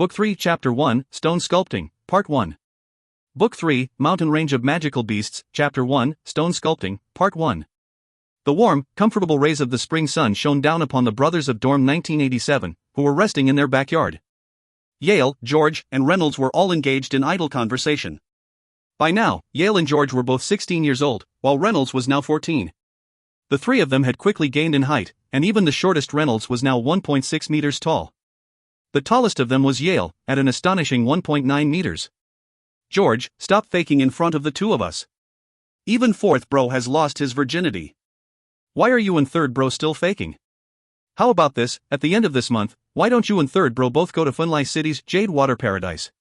Book 3, Chapter 1, Stone Sculpting, Part 1. Book 3, Mountain Range of Magical Beasts, Chapter 1, Stone Sculpting, Part 1. The warm, comfortable rays of the spring sun shone down upon the brothers of Dorm 1987, who were resting in their backyard. Yale, George, and Reynolds were all engaged in idle conversation. By now, Yale and George were both 16 years old, while Reynolds was now 14. The three of them had quickly gained in height, and even the shortest Reynolds was now 1.6 meters tall. The tallest of them was Yale, at an astonishing 1.9 meters. "George, stop faking in front of the two of us. Even fourth bro has lost his virginity. Why are you and third bro still faking? How about this, at the end of this month, why don't you and third bro both go to Funli City's Jade Water Paradise?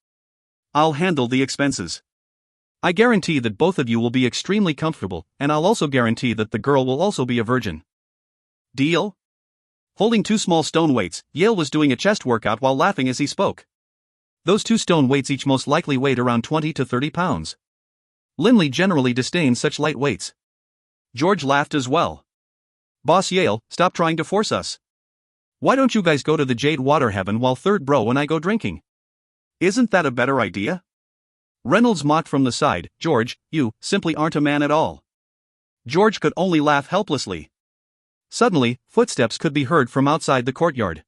I'll handle the expenses. I guarantee that both of you will be extremely comfortable, and I'll also guarantee that the girl will also be a virgin. Deal?" Holding two small stone weights, Yale was doing a chest workout while laughing as he spoke. Those two stone weights each most likely weighed around 20 to 30 pounds. Lindley generally disdained such light weights. George laughed as well. "Boss Yale, stop trying to force us. Why don't you guys go to the Jade Water Heaven while third bro and I go drinking? Isn't that a better idea?" Reynolds mocked from the side. "George, you simply aren't a man at all." George could only laugh helplessly. Suddenly, footsteps could be heard from outside the courtyard.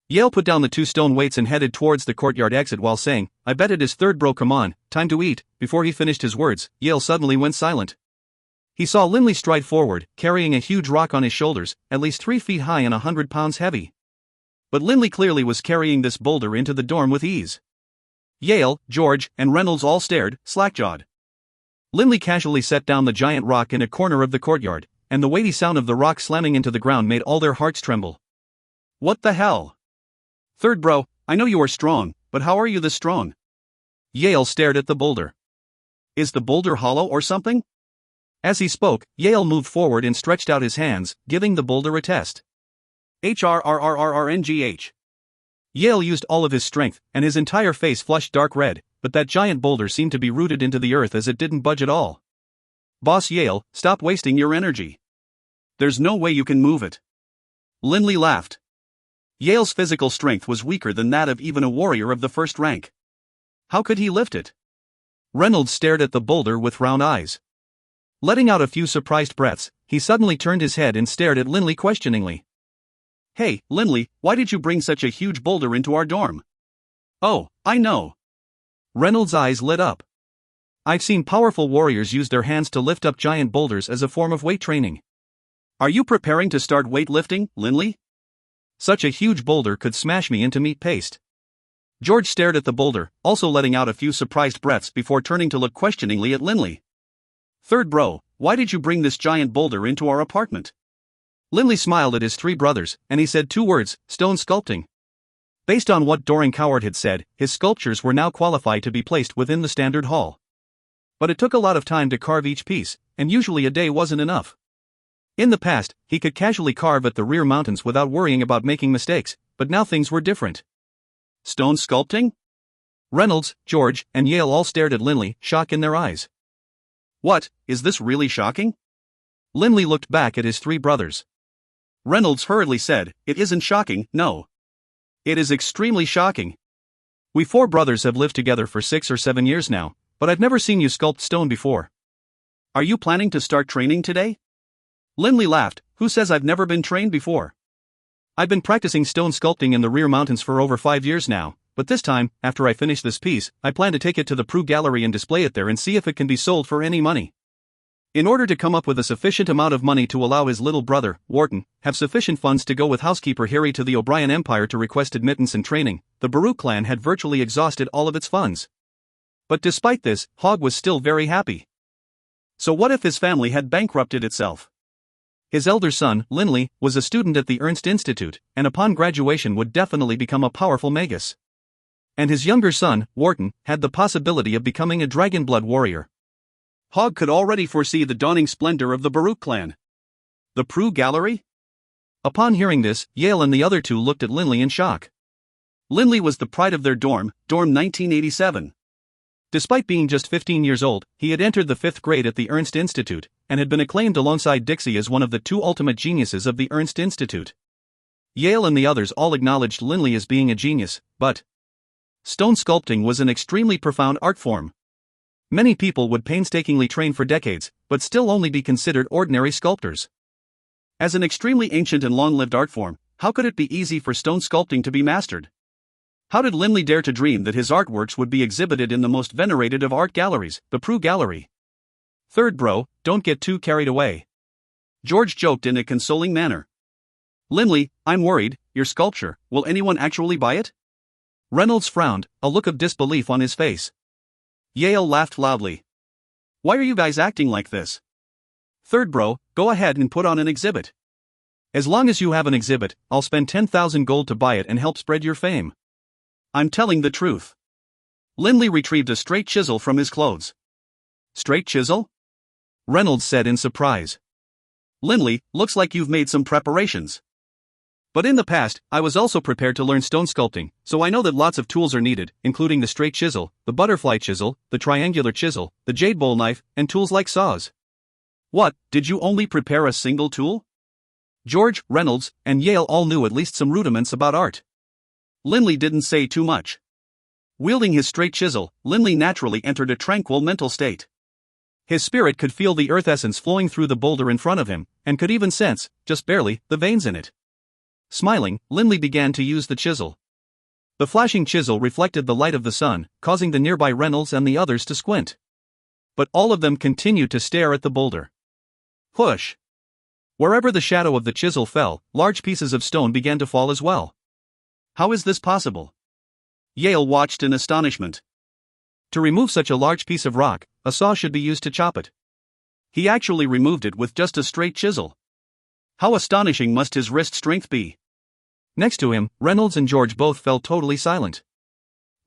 Yale put down the two stone weights and headed towards the courtyard exit while saying, "I bet it is third bro, come on, time to eat." Before he finished his words, Yale suddenly went silent. He saw Lindley stride forward, carrying a huge rock on his shoulders, at least 3 feet high and 100 pounds heavy. But Lindley clearly was carrying this boulder into the dorm with ease. Yale, George, and Reynolds all stared, slack-jawed. Lindley casually set down the giant rock in a corner of the courtyard, and the weighty sound of the rock slamming into the ground made all their hearts tremble. "What the hell? Third bro, I know you are strong, but how are you this strong?" Yale stared at the boulder. "Is the boulder hollow or something?" As he spoke, Yale moved forward and stretched out his hands, giving the boulder a test. HRRRRRNGH. Yale used all of his strength, and his entire face flushed dark red, but that giant boulder seemed to be rooted into the earth as it didn't budge at all. "Boss Yale, stop wasting your energy. There's no way you can move it." Lindley laughed. Yale's physical strength was weaker than that of even a warrior of the first rank. How could he lift it? Reynolds stared at the boulder with round eyes. Letting out a few surprised breaths, he suddenly turned his head and stared at Lindley questioningly. "Hey, Lindley, why did you bring such a huge boulder into our dorm?" "Oh, I know." Reynolds' eyes lit up. "I've seen powerful warriors use their hands to lift up giant boulders as a form of weight training." "Are you preparing to start weightlifting, Lindley? Such a huge boulder could smash me into meat paste." George stared at the boulder, also letting out a few surprised breaths before turning to look questioningly at Lindley. "Third bro, why did you bring this giant boulder into our apartment?" Lindley smiled at his three brothers, and he said two words, "stone sculpting." Based on what Doran Coward had said, his sculptures were now qualified to be placed within the standard hall. But it took a lot of time to carve each piece, and usually a day wasn't enough. In the past, he could casually carve at the rear mountains without worrying about making mistakes, but now things were different. "Stone sculpting?" Reynolds, George, and Yale all stared at Lindley, shock in their eyes. "What, is this really shocking?" Lindley looked back at his three brothers. Reynolds hurriedly said, "It isn't shocking, no. It is extremely shocking. We four brothers have lived together for 6 or 7 years now, but I've never seen you sculpt stone before. Are you planning to start training today?" Lindley laughed. "Who says I've never been trained before? I've been practicing stone sculpting in the rear mountains for over 5 years now, but this time, after I finish this piece, I plan to take it to the Prue Gallery and display it there and see if it can be sold for any money." In order to come up with a sufficient amount of money to allow his little brother, Wharton, have sufficient funds to go with housekeeper Harry to the O'Brien Empire to request admittance and training, the Baruch clan had virtually exhausted all of its funds. But despite this, Hogg was still very happy. So what if his family had bankrupted itself? His elder son, Lindley, was a student at the Ernst Institute, and upon graduation would definitely become a powerful magus. And his younger son, Wharton, had the possibility of becoming a Dragonblood warrior. Hogg could already foresee the dawning splendor of the Baruch clan. The Prue Gallery? Upon hearing this, Yale and the other two looked at Lindley in shock. Lindley was the pride of their dorm, Dorm 1987. Despite being just 15 years old, he had entered the 5th grade at the Ernst Institute, and had been acclaimed alongside Dixie as one of the 2 ultimate geniuses of the Ernst Institute. Yale and the others all acknowledged Lindley as being a genius, but stone sculpting was an extremely profound art form. Many people would painstakingly train for decades, but still only be considered ordinary sculptors. As an extremely ancient and long-lived art form, how could it be easy for stone sculpting to be mastered? How did Linley dare to dream that his artworks would be exhibited in the most venerated of art galleries, the Prue Gallery? Third bro, don't get too carried away. George joked in a consoling manner. Linley, I'm worried, your sculpture, will anyone actually buy it? Reynolds frowned, a look of disbelief on his face. Yale laughed loudly. Why are you guys acting like this? Third bro, go ahead and put on an exhibit. As long as you have an exhibit, I'll spend 10,000 gold to buy it and help spread your fame. I'm telling the truth. Linley retrieved a straight chisel from his clothes. Straight chisel? Reynolds said in surprise. Linley, looks like you've made some preparations. But in the past, I was also prepared to learn stone sculpting, so I know that lots of tools are needed, including the straight chisel, the butterfly chisel, the triangular chisel, the jade bowl knife, and tools like saws. What, did you only prepare a single tool? George, Reynolds, and Yale all knew at least some rudiments about art. Linley didn't say too much. Wielding his straight chisel, Linley naturally entered a tranquil mental state. His spirit could feel the earth essence flowing through the boulder in front of him, and could even sense, just barely, the veins in it. Smiling, Linley began to use the chisel. The flashing chisel reflected the light of the sun, causing the nearby Reynolds and the others to squint. But all of them continued to stare at the boulder. Whoosh! Wherever the shadow of the chisel fell, large pieces of stone began to fall as well. How is this possible? Yale watched in astonishment. To remove such a large piece of rock, a saw should be used to chop it. He actually removed it with just a straight chisel. How astonishing must his wrist strength be? Next to him, Reynolds and George both fell totally silent.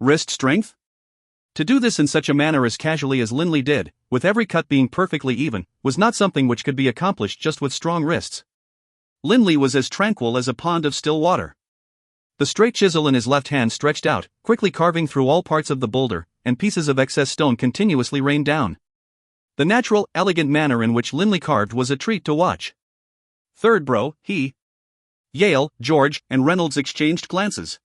Wrist strength? To do this in such a manner as casually as Linley did, with every cut being perfectly even, was not something which could be accomplished just with strong wrists. Linley was as tranquil as a pond of still water. The straight chisel in his left hand stretched out, quickly carving through all parts of the boulder, and pieces of excess stone continuously rained down. The natural, elegant manner in which Linley carved was a treat to watch. Third bro, Yale, George, and Reynolds exchanged glances.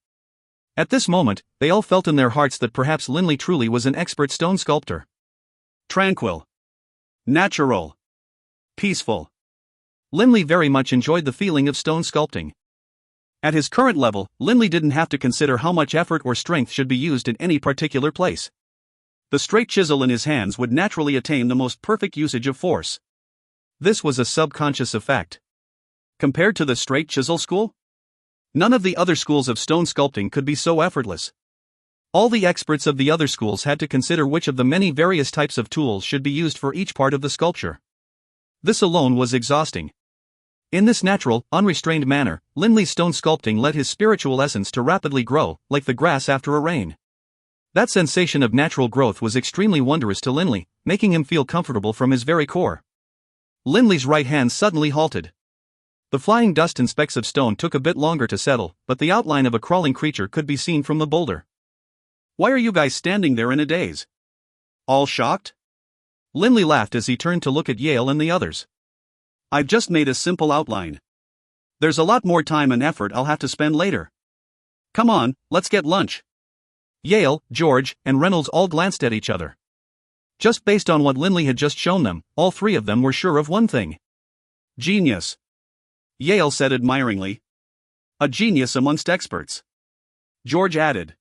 At this moment, they all felt in their hearts that perhaps Linley truly was an expert stone sculptor. Tranquil. Natural. Peaceful. Linley very much enjoyed the feeling of stone sculpting. At his current level, Linley didn't have to consider how much effort or strength should be used in any particular place. The straight chisel in his hands would naturally attain the most perfect usage of force. This was a subconscious effect. Compared to the straight chisel school? None of the other schools of stone sculpting could be so effortless. All the experts of the other schools had to consider which of the many various types of tools should be used for each part of the sculpture. This alone was exhausting. In this natural, unrestrained manner, Linley's stone sculpting led his spiritual essence to rapidly grow, like the grass after a rain. That sensation of natural growth was extremely wondrous to Linley, making him feel comfortable from his very core. Linley's right hand suddenly halted. The flying dust and specks of stone took a bit longer to settle, but the outline of a crawling creature could be seen from the boulder. Why are you guys standing there in a daze? All shocked? Linley laughed as he turned to look at Yale and the others. I've just made a simple outline. There's a lot more time and effort I'll have to spend later. Come on, let's get lunch. Yale, George, and Reynolds all glanced at each other. Just based on what Linley had just shown them, all three of them were sure of one thing. Genius. Yale said admiringly. A genius amongst experts. George added.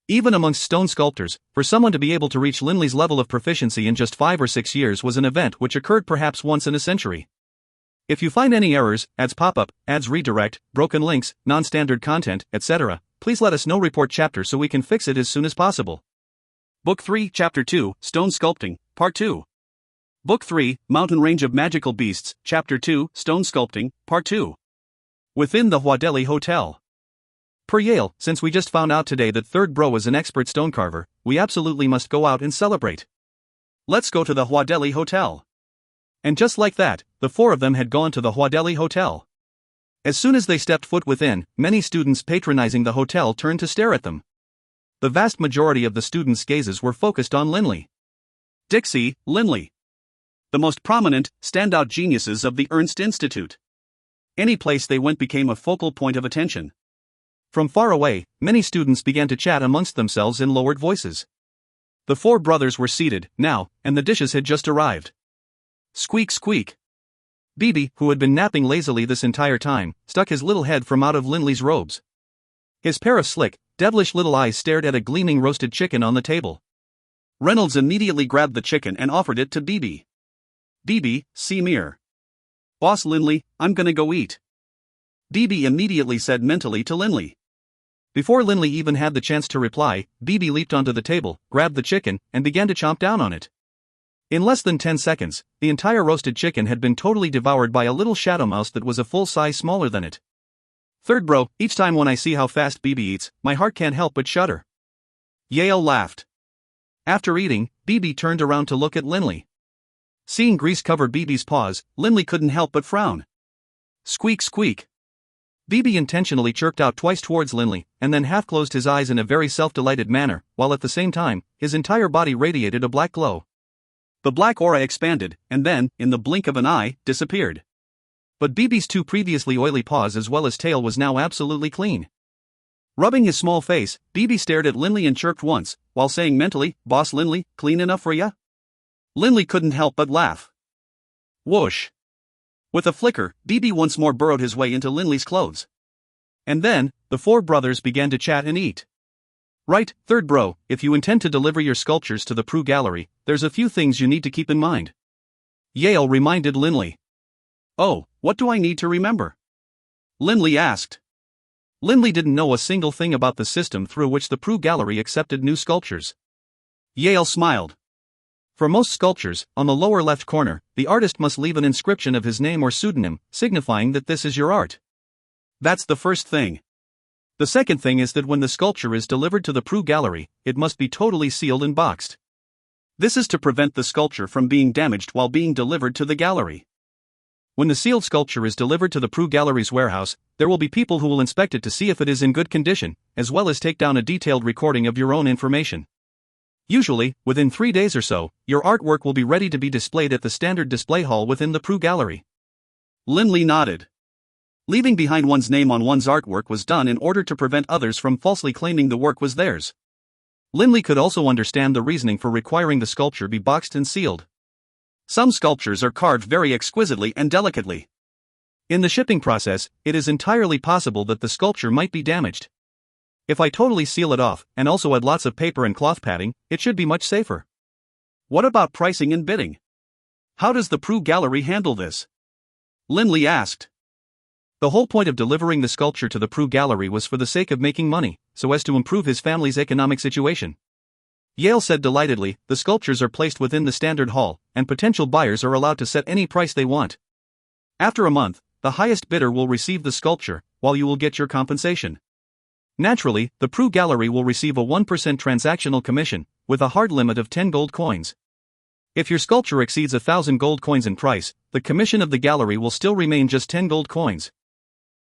Even amongst stone sculptors, for someone to be able to reach Linley's level of proficiency in just 5 or 6 years was an event which occurred perhaps once in a century. If you find any errors, ads pop-up, ads redirect, broken links, non-standard content, etc., please let us know. Report chapter so we can fix it as soon as possible. Book 3, Chapter 2, Stone Sculpting, Part 2. Book 3, Mountain Range of Magical Beasts, Chapter 2, Stone Sculpting, Part 2. Within the Huadelhi Hotel. Per Yale, since we just found out today that Third Bro is an expert stone carver, we absolutely must go out and celebrate. Let's go to the Huadelhi Hotel. And just like that, the four of them had gone to the Huadelhi Hotel. As soon as they stepped foot within, many students patronizing the hotel turned to stare at them. The vast majority of the students' gazes were focused on Linley. Dixie, Linley. The most prominent, standout geniuses of the Ernst Institute. Any place they went became a focal point of attention. From far away, many students began to chat amongst themselves in lowered voices. The four brothers were seated, now, and the dishes had just arrived. Squeak squeak. Bibi, who had been napping lazily this entire time, stuck his little head from out of Linley's robes. His pair of slick, devilish little eyes stared at a gleaming roasted chicken on the table. Reynolds immediately grabbed the chicken and offered it to Bibi. Bibi, see mere. Boss Linley, I'm gonna go eat. Bibi immediately said mentally to Linley. Before Linley even had the chance to reply, Bibi leaped onto the table, grabbed the chicken, and began to chomp down on it. In less than 10 seconds, the entire roasted chicken had been totally devoured by a little shadow mouse that was a full size smaller than it. Third bro, each time when I see how fast Bibi eats, my heart can't help but shudder. Yale laughed. After eating, Bibi turned around to look at Linley. Seeing grease cover Bibi's paws, Linley couldn't help but frown. Squeak squeak. Bibi intentionally chirped out twice towards Linley, and then half closed his eyes in a very self-delighted manner, while at the same time, his entire body radiated a black glow. The black aura expanded, and then, in the blink of an eye, disappeared. But Bibi's two previously oily paws as well as tail was now absolutely clean. Rubbing his small face, Bibi stared at Linley and chirped once, while saying mentally, Boss Linley, clean enough for ya? Linley couldn't help but laugh. Whoosh. With a flicker, Bibi once more burrowed his way into Linley's clothes. And then, the four brothers began to chat and eat. Right, third bro, if you intend to deliver your sculptures to the Prue Gallery, there's a few things you need to keep in mind. Yale reminded Linley. Oh, what do I need to remember? Linley asked. Linley didn't know a single thing about the system through which the Prue Gallery accepted new sculptures. Yale smiled. For most sculptures, on the lower left corner, the artist must leave an inscription of his name or pseudonym, signifying that this is your art. That's the first thing. The second thing is that when the sculpture is delivered to the Prue Gallery, it must be totally sealed and boxed. This is to prevent the sculpture from being damaged while being delivered to the gallery. When the sealed sculpture is delivered to the Prue Gallery's warehouse, there will be people who will inspect it to see if it is in good condition, as well as take down a detailed recording of your own information. Usually, within 3 days or so, your artwork will be ready to be displayed at the standard display hall within the Prue Gallery. Linley nodded. Leaving behind one's name on one's artwork was done in order to prevent others from falsely claiming the work was theirs. Linley could also understand the reasoning for requiring the sculpture be boxed and sealed. Some sculptures are carved very exquisitely and delicately. In the shipping process, it is entirely possible that the sculpture might be damaged. If I totally seal it off, and also add lots of paper and cloth padding, it should be much safer. What about pricing and bidding? How does the Prue Gallery handle this? Linley asked. The whole point of delivering the sculpture to the Prue Gallery was for the sake of making money, so as to improve his family's economic situation. Yale said delightedly, the sculptures are placed within the standard hall, and potential buyers are allowed to set any price they want. After a month, the highest bidder will receive the sculpture, while you will get your compensation. Naturally, the Prue Gallery will receive a 1% transactional commission, with a hard limit of 10 gold coins. If your sculpture exceeds 1,000 gold coins in price, the commission of the gallery will still remain just 10 gold coins.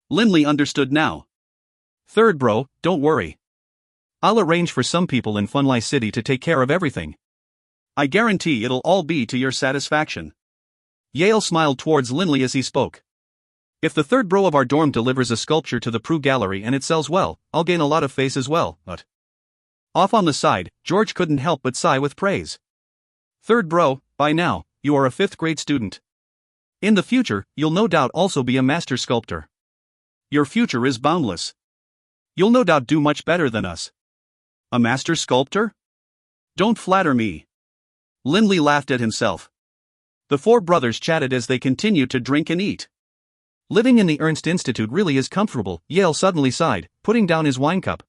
Linley understood now. Third bro, don't worry. I'll arrange for some people in Funli City to take care of everything. I guarantee it'll all be to your satisfaction. Yale smiled towards Linley as he spoke. If the third bro of our dorm delivers a sculpture to the Prue Gallery and it sells well, I'll gain a lot of face as well, but... Off on the side, George couldn't help but sigh with praise. Third bro, by now, you are a 5th grade student. In the future, you'll no doubt also be a master sculptor. Your future is boundless. You'll no doubt do much better than us. A master sculptor? Don't flatter me. Linley laughed at himself. The four brothers chatted as they continued to drink and eat. Living in the Ernst Institute really is comfortable, Yale suddenly sighed, putting down his wine cup.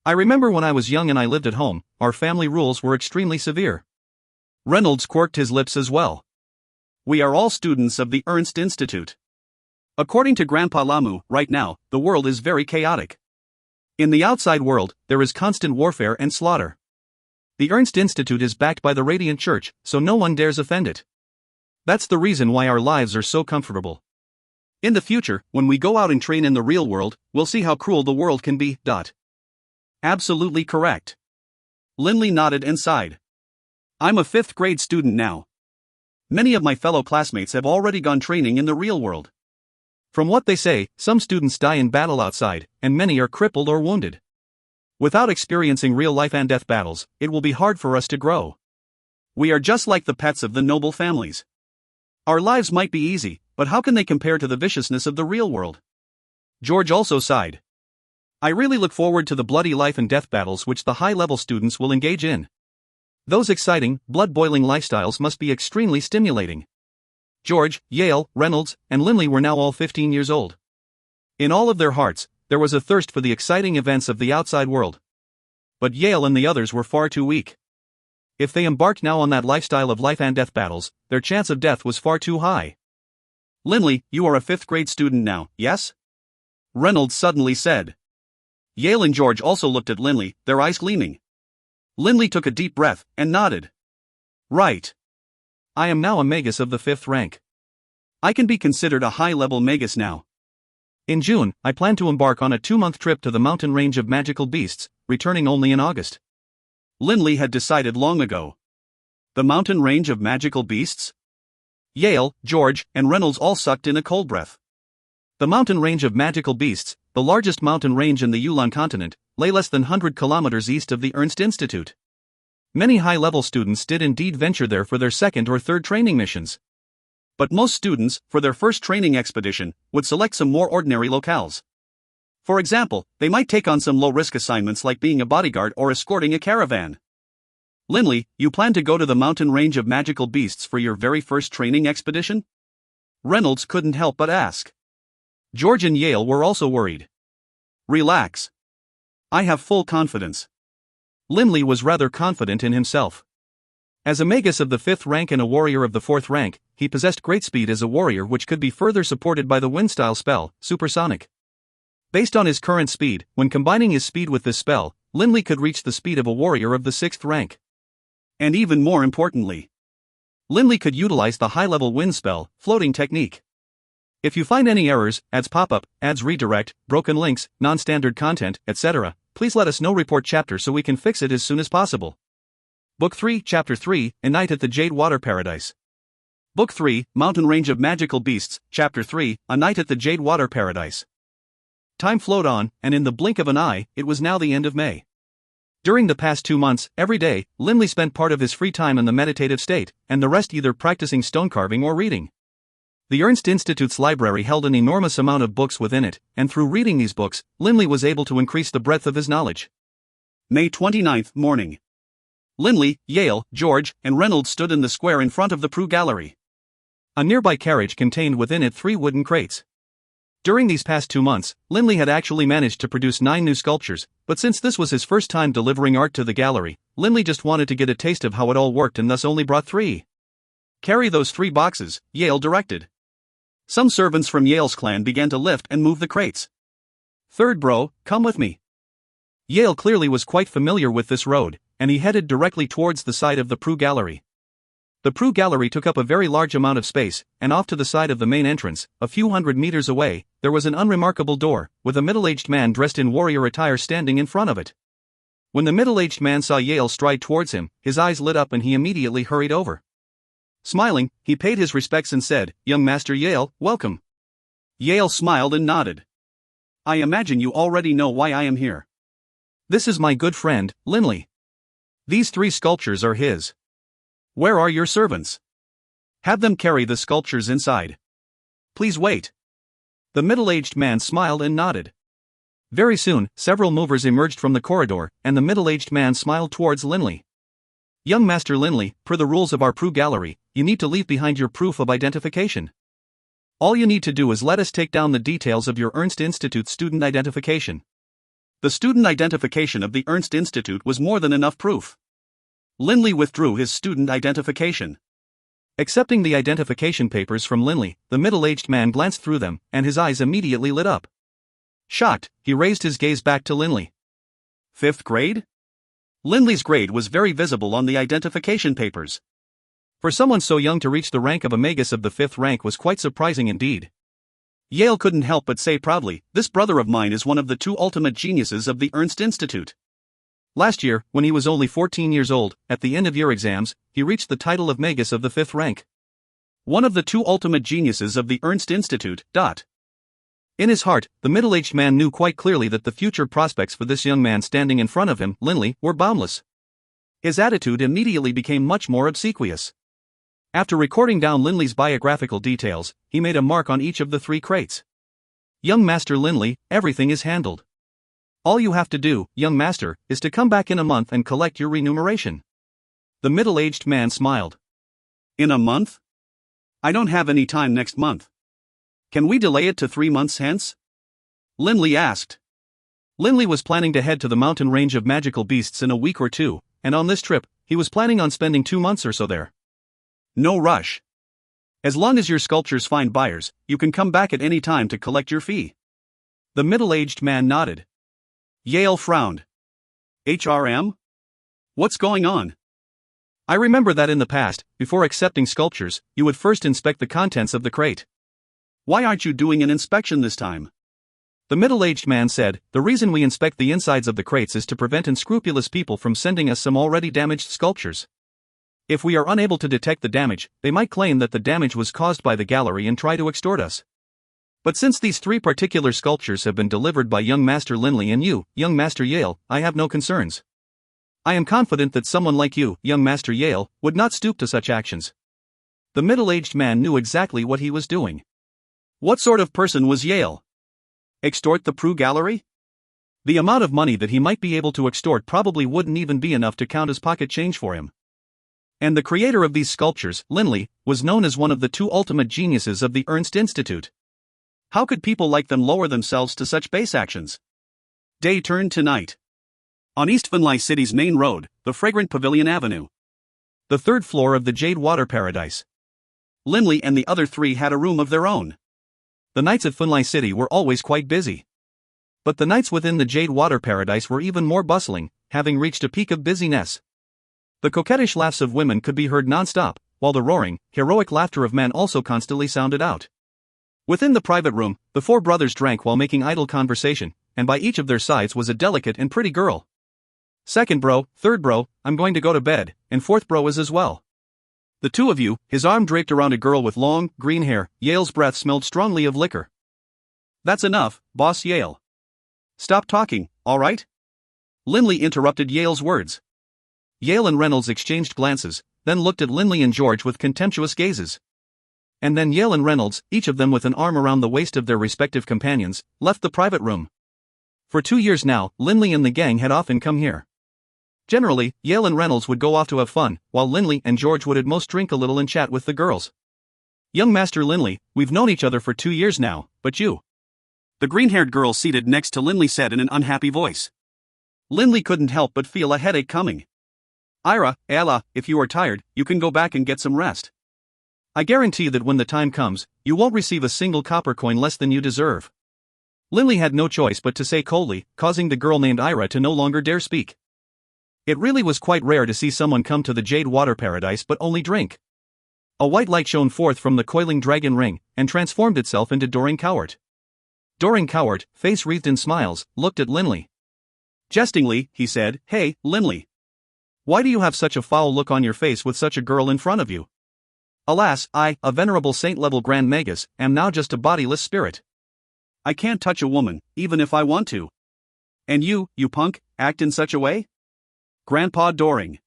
I remember when I was young and I lived at home, our family rules were extremely severe. Reynolds quirked his lips as well. We are all students of the Ernst Institute. According to Grandpa Lamu, right now, the world is very chaotic. In the outside world, there is constant warfare and slaughter. The Ernst Institute is backed by the Radiant Church, so no one dares offend it. That's the reason why our lives are so comfortable. In the future, when we go out and train in the real world, we'll see how cruel the world can be. Absolutely correct. Linley nodded and sighed. I'm a 5th grade student now. Many of my fellow classmates have already gone training in the real world. From what they say, some students die in battle outside, and many are crippled or wounded. Without experiencing real life and death battles, it will be hard for us to grow. We are just like the pets of the noble families. Our lives might be easy, but how can they compare to the viciousness of the real world? George also sighed. I really look forward to the bloody life and death battles which the high-level students will engage in. Those exciting, blood-boiling lifestyles must be extremely stimulating. George, Yale, Reynolds, and Linley were now all 15 years old. In all of their hearts, there was a thirst for the exciting events of the outside world. But Yale and the others were far too weak. If they embarked now on that lifestyle of life and death battles, their chance of death was far too high. Linley, you are a 5th grade student now, yes? Reynolds suddenly said. Yale and George also looked at Linley, their eyes gleaming. Linley took a deep breath and nodded. Right. I am now a magus of the 5th rank. I can be considered a high-level magus now. In June, I plan to embark on a 2-month trip to the mountain range of magical beasts, returning only in August. Linley had decided long ago. The mountain range of magical beasts? Yale, George, and Reynolds all sucked in a cold breath. The mountain range of magical beasts, the largest mountain range in the Yulan continent, lay less than 100 kilometers east of the Ernst Institute. Many high-level students did indeed venture there for their 2nd or 3rd training missions. But most students, for their first training expedition, would select some more ordinary locales. For example, they might take on some low-risk assignments like being a bodyguard or escorting a caravan. Linley, you plan to go to the mountain range of magical beasts for your very first training expedition? Reynolds couldn't help but ask. George and Yale were also worried. Relax. I have full confidence. Linley was rather confident in himself. As a magus of the 5th rank and a warrior of the 4th rank, he possessed great speed as a warrior which could be further supported by the wind-style spell, Supersonic. Based on his current speed, when combining his speed with this spell, Linley could reach the speed of a warrior of the 6th rank. And even more importantly, Linley could utilize the high-level wind spell, floating technique. If you find any errors, ads pop-up, ads redirect, broken links, non-standard content, etc., please let us know. Report chapter so we can fix it as soon as possible. Book 3, Chapter 3, A Night at the Jade Water Paradise. Book 3, Mountain Range of Magical Beasts, Chapter 3, A Night at the Jade Water Paradise. Time flowed on, and in the blink of an eye, it was now the end of May. During the past 2 months, every day, Linley spent part of his free time in the meditative state, and the rest either practicing stone carving or reading. The Ernst Institute's library held an enormous amount of books within it, and through reading these books, Linley was able to increase the breadth of his knowledge. May 29th morning. Linley, Yale, George, and Reynolds stood in the square in front of the Prue Gallery. A nearby carriage contained within it 3 wooden crates. During these past 2 months, Linley had actually managed to produce 9 new sculptures, but since this was his first time delivering art to the gallery, Linley just wanted to get a taste of how it all worked and thus only brought 3. Carry those 3 boxes, Yale directed. Some servants from Yale's clan began to lift and move the crates. Third bro, come with me. Yale clearly was quite familiar with this road, and he headed directly towards the side of the Prue Gallery. The Prue Gallery took up a very large amount of space, and off to the side of the main entrance, a few hundred meters away, there was an unremarkable door, with a middle-aged man dressed in warrior attire standing in front of it. When the middle-aged man saw Yale stride towards him, his eyes lit up and he immediately hurried over. Smiling, he paid his respects and said, "Young Master Yale, welcome." Yale smiled and nodded. "I imagine you already know why I am here." "This is my good friend, Linley. These 3 sculptures are his. Where are your servants?" "Have them carry the sculptures inside." "Please wait." The middle-aged man smiled and nodded. Very soon, several movers emerged from the corridor, and the middle-aged man smiled towards Linley. "Young Master Linley, per the rules of our Prue Gallery, you need to leave behind your proof of identification. All you need to do is let us take down the details of your Ernst Institute student identification." The student identification of the Ernst Institute was more than enough proof. Linley withdrew his student identification. Accepting the identification papers from Linley, the middle-aged man glanced through them, and his eyes immediately lit up. Shocked, he raised his gaze back to Linley. 5th grade? Linley's grade was very visible on the identification papers. For someone so young to reach the rank of a magus of the 5th rank was quite surprising indeed. Yale couldn't help but say proudly, "This brother of mine is one of the 2 ultimate geniuses of the Ernst Institute." Last year, when he was only 14 years old, at the end-of-year exams, he reached the title of magus of the 5th rank. One of the 2 ultimate geniuses of the Ernst Institute. In his heart, the middle-aged man knew quite clearly that the future prospects for this young man standing in front of him, Linley, were boundless. His attitude immediately became much more obsequious. After recording down Linley's biographical details, he made a mark on each of the 3 crates. "Young Master Linley, everything is handled. All you have to do, young master, is to come back in a month and collect your remuneration." The middle-aged man smiled. "In a month? I don't have any time next month. Can we delay it to 3 months hence?" Linley asked. Linley was planning to head to the mountain range of magical beasts in a week or 2, and on this trip, he was planning on spending 2 months or so there. "No rush. As long as your sculptures find buyers, you can come back at any time to collect your fee." The middle-aged man nodded. Yale frowned. "HRM? What's going on?" "I remember that in the past, before accepting sculptures, you would first inspect the contents of the crate. Why aren't you doing an inspection this time?" The middle-aged man said, "The reason we inspect the insides of the crates is to prevent unscrupulous people from sending us some already damaged sculptures. If we are unable to detect the damage, they might claim that the damage was caused by the gallery and try to extort us. But since these 3 particular sculptures have been delivered by young Master Linley and you, young Master Yale, I have no concerns. I am confident that someone like you, young Master Yale, would not stoop to such actions." The middle-aged man knew exactly what he was doing. What sort of person was Yale? Extort the Prue Gallery? The amount of money that he might be able to extort probably wouldn't even be enough to count as pocket change for him. And the creator of these sculptures, Linley, was known as one of the 2 ultimate geniuses of the Ernst Institute. How could people like them lower themselves to such base actions? Day turned to night. On East Finlay City's main road, the fragrant Pavilion Avenue. The 3rd floor of the Jade Water Paradise. Linley and the other 3 had a room of their own. The nights at Finlay City were always quite busy. But the nights within the Jade Water Paradise were even more bustling, having reached a peak of busyness. The coquettish laughs of women could be heard non-stop, while the roaring, heroic laughter of men also constantly sounded out. Within the private room, the 4 brothers drank while making idle conversation, and by each of their sides was a delicate and pretty girl. "Second bro, third bro, I'm going to go to bed, and fourth bro is as well. The 2 of you," his arm draped around a girl with long, green hair. Yale's breath smelled strongly of liquor. "That's enough, Boss Yale. Stop talking, all right?" Linley interrupted Yale's words. Yale and Reynolds exchanged glances, then looked at Linley and George with contemptuous gazes. And then Yale and Reynolds, each of them with an arm around the waist of their respective companions, left the private room. For 2 years now, Linley and the gang had often come here. Generally, Yale and Reynolds would go off to have fun, while Linley and George would at most drink a little and chat with the girls. "Young Master Linley, we've known each other for 2 years now, but you..." The green-haired girl seated next to Linley said in an unhappy voice. Linley couldn't help but feel a headache coming. "Ira, Ella, if you are tired, you can go back and get some rest. I guarantee that when the time comes, you won't receive a single copper coin less than you deserve." Linley had no choice but to say coldly, causing the girl named Ira to no longer dare speak. It really was quite rare to see someone come to the Jade Water Paradise but only drink. A white light shone forth from the coiling dragon ring, and transformed itself into Doreen Cowart. Doreen Cowart, face wreathed in smiles, looked at Linley. Jestingly, he said, "Hey, Linley. Why do you have such a foul look on your face with such a girl in front of you?" "Alas, I, a venerable saint-level Grand Magus, am now just a bodiless spirit. I can't touch a woman, even if I want to. And you punk, act in such a way? Grandpa Doring."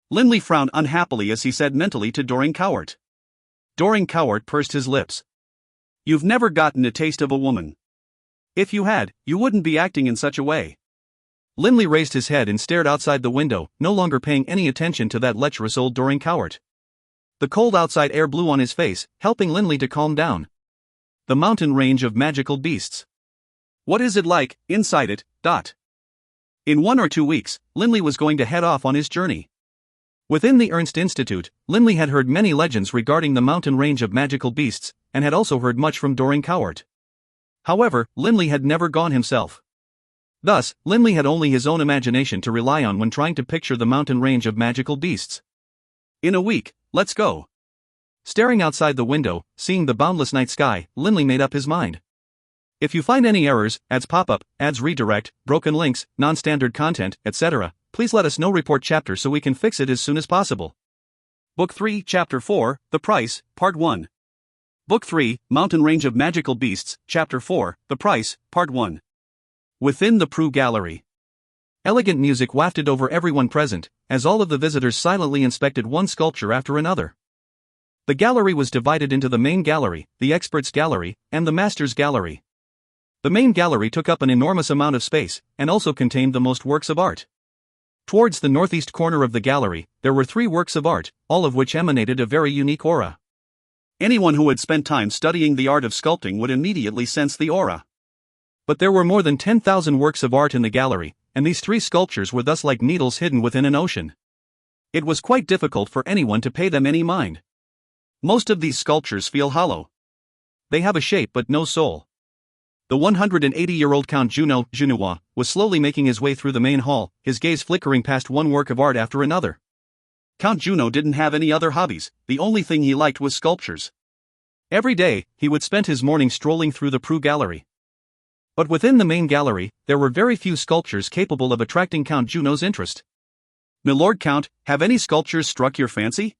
Linley frowned unhappily as he said mentally to Doreen Cowart. Doreen Cowart pursed his lips. "You've never gotten a taste of a woman. If you had, you wouldn't be acting in such a way." Linley raised his head and stared outside the window, no longer paying any attention to that lecherous old Doreen Cowart. The cold outside air blew on his face, helping Linley to calm down. The mountain range of magical beasts. What is it like, inside it? In 1 or 2 weeks, Linley was going to head off on his journey. Within the Ernst Institute, Linley had heard many legends regarding the mountain range of magical beasts, and had also heard much from Doreen Cowart. However, Linley had never gone himself. Thus, Linley had only his own imagination to rely on when trying to picture the mountain range of magical beasts. "In a week, let's go." Staring outside the window, seeing the boundless night sky, Linley made up his mind. If you find any errors, ads pop up, ads redirect, broken links, non-standard content, etc., please let us know. Report chapter so we can fix it as soon as possible. Book 3, Chapter 4, The Price, Part 1. Book 3, Mountain Range of Magical Beasts, Chapter 4, The Price, Part 1. Within the Prue Gallery. Elegant music wafted over everyone present, as all of the visitors silently inspected one sculpture after another. The gallery was divided into the main gallery, the experts' gallery, and the master's gallery. The main gallery took up an enormous amount of space, and also contained the most works of art. Towards the northeast corner of the gallery, there were 3 works of art, all of which emanated a very unique aura. Anyone who had spent time studying the art of sculpting would immediately sense the aura. But there were more than 10,000 works of art in the gallery, and these 3 sculptures were thus like needles hidden within an ocean. It was quite difficult for anyone to pay them any mind. Most of these sculptures feel hollow. They have a shape but no soul. The 180-year-old Count Juno was slowly making his way through the main hall, his gaze flickering past one work of art after another. Count Juno didn't have any other hobbies, the only thing he liked was sculptures. Every day, he would spend his morning strolling through the Prue Gallery. But within the main gallery, there were very few sculptures capable of attracting Count Juno's interest. "Milord Count, have any sculptures struck your fancy?"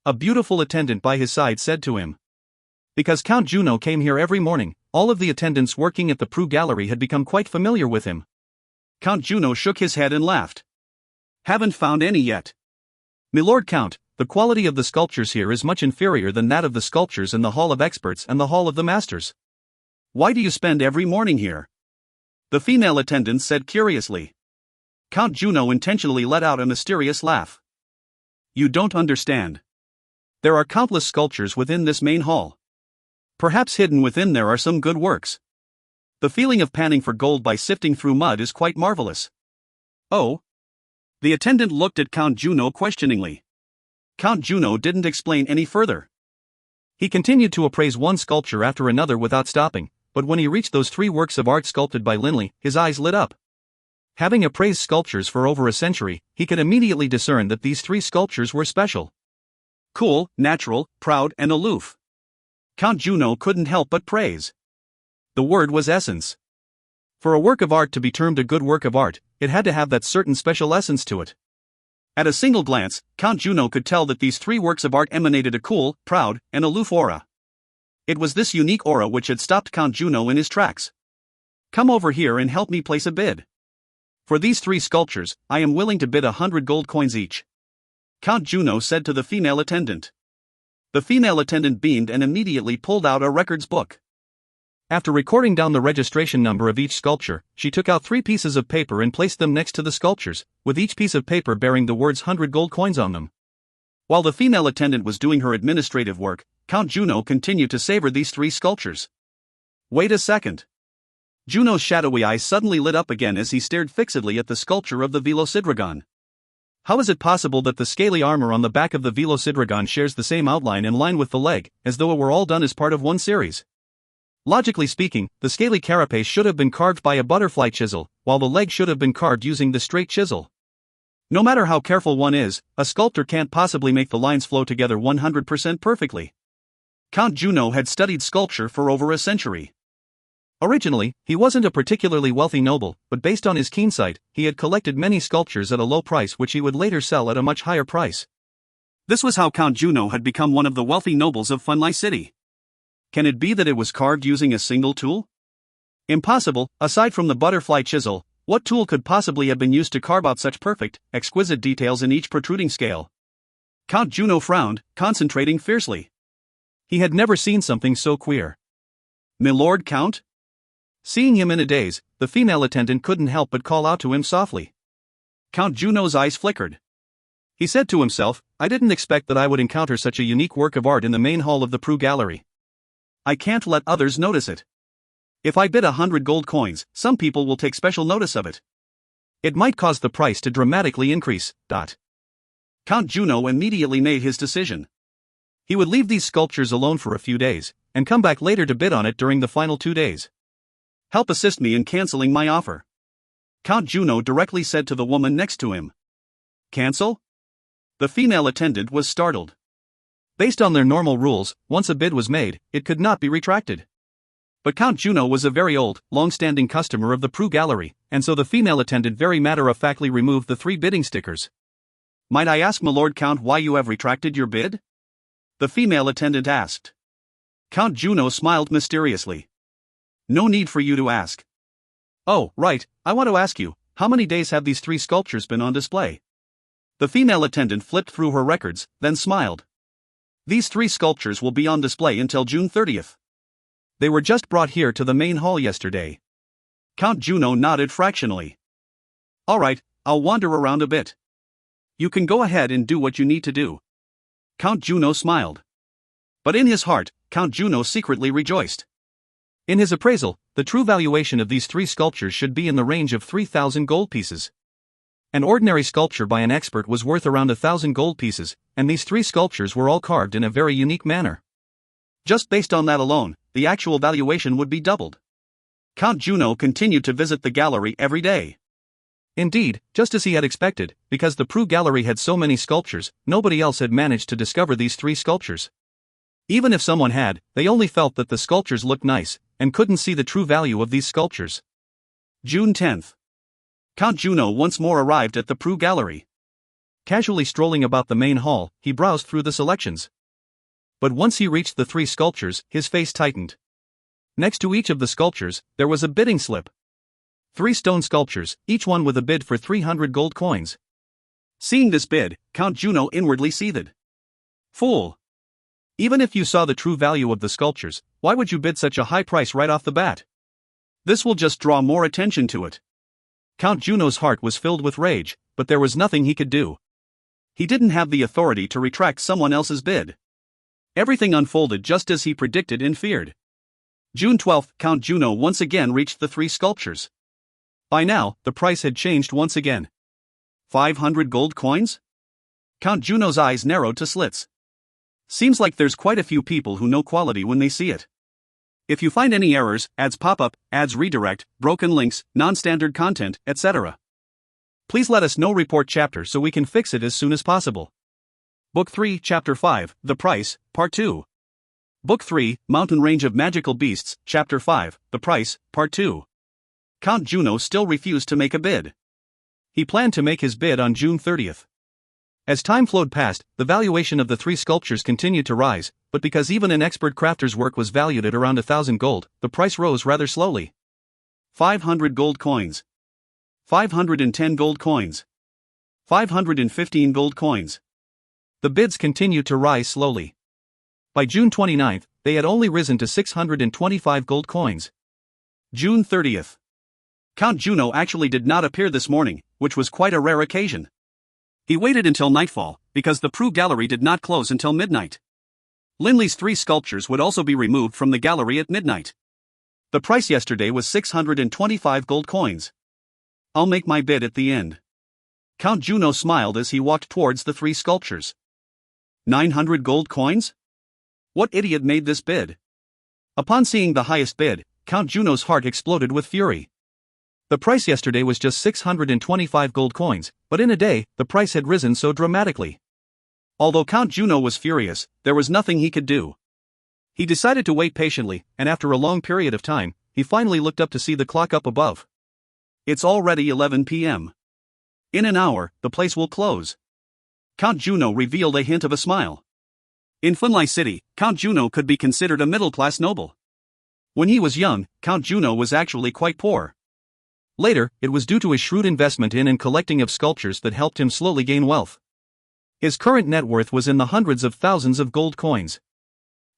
a beautiful attendant by his side said to him. Because Count Juno came here every morning, all of the attendants working at the Prue Gallery had become quite familiar with him. Count Juno shook his head and laughed. "Haven't found any yet. Milord Count, the quality of the sculptures here is much inferior than that of the sculptures in the Hall of Experts and the Hall of the Masters. Why do you spend every morning here?" the female attendant said curiously. Count Juno intentionally let out a mysterious laugh. "You don't understand. There are countless sculptures within this main hall. Perhaps hidden within there are some good works. The feeling of panning for gold by sifting through mud is quite marvelous." "Oh?" The attendant looked at Count Juno questioningly. Count Juno didn't explain any further. He continued to appraise one sculpture after another without stopping, but when he reached those 3 works of art sculpted by Linley, his eyes lit up. Having appraised sculptures for over a century, he could immediately discern that these 3 sculptures were special. Cool, natural, proud, and aloof. Count Juno couldn't help but praise. The word was essence. For a work of art to be termed a good work of art, it had to have that certain special essence to it. At a single glance, Count Juno could tell that these 3 works of art emanated a cool, proud, and aloof aura. It was this unique aura which had stopped Count Juno in his tracks. "Come over here and help me place a bid. For these 3 sculptures, I am willing to bid 100 gold coins each," Count Juno said to the female attendant. The female attendant beamed and immediately pulled out a records book. After recording down the registration number of each sculpture, she took out 3 pieces of paper and placed them next to the sculptures, with each piece of paper bearing the words 100 gold coins on them. While the female attendant was doing her administrative work, Count Juno continued to savor these 3 sculptures. "Wait a second." Juno's shadowy eyes suddenly lit up again as he stared fixedly at the sculpture of the Velocidragon. How is it possible that the scaly armor on the back of the Velocidragon shares the same outline and line with the leg, as though it were all done as part of one series? Logically speaking, the scaly carapace should have been carved by a butterfly chisel, while the leg should have been carved using the straight chisel. No matter how careful one is, a sculptor can't possibly make the lines flow together 100% perfectly. Count Juno had studied sculpture for over a century. Originally, he wasn't a particularly wealthy noble, but based on his keen sight, he had collected many sculptures at a low price which he would later sell at a much higher price. This was how Count Juno had become one of the wealthy nobles of Funlight City. Can it be that it was carved using a single tool? Impossible. Aside from the butterfly chisel, what tool could possibly have been used to carve out such perfect, exquisite details in each protruding scale? Count Juno frowned, concentrating fiercely. He had never seen something so queer. "Milord Count?" Seeing him in a daze, the female attendant couldn't help but call out to him softly. Count Juno's eyes flickered. He said to himself, "I didn't expect that I would encounter such a unique work of art in the main hall of the Prue Gallery. I can't let others notice it. If I bid 100 gold coins, some people will take special notice of it. It might cause the price to dramatically increase." Count Juno immediately made his decision. He would leave these sculptures alone for a few days, and come back later to bid on it during the final 2 days. "Help assist me in canceling my offer," Count Juno directly said to the woman next to him. "Cancel?" The female attendant was startled. Based on their normal rules, once a bid was made, it could not be retracted. But Count Juno was a very old, long-standing customer of the Prue Gallery, and so the female attendant very matter-of-factly removed the 3 bidding stickers. "Might I ask, Milord Count, why you have retracted your bid?" the female attendant asked. Count Juno smiled mysteriously. No need for you to ask. Oh, right, I want to ask you, how many days have these 3 sculptures been on display? The female attendant flipped through her records, then smiled. These 3 sculptures will be on display until June 30th. They were just brought here to the main hall yesterday. Count Juno nodded fractionally. All right, I'll wander around a bit. You can go ahead and do what you need to do. Count Juno smiled. But in his heart, Count Juno secretly rejoiced. In his appraisal, the true valuation of these 3 sculptures should be in the range of 3,000 gold pieces. An ordinary sculpture by an expert was worth around 1,000 gold pieces, and these 3 sculptures were all carved in a very unique manner. Just based on that alone, the actual valuation would be doubled. Count Juno continued to visit the gallery every day. Indeed, just as he had expected, because the Prue Gallery had so many sculptures, nobody else had managed to discover these 3 sculptures. Even if someone had, they only felt that the sculptures looked nice, and couldn't see the true value of these sculptures. June 10th. Count Juno once more arrived at the Prue Gallery. Casually strolling about the main hall, he browsed through the selections. But once he reached the 3 sculptures, his face tightened. Next to each of the sculptures, there was a bidding slip. 3 stone sculptures, each one with a bid for 300 gold coins. Seeing this bid, Count Juno inwardly seethed. Fool! Even if you saw the true value of the sculptures, why would you bid such a high price right off the bat? This will just draw more attention to it. Count Juno's heart was filled with rage, but there was nothing he could do. He didn't have the authority to retract someone else's bid. Everything unfolded just as he predicted and feared. June 12th, Count Juno once again reached the 3 sculptures. By now, the price had changed once again. 500 gold coins? Count Juno's eyes narrowed to slits. Seems like there's quite a few people who know quality when they see it. If you find any errors, ads pop up, ads redirect, broken links, non-standard content, etc. Please let us know. Report chapter so we can fix it as soon as possible. Book 3, Chapter 5, The Price, Part 2. Book 3, Mountain Range of Magical Beasts, Chapter 5, The Price, Part 2. Count Juno still refused to make a bid. He planned to make his bid on June 30th. As time flowed past, the valuation of the 3 sculptures continued to rise, but because even an expert crafter's work was valued at around 1,000 gold, the price rose rather slowly. 500 gold coins. 510 gold coins. 515 gold coins. The bids continued to rise slowly. By June 29th, they had only risen to 625 gold coins. June 30th. Count Juno actually did not appear this morning, which was quite a rare occasion. He waited until nightfall, because the Prue Gallery did not close until midnight. Linley's 3 sculptures would also be removed from the gallery at midnight. The price yesterday was 625 gold coins. I'll make my bid at the end. Count Juno smiled as he walked towards the 3 sculptures. 900 gold coins? What idiot made this bid? Upon seeing the highest bid, Count Juno's heart exploded with fury. The price yesterday was just 625 gold coins, but in a day, the price had risen so dramatically. Although Count Juno was furious, there was nothing he could do. He decided to wait patiently, and after a long period of time, he finally looked up to see the clock up above. It's already 11 p.m. In an hour, the place will close. Count Juno revealed a hint of a smile. In Funlai City, Count Juno could be considered a middle-class noble. When he was young, Count Juno was actually quite poor. Later, it was due to his shrewd investment in and collecting of sculptures that helped him slowly gain wealth. His current net worth was in the hundreds of thousands of gold coins.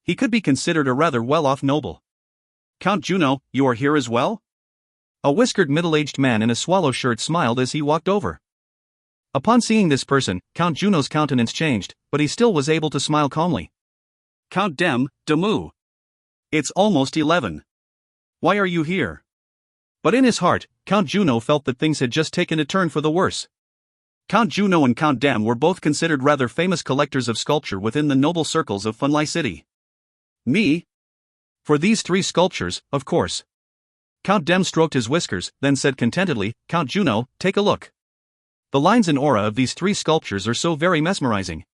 He could be considered a rather well-off noble. Count Juno, you are here as well? A whiskered middle-aged man in a swallow shirt smiled as he walked over. Upon seeing this person, Count Juno's countenance changed, but he still was able to smile calmly. Count Demu. It's almost 11. Why are you here? But in his heart, Count Juno felt that things had just taken a turn for the worse. Count Juno and Count Dem were both considered rather famous collectors of sculpture within the noble circles of Funlai City. Me? For these 3 sculptures, of course. Count Dem stroked his whiskers, then said contentedly, Count Juno, take a look. The lines and aura of these 3 sculptures are so very mesmerizing.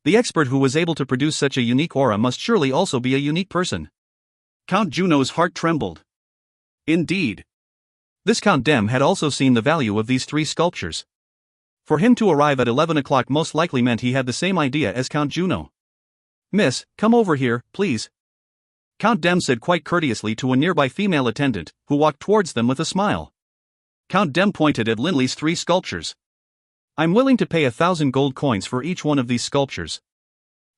The expert who was able to produce such a unique aura must surely also be a unique person. Count Juno's heart trembled. Indeed. This Count Dem had also seen the value of these 3 sculptures. For him to arrive at 11 o'clock most likely meant he had the same idea as Count Juno. Miss, come over here, please. Count Dem said quite courteously to a nearby female attendant, who walked towards them with a smile. Count Dem pointed at Linley's 3 sculptures. I'm willing to pay 1,000 gold coins for each one of these sculptures.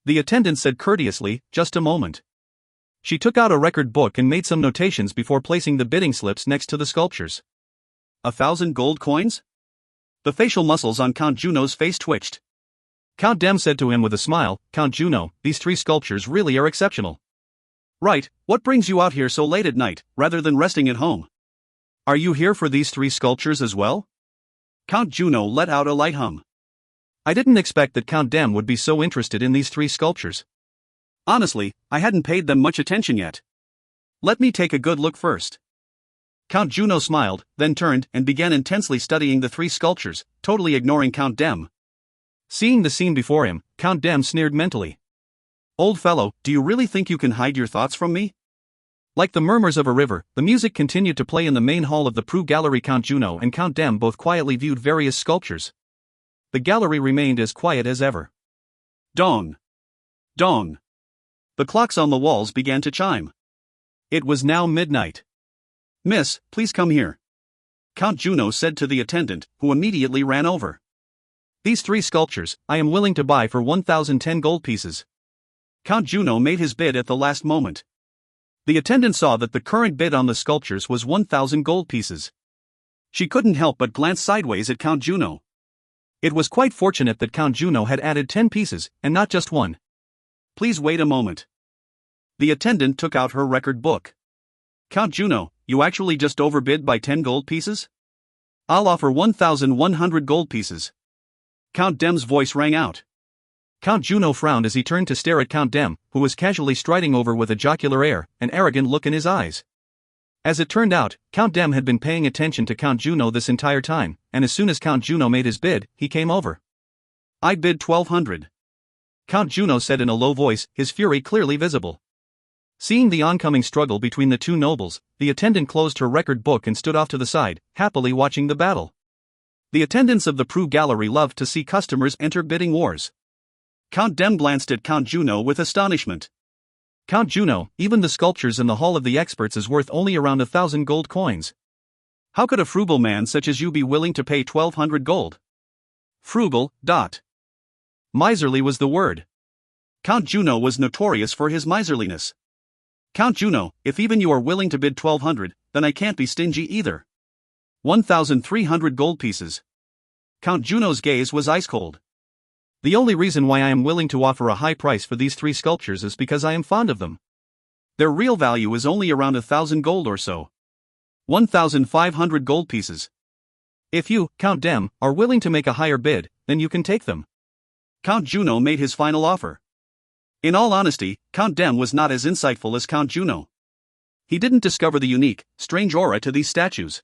The attendant said courteously, just a moment. She took out a record book and made some notations before placing the bidding slips next to the sculptures. 1,000 gold coins? The facial muscles on Count Juno's face twitched. Count Dem said to him with a smile, Count Juno, these 3 sculptures really are exceptional. Right, what brings you out here so late at night, rather than resting at home? Are you here for these 3 sculptures as well? Count Juno let out a light hum. I didn't expect that Count Dem would be so interested in these 3 sculptures. Honestly, I hadn't paid them much attention yet. Let me take a good look first. Count Juno smiled, then turned and began intensely studying the 3 sculptures, totally ignoring Count Dem. Seeing the scene before him, Count Dem sneered mentally. Old fellow, do you really think you can hide your thoughts from me? Like the murmurs of a river, the music continued to play in the main hall of the Prue Gallery. Count Juno and Count Dem both quietly viewed various sculptures. The gallery remained as quiet as ever. Dong! Dong! The clocks on the walls began to chime. It was now midnight. Miss, please come here. Count Juno said to the attendant, who immediately ran over. These 3 sculptures, I am willing to buy for 1,010 gold pieces. Count Juno made his bid at the last moment. The attendant saw that the current bid on the sculptures was 1,000 gold pieces. She couldn't help but glance sideways at Count Juno. It was quite fortunate that Count Juno had added 10 pieces, and not just 1. Please wait a moment. The attendant took out her record book. Count Juno, you actually just overbid by 10 gold pieces? I'll offer 1,100 gold pieces. Count Dem's voice rang out. Count Juno frowned as he turned to stare at Count Dem, who was casually striding over with a jocular air, an arrogant look in his eyes. As it turned out, Count Dem had been paying attention to Count Juno this entire time, and as soon as Count Juno made his bid, he came over. I bid 1,200. Count Juno said in a low voice, his fury clearly visible. Seeing the oncoming struggle between the 2 nobles, the attendant closed her record book and stood off to the side, happily watching the battle. The attendants of the Prue Gallery loved to see customers enter bidding wars. Count Dem glanced at Count Juno with astonishment. Count Juno, even the sculptures in the Hall of the Experts is worth only around 1,000 gold coins. How could a frugal man such as you be willing to pay 1,200 gold? Frugal. Miserly was the word. Count Juno was notorious for his miserliness. Count Juno, if even you are willing to bid 1,200, then I can't be stingy either. 1,300 gold pieces. Count Juno's gaze was ice cold. The only reason why I am willing to offer a high price for these 3 sculptures is because I am fond of them. Their real value is only around 1,000 gold or so. 1,500 gold pieces. If you, Count Dem, are willing to make a higher bid, then you can take them. Count Juno made his final offer. In all honesty, Count Dem was not as insightful as Count Juno. He didn't discover the unique, strange aura to these statues.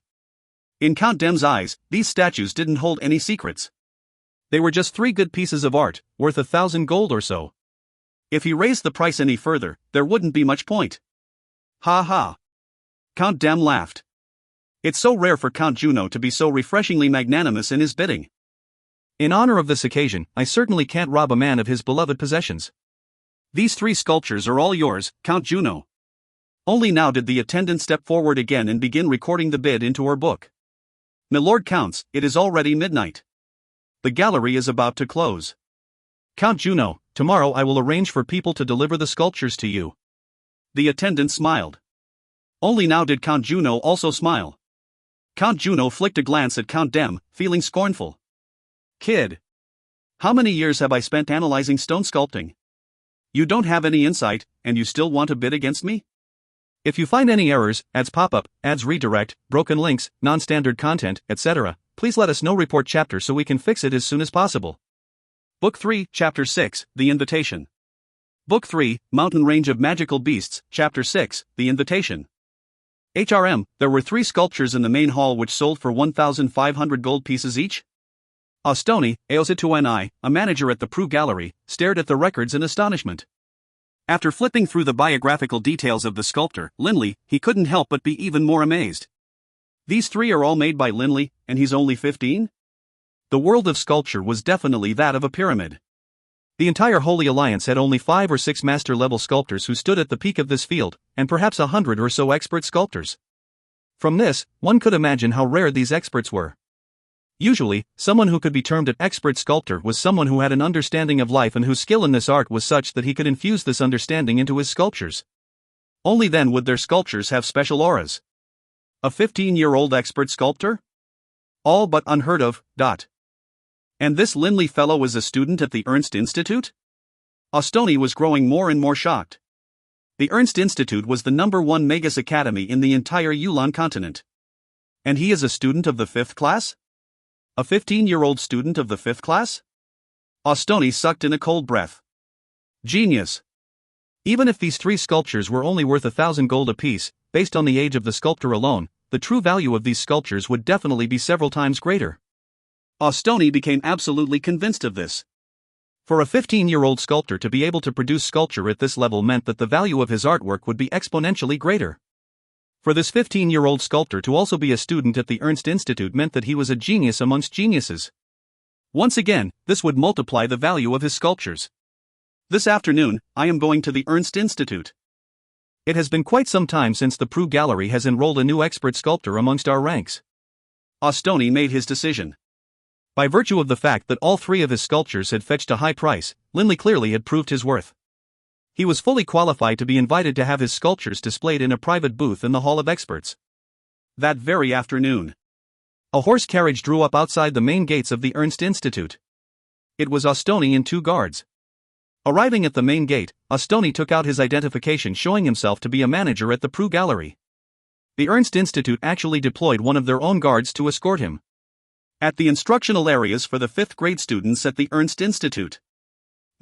In Count Dem's eyes, these statues didn't hold any secrets. They were just 3 good pieces of art, worth 1,000 gold or so. If he raised the price any further, there wouldn't be much point. Ha ha. Count Dem laughed. It's so rare for Count Juno to be so refreshingly magnanimous in his bidding. In honor of this occasion, I certainly can't rob a man of his beloved possessions. These 3 sculptures are all yours, Count Juno. Only now did the attendant step forward again and begin recording the bid into her book. Milord Counts, it is already midnight. The gallery is about to close. Count Juno, tomorrow I will arrange for people to deliver the sculptures to you. The attendant smiled. Only now did Count Juno also smile. Count Juno flicked a glance at Count Dem, feeling scornful. Kid. How many years have I spent analyzing stone sculpting? You don't have any insight, and you still want to bid against me? If you find any errors, ads pop-up, ads redirect, broken links, non-standard content, etc., please let us know. Report chapter so we can fix it as soon as possible. Book 3, Chapter 6, The Invitation. Book 3, Mountain Range of Magical Beasts, Chapter 6, The Invitation. HRM, there were 3 sculptures in the main hall which sold for 1,500 gold pieces each. Ostoni, Aozituani, a manager at the Prue Gallery, stared at the records in astonishment. After flipping through the biographical details of the sculptor, Linley, he couldn't help but be even more amazed. These 3 are all made by Linley, and he's only 15? The world of sculpture was definitely that of a pyramid. The entire Holy Alliance had only 5 or 6 master-level sculptors who stood at the peak of this field, and perhaps 100 or so expert sculptors. From this, one could imagine how rare these experts were. Usually, someone who could be termed an expert sculptor was someone who had an understanding of life and whose skill in this art was such that he could infuse this understanding into his sculptures. Only then would their sculptures have special auras. A 15-year-old expert sculptor? All but unheard of. And this Linley fellow was a student at the Ernst Institute? Ostoni was growing more and more shocked. The Ernst Institute was the #1 Magus Academy in the entire Yulan continent. And he is a student of the 5th class? A 15-year-old student of the 5th class? Ostoni sucked in a cold breath. Genius. Even if these 3 sculptures were only worth 1,000 gold apiece, based on the age of the sculptor alone, the true value of these sculptures would definitely be several times greater. Ostoni became absolutely convinced of this. For a 15-year-old sculptor to be able to produce sculpture at this level meant that the value of his artwork would be exponentially greater. For this 15-year-old sculptor to also be a student at the Ernst Institute meant that he was a genius amongst geniuses. Once again, this would multiply the value of his sculptures. This afternoon, I am going to the Ernst Institute. It has been quite some time since the Prue Gallery has enrolled a new expert sculptor amongst our ranks. Ostoni made his decision. By virtue of the fact that all 3 of his sculptures had fetched a high price, Linley clearly had proved his worth. He was fully qualified to be invited to have his sculptures displayed in a private booth in the Hall of Experts. That very afternoon, a horse carriage drew up outside the main gates of the Ernst Institute. It was Ostoni and 2 guards. Arriving at the main gate, Ostoni took out his identification showing himself to be a manager at the Prue Gallery. The Ernst Institute actually deployed one of their own guards to escort him. At the instructional areas for the 5th grade students at the Ernst Institute.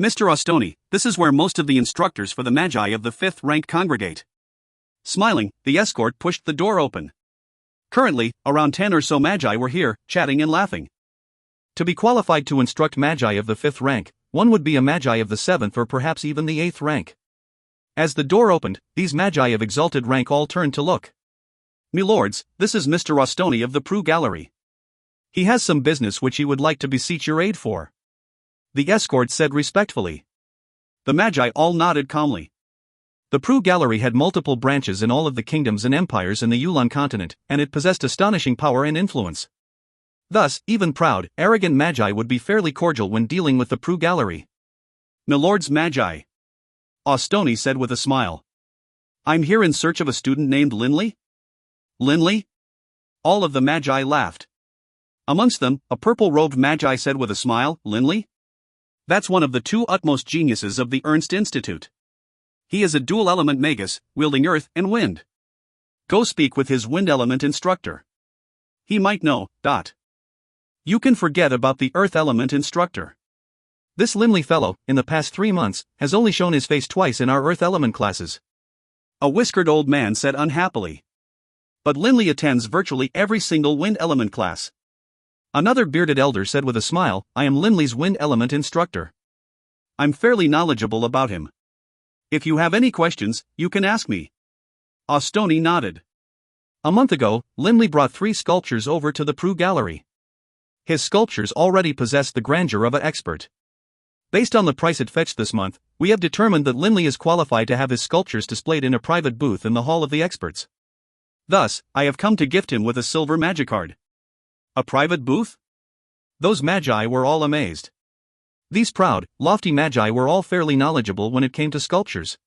Mr. Ostoni, this is where most of the instructors for the Magi of the 5th rank congregate. Smiling, the escort pushed the door open. Currently, around 10 or so Magi were here, chatting and laughing. To be qualified to instruct Magi of the 5th rank, one would be a Magi of the 7th or perhaps even the 8th rank. As the door opened, these Magi of exalted rank all turned to look. Milords, this is Mr. Ostoni of the Prue Gallery. He has some business which he would like to beseech your aid for. The escort said respectfully. The Magi all nodded calmly. The Prue Gallery had multiple branches in all of the kingdoms and empires in the Yulan continent, and it possessed astonishing power and influence. Thus, even proud, arrogant Magi would be fairly cordial when dealing with the Prue Gallery. Milords Magi, Ostoni said with a smile. I'm here in search of a student named Linley? Linley? All of the Magi laughed. Amongst them, a purple-robed Magi said with a smile, Linley? That's one of the 2 utmost geniuses of the Ernst Institute. He is a dual-element magus, wielding earth and wind. Go speak with his wind-element instructor. He might know. You can forget about the earth-element instructor. This Linley fellow, in the past 3 months, has only shown his face twice in our earth-element classes. A whiskered old man said unhappily. But Linley attends virtually every single wind-element class. Another bearded elder said with a smile, I am Linley's wind element instructor. I'm fairly knowledgeable about him. If you have any questions, you can ask me. Ostoni nodded. A month ago, Linley brought 3 sculptures over to the Prue Gallery. His sculptures already possess the grandeur of an expert. Based on the price it fetched this month, we have determined that Linley is qualified to have his sculptures displayed in a private booth in the Hall of the Experts. Thus, I have come to gift him with a silver Magicard. A private booth? Those Magi were all amazed. These proud, lofty Magi were all fairly knowledgeable when it came to sculptures.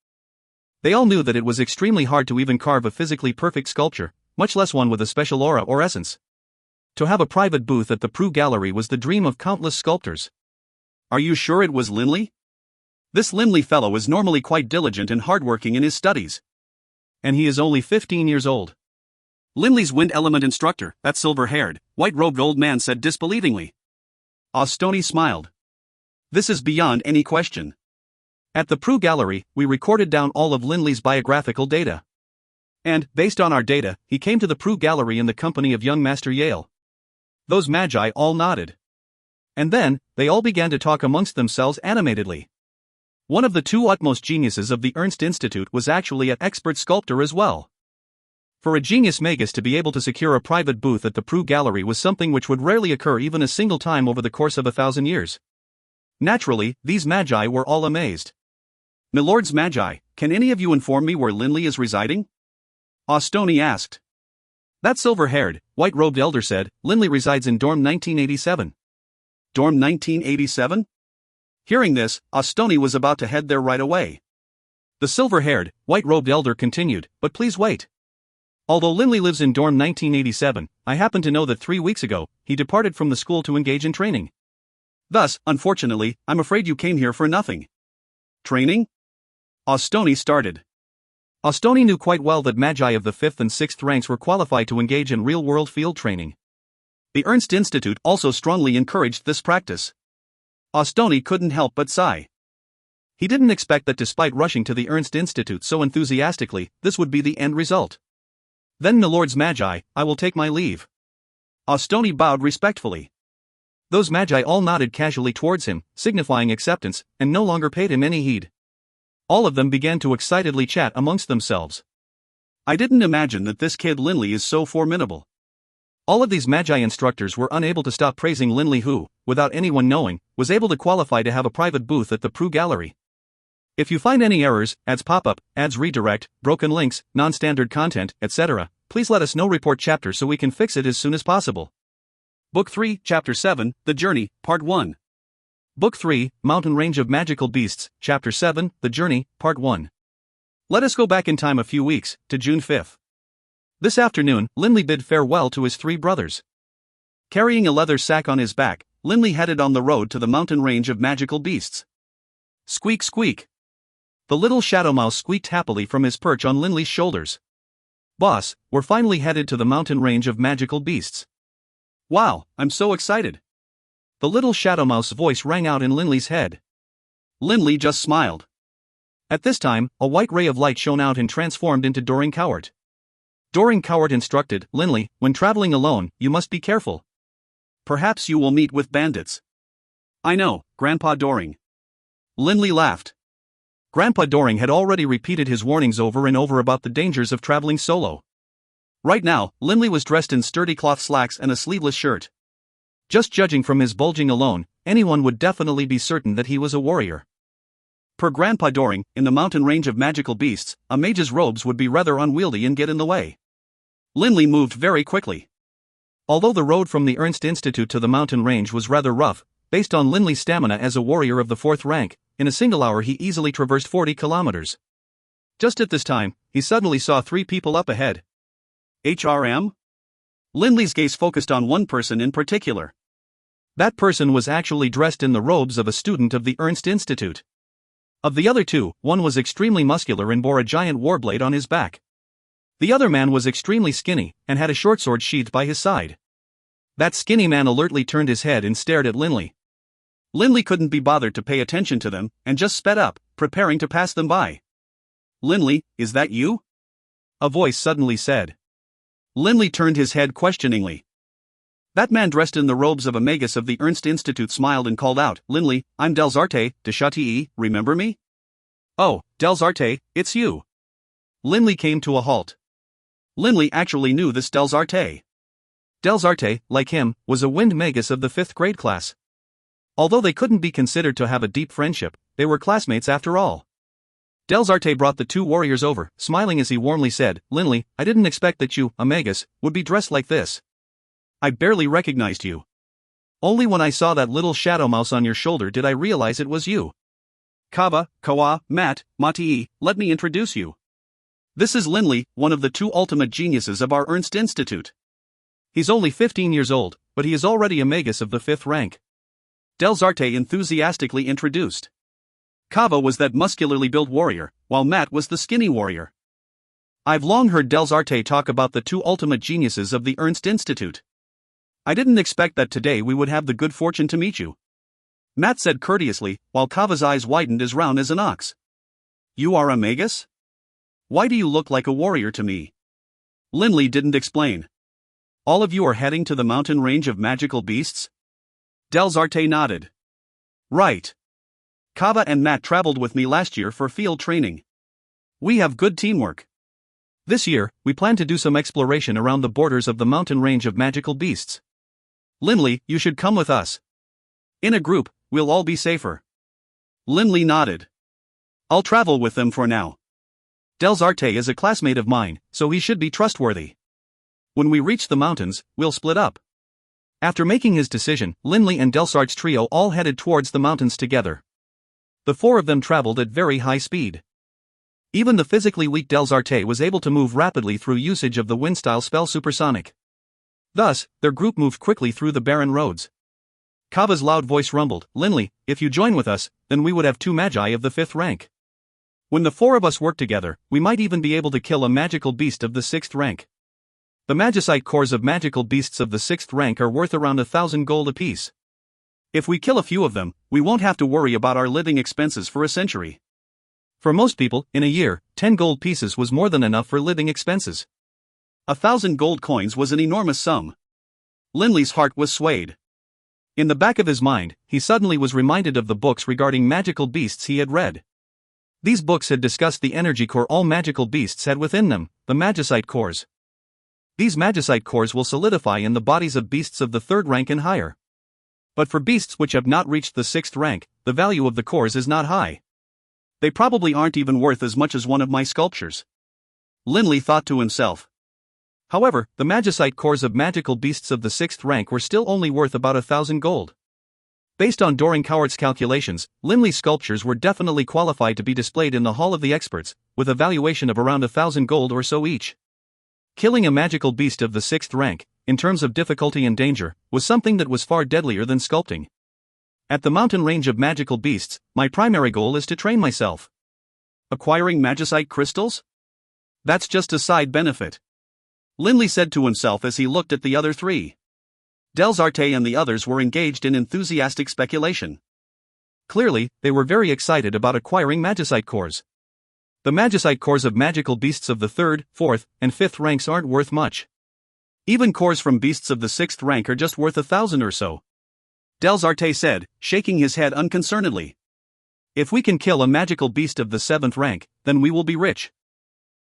They all knew that it was extremely hard to even carve a physically perfect sculpture, much less one with a special aura or essence. To have a private booth at the Prue Gallery was the dream of countless sculptors. Are you sure it was Linley? This Linley fellow is normally quite diligent and hardworking in his studies. And he is only 15 years old. Linley's wind element instructor, that silver-haired, white-robed old man said disbelievingly. Ostoni smiled. This is beyond any question. At the Prue Gallery, we recorded down all of Linley's biographical data. And, based on our data, he came to the Prue Gallery in the company of young Master Yale. Those Magi all nodded. And then, they all began to talk amongst themselves animatedly. One of the 2 utmost geniuses of the Ernst Institute was actually an expert sculptor as well. For a genius magus to be able to secure a private booth at the Prue Gallery was something which would rarely occur even a single time over the course of 1,000 years. Naturally, these magi were all amazed. "Milords Magi, can any of you inform me where Linley is residing?" Austoni asked. That silver-haired, white-robed elder said, "Linley resides in dorm 1987. Dorm 1987? Hearing this, Austoni was about to head there right away. The silver-haired, white-robed elder continued, "But please wait. Although Linley lives in dorm 1987, I happen to know that 3 weeks ago, he departed from the school to engage in training. Thus, unfortunately, I'm afraid you came here for nothing." "Training?" Austoni started. Austoni knew quite well that magi of the 5th and 6th ranks were qualified to engage in real-world field training. The Ernst Institute also strongly encouraged this practice. Austoni couldn't help but sigh. He didn't expect that despite rushing to the Ernst Institute so enthusiastically, this would be the end result. "Then, milords Magi, I will take my leave." Austoni bowed respectfully. Those magi all nodded casually towards him, signifying acceptance, and no longer paid him any heed. All of them began to excitedly chat amongst themselves. "I didn't imagine that this kid Linley is so formidable." All of these magi instructors were unable to stop praising Linley who, without anyone knowing, was able to qualify to have a private booth at the Prue Gallery. If you find any errors, ads pop up, ads redirect, broken links, non-standard content, etc., please let us know. Report chapter so we can fix it as soon as possible. Book 3, Chapter 7, The Journey, Part 1. Book 3, Mountain Range of Magical Beasts, Chapter 7, The Journey, Part 1. Let us go back in time a few weeks, to June 5th. This afternoon, Linley bid farewell to his 3 brothers. Carrying a leather sack on his back, Linley headed on the road to the mountain range of magical beasts. Squeak squeak. The little shadow mouse squeaked happily from his perch on Linley's shoulders. "Boss, we're finally headed to the mountain range of magical beasts." "Wow, I'm so excited." The little shadow mouse voice rang out in Linley's head. Linley just smiled. At this time, a white ray of light shone out and transformed into Doring Cowart. Doring Cowart instructed, "Linley, when traveling alone, you must be careful. Perhaps you will meet with bandits." "I know, Grandpa Doring." Linley laughed. Grandpa Doring had already repeated his warnings over and over about the dangers of traveling solo. Right now, Linley was dressed in sturdy cloth slacks and a sleeveless shirt. Just judging from his bulging alone, anyone would definitely be certain that he was a warrior. Per Grandpa Doring, in the mountain range of magical beasts, a mage's robes would be rather unwieldy and get in the way. Linley moved very quickly. Although the road from the Ernst Institute to the mountain range was rather rough, based on Linley's stamina as a warrior of the 4th rank, in a single hour he easily traversed 40 kilometers. Just at this time, he suddenly saw 3 people up ahead. HRM? Linley's gaze focused on one person in particular. That person was actually dressed in the robes of a student of the Ernst Institute. Of the other 2, one was extremely muscular and bore a giant warblade on his back. The other man was extremely skinny, and had a short sword sheathed by his side. That skinny man alertly turned his head and stared at Linley. Linley couldn't be bothered to pay attention to them, and just sped up, preparing to pass them by. "Linley, is that you?" a voice suddenly said. Linley turned his head questioningly. That man dressed in the robes of a magus of the Ernst Institute smiled and called out, "Linley, I'm Delsarte, de Chatilly, remember me?" "Oh, Delsarte, it's you." Linley came to a halt. Linley actually knew this Delsarte. Delsarte, like him, was a wind magus of the 5th grade class. Although they couldn't be considered to have a deep friendship, they were classmates after all. Delsarte brought the 2 warriors over, smiling as he warmly said, "Linley, I didn't expect that you, a magus, would be dressed like this. I barely recognized you. Only when I saw that little shadow mouse on your shoulder did I realize it was you. Kava, Kawa, Matt, Matii, let me introduce you. This is Linley, one of the 2 ultimate geniuses of our Ernst Institute. He's only 15 years old, but he is already a magus of the 5th rank." Delsarte enthusiastically introduced. Kava was that muscularly built warrior, while Matt was the skinny warrior. I've long heard Delsarte talk about the 2 ultimate geniuses of the Ernst Institute. I didn't expect that today we would have the good fortune to meet you. Matt said courteously, while Kava's eyes widened as round as an ox. "You are a magus? Why do you look like a warrior to me?" Linley didn't explain. "All of you are heading to the mountain range of magical beasts?" Delsarte nodded. "Right. Kava and Matt traveled with me last year for field training. We have good teamwork. This year, we plan to do some exploration around the borders of the mountain range of magical beasts. Linley, you should come with us. In a group, we'll all be safer. Linley nodded. I'll travel with them for now. Delsarte is a classmate of mine, so he should be trustworthy. When we reach the mountains, we'll split up. After making his decision, Linley and Delsarte's trio all headed towards the mountains together. The four of them traveled at very high speed. Even the physically weak Delsarte was able to move rapidly through usage of the wind-style spell Supersonic. Thus, their group moved quickly through the barren roads. Kava's loud voice rumbled, "Linley, if you join with us, then we would have 2 magi of the 5th rank. When the 4 of us work together, we might even be able to kill a magical beast of the 6th rank. The magicite cores of magical beasts of the 6th rank are worth around 1,000 gold apiece. If we kill a few of them, we won't have to worry about our living expenses for a century." For most people, in a year, 10 gold pieces was more than enough for living expenses. 1,000 gold coins was an enormous sum. Linley's heart was swayed. In the back of his mind, he suddenly was reminded of the books regarding magical beasts he had read. These books had discussed the energy core all magical beasts had within them, the magicite cores. These magicite cores will solidify in the bodies of beasts of the 3rd rank and higher. But for beasts which have not reached the 6th rank, the value of the cores is not high. They probably aren't even worth as much as one of my sculptures. Linley thought to himself. However, the magicite cores of magical beasts of the 6th rank were still only worth about 1,000 gold. Based on Doring Coward's calculations, Linley's sculptures were definitely qualified to be displayed in the Hall of the Experts, with a valuation of around 1,000 gold or so each. Killing a magical beast of the 6th rank, in terms of difficulty and danger, was something that was far deadlier than sculpting. At the mountain range of magical beasts, my primary goal is to train myself. Acquiring magicite crystals? That's just a side benefit. Linley said to himself as he looked at the other 3. Delsarte and the others were engaged in enthusiastic speculation. Clearly, they were very excited about acquiring magicite cores. The magicite cores of magical beasts of the 3rd, 4th, and 5th ranks aren't worth much. Even cores from beasts of the 6th rank are just worth 1,000 or so. Delsarte said, shaking his head unconcernedly. If we can kill a magical beast of the 7th rank, then we will be rich.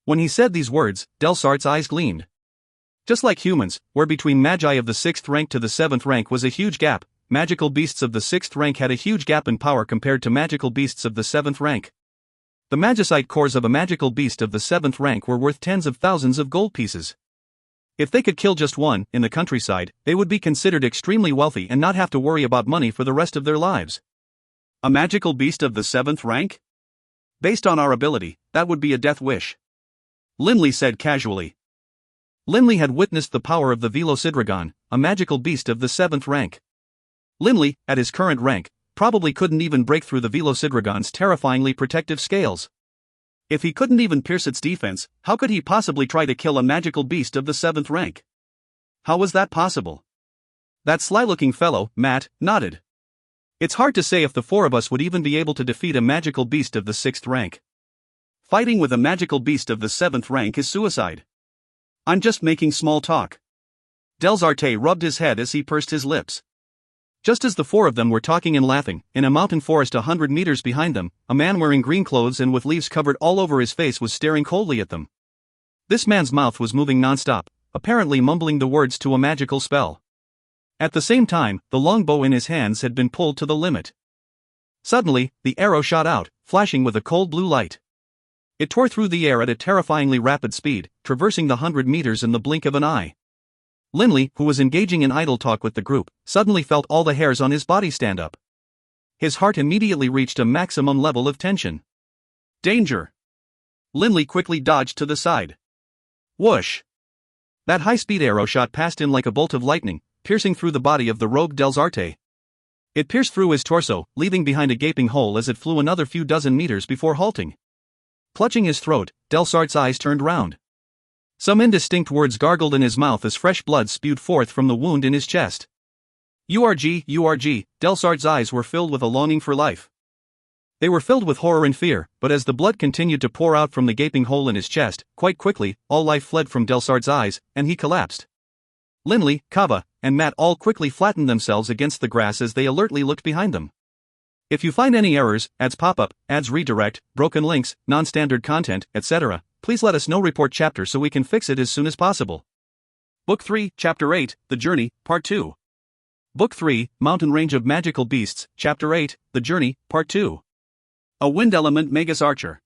When he said these words, Delsarte's eyes gleamed. Just like humans, where between magi of the 6th rank to the 7th rank was a huge gap, magical beasts of the 6th rank had a huge gap in power compared to magical beasts of the 7th rank. The magicite cores of a magical beast of the 7th rank were worth tens of thousands of gold pieces. If they could kill just one, in the countryside, they would be considered extremely wealthy and not have to worry about money for the rest of their lives. A magical beast of the 7th rank? Based on our ability, that would be a death wish. Linley said casually. Linley had witnessed the power of the Velocidragon, a magical beast of the 7th rank. Linley, at his current rank, probably couldn't even break through the Velocidragon's terrifyingly protective scales. If he couldn't even pierce its defense, how could he possibly try to kill a magical beast of the 7th rank? How was that possible? That sly-looking fellow, Matt, nodded. It's hard to say if the 4 of us would even be able to defeat a magical beast of the 6th rank. Fighting with a magical beast of the 7th rank is suicide. I'm just making small talk. Delsarte rubbed his head as he pursed his lips. Just as the 4 of them were talking and laughing, in a mountain forest 100 meters behind them, a man wearing green clothes and with leaves covered all over his face was staring coldly at them. This man's mouth was moving non-stop, apparently mumbling the words to a magical spell. At the same time, the longbow in his hands had been pulled to the limit. Suddenly, the arrow shot out, flashing with a cold blue light. It tore through the air at a terrifyingly rapid speed, traversing the 100 meters in the blink of an eye. Linley, who was engaging in idle talk with the group, suddenly felt all the hairs on his body stand up. His heart immediately reached a maximum level of tension. Danger! Linley quickly dodged to the side. Whoosh! That high-speed arrow shot past him like a bolt of lightning, piercing through the body of the rogue Delsarte. It pierced through his torso, leaving behind a gaping hole as it flew another few dozen meters before halting. Clutching his throat, Delsarte's eyes turned round. Some indistinct words gargled in his mouth as fresh blood spewed forth from the wound in his chest. URG, URG, Delsarte's eyes were filled with a longing for life. They were filled with horror and fear, but as the blood continued to pour out from the gaping hole in his chest, quite quickly, all life fled from Delsarte's eyes, and he collapsed. Linley, Kava, and Matt all quickly flattened themselves against the grass as they alertly looked behind them. If you find any errors, ads pop up, ads redirect, broken links, non-standard content, etc., please let us know. Report chapter so we can fix it as soon as possible. Book 3, Chapter 8, The Journey, Part 2. Book 3, Mountain Range of Magical Beasts, Chapter 8, The Journey, Part 2. A Wind Element Magus Archer.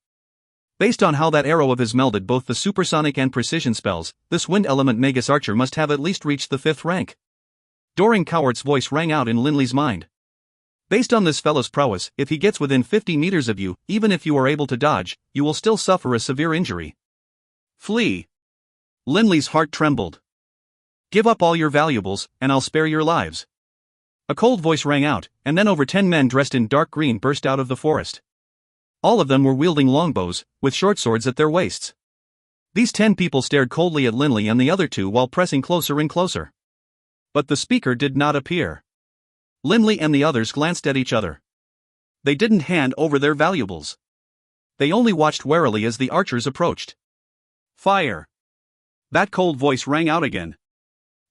Based on how that arrow of his melded both the supersonic and precision spells, this Wind Element Magus Archer must have at least reached the 5th rank. Doring Cowart's voice rang out in Linley's mind. Based on this fellow's prowess, if he gets within 50 meters of you, even if you are able to dodge, you will still suffer a severe injury. Flee. Linley's heart trembled. Give up all your valuables, and I'll spare your lives. A cold voice rang out, and then over 10 men dressed in dark green burst out of the forest. All of them were wielding longbows, with short swords at their waists. These 10 people stared coldly at Linley and the other two while pressing closer and closer. But the speaker did not appear. Linley and the others glanced at each other. They didn't hand over their valuables. They only watched warily as the archers approached. Fire! That cold voice rang out again.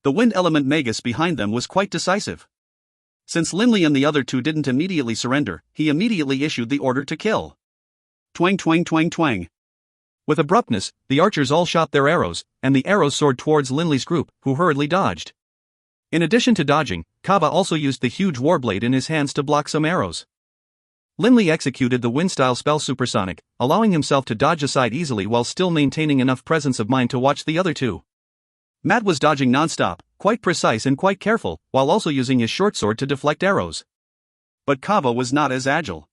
The wind element magus behind them was quite decisive. Since Linley and the other two didn't immediately surrender, he immediately issued the order to kill. Twang twang twang twang. With abruptness, the archers all shot their arrows, and the arrows soared towards Linley's group, who hurriedly dodged. In addition to dodging, Kava also used the huge warblade in his hands to block some arrows. Linley executed the wind-style spell supersonic, allowing himself to dodge aside easily while still maintaining enough presence of mind to watch the other two. Matt was dodging non-stop, quite precise and quite careful, while also using his short sword to deflect arrows. But Kava was not as agile.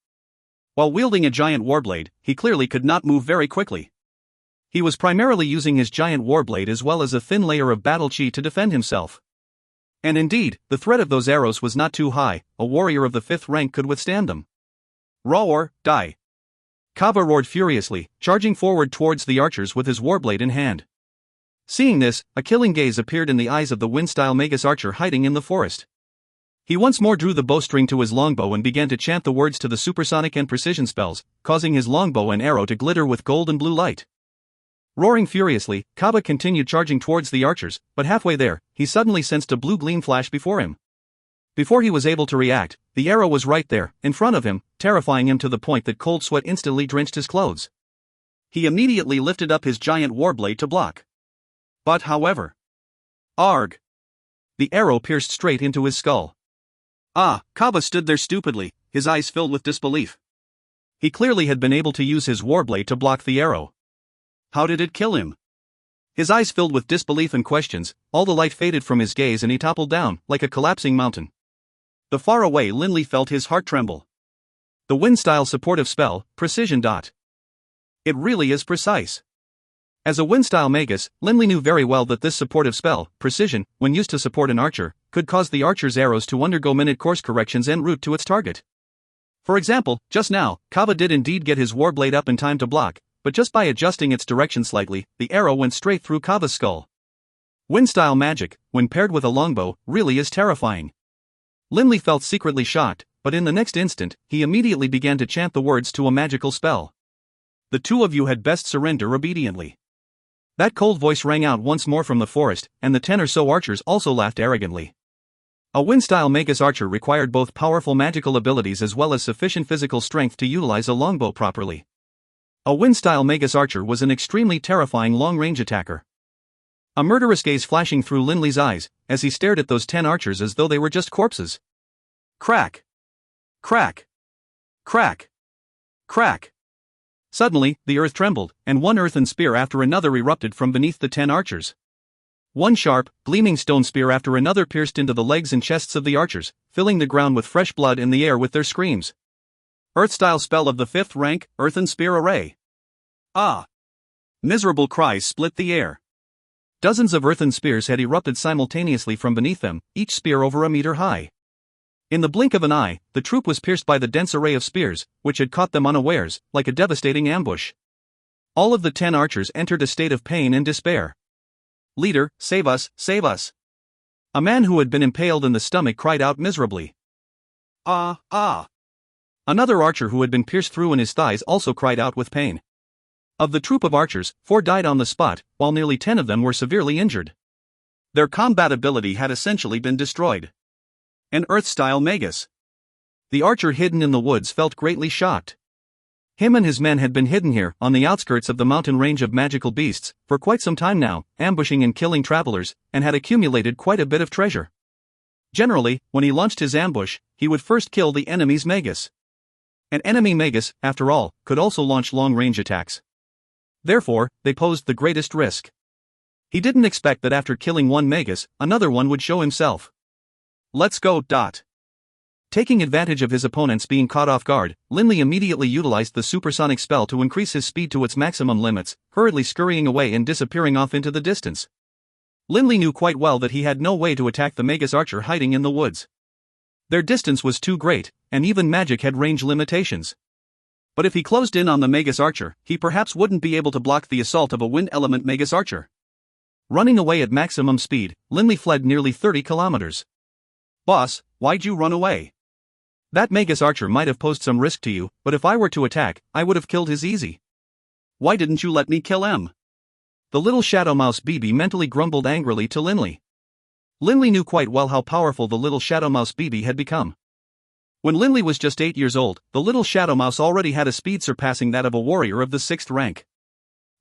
While wielding a giant warblade, he clearly could not move very quickly. He was primarily using his giant warblade as well as a thin layer of battle chi to defend himself. And indeed, the threat of those arrows was not too high, a warrior of the 5th rank could withstand them. Raw or die. Kava roared furiously, charging forward towards the archers with his warblade in hand. Seeing this, a killing gaze appeared in the eyes of the wind-style magus archer hiding in the forest. He once more drew the bowstring to his longbow and began to chant the words to the supersonic and precision spells, causing his longbow and arrow to glitter with gold and blue light. Roaring furiously, Kava continued charging towards the archers, but halfway there, he suddenly sensed a blue gleam flash before him. Before he was able to react, the arrow was right there, in front of him, terrifying him to the point that cold sweat instantly drenched his clothes. He immediately lifted up his giant warblade to block. But however... Arg! The arrow pierced straight into his skull. Kava stood there stupidly, his eyes filled with disbelief. He clearly had been able to use his warblade to block the arrow. How did it kill him? His eyes filled with disbelief and questions, all the light faded from his gaze and he toppled down, like a collapsing mountain. The far away Linley felt his heart tremble. The wind-style supportive spell, Precision. It really is precise. As a wind-style magus, Linley knew very well that this supportive spell, Precision, when used to support an archer, could cause the archer's arrows to undergo minute course corrections en route to its target. For example, just now, Kava did indeed get his warblade up in time to block, but just by adjusting its direction slightly, the arrow went straight through Kava's skull. Wind-style magic, when paired with a longbow, really is terrifying. Linley felt secretly shocked, but in the next instant, he immediately began to chant the words to a magical spell. The two of you had best surrender obediently. That cold voice rang out once more from the forest, and the 10 or so archers also laughed arrogantly. A wind-style magus archer required both powerful magical abilities as well as sufficient physical strength to utilize a longbow properly. A wind-style magus archer was an extremely terrifying long-range attacker. A murderous gaze flashing through Linley's eyes, as he stared at those 10 archers as though they were just corpses. Crack! Crack! Crack! Crack! Suddenly, the earth trembled, and one earthen spear after another erupted from beneath the 10 archers. One sharp, gleaming stone spear after another pierced into the legs and chests of the archers, filling the ground with fresh blood and the air with their screams. Earth-style spell of the 5th rank, Earthen Spear Array. Miserable cries split the air. Dozens of earthen spears had erupted simultaneously from beneath them, each spear over a meter high. In the blink of an eye, the troop was pierced by the dense array of spears, which had caught them unawares, like a devastating ambush. All of the 10 archers entered a state of pain and despair. Leader, save us, save us. A man who had been impaled in the stomach cried out miserably. Another archer who had been pierced through in his thighs also cried out with pain. Of the troop of archers, 4 died on the spot, while nearly 10 of them were severely injured. Their combat ability had essentially been destroyed. An earth-style magus. The archer hidden in the woods felt greatly shocked. Him and his men had been hidden here, on the outskirts of the mountain range of magical beasts, for quite some time now, ambushing and killing travelers, and had accumulated quite a bit of treasure. Generally, when he launched his ambush, he would first kill the enemy's Magus. An enemy Magus, after all, could also launch long-range attacks. Therefore, they posed the greatest risk. He didn't expect that after killing one Magus, another one would show himself. Let's go. Taking advantage of his opponents being caught off guard, Linley immediately utilized the supersonic spell to increase his speed to its maximum limits, hurriedly scurrying away and disappearing off into the distance. Linley knew quite well that he had no way to attack the Magus archer hiding in the woods. Their distance was too great, and even magic had range limitations. But if he closed in on the Magus archer, he perhaps wouldn't be able to block the assault of a wind element Magus archer. Running away at maximum speed, Linley fled nearly 30 kilometers. "Boss, why'd you run away? That Magus archer might have posed some risk to you, but if I were to attack, I would have killed his easy. Why didn't you let me kill him?" The little shadow mouse BB mentally grumbled angrily to Linley. Linley knew quite well how powerful the little shadow mouse BB had become. When Linley was just 8 years old, the little shadow mouse already had a speed surpassing that of a warrior of the 6th rank.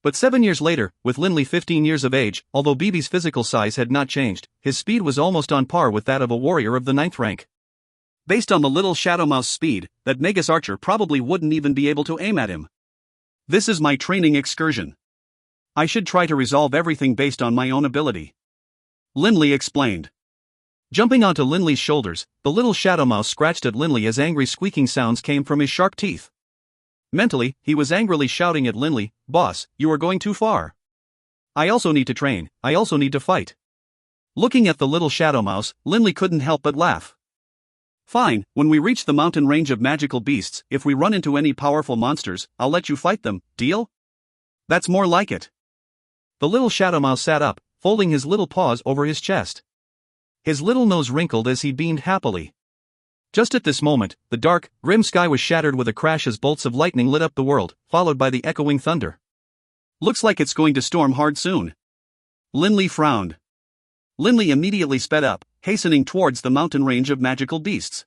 But 7 years later, with Linley 15 years of age, although BB's physical size had not changed, his speed was almost on par with that of a warrior of the 9th rank. Based on the little shadow mouse speed, that Magus archer probably wouldn't even be able to aim at him. "This is my training excursion. I should try to resolve everything based on my own ability," Linley explained. Jumping onto Linley's shoulders, the little shadow mouse scratched at Linley as angry squeaking sounds came from his sharp teeth. Mentally, he was angrily shouting at Linley, "Boss, you are going too far. I also need to train, I also need to fight." Looking at the little shadow mouse, Linley couldn't help but laugh. "Fine, when we reach the mountain range of magical beasts, if we run into any powerful monsters, I'll let you fight them, deal? That's more like it." The little shadow mouse sat up, folding his little paws over his chest. His little nose wrinkled as he beamed happily. Just at this moment, the dark, grim sky was shattered with a crash as bolts of lightning lit up the world, followed by the echoing thunder. "Looks like it's going to storm hard soon." Linley frowned. Linley immediately sped up, hastening towards the mountain range of magical beasts.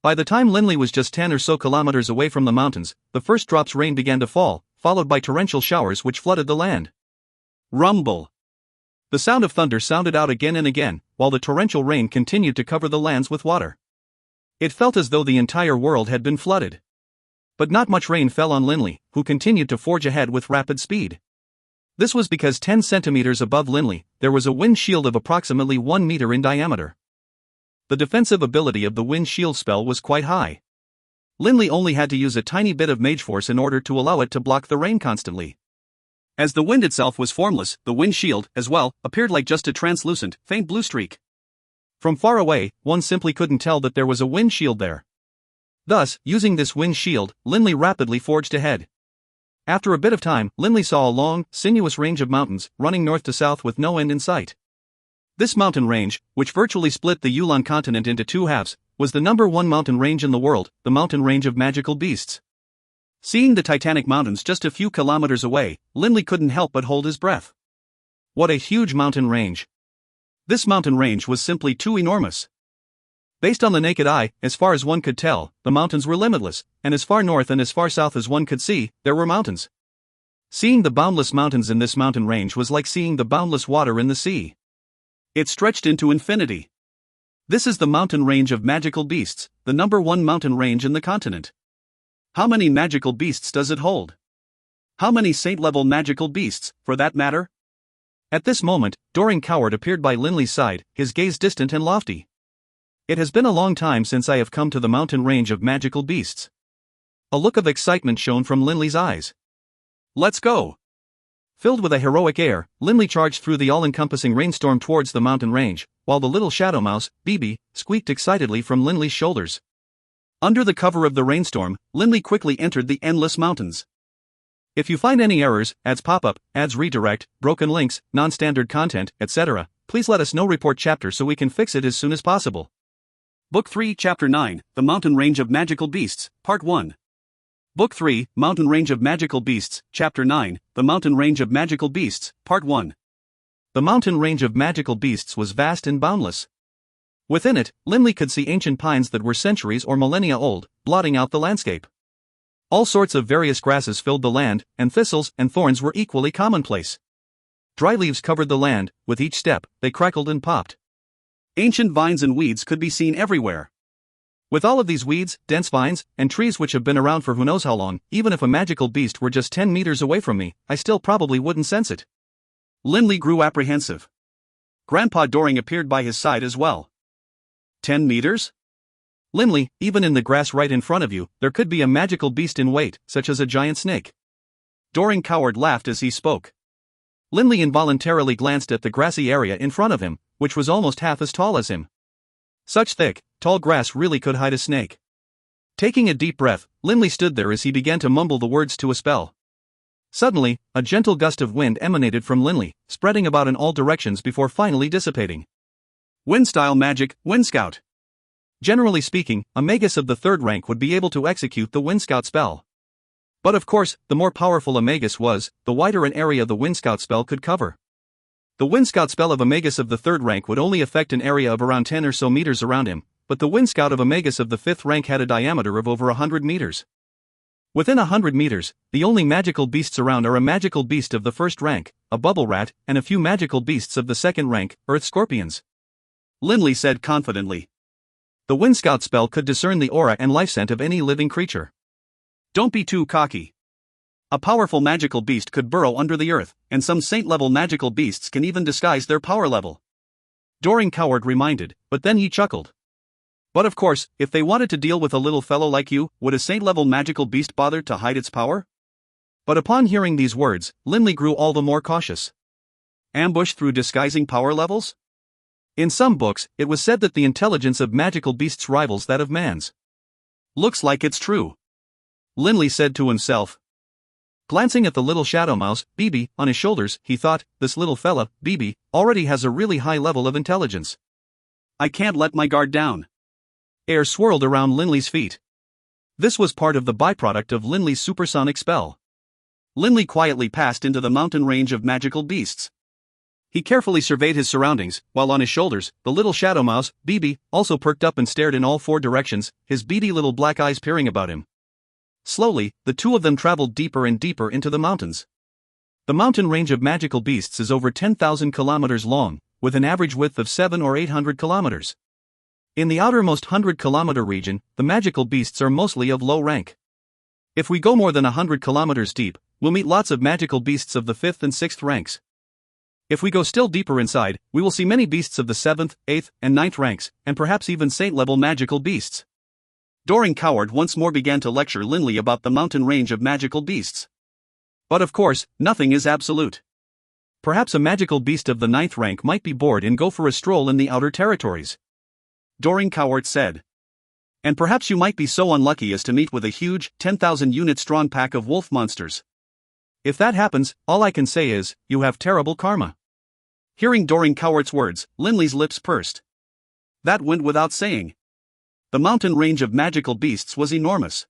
By the time Linley was just 10 or so kilometers away from the mountains, the first drops rain began to fall, followed by torrential showers which flooded the land. Rumble. The sound of thunder sounded out again and again, while the torrential rain continued to cover the lands with water. It felt as though the entire world had been flooded. But not much rain fell on Linley, who continued to forge ahead with rapid speed. This was because 10 centimeters above Linley, there was a wind shield of approximately 1 meter in diameter. The defensive ability of the wind shield spell was quite high. Linley only had to use a tiny bit of mage force in order to allow it to block the rain constantly. As the wind itself was formless, the wind shield, as well, appeared like just a translucent, faint blue streak. From far away, one simply couldn't tell that there was a wind shield there. Thus, using this wind shield, Linley rapidly forged ahead. After a bit of time, Linley saw a long, sinuous range of mountains, running north to south with no end in sight. This mountain range, which virtually split the Yulan continent into 2 halves, was the #1 mountain range in the world, the mountain range of magical beasts. Seeing the titanic mountains just a few kilometers away, Linley couldn't help but hold his breath. What a huge mountain range. This mountain range was simply too enormous. Based on the naked eye, as far as one could tell, the mountains were limitless, and as far north and as far south as one could see, there were mountains. Seeing the boundless mountains in this mountain range was like seeing the boundless water in the sea. It stretched into infinity. This is the mountain range of magical beasts, the #1 mountain range in the continent. How many magical beasts does it hold? How many saint-level magical beasts, for that matter? At this moment, Doring Coward appeared by Linley's side, his gaze distant and lofty. "It has been a long time since I have come to the mountain range of magical beasts." A look of excitement shone from Linley's eyes. "Let's go!" Filled with a heroic air, Linley charged through the all-encompassing rainstorm towards the mountain range, while the little shadow mouse, BB, squeaked excitedly from Linley's shoulders. Under the cover of the rainstorm, Linley quickly entered the endless mountains. If you find any errors, ads pop up, ads redirect, broken links, non-standard content, etc., please let us know. Report chapter so we can fix it as soon as possible. Book 3, Chapter 9, The Mountain Range of Magical Beasts, Part 1. Book 3, Mountain Range of Magical Beasts, Chapter 9, The Mountain Range of Magical Beasts, Part 1. The mountain range of magical beasts was vast and boundless. Within it, Linley could see ancient pines that were centuries or millennia old, blotting out the landscape. All sorts of various grasses filled the land, and thistles and thorns were equally commonplace. Dry leaves covered the land, with each step, they crackled and popped. Ancient vines and weeds could be seen everywhere. With all of these weeds, dense vines, and trees which have been around for who knows how long, even if a magical beast were just 10 meters away from me, I still probably wouldn't sense it. Linley grew apprehensive. Grandpa Doring appeared by his side as well. 10 meters? Linley, even in the grass right in front of you, there could be a magical beast in wait, such as a giant snake. Doring Coward laughed as he spoke. Linley involuntarily glanced at the grassy area in front of him, which was almost half as tall as him. Such thick, tall grass really could hide a snake. Taking a deep breath, Linley stood there as he began to mumble the words to a spell. Suddenly, a gentle gust of wind emanated from Linley, spreading about in all directions before finally dissipating. Wind-style magic, Wind Scout. Generally speaking, a magus of the 3rd rank would be able to execute the Wind Scout spell. But of course, the more powerful a magus was, the wider an area the Wind Scout spell could cover. The Wind Scout spell of a magus of the 3rd rank would only affect an area of around 10 or so meters around him, but the Wind Scout of a magus of the 5th rank had a diameter of over 100 meters. Within 100 meters, the only magical beasts around are a magical beast of the 1st rank, a bubble rat, and a few magical beasts of the 2nd rank, earth scorpions. Linley said confidently. The Wind Scout spell could discern the aura and life scent of any living creature. Don't be too cocky. A powerful magical beast could burrow under the earth, and some saint-level magical beasts can even disguise their power level. Doring Coward reminded, but then he chuckled. But of course, if they wanted to deal with a little fellow like you, would a saint-level magical beast bother to hide its power? But upon hearing these words, Linley grew all the more cautious. Ambush through disguising power levels? In some books, it was said that the intelligence of magical beasts rivals that of man's. Looks like it's true. Linley said to himself. Glancing at the little shadow mouse, BB, on his shoulders, he thought, this little fella, BB, already has a really high level of intelligence. I can't let my guard down. Air swirled around Linley's feet. This was part of the byproduct of Linley's supersonic spell. Linley quietly passed into the mountain range of magical beasts. He carefully surveyed his surroundings, while on his shoulders, the little shadow mouse, BB, also perked up and stared in all 4 directions, his beady little black eyes peering about him. Slowly, the two of them traveled deeper and deeper into the mountains. The mountain range of magical beasts is over 10,000 kilometers long, with an average width of 700 or 800 kilometers. In the outermost 100-kilometer region, the magical beasts are mostly of low rank. If we go more than 100 kilometers deep, we'll meet lots of magical beasts of the 5th and 6th ranks. If we go still deeper inside, we will see many beasts of the 7th, 8th, and 9th ranks, and perhaps even saint-level magical beasts. Doring Coward once more began to lecture Linley about the mountain range of magical beasts. But of course, nothing is absolute. Perhaps a magical beast of the 9th rank might be bored and go for a stroll in the outer territories. Doring Coward said. And perhaps you might be so unlucky as to meet with a huge, 10,000-unit strong pack of wolf monsters. If that happens, all I can say is, you have terrible karma. Hearing Doring Coward's words, Linley's lips pursed. That went without saying. The mountain range of magical beasts was enormous.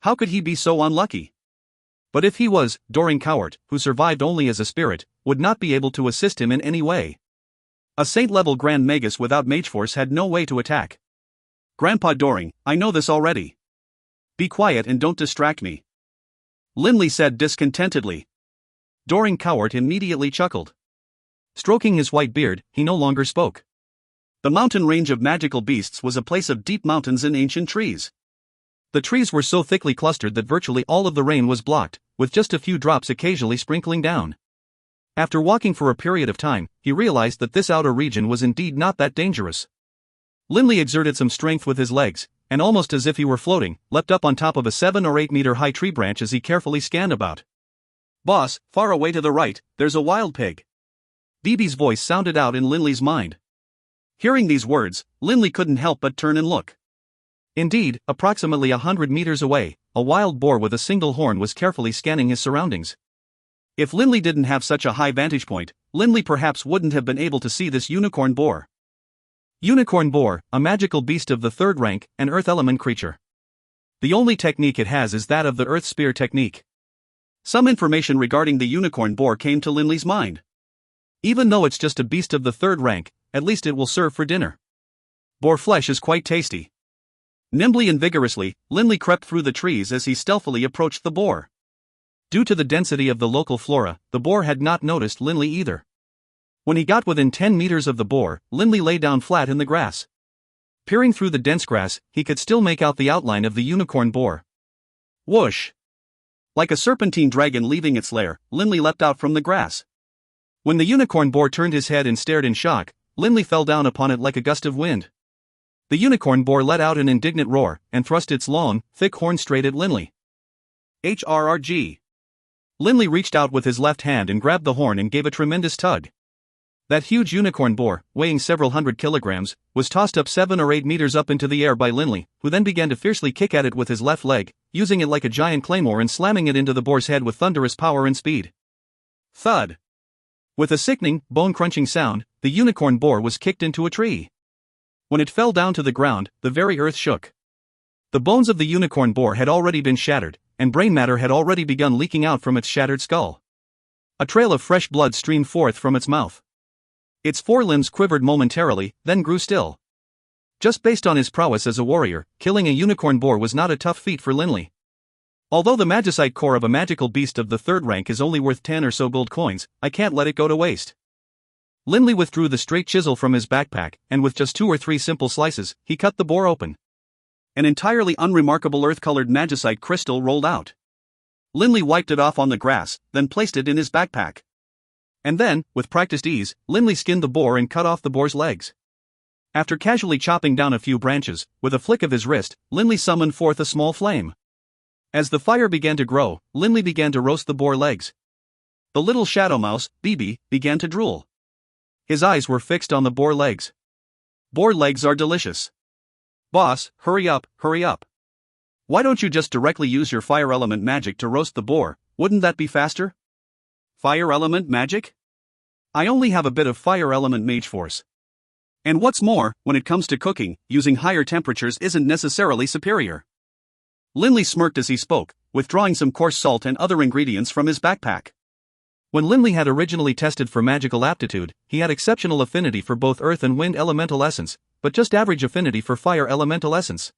How could he be so unlucky? But if he was, Doring Coward, who survived only as a spirit, would not be able to assist him in any way. A saint-level Grand Magus without mage force had no way to attack. Grandpa Doring, I know this already. Be quiet and don't distract me. Linley said discontentedly. Doring Coward immediately chuckled. Stroking his white beard, he no longer spoke. The mountain range of magical beasts was a place of deep mountains and ancient trees. The trees were so thickly clustered that virtually all of the rain was blocked, with just a few drops occasionally sprinkling down. After walking for a period of time, he realized that this outer region was indeed not that dangerous. Linley exerted some strength with his legs, and almost as if he were floating, leapt up on top of a 7 or 8 meter high tree branch as he carefully scanned about. Boss, far away to the right, there's a wild pig. BB's voice sounded out in Linley's mind. Hearing these words, Linley couldn't help but turn and look. Indeed, approximately 100 meters away, a wild boar with a single horn was carefully scanning his surroundings. If Linley didn't have such a high vantage point, Linley perhaps wouldn't have been able to see this unicorn boar. Unicorn boar, a magical beast of the 3rd rank, an earth element creature. The only technique it has is that of the earth spear technique. Some information regarding the unicorn boar came to Linley's mind. Even though it's just a beast of the 3rd rank, at least it will serve for dinner. Boar flesh is quite tasty. Nimbly and vigorously, Linley crept through the trees as he stealthily approached the boar. Due to the density of the local flora, the boar had not noticed Linley either. When he got within 10 meters of the boar, Linley lay down flat in the grass. Peering through the dense grass, he could still make out the outline of the unicorn boar. Whoosh! Like a serpentine dragon leaving its lair, Linley leapt out from the grass. When the unicorn boar turned his head and stared in shock, Linley fell down upon it like a gust of wind. The unicorn boar let out an indignant roar, and thrust its long, thick horn straight at Linley. HRRG. Linley reached out with his left hand and grabbed the horn and gave a tremendous tug. That huge unicorn boar, weighing several hundred kilograms, was tossed up 7 or 8 meters up into the air by Linley, who then began to fiercely kick at it with his left leg, using it like a giant claymore and slamming it into the boar's head with thunderous power and speed. Thud! With a sickening, bone-crunching sound, the unicorn boar was kicked into a tree. When it fell down to the ground, the very earth shook. The bones of the unicorn boar had already been shattered, and brain matter had already begun leaking out from its shattered skull. A trail of fresh blood streamed forth from its mouth. Its forelimbs quivered momentarily, then grew still. Just based on his prowess as a warrior, killing a unicorn boar was not a tough feat for Linley. Although the magicite core of a magical beast of the 3rd rank is only worth 10 or so gold coins, I can't let it go to waste. Linley withdrew the straight chisel from his backpack, and with just 2 or 3 simple slices, he cut the boar open. An entirely unremarkable earth-colored magicite crystal rolled out. Linley wiped it off on the grass, then placed it in his backpack. And then, with practiced ease, Linley skinned the boar and cut off the boar's legs. After casually chopping down a few branches, with a flick of his wrist, Linley summoned forth a small flame. As the fire began to grow, Linley began to roast the boar legs. The little shadow mouse, BB, began to drool. His eyes were fixed on the boar legs. Boar legs are delicious. Boss, hurry up, hurry up. Why don't you just directly use your fire element magic to roast the boar, wouldn't that be faster? Fire element magic? I only have a bit of fire element mage force. And what's more, when it comes to cooking, using higher temperatures isn't necessarily superior. Linley smirked as he spoke, withdrawing some coarse salt and other ingredients from his backpack. When Linley had originally tested for magical aptitude, he had exceptional affinity for both earth and wind elemental essence, but just average affinity for fire elemental essence.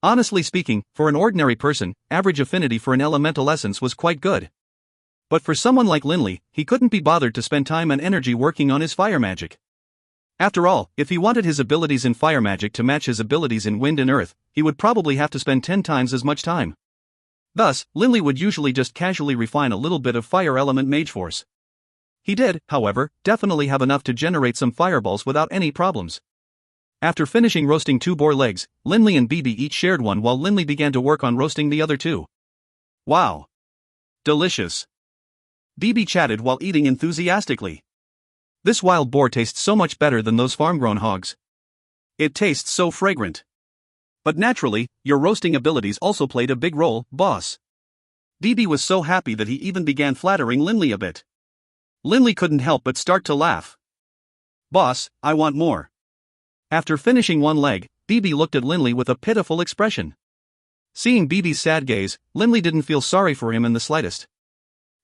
Honestly speaking, for an ordinary person, average affinity for an elemental essence was quite good. But for someone like Linley, he couldn't be bothered to spend time and energy working on his fire magic. After all, if he wanted his abilities in fire magic to match his abilities in wind and earth, he would probably have to spend 10 times as much time. Thus, Linley would usually just casually refine a little bit of fire element mage force. He did, however, definitely have enough to generate some fireballs without any problems. After finishing roasting 2 boar legs, Linley and BB each shared one while Linley began to work on roasting the other 2. Wow! Delicious! BB chatted while eating enthusiastically. This wild boar tastes so much better than those farm-grown hogs. It tastes so fragrant. But naturally, your roasting abilities also played a big role, boss. BB was so happy that he even began flattering Linley a bit. Linley couldn't help but start to laugh. Boss, I want more. After finishing one leg, BB looked at Linley with a pitiful expression. Seeing BB's sad gaze, Linley didn't feel sorry for him in the slightest.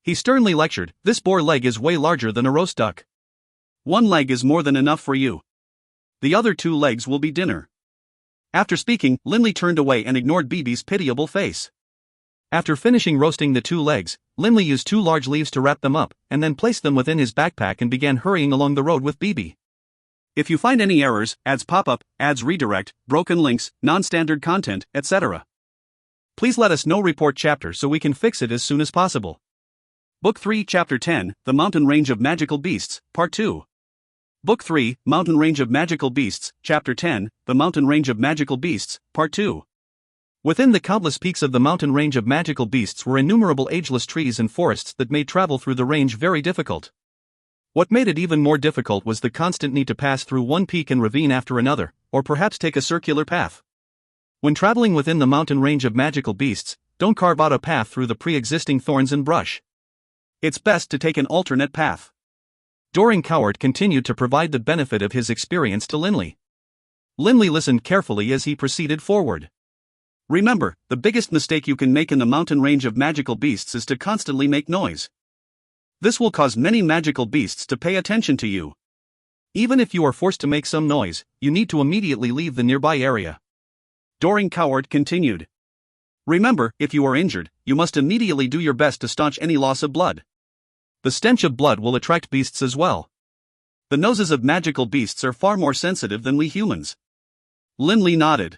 He sternly lectured, "This boar leg is way larger than a roast duck. 1 leg is more than enough for you. The other 2 legs will be dinner." After speaking, Linley turned away and ignored BB's pitiable face. After finishing roasting the 2 legs, Linley used 2 large leaves to wrap them up, and then placed them within his backpack and began hurrying along the road with BB. If you find any errors, ads pop up, ads redirect, broken links, non-standard content, etc., please let us know. Report chapter so we can fix it as soon as possible. Book 3, Chapter 10, The Mountain Range of Magical Beasts, Part 2. Book 3, Mountain Range of Magical Beasts, Chapter 10, The Mountain Range of Magical Beasts, Part 2. Within the countless peaks of the mountain range of magical beasts were innumerable ageless trees and forests that made travel through the range very difficult. What made it even more difficult was the constant need to pass through one peak and ravine after another, or perhaps take a circular path. When traveling within the mountain range of magical beasts, don't carve out a path through the pre-existing thorns and brush. It's best to take an alternate path. Doring Coward continued to provide the benefit of his experience to Linley. Linley listened carefully as he proceeded forward. Remember, the biggest mistake you can make in the mountain range of magical beasts is to constantly make noise. This will cause many magical beasts to pay attention to you. Even if you are forced to make some noise, you need to immediately leave the nearby area. Doring Coward continued. Remember, if you are injured, you must immediately do your best to staunch any loss of blood. The stench of blood will attract beasts as well. The noses of magical beasts are far more sensitive than we humans. Linley nodded.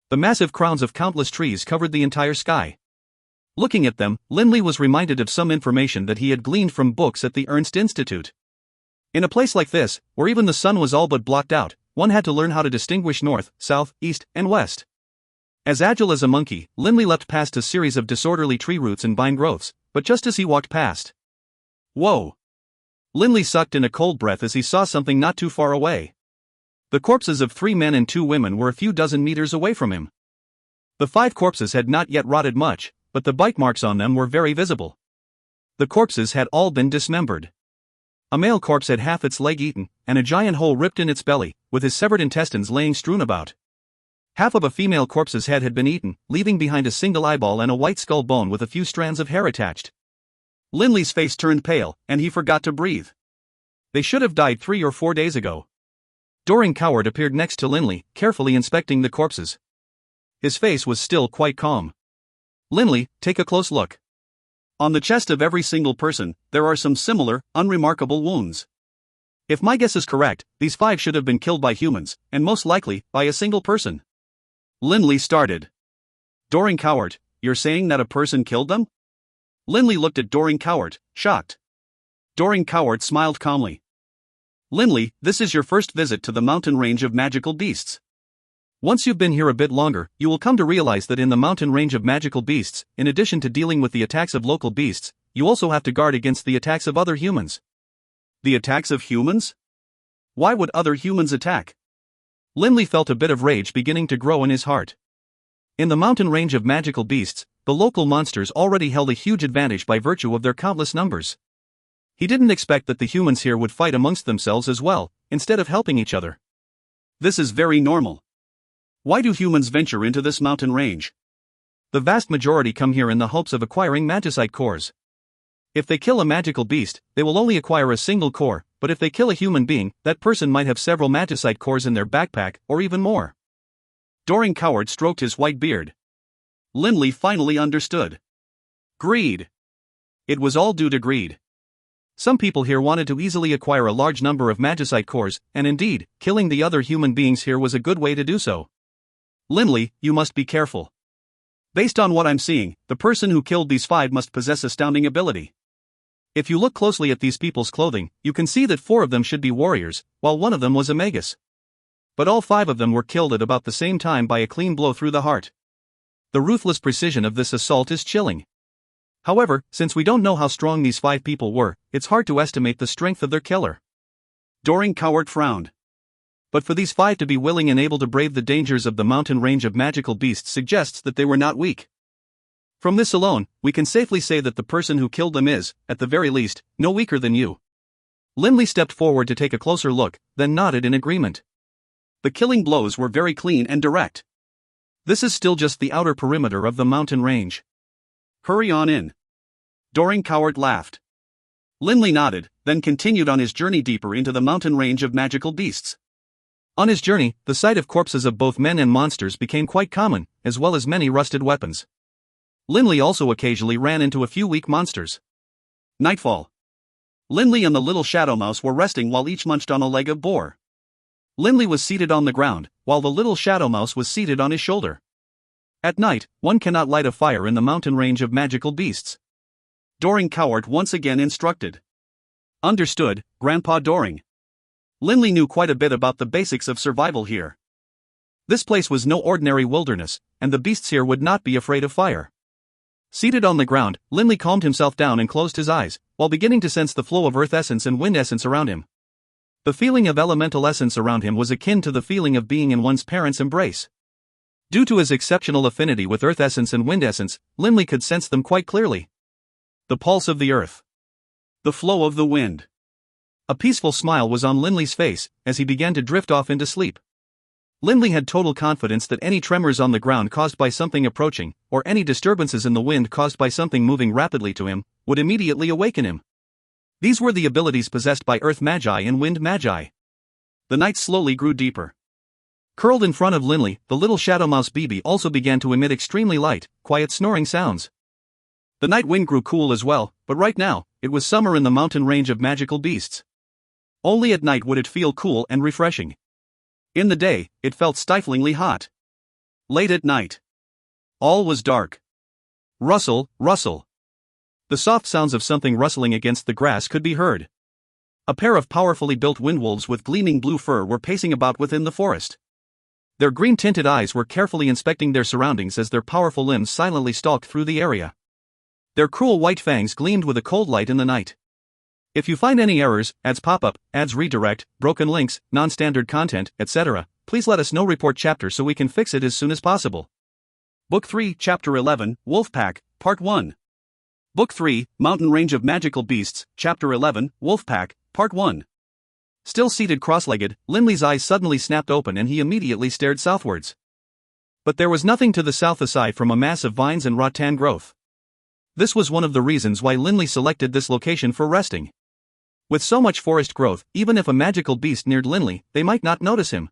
The massive crowns of countless trees covered the entire sky. Looking at them, Linley was reminded of some information that he had gleaned from books at the Ernst Institute. In a place like this, where even the sun was all but blocked out, one had to learn how to distinguish north, south, east, and west. As agile as a monkey, Linley leapt past a series of disorderly tree roots and vine growths, but just as he walked past. Whoa! Linley sucked in a cold breath as he saw something not too far away. The corpses of 3 men and 2 women were a few dozen meters away from him. The 5 corpses had not yet rotted much, but the bite marks on them were very visible. The corpses had all been dismembered. A male corpse had half its leg eaten, and a giant hole ripped in its belly, with his severed intestines laying strewn about. Half of a female corpse's head had been eaten, leaving behind a single eyeball and a white skull bone with a few strands of hair attached. Linley's face turned pale, and he forgot to breathe. They should have died 3 or 4 days ago. Doring Coward appeared next to Linley, carefully inspecting the corpses. His face was still quite calm. Linley, take a close look. On the chest of every single person, there are some similar, unremarkable wounds. If my guess is correct, these 5 should have been killed by humans, and most likely, by a single person. Linley started. Doring Coward, you're saying that a person killed them? Linley looked at Doring Coward, shocked. Doring Coward smiled calmly. Linley, this is your first visit to the mountain range of magical beasts. Once you've been here a bit longer, you will come to realize that in the mountain range of magical beasts, in addition to dealing with the attacks of local beasts, you also have to guard against the attacks of other humans. The attacks of humans? Why would other humans attack? Linley felt a bit of rage beginning to grow in his heart. In the mountain range of magical beasts, the local monsters already held a huge advantage by virtue of their countless numbers. He didn't expect that the humans here would fight amongst themselves as well, instead of helping each other. This is very normal. Why do humans venture into this mountain range? The vast majority come here in the hopes of acquiring magicite cores. If they kill a magical beast, they will only acquire a single core, but if they kill a human being, that person might have several magicite cores in their backpack, or even more. Doring Coward stroked his white beard. Linley finally understood. Greed. It was all due to greed. Some people here wanted to easily acquire a large number of magicite cores, and indeed, killing the other human beings here was a good way to do so. Linley, you must be careful. Based on what I'm seeing, the person who killed these 5 must possess astounding ability. If you look closely at these people's clothing, you can see that 4 of them should be warriors, while one of them was a magus. But all 5 of them were killed at about the same time by a clean blow through the heart. The ruthless precision of this assault is chilling. However, since we don't know how strong these 5 people were, it's hard to estimate the strength of their killer. Doring Coward frowned. But for these 5 to be willing and able to brave the dangers of the mountain range of magical beasts suggests that they were not weak. From this alone, we can safely say that the person who killed them is, at the very least, no weaker than you. Linley stepped forward to take a closer look, then nodded in agreement. The killing blows were very clean and direct. This is still just the outer perimeter of the mountain range. Hurry on in. Doring Coward laughed. Linley nodded, then continued on his journey deeper into the mountain range of magical beasts. On his journey, the sight of corpses of both men and monsters became quite common, as well as many rusted weapons. Linley also occasionally ran into a few weak monsters. Nightfall. Linley and the little shadow mouse were resting while each munched on a leg of boar. Linley was seated on the ground, while the little shadow mouse was seated on his shoulder. At night, one cannot light a fire in the mountain range of magical beasts. Doring Coward once again instructed. Understood, Grandpa Doring. Linley knew quite a bit about the basics of survival here. This place was no ordinary wilderness, and the beasts here would not be afraid of fire. Seated on the ground, Linley calmed himself down and closed his eyes, while beginning to sense the flow of earth essence and wind essence around him. The feeling of elemental essence around him was akin to the feeling of being in one's parents' embrace. Due to his exceptional affinity with earth essence and wind essence, Linley could sense them quite clearly. The pulse of the earth. The flow of the wind. A peaceful smile was on Linley's face, as he began to drift off into sleep. Linley had total confidence that any tremors on the ground caused by something approaching, or any disturbances in the wind caused by something moving rapidly to him, would immediately awaken him. These were the abilities possessed by Earth Magi and Wind Magi. The night slowly grew deeper. Curled in front of Linley, the little shadow mouse BB also began to emit extremely light, quiet snoring sounds. The night wind grew cool as well, but right now, it was summer in the mountain range of magical beasts. Only at night would it feel cool and refreshing. In the day, it felt stiflingly hot. Late at night. All was dark. Rustle, rustle. The soft sounds of something rustling against the grass could be heard. A pair of powerfully built windwolves with gleaming blue fur were pacing about within the forest. Their green-tinted eyes were carefully inspecting their surroundings as their powerful limbs silently stalked through the area. Their cruel white fangs gleamed with a cold light in the night. If you find any errors, ads pop up, ads redirect, broken links, non-standard content, etc., please let us know. Report chapter so we can fix it as soon as possible. Book 3, Chapter 11, Wolfpack, Part 1. Book 3, Mountain Range of Magical Beasts, Chapter 11, Wolfpack, Part 1. Still seated cross-legged, Linley's eyes suddenly snapped open and he immediately stared southwards. But there was nothing to the south aside from a mass of vines and rattan growth. This was one of the reasons why Linley selected this location for resting. With so much forest growth, even if a magical beast neared Linley, they might not notice him.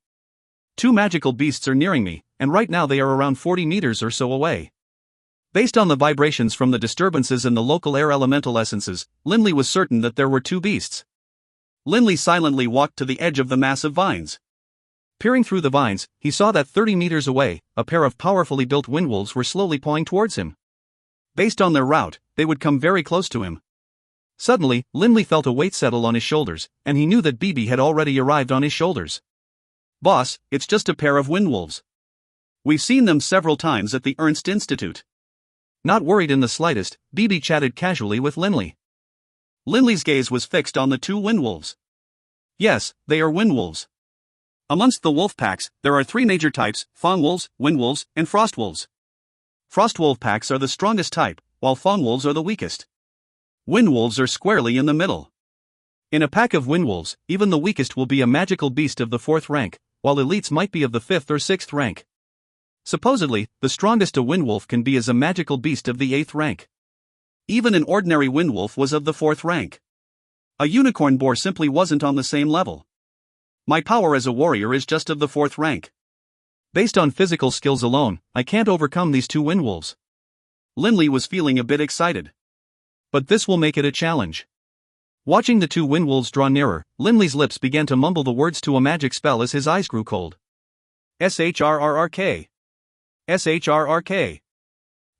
2 magical beasts are nearing me, and right now they are around 40 meters or so away. Based on the vibrations from the disturbances and the local air elemental essences, Linley was certain that there were 2 beasts. Linley silently walked to the edge of the mass of vines. Peering through the vines, he saw that 30 meters away, a pair of powerfully built windwolves were slowly pawing towards him. Based on their route, they would come very close to him. Suddenly, Linley felt a weight settle on his shoulders, and he knew that BB had already arrived on his shoulders. "Boss, it's just a pair of windwolves. We've seen them several times at the Ernst Institute." Not worried in the slightest, BB chatted casually with Linley. Linley's gaze was fixed on the 2 windwolves. Yes, they are windwolves. Amongst the wolf packs, there are 3 major types: fawnwolves, windwolves, and frostwolves. Frostwolf packs are the strongest type, while fawnwolves are the weakest. Windwolves are squarely in the middle. In a pack of windwolves, even the weakest will be a magical beast of the 4th rank, while elites might be of the 5th or 6th rank. Supposedly, the strongest a windwolf can be is a magical beast of the 8th rank. Even an ordinary windwolf was of the 4th rank. A unicorn boar simply wasn't on the same level. My power as a warrior is just of the 4th rank. Based on physical skills alone, I can't overcome these 2 windwolves. Linley was feeling a bit excited. But this will make it a challenge. Watching the 2 windwolves draw nearer, Linley's lips began to mumble the words to a magic spell as his eyes grew cold. SHRRRK. SHRRK.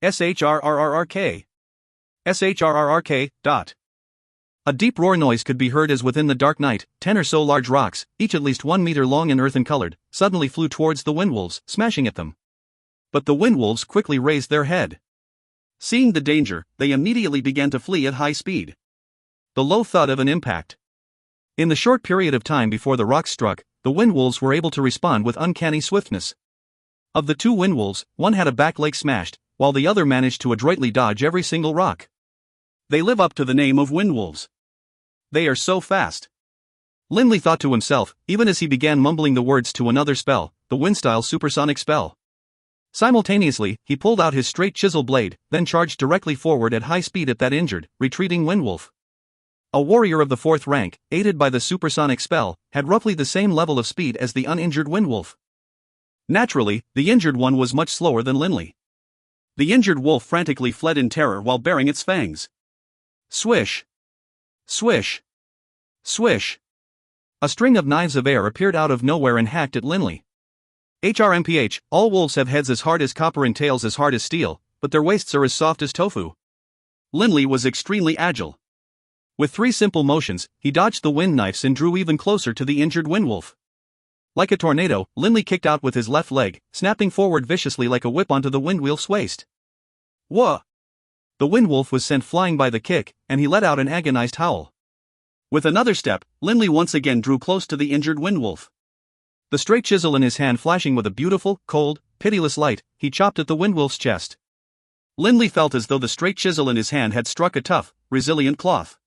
SHRRRK. SHRRRK. A deep roar noise could be heard as within the dark night, 10 or so large rocks, each at least 1 meter long and earthen-colored, suddenly flew towards the windwolves, smashing at them. But the windwolves quickly raised their head. Seeing the danger, they immediately began to flee at high speed. The low thud of an impact. In the short period of time before the rocks struck, the windwolves were able to respond with uncanny swiftness. Of the 2 windwolves, one had a back leg smashed, while the other managed to adroitly dodge every single rock. They live up to the name of windwolves. They are so fast. Linley thought to himself, even as he began mumbling the words to another spell, the Windstyle supersonic spell. Simultaneously, he pulled out his straight chisel blade, then charged directly forward at high speed at that injured, retreating windwolf. A warrior of the 4th rank, aided by the supersonic spell, had roughly the same level of speed as the uninjured windwolf. Naturally, the injured one was much slower than Linley. The injured wolf frantically fled in terror while baring its fangs. Swish! Swish! Swish! A string of knives of air appeared out of nowhere and hacked at Linley. HRMPH, all wolves have heads as hard as copper and tails as hard as steel, but their waists are as soft as tofu. Linley was extremely agile. With 3 simple motions, he dodged the wind knives and drew even closer to the injured windwolf. Like a tornado, Linley kicked out with his left leg, snapping forward viciously like a whip onto the windwolf's waist. Whoa! The windwolf was sent flying by the kick, and he let out an agonized howl. With another step, Linley once again drew close to the injured windwolf. The straight chisel in his hand flashing with a beautiful, cold, pitiless light, he chopped at the windwolf's chest. Linley felt as though the straight chisel in his hand had struck a tough, resilient cloth.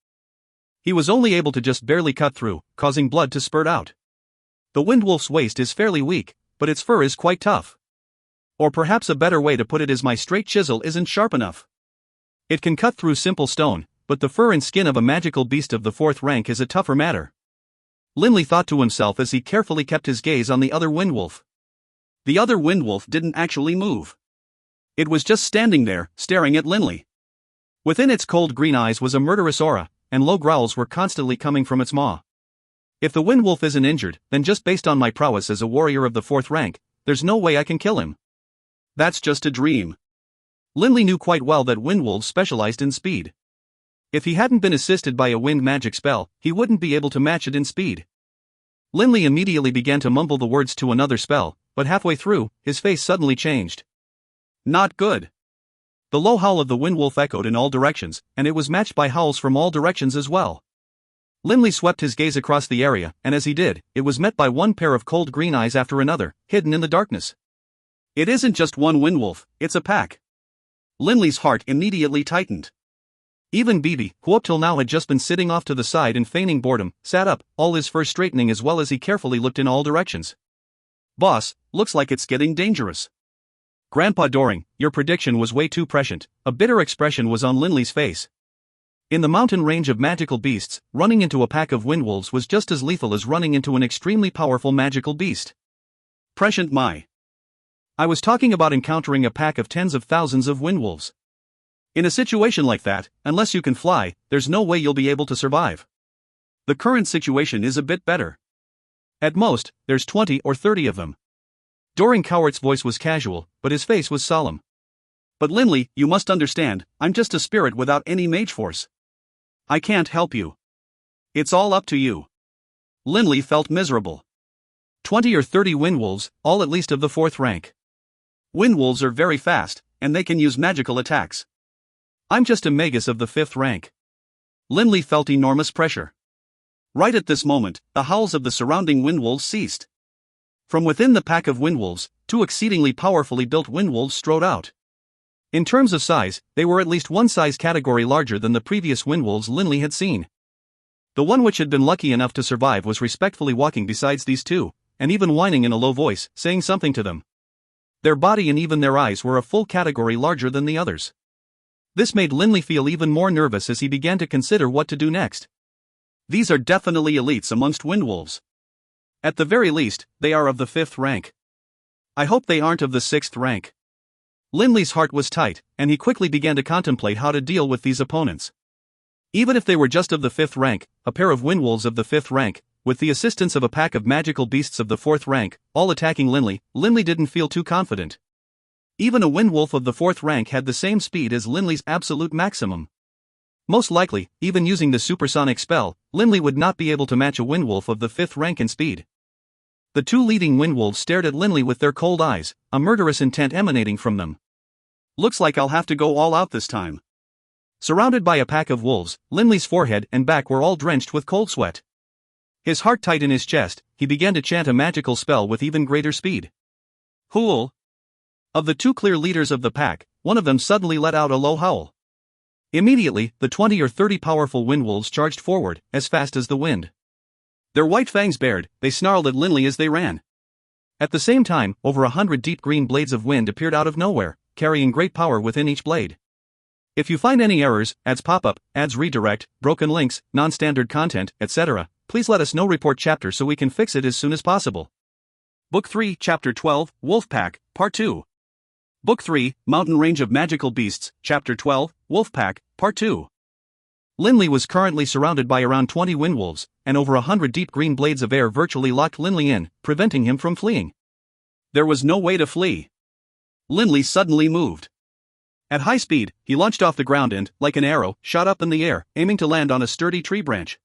He was only able to just barely cut through, causing blood to spurt out. The windwolf's waist is fairly weak, but its fur is quite tough. Or perhaps a better way to put it is my straight chisel isn't sharp enough. It can cut through simple stone, but the fur and skin of a magical beast of the 4th rank is a tougher matter. Linley thought to himself as he carefully kept his gaze on the other windwolf. The other windwolf didn't actually move. It was just standing there, staring at Linley. Within its cold green eyes was a murderous aura, and low growls were constantly coming from its maw. If the Wind Wolf isn't injured, then just based on my prowess as a warrior of the 4th rank, there's no way I can kill him. That's just a dream. Linley knew quite well that wind wolves specialized in speed. If he hadn't been assisted by a wind magic spell, he wouldn't be able to match it in speed. Linley immediately began to mumble the words to another spell, but halfway through, his face suddenly changed. Not good. The low howl of the wind wolf echoed in all directions, and it was matched by howls from all directions as well. Linley swept his gaze across the area, and as he did, it was met by one pair of cold green eyes after another, hidden in the darkness. It isn't just one wind wolf, it's a pack. Linley's heart immediately tightened. Even Bibi, who up till now had just been sitting off to the side and feigning boredom, sat up, all his fur straightening as well as he carefully looked in all directions. Boss, looks like it's getting dangerous. Grandpa Doring, your prediction was way too prescient. A bitter expression was on Linley's face. In the mountain range of magical beasts, running into a pack of windwolves was just as lethal as running into an extremely powerful magical beast. Prescient my. I was talking about encountering a pack of tens of thousands of windwolves. In a situation like that, unless you can fly, there's no way you'll be able to survive. The current situation is a bit better. At most, there's 20 or 30 of them. Doring Cowart's voice was casual, but his face was solemn. But Linley, you must understand, I'm just a spirit without any mage force. I can't help you. It's all up to you. Linley felt miserable. 20 or 30 windwolves, all at least of the 4th rank. Windwolves are very fast, and they can use magical attacks. I'm just a magus of the 5th rank. Linley felt enormous pressure. Right at this moment, the howls of the surrounding windwolves ceased. From within the pack of windwolves, 2 exceedingly powerfully built windwolves strode out. In terms of size, they were at least one size category larger than the previous windwolves Linley had seen. The one which had been lucky enough to survive was respectfully walking beside these 2, and even whining in a low voice, saying something to them. Their body and even their eyes were a full category larger than the others. This made Linley feel even more nervous as he began to consider what to do next. These are definitely elites amongst windwolves. At the very least, they are of the 5th rank. I hope they aren't of the 6th rank. Linley's heart was tight, and he quickly began to contemplate how to deal with these opponents. Even if they were just of the 5th rank, a pair of windwolves of the 5th rank, with the assistance of a pack of magical beasts of the 4th rank, all attacking Linley didn't feel too confident. Even a windwolf of the 4th rank had the same speed as Linley's absolute maximum. Most likely, even using the supersonic spell, Linley would not be able to match a windwolf of the 5th rank in speed. The 2 leading windwolves stared at Linley with their cold eyes, a murderous intent emanating from them. Looks like I'll have to go all out this time. Surrounded by a pack of wolves, Linley's forehead and back were all drenched with cold sweat. His heart tight in his chest, he began to chant a magical spell with even greater speed. Hool! Of the 2 clear leaders of the pack, one of them suddenly let out a low howl. Immediately, the 20 or 30 powerful windwolves charged forward, as fast as the wind. Their white fangs bared, they snarled at Linley as they ran. At the same time, over 100 deep green blades of wind appeared out of nowhere, carrying great power within each blade. If you find any errors, ads pop up, ads redirect, broken links, non-standard content, etc., please let us know. Report chapter so we can fix it as soon as possible. Book 3, Chapter 12, Wolfpack, Part 2. Book 3, Mountain Range of Magical Beasts, Chapter 12, Wolfpack, Part 2. Linley was currently surrounded by around 20 windwolves, and over 100 deep green blades of air virtually locked Linley in, preventing him from fleeing. There was no way to flee. Linley suddenly moved. At high speed, he launched off the ground and, like an arrow, shot up in the air, aiming to land on a sturdy tree branch.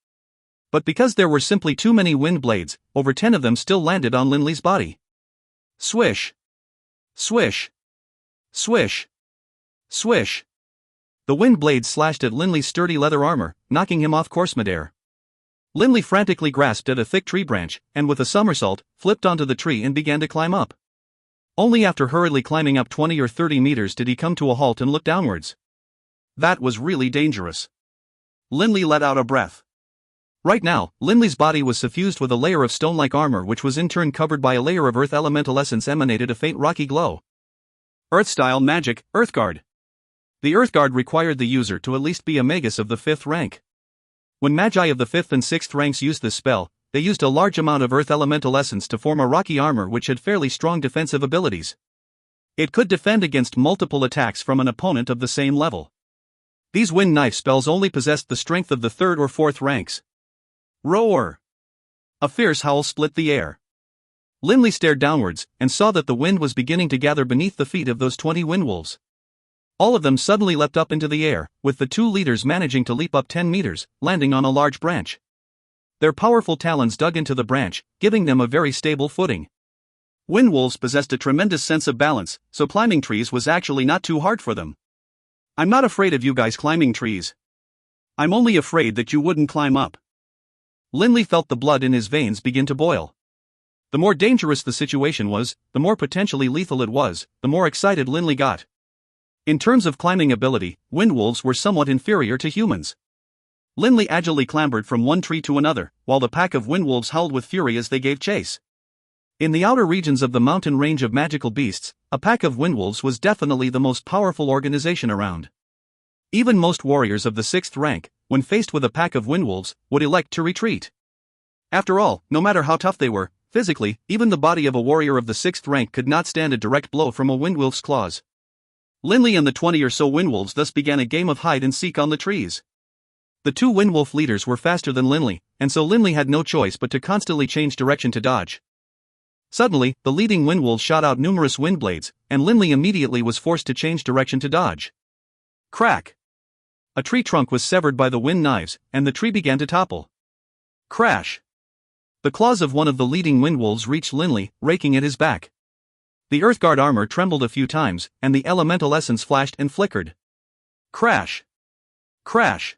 But because there were simply too many wind blades, over 10 of them still landed on Linley's body. Swish! Swish! Swish! Swish! The wind blades slashed at Linley's sturdy leather armor, knocking him off course midair. Linley frantically grasped at a thick tree branch, and with a somersault, flipped onto the tree and began to climb up. Only after hurriedly climbing up 20 or 30 meters did he come to a halt and look downwards. That was really dangerous. Linley let out a breath. Right now, Linley's body was suffused with a layer of stone-like armor which was in turn covered by a layer of earth elemental essence emanated a faint rocky glow. Earth-style magic, Earthguard. The Earthguard required the user to at least be a magus of the 5th rank. When magi of the 5th and 6th ranks used this spell, they used a large amount of earth elemental essence to form a rocky armor which had fairly strong defensive abilities. It could defend against multiple attacks from an opponent of the same level. These wind knife spells only possessed the strength of the 3rd or 4th ranks. Roar! A fierce howl split the air. Linley stared downwards, and saw that the wind was beginning to gather beneath the feet of those 20 windwolves. All of them suddenly leapt up into the air, with the 2 leaders managing to leap up 10 meters, landing on a large branch. Their powerful talons dug into the branch, giving them a very stable footing. Windwolves possessed a tremendous sense of balance, so climbing trees was actually not too hard for them. I'm not afraid of you guys climbing trees. I'm only afraid that you wouldn't climb up. Linley felt the blood in his veins begin to boil. The more dangerous the situation was, the more potentially lethal it was, the more excited Linley got. In terms of climbing ability, windwolves were somewhat inferior to humans. Linley agilely clambered from one tree to another, while the pack of windwolves howled with fury as they gave chase. In the outer regions of the mountain range of magical beasts, a pack of windwolves was definitely the most powerful organization around. Even most warriors of the 6th rank, when faced with a pack of windwolves, would elect to retreat. After all, no matter how tough they were, physically, even the body of a warrior of the 6th rank could not stand a direct blow from a windwolf's claws. Linley and the 20 or so windwolves thus began a game of hide-and-seek on the trees. The 2 windwolf leaders were faster than Linley, and so Linley had no choice but to constantly change direction to dodge. Suddenly, the leading windwolves shot out numerous wind blades, and Linley immediately was forced to change direction to dodge. Crack! A tree trunk was severed by the wind knives, and the tree began to topple. Crash! The claws of one of the leading windwolves reached Linley, raking at his back. The Earthguard armor trembled a few times, and the elemental essence flashed and flickered. Crash! Crash!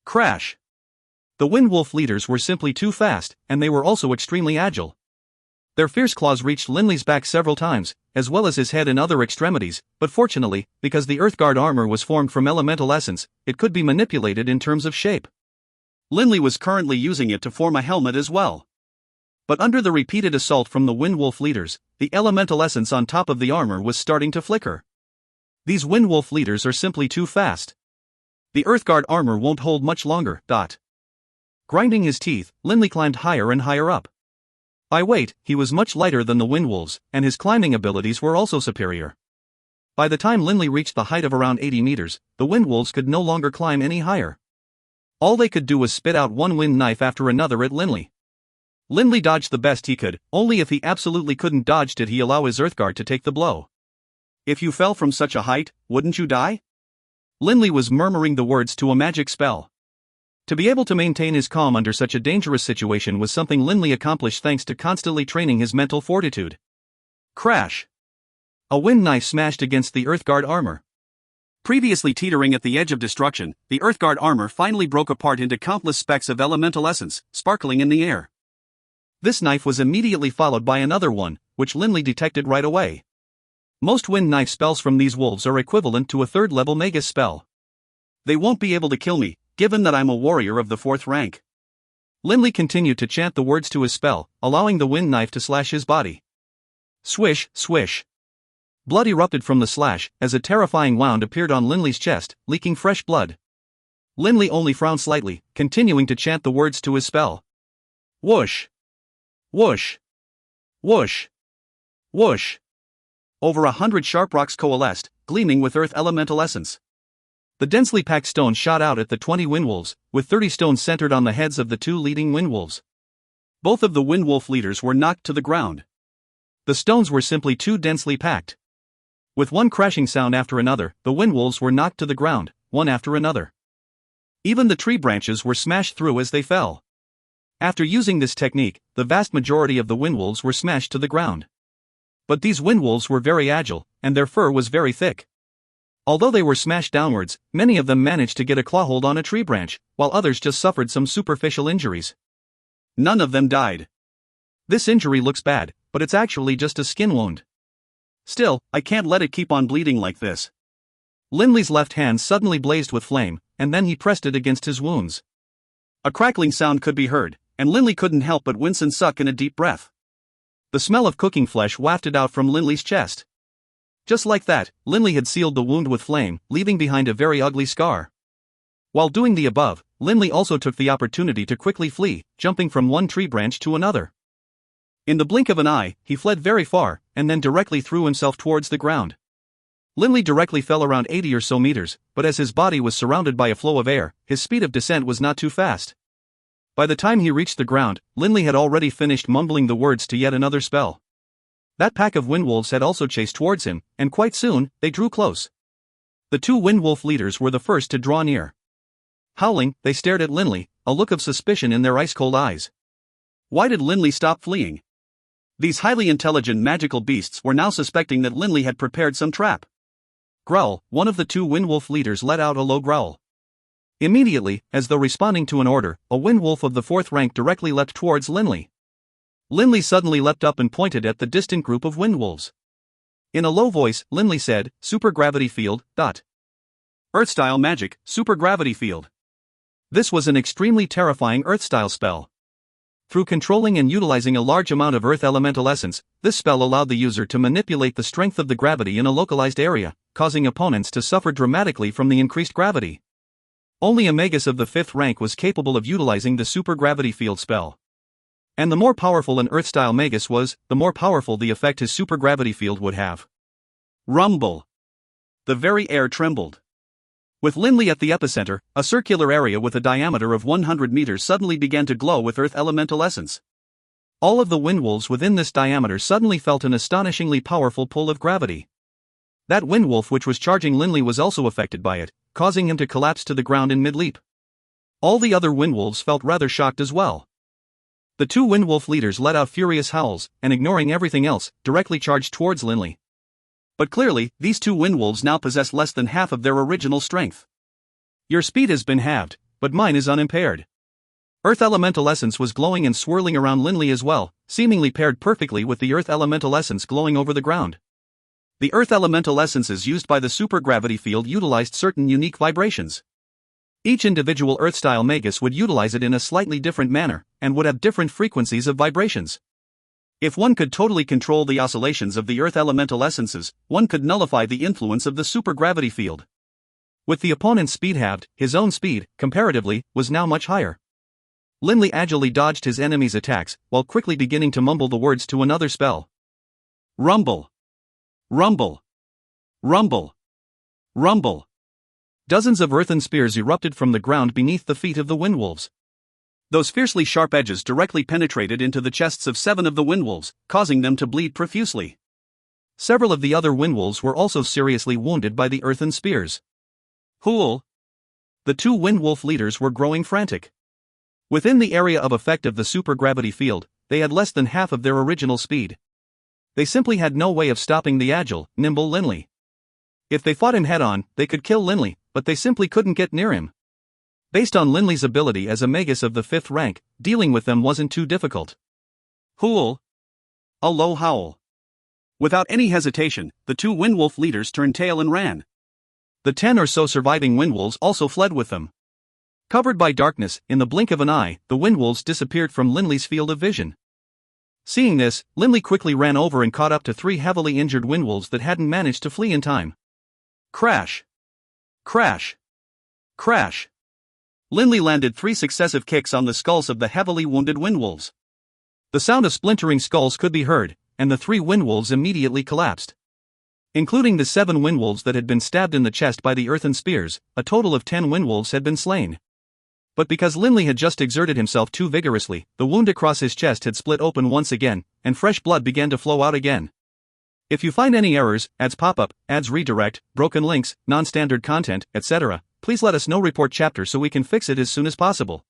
Crash! The windwolf leaders were simply too fast, and they were also extremely agile. Their fierce claws reached Linley's back several times, as well as his head and other extremities, but fortunately, because the Earthguard armor was formed from elemental essence, it could be manipulated in terms of shape. Linley was currently using it to form a helmet as well. But under the repeated assault from the windwolf leaders, the elemental essence on top of the armor was starting to flicker. These windwolf leaders are simply too fast. The Earthguard armor won't hold much longer. Grinding his teeth, Linley climbed higher and higher up. By weight, he was much lighter than the windwolves, and his climbing abilities were also superior. By the time Linley reached the height of around 80 meters, the windwolves could no longer climb any higher. All they could do was spit out one wind knife after another at Linley. Linley dodged the best he could, only if he absolutely couldn't dodge did he allow his Earthguard to take the blow. If you fell from such a height, wouldn't you die? Linley was murmuring the words to a magic spell. To be able to maintain his calm under such a dangerous situation was something Linley accomplished thanks to constantly training his mental fortitude. Crash! A wind knife smashed against the Earthguard armor. Previously teetering at the edge of destruction, the Earthguard armor finally broke apart into countless specks of elemental essence, sparkling in the air. This knife was immediately followed by another one, which Linley detected right away. Most wind knife spells from these wolves are equivalent to a 3rd-level Magus spell. They won't be able to kill me, given that I'm a warrior of the 4th rank. Linley continued to chant the words to his spell, allowing the wind knife to slash his body. Swish, swish. Blood erupted from the slash, as a terrifying wound appeared on Linley's chest, leaking fresh blood. Linley only frowned slightly, continuing to chant the words to his spell. Whoosh! Whoosh! Whoosh! Whoosh! Over 100 sharp rocks coalesced, gleaming with earth elemental essence. The densely packed stones shot out at the 20 windwolves, with 30 stones centered on the heads of the 2 leading windwolves. Both of the windwolf leaders were knocked to the ground. The stones were simply too densely packed. With one crashing sound after another, the windwolves were knocked to the ground, one after another. Even the tree branches were smashed through as they fell. After using this technique, the vast majority of the windwolves were smashed to the ground. But these windwolves were very agile, and their fur was very thick. Although they were smashed downwards, many of them managed to get a clawhold on a tree branch, while others just suffered some superficial injuries. None of them died. This injury looks bad, but it's actually just a skin wound. Still, I can't let it keep on bleeding like this. Linley's left hand suddenly blazed with flame, and then he pressed it against his wounds. A crackling sound could be heard, and Linley couldn't help but wince and suck in a deep breath. The smell of cooking flesh wafted out from Linley's chest. Just like that, Linley had sealed the wound with flame, leaving behind a very ugly scar. While doing the above, Linley also took the opportunity to quickly flee, jumping from one tree branch to another. In the blink of an eye, he fled very far, and then directly threw himself towards the ground. Linley directly fell around 80 or so meters, but as his body was surrounded by a flow of air, his speed of descent was not too fast. By the time he reached the ground, Linley had already finished mumbling the words to yet another spell. That pack of windwolves had also chased towards him, and quite soon, they drew close. The two windwolf leaders were the first to draw near. Howling, they stared at Linley, a look of suspicion in their ice-cold eyes. Why did Linley stop fleeing? These highly intelligent magical beasts were now suspecting that Linley had prepared some trap. Growl, one of the two windwolf leaders let out a low growl. Immediately, as though responding to an order, a windwolf of the fourth rank directly leapt towards Linley. Linley suddenly leapt up and pointed at the distant group of windwolves. In a low voice, Linley said, "Supergravity field, dot. Earth-style magic, supergravity field." This was an extremely terrifying Earth-style spell. Through controlling and utilizing a large amount of Earth elemental essence, this spell allowed the user to manipulate the strength of the gravity in a localized area, causing opponents to suffer dramatically from the increased gravity. Only a magus of the 5th rank was capable of utilizing the supergravity field spell. And the more powerful an Earth-style magus was, the more powerful the effect his supergravity field would have. Rumble. The very air trembled. With Linley at the epicenter, a circular area with a diameter of 100 meters suddenly began to glow with Earth elemental essence. All of the windwolves within this diameter suddenly felt an astonishingly powerful pull of gravity. That windwolf which was charging Linley was also affected by it, causing him to collapse to the ground in mid-leap. All the other windwolves felt rather shocked as well. The two windwolf leaders let out furious howls, and ignoring everything else, directly charged towards Linley. But clearly, these two windwolves now possess less than half of their original strength. Your speed has been halved, but mine is unimpaired. Earth elemental essence was glowing and swirling around Linley as well, seemingly paired perfectly with the Earth elemental essence glowing over the ground. The Earth elemental essences used by the supergravity field utilized certain unique vibrations. Each individual Earth-style magus would utilize it in a slightly different manner, and would have different frequencies of vibrations. If one could totally control the oscillations of the Earth elemental essences, one could nullify the influence of the supergravity field. With the opponent's speed halved, his own speed, comparatively, was now much higher. Linley agilely dodged his enemy's attacks, while quickly beginning to mumble the words to another spell. Rumble. Rumble. Rumble. Rumble. Dozens of earthen spears erupted from the ground beneath the feet of the windwolves. Those fiercely sharp edges directly penetrated into the chests of 7 of the windwolves, causing them to bleed profusely. Several of the other windwolves were also seriously wounded by the earthen spears. Hool! The two windwolf leaders were growing frantic. Within the area of effect of the supergravity field, they had less than half of their original speed. They simply had no way of stopping the agile, nimble Linley. If they fought him head-on, they could kill Linley, but they simply couldn't get near him. Based on Linley's ability as a magus of the 5th rank, dealing with them wasn't too difficult. Hool! A low howl. Without any hesitation, the two windwolf leaders turned tail and ran. The 10 or so surviving windwolves also fled with them. Covered by darkness, in the blink of an eye, the windwolves disappeared from Linley's field of vision. Seeing this, Linley quickly ran over and caught up to 3 heavily injured windwolves that hadn't managed to flee in time. Crash! Crash! Crash! Linley landed 3 successive kicks on the skulls of the heavily wounded windwolves. The sound of splintering skulls could be heard, and the 3 windwolves immediately collapsed. Including the 7 windwolves that had been stabbed in the chest by the earthen spears, a total of 10 windwolves had been slain. But because Linley had just exerted himself too vigorously, the wound across his chest had split open once again, and fresh blood began to flow out again. If you find any errors, ads pop up, ads redirect, broken links, non-standard content, etc., please let us know. Report chapter so we can fix it as soon as possible.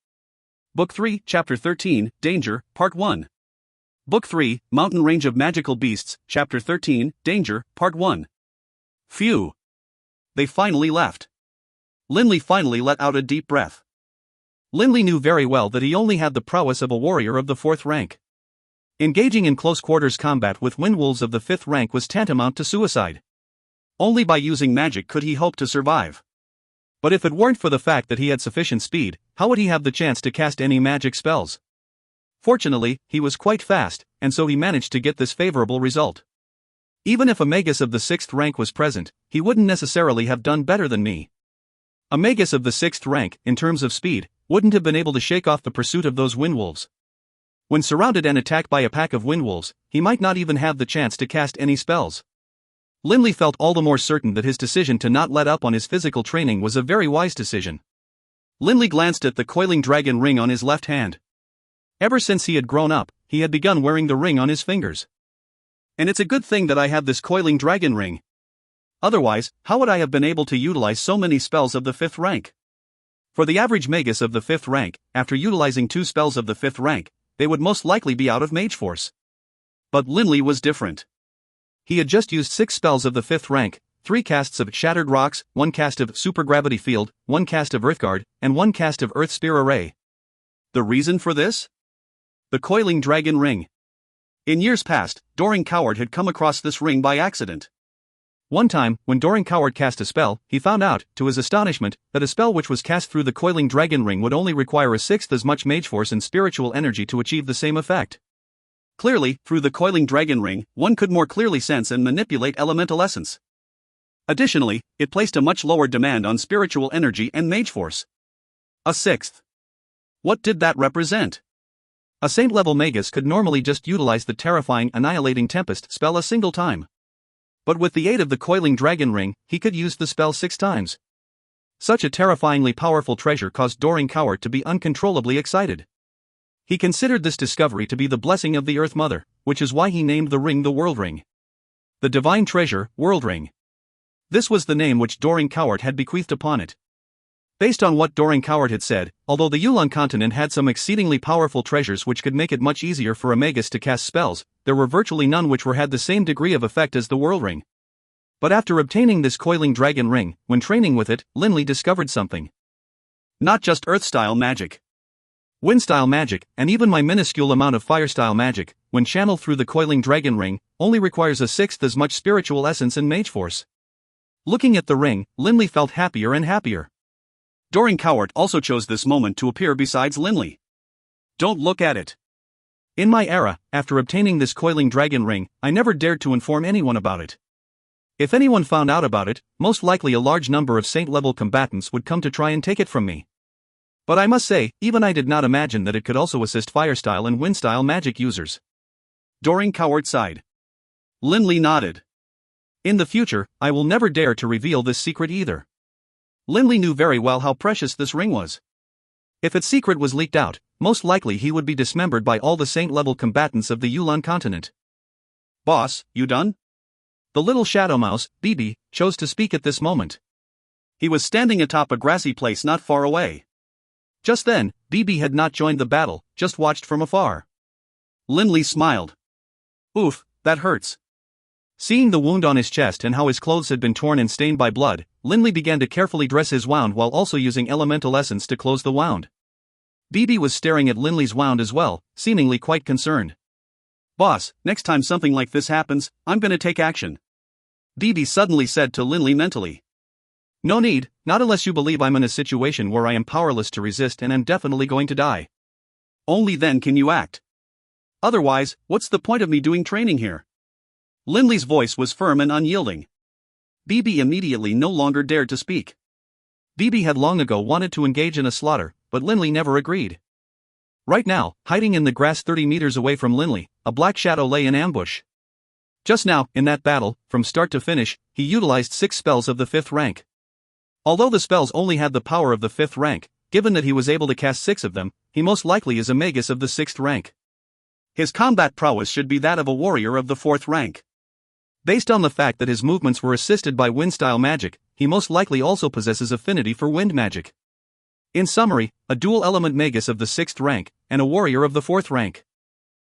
Book 3, Chapter 13, Danger, Part 1. Book 3, Mountain Range of Magical Beasts, Chapter 13, Danger, Part 1. Phew! They finally left. Linley finally let out a deep breath. Linley knew very well that he only had the prowess of a warrior of the 4th rank. Engaging in close quarters combat with windwolves of the 5th rank was tantamount to suicide. Only by using magic could he hope to survive. But if it weren't for the fact that he had sufficient speed, how would he have the chance to cast any magic spells? Fortunately, he was quite fast, and so he managed to get this favorable result. Even if a magus of the 6th rank was present, he wouldn't necessarily have done better than me. A magus of the 6th rank, in terms of speed, wouldn't have been able to shake off the pursuit of those windwolves. When surrounded and attacked by a pack of windwolves, he might not even have the chance to cast any spells. Linley felt all the more certain that his decision to not let up on his physical training was a very wise decision. Linley glanced at the coiling dragon ring on his left hand. Ever since he had grown up, he had begun wearing the ring on his fingers. And it's a good thing that I have this coiling dragon ring. Otherwise, how would I have been able to utilize so many spells of the 5th rank? For the average magus of the 5th rank, after utilizing 2 spells of the 5th rank, they would most likely be out of mage force. But Linley was different. He had just used 6 spells of the 5th rank, 3 casts of Shattered Rocks, 1 cast of Supergravity Field, 1 cast of Earthguard, and 1 cast of Earth Spear Array. The reason for this? The coiling dragon ring. In years past, Doring Coward had come across this ring by accident. One time, when Doring Coward cast a spell, he found out, to his astonishment, that a spell which was cast through the coiling dragon ring would only require a 6th as much mage force and spiritual energy to achieve the same effect. Clearly, through the coiling dragon ring, one could more clearly sense and manipulate elemental essence. Additionally, it placed a much lower demand on spiritual energy and mage force. A 6th. What did that represent? A saint-level magus could normally just utilize the terrifying Annihilating Tempest spell a single time. But with the aid of the coiling dragon ring, he could use the spell 6 times. Such a terrifyingly powerful treasure caused Doring Coward to be uncontrollably excited. He considered this discovery to be the blessing of the Earth Mother, which is why he named the ring the World Ring. The divine treasure, World Ring. This was the name which Doring Coward had bequeathed upon it. Based on what Doring Coward had said, although the Yulon continent had some exceedingly powerful treasures which could make it much easier for a magus to cast spells, there were virtually none which had the same degree of effect as the World Ring. But after obtaining this coiling dragon ring, when training with it, Linley discovered something. Not just Earth-style magic. Wind-style magic, and even my minuscule amount of fire-style magic, when channeled through the coiling dragon ring, only requires a 6th as much spiritual essence and mage force. Looking at the ring, Linley felt happier and happier. Doring Coward also chose this moment to appear besides Linley. Don't look at it. In my era, after obtaining this coiling dragon ring, I never dared to inform anyone about it. If anyone found out about it, most likely a large number of saint-level combatants would come to try and take it from me. But I must say, even I did not imagine that it could also assist fire-style and wind-style magic users. Doring Coward sighed. Linley nodded. In the future, I will never dare to reveal this secret either. Linley knew very well how precious this ring was. If its secret was leaked out, most likely he would be dismembered by all the saint-level combatants of the Yulon continent. Boss, you done? The little shadow mouse, BB, chose to speak at this moment. He was standing atop a grassy place not far away. Just then, BB had not joined the battle, just watched from afar. Linley smiled. Oof, that hurts. Seeing the wound on his chest and how his clothes had been torn and stained by blood, Linley began to carefully dress his wound while also using elemental essence to close the wound. BB was staring at Linley's wound as well, seemingly quite concerned. Boss, next time something like this happens, I'm gonna take action. BB suddenly said to Linley mentally. No need, not unless you believe I'm in a situation where I am powerless to resist and am definitely going to die. Only then can you act. Otherwise, what's the point of me doing training here? Linley's voice was firm and unyielding. BB immediately no longer dared to speak. BB had long ago wanted to engage in a slaughter, but Linley never agreed. Right now, hiding in the grass 30 meters away from Linley, a black shadow lay in ambush. Just now, in that battle, from start to finish, he utilized 6 spells of the 5th rank. Although the spells only had the power of the 5th rank, given that he was able to cast 6 of them, he most likely is a magus of the 6th rank. His combat prowess should be that of a warrior of the 4th rank. Based on the fact that his movements were assisted by wind-style magic, he most likely also possesses affinity for wind magic. In summary, a dual-element magus of the 6th rank, and a warrior of the 4th rank.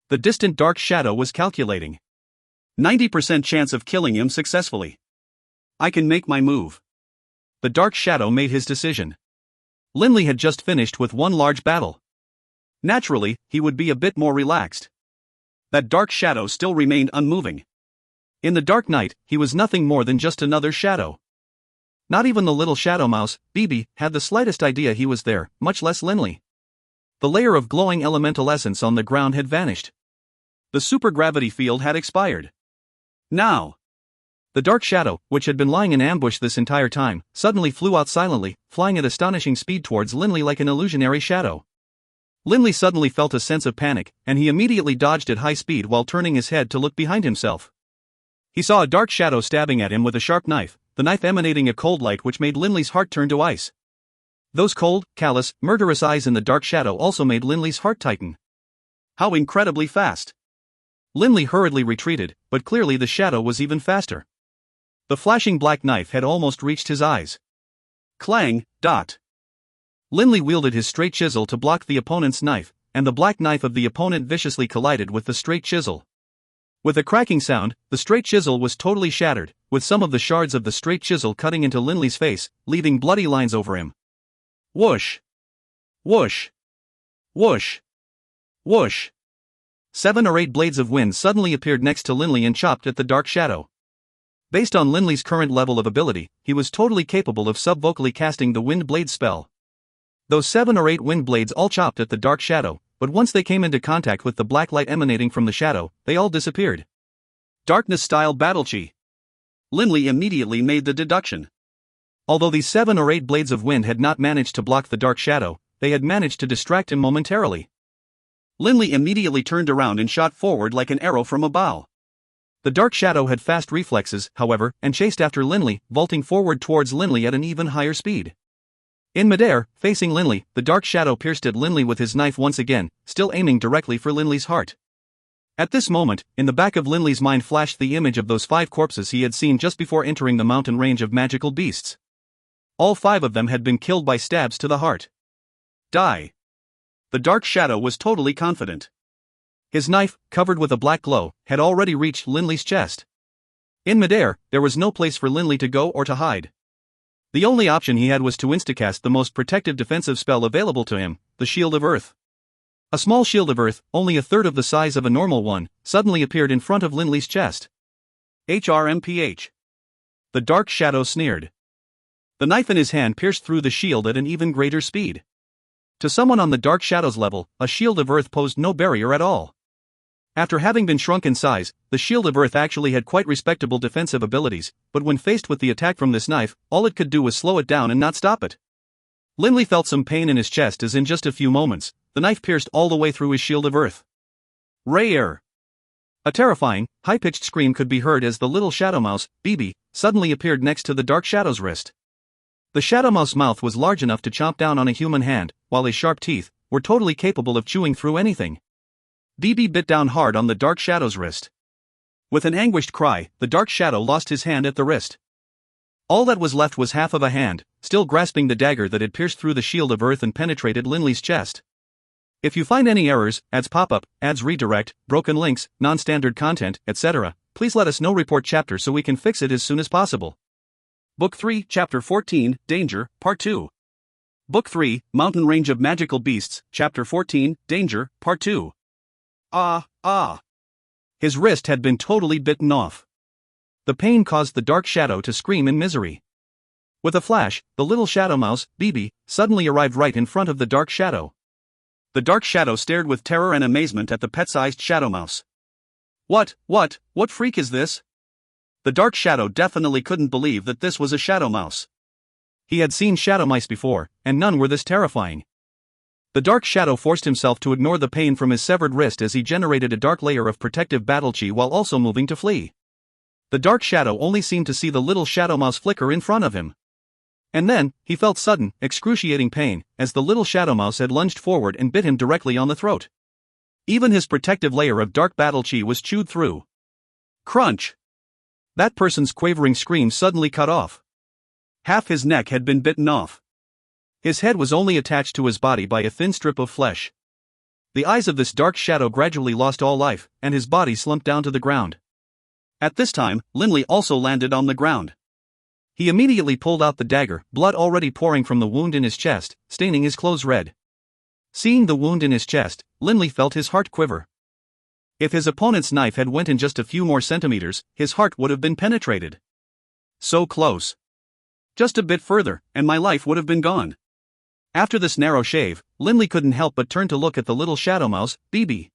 The distant dark shadow was calculating. 90% chance of killing him successfully. I can make my move. The dark shadow made his decision. Linley had just finished with one large battle. Naturally, he would be a bit more relaxed. That dark shadow still remained unmoving. In the dark night, he was nothing more than just another shadow. Not even the little shadow mouse, BB, had the slightest idea he was there, much less Linley. The layer of glowing elemental essence on the ground had vanished. The supergravity field had expired. Now, the dark shadow, which had been lying in ambush this entire time, suddenly flew out silently, flying at astonishing speed towards Linley like an illusionary shadow. Linley suddenly felt a sense of panic, and he immediately dodged at high speed while turning his head to look behind himself. He saw a dark shadow stabbing at him with a sharp knife, the knife emanating a cold light which made Linley's heart turn to ice. Those cold, callous, murderous eyes in the dark shadow also made Linley's heart tighten. How incredibly fast! Linley hurriedly retreated, but clearly the shadow was even faster. The flashing black knife had almost reached his eyes. Clang, dot. Linley wielded his straight chisel to block the opponent's knife, and the black knife of the opponent viciously collided with the straight chisel. With a cracking sound, the straight chisel was totally shattered, with some of the shards of the straight chisel cutting into Linley's face, leaving bloody lines over him. Whoosh! Whoosh! Whoosh! Whoosh! 7 or 8 blades of wind suddenly appeared next to Linley and chopped at the dark shadow. Based on Linley's current level of ability, he was totally capable of subvocally casting the wind blade spell. Those 7 or 8 wind blades all chopped at the dark shadow, but once they came into contact with the black light emanating from the shadow, they all disappeared. Darkness-style battle chi. Linley immediately made the deduction. Although these 7 or 8 blades of wind had not managed to block the dark shadow, they had managed to distract him momentarily. Linley immediately turned around and shot forward like an arrow from a bow. The dark shadow had fast reflexes, however, and chased after Linley, vaulting forward towards Linley at an even higher speed. In midair, facing Linley, the dark shadow pierced at Linley with his knife once again, still aiming directly for Linley's heart. At this moment, in the back of Linley's mind flashed the image of those 5 corpses he had seen just before entering the mountain range of magical beasts. All 5 of them had been killed by stabs to the heart. Die. The dark shadow was totally confident. His knife, covered with a black glow, had already reached Linley's chest. In midair, there was no place for Linley to go or to hide. The only option he had was to instacast the most protective defensive spell available to him, the Shield of Earth. A small shield of earth, only a third of the size of a normal one, suddenly appeared in front of Linley's chest. HRMPH. The dark shadow sneered. The knife in his hand pierced through the shield at an even greater speed. To someone on the dark shadow's level, a shield of earth posed no barrier at all. After having been shrunk in size, the shield of earth actually had quite respectable defensive abilities, but when faced with the attack from this knife, all it could do was slow it down and not stop it. Linley felt some pain in his chest as in just a few moments, the knife pierced all the way through his shield of earth. Rare! A terrifying, high-pitched scream could be heard as the little shadow mouse, BB, suddenly appeared next to the dark shadow's wrist. The shadow mouse's mouth was large enough to chomp down on a human hand, while his sharp teeth were totally capable of chewing through anything. BB bit down hard on the dark shadow's wrist. With an anguished cry, the dark shadow lost his hand at the wrist. All that was left was half of a hand, still grasping the dagger that had pierced through the shield of earth and penetrated Linley's chest. If you find any errors, ads pop-up, ads redirect, broken links, non-standard content, etc., please let us know. Report chapter so we can fix it as soon as possible. Book 3, Chapter 14, Danger, Part 2. Book 3, Mountain Range of Magical Beasts, Chapter 14, Danger, Part 2. His wrist had been totally bitten off. The pain caused the dark shadow to scream in misery. With a flash, the little shadow mouse, BB, suddenly arrived right in front of the dark shadow. The dark shadow stared with terror and amazement at the pet-sized shadow mouse. What freak is this? The dark shadow definitely couldn't believe that this was a shadow mouse. He had seen shadow mice before, and none were this terrifying. The dark shadow forced himself to ignore the pain from his severed wrist as he generated a dark layer of protective battle chi while also moving to flee. The dark shadow only seemed to see the little shadow mouse flicker in front of him. And then, he felt sudden, excruciating pain, as the little shadow mouse had lunged forward and bit him directly on the throat. Even his protective layer of dark battle chi was chewed through. Crunch! That person's quavering scream suddenly cut off. Half his neck had been bitten off. His head was only attached to his body by a thin strip of flesh. The eyes of this dark shadow gradually lost all life, and his body slumped down to the ground. At this time, Linley also landed on the ground. He immediately pulled out the dagger, blood already pouring from the wound in his chest, staining his clothes red. Seeing the wound in his chest, Linley felt his heart quiver. If his opponent's knife had went in just a few more centimeters, his heart would have been penetrated. So close. Just a bit further, and my life would have been gone. After this narrow shave, Linley couldn't help but turn to look at the little shadow mouse, BB.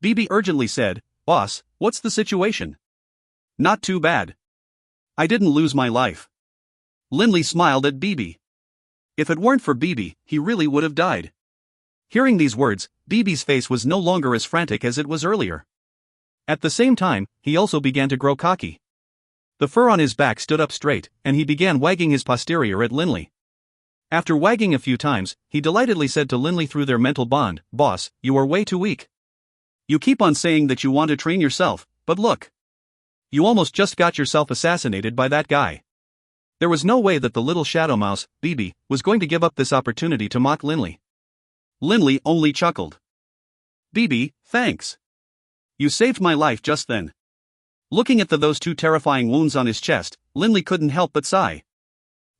BB urgently said, "Boss, what's the situation?" "Not too bad. I didn't lose my life." Linley smiled at BB. If it weren't for BB, he really would have died. Hearing these words, BB's face was no longer as frantic as it was earlier. At the same time, he also began to grow cocky. The fur on his back stood up straight, and he began wagging his posterior at Linley. After wagging a few times, he delightedly said to Linley through their mental bond, "Boss, you are way too weak. You keep on saying that you want to train yourself, but look. You almost just got yourself assassinated by that guy." There was no way that the little shadow mouse, BB, was going to give up this opportunity to mock Linley. Linley only chuckled. "BB, thanks. You saved my life just then." Looking at those two terrifying wounds on his chest, Linley couldn't help but sigh.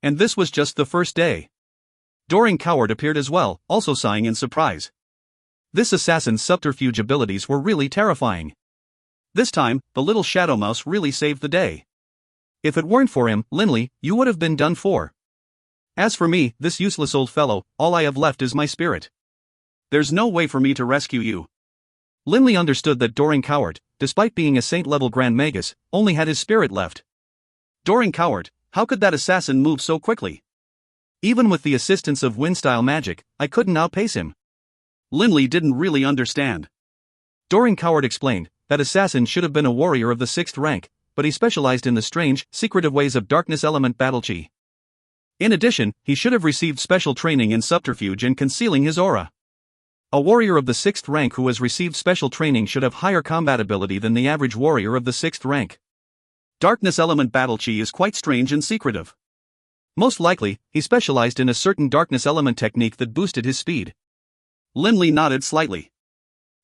And this was just the first day. Doring Coward appeared as well, also sighing in surprise. This assassin's subterfuge abilities were really terrifying. This time, the little shadow mouse really saved the day. If it weren't for him, Linley, you would have been done for. As for me, this useless old fellow, all I have left is my spirit. There's no way for me to rescue you. Linley understood that Doring Coward, despite being a saint-level Grand Magus, only had his spirit left. Doring Coward, how could that assassin move so quickly? Even with the assistance of wind-style magic, I couldn't outpace him. Linley didn't really understand. Doring Coward explained that assassin should have been a warrior of the 6th rank, but he specialized in the strange, secretive ways of darkness element battle chi. In addition, he should have received special training in subterfuge and concealing his aura. A warrior of the 6th rank who has received special training should have higher combat ability than the average warrior of the 6th rank. Darkness element battle chi is quite strange and secretive. Most likely, he specialized in a certain darkness element technique that boosted his speed. Linley nodded slightly.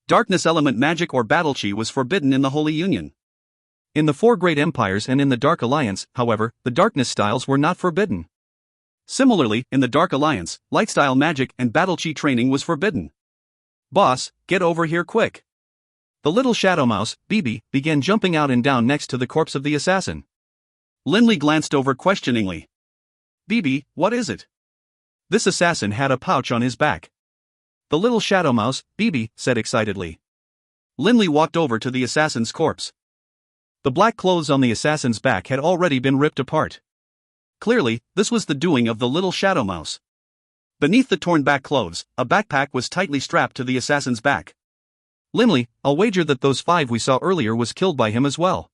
Darkness element magic or battle chi was forbidden in the Holy Union. In the 4 Great Empires and in the Dark Alliance, however, the darkness styles were not forbidden. Similarly, in the Dark Alliance, light-style magic and battle chi training was forbidden. "Boss, get over here quick." The little shadow mouse, BB, began jumping out and down next to the corpse of the assassin. Linley glanced over questioningly. "BB, what is it?" This assassin had a pouch on his back. The little shadow mouse, BB, said excitedly. Linley walked over to the assassin's corpse. The black clothes on the assassin's back had already been ripped apart. Clearly, this was the doing of the little shadow mouse. Beneath the torn back clothes, a backpack was tightly strapped to the assassin's back. "Linley, I'll wager that those 5 we saw earlier was killed by him as well.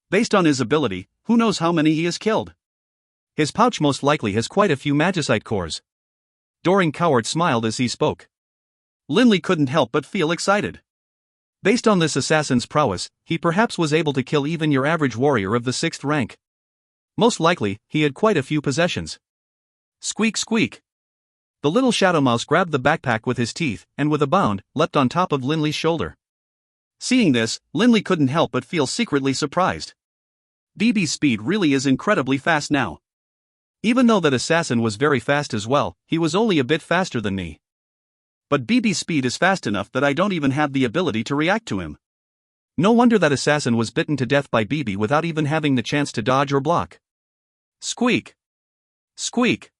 Based on his ability, who knows how many he has killed? His pouch most likely has quite a few magicite cores." Doring Coward smiled as he spoke. Linley couldn't help but feel excited. Based on this assassin's prowess, he perhaps was able to kill even your average warrior of the 6th rank. Most likely, he had quite a few possessions. Squeak squeak. The little shadow mouse grabbed the backpack with his teeth, and with a bound, leapt on top of Linley's shoulder. Seeing this, Linley couldn't help but feel secretly surprised. BB's speed really is incredibly fast now. Even though that assassin was very fast as well, he was only a bit faster than me. But BB's speed is fast enough that I don't even have the ability to react to him. No wonder that assassin was bitten to death by BB without even having the chance to dodge or block. Squeak! Squeak!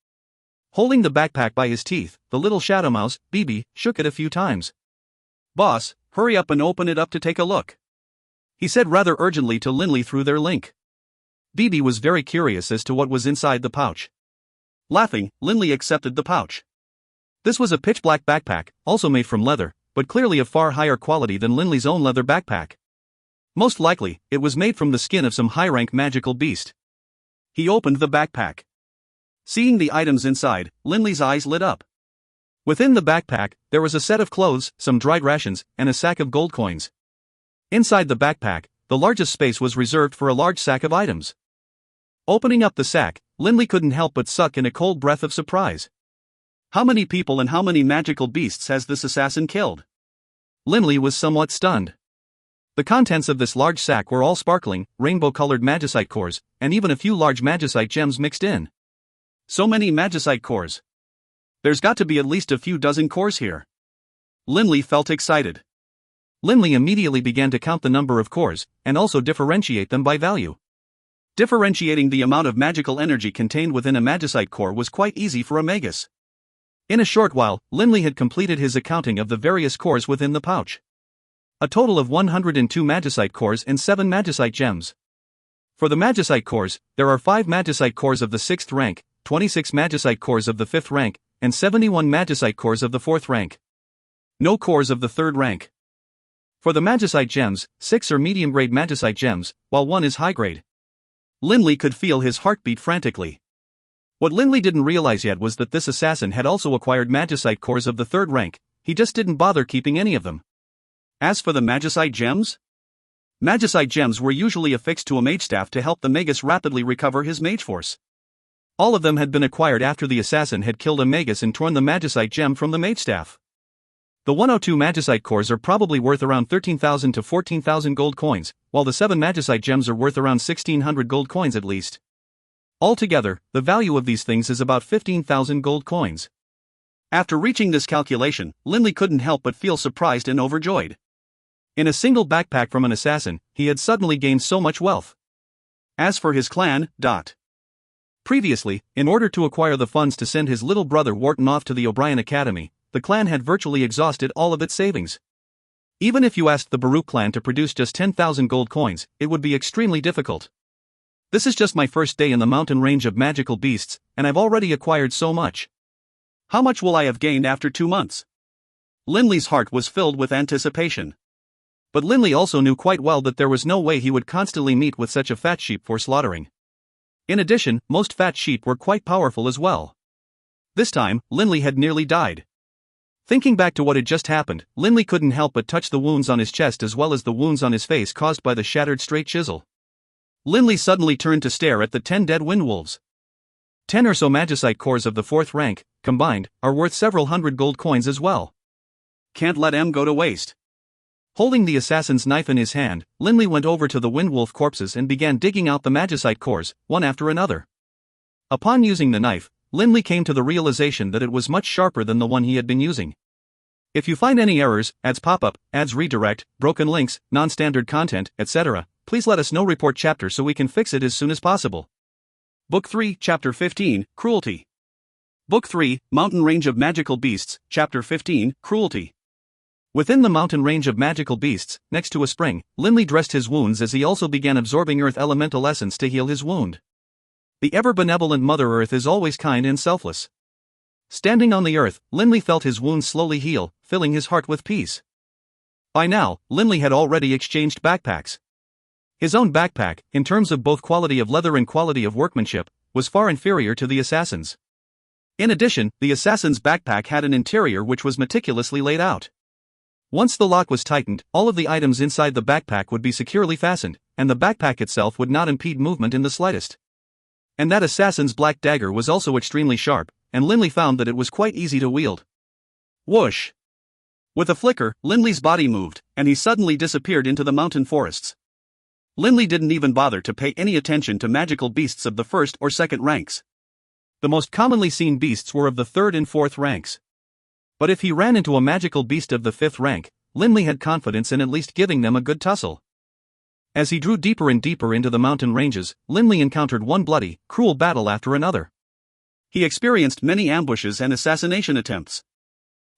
Holding the backpack by his teeth, the little shadow mouse, BB, shook it a few times. "Boss, hurry up and open it up to take a look," he said rather urgently to Linley through their link. BB was very curious as to what was inside the pouch. Laughing, Linley accepted the pouch. This was a pitch-black backpack, also made from leather, but clearly of far higher quality than Linley's own leather backpack. Most likely, it was made from the skin of some high-rank magical beast. He opened the backpack. Seeing the items inside, Linley's eyes lit up. Within the backpack, there was a set of clothes, some dried rations, and a sack of gold coins. Inside the backpack, the largest space was reserved for a large sack of items. Opening up the sack, Linley couldn't help but suck in a cold breath of surprise. How many people and how many magical beasts has this assassin killed? Linley was somewhat stunned. The contents of this large sack were all sparkling, rainbow-colored magicite cores, and even a few large magicite gems mixed in. So many magicite cores. There's got to be at least a few dozen cores here. Linley felt excited. Linley immediately began to count the number of cores, and also differentiate them by value. Differentiating the amount of magical energy contained within a magicite core was quite easy for a magus. In a short while, Linley had completed his accounting of the various cores within the pouch. A total of 102 magicite cores and 7 magicite gems. For the magicite cores, there are 5 magicite cores of the 6th rank, 26 magicite cores of the 5th rank, and 71 magicite cores of the 4th rank. No cores of the 3rd rank. For the magicite gems, 6 are medium-grade magicite gems, while 1 is high-grade. Linley could feel his heart beat frantically. What Linley didn't realize yet was that this assassin had also acquired magicite cores of the 3rd rank. He just didn't bother keeping any of them. As for the magicite gems? Magicite gems were usually affixed to a mage staff to help the magus rapidly recover his mage force. All of them had been acquired after the assassin had killed a magus and torn the magicite gem from the mage staff. The 102 magicite cores are probably worth around 13,000 to 14,000 gold coins, while the 7 magicite gems are worth around 1,600 gold coins at least. Altogether, the value of these things is about 15,000 gold coins. After reaching this calculation, Linley couldn't help but feel surprised and overjoyed. In a single backpack from an assassin, he had suddenly gained so much wealth. As for his clan, Previously, in order to acquire the funds to send his little brother Wharton off to the O'Brien Academy, the clan had virtually exhausted all of its savings. Even if you asked the Baruch clan to produce just 10,000 gold coins, it would be extremely difficult. This is just my first day in the mountain range of magical beasts, and I've already acquired so much. How much will I have gained after 2 months? Linley's heart was filled with anticipation. But Linley also knew quite well that there was no way he would constantly meet with such a fat sheep for slaughtering. In addition, most fat sheep were quite powerful as well. This time, Linley had nearly died. Thinking back to what had just happened, Linley couldn't help but touch the wounds on his chest as well as the wounds on his face caused by the shattered straight chisel. Linley suddenly turned to stare at the 10 dead windwolves. 10 or so magicite cores of the 4th rank, combined, are worth several hundred gold coins as well. Can't let 'em go to waste. Holding the assassin's knife in his hand, Linley went over to the windwolf corpses and began digging out the magicite cores, one after another. Upon using the knife, Linley came to the realization that it was much sharper than the one he had been using. If you find any errors, ads pop-up, ads redirect, broken links, non-standard content, etc., please let us know. Report chapter so we can fix it as soon as possible. Book 3, Chapter 15, Cruelty. Book 3, Mountain Range of Magical Beasts, Chapter 15, Cruelty. Within the mountain range of magical beasts, next to a spring, Linley dressed his wounds as he also began absorbing earth elemental essence to heal his wound. The ever-benevolent Mother Earth is always kind and selfless. Standing on the earth, Linley felt his wounds slowly heal, filling his heart with peace. By now, Linley had already exchanged backpacks. His own backpack, in terms of both quality of leather and quality of workmanship, was far inferior to the assassin's. In addition, the assassin's backpack had an interior which was meticulously laid out. Once the lock was tightened, all of the items inside the backpack would be securely fastened, and the backpack itself would not impede movement in the slightest. And that assassin's black dagger was also extremely sharp, and Linley found that it was quite easy to wield. Whoosh! With a flicker, Linley's body moved, and he suddenly disappeared into the mountain forests. Linley didn't even bother to pay any attention to magical beasts of the 1st or 2nd ranks. The most commonly seen beasts were of the 3rd and 4th ranks. But if he ran into a magical beast of the 5th rank, Linley had confidence in at least giving them a good tussle. As he drew deeper and deeper into the mountain ranges, Linley encountered one bloody, cruel battle after another. He experienced many ambushes and assassination attempts.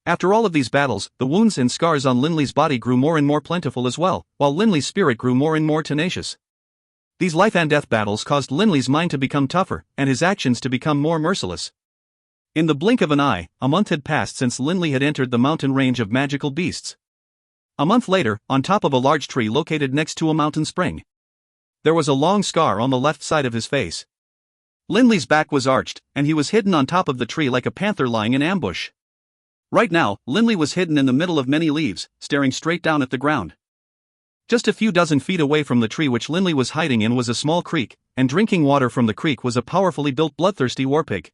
After all of these battles, the wounds and scars on Linley's body grew more and more plentiful as well, while Linley's spirit grew more and more tenacious. These life and death battles caused Linley's mind to become tougher, and his actions to become more merciless. In the blink of an eye, a month had passed since Linley had entered the mountain range of magical beasts. A month later, on top of a large tree located next to a mountain spring, there was a long scar on the left side of his face. Linley's back was arched, and he was hidden on top of the tree like a panther lying in ambush. Right now, Linley was hidden in the middle of many leaves, staring straight down at the ground. Just a few dozen feet away from the tree which Linley was hiding in was a small creek, and drinking water from the creek was a powerfully built bloodthirsty warpig.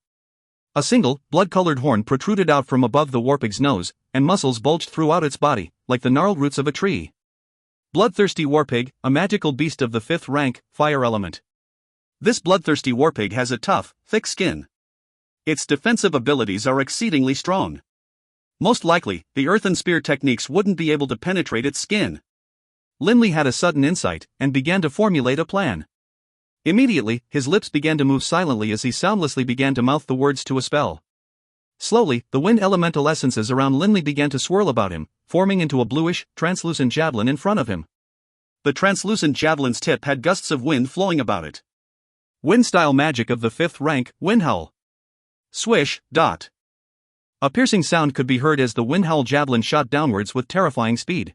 A single, blood-colored horn protruded out from above the warpig's nose, and muscles bulged throughout its body, like the gnarled roots of a tree. Bloodthirsty warpig, a magical beast of the 5th rank, fire element. This bloodthirsty warpig has a tough, thick skin. Its defensive abilities are exceedingly strong. Most likely, the earth and spear techniques wouldn't be able to penetrate its skin. Linley had a sudden insight, and began to formulate a plan. Immediately, his lips began to move silently as he soundlessly began to mouth the words to a spell. Slowly, the wind elemental essences around Linley began to swirl about him, forming into a bluish, translucent javelin in front of him. The translucent javelin's tip had gusts of wind flowing about it. Wind-style magic of the 5th rank, Windhowl. Swish, dot. A piercing sound could be heard as the Windhowl javelin shot downwards with terrifying speed.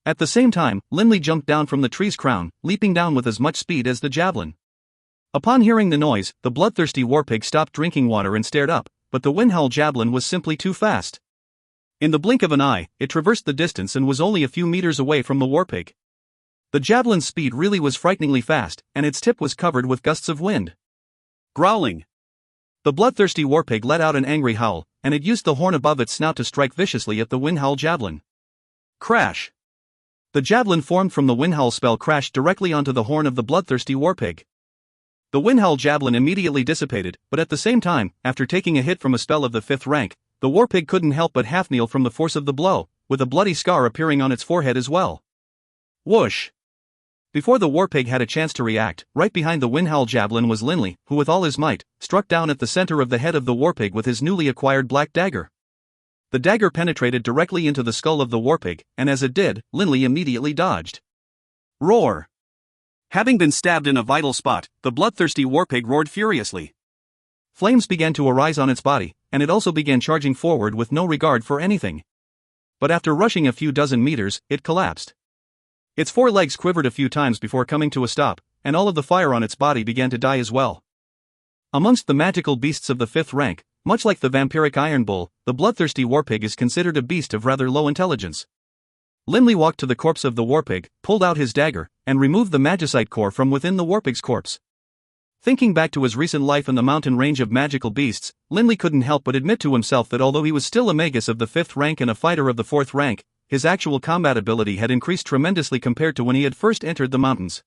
At the same time, Linley jumped down from the tree's crown, leaping down with as much speed as the javelin. Upon hearing the noise, the bloodthirsty warpig stopped drinking water and stared up, but the Windhowl javelin was simply too fast. In the blink of an eye, it traversed the distance and was only a few meters away from the warpig. The javelin's speed really was frighteningly fast, and its tip was covered with gusts of wind. Growling. The bloodthirsty warpig let out an angry howl, and it used the horn above its snout to strike viciously at the Windhowl javelin. Crash! The javelin formed from the Windhowl spell crashed directly onto the horn of the bloodthirsty warpig. The Windhowl javelin immediately dissipated, but at the same time, after taking a hit from a spell of the 5th rank, the warpig couldn't help but half-kneel from the force of the blow, with a bloody scar appearing on its forehead as well. Whoosh! Before the warpig had a chance to react, right behind the Windhowl javelin was Linley, who with all his might, struck down at the center of the head of the warpig with his newly acquired black dagger. The dagger penetrated directly into the skull of the warpig, and as it did, Linley immediately dodged. Roar! Having been stabbed in a vital spot, the bloodthirsty warpig roared furiously. Flames began to arise on its body, and it also began charging forward with no regard for anything. But after rushing a few dozen meters, it collapsed. Its 4 legs quivered a few times before coming to a stop, and all of the fire on its body began to die as well. Amongst the magical beasts of the 5th rank, much like the vampiric iron bull, the bloodthirsty warpig is considered a beast of rather low intelligence. Linley walked to the corpse of the warpig, pulled out his dagger, and removed the magicite core from within the warpig's corpse. Thinking back to his recent life in the mountain range of magical beasts, Linley couldn't help but admit to himself that although he was still a magus of the 5th rank and a fighter of the 4th rank, his actual combat ability had increased tremendously compared to when he had first entered the mountains.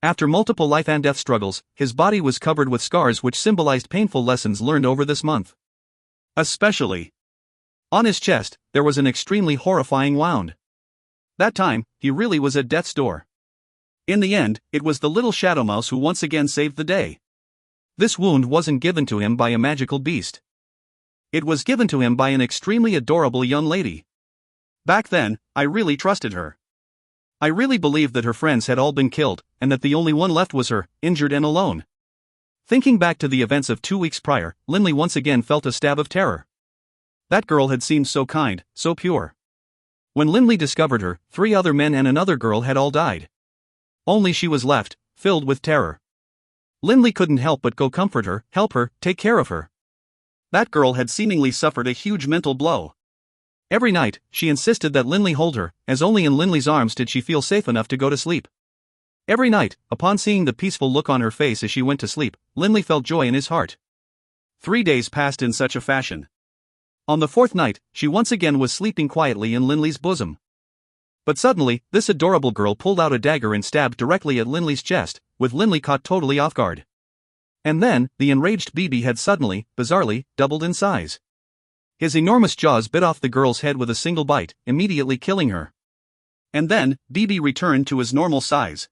After multiple life and death struggles, his body was covered with scars which symbolized painful lessons learned over this month. Especially on his chest, there was an extremely horrifying wound. That time, he really was at death's door. In the end, it was the little shadow mouse who once again saved the day. This wound wasn't given to him by a magical beast. It was given to him by an extremely adorable young lady. Back then, I really trusted her. I really believed that her friends had all been killed, and that the only one left was her, injured and alone. Thinking back to the events of 2 weeks prior, Linley once again felt a stab of terror. That girl had seemed so kind, so pure. When Linley discovered her, 3 other men and another girl had all died. Only she was left, filled with terror. Linley couldn't help but go comfort her, help her, take care of her. That girl had seemingly suffered a huge mental blow. Every night, she insisted that Linley hold her, as only in Linley's arms did she feel safe enough to go to sleep. Every night, upon seeing the peaceful look on her face as she went to sleep, Linley felt joy in his heart. 3 days passed in such a fashion. On the 4th night, she once again was sleeping quietly in Linley's bosom. But suddenly, this adorable girl pulled out a dagger and stabbed directly at Linley's chest, with Linley caught totally off guard. And then, the enraged BB had suddenly, bizarrely, doubled in size. His enormous jaws bit off the girl's head with a single bite, immediately killing her. And then, BB returned to his normal size.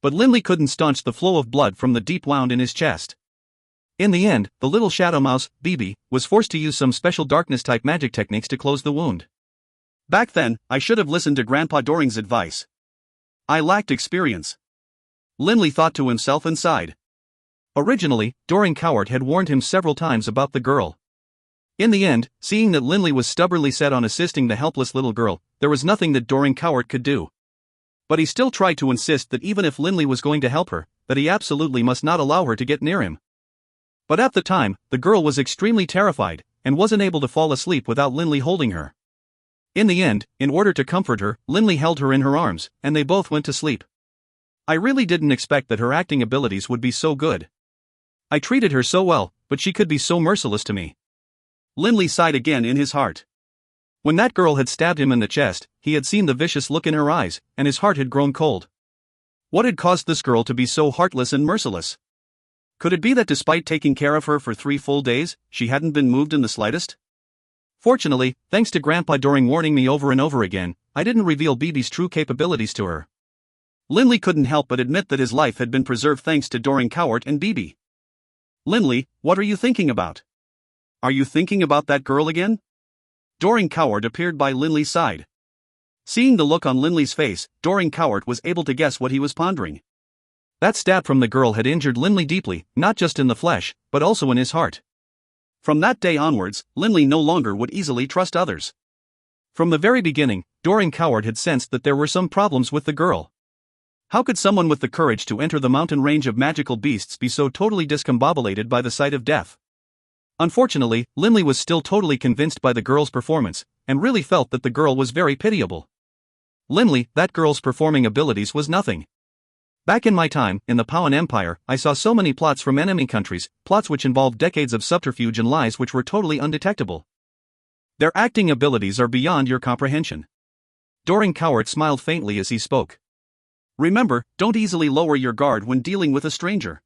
But Linley couldn't staunch the flow of blood from the deep wound in his chest. In the end, the little shadow mouse, BB, was forced to use some special darkness-type magic techniques to close the wound. Back then, I should have listened to Grandpa Doring's advice. I lacked experience. Linley thought to himself and sighed. Originally, Doring Cowart had warned him several times about the girl. In the end, seeing that Linley was stubbornly set on assisting the helpless little girl, there was nothing that Doring Cowart could do. But he still tried to insist that even if Linley was going to help her, that he absolutely must not allow her to get near him. But at the time, the girl was extremely terrified, and wasn't able to fall asleep without Linley holding her. In the end, in order to comfort her, Linley held her in her arms, and they both went to sleep. I really didn't expect that her acting abilities would be so good. I treated her so well, but she could be so merciless to me. Linley sighed again in his heart. When that girl had stabbed him in the chest, he had seen the vicious look in her eyes, and his heart had grown cold. What had caused this girl to be so heartless and merciless? Could it be that despite taking care of her for 3 full days, she hadn't been moved in the slightest? Fortunately, thanks to Grandpa Doring warning me over and over again, I didn't reveal BB's true capabilities to her. Linley couldn't help but admit that his life had been preserved thanks to Doring Cowart and BB. Linley, what are you thinking about? Are you thinking about that girl again? Doring Cowart appeared by Linley's side. Seeing the look on Linley's face, Doring Cowart was able to guess what he was pondering. That stab from the girl had injured Linley deeply, not just in the flesh, but also in his heart. From that day onwards, Linley no longer would easily trust others. From the very beginning, Doring Cowart had sensed that there were some problems with the girl. How could someone with the courage to enter the mountain range of magical beasts be so totally discombobulated by the sight of death? Unfortunately, Linley was still totally convinced by the girl's performance, and really felt that the girl was very pitiable. Linley, that girl's performing abilities was nothing. Back in my time, in the Powan Empire, I saw so many plots from enemy countries, plots which involved decades of subterfuge and lies which were totally undetectable. Their acting abilities are beyond your comprehension. Doran Cowart smiled faintly as he spoke. Remember, don't easily lower your guard when dealing with a stranger.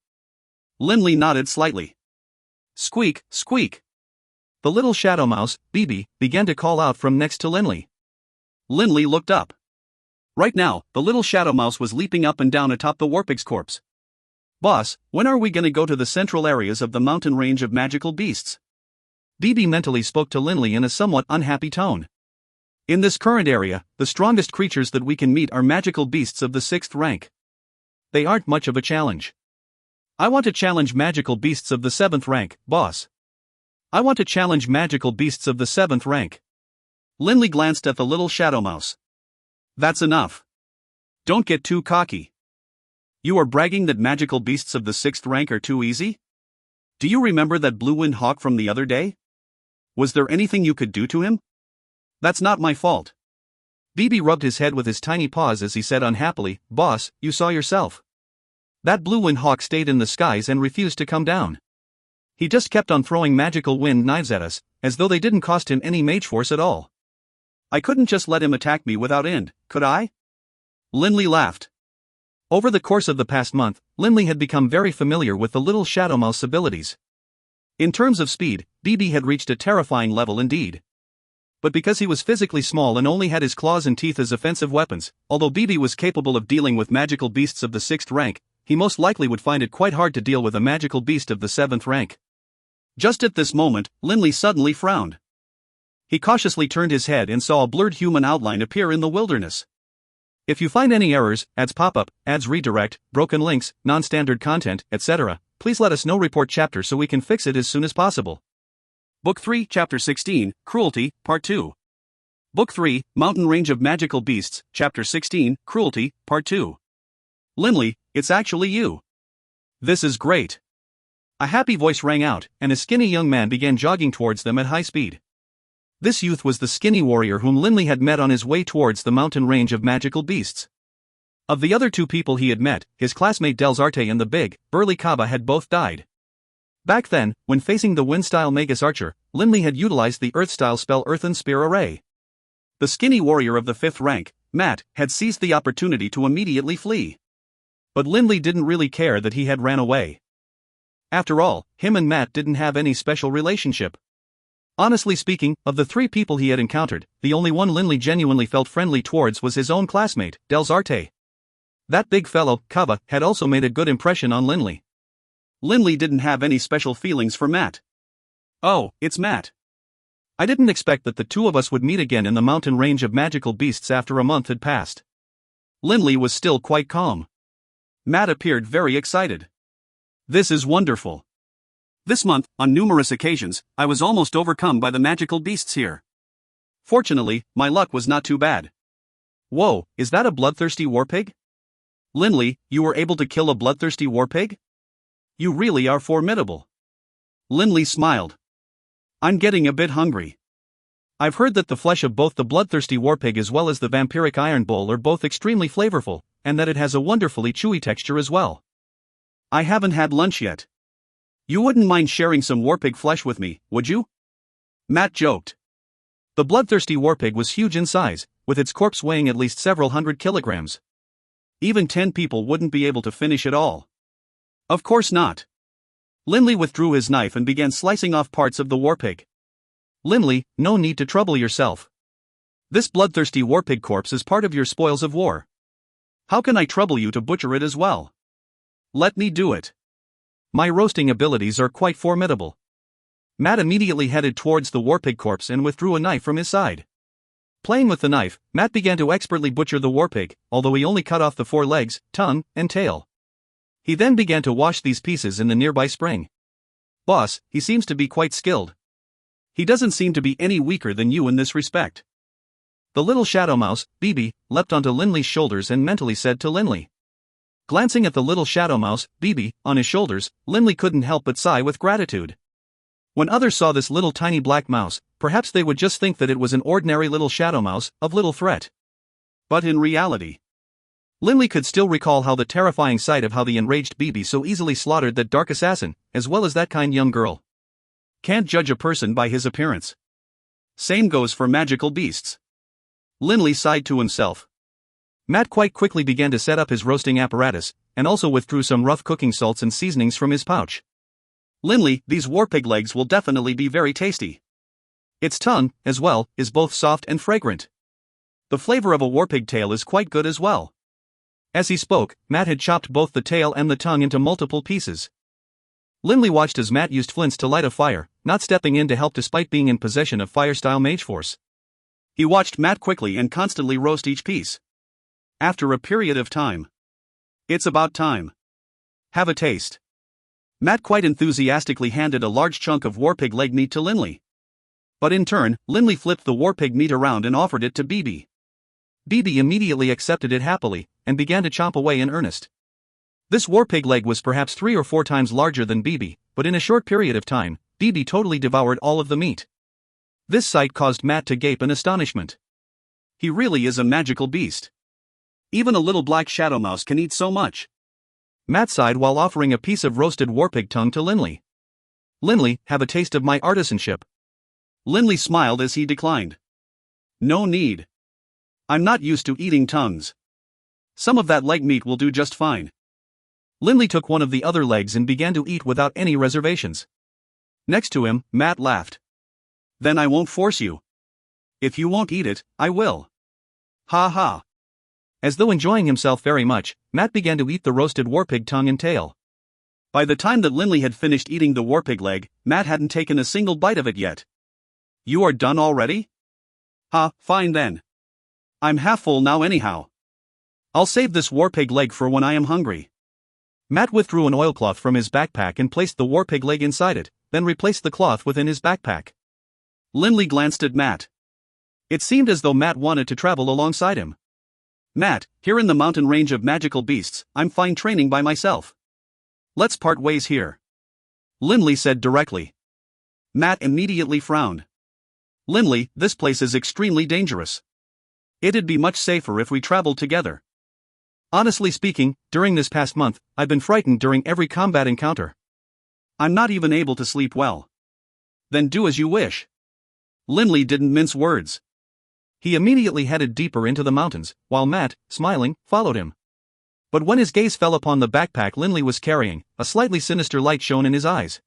Linley nodded slightly. Squeak, squeak. The little shadow mouse, Bibi, began to call out from next to Linley. Linley looked up. Right now, the little shadow mouse was leaping up and down atop the Warpig's corpse. Boss, when are we gonna go to the central areas of the mountain range of magical beasts? Bibi mentally spoke to Linley in a somewhat unhappy tone. In this current area, the strongest creatures that we can meet are magical beasts of the 6th rank. They aren't much of a challenge. I want to challenge magical beasts of the 7th rank, boss. I want to challenge magical beasts of the 7th rank. Linley glanced at the little shadow mouse. That's enough. Don't get too cocky. You are bragging that magical beasts of the 6th rank are too easy? Do you remember that blue-winged hawk from the other day? Was there anything you could do to him? That's not my fault. Bibi rubbed his head with his tiny paws as he said unhappily, Boss, you saw yourself. That blue-winged hawk stayed in the skies and refused to come down. He just kept on throwing magical wind knives at us, as though they didn't cost him any mage force at all. I couldn't just let him attack me without end, could I? Linley laughed. Over the course of the past month, Linley had become very familiar with the little shadow mouse abilities. In terms of speed, Bibi had reached a terrifying level indeed. But because he was physically small and only had his claws and teeth as offensive weapons, although Bibi was capable of dealing with magical beasts of the 6th rank, he most likely would find it quite hard to deal with a magical beast of the 7th rank. Just at this moment, Linley suddenly frowned. He cautiously turned his head and saw a blurred human outline appear in the wilderness. If you find any errors, ads pop up, ads redirect, broken links, non-standard content, etc., please let us know. Report chapter so we can fix it as soon as possible. Book 3, Chapter 16, Cruelty, Part 2. Book 3, Mountain Range of Magical Beasts, Chapter 16, Cruelty, Part 2. Linley, it's actually you. This is great. A happy voice rang out, and a skinny young man began jogging towards them at high speed. This youth was the skinny warrior whom Linley had met on his way towards the mountain range of magical beasts. Of the other two people he had met, his classmate Delsarte and the big, burly Kaba had both died. Back then, when facing the Wind-style Magus Archer, Linley had utilized the Earth-style spell Earthen Spear Array. The skinny warrior of the 5th rank, Matt, had seized the opportunity to immediately flee. But Linley didn't really care that he had ran away. After all, him and Matt didn't have any special relationship. Honestly speaking, of the 3 people he had encountered, the only one Linley genuinely felt friendly towards was his own classmate, Delsarte. That big fellow, Kaba, had also made a good impression on Linley. Linley didn't have any special feelings for Matt. Oh, it's Matt. I didn't expect that the two of us would meet again in the mountain range of magical beasts after a month had passed. Linley was still quite calm. Matt appeared very excited. This is wonderful. This month, on numerous occasions, I was almost overcome by the magical beasts here. Fortunately, my luck was not too bad. Whoa, is that a bloodthirsty warpig? Linley, you were able to kill a bloodthirsty warpig? You really are formidable. Linley smiled. I'm getting a bit hungry. I've heard that the flesh of both the bloodthirsty warpig as well as the vampiric iron bull are both extremely flavorful, and that it has a wonderfully chewy texture as well. I haven't had lunch yet. You wouldn't mind sharing some warpig flesh with me, would you? Matt joked. The bloodthirsty warpig was huge in size, with its corpse weighing at least several hundred kilograms. Even 10 people wouldn't be able to finish it all. Of course not. Linley withdrew his knife and began slicing off parts of the warpig. Linley, no need to trouble yourself. This bloodthirsty warpig corpse is part of your spoils of war. How can I trouble you to butcher it as well? Let me do it. My roasting abilities are quite formidable. Matt immediately headed towards the warpig corpse and withdrew a knife from his side. Playing with the knife, Matt began to expertly butcher the warpig, although he only cut off the 4 legs, tongue, and tail. He then began to wash these pieces in the nearby spring. Boss, he seems to be quite skilled. He doesn't seem to be any weaker than you in this respect. The little shadow mouse, Bibi, leapt onto Linley's shoulders and mentally said to Linley. Glancing at the little shadow mouse, Bibi, on his shoulders, Linley couldn't help but sigh with gratitude. When others saw this little tiny black mouse, perhaps they would just think that it was an ordinary little shadow mouse, of little threat. But in reality, Linley could still recall how the terrifying sight of how the enraged Bibi so easily slaughtered that dark assassin, as well as that kind young girl. Can't judge a person by his appearance. Same goes for magical beasts. Linley sighed to himself. Matt quite quickly began to set up his roasting apparatus, and also withdrew some rough cooking salts and seasonings from his pouch. Linley, these warpig legs will definitely be very tasty. Its tongue, as well, is both soft and fragrant. The flavor of a warpig tail is quite good as well. As he spoke, Matt had chopped both the tail and the tongue into multiple pieces. Linley watched as Matt used flints to light a fire, not stepping in to help despite being in possession of fire-style mage force. He watched Matt quickly and constantly roast each piece. After a period of time. It's about time. Have a taste. Matt quite enthusiastically handed a large chunk of warpig leg meat to Linley. But in turn, Linley flipped the warpig meat around and offered it to Bibi. Bibi immediately accepted it happily, and began to chomp away in earnest. This warpig leg was perhaps 3 or 4 times larger than Bibi, but in a short period of time, Bibi totally devoured all of the meat. This sight caused Matt to gape in astonishment. He really is a magical beast. Even a little black shadow mouse can eat so much. Matt sighed while offering a piece of roasted warpig tongue to Linley. Linley, have a taste of my artisanship. Linley smiled as he declined. No need. I'm not used to eating tongues. Some of that leg meat will do just fine. Linley took one of the other legs and began to eat without any reservations. Next to him, Matt laughed. Then I won't force you. If you won't eat it, I will. Ha ha. As though enjoying himself very much, Matt began to eat the roasted warpig tongue and tail. By the time that Linley had finished eating the warpig leg, Matt hadn't taken a single bite of it yet. You are done already? Fine then. I'm half full now anyhow. I'll save this warpig leg for when I am hungry. Matt withdrew an oilcloth from his backpack and placed the warpig leg inside it, then replaced the cloth within his backpack. Linley glanced at Matt. It seemed as though Matt wanted to travel alongside him. Matt, here in the mountain range of magical beasts, I'm fine training by myself. Let's part ways here. Linley said directly. Matt immediately frowned. Linley, this place is extremely dangerous. It'd be much safer if we traveled together. Honestly speaking, during this past month, I've been frightened during every combat encounter. I'm not even able to sleep well. Then do as you wish. Linley didn't mince words. He immediately headed deeper into the mountains, while Matt, smiling, followed him. But when his gaze fell upon the backpack Linley was carrying, a slightly sinister light shone in his eyes.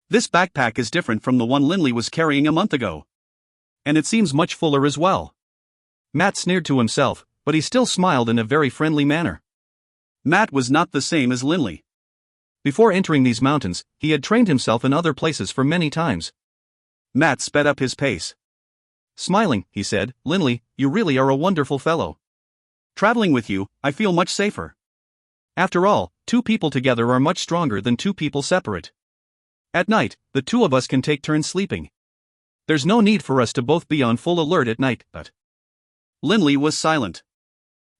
This backpack is different from the one Linley was carrying a month ago. And it seems much fuller as well. Matt sneered to himself, but he still smiled in a very friendly manner. Matt was not the same as Linley. Before entering these mountains, he had trained himself in other places for many times. Matt sped up his pace. Smiling, he said, Linley, you really are a wonderful fellow. Traveling with you, I feel much safer. After all, 2 people together are much stronger than 2 people separate. At night, the 2 of us can take turns sleeping. There's no need for us to both be on full alert at night, but... Linley was silent.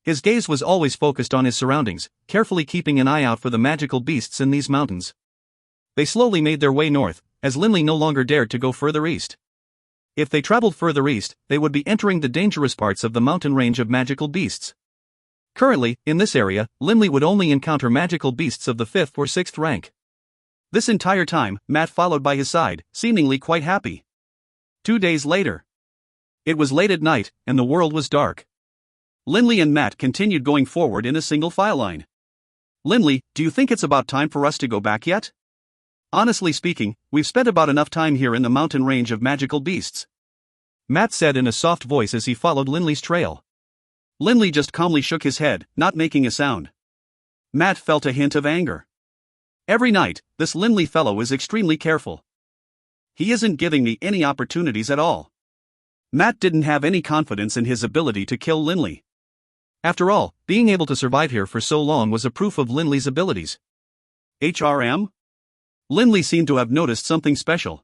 His gaze was always focused on his surroundings, carefully keeping an eye out for the magical beasts in these mountains. They slowly made their way north, as Linley no longer dared to go further east. If they traveled further east, they would be entering the dangerous parts of the mountain range of magical beasts. Currently, in this area, Linley would only encounter magical beasts of the 5th or 6th rank. This entire time, Matt followed by his side, seemingly quite happy. 2 days later. It was late at night, and the world was dark. Linley and Matt continued going forward in a single file line. Linley, do you think it's about time for us to go back yet? Honestly speaking, we've spent about enough time here in the mountain range of magical beasts. Matt said in a soft voice as he followed Linley's trail. Linley just calmly shook his head, not making a sound. Matt felt a hint of anger. Every night, this Linley fellow is extremely careful. He isn't giving me any opportunities at all. Matt didn't have any confidence in his ability to kill Linley. After all, being able to survive here for so long was a proof of Linley's abilities. HRM? Linley seemed to have noticed something special.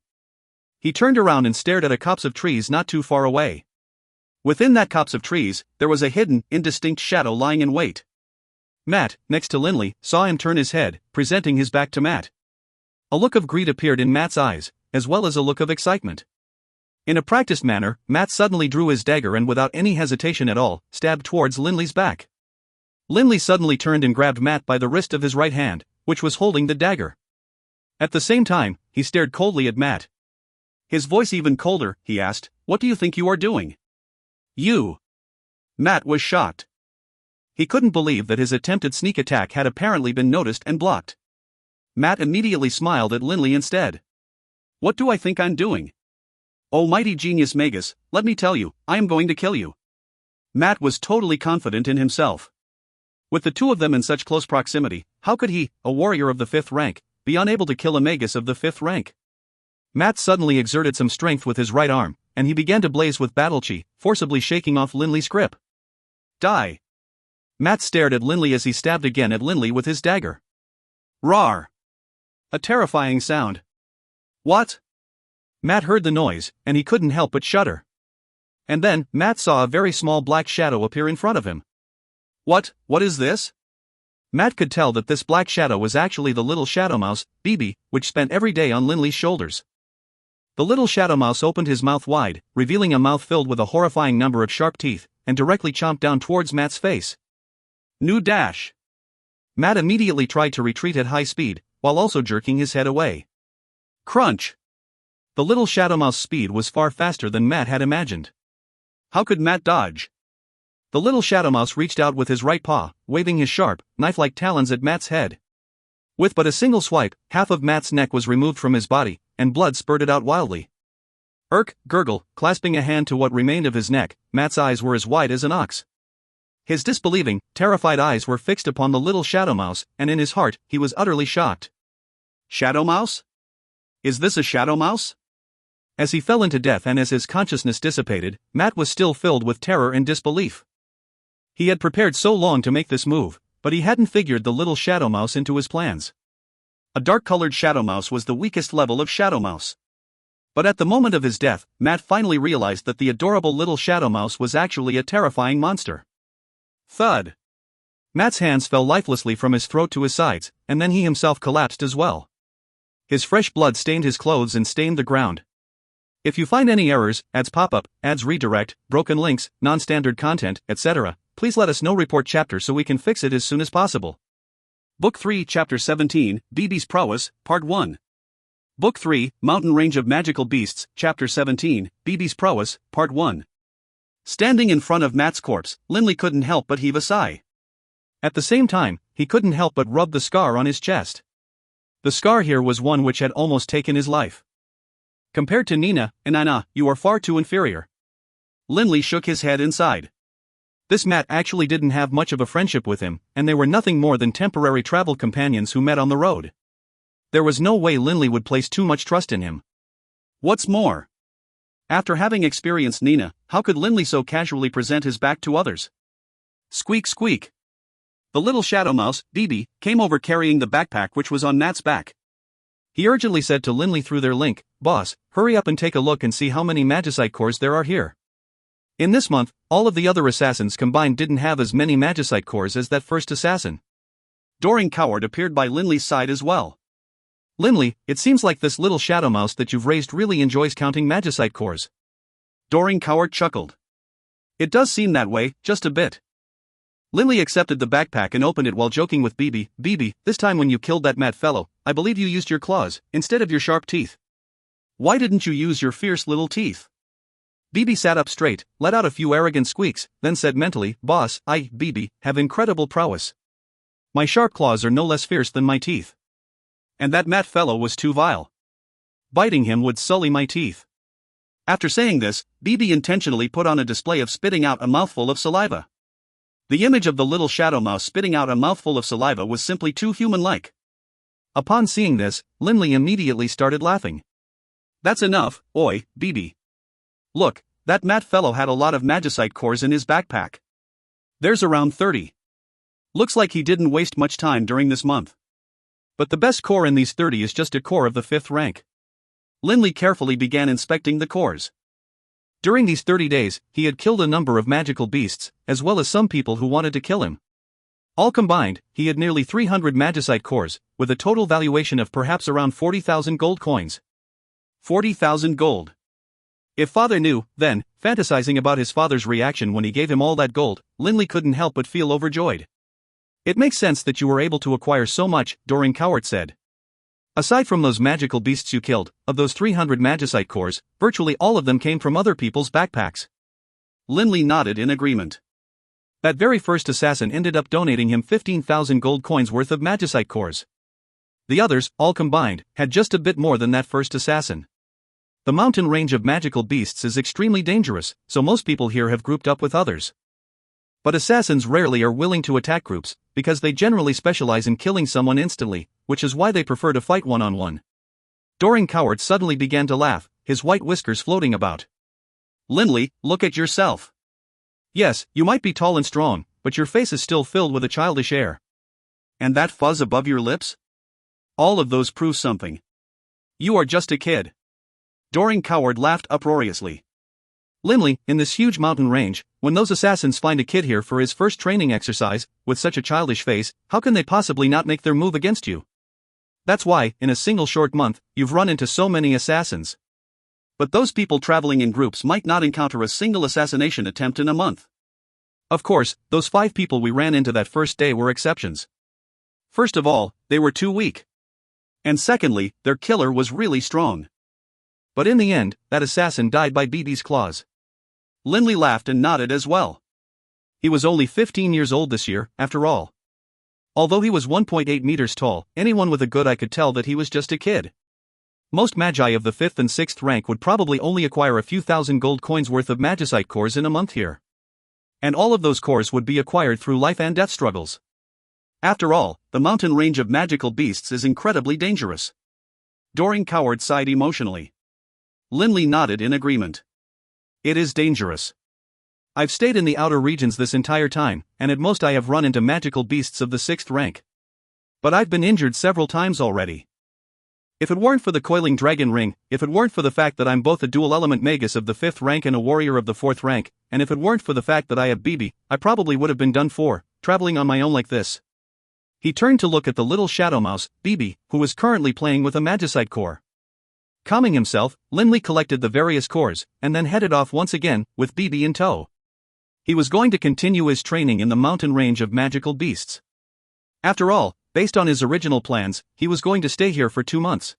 He turned around and stared at a copse of trees not too far away. Within that copse of trees, there was a hidden, indistinct shadow lying in wait. Matt, next to Linley, saw him turn his head, presenting his back to Matt. A look of greed appeared in Matt's eyes, as well as a look of excitement. In a practiced manner, Matt suddenly drew his dagger and without any hesitation at all, stabbed towards Linley's back. Linley suddenly turned and grabbed Matt by the wrist of his right hand, which was holding the dagger. At the same time, he stared coldly at Matt. His voice even colder, he asked, "What do you think you are doing?" "You." Matt was shocked. He couldn't believe that his attempted sneak attack had apparently been noticed and blocked. Matt immediately smiled at Linley instead. "What do I think I'm doing? Oh mighty genius Magus, let me tell you, I am going to kill you." Matt was totally confident in himself. With the two of them in such close proximity, how could he, a warrior of the 5th rank, be unable to kill a Magus of the 5th rank? Matt suddenly exerted some strength with his right arm, and he began to blaze with battle chi, forcibly shaking off Linley's grip. "Die!" Matt stared at Linley as he stabbed again at Linley with his dagger. Roar! A terrifying sound. "What?" Matt heard the noise, and he couldn't help but shudder. And then, Matt saw a very small black shadow appear in front of him. What is this?" Matt could tell that this black shadow was actually the little shadow mouse, BB, which spent every day on Linley's shoulders. The little shadow mouse opened his mouth wide, revealing a mouth filled with a horrifying number of sharp teeth, and directly chomped down towards Matt's face. New dash! Matt immediately tried to retreat at high speed, while also jerking his head away. Crunch! The little shadow mouse speed was far faster than Matt had imagined. How could Matt dodge? The little shadow mouse reached out with his right paw, waving his sharp, knife-like talons at Matt's head. With but a single swipe, half of Matt's neck was removed from his body, and blood spurted out wildly. Gurgle, clasping a hand to what remained of his neck, Matt's eyes were as wide as an ox. His disbelieving, terrified eyes were fixed upon the little shadow mouse, and in his heart, he was utterly shocked. Shadow mouse? Is this a shadow mouse? As he fell into death and as his consciousness dissipated, Matt was still filled with terror and disbelief. He had prepared so long to make this move, but he hadn't figured the little shadow mouse into his plans. A dark-colored shadow mouse was the weakest level of shadow mouse. But at the moment of his death, Matt finally realized that the adorable little shadow mouse was actually a terrifying monster. Thud! Matt's hands fell lifelessly from his throat to his sides, and then he himself collapsed as well. His fresh blood stained his clothes and stained the ground. If you find any errors, ads pop up, ads redirect, broken links, non-standard content, etc., please let us know. Report chapter so we can fix it as soon as possible. Book 3, Chapter 17, BB's Prowess, Part 1. Book 3, Mountain Range of Magical Beasts, Chapter 17, BB's Prowess, Part 1. Standing in front of Matt's corpse, Linley couldn't help but heave a sigh. At the same time, he couldn't help but rub the scar on his chest. The scar here was one which had almost taken his life. Compared to Nina and Anna, you are far too inferior. Linley shook his head and sighed. This Matt actually didn't have much of a friendship with him, and they were nothing more than temporary travel companions who met on the road. There was no way Linley would place too much trust in him. What's more, after having experienced Nina, how could Linley so casually present his back to others? Squeak squeak. The little shadow mouse, BB, came over carrying the backpack which was on Matt's back. He urgently said to Linley through their link, "Boss, hurry up and take a look and see how many magicite cores there are here." In this month, all of the other assassins combined didn't have as many magicite cores as that first assassin. Doring Coward appeared by Linley's side as well. "Linley, it seems like this little shadow mouse that you've raised really enjoys counting magicite cores." Doring Coward chuckled. "It does seem that way, just a bit." Linley accepted the backpack and opened it while joking with BB. "BB, this time when you killed that mad fellow, I believe you used your claws, instead of your sharp teeth. Why didn't you use your fierce little teeth?" BB sat up straight, let out a few arrogant squeaks, then said mentally, "Boss, I, BB, have incredible prowess. My sharp claws are no less fierce than my teeth. And that Matt fellow was too vile. Biting him would sully my teeth." After saying this, BB intentionally put on a display of spitting out a mouthful of saliva. The image of the little shadow mouse spitting out a mouthful of saliva was simply too human-like. Upon seeing this, Linley immediately started laughing. "That's enough, oi, BB. Look, that Matt fellow had a lot of magicite cores in his backpack. There's around 30. Looks like he didn't waste much time during this month. But the best core in these 30 is just a core of the 5th rank." Linley carefully began inspecting the cores. During these 30 days, he had killed a number of magical beasts, as well as some people who wanted to kill him. All combined, he had nearly 300 magicite cores, with a total valuation of perhaps around 40,000 gold coins. 40,000 gold. If father knew, then, fantasizing about his father's reaction when he gave him all that gold, Linley couldn't help but feel overjoyed. It makes sense that you were able to acquire so much, Doring Cowart said. Aside from those magical beasts you killed, of those 300 magicite cores, virtually all of them came from other people's backpacks. Linley nodded in agreement. That very first assassin ended up donating him 15,000 gold coins worth of magicite cores. The others, all combined, had just a bit more than that first assassin. The mountain range of magical beasts is extremely dangerous, so most people here have grouped up with others. But assassins rarely are willing to attack groups, because they generally specialize in killing someone instantly, which is why they prefer to fight one-on-one. Doring Cowart suddenly began to laugh, his white whiskers floating about. Linley, look at yourself. Yes, you might be tall and strong, but your face is still filled with a childish air. And that fuzz above your lips? All of those prove something. You are just a kid. Doring Cowart laughed uproariously. Linley, in this huge mountain range, when those assassins find a kid here for his first training exercise, with such a childish face, how can they possibly not make their move against you? That's why, in a single short month, you've run into so many assassins. But those people traveling in groups might not encounter a single assassination attempt in a month. Of course, those 5 people we ran into that first day were exceptions. First of all, they were too weak. And secondly, their killer was really strong. But in the end, that assassin died by BB's claws. Linley laughed and nodded as well. He was only 15 years old this year, after all. Although he was 1.8 meters tall, anyone with a good eye could tell that he was just a kid. Most magi of the 5th and 6th rank would probably only acquire a few thousand gold coins worth of magicite cores in a month here. And all of those cores would be acquired through life and death struggles. After all, the mountain range of magical beasts is incredibly dangerous. Doring Cowart sighed emotionally. Linley nodded in agreement. It is dangerous. I've stayed in the outer regions this entire time, and at most I have run into magical beasts of the 6th rank. But I've been injured several times already. If it weren't for the coiling dragon ring, if it weren't for the fact that I'm both a dual-element magus of the 5th rank and a warrior of the 4th rank, and if it weren't for the fact that I have BB, I probably would have been done for, traveling on my own like this. He turned to look at the little shadow mouse, BB, who was currently playing with a magicite core. Calming himself, Linley collected the various cores, and then headed off once again, with BB in tow. He was going to continue his training in the mountain range of magical beasts. After all, based on his original plans, he was going to stay here for 2 months.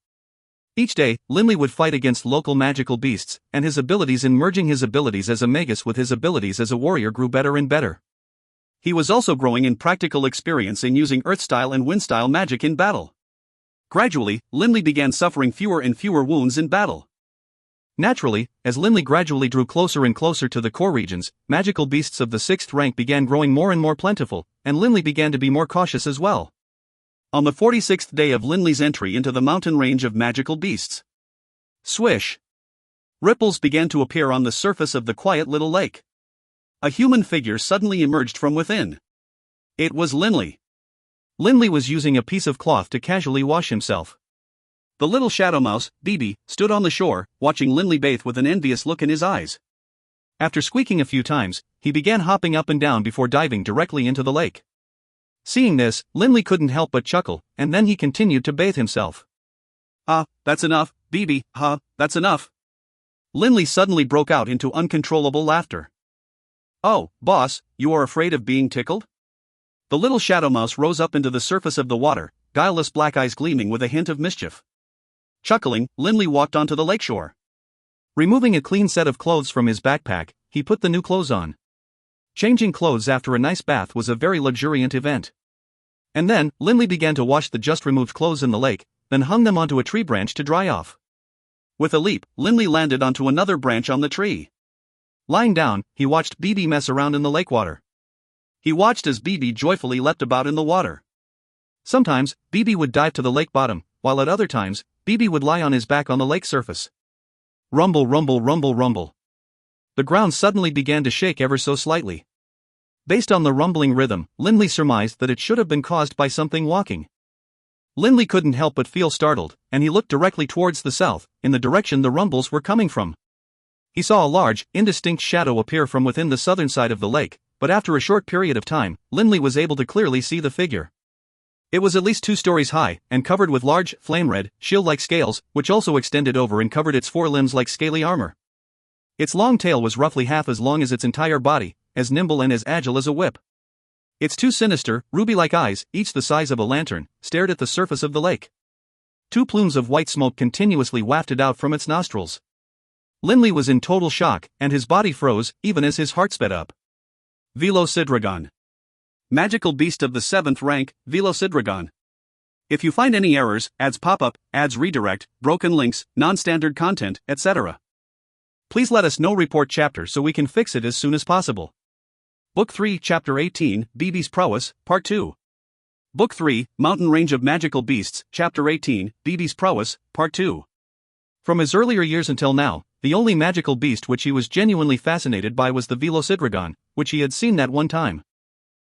Each day, Linley would fight against local magical beasts, and his abilities in merging his abilities as a magus with his abilities as a warrior grew better and better. He was also growing in practical experience in using earth-style and wind-style magic in battle. Gradually, Linley began suffering fewer and fewer wounds in battle. Naturally, as Linley gradually drew closer and closer to the core regions, magical beasts of the 6th rank began growing more and more plentiful, and Linley began to be more cautious as well. On the 46th day of Linley's entry into the mountain range of magical beasts. Swish! Ripples began to appear on the surface of the quiet little lake. A human figure suddenly emerged from within. It was Linley. Linley was using a piece of cloth to casually wash himself. The little shadow mouse, BB, stood on the shore, watching Linley bathe with an envious look in his eyes. After squeaking a few times, he began hopping up and down before diving directly into the lake. Seeing this, Linley couldn't help but chuckle, and then he continued to bathe himself. Ah, that's enough, BB, that's enough. Linley suddenly broke out into uncontrollable laughter. Oh, boss, you are afraid of being tickled? The little shadow mouse rose up into the surface of the water, guileless black eyes gleaming with a hint of mischief. Chuckling, Linley walked onto the lakeshore. Removing a clean set of clothes from his backpack, he put the new clothes on. Changing clothes after a nice bath was a very luxuriant event. And then, Linley began to wash the just removed clothes in the lake, then hung them onto a tree branch to dry off. With a leap, Linley landed onto another branch on the tree. Lying down, he watched BB mess around in the lake water. He watched as BB joyfully leapt about in the water. Sometimes, BB would dive to the lake bottom, while at other times, BB would lie on his back on the lake surface. Rumble, rumble, rumble, rumble. The ground suddenly began to shake ever so slightly. Based on the rumbling rhythm, Linley surmised that it should have been caused by something walking. Linley couldn't help but feel startled, and he looked directly towards the south, in the direction the rumbles were coming from. He saw a large, indistinct shadow appear from within the southern side of the lake, but after a short period of time, Linley was able to clearly see the figure. It was at least 2 stories high, and covered with large, flame-red, shield-like scales, which also extended over and covered its 4 limbs like scaly armor. Its long tail was roughly half as long as its entire body, as nimble and as agile as a whip. Its 2 sinister, ruby-like eyes, each the size of a lantern, stared at the surface of the lake. 2 plumes of white smoke continuously wafted out from its nostrils. Linley was in total shock, and his body froze, even as his heart sped up. Velocidragon. Magical beast of the 7th rank, Velocidragon. If you find any errors, ads pop up, ads redirect, broken links, non-standard content, etc., please let us know. Report chapter so we can fix it as soon as possible. Book 3, Chapter 18, BB's Prowess, Part 2. Book 3, Mountain Range of Magical Beasts, Chapter 18, BB's Prowess, Part 2. From his earlier years until now, the only magical beast which he was genuinely fascinated by was the Velocidragon, which he had seen that one time.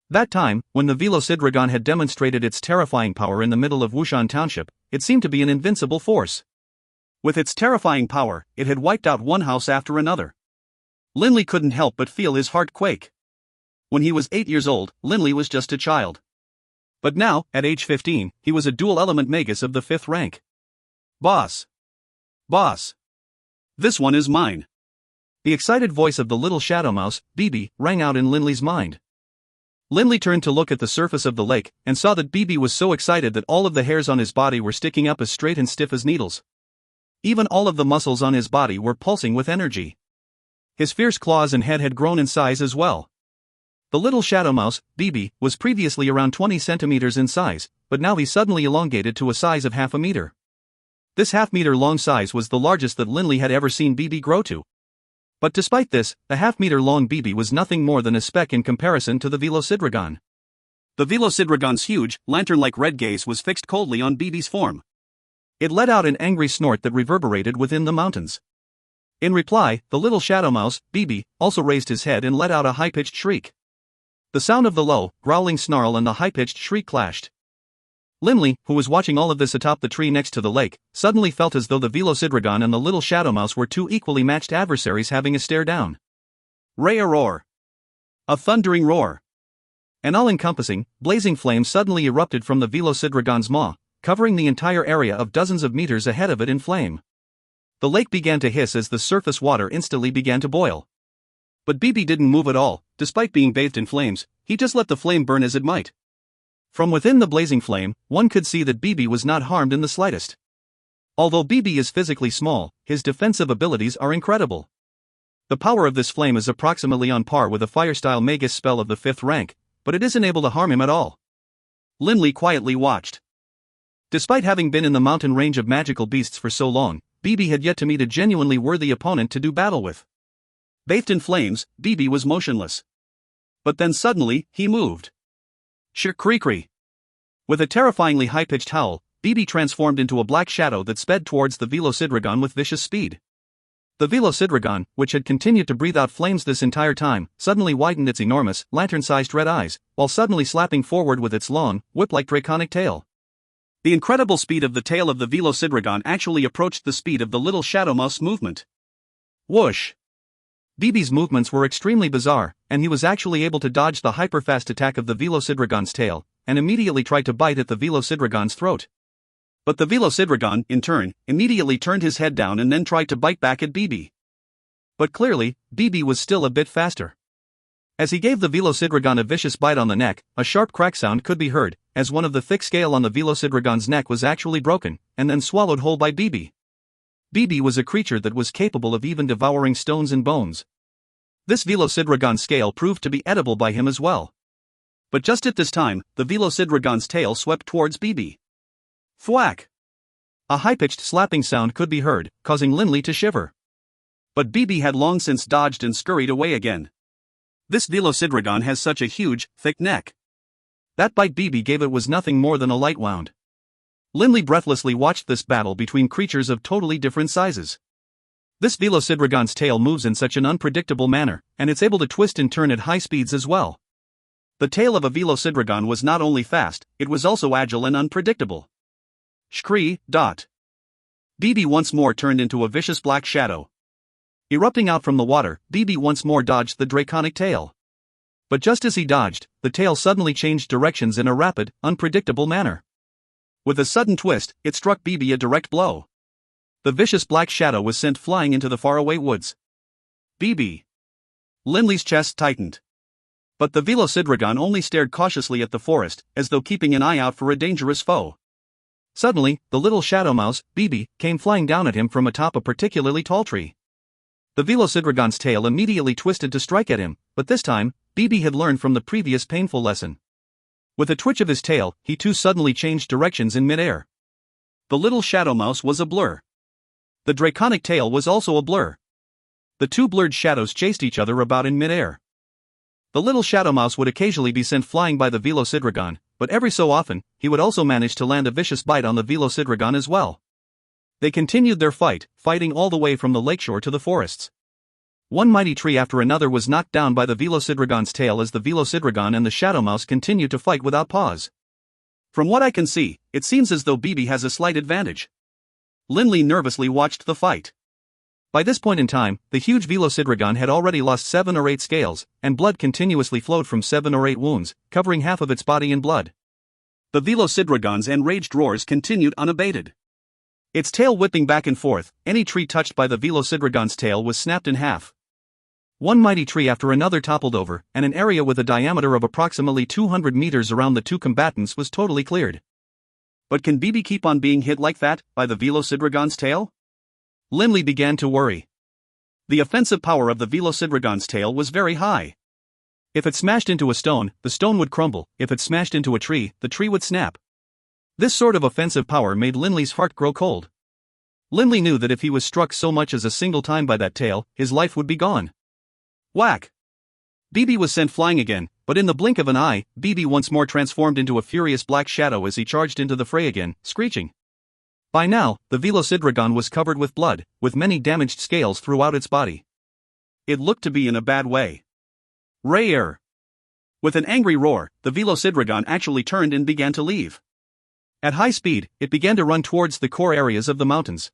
That time, when the Velocidragon had demonstrated its terrifying power in the middle of Wushan Township, it seemed to be an invincible force. With its terrifying power, it had wiped out one house after another. Linley couldn't help but feel his heart quake. When he was 8 years old, Linley was just a child. But now, at age 15, he was a dual-element magus of the 5th rank. Boss! Boss! This one is mine! The excited voice of the little shadow mouse, BB, rang out in Linley's mind. Linley turned to look at the surface of the lake, and saw that BB was so excited that all of the hairs on his body were sticking up as straight and stiff as needles. Even all of the muscles on his body were pulsing with energy. His fierce claws and head had grown in size as well. The little shadow mouse, BB, was previously around 20 centimeters in size, but now he suddenly elongated to a size of half a meter. This half-meter long size was the largest that Linley had ever seen BB grow to. But despite this, the half-meter long BB was nothing more than a speck in comparison to the Velocidragon. The Velocidragon's huge, lantern-like red gaze was fixed coldly on BB's form. It let out an angry snort that reverberated within the mountains. In reply, the little shadow mouse, BB, also raised his head and let out a high-pitched shriek. The sound of the low, growling snarl and the high-pitched shriek clashed. Linley, who was watching all of this atop the tree next to the lake, suddenly felt as though the Velocidragon and the little shadow mouse were 2 equally matched adversaries having a stare down. A roar. A thundering roar. An all-encompassing, blazing flame suddenly erupted from the Velocidragon's maw, covering the entire area of dozens of meters ahead of it in flame. The lake began to hiss as the surface water instantly began to boil. But BB didn't move at all. Despite being bathed in flames, he just let the flame burn as it might. From within the blazing flame, one could see that BB was not harmed in the slightest. Although BB is physically small, his defensive abilities are incredible. The power of this flame is approximately on par with a fire-style magus spell of the 5th rank, but it isn't able to harm him at all. Linley quietly watched. Despite having been in the mountain range of magical beasts for so long, BB had yet to meet a genuinely worthy opponent to do battle with. Bathed in flames, BB was motionless. But then suddenly, he moved. Shriek-cree-cree. With a terrifyingly high-pitched howl, BB transformed into a black shadow that sped towards the Velocidragon with vicious speed. The Velocidragon, which had continued to breathe out flames this entire time, suddenly widened its enormous, lantern-sized red eyes, while suddenly slapping forward with its long, whip-like draconic tail. The incredible speed of the tail of the Velocidragon actually approached the speed of the little shadow mouse movement. Whoosh! BB's movements were extremely bizarre, and he was actually able to dodge the hyper-fast attack of the Velocidragon's tail, and immediately tried to bite at the Velocidragon's throat. But the Velocidragon, in turn, immediately turned his head down and then tried to bite back at BB. But clearly, BB was still a bit faster. As he gave the Velocidragon a vicious bite on the neck, a sharp crack sound could be heard, as one of the thick scale on the Velocidragon's neck was actually broken, and then swallowed whole by BB. BB was a creature that was capable of even devouring stones and bones. This Velocidragon scale proved to be edible by him as well. But just at this time, the Velocidragon's tail swept towards BB. Thwack! A high-pitched slapping sound could be heard, causing Linley to shiver. But BB had long since dodged and scurried away again. This Velocidragon has such a huge, thick neck. That bite BB gave it was nothing more than a light wound. Linley breathlessly watched this battle between creatures of totally different sizes. This Velocidragon's tail moves in such an unpredictable manner, and it's able to twist and turn at high speeds as well. The tail of a Velocidragon was not only fast, it was also agile and unpredictable. Shkree. BB once more turned into a vicious black shadow. Erupting out from the water, BB once more dodged the draconic tail. But just as he dodged, the tail suddenly changed directions in a rapid, unpredictable manner. With a sudden twist, it struck Bibi a direct blow. The vicious black shadow was sent flying into the faraway woods. Bibi! Linley's chest tightened. But the Velocidragon only stared cautiously at the forest, as though keeping an eye out for a dangerous foe. Suddenly, the little shadow mouse, Bibi, came flying down at him from atop a particularly tall tree. The Velocidragon's tail immediately twisted to strike at him, but this time, Bibi had learned from the previous painful lesson. With a twitch of his tail, he too suddenly changed directions in midair. The little shadow mouse was a blur. The draconic tail was also a blur. The two blurred shadows chased each other about in midair. The little shadow mouse would occasionally be sent flying by the Velocidragon, but every so often, he would also manage to land a vicious bite on the Velocidragon as well. They continued their fighting all the way from the lakeshore to the forests. One mighty tree after another was knocked down by the Velocidragon's tail as the Velocidragon and the shadow mouse continued to fight without pause. From what I can see, it seems as though Bibi has a slight advantage. Linley nervously watched the fight. By this point in time, the huge Velocidragon had already lost 7 or 8 scales, and blood continuously flowed from 7 or 8 wounds, covering half of its body in blood. The Velocidragon's enraged roars continued unabated. Its tail whipping back and forth, any tree touched by the Velocidragon's tail was snapped in half. One mighty tree after another toppled over, and an area with a diameter of approximately 200 meters around the two combatants was totally cleared. But can Bibi keep on being hit like that, by the Velocidragon's tail? Linley began to worry. The offensive power of the Velocidragon's tail was very high. If it smashed into a stone, the stone would crumble; if it smashed into a tree, the tree would snap. This sort of offensive power made Linley's heart grow cold. Linley knew that if he was struck so much as a single time by that tail, his life would be gone. Whack! Bibi was sent flying again, but in the blink of an eye, Bibi once more transformed into a furious black shadow as he charged into the fray again, screeching. By now, the Velocidragon was covered with blood, with many damaged scales throughout its body. It looked to be in a bad way. Rare! With an angry roar, the Velocidragon actually turned and began to leave. At high speed, it began to run towards the core areas of the mountains.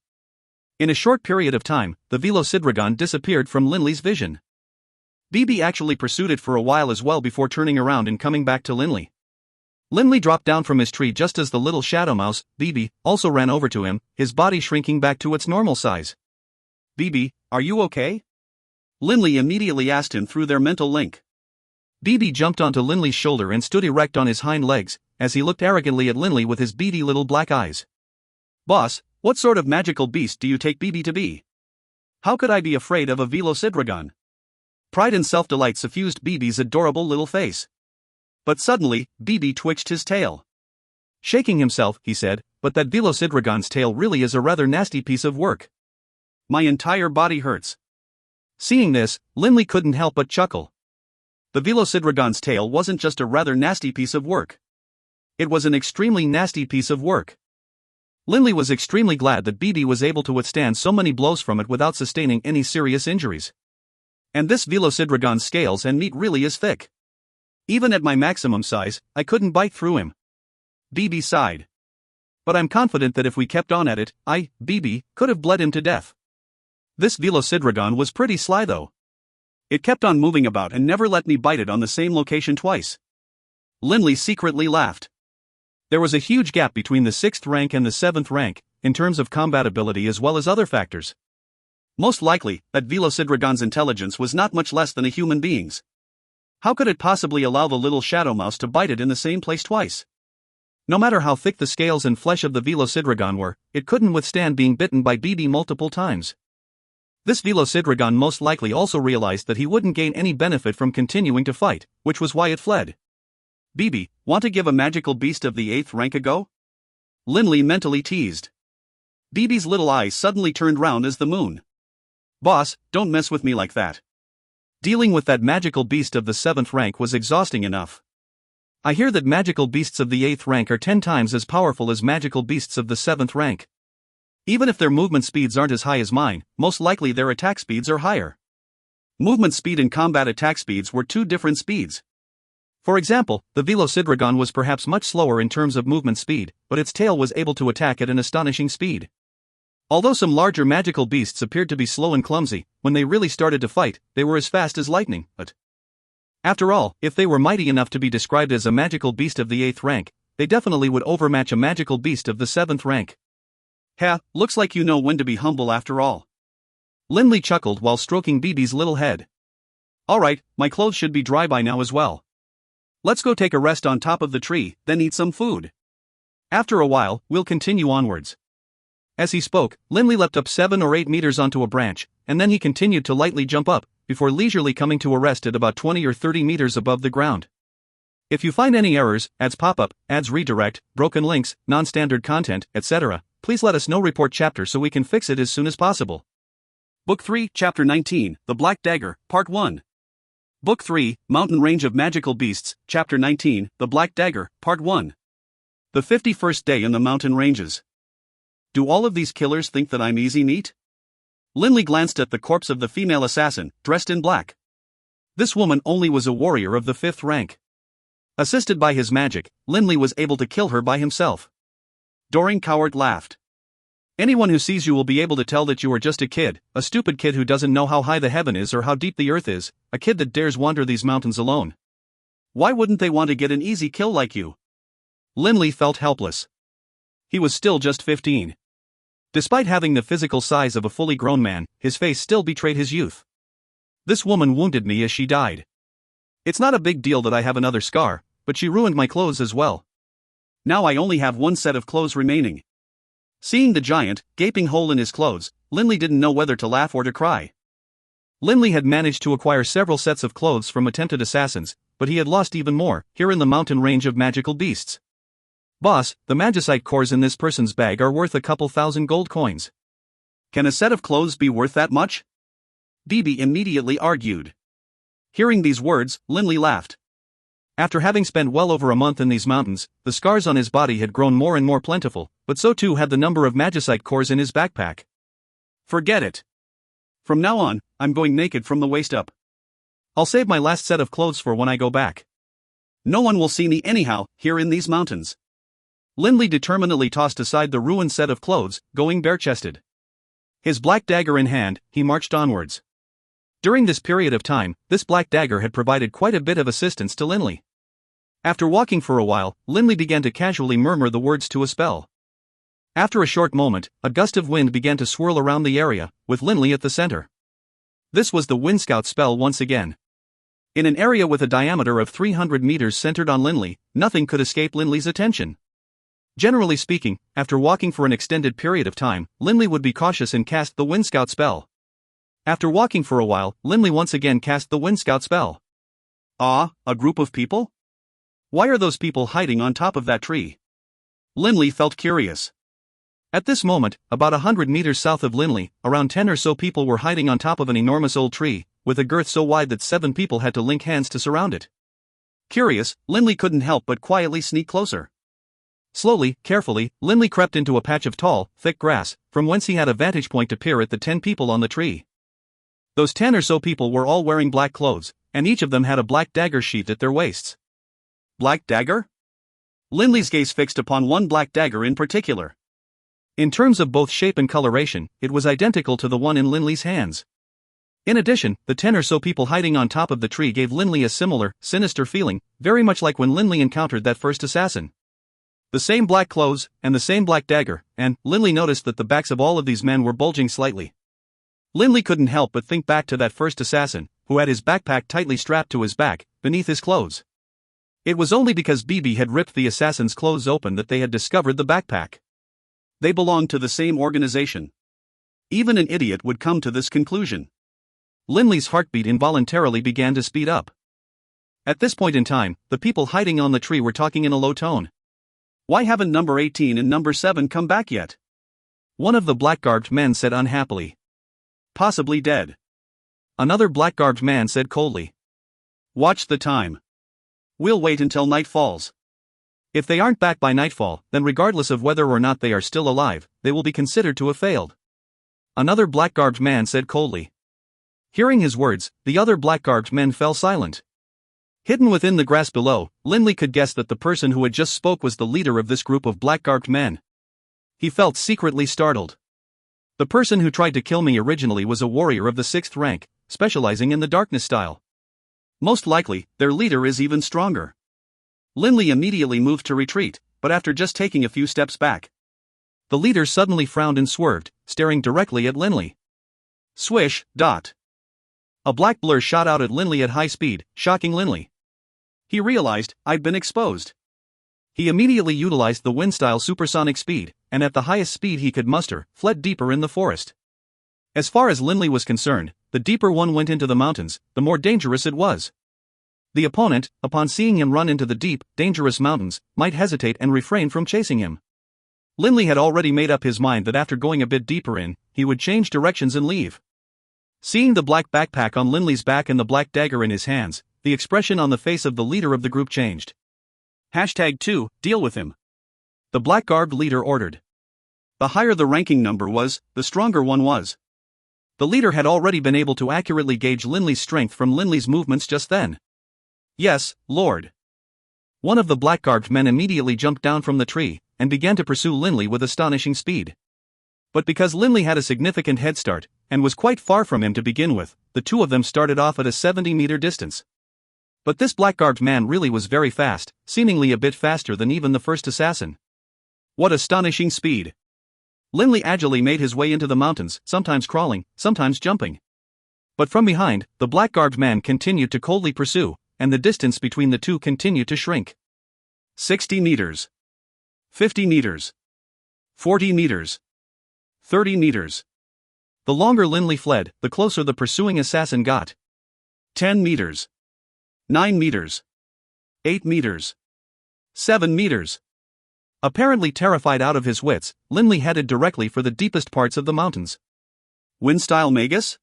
In a short period of time, the Velocidragon disappeared from Linley's vision. Bibi actually pursued it for a while as well before turning around and coming back to Linley. Linley dropped down from his tree just as the little shadow mouse, Bibi, also ran over to him, his body shrinking back to its normal size. "Bibi, are you okay?" Linley immediately asked him through their mental link. Bibi jumped onto Linley's shoulder and stood erect on his hind legs, as he looked arrogantly at Linley with his beady little black eyes. "Boss, what sort of magical beast do you take Bibi to be? How could I be afraid of a Velocidragon?" Pride and self-delight suffused Bibi's adorable little face. But suddenly, Bibi twitched his tail. Shaking himself, he said, "But that Velocidragon's tail really is a rather nasty piece of work. My entire body hurts." Seeing this, Linley couldn't help but chuckle. The Velocidragon's tail wasn't just a rather nasty piece of work. It was an extremely nasty piece of work. Linley was extremely glad that Bibi was able to withstand so many blows from it without sustaining any serious injuries. And this Velocidragon's scales and meat really is thick. Even at my maximum size, I couldn't bite through him. Bibi sighed. But I'm confident that if we kept on at it, Bibi, could have bled him to death. This Velocidragon was pretty sly though. It kept on moving about and never let me bite it on the same location twice. Linley secretly laughed. There was a huge gap between the 6th rank and the 7th rank, in terms of combat ability as well as other factors. Most likely, that Velocidragon's intelligence was not much less than a human being's. How could it possibly allow the little shadow mouse to bite it in the same place twice? No matter how thick the scales and flesh of the Velocidragon were, it couldn't withstand being bitten by Bibi multiple times. This Velocidragon most likely also realized that he wouldn't gain any benefit from continuing to fight, which was why it fled. "Bibi, want to give a magical beast of the 8th rank a go?" Linley mentally teased. Bibi's little eyes suddenly turned round as the moon. "Boss, don't mess with me like that. Dealing with that magical beast of the 7th rank was exhausting enough. I hear that magical beasts of the 8th rank are 10 times as powerful as magical beasts of the 7th rank. Even if their movement speeds aren't as high as mine, most likely their attack speeds are higher." Movement speed and combat attack speeds were two different speeds. For example, the Velocidragon was perhaps much slower in terms of movement speed, but its tail was able to attack at an astonishing speed. Although some larger magical beasts appeared to be slow and clumsy, when they really started to fight, they were as fast as lightning. But After all, if they were mighty enough to be described as a magical beast of the 8th rank, they definitely would overmatch a magical beast of the 7th rank. Ha, looks like you know when to be humble after all. Linley chuckled while stroking Bibi's little head. Alright, my clothes should be dry by now as well. Let's go take a rest on top of the tree, then eat some food. After a while, we'll continue onwards. As he spoke, Linley leapt up 7 or 8 meters onto a branch, and then he continued to lightly jump up, before leisurely coming to a rest at about 20 or 30 meters above the ground. If you find any errors, ads pop up, ads redirect, broken links, non-standard content, etc., please let us know. Report chapter so we can fix it as soon as possible. Book 3, Chapter 19, The Black Dagger, Part 1. Book 3, Mountain Range of Magical Beasts, Chapter 19, The Black Dagger, Part 1. The 51st Day in the Mountain Ranges. Do all of these killers think that I'm easy meat? Linley glanced at the corpse of the female assassin, dressed in black. This woman only was a warrior of the 5th rank. Assisted by his magic, Linley was able to kill her by himself. Doring Coward laughed. Anyone who sees you will be able to tell that you are just a kid, a stupid kid who doesn't know how high the heaven is or how deep the earth is, a kid that dares wander these mountains alone. Why wouldn't they want to get an easy kill like you? Linley felt helpless. He was still just 15. Despite having the physical size of a fully grown man, his face still betrayed his youth. This woman wounded me as she died. It's not a big deal that I have another scar, but she ruined my clothes as well. Now I only have one set of clothes remaining. Seeing the giant, gaping hole in his clothes, Linley didn't know whether to laugh or to cry. Linley had managed to acquire several sets of clothes from attempted assassins, but he had lost even more, here in the mountain range of magical beasts. Boss, the magicite cores in this person's bag are worth a couple thousand gold coins. Can a set of clothes be worth that much? Bibi immediately argued. Hearing these words, Linley laughed. After having spent well over a month in these mountains, the scars on his body had grown more and more plentiful, but so too had the number of magicite cores in his backpack. Forget it. From now on, I'm going naked from the waist up. I'll save my last set of clothes for when I go back. No one will see me anyhow, here in these mountains. Linley determinedly tossed aside the ruined set of clothes, going bare-chested. His black dagger in hand, he marched onwards. During this period of time, this black dagger had provided quite a bit of assistance to Linley. After walking for a while, Linley began to casually murmur the words to a spell. After a short moment, a gust of wind began to swirl around the area, with Linley at the center. This was the Wind Scout spell once again. In an area with a diameter of 300 meters centered on Linley, nothing could escape Linley's attention. Generally speaking, after walking for an extended period of time, Linley would be cautious and cast the Wind Scout spell. After walking for a while, Linley once again cast the Wind Scout spell. Ah, a group of people? Why are those people hiding on top of that tree? Linley felt curious. At this moment, about 100 meters south of Linley, around 10 or so people were hiding on top of an enormous old tree, with a girth so wide that 7 people had to link hands to surround it. Curious, Linley couldn't help but quietly sneak closer. Slowly, carefully, Linley crept into a patch of tall, thick grass, from whence he had a vantage point to peer at the 10 people on the tree. Those 10 or so people were all wearing black clothes, and each of them had a black dagger sheathed at their waists. Black dagger? Linley's gaze fixed upon one black dagger in particular. In terms of both shape and coloration, it was identical to the one in Linley's hands. In addition, the 10 or so people hiding on top of the tree gave Linley a similar, sinister feeling, very much like when Linley encountered that first assassin. The same black clothes, and the same black dagger, and Linley noticed that the backs of all of these men were bulging slightly. Linley couldn't help but think back to that first assassin, who had his backpack tightly strapped to his back, beneath his clothes. It was only because Bibi had ripped the assassin's clothes open that they had discovered the backpack. They belonged to the same organization. Even an idiot would come to this conclusion. Linley's heartbeat involuntarily began to speed up. At this point in time, the people hiding on the tree were talking in a low tone. Why haven't number 18 and number 7 come back yet? One of the black-garbed men said unhappily. Possibly dead. Another black-garbed man said coldly. Watch the time. We'll wait until night falls. If they aren't back by nightfall, then regardless of whether or not they are still alive, they will be considered to have failed. Another black-garbed man said coldly. Hearing his words, the other black-garbed men fell silent. Hidden within the grass below, Linley could guess that the person who had just spoke was the leader of this group of black-garbed men. He felt secretly startled. The person who tried to kill me originally was a warrior of the 6th rank, specializing in the darkness style. Most likely, their leader is even stronger. Linley immediately moved to retreat, but after just taking a few steps back, the leader suddenly frowned and swerved, staring directly at Linley. Swish, dot. A black blur shot out at Linley at high speed, shocking Linley. He realized, I'd been exposed. He immediately utilized the wind-style supersonic speed, and at the highest speed he could muster, fled deeper in the forest. As far as Linley was concerned, the deeper one went into the mountains, the more dangerous it was. The opponent, upon seeing him run into the deep, dangerous mountains, might hesitate and refrain from chasing him. Linley had already made up his mind that after going a bit deeper in, he would change directions and leave. Seeing the black backpack on Linley's back and the black dagger in his hands, the expression on the face of the leader of the group changed. #2, deal with him. The black-garbed leader ordered. The higher the ranking number was, the stronger one was. The leader had already been able to accurately gauge Linley's strength from Linley's movements just then. Yes, Lord. One of the black-garbed men immediately jumped down from the tree, and began to pursue Linley with astonishing speed. But because Linley had a significant head start, and was quite far from him to begin with, the two of them started off at a 70-meter distance. But this black-garbed man really was very fast, seemingly a bit faster than even the first assassin. What astonishing speed! Linley agilely made his way into the mountains, sometimes crawling, sometimes jumping. But from behind, the black-garbed man continued to coldly pursue, and the distance between the two continued to shrink. 60 meters. 50 meters. 40 meters. 30 meters. The longer Linley fled, the closer the pursuing assassin got. 10 meters. 9 meters. 8 meters. 7 meters. Apparently terrified out of his wits, Linley headed directly for the deepest parts of the mountains. Wind-style magus?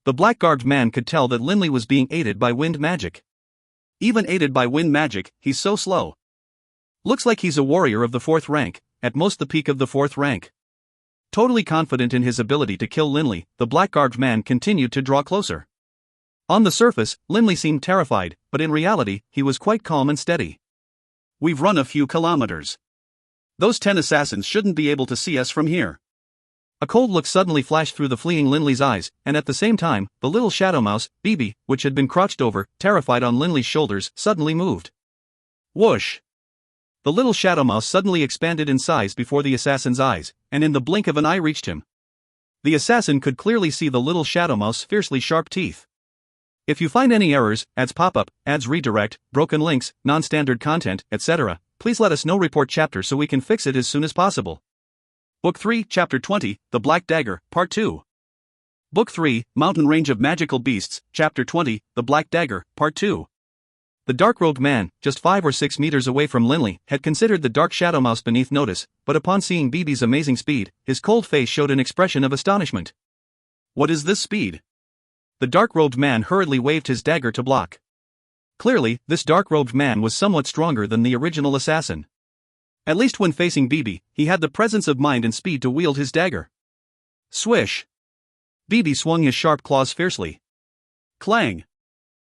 The black-garbed man could tell that Linley was being aided by wind magic. Even aided by wind magic, he's so slow. Looks like he's a warrior of the 4th rank, at most the peak of the 4th rank. Totally confident in his ability to kill Linley, the black-garbed man continued to draw closer. On the surface, Linley seemed terrified, but in reality, he was quite calm and steady. We've run a few kilometers. Those 10 assassins shouldn't be able to see us from here. A cold look suddenly flashed through the fleeing Linley's eyes, and at the same time, the little shadow mouse, Bibi, which had been crouched over, terrified on Linley's shoulders, suddenly moved. Whoosh! The little shadow mouse suddenly expanded in size before the assassin's eyes, and in the blink of an eye reached him. The assassin could clearly see the little shadow mouse's fiercely sharp teeth. If you find any errors, ads pop-up, ads redirect, broken links, non-standard content, etc., please let us know. Report chapter so we can fix it as soon as possible. Book 3, Chapter 20, The Black Dagger, Part 2. Book 3, Mountain Range of Magical Beasts, Chapter 20, The Black Dagger, Part 2. The dark-robed man, just 5 or 6 meters away from Linley, had considered the dark shadow mouse beneath notice, but upon seeing Bibi's amazing speed, his cold face showed an expression of astonishment. What is this speed? The dark-robed man hurriedly waved his dagger to block. Clearly, this dark-robed man was somewhat stronger than the original assassin. At least when facing Bibi, he had the presence of mind and speed to wield his dagger. Swish! Bibi swung his sharp claws fiercely. Clang!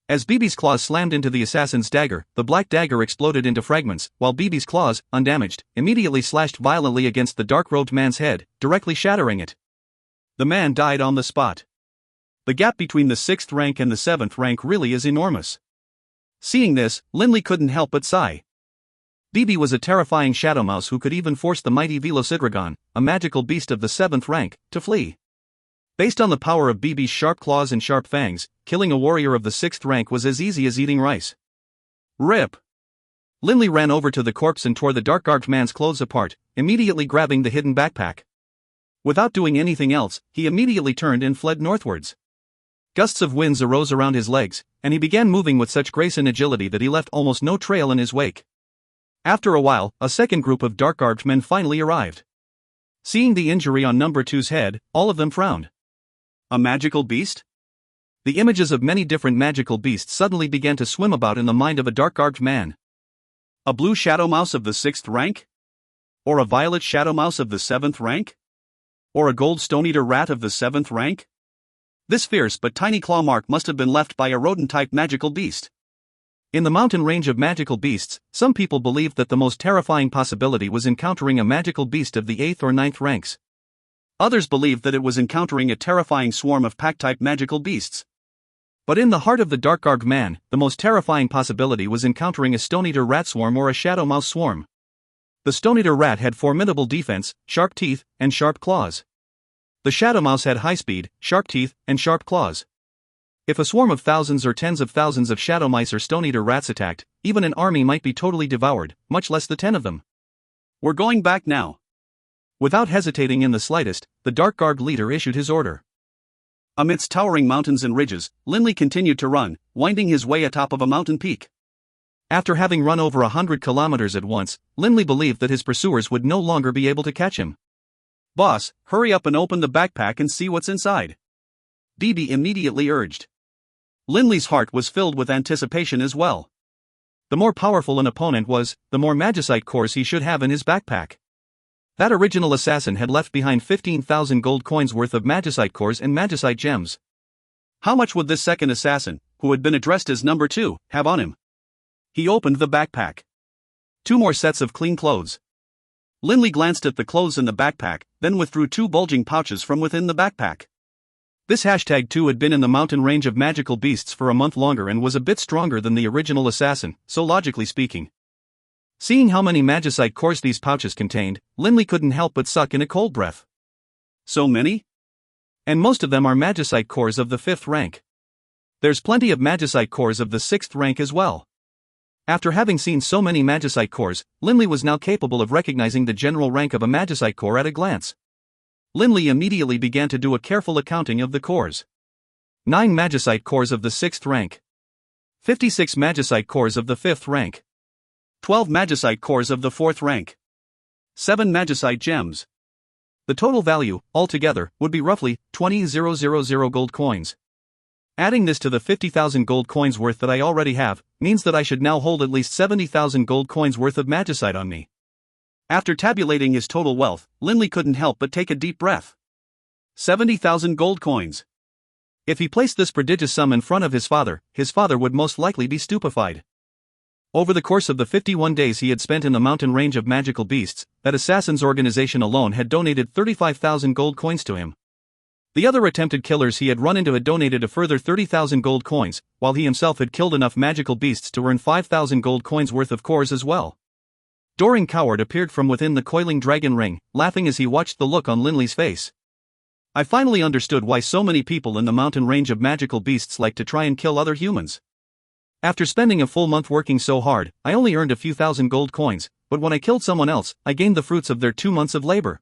As Bibi's claws slammed into the assassin's dagger, the black dagger exploded into fragments, while Bibi's claws, undamaged, immediately slashed violently against the dark-robed man's head, directly shattering it. The man died on the spot. The gap between the 6th rank and the 7th rank really is enormous. Seeing this, Linley couldn't help but sigh. Bibi was a terrifying shadow mouse who could even force the mighty Velocidragon, a magical beast of the 7th rank, to flee. Based on the power of Bibi's sharp claws and sharp fangs, killing a warrior of the 6th rank was as easy as eating rice. Rip! Linley ran over to the corpse and tore the dark-garbed man's clothes apart, immediately grabbing the hidden backpack. Without doing anything else, he immediately turned and fled northwards. Gusts of winds arose around his legs, and he began moving with such grace and agility that he left almost no trail in his wake. After a while, a second group of dark-garbed men finally arrived. Seeing the injury on number 2's head, all of them frowned. A magical beast? The images of many different magical beasts suddenly began to swim about in the mind of a dark-garbed man. A blue shadow mouse of the 6th rank? Or a violet shadow mouse of the 7th rank? Or a gold stone-eater rat of the 7th rank? This fierce but tiny claw mark must have been left by a rodent-type magical beast. In the mountain range of magical beasts, some people believed that the most terrifying possibility was encountering a magical beast of the 8th or 9th ranks. Others believed that it was encountering a terrifying swarm of pack-type magical beasts. But in the heart of the Dark man, the most terrifying possibility was encountering a stone-eater rat swarm or a shadow mouse swarm. The stone-eater rat had formidable defense, sharp teeth, and sharp claws. The shadow mouse had high speed, sharp teeth, and sharp claws. If a swarm of thousands or tens of thousands of shadow mice or stone-eater rats attacked, even an army might be totally devoured, much less the 10 of them. We're going back now. Without hesitating in the slightest, the dark-garbed leader issued his order. Amidst towering mountains and ridges, Linley continued to run, winding his way atop of a mountain peak. After having run over 100 kilometers at once, Linley believed that his pursuers would no longer be able to catch him. "Boss, hurry up and open the backpack and see what's inside," Dee immediately urged. Linley's heart was filled with anticipation as well. The more powerful an opponent was, the more magicite cores he should have in his backpack. That original assassin had left behind 15,000 gold coins worth of magicite cores and magicite gems. How much would this second assassin, who had been addressed as number 2, have on him? He opened the backpack. 2 more sets of clean clothes. Linley glanced at the clothes in the backpack, then withdrew 2 bulging pouches from within the backpack. This #2 had been in the mountain range of magical beasts for a month longer and was a bit stronger than the original assassin, so logically speaking. Seeing how many magicite cores these pouches contained, Linley couldn't help but suck in a cold breath. So many? And most of them are magicite cores of the 5th rank. There's plenty of magicite cores of the 6th rank as well. After having seen so many magicite cores, Linley was now capable of recognizing the general rank of a magicite core at a glance. Linley immediately began to do a careful accounting of the cores. 9 magicite cores of the 6th rank. 56 magicite cores of the 5th rank. 12 magicite cores of the 4th rank. 7 magicite gems. The total value, altogether, would be roughly 20,000 gold coins. Adding this to the 50,000 gold coins worth that I already have, means that I should now hold at least 70,000 gold coins worth of magicite on me. After tabulating his total wealth, Linley couldn't help but take a deep breath. 70,000 gold coins. If he placed this prodigious sum in front of his father would most likely be stupefied. Over the course of the 51 days he had spent in the mountain range of magical beasts, that assassin's organization alone had donated 35,000 gold coins to him. The other attempted killers he had run into had donated a further 30,000 gold coins, while he himself had killed enough magical beasts to earn 5,000 gold coins worth of cores as well. Doring Coward appeared from within the coiling dragon ring, laughing as he watched the look on Linley's face. I finally understood why so many people in the mountain range of magical beasts like to try and kill other humans. After spending a full month working so hard, I only earned a few thousand gold coins, but when I killed someone else, I gained the fruits of their 2 months of labor.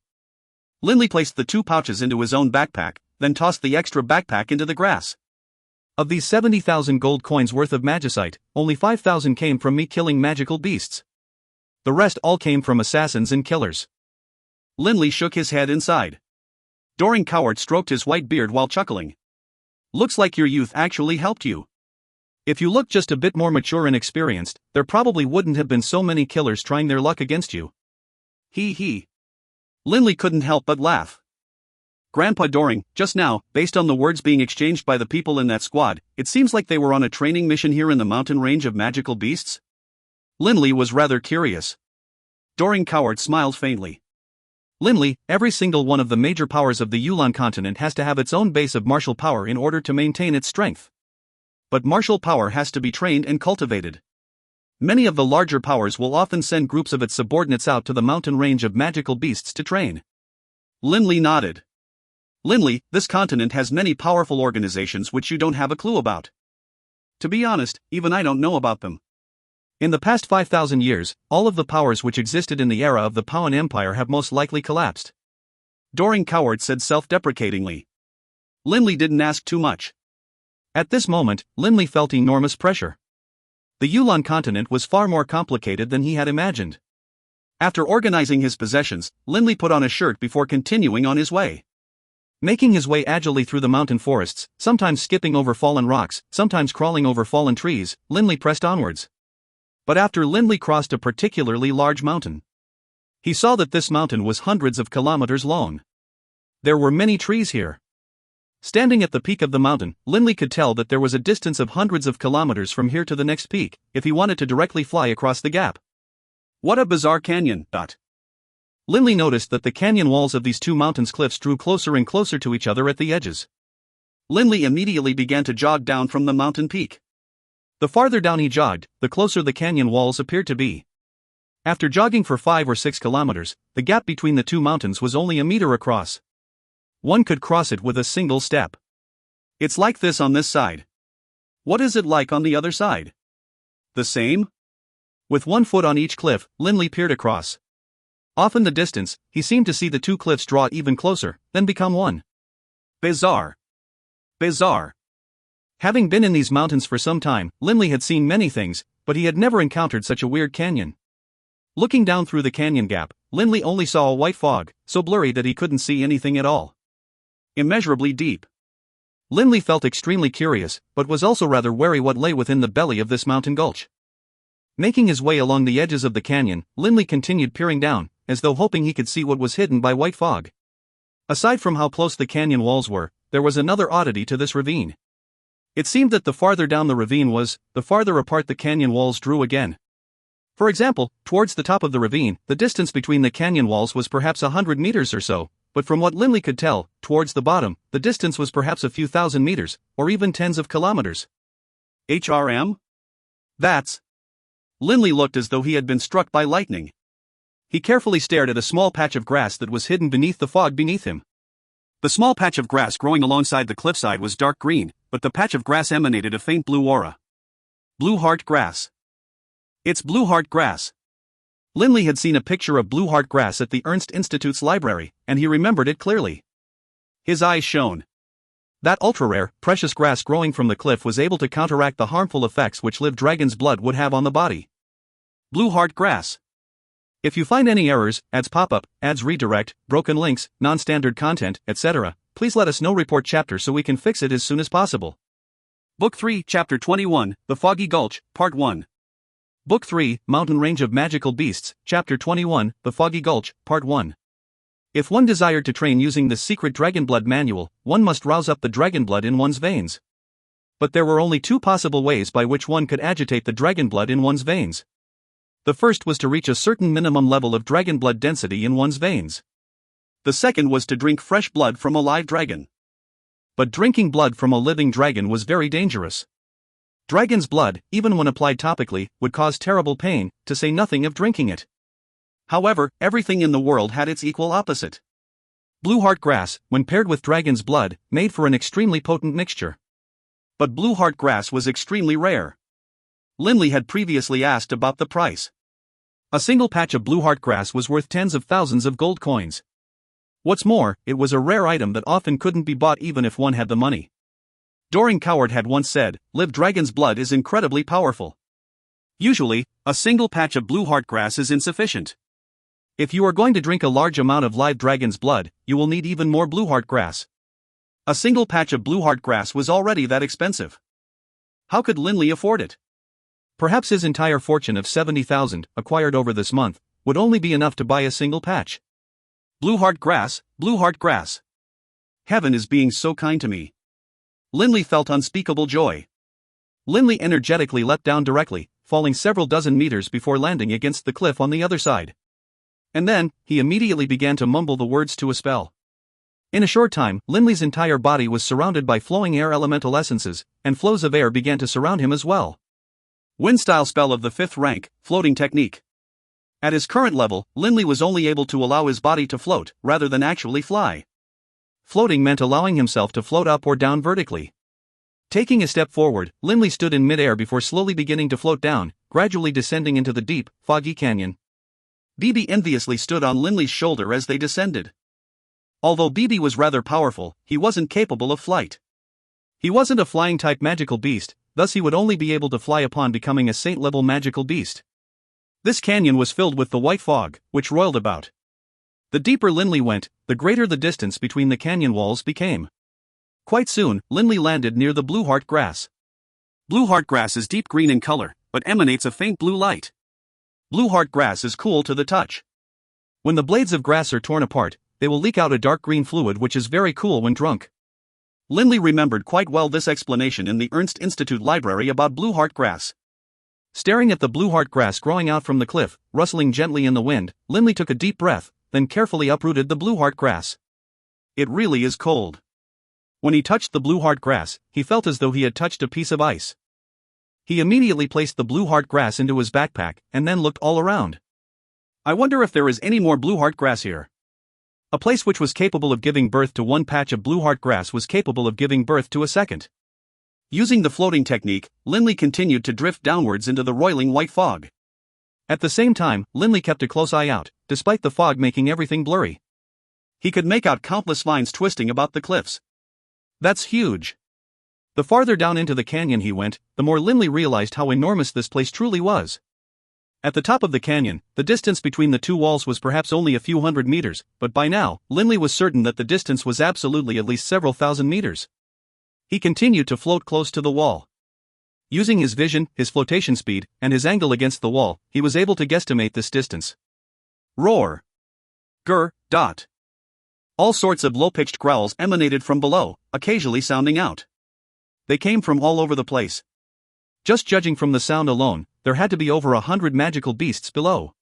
Linley placed the 2 pouches into his own backpack, then tossed the extra backpack into the grass. Of these 70,000 gold coins worth of magicite, only 5,000 came from me killing magical beasts. The rest all came from assassins and killers. Linley shook his head inside. Doring Coward stroked his white beard while chuckling. Looks like your youth actually helped you. If you looked just a bit more mature and experienced, there probably wouldn't have been so many killers trying their luck against you. He. Linley couldn't help but laugh. Grandpa Doring, just now, based on the words being exchanged by the people in that squad, it seems like they were on a training mission here in the mountain range of magical beasts? Linley was rather curious. Doring Coward smiled faintly. Linley, every single one of the major powers of the Yulan continent has to have its own base of martial power in order to maintain its strength. But martial power has to be trained and cultivated. Many of the larger powers will often send groups of its subordinates out to the mountain range of magical beasts to train. Linley nodded. Linley, this continent has many powerful organizations which you don't have a clue about. To be honest, even I don't know about them. In the past 5,000 years, all of the powers which existed in the era of the Powan Empire have most likely collapsed. Doring Coward said self-deprecatingly. Linley didn't ask too much. At this moment, Linley felt enormous pressure. The Yulan continent was far more complicated than he had imagined. After organizing his possessions, Linley put on a shirt before continuing on his way. Making his way agilely through the mountain forests, sometimes skipping over fallen rocks, sometimes crawling over fallen trees, Linley pressed onwards. But after Linley crossed a particularly large mountain, he saw that this mountain was hundreds of kilometers long. There were many trees here. Standing at the peak of the mountain, Linley could tell that there was a distance of hundreds of kilometers from here to the next peak, if he wanted to directly fly across the gap. What a bizarre canyon, Linley noticed that the canyon walls of these 2 mountains' cliffs drew closer and closer to each other at the edges. Lindley immediately began to jog down from the mountain peak. The farther down he jogged, the closer the canyon walls appeared to be. After jogging for 5 or 6 kilometers, the gap between the two mountains was only a meter across. One could cross it with a single step. It's like this on this side. What is it like on the other side? The same? With 1 foot on each cliff, Lindley peered across. Off in the distance, he seemed to see the two cliffs draw even closer, then become one. Bizarre. Bizarre. Having been in these mountains for some time, Lindley had seen many things, but he had never encountered such a weird canyon. Looking down through the canyon gap, Lindley only saw a white fog, so blurry that he couldn't see anything at all. Immeasurably deep. Lindley felt extremely curious, but was also rather wary what lay within the belly of this mountain gulch. Making his way along the edges of the canyon, Lindley continued peering down, as though hoping he could see what was hidden by white fog. Aside from how close the canyon walls were, there was another oddity to this ravine. It seemed that the farther down the ravine was, the farther apart the canyon walls drew again. For example, towards the top of the ravine, the distance between the canyon walls was perhaps 100 meters or so, but from what Lindley could tell, towards the bottom, the distance was perhaps a few thousand meters, or even tens of kilometers. HRM? That's... Lindley looked as though he had been struck by lightning. He carefully stared at a small patch of grass that was hidden beneath the fog beneath him. The small patch of grass growing alongside the cliffside was dark green, but the patch of grass emanated a faint blue aura. Blue heart grass. It's blue heart grass. Lindley had seen a picture of blue heart grass at the Ernst Institute's library, and he remembered it clearly. His eyes shone. That ultra-rare, precious grass growing from the cliff was able to counteract the harmful effects which live dragon's blood would have on the body. Blue heart grass. If you find any errors, ads pop up, ads redirect, broken links, non-standard content, etc., please let us know. Report chapter so we can fix it as soon as possible. Book 3, Chapter 21, The Foggy Gulch, Part 1. Book 3, Mountain Range of Magical Beasts, Chapter 21, The Foggy Gulch, Part 1. If one desired to train using the secret Dragonblood manual, one must rouse up the Dragonblood in one's veins. But there were only 2 possible ways by which one could agitate the Dragonblood in one's veins. The first was to reach a certain minimum level of Dragonblood density in one's veins. The second was to drink fresh blood from a live dragon. But drinking blood from a living dragon was very dangerous. Dragon's blood, even when applied topically, would cause terrible pain, to say nothing of drinking it. However, everything in the world had its equal opposite. Blue heart grass, when paired with dragon's blood, made for an extremely potent mixture. But blue heart grass was extremely rare. Lindley had previously asked about the price. A single patch of blue heart grass was worth tens of thousands of gold coins. What's more, it was a rare item that often couldn't be bought even if one had the money. Doring Coward had once said, "Live dragon's blood is incredibly powerful." Usually, a single patch of blue heart grass is insufficient. If you are going to drink a large amount of live dragon's blood, you will need even more blue heart grass. A single patch of blue heart grass was already that expensive. How could Lindley afford it? Perhaps his entire fortune of 70,000, acquired over this month, would only be enough to buy a single patch. Blue heart grass, blue heart grass. Heaven is being so kind to me. Lindley felt unspeakable joy. Lindley energetically leapt down directly, falling several dozen meters before landing against the cliff on the other side. And then, he immediately began to mumble the words to a spell. In a short time, Lindley's entire body was surrounded by flowing air elemental essences, and flows of air began to surround him as well. Wind-style spell of the 5th rank, floating technique. At his current level, Lindley was only able to allow his body to float, rather than actually fly. Floating meant allowing himself to float up or down vertically. Taking a step forward, Lindley stood in mid-air before slowly beginning to float down, gradually descending into the deep, foggy canyon. BB enviously stood on Lindley's shoulder as they descended. Although BB was rather powerful, he wasn't capable of flight. He wasn't a flying-type magical beast, thus he would only be able to fly upon becoming a saint-level magical beast. This canyon was filled with the white fog, which roiled about. The deeper Lindley went, the greater the distance between the canyon walls became. Quite soon, Lindley landed near the blue heart grass. Blue heart grass is deep green in color, but emanates a faint blue light. Blue heart grass is cool to the touch. When the blades of grass are torn apart, they will leak out a dark green fluid which is very cool when drunk. Lindley remembered quite well this explanation in the Ernst Institute library about blue heart grass. Staring at the blue heart grass growing out from the cliff, rustling gently in the wind, Lindley took a deep breath, then carefully uprooted the blue heart grass. It really is cold. When he touched the blue heart grass, he felt as though he had touched a piece of ice. He immediately placed the blue heart grass into his backpack and then looked all around. I wonder if there is any more blue heart grass here. A place which was capable of giving birth to one patch of blue heart grass was capable of giving birth to a second. Using the floating technique, Linley continued to drift downwards into the roiling white fog. At the same time, Linley kept a close eye out, despite the fog making everything blurry. He could make out countless vines twisting about the cliffs. That's huge. The farther down into the canyon he went, the more Linley realized how enormous this place truly was. At the top of the canyon, the distance between the two walls was perhaps only a few hundred meters, but by now, Linley was certain that the distance was absolutely at least several thousand meters. He continued to float close to the wall. Using his vision, his flotation speed, and his angle against the wall, he was able to guesstimate this distance. Roar. Grr, dot. All sorts of low-pitched growls emanated from below, occasionally sounding out. They came from all over the place. Just judging from the sound alone, there had to be over 100 magical beasts below.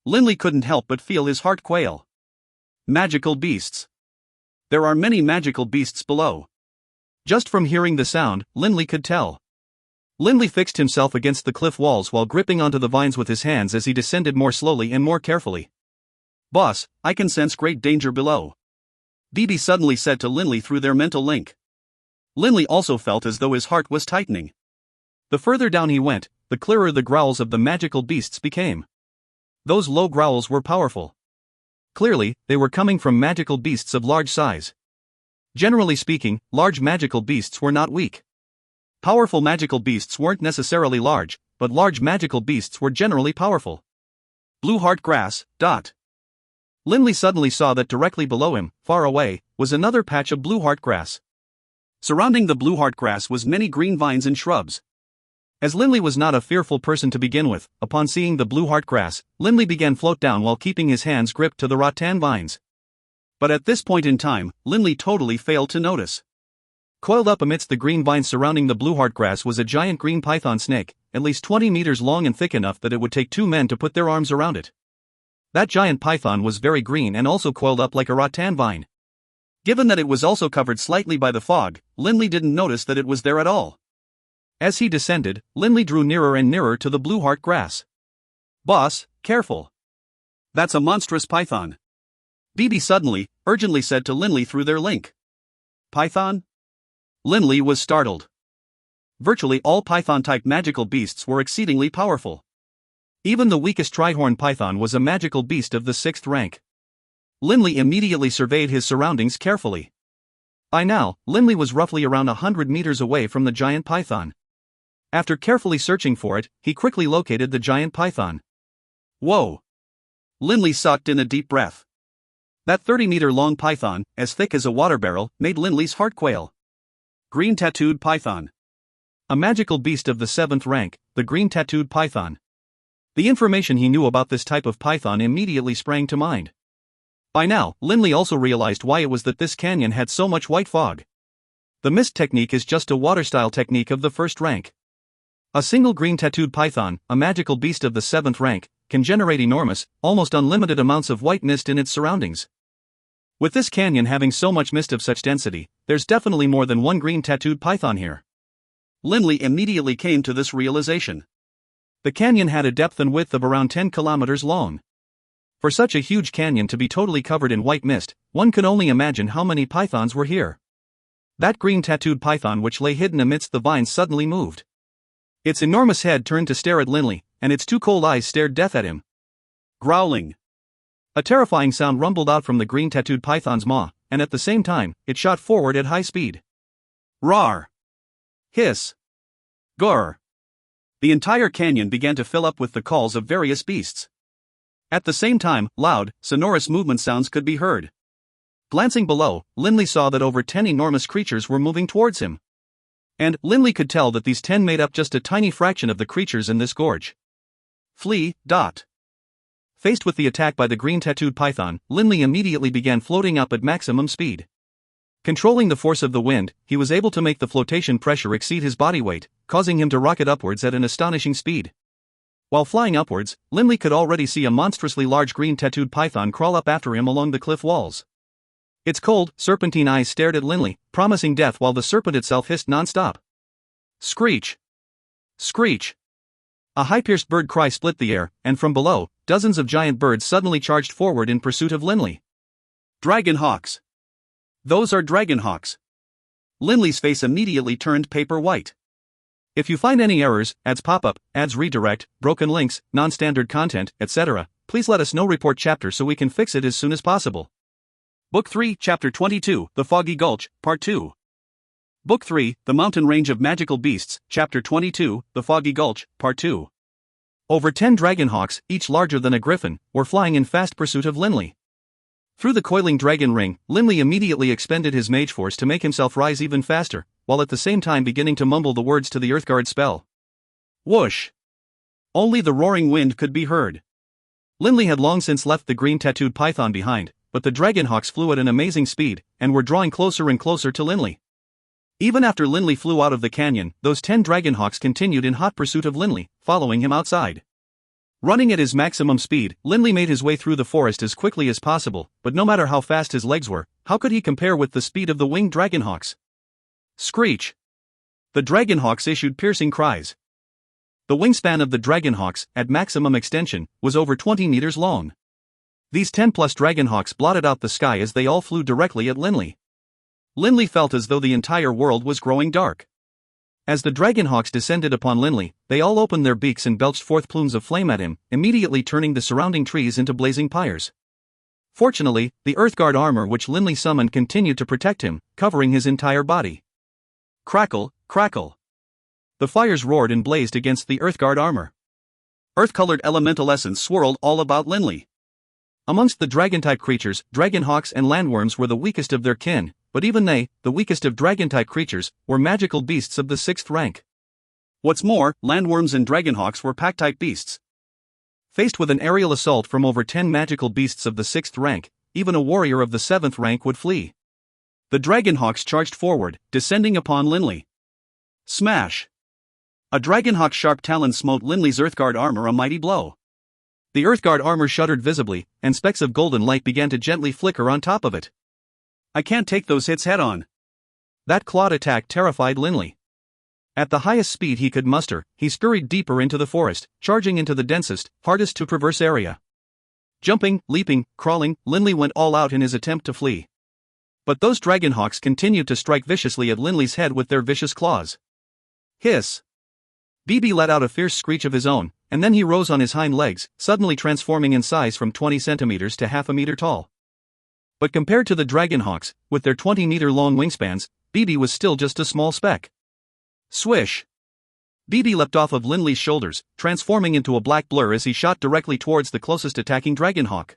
Linley couldn't help but feel his heart quail. Magical beasts. There are many magical beasts below. Just from hearing the sound, Linley could tell. Linley fixed himself against the cliff walls while gripping onto the vines with his hands as he descended more slowly and more carefully. Boss, I can sense great danger below. BB suddenly said to Linley through their mental link. Linley also felt as though his heart was tightening. The further down he went, the clearer the growls of the magical beasts became. Those low growls were powerful. Clearly, they were coming from magical beasts of large size. Generally speaking, large magical beasts were not weak. Powerful magical beasts weren't necessarily large, but large magical beasts were generally powerful. Blue heart grass, dot. Linley suddenly saw that directly below him, far away, was another patch of blue heart grass. Surrounding the blue heart grass was many green vines and shrubs. As Linley was not a fearful person to begin with, upon seeing the blue heart grass, Linley began float down while keeping his hands gripped to the rattan vines. But at this point in time, Linley totally failed to notice. Coiled up amidst the green vines surrounding the blue heart grass was a giant green python snake, at least 20 meters long and thick enough that it would take 2 men to put their arms around it. That giant python was very green and also coiled up like a rattan vine. Given that it was also covered slightly by the fog, Linley didn't notice that it was there at all. As he descended, Linley drew nearer and nearer to the blue heart grass. Boss, careful. That's a monstrous python. BB suddenly, urgently said to Linley through their link. Python? Linley was startled. Virtually all python-type magical beasts were exceedingly powerful. Even the weakest trihorn python was a magical beast of the 6th rank. Linley immediately surveyed his surroundings carefully. By now, Linley was roughly around 100 meters away from the giant python. After carefully searching for it, he quickly located the giant python. Whoa! Linley sucked in a deep breath. That 30-meter-long python, as thick as a water barrel, made Linley's heart quail. Green tattooed python. A magical beast of the 7th rank, the green tattooed python. The information he knew about this type of python immediately sprang to mind. By now, Linley also realized why it was that this canyon had so much white fog. The mist technique is just a water-style technique of the 1st rank. A single green tattooed python, a magical beast of the 7th rank, can generate enormous, almost unlimited amounts of white mist in its surroundings. With this canyon having so much mist of such density, there's definitely more than one green tattooed python here. Linley immediately came to this realization. The canyon had a depth and width of around 10 kilometers long. For such a huge canyon to be totally covered in white mist, one could only imagine how many pythons were here. That green tattooed python which lay hidden amidst the vines suddenly moved. Its enormous head turned to stare at Linley, and its 2 cold eyes stared death at him. Growling. A terrifying sound rumbled out from the green tattooed python's maw, and at the same time, it shot forward at high speed. Roar! Hiss! Gurr! The entire canyon began to fill up with the calls of various beasts. At the same time, loud, sonorous movement sounds could be heard. Glancing below, Linley saw that over 10 enormous creatures were moving towards him. And Linley could tell that these 10 made up just a tiny fraction of the creatures in this gorge. Flee, dot. Faced with the attack by the green tattooed python, Linley immediately began floating up at maximum speed. Controlling the force of the wind, he was able to make the flotation pressure exceed his body weight, causing him to rocket upwards at an astonishing speed. While flying upwards, Linley could already see a monstrously large green tattooed python crawl up after him along the cliff walls. Its cold, serpentine eyes stared at Linley, promising death while the serpent itself hissed non-stop. Screech! Screech! A high-pierced bird cry split the air, and from below, dozens of giant birds suddenly charged forward in pursuit of Linley. Dragonhawks! Those are Dragonhawks! Linley's face immediately turned paper white. If you find any errors, ads pop up, ads redirect, broken links, non-standard content, etc., please let us know. Report chapter so we can fix it as soon as possible. Book 3, Chapter 22, The Foggy Gulch, Part 2. Book 3, The Mountain Range of Magical Beasts, Chapter 22, The Foggy Gulch, Part 2. Over 10 Dragonhawks, each larger than a griffin, were flying in fast pursuit of Linley. Through the coiling dragon ring, Linley immediately expended his mage force to make himself rise even faster, while at the same time beginning to mumble the words to the Earthguard spell. Whoosh! Only the roaring wind could be heard. Linley had long since left the green tattooed python behind, but the Dragonhawks flew at an amazing speed, and were drawing closer and closer to Linley. Even after Linley flew out of the canyon, those 10 Dragonhawks continued in hot pursuit of Linley, following him outside. Running at his maximum speed, Linley made his way through the forest as quickly as possible, but no matter how fast his legs were, how could he compare with the speed of the winged Dragonhawks? Screech! The Dragonhawks issued piercing cries. The wingspan of the Dragonhawks, at maximum extension, was over 20 meters long. These 10-plus Dragonhawks blotted out the sky as they all flew directly at Linley. Linley felt as though the entire world was growing dark. As the Dragonhawks descended upon Linley, they all opened their beaks and belched forth plumes of flame at him, immediately turning the surrounding trees into blazing pyres. Fortunately, the Earthguard armor which Linley summoned continued to protect him, covering his entire body. Crackle, crackle. The fires roared and blazed against the Earthguard armor. Earth-colored elemental essence swirled all about Linley. Amongst the dragon-type creatures, Dragonhawks and landworms were the weakest of their kin, but even they, the weakest of dragon-type creatures, were magical beasts of the 6th rank. What's more, landworms and Dragonhawks were pack-type beasts. Faced with an aerial assault from over 10 magical beasts of the 6th rank, even a warrior of the 7th rank would flee. The Dragonhawks charged forward, descending upon Linley. Smash! A Dragonhawk's sharp talons smote Linley's Earthguard armor a mighty blow. The Earthguard armor shuddered visibly, and specks of golden light began to gently flicker on top of it. I can't take those hits head-on. That clawed attack terrified Linley. At the highest speed he could muster, he scurried deeper into the forest, charging into the densest, hardest-to-traverse area. Jumping, leaping, crawling, Linley went all out in his attempt to flee. But those Dragonhawks continued to strike viciously at Linley's head with their vicious claws. Hiss! BB let out a fierce screech of his own, and then he rose on his hind legs, suddenly transforming in size from 20 centimeters to half a meter tall. But compared to the Dragonhawks, with their 20-meter-long wingspans, BB was still just a small speck. Swish! BB leapt off of Linley's shoulders, transforming into a black blur as he shot directly towards the closest attacking Dragonhawk.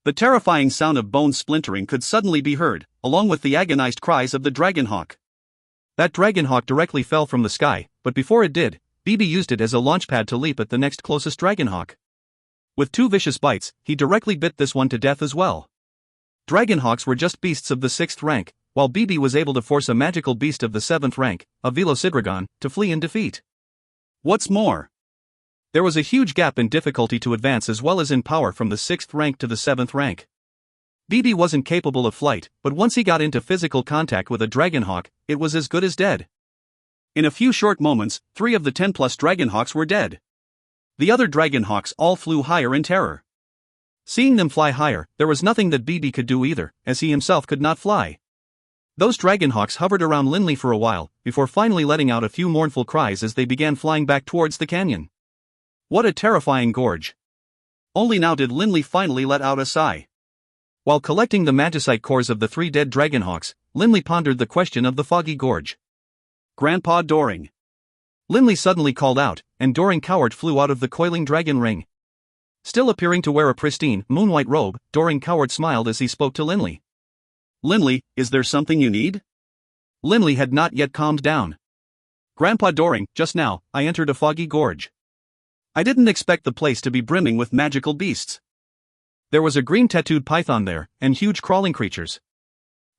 The terrifying sound of bones splintering could suddenly be heard, along with the agonized cries of the Dragonhawk. That Dragonhawk directly fell from the sky, but before it did, BB used it as a launchpad to leap at the next closest Dragonhawk. With 2 vicious bites, he directly bit this one to death as well. Dragonhawks were just beasts of the 6th rank, while BB was able to force a magical beast of the 7th rank, a Velocidragon, to flee in defeat. What's more, there was a huge gap in difficulty to advance as well as in power from the 6th rank to the 7th rank. BB wasn't capable of flight, but once he got into physical contact with a Dragonhawk, it was as good as dead. In a few short moments, 3 of the 10-plus Dragonhawks were dead. The other Dragonhawks all flew higher in terror. Seeing them fly higher, there was nothing that BB could do either, as he himself could not fly. Those Dragonhawks hovered around Linley for a while, before finally letting out a few mournful cries as they began flying back towards the canyon. What a terrifying gorge! Only now did Linley finally let out a sigh. While collecting the magicite cores of the 3 dead Dragonhawks, Linley pondered the question of the foggy gorge. Grandpa Doring! Linley suddenly called out, and Doring Coward flew out of the coiling dragon ring. Still appearing to wear a pristine, moon-white robe, Doring Coward smiled as he spoke to Linley. Linley, is there something you need? Linley had not yet calmed down. Grandpa Doring, just now, I entered a foggy gorge. I didn't expect the place to be brimming with magical beasts. There was a green tattooed python there, and huge crawling creatures.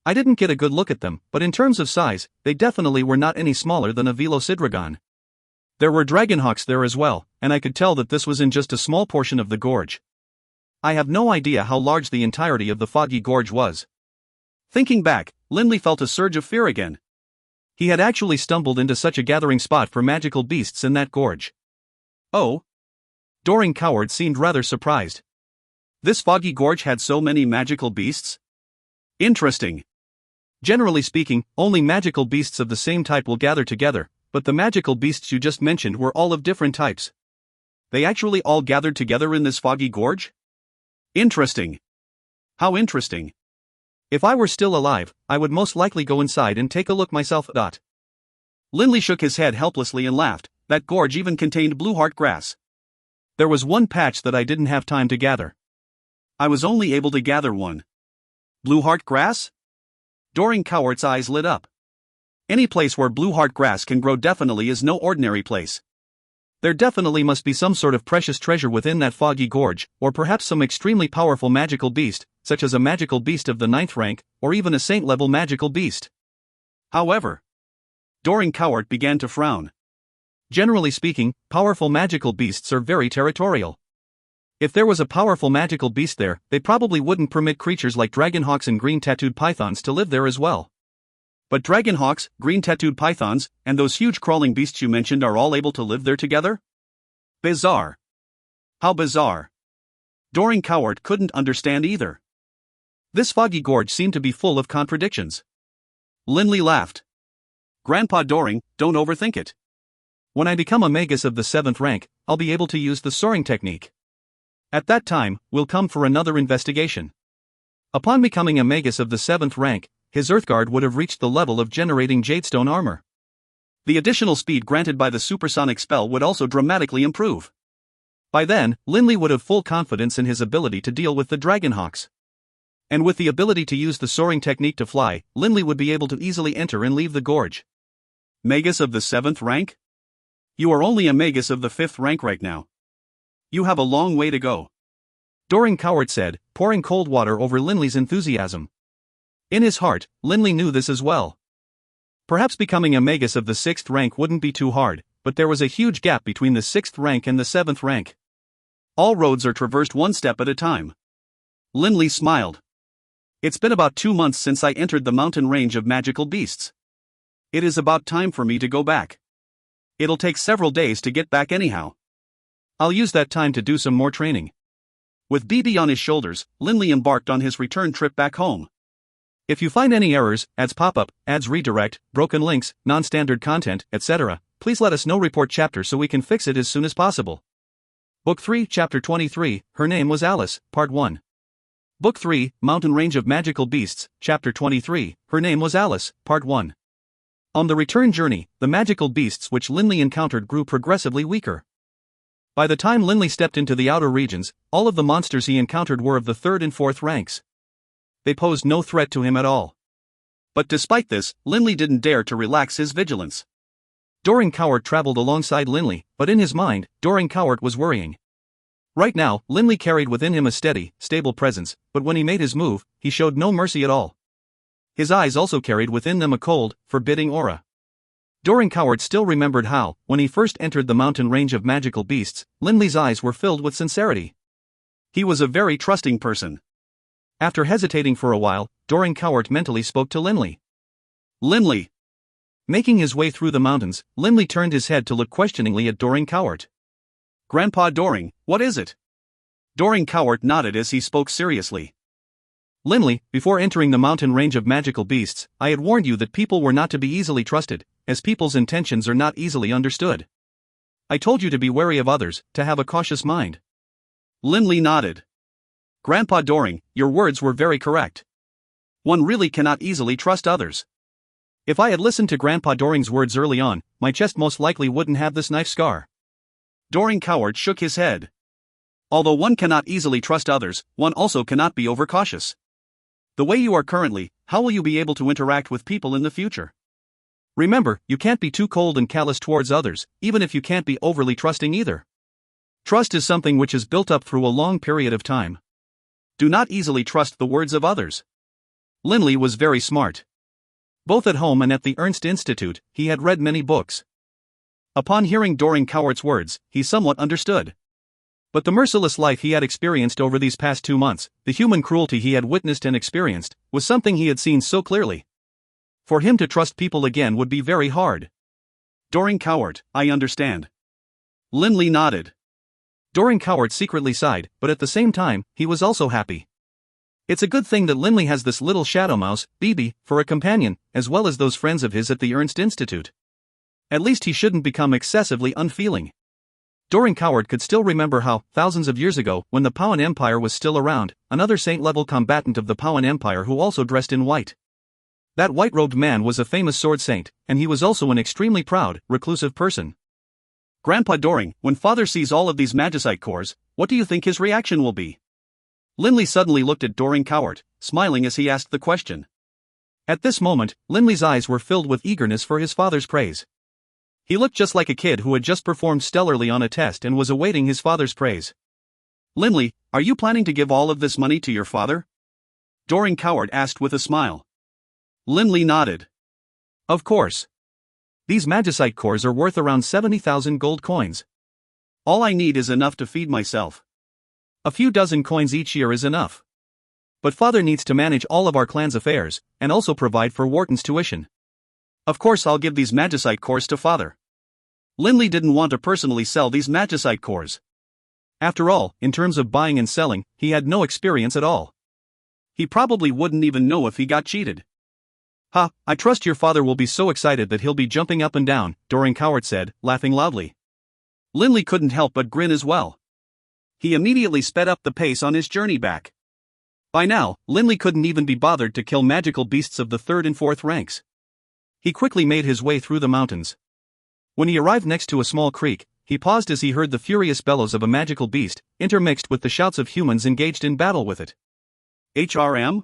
I didn't get a good look at them, but in terms of size, they definitely were not any smaller than a Velocidragon. There were Dragonhawks there as well, and I could tell that this was in just a small portion of the gorge. I have no idea how large the entirety of the foggy gorge was. Thinking back, Linley felt a surge of fear again. He had actually stumbled into such a gathering spot for magical beasts in that gorge. Oh? Doring Coward seemed rather surprised. This foggy gorge had so many magical beasts? Interesting. Generally speaking, only magical beasts of the same type will gather together, but the magical beasts you just mentioned were all of different types. They actually all gathered together in this foggy gorge? Interesting. How interesting. If I were still alive, I would most likely go inside and take a look myself. Linley shook his head helplessly and laughed. That gorge even contained blueheart grass. There was one patch that I didn't have time to gather. I was only able to gather one. Blueheart grass? Doring Coward's eyes lit up. Any place where blueheart grass can grow definitely is no ordinary place. There definitely must be some sort of precious treasure within that foggy gorge, or perhaps some extremely powerful magical beast, such as a magical beast of the 9th rank, or even a saint-level magical beast. However, Doring Coward began to frown. Generally speaking, powerful magical beasts are very territorial. If there was a powerful magical beast there, they probably wouldn't permit creatures like dragonhawks and green-tattooed pythons to live there as well. But dragonhawks, green-tattooed pythons, and those huge crawling beasts you mentioned are all able to live there together? Bizarre. How bizarre. Doring Coward couldn't understand either. This foggy gorge seemed to be full of contradictions. Linley laughed. Grandpa Doring, don't overthink it. When I become a magus of the 7th rank, I'll be able to use the soaring technique. At that time, we'll come for another investigation. Upon becoming a magus of the 7th rank, his Earthguard would have reached the level of generating jadestone armor. The additional speed granted by the supersonic spell would also dramatically improve. By then, Linley would have full confidence in his ability to deal with the Dragonhawks. And with the ability to use the soaring technique to fly, Linley would be able to easily enter and leave the gorge. Magus of the 7th rank? You are only a magus of the 5th rank right now. You have a long way to go. Doring Coward said, pouring cold water over Linley's enthusiasm. In his heart, Linley knew this as well. Perhaps becoming a magus of the 6th rank wouldn't be too hard, but there was a huge gap between the 6th rank and the 7th rank. All roads are traversed one step at a time. Linley smiled. It's been about 2 months since I entered the mountain range of magical beasts. It is about time for me to go back. It'll take several days to get back anyhow. I'll use that time to do some more training. With BB on his shoulders, Linley embarked on his return trip back home. If you find any errors, ads pop-up, ads redirect, broken links, non-standard content, etc., please let us know. Report chapter so we can fix it as soon as possible. Book 3, Chapter 23, Her Name Was Alice, Part 1. Book 3, Mountain Range of Magical Beasts, Chapter 23, Her Name Was Alice, Part 1. On the return journey, the magical beasts which Linley encountered grew progressively weaker. By the time Linley stepped into the outer regions, all of the monsters he encountered were of the 3rd and 4th ranks. They posed no threat to him at all. But despite this, Linley didn't dare to relax his vigilance. Doring Coward traveled alongside Linley, but in his mind, Doring Coward was worrying. Right now, Linley carried within him a steady, stable presence, but when he made his move, he showed no mercy at all. His eyes also carried within them a cold, forbidding aura. Doring Coward still remembered how, when he first entered the mountain range of magical beasts, Linley's eyes were filled with sincerity. He was a very trusting person. After hesitating for a while, Doring Coward mentally spoke to Linley. Linley! Making his way through the mountains, Linley turned his head to look questioningly at Doring Coward. Grandpa Doring, what is it? Doring Coward nodded as he spoke seriously. Linley, before entering the mountain range of magical beasts, I had warned you that people were not to be easily trusted, as people's intentions are not easily understood. I told you to be wary of others, to have a cautious mind. Linley nodded. Grandpa Doring, your words were very correct. One really cannot easily trust others. If I had listened to Grandpa Doring's words early on, my chest most likely wouldn't have this knife scar. Doring Coward shook his head. Although one cannot easily trust others, one also cannot be overcautious. The way you are currently, how will you be able to interact with people in the future? Remember, you can't be too cold and callous towards others, even if you can't be overly trusting either. Trust is something which is built up through a long period of time. Do not easily trust the words of others. Linley was very smart. Both at home and at the Ernst Institute, he had read many books. Upon hearing Doring Coward's words, he somewhat understood. But the merciless life he had experienced over these past 2 months, the human cruelty he had witnessed and experienced, was something he had seen so clearly. For him to trust people again would be very hard. Doring Cowart, I understand. Linley nodded. Doring Cowart secretly sighed, but at the same time, he was also happy. It's a good thing that Linley has this little shadow mouse, BB, for a companion, as well as those friends of his at the Ernst Institute. At least he shouldn't become excessively unfeeling. Doring Cowart could still remember how, thousands of years ago, when the Powan Empire was still around, another saint-level combatant of the Powan Empire who also dressed in white. That white-robed man was a famous sword saint, and he was also an extremely proud, reclusive person. Grandpa Doring, when Father sees all of these magicite cores, what do you think his reaction will be? Linley suddenly looked at Doring Cowart, smiling as he asked the question. At this moment, Linley's eyes were filled with eagerness for his father's praise. He looked just like a kid who had just performed stellarly on a test and was awaiting his father's praise. Linley, are you planning to give all of this money to your father? Doring Cowart asked with a smile. Linley nodded. Of course. These magicite cores are worth around 70,000 gold coins. All I need is enough to feed myself. A few dozen coins each year is enough. But father needs to manage all of our clan's affairs, and also provide for Wharton's tuition. Of course I'll give these magicite cores to father. Linley didn't want to personally sell these magicite cores. After all, in terms of buying and selling, he had no experience at all. He probably wouldn't even know if he got cheated. Ha, I trust your father will be so excited that he'll be jumping up and down, Doring Cowart said, laughing loudly. Linley couldn't help but grin as well. He immediately sped up the pace on his journey back. By now, Linley couldn't even be bothered to kill magical beasts of the 3rd and 4th ranks. He quickly made his way through the mountains. When he arrived next to a small creek, he paused as he heard the furious bellows of a magical beast, intermixed with the shouts of humans engaged in battle with it. HRM?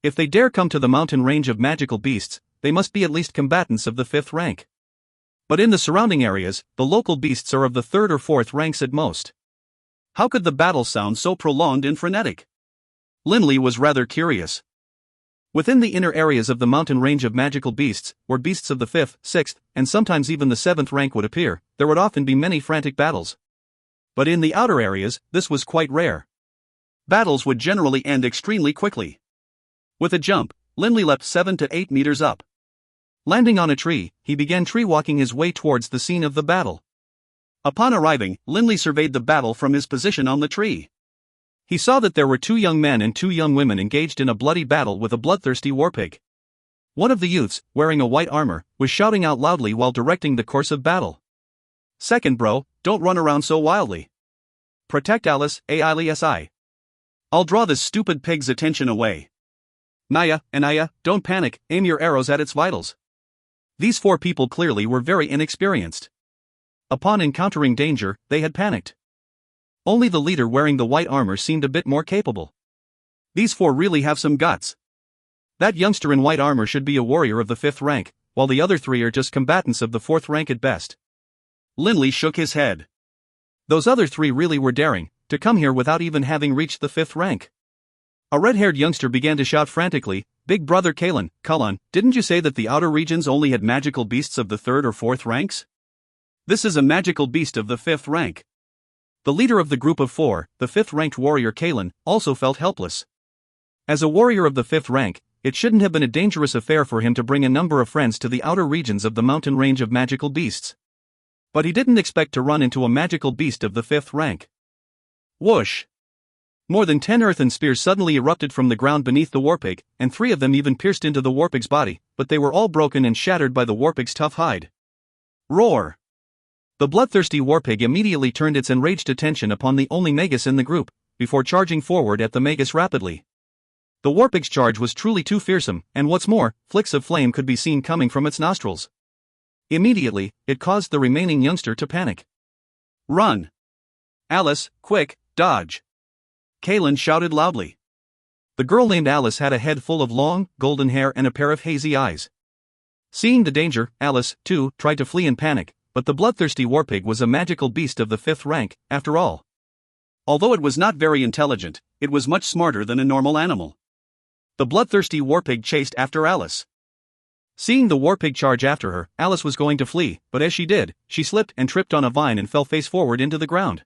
If they dare come to the mountain range of magical beasts, they must be at least combatants of the 5th rank. But in the surrounding areas, the local beasts are of the 3rd or 4th ranks at most. How could the battle sound so prolonged and frenetic? Linley was rather curious. Within the inner areas of the mountain range of magical beasts, where beasts of the 5th, 6th, and sometimes even the 7th rank would appear, there would often be many frantic battles. But in the outer areas, this was quite rare. Battles would generally end extremely quickly. With a jump, Linley leapt 7 to 8 meters up. Landing on a tree, he began tree-walking his way towards the scene of the battle. Upon arriving, Linley surveyed the battle from his position on the tree. He saw that there were 2 young men and 2 young women engaged in a bloody battle with a bloodthirsty warpig. One of the youths, wearing a white armor, was shouting out loudly while directing the course of battle. "Second bro, don't run around so wildly. Protect Alice, AILESI. I'll draw this stupid pig's attention away. Naya, Anaya, don't panic, aim your arrows at its vitals." These 4 people clearly were very inexperienced. Upon encountering danger, they had panicked. Only the leader wearing the white armor seemed a bit more capable. These 4 really have some guts. That youngster in white armor should be a warrior of the 5th rank, while the other 3 are just combatants of the 4th rank at best. Linley shook his head. Those other 3 really were daring, to come here without even having reached the 5th rank. A red-haired youngster began to shout frantically, "Big brother Cullen, didn't you say that the outer regions only had magical beasts of the 3rd or 4th ranks? This is a magical beast of the 5th rank." The leader of the group of 4, the 5th-ranked warrior Kalen, also felt helpless. As a warrior of the 5th rank, it shouldn't have been a dangerous affair for him to bring a number of friends to the outer regions of the mountain range of magical beasts. But he didn't expect to run into a magical beast of the 5th rank. Whoosh! More than 10 earthen spears suddenly erupted from the ground beneath the warpig, and 3 of them even pierced into the warpig's body, but they were all broken and shattered by the warpig's tough hide. Roar! The bloodthirsty warpig immediately turned its enraged attention upon the only magus in the group, before charging forward at the magus rapidly. The warpig's charge was truly too fearsome, and what's more, flicks of flame could be seen coming from its nostrils. Immediately, it caused the remaining youngster to panic. "Run! Alice, quick, dodge!" Kalen shouted loudly. The girl named Alice had a head full of long, golden hair and a pair of hazy eyes. Seeing the danger, Alice, too, tried to flee in panic, but the bloodthirsty warpig was a magical beast of the 5th rank, after all. Although it was not very intelligent, it was much smarter than a normal animal. The bloodthirsty warpig chased after Alice. Seeing the warpig charge after her, Alice was going to flee, but as she did, she slipped and tripped on a vine and fell face forward into the ground.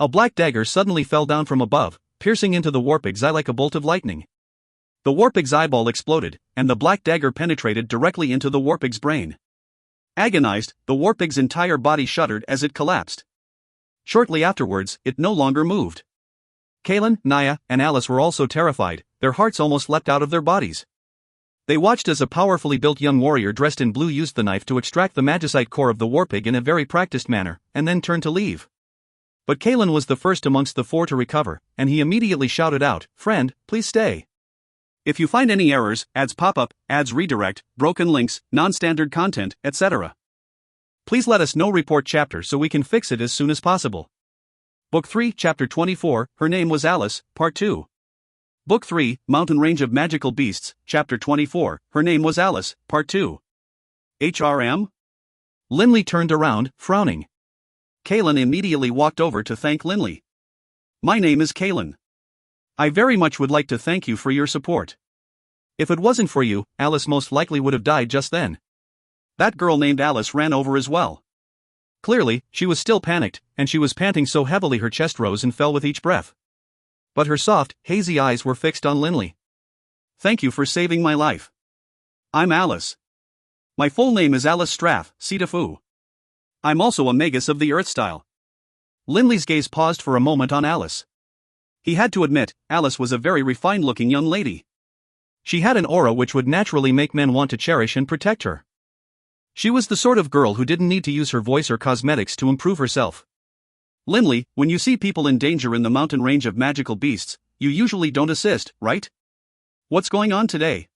A black dagger suddenly fell down from above, piercing into the warpig's eye like a bolt of lightning. The warpig's eyeball exploded, and the black dagger penetrated directly into the warpig's brain. Agonized, the warpig's entire body shuddered as it collapsed. Shortly afterwards, it no longer moved. Kaelin, Naya, and Alice were also terrified, their hearts almost leapt out of their bodies. They watched as a powerfully built young warrior dressed in blue used the knife to extract the magicite core of the warpig in a very practiced manner, and then turned to leave. But Kaelin was the first amongst the four to recover, and he immediately shouted out, "Friend, please stay. If you find any errors, ads pop up, ads redirect, broken links, non-standard content, etc. please let us know. Report chapter so we can fix it as soon as possible." Book 3, Chapter 24, Her Name Was Alice, Part 2. Book 3, Mountain Range of Magical Beasts, Chapter 24, Her Name Was Alice, Part 2. HRM? Linley turned around, frowning. Kaelin immediately walked over to thank Linley. "My name is Kaelin. I very much would like to thank you for your support. If it wasn't for you, Alice most likely would have died just then." That girl named Alice ran over as well. Clearly, she was still panicked, and she was panting so heavily her chest rose and fell with each breath. But her soft, hazy eyes were fixed on Linley. "Thank you for saving my life. I'm Alice. My full name is Alice Straff, Cetafu. I'm also a magus of the Earth style." Linley's gaze paused for a moment on Alice. He had to admit, Alice was a very refined-looking young lady. She had an aura which would naturally make men want to cherish and protect her. She was the sort of girl who didn't need to use her voice or cosmetics to improve herself. "Linley, when you see people in danger in the mountain range of magical beasts, you usually don't assist, right? What's going on today?"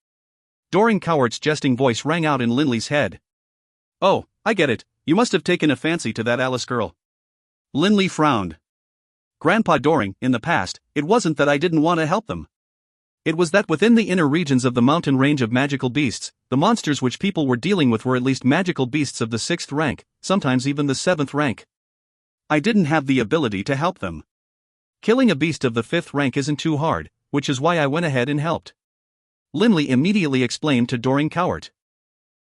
Doran Cowart's jesting voice rang out in Linley's head. "Oh, I get it, you must have taken a fancy to that Alice girl." Linley frowned. "Grandpa Doran, in the past, it wasn't that I didn't want to help them. It was that within the inner regions of the mountain range of magical beasts, the monsters which people were dealing with were at least magical beasts of the 6th rank, sometimes even the 7th rank. I didn't have the ability to help them. Killing a beast of the 5th rank isn't too hard, which is why I went ahead and helped." Linley immediately explained to Doran Cowart.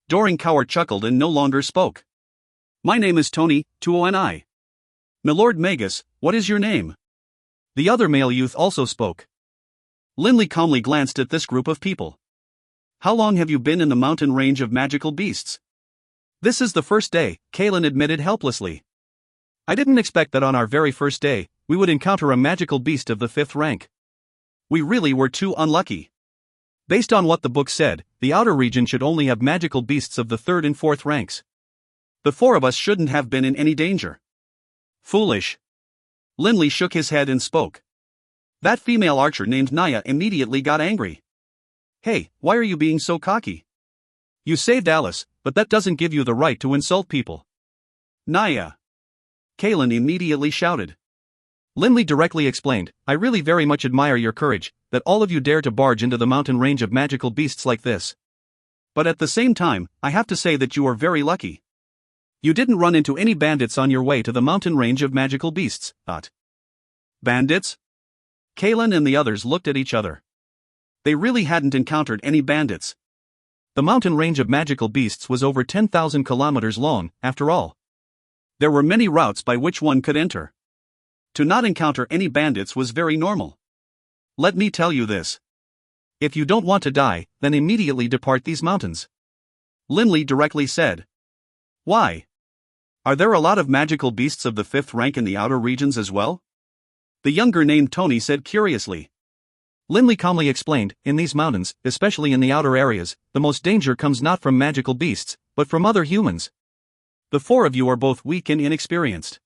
Doran Cowart chuckled and no longer spoke. "My name is Tony, Tuoni. Milord Magus, what is your name?" The other male youth also spoke. Linley calmly glanced at this group of people. "How long have you been in the mountain range of magical beasts?" "This is the first day," Kaelin admitted helplessly. "I didn't expect that on our very first day, we would encounter a magical beast of the 5th rank. We really were too unlucky. Based on what the book said, the outer region should only have magical beasts of the 3rd and 4th ranks. The four of us shouldn't have been in any danger." "Foolish." Linley shook his head and spoke. That female archer named Naya immediately got angry. "Hey, why are you being so cocky? You saved Alice, but that doesn't give you the right to insult people." "Naya!" Kaelin immediately shouted. Linley directly explained, "I really very much admire your courage, that all of you dare to barge into the mountain range of magical beasts like this. But at the same time, I have to say that you are very lucky. You didn't run into any bandits on your way to the mountain range of magical beasts, Bandits?" Kaelin and the others looked at each other. They really hadn't encountered any bandits. The mountain range of magical beasts was over 10,000 kilometers long, after all. There were many routes by which one could enter. To not encounter any bandits was very normal. "Let me tell you this. If you don't want to die, then immediately depart these mountains," Linley directly said. "Why? Are there a lot of magical beasts of the 5th rank in the outer regions as well?" The younger named Tony said curiously. Linley calmly explained, in these mountains, especially in the outer areas, the most danger comes not from magical beasts, but from other humans. The four of you are both weak and inexperienced.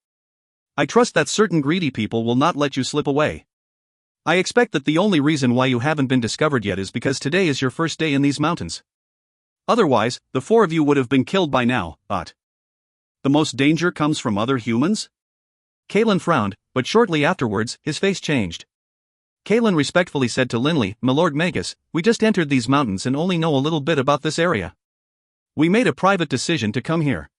I trust that certain greedy people will not let you slip away. I expect that the only reason why you haven't been discovered yet is because today is your first day in these mountains. Otherwise, the four of you would have been killed by now, but... The most danger comes from other humans? Kalen frowned, but shortly afterwards, his face changed. Kalen respectfully said to Linley, "My Lord Magus, we just entered these mountains and only know a little bit about this area. We made a private decision to come here.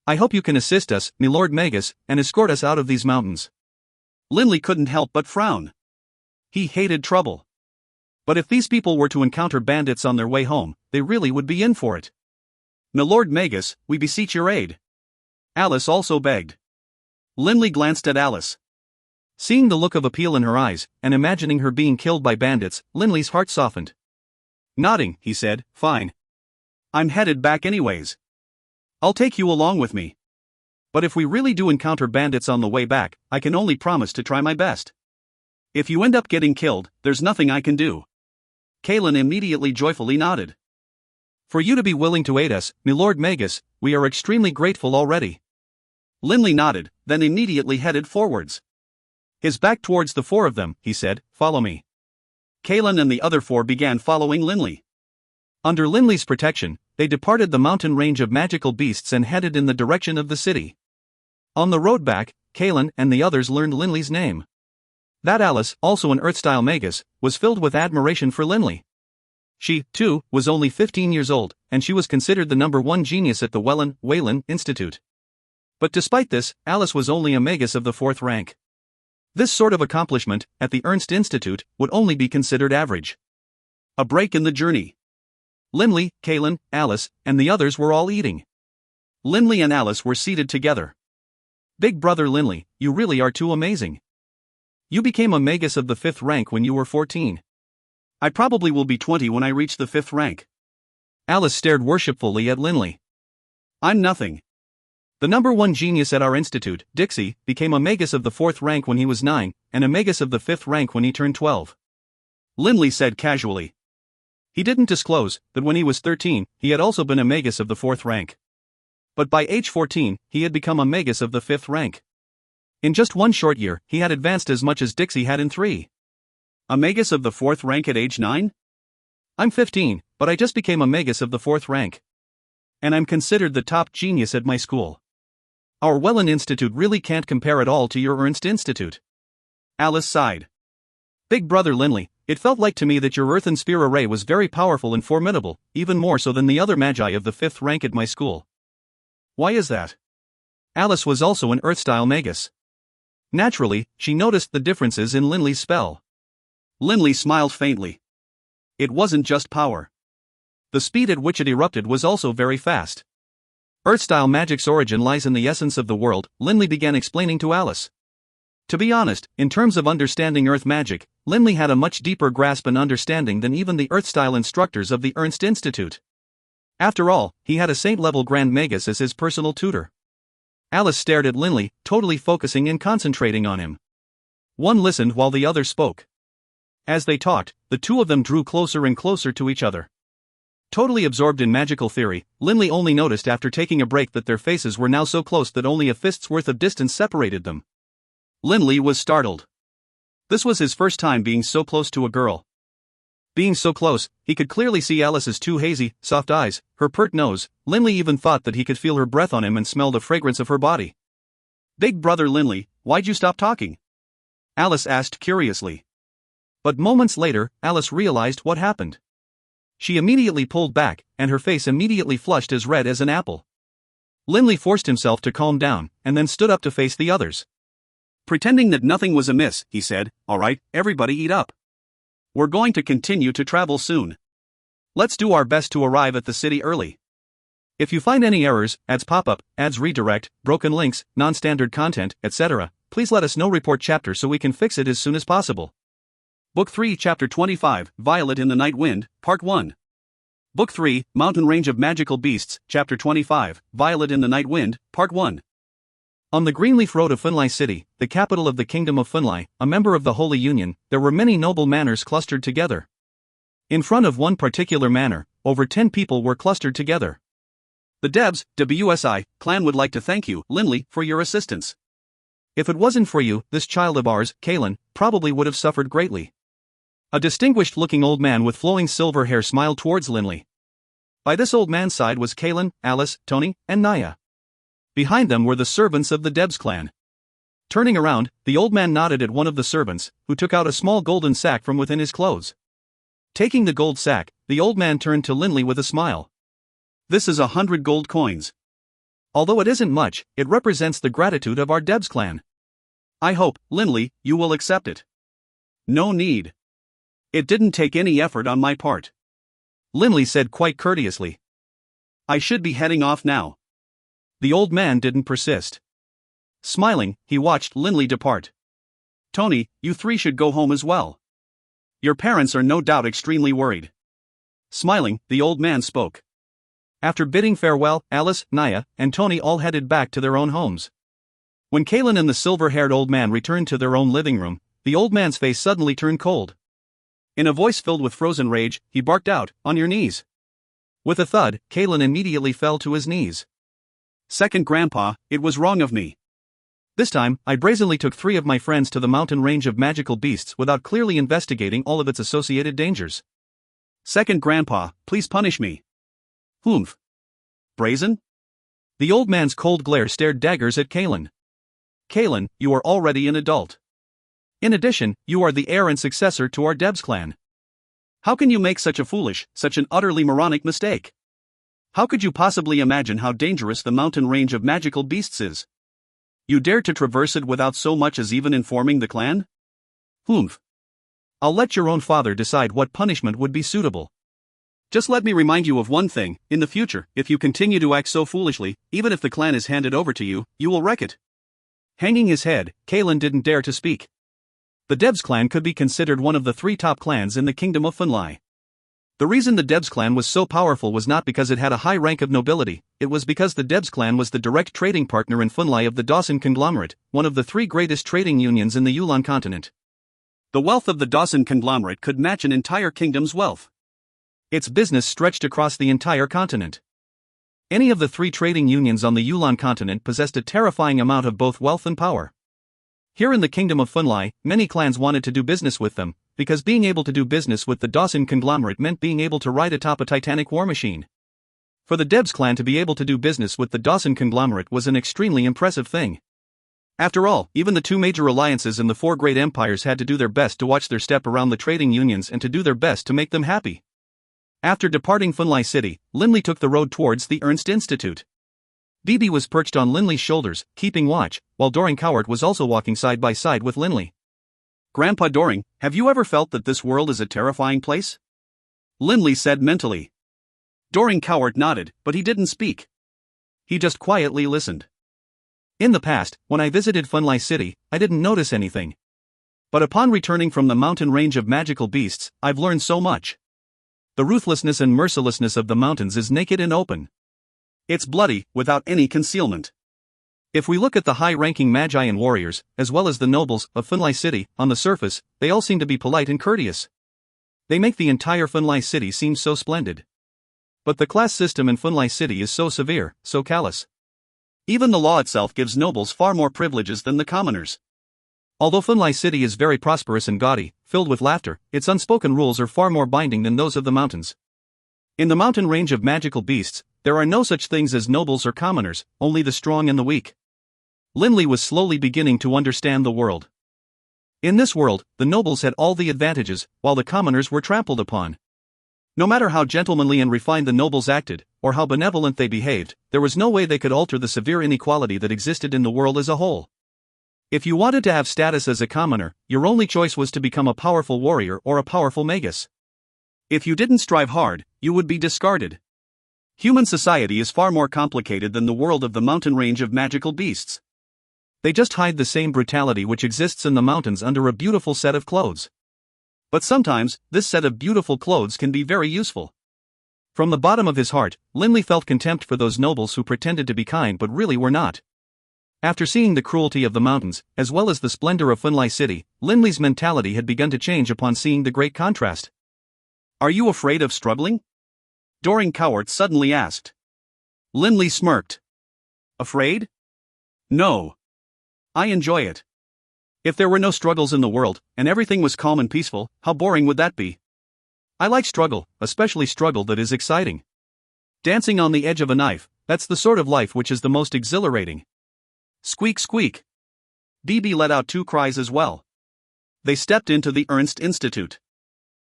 I hope you can assist us, my Lord Magus, and escort us out of these mountains." Linley couldn't help but frown. He hated trouble. But if these people were to encounter bandits on their way home, they really would be in for it. "My Lord Magus, we beseech your aid," Alice also begged. Linley glanced at Alice. Seeing the look of appeal in her eyes, and imagining her being killed by bandits, Linley's heart softened. Nodding, he said, "Fine. I'm headed back anyways. I'll take you along with me. But if we really do encounter bandits on the way back, I can only promise to try my best. If you end up getting killed, there's nothing I can do." Kalen immediately joyfully nodded. "For you to be willing to aid us, my Lord Magus, we are extremely grateful already." Linley nodded, then immediately headed forwards. His back towards the four of them, he said, "Follow me." Kalen and the other four began following Linley. Under Linley's protection, they departed the mountain range of magical beasts and headed in the direction of the city. On the road back, Kalen and the others learned Linley's name. That Alice, also an Earth-style magus, was filled with admiration for Linley. She, too, was only 15 years old, and she was considered the #1 genius at the Whelan Institute. But despite this, Alice was only a magus of the 4th rank. This sort of accomplishment, at the Ernst Institute, would only be considered average. A break in the journey. Linley, Kalen, Alice, and the others were all eating. Linley and Alice were seated together. "Big brother Linley, you really are too amazing. You became a magus of the 5th rank when you were 14. I probably will be 20 when I reach the 5th rank." Alice stared worshipfully at Linley. "I'm nothing. The #1 genius at our institute, Dixie, became a magus of the 4th rank when he was 9, and a magus of the 5th rank when he turned 12. Linley said casually. He didn't disclose that when he was 13, he had also been a magus of the 4th rank. But by age 14, he had become a magus of the 5th rank. In just one short year, he had advanced as much as Dixie had in 3. A magus of the 4th rank at age 9? I'm 15, but I just became a magus of the 4th rank. And I'm considered the top genius at my school. Our Whelan Institute really can't compare at all to your Ernst Institute." Alice sighed. "Big brother Linley, it felt like to me that your earthen sphere array was very powerful and formidable, even more so than the other magi of the 5th rank at my school." "Why is that?" Alice was also an Earth-style magus. Naturally, she noticed the differences in Linley's spell. Linley smiled faintly. It wasn't just power. The speed at which it erupted was also very fast. Earth-style magic's origin lies in the essence of the world, Linley began explaining to Alice. To be honest, in terms of understanding Earth magic, Linley had a much deeper grasp and understanding than even the Earth-style instructors of the Ernst Institute. After all, he had a saint-level Grand Magus as his personal tutor. Alice stared at Linley, totally focusing and concentrating on him. One listened while the other spoke. As they talked, the two of them drew closer and closer to each other. Totally absorbed in magical theory, Linley only noticed after taking a break that their faces were now so close that only a fist's worth of distance separated them. Linley was startled. This was his first time being so close to a girl. Being so close, he could clearly see Alice's 2 hazy, soft eyes, her pert nose. Linley even thought that he could feel her breath on him and smell the fragrance of her body. "Big brother Linley, why'd you stop talking?" Alice asked curiously. But moments later, Alice realized what happened. She immediately pulled back, and her face immediately flushed as red as an apple. Linley forced himself to calm down, and then stood up to face the others. Pretending that nothing was amiss, he said, "All right, everybody eat up. We're going to continue to travel soon. Let's do our best to arrive at the city early. If you find any errors, ads pop up, ads redirect, broken links, non-standard content, etc., please let us know. Report chapter so we can fix it as soon as possible." Book 3 Chapter 25, Violet in the Night Wind, Part 1. Book 3, Mountain Range of Magical Beasts, Chapter 25, Violet in the Night Wind, Part 1. On the Greenleaf Road of Funlai City, the capital of the Kingdom of Funlai, a member of the Holy Union, there were many noble manors clustered together. In front of one particular manor, over 10 people were clustered together. The Debs, WSI, clan would like to thank you, Linley, for your assistance. If it wasn't for you, this child of ours, Kaelin, probably would have suffered greatly. A distinguished-looking old man with flowing silver hair smiled towards Linley. By this old man's side was Kaelin, Alice, Tony, and Naya. Behind them were the servants of the Debs clan. Turning around, the old man nodded at one of the servants, who took out a small golden sack from within his clothes. Taking the gold sack, the old man turned to Linley with a smile. This is 100 gold coins. Although it isn't much, it represents the gratitude of our Debs clan. I hope, Linley, you will accept it. No need. It didn't take any effort on my part. Linley said quite courteously. I should be heading off now. The old man didn't persist. Smiling, he watched Linley depart. Tony, you three should go home as well. Your parents are no doubt extremely worried. Smiling, the old man spoke. After bidding farewell, Alice, Naya, and Tony all headed back to their own homes. When Kaelin and the silver-haired old man returned to their own living room, the old man's face suddenly turned cold. In a voice filled with frozen rage, he barked out, "On your knees!" With a thud, Kaelin immediately fell to his knees. Second Grandpa, it was wrong of me. This time, I brazenly took 3 of my friends to the mountain range of magical beasts without clearly investigating all of its associated dangers. Second Grandpa, please punish me. Humph. Brazen? The old man's cold glare stared daggers at Kaelin. Kaelin, you are already an adult. In addition, you are the heir and successor to our Debs clan. How can you make such an utterly moronic mistake? How could you possibly imagine how dangerous the mountain range of magical beasts is? You dared to traverse it without so much as even informing the clan? Humph. I'll let your own father decide what punishment would be suitable. Just let me remind you of one thing, in the future, if you continue to act so foolishly, even if the clan is handed over to you, you will wreck it. Hanging his head, Kaelin didn't dare to speak. The Debs clan could be considered one of the 3 top clans in the Kingdom of Funlai. The reason the Debs clan was so powerful was not because it had a high rank of nobility, it was because the Debs clan was the direct trading partner in Funlai of the Dawson conglomerate, one of the 3 greatest trading unions in the Yulan continent. The wealth of the Dawson conglomerate could match an entire kingdom's wealth. Its business stretched across the entire continent. Any of the 3 trading unions on the Yulan continent possessed a terrifying amount of both wealth and power. Here in the Kingdom of Funlai, many clans wanted to do business with them, because being able to do business with the Dawson conglomerate meant being able to ride atop a titanic war machine. For the Debs clan to be able to do business with the Dawson conglomerate was an extremely impressive thing. After all, even the 2 major alliances in the 4 great empires had to do their best to watch their step around the trading unions and to do their best to make them happy. After departing Funlai City, Linley took the road towards the Ernst Institute. Bibi was perched on Linley's shoulders, keeping watch, while Doring Cowart was also walking side by side with Linley. Grandpa Doring, have you ever felt that this world is a terrifying place? Linley said mentally. Doring Cowart nodded, but he didn't speak. He just quietly listened. In the past, when I visited Funlai City, I didn't notice anything. But upon returning from the mountain range of magical beasts, I've learned so much. The ruthlessness and mercilessness of the mountains is naked and open. It's bloody, without any concealment. If we look at the high-ranking magi and warriors, as well as the nobles, of Funlai City, on the surface, they all seem to be polite and courteous. They make the entire Funlai City seem so splendid. But the class system in Funlai City is so severe, so callous. Even the law itself gives nobles far more privileges than the commoners. Although Funlai City is very prosperous and gaudy, filled with laughter, its unspoken rules are far more binding than those of the mountains. In the mountain range of magical beasts, there are no such things as nobles or commoners, only the strong and the weak. Linley was slowly beginning to understand the world. In this world, the nobles had all the advantages, while the commoners were trampled upon. No matter how gentlemanly and refined the nobles acted, or how benevolent they behaved, there was no way they could alter the severe inequality that existed in the world as a whole. If you wanted to have status as a commoner, your only choice was to become a powerful warrior or a powerful magus. If you didn't strive hard, you would be discarded. Human society is far more complicated than the world of the mountain range of magical beasts. They just hide the same brutality which exists in the mountains under a beautiful set of clothes. But sometimes, this set of beautiful clothes can be very useful. From the bottom of his heart, Linley felt contempt for those nobles who pretended to be kind but really were not. After seeing the cruelty of the mountains, as well as the splendor of Funlai City, Linley's mentality had begun to change upon seeing the great contrast. Are you afraid of struggling? Doring Cowart suddenly asked. Linley smirked. Afraid? No. I enjoy it. If there were no struggles in the world, and everything was calm and peaceful, how boring would that be? I like struggle, especially struggle that is exciting. Dancing on the edge of a knife, that's the sort of life which is the most exhilarating. Squeak squeak. DB let out two cries as well. They stepped into the Ernst Institute.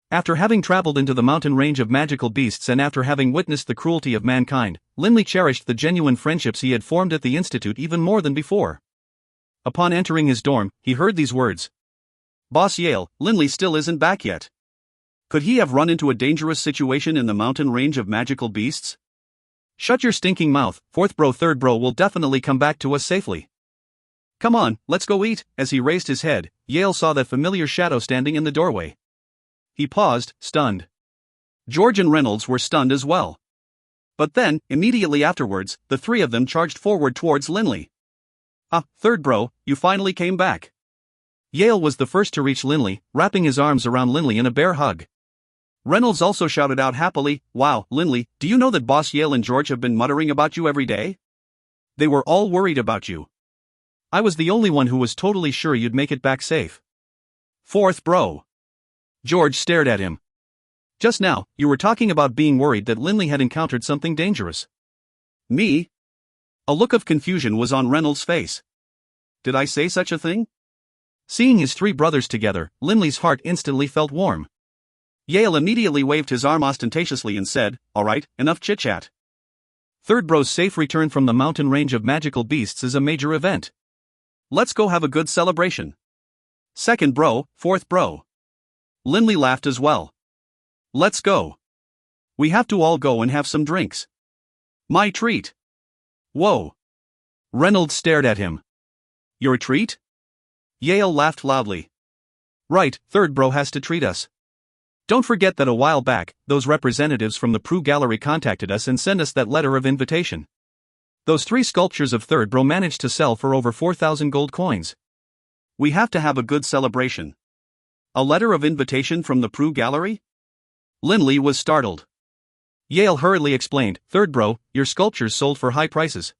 After having traveled into the mountain range of magical beasts and after having witnessed the cruelty of mankind, Linley cherished the genuine friendships he had formed at the institute even more than before. Upon entering his dorm, he heard these words. Boss Yale, Linley still isn't back yet. Could he have run into a dangerous situation in the mountain range of magical beasts? Shut your stinking mouth, fourth bro third bro will definitely come back to us safely. Come on, let's go eat. As he raised his head, Yale saw that familiar shadow standing in the doorway. He paused, stunned. George and Reynolds were stunned as well. But then, immediately afterwards, the three of them charged forward towards Linley. Ah, third bro, you finally came back. Yale was the first to reach Linley, wrapping his arms around Linley in a bear hug. Reynolds also shouted out happily, Wow, Linley, do you know that Boss Yale and George have been muttering about you every day? They were all worried about you. I was the only one who was totally sure you'd make it back safe. Fourth bro. George stared at him. Just now, you were talking about being worried that Linley had encountered something dangerous. Me? A look of confusion was on Reynolds' face. Did I say such a thing? Seeing his three brothers together, Linley's heart instantly felt warm. Yale immediately waved his arm ostentatiously and said, All right, enough chit-chat. Third bro's safe return from the mountain range of magical beasts is a major event. Let's go have a good celebration. Second bro, fourth bro. Linley laughed as well. Let's go. We have to all go and have some drinks. My treat. Whoa. Reynolds stared at him. Your treat? Yale laughed loudly. Right, third bro has to treat us. Don't forget that a while back, those representatives from the Prue Gallery contacted us and sent us that letter of invitation. Those 3 sculptures of third bro managed to sell for over 4,000 gold coins. We have to have a good celebration. A letter of invitation from the Prue Gallery? Linley was startled. Yale hurriedly explained, Third bro, your sculptures sold for high prices.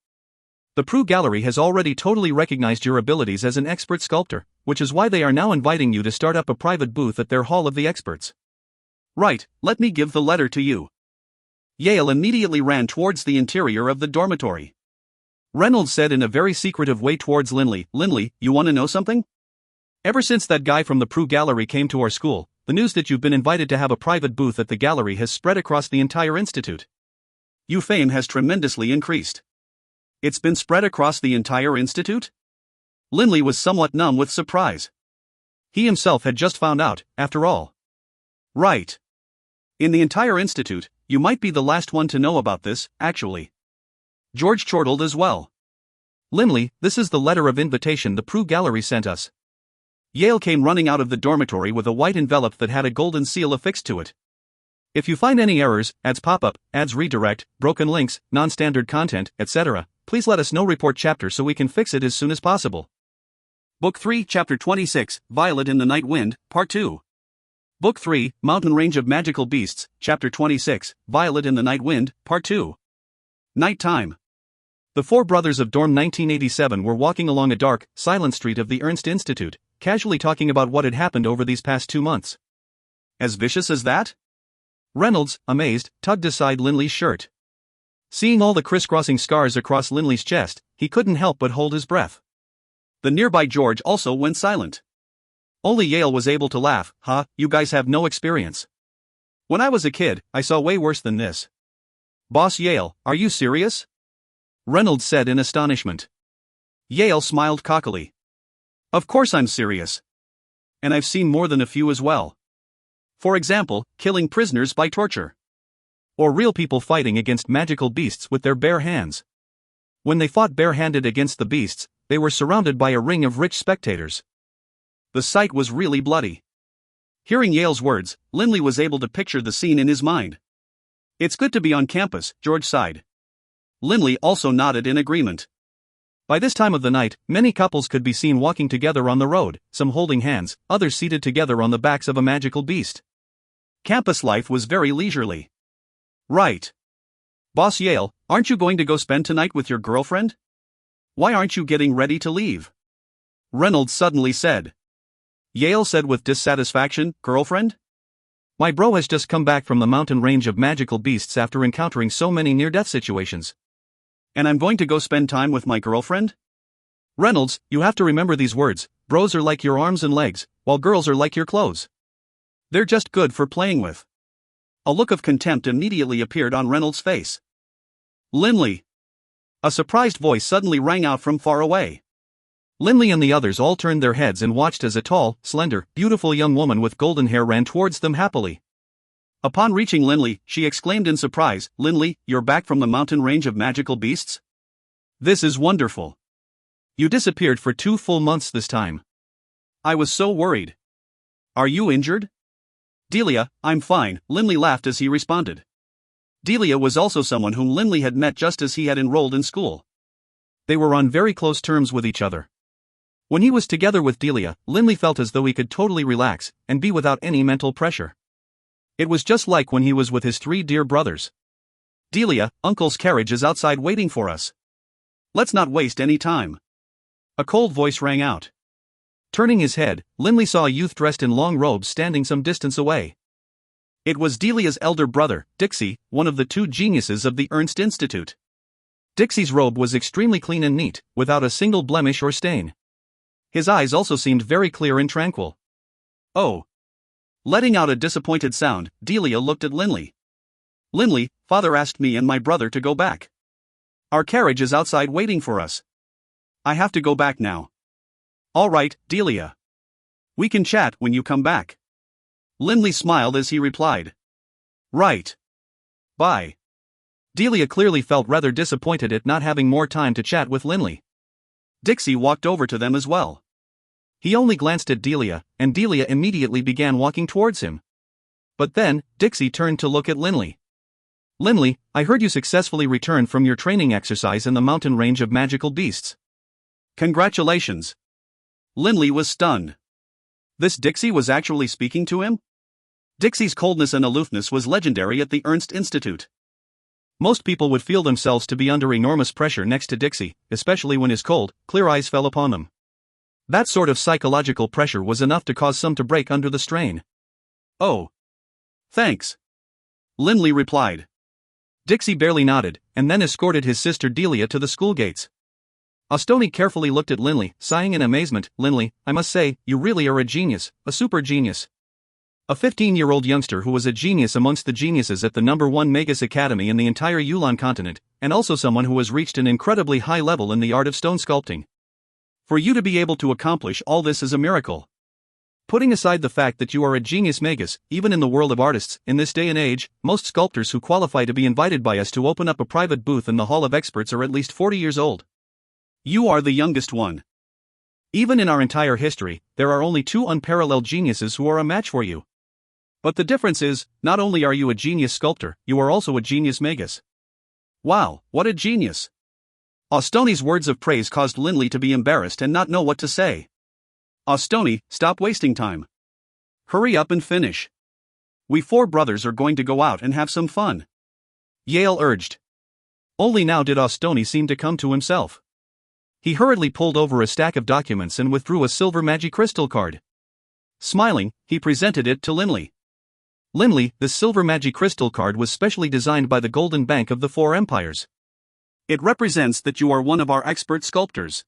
The Prue Gallery has already totally recognized your abilities as an expert sculptor, which is why they are now inviting you to start up a private booth at their Hall of the Experts. Right, let me give the letter to you. Yale immediately ran towards the interior of the dormitory. Reynolds said in a very secretive way towards Linley, Linley, you want to know something? Ever since that guy from the Prue Gallery came to our school, the news that you've been invited to have a private booth at the gallery has spread across the entire institute. Your fame has tremendously increased. It's been spread across the entire institute? Linley was somewhat numb with surprise. He himself had just found out, after all. Right. In the entire institute, you might be the last one to know about this, actually. George chortled as well. Linley, this is the letter of invitation the Prue Gallery sent us. Yale came running out of the dormitory with a white envelope that had a golden seal affixed to it. If you find any errors, ads pop-up, ads redirect, broken links, non-standard content, etc., please let us know. Report chapter so we can fix it as soon as possible. Book 3, Chapter 26, Violet in the Night Wind, Part 2. Book 3, Mountain Range of Magical Beasts, Chapter 26, Violet in the Night Wind, Part 2. Night time. The 4 brothers of Dorm 1987 were walking along a dark, silent street of the Ernst Institute, casually talking about what had happened over these past 2 months. As vicious as that? Reynolds, amazed, tugged aside Linley's shirt. Seeing all the crisscrossing scars across Linley's chest, he couldn't help but hold his breath. The nearby George also went silent. Only Yale was able to laugh. You guys have no experience. When I was a kid, I saw way worse than this. Boss Yale, are you serious? Reynolds said in astonishment. Yale smiled cockily. Of course I'm serious. And I've seen more than a few as well. For example, killing prisoners by torture. Or real people fighting against magical beasts with their bare hands. When they fought barehanded against the beasts, they were surrounded by a ring of rich spectators. The sight was really bloody. Hearing Yale's words, Linley was able to picture the scene in his mind. It's good to be on campus, George sighed. Linley also nodded in agreement. By this time of the night, many couples could be seen walking together on the road, some holding hands, others seated together on the backs of a magical beast. Campus life was very leisurely. Right. Boss Yale, Aren't you going to go spend tonight with your girlfriend? Why aren't you getting ready to leave? Reynolds suddenly said. Yale said with dissatisfaction, girlfriend? My bro has just come back from the mountain range of magical beasts after encountering so many near-death situations. And I'm going to go spend time with my girlfriend? Reynolds, you have to remember these words: bros are like your arms and legs, while girls are like your clothes. They're just good for playing with. A look of contempt immediately appeared on Reynolds' face. Linley! A surprised voice suddenly rang out from far away. Linley and the others all turned their heads and watched as a tall, slender, beautiful young woman with golden hair ran towards them happily. Upon reaching Linley, she exclaimed in surprise, "Linley, you're back from the mountain range of magical beasts? This is wonderful. You disappeared for 2 full months this time. I was so worried. Are you injured?" "Delia, I'm fine," Linley laughed as he responded. Delia was also someone whom Linley had met just as he had enrolled in school. They were on very close terms with each other. When he was together with Delia, Linley felt as though he could totally relax and be without any mental pressure. It was just like when he was with his 3 dear brothers. "Delia, Uncle's carriage is outside waiting for us. Let's not waste any time." A cold voice rang out. Turning his head, Linley saw a youth dressed in long robes standing some distance away. It was Delia's elder brother, Dixie, one of the 2 geniuses of the Ernst Institute. Dixie's robe was extremely clean and neat, without a single blemish or stain. His eyes also seemed very clear and tranquil. "Oh." Letting out a disappointed sound, Delia looked at Linley. "Linley, father asked me and my brother to go back. Our carriage is outside waiting for us. I have to go back now." "All right, Delia. We can chat when you come back." Linley smiled as he replied. "Right. Bye." Delia clearly felt rather disappointed at not having more time to chat with Linley. Dixie walked over to them as well. He only glanced at Delia, and Delia immediately began walking towards him. But then, Dixie turned to look at Linley. "Linley, I heard you successfully returned from your training exercise in the mountain range of magical beasts." "Congratulations." Linley was stunned. This Dixie was actually speaking to him? Dixie's coldness and aloofness was legendary at the Ernst Institute. Most people would feel themselves to be under enormous pressure next to Dixie, especially when his cold, clear eyes fell upon them. That sort of psychological pressure was enough to cause some to break under the strain. "Oh. Thanks," Linley replied. Dixie barely nodded, and then escorted his sister Delia to the school gates. Austoni carefully looked at Linley, sighing in amazement. "Linley, I must say, you really are a genius, a super genius." A 15-year-old youngster who was a genius amongst the geniuses at the #1 Magus Academy in the entire Yulan continent, and also someone who has reached an incredibly high level in the art of stone sculpting. For you to be able to accomplish all this is a miracle. Putting aside the fact that you are a genius magus, even in the world of artists, in this day and age, most sculptors who qualify to be invited by us to open up a private booth in the Hall of Experts are at least 40 years old. You are the youngest one. Even in our entire history, there are only 2 unparalleled geniuses who are a match for you. But the difference is, not only are you a genius sculptor, you are also a genius magus. Wow, what a genius. Austoni's words of praise caused Linley to be embarrassed and not know what to say. "Austoni, stop wasting time. Hurry up and finish. We 4 brothers are going to go out and have some fun," Yale urged. Only now did Austoni seem to come to himself. He hurriedly pulled over a stack of documents and withdrew a silver Magicrystal card. Smiling, he presented it to Linley. "Linley, this silver Magicrystal card was specially designed by the Golden Bank of the 4 Empires. It represents that you are one of our expert sculptors.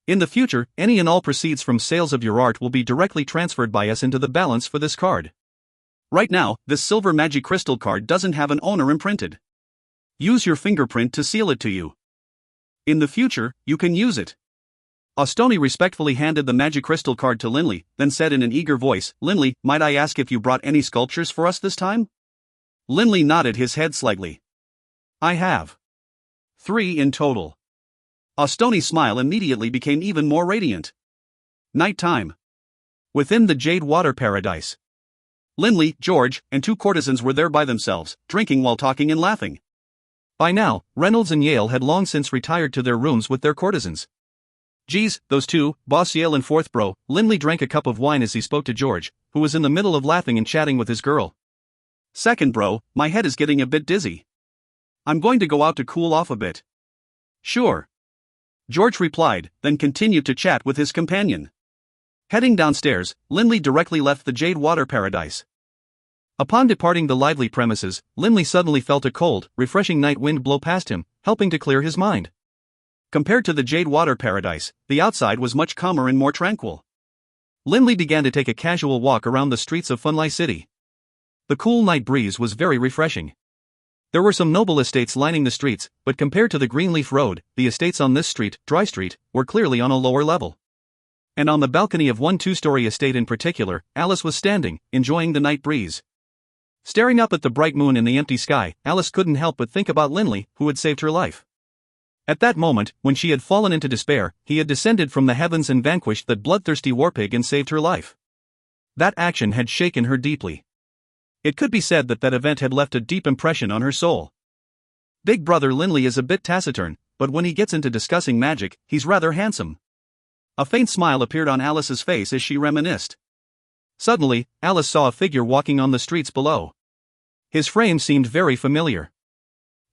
In the future, any and all proceeds from sales of your art will be directly transferred by us into the balance for this card. Right now, this silver Magicrystal card doesn't have an owner imprinted. Use your fingerprint to seal it to you. In the future, you can use it." Austoni respectfully handed the Magicrystal card to Linley, then said in an eager voice, "Linley, might I ask if you brought any sculptures for us this time?" Linley nodded his head slightly. "I have 3 in total." Austoni's smile immediately became even more radiant. Night time. Within the Jade Water Paradise. Linley, George, and 2 courtesans were there by themselves, drinking while talking and laughing. By now, Reynolds and Yale had long since retired to their rooms with their courtesans. Geez, those two, Boss Yale and fourth bro. Lindley drank a cup of wine as he spoke to George, who was in the middle of laughing and chatting with his girl. Second bro, my head is getting a bit dizzy. I'm going to go out to cool off a bit. Sure. George replied, then continued to chat with his companion. Heading downstairs, Lindley directly left the Jade Water Paradise. Upon departing the lively premises, Lindley suddenly felt a cold, refreshing night wind blow past him, helping to clear his mind. Compared to the Jade Water Paradise, the outside was much calmer and more tranquil. Lindley began to take a casual walk around the streets of Funlai City. The cool night breeze was very refreshing. There were some noble estates lining the streets, but compared to the Greenleaf Road, the estates on this street, Dry Street, were clearly on a lower level. And on the balcony of one two-story estate in particular, Alice was standing, enjoying the night breeze. Staring up at the bright moon in the empty sky, Alice couldn't help but think about Lindley, who had saved her life. At that moment, when she had fallen into despair, he had descended from the heavens and vanquished that bloodthirsty warpig and saved her life. That action had shaken her deeply. It could be said that that event had left a deep impression on her soul. Big brother Lindley is a bit taciturn, but when he gets into discussing magic, he's rather handsome. A faint smile appeared on Alice's face as she reminisced. Suddenly, Alice saw a figure walking on the streets below. His frame seemed very familiar.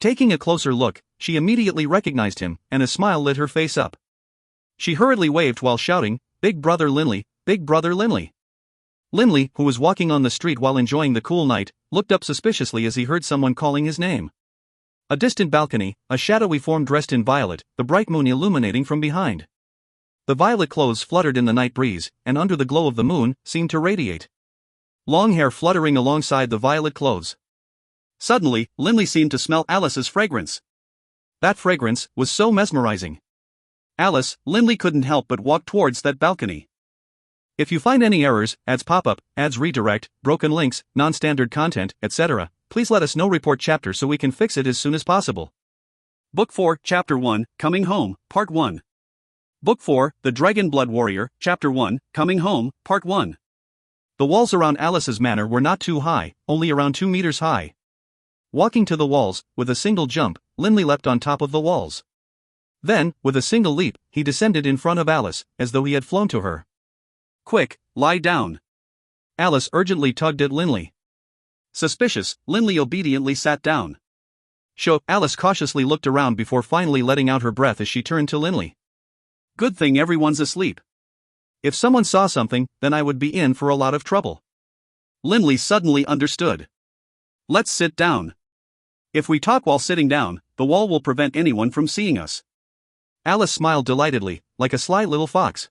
Taking a closer look, she immediately recognized him, and a smile lit her face up. She hurriedly waved while shouting, "Big brother Lindley, big brother Lindley." Lindley, who was walking on the street while enjoying the cool night, looked up suspiciously as he heard someone calling his name. A distant balcony, a shadowy form dressed in violet, the bright moon illuminating from behind. The violet clothes fluttered in the night breeze, and under the glow of the moon, seemed to radiate. Long hair fluttering alongside the violet clothes. Suddenly, Lindley seemed to smell Alice's fragrance. That fragrance was so mesmerizing. Alice, Lindley couldn't help but walk towards that balcony. If you find any errors, ads pop up, ads redirect, broken links, non-standard content, etc., please let us know. Report chapter so we can fix it as soon as possible. Book 4, Chapter 1, Coming Home, Part 1. Book 4, The Dragonblood Warrior, Chapter 1, Coming Home, Part 1. The walls around Alice's manor were not too high, only around 2 meters high. Walking to the walls, with a single jump, Lindley leapt on top of the walls. Then, with a single leap, he descended in front of Alice, as though he had flown to her. "Quick, lie down." Alice urgently tugged at Lindley. Suspicious, Lindley obediently sat down. Alice cautiously looked around before finally letting out her breath as she turned to Lindley. "Good thing everyone's asleep. If someone saw something, then I would be in for a lot of trouble." Lindley suddenly understood. "Let's sit down. If we talk while sitting down, the wall will prevent anyone from seeing us." Alice smiled delightedly, like a sly little fox.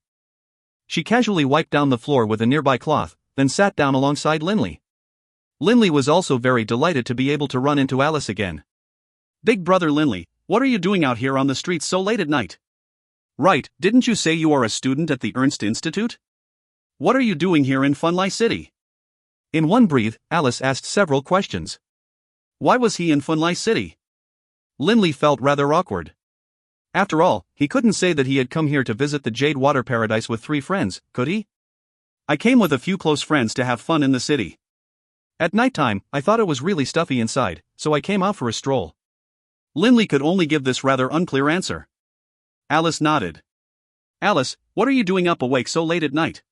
She casually wiped down the floor with a nearby cloth, then sat down alongside Lindley. Lindley was also very delighted to be able to run into Alice again. "Big brother Lindley, what are you doing out here on the streets so late at night?" "Right, didn't you say you are a student at the Ernst Institute? What are you doing here in Funlai City?" In one breath, Alice asked several questions. Why was he in Funlai City? Lindley felt rather awkward. After all, he couldn't say that he had come here to visit the Jade Water Paradise with 3 friends, could he? "I came with a few close friends to have fun in the city. At nighttime, I thought it was really stuffy inside, so I came out for a stroll." Lindley could only give this rather unclear answer. Alice nodded. "Alice, what are you doing up awake so late at night?"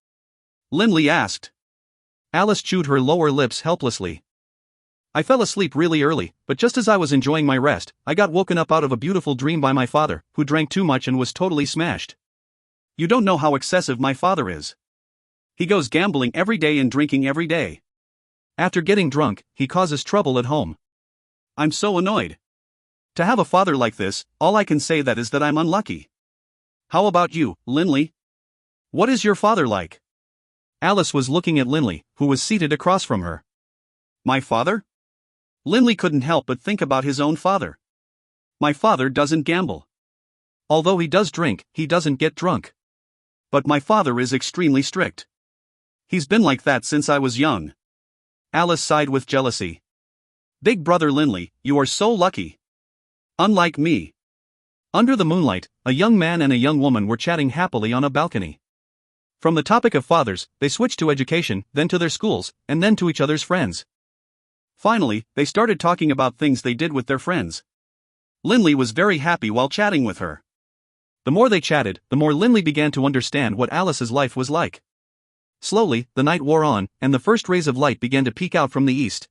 Lindley asked. Alice chewed her lower lips helplessly. "I fell asleep really early, but just as I was enjoying my rest, I got woken up out of a beautiful dream by my father, who drank too much and was totally smashed. You don't know how excessive my father is. He goes gambling every day and drinking every day. After getting drunk, he causes trouble at home. I'm so annoyed. To have a father like this, all I can say is that I'm unlucky. How about you, Lindley? What is your father like?" Alice was looking at Lindley, who was seated across from her. "My father?" Lindley couldn't help but think about his own father. "My father doesn't gamble. Although he does drink, he doesn't get drunk. But my father is extremely strict. He's been like that since I was young." Alice sighed with jealousy. "Big brother Lindley, you are so lucky. Unlike me." Under the moonlight, a young man and a young woman were chatting happily on a balcony. From the topic of fathers, they switched to education, then to their schools, and then to each other's friends. Finally, they started talking about things they did with their friends. Linley was very happy while chatting with her. The more they chatted, the more Linley began to understand what Alice's life was like. Slowly, the night wore on, and the first rays of light began to peek out from the east.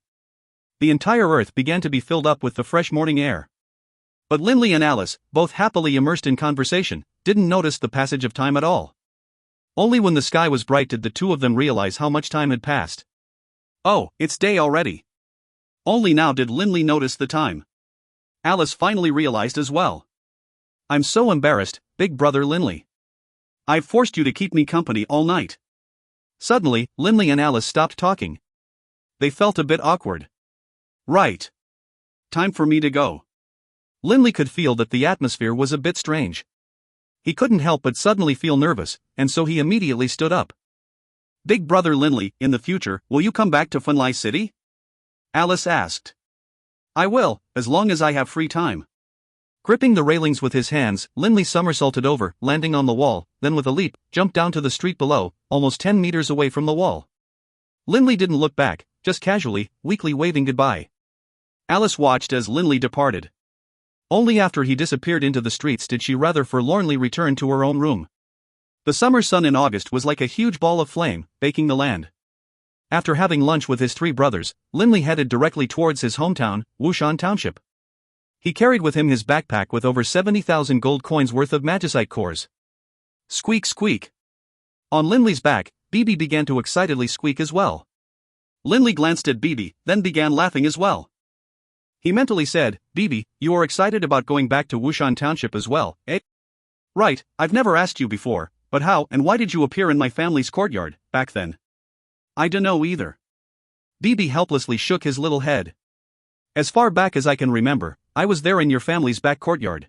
The entire earth began to be filled up with the fresh morning air. But Linley and Alice, both happily immersed in conversation, didn't notice the passage of time at all. Only when the sky was bright did the two of them realize how much time had passed. Oh, it's day already. Only now did Linley notice the time. Alice finally realized as well. I'm so embarrassed, big brother Linley. I've forced you to keep me company all night. Suddenly, Linley and Alice stopped talking. They felt a bit awkward. Right. Time for me to go. Linley could feel that the atmosphere was a bit strange. He couldn't help but suddenly feel nervous, and so he immediately stood up. Big brother Linley, in the future, will you come back to Funlai City? Alice asked. I will, as long as I have free time. Gripping the railings with his hands, Linley somersaulted over, landing on the wall, then with a leap, jumped down to the street below, almost 10 meters away from the wall. Linley didn't look back, just casually, weakly waving goodbye. Alice watched as Linley departed. Only after he disappeared into the streets did she rather forlornly return to her own room. The summer sun in August was like a huge ball of flame, baking the land. After having lunch with his three brothers, Linley headed directly towards his hometown, Wushan Township. He carried with him his backpack with over 70,000 gold coins worth of magicite cores. Squeak squeak. On Linley's back, Bibi began to excitedly squeak as well. Linley glanced at Bibi, then began laughing as well. He mentally said, Bibi, you are excited about going back to Wushan Township as well, eh? Right, I've never asked you before, but how and why did you appear in my family's courtyard, back then? I dunno either. Bibi helplessly shook his little head. As far back as I can remember, I was there in your family's back courtyard.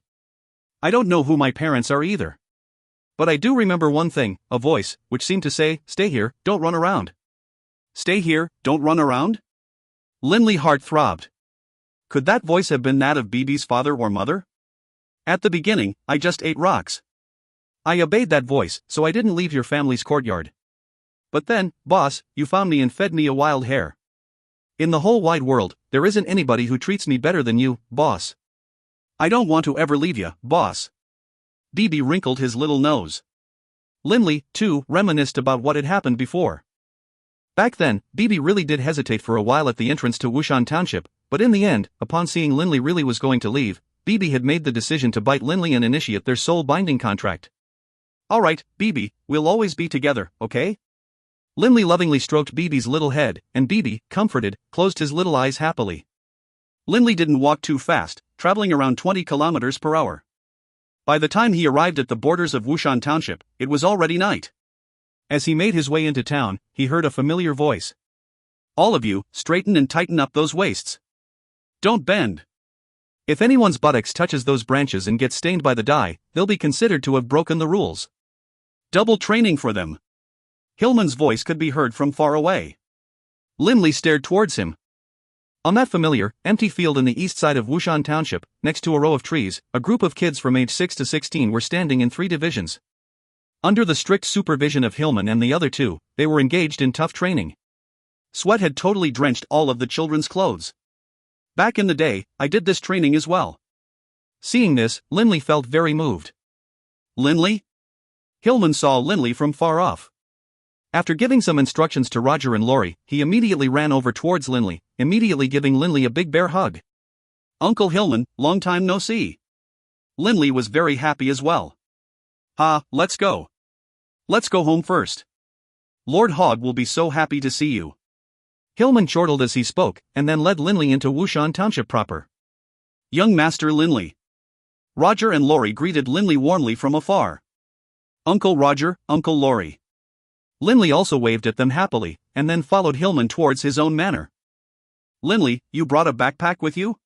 I don't know who my parents are either. But I do remember one thing, a voice, which seemed to say, stay here, don't run around. Stay here, don't run around? Linley's heart throbbed. Could that voice have been that of Bibi's father or mother? At the beginning, I just ate rocks. I obeyed that voice, so I didn't leave your family's courtyard. But then, boss, you found me and fed me a wild hare. In the whole wide world, there isn't anybody who treats me better than you, boss. I don't want to ever leave you, boss. Bibi wrinkled his little nose. Linley, too, reminisced about what had happened before. Back then, Bibi really did hesitate for a while at the entrance to Wushan Township, but in the end, upon seeing Linley really was going to leave, Bibi had made the decision to bite Linley and initiate their soul-binding contract. Alright, Bibi, we'll always be together, okay? Linley lovingly stroked Bibi's little head, and Bibi, comforted, closed his little eyes happily. Linley didn't walk too fast, traveling around 20 kilometers per hour. By the time he arrived at the borders of Wushan Township, it was already night. As he made his way into town, he heard a familiar voice. All of you, straighten and tighten up those waists. Don't bend. If anyone's buttocks touches those branches and gets stained by the dye, they'll be considered to have broken the rules. Double training for them. Hillman's voice could be heard from far away. Linley stared towards him. On that familiar, empty field in the east side of Wushan Township, next to a row of trees, a group of kids from age 6 to 16 were standing in 3 divisions. Under the strict supervision of Hillman and the other two, they were engaged in tough training. Sweat had totally drenched all of the children's clothes. Back in the day, I did this training as well. Seeing this, Linley felt very moved. Linley? Hillman saw Linley from far off. After giving some instructions to Roger and Lori, he immediately ran over towards Linley, immediately giving Linley a big bear hug. Uncle Hillman, long time no see. Linley was very happy as well. Let's go. Let's go home first. Lord Hog will be so happy to see you. Hillman chortled as he spoke, and then led Linley into Wushan Township proper. Young Master Linley. Roger and Lori greeted Linley warmly from afar. Uncle Roger, Uncle Lori. Linley also waved at them happily, and then followed Hillman towards his own manor. Linley, you brought a backpack with you?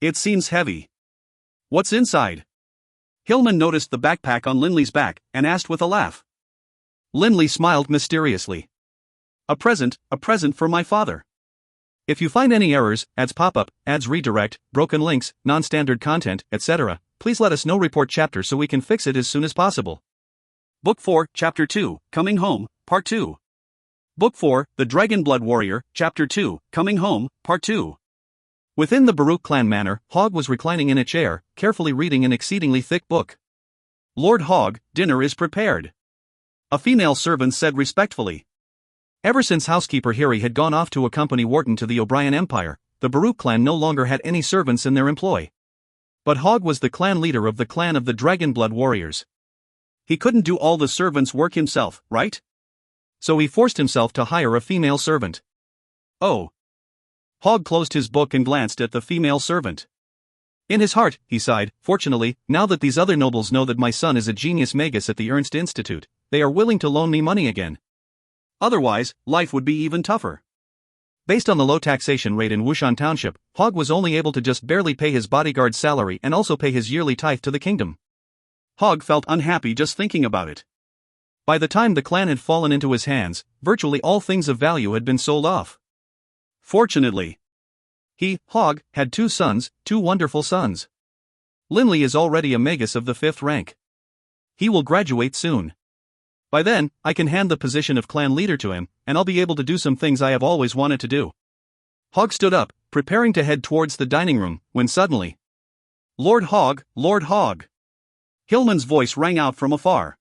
It seems heavy. What's inside? Hillman noticed the backpack on Linley's back, and asked with a laugh. Linley smiled mysteriously. A present for my father. If you find any errors, ads pop up, ads redirect, broken links, non-standard content, etc., please let us know. Report chapter so we can fix it as soon as possible. Book 4, Chapter 2, Coming Home, Part 2. Book 4, The Dragonblood Warrior, Chapter 2, Coming Home, Part 2. Within the Baruch clan manor, Hogg was reclining in a chair, carefully reading an exceedingly thick book. "Lord Hogg, dinner is prepared," a female servant said respectfully. Ever since housekeeper Harry had gone off to accompany Wharton to the O'Brien Empire, the Baruch clan no longer had any servants in their employ. But Hogg was the clan leader of the clan of the Dragonblood warriors. He couldn't do all the servants' work himself, right? So he forced himself to hire a female servant. Oh. Hogg closed his book and glanced at the female servant. In his heart, he sighed, "Fortunately, now that these other nobles know that my son is a genius magus at the Ernst Institute, they are willing to loan me money again. Otherwise, life would be even tougher." Based on the low taxation rate in Wushan Township, Hogg was only able to just barely pay his bodyguard's salary and also pay his yearly tithe to the kingdom. Hogg felt unhappy just thinking about it. By the time the clan had fallen into his hands, virtually all things of value had been sold off. Fortunately, he, Hogg, had 2 sons, 2 wonderful sons. Linley is already a magus of the 5th rank. He will graduate soon. By then, I can hand the position of clan leader to him, and I'll be able to do some things I have always wanted to do. Hogg stood up, preparing to head towards the dining room, when suddenly, "Lord Hogg, Lord Hogg!" Hillman's voice rang out from afar.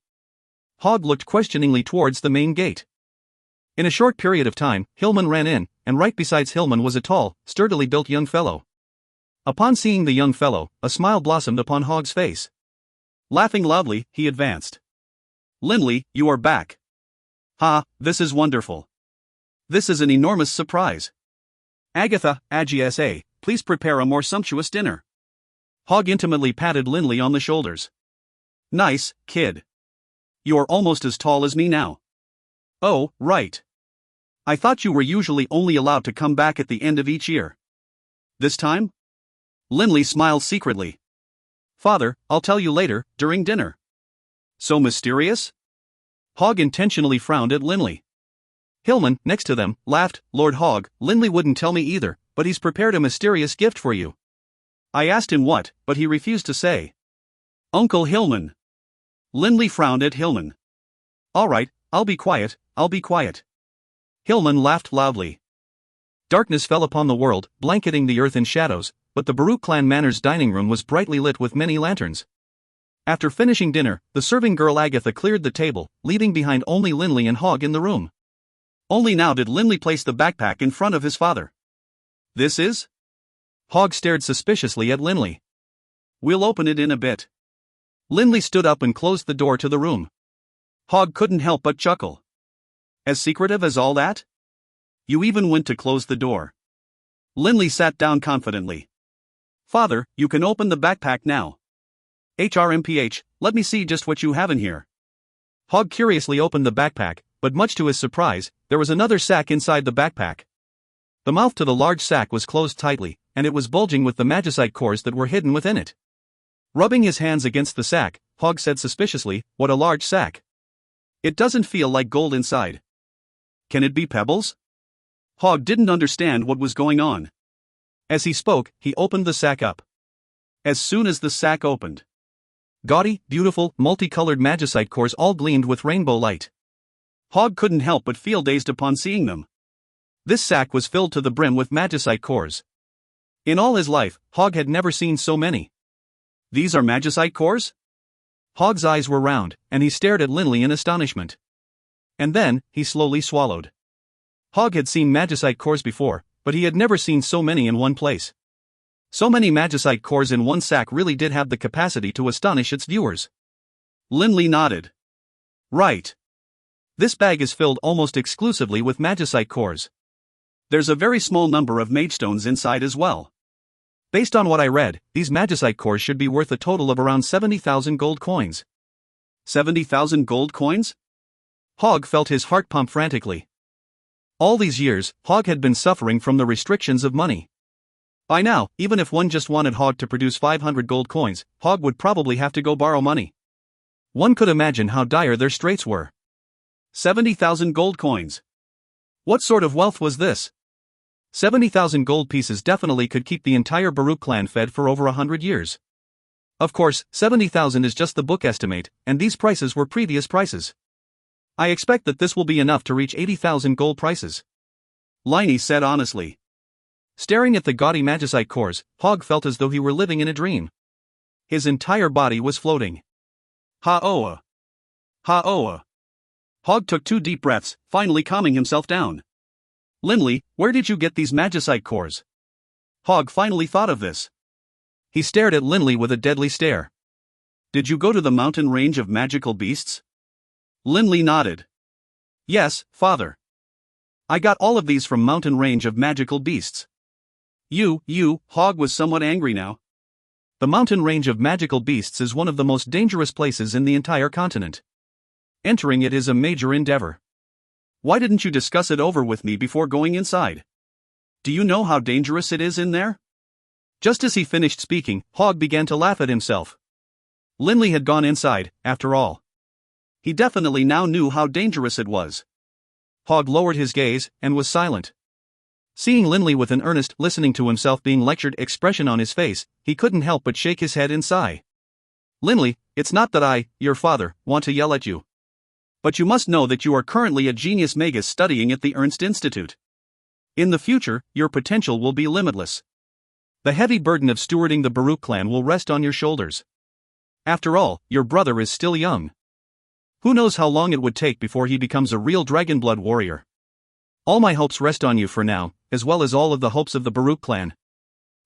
Hogg looked questioningly towards the main gate. In a short period of time, Hillman ran in, and right beside Hillman was a tall, sturdily built young fellow. Upon seeing the young fellow, a smile blossomed upon Hogg's face. Laughing loudly, he advanced. "Linley, you are back. Ha, this is wonderful. This is an enormous surprise. Agatha, Agsa, please prepare a more sumptuous dinner." Hogg intimately patted Linley on the shoulders. "Nice, kid. You're almost as tall as me now." "Oh, right. I thought you were usually only allowed to come back at the end of each year. This time?" Linley smiled secretly. "Father, I'll tell you later, during dinner." "So mysterious?" Hogg intentionally frowned at Linley. Hillman, next to them, laughed. "Lord Hogg, Linley wouldn't tell me either, but he's prepared a mysterious gift for you." I asked him what, but he refused to say. "Uncle Hillman." Linley frowned at Hillman. "All right, I'll be quiet, I'll be quiet." Hillman laughed loudly. Darkness fell upon the world, blanketing the earth in shadows, but the Baruch clan manor's dining room was brightly lit with many lanterns. After finishing dinner, the serving girl Agatha cleared the table, leaving behind only Linley and Hogg in the room. Only now did Linley place the backpack in front of his father. "This is?" Hogg stared suspiciously at Linley. "We'll open it in a bit." Linley stood up and closed the door to the room. Hogg couldn't help but chuckle. "As secretive as all that? You even went to close the door." Linley sat down confidently. "Father, you can open the backpack now. HRMPH, let me see just what you have in here." Hogg curiously opened the backpack, but much to his surprise, there was another sack inside the backpack. The mouth to the large sack was closed tightly, and it was bulging with the magicite cores that were hidden within it. Rubbing his hands against the sack, Hogg said suspiciously, "What a large sack. It doesn't feel like gold inside. Can it be pebbles?" Hogg didn't understand what was going on. As he spoke, he opened the sack up. As soon as the sack opened, gaudy, beautiful, multicolored magicite cores all gleamed with rainbow light. Hogg couldn't help but feel dazed upon seeing them. This sack was filled to the brim with magicite cores. In all his life, Hogg had never seen so many. "These are magicite cores?" Hogg's eyes were round, and he stared at Linley in astonishment. And then, he slowly swallowed. Hogg had seen magicite cores before, but he had never seen so many in one place. So many magicite cores in one sack really did have the capacity to astonish its viewers. Linley nodded. "Right. This bag is filled almost exclusively with magicite cores. There's a very small number of magestones inside as well. Based on what I read, these magicite cores should be worth a total of around 70,000 gold coins." 70,000 gold coins? Hogg felt his heart pump frantically. All these years, Hogg had been suffering from the restrictions of money. By now, even if one just wanted Hogg to produce 500 gold coins, Hogg would probably have to go borrow money. One could imagine how dire their straits were. 70,000 gold coins. What sort of wealth was this? 70,000 gold pieces definitely could keep the entire Baruch clan fed for over 100 years. Of course, 70,000 is just the book estimate, and these prices were previous prices. I expect that this will be enough to reach 80,000 gold prices. Liney said honestly. Staring at the gaudy magicite cores, Hog felt as though he were living in a dream. His entire body was floating. Ha-oa! Ha-oa! Hog took 2 deep breaths, finally calming himself down. Linley, where did you get these magicite cores? Hog finally thought of this. He stared at Linley with a deadly stare. Did you go to the mountain range of magical beasts? Linley nodded. Yes, father. I got all of these from mountain range of magical beasts. Hog was somewhat angry now. The mountain range of magical beasts is one of the most dangerous places in the entire continent. Entering it is a major endeavor. Why didn't you discuss it over with me before going inside? Do you know how dangerous it is in there? Just as he finished speaking, Hog began to laugh at himself. Linley had gone inside, after all. He definitely now knew how dangerous it was. Hog lowered his gaze, and was silent. Seeing Linley with an earnest, listening to himself being lectured expression on his face, he couldn't help but shake his head and sigh. Linley, it's not that I, your father, want to yell at you. But you must know that you are currently a genius magus studying at the Ernst Institute. In the future, your potential will be limitless. The heavy burden of stewarding the Baruch clan will rest on your shoulders. After all, your brother is still young. Who knows how long it would take before he becomes a real Dragonblood warrior. All my hopes rest on you for now, as well as all of the hopes of the Baruch clan.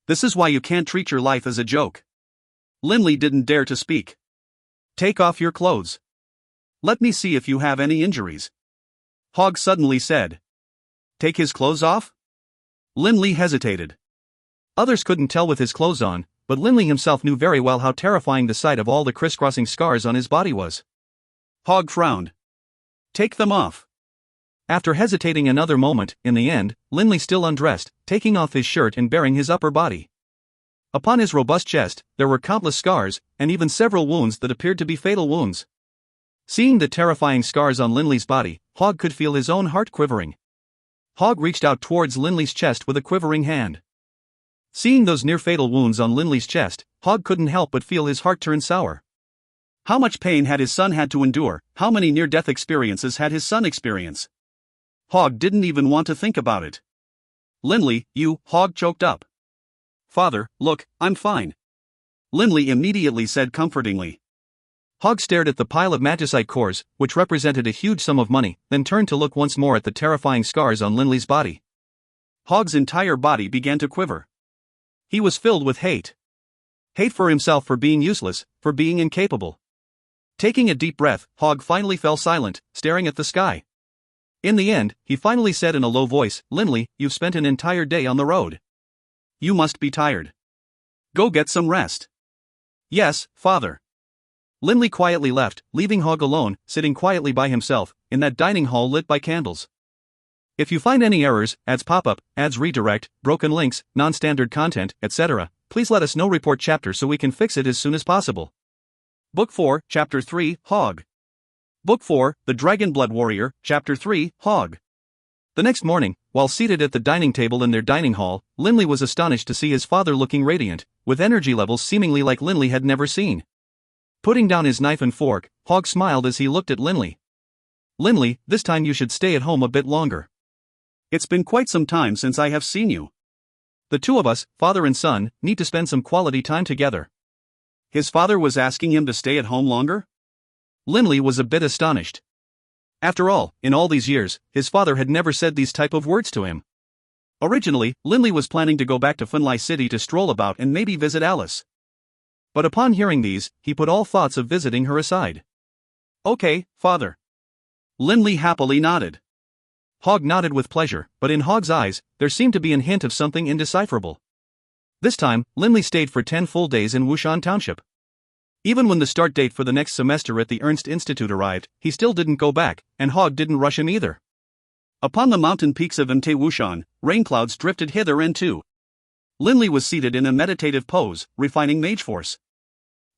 This is why you can't treat your life as a joke. Linley didn't dare to speak. Take off your clothes. Let me see if you have any injuries. Hog suddenly said. Take his clothes off? Linley hesitated. Others couldn't tell with his clothes on, but Linley himself knew very well how terrifying the sight of all the crisscrossing scars on his body was. Hog frowned. Take them off. After hesitating another moment, in the end, Linley still undressed, taking off his shirt and baring his upper body. Upon his robust chest, there were countless scars, and even several wounds that appeared to be fatal wounds. Seeing the terrifying scars on Linley's body, Hog could feel his own heart quivering. Hog reached out towards Linley's chest with a quivering hand. Seeing those near-fatal wounds on Linley's chest, Hog couldn't help but feel his heart turn sour. How much pain had his son had to endure? How many near-death experiences had his son experienced? Hog didn't even want to think about it. Linley, Hog choked up. Father, look, I'm fine. Linley immediately said comfortingly. Hog stared at the pile of magicite cores, which represented a huge sum of money, then turned to look once more at the terrifying scars on Linley's body. Hog's entire body began to quiver. He was filled with hate. Hate for himself for being useless, for being incapable. Taking a deep breath, Hog finally fell silent, staring at the sky. In the end, he finally said in a low voice, Linley, you've spent an entire day on the road. You must be tired. Go get some rest. Yes, father. Linley quietly left, leaving Hog alone, sitting quietly by himself, in that dining hall lit by candles. If you find any errors, ads pop-up, ads redirect, broken links, non-standard content, etc., please let us know. Report chapter so we can fix it as soon as possible. Book 4, Chapter 3, Hog. Book 4, The Dragonblood Warrior, Chapter 3, Hog. The next morning, while seated at the dining table in their dining hall, Linley was astonished to see his father looking radiant, with energy levels seemingly like Linley had never seen. Putting down his knife and fork, Hog smiled as he looked at Linley. Linley, this time you should stay at home a bit longer. It's been quite some time since I have seen you. The two of us, father and son, need to spend some quality time together. His father was asking him to stay at home longer? Linley was a bit astonished. After all, in all these years, his father had never said these type of words to him. Originally, Linley was planning to go back to Funlai City to stroll about and maybe visit Alice. But upon hearing these, he put all thoughts of visiting her aside. Okay, father. Linley happily nodded. Hog nodded with pleasure, but in Hog's eyes, there seemed to be a hint of something indecipherable. This time, Linley stayed for 10 full days in Wushan Township. Even when the start date for the next semester at the Ernst Institute arrived, he still didn't go back, and Hog didn't rush him either. Upon the mountain peaks of Mte Wushan, rain clouds drifted hither and to. Linley was seated in a meditative pose, refining mage force.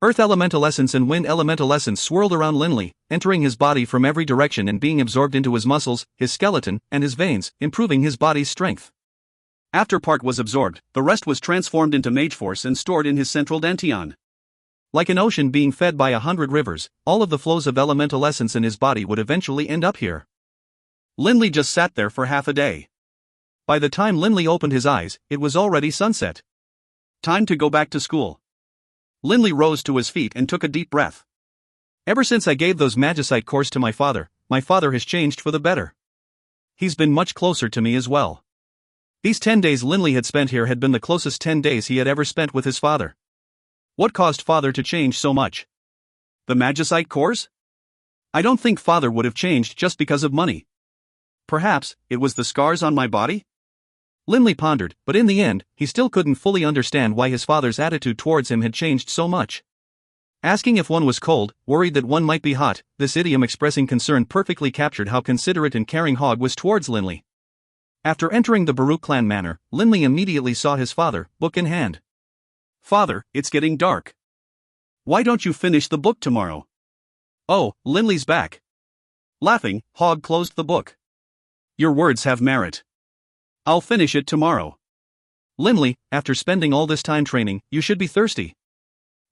Earth elemental essence and wind elemental essence swirled around Linley, entering his body from every direction and being absorbed into his muscles, his skeleton, and his veins, improving his body's strength. After part was absorbed, the rest was transformed into mage force and stored in his central dantian. Like an ocean being fed by 100 rivers, all of the flows of elemental essence in his body would eventually end up here. Linley just sat there for half a day. By the time Linley opened his eyes, it was already sunset. Time to go back to school. Linley rose to his feet and took a deep breath. Ever since I gave those magicite cores to my father has changed for the better. He's been much closer to me as well. These 10 days Linley had spent here had been the closest 10 days he had ever spent with his father. What caused father to change so much? The magicite cores? I don't think father would have changed just because of money. Perhaps it was the scars on my body? Linley pondered, but in the end, he still couldn't fully understand why his father's attitude towards him had changed so much. Asking if one was cold, worried that one might be hot, this idiom expressing concern perfectly captured how considerate and caring Hogg was towards Linley. After entering the Baruch clan manor, Linley immediately saw his father, book in hand. Father, it's getting dark. Why don't you finish the book tomorrow? Oh, Linley's back. Laughing, Hogg closed the book. Your words have merit. I'll finish it tomorrow. Linley, after spending all this time training, you should be thirsty.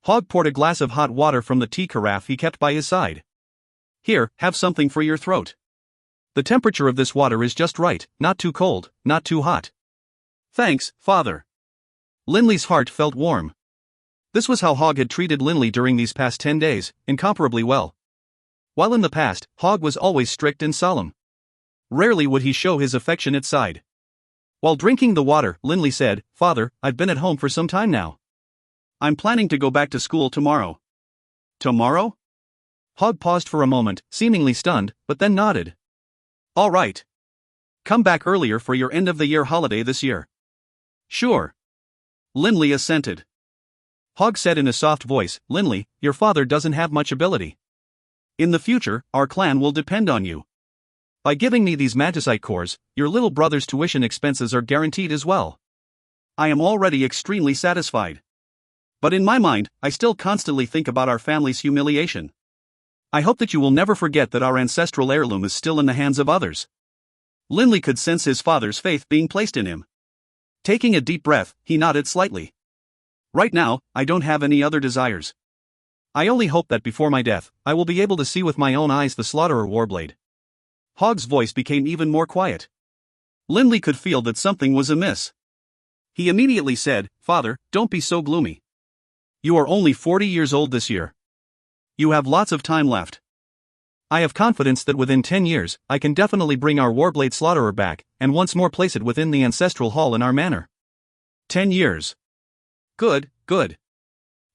Hogg poured a glass of hot water from the tea carafe he kept by his side. Here, have something for your throat. The temperature of this water is just right, not too cold, not too hot. Thanks, father. Linley's heart felt warm. This was how Hogg had treated Linley during these past 10 days, incomparably well. While in the past, Hogg was always strict and solemn. Rarely would he show his affectionate side. While drinking the water, Linley said, Father, I've been at home for some time now. I'm planning to go back to school tomorrow. Tomorrow? Hogg paused for a moment, seemingly stunned, but then nodded. All right. Come back earlier for your end-of-the-year holiday this year. Sure. Linley assented. Hogg said in a soft voice, Linley, your father doesn't have much ability. In the future, our clan will depend on you. By giving me these magicite cores, your little brother's tuition expenses are guaranteed as well. I am already extremely satisfied. But in my mind, I still constantly think about our family's humiliation. I hope that you will never forget that our ancestral heirloom is still in the hands of others. Linley could sense his father's faith being placed in him. Taking a deep breath, he nodded slightly. Right now, I don't have any other desires. I only hope that before my death, I will be able to see with my own eyes the Slaughterer Warblade. Hogg's voice became even more quiet. Linley could feel that something was amiss. He immediately said, Father, don't be so gloomy. You are only 40 years old this year. You have lots of time left. I have confidence that within 10 years, I can definitely bring our Warblade Slaughterer back, and once more place it within the ancestral hall in our manor. 10 years. Good, good.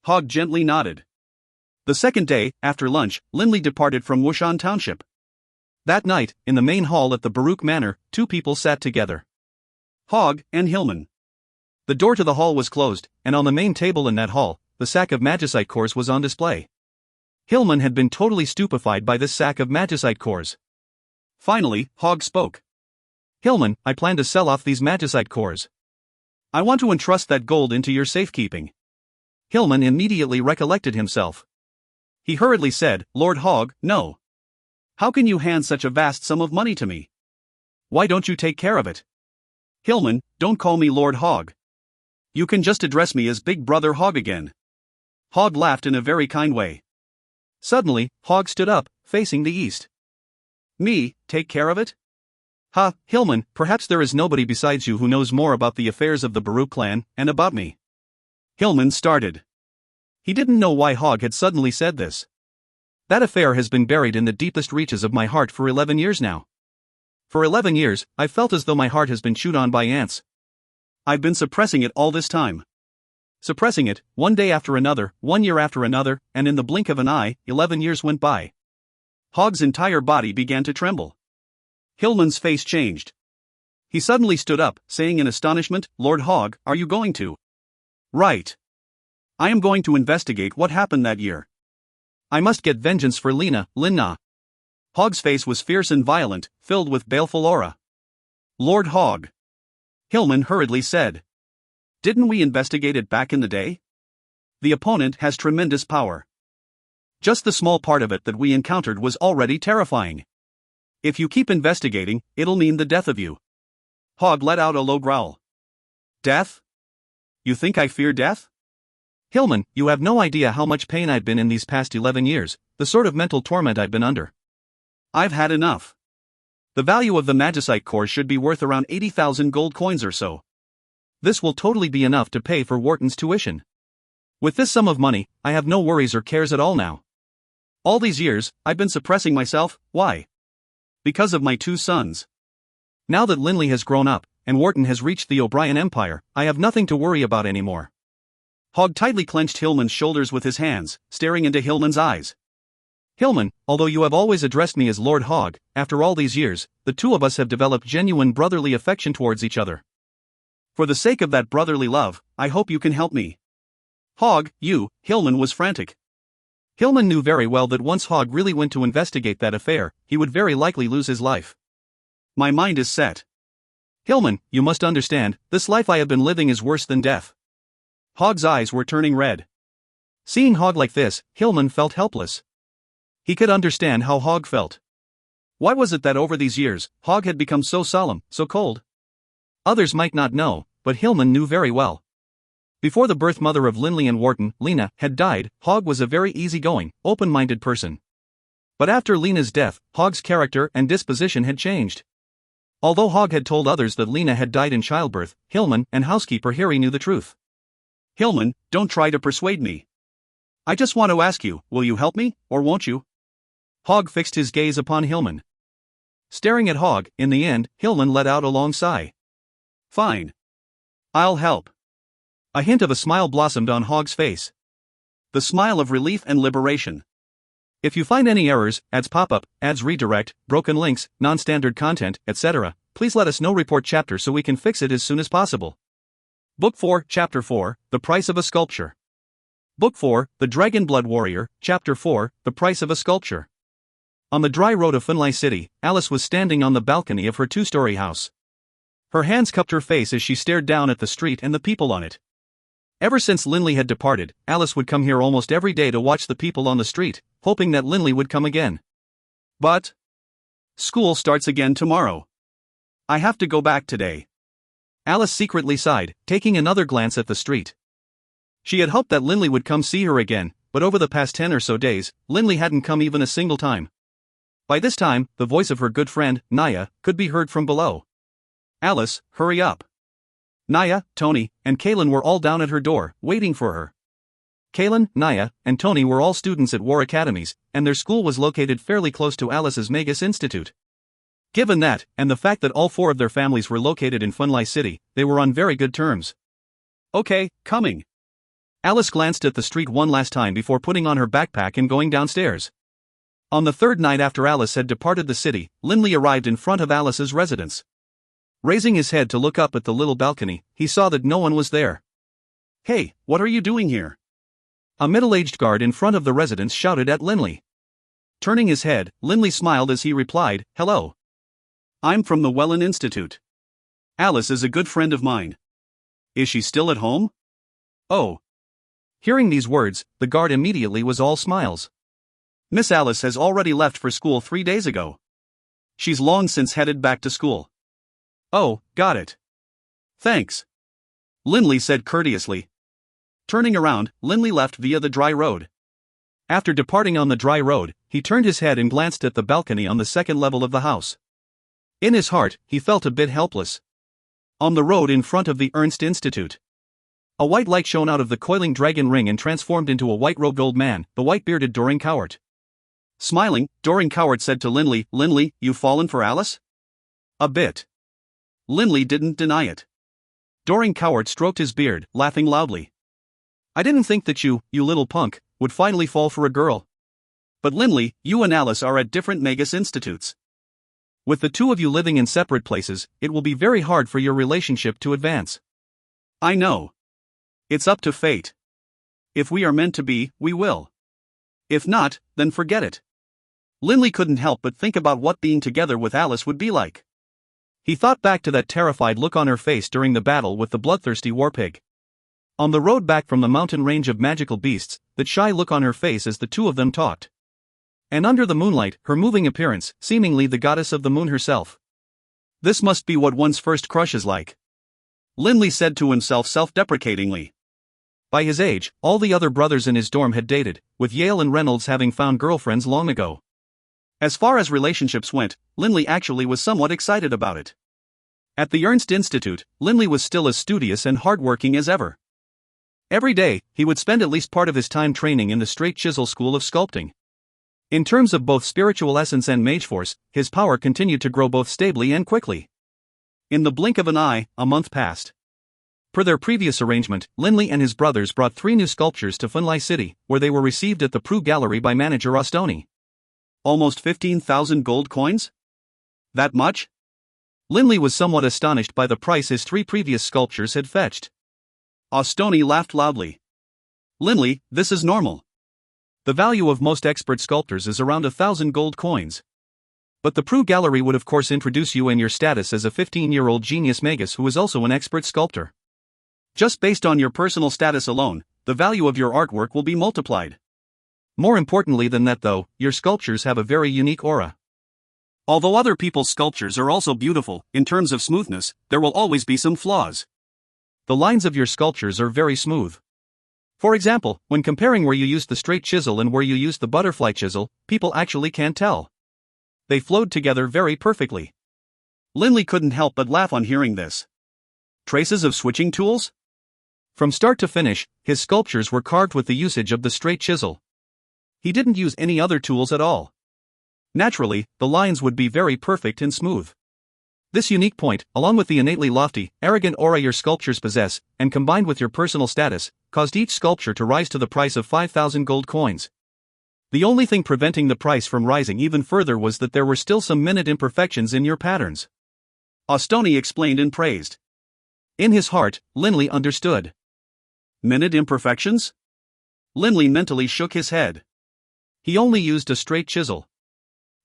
Hogg gently nodded. The second day, after lunch, Linley departed from Wushan Township. That night, in the main hall at the Baruch Manor, two people sat together. Hogg and Hillman. The door to the hall was closed, and on the main table in that hall, the sack of magicite cores was on display. Hillman had been totally stupefied by this sack of magicite cores. Finally, Hogg spoke. Hillman, I plan to sell off these magicite cores. I want to entrust that gold into your safekeeping. Hillman immediately recollected himself. He hurriedly said, Lord Hogg, no. How can you hand such a vast sum of money to me? Why don't you take care of it? Hillman, don't call me Lord Hogg. You can just address me as Big Brother Hogg again. Hogg laughed in a very kind way. Suddenly, Hogg stood up, facing the east. Me, take care of it? Ha, Hillman, perhaps there is nobody besides you who knows more about the affairs of the Baruch clan, and about me. Hillman started. He didn't know why Hogg had suddenly said this. That affair has been buried in the deepest reaches of my heart for 11 years now. For 11 years, I've felt as though my heart has been chewed on by ants. I've been suppressing it all this time. Suppressing it, one day after another, 1 year after another, and in the blink of an eye, 11 years went by. Hogg's entire body began to tremble. Hillman's face changed. He suddenly stood up, saying in astonishment, Lord Hogg, are you going to? Right. I am going to investigate what happened that year. I must get vengeance for Linna. Hogg's face was fierce and violent, filled with baleful aura. Lord Hogg. Hillman hurriedly said. Didn't we investigate it back in the day? The opponent has tremendous power. Just the small part of it that we encountered was already terrifying. If you keep investigating, it'll mean the death of you. Hogg let out a low growl. Death? You think I fear death? Hillman, you have no idea how much pain I've been in these past 11 years, the sort of mental torment I've been under. I've had enough. The value of the magicite core should be worth around 80,000 gold coins or so. This will totally be enough to pay for Wharton's tuition. With this sum of money, I have no worries or cares at all now. All these years, I've been suppressing myself. Why? Because of my 2 sons. Now that Linley has grown up, and Wharton has reached the O'Brien Empire, I have nothing to worry about anymore. Hogg tightly clenched Hillman's shoulders with his hands, staring into Hillman's eyes. Hillman, although you have always addressed me as Lord Hogg, after all these years, the 2 of us have developed genuine brotherly affection towards each other. For the sake of that brotherly love, I hope you can help me. Hogg, Hillman was frantic. Hillman knew very well that once Hogg really went to investigate that affair, he would very likely lose his life. My mind is set. Hillman, you must understand, this life I have been living is worse than death. Hogg's eyes were turning red. Seeing Hogg like this, Hillman felt helpless. He could understand how Hogg felt. Why was it that over these years, Hogg had become so solemn, so cold? Others might not know, but Hillman knew very well. Before the birth mother of Linley and Wharton, Lena, had died, Hogg was a very easygoing, open-minded person. But after Lena's death, Hogg's character and disposition had changed. Although Hogg had told others that Lena had died in childbirth, Hillman and housekeeper Harry knew the truth. Hillman, don't try to persuade me. I just want to ask you, will you help me, or won't you? Hogg fixed his gaze upon Hillman. Staring at Hogg, in the end, Hillman let out a long sigh. Fine. I'll help. A hint of a smile blossomed on Hogg's face. The smile of relief and liberation. If you find any errors, ads pop-up, ads redirect, broken links, non-standard content, etc., please let us know. Report chapter so we can fix it as soon as possible. Book 4, Chapter 4, The Price of a Sculpture. Book 4, The Dragonblood Warrior, Chapter 4, The Price of a Sculpture. On the dry road of Funlai City, Alice was standing on the balcony of her 2-story house. Her hands cupped her face as she stared down at the street and the people on it. Ever since Linley had departed, Alice would come here almost every day to watch the people on the street, hoping that Linley would come again. But school starts again tomorrow. I have to go back today. Alice secretly sighed, taking another glance at the street. She had hoped that Linley would come see her again, but over the past 10 or so days, Linley hadn't come even a single time. By this time, the voice of her good friend, Naya, could be heard from below. Alice, hurry up. Naya, Tony, and Kaylin were all down at her door, waiting for her. Kaylin, Naya, and Tony were all students at war academies, and their school was located fairly close to Alice's Magus Institute. Given that, and the fact that all 4 of their families were located in Funlai City, they were on very good terms. Okay, coming. Alice glanced at the street one last time before putting on her backpack and going downstairs. On the 3rd night after Alice had departed the city, Linley arrived in front of Alice's residence. Raising his head to look up at the little balcony, he saw that no one was there. Hey, what are you doing here? A middle-aged guard in front of the residence shouted at Linley. Turning his head, Linley smiled as he replied, Hello. I'm from the Welland Institute. Alice is a good friend of mine. Is she still at home? Oh. Hearing these words, the guard immediately was all smiles. Miss Alice has already left for school 3 days ago. She's long since headed back to school. Oh, got it. Thanks. Linley said courteously. Turning around, Linley left via the dry road. After departing on the dry road, he turned his head and glanced at the balcony on the 2nd level of the house. In his heart, he felt a bit helpless. On the road in front of the Ernst Institute, a white light shone out of the coiling dragon ring and transformed into a white-robed old man, the white-bearded Doring Cowart. Smiling, Doring Cowart said to Linley, Linley, you've fallen for Alice? A bit. Linley didn't deny it. Doring Cowart stroked his beard, laughing loudly. I didn't think that you little punk, would finally fall for a girl. But Linley, you and Alice are at different Magus Institutes. With the 2 of you living in separate places, it will be very hard for your relationship to advance. I know. It's up to fate. If we are meant to be, we will. If not, then forget it. Linley couldn't help but think about what being together with Alice would be like. He thought back to that terrified look on her face during the battle with the bloodthirsty warpig. On the road back from the mountain range of magical beasts, that shy look on her face as the 2 of them talked. And under the moonlight, her moving appearance, seemingly the goddess of the moon herself. This must be what one's first crush is like. Linley said to himself self-deprecatingly. By his age, all the other brothers in his dorm had dated, with Yale and Reynolds having found girlfriends long ago. As far as relationships went, Lindley actually was somewhat excited about it. At the Ernst Institute, Lindley was still as studious and hardworking as ever. Every day, he would spend at least part of his time training in the straight chisel school of sculpting. In terms of both spiritual essence and mage force, his power continued to grow both stably and quickly. In the blink of an eye, a month passed. Per their previous arrangement, Lindley and his brothers brought 3 new sculptures to Funlai City, where they were received at the Prue Gallery by manager Ostoni. Almost 15,000 gold coins? That much? Lindley was somewhat astonished by the price his 3 previous sculptures had fetched. Ostoni laughed loudly. Lindley, this is normal. The value of most expert sculptors is around 1,000 gold coins. But the Prue Gallery would of course introduce you and your status as a 15-year-old genius magus who is also an expert sculptor. Just based on your personal status alone, the value of your artwork will be multiplied. More importantly than that though, your sculptures have a very unique aura. Although other people's sculptures are also beautiful, in terms of smoothness, there will always be some flaws. The lines of your sculptures are very smooth. For example, when comparing where you used the straight chisel and where you used the butterfly chisel, people actually can't tell. They flowed together very perfectly. Lindley couldn't help but laugh on hearing this. Traces of switching tools? From start to finish, his sculptures were carved with the usage of the straight chisel. He didn't use any other tools at all. Naturally, the lines would be very perfect and smooth. This unique point, along with the innately lofty, arrogant aura your sculptures possess, and combined with your personal status, caused each sculpture to rise to the price of 5,000 gold coins. The only thing preventing the price from rising even further was that there were still some minute imperfections in your patterns. Ostoni explained and praised. In his heart, Lindley understood. Minute imperfections? Lindley mentally shook his head. He only used a straight chisel.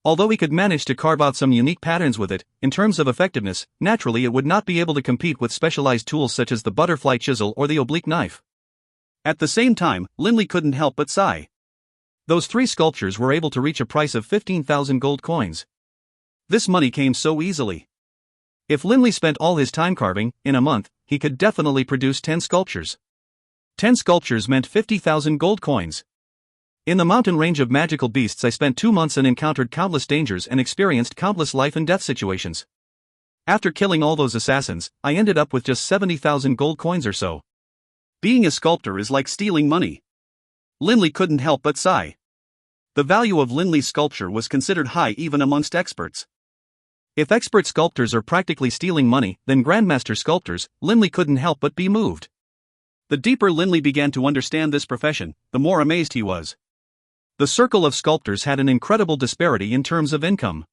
Although he could manage to carve out some unique patterns with it, in terms of effectiveness, naturally it would not be able to compete with specialized tools such as the butterfly chisel or the oblique knife. At the same time, Lindley couldn't help but sigh. Those 3 sculptures were able to reach a price of 15,000 gold coins. This money came so easily. If Lindley spent all his time carving, in a month, he could definitely produce 10 sculptures. 10 sculptures meant 50,000 gold coins. In the mountain range of magical beasts I spent 2 months and encountered countless dangers and experienced countless life and death situations. After killing all those assassins, I ended up with just 70,000 gold coins or so. Being a sculptor is like stealing money. Lindley couldn't help but sigh. The value of Lindley's sculpture was considered high even amongst experts. If expert sculptors are practically stealing money, then grandmaster sculptors, Lindley couldn't help but be moved. The deeper Lindley began to understand this profession, the more amazed he was. The circle of sculptors had an incredible disparity in terms of income.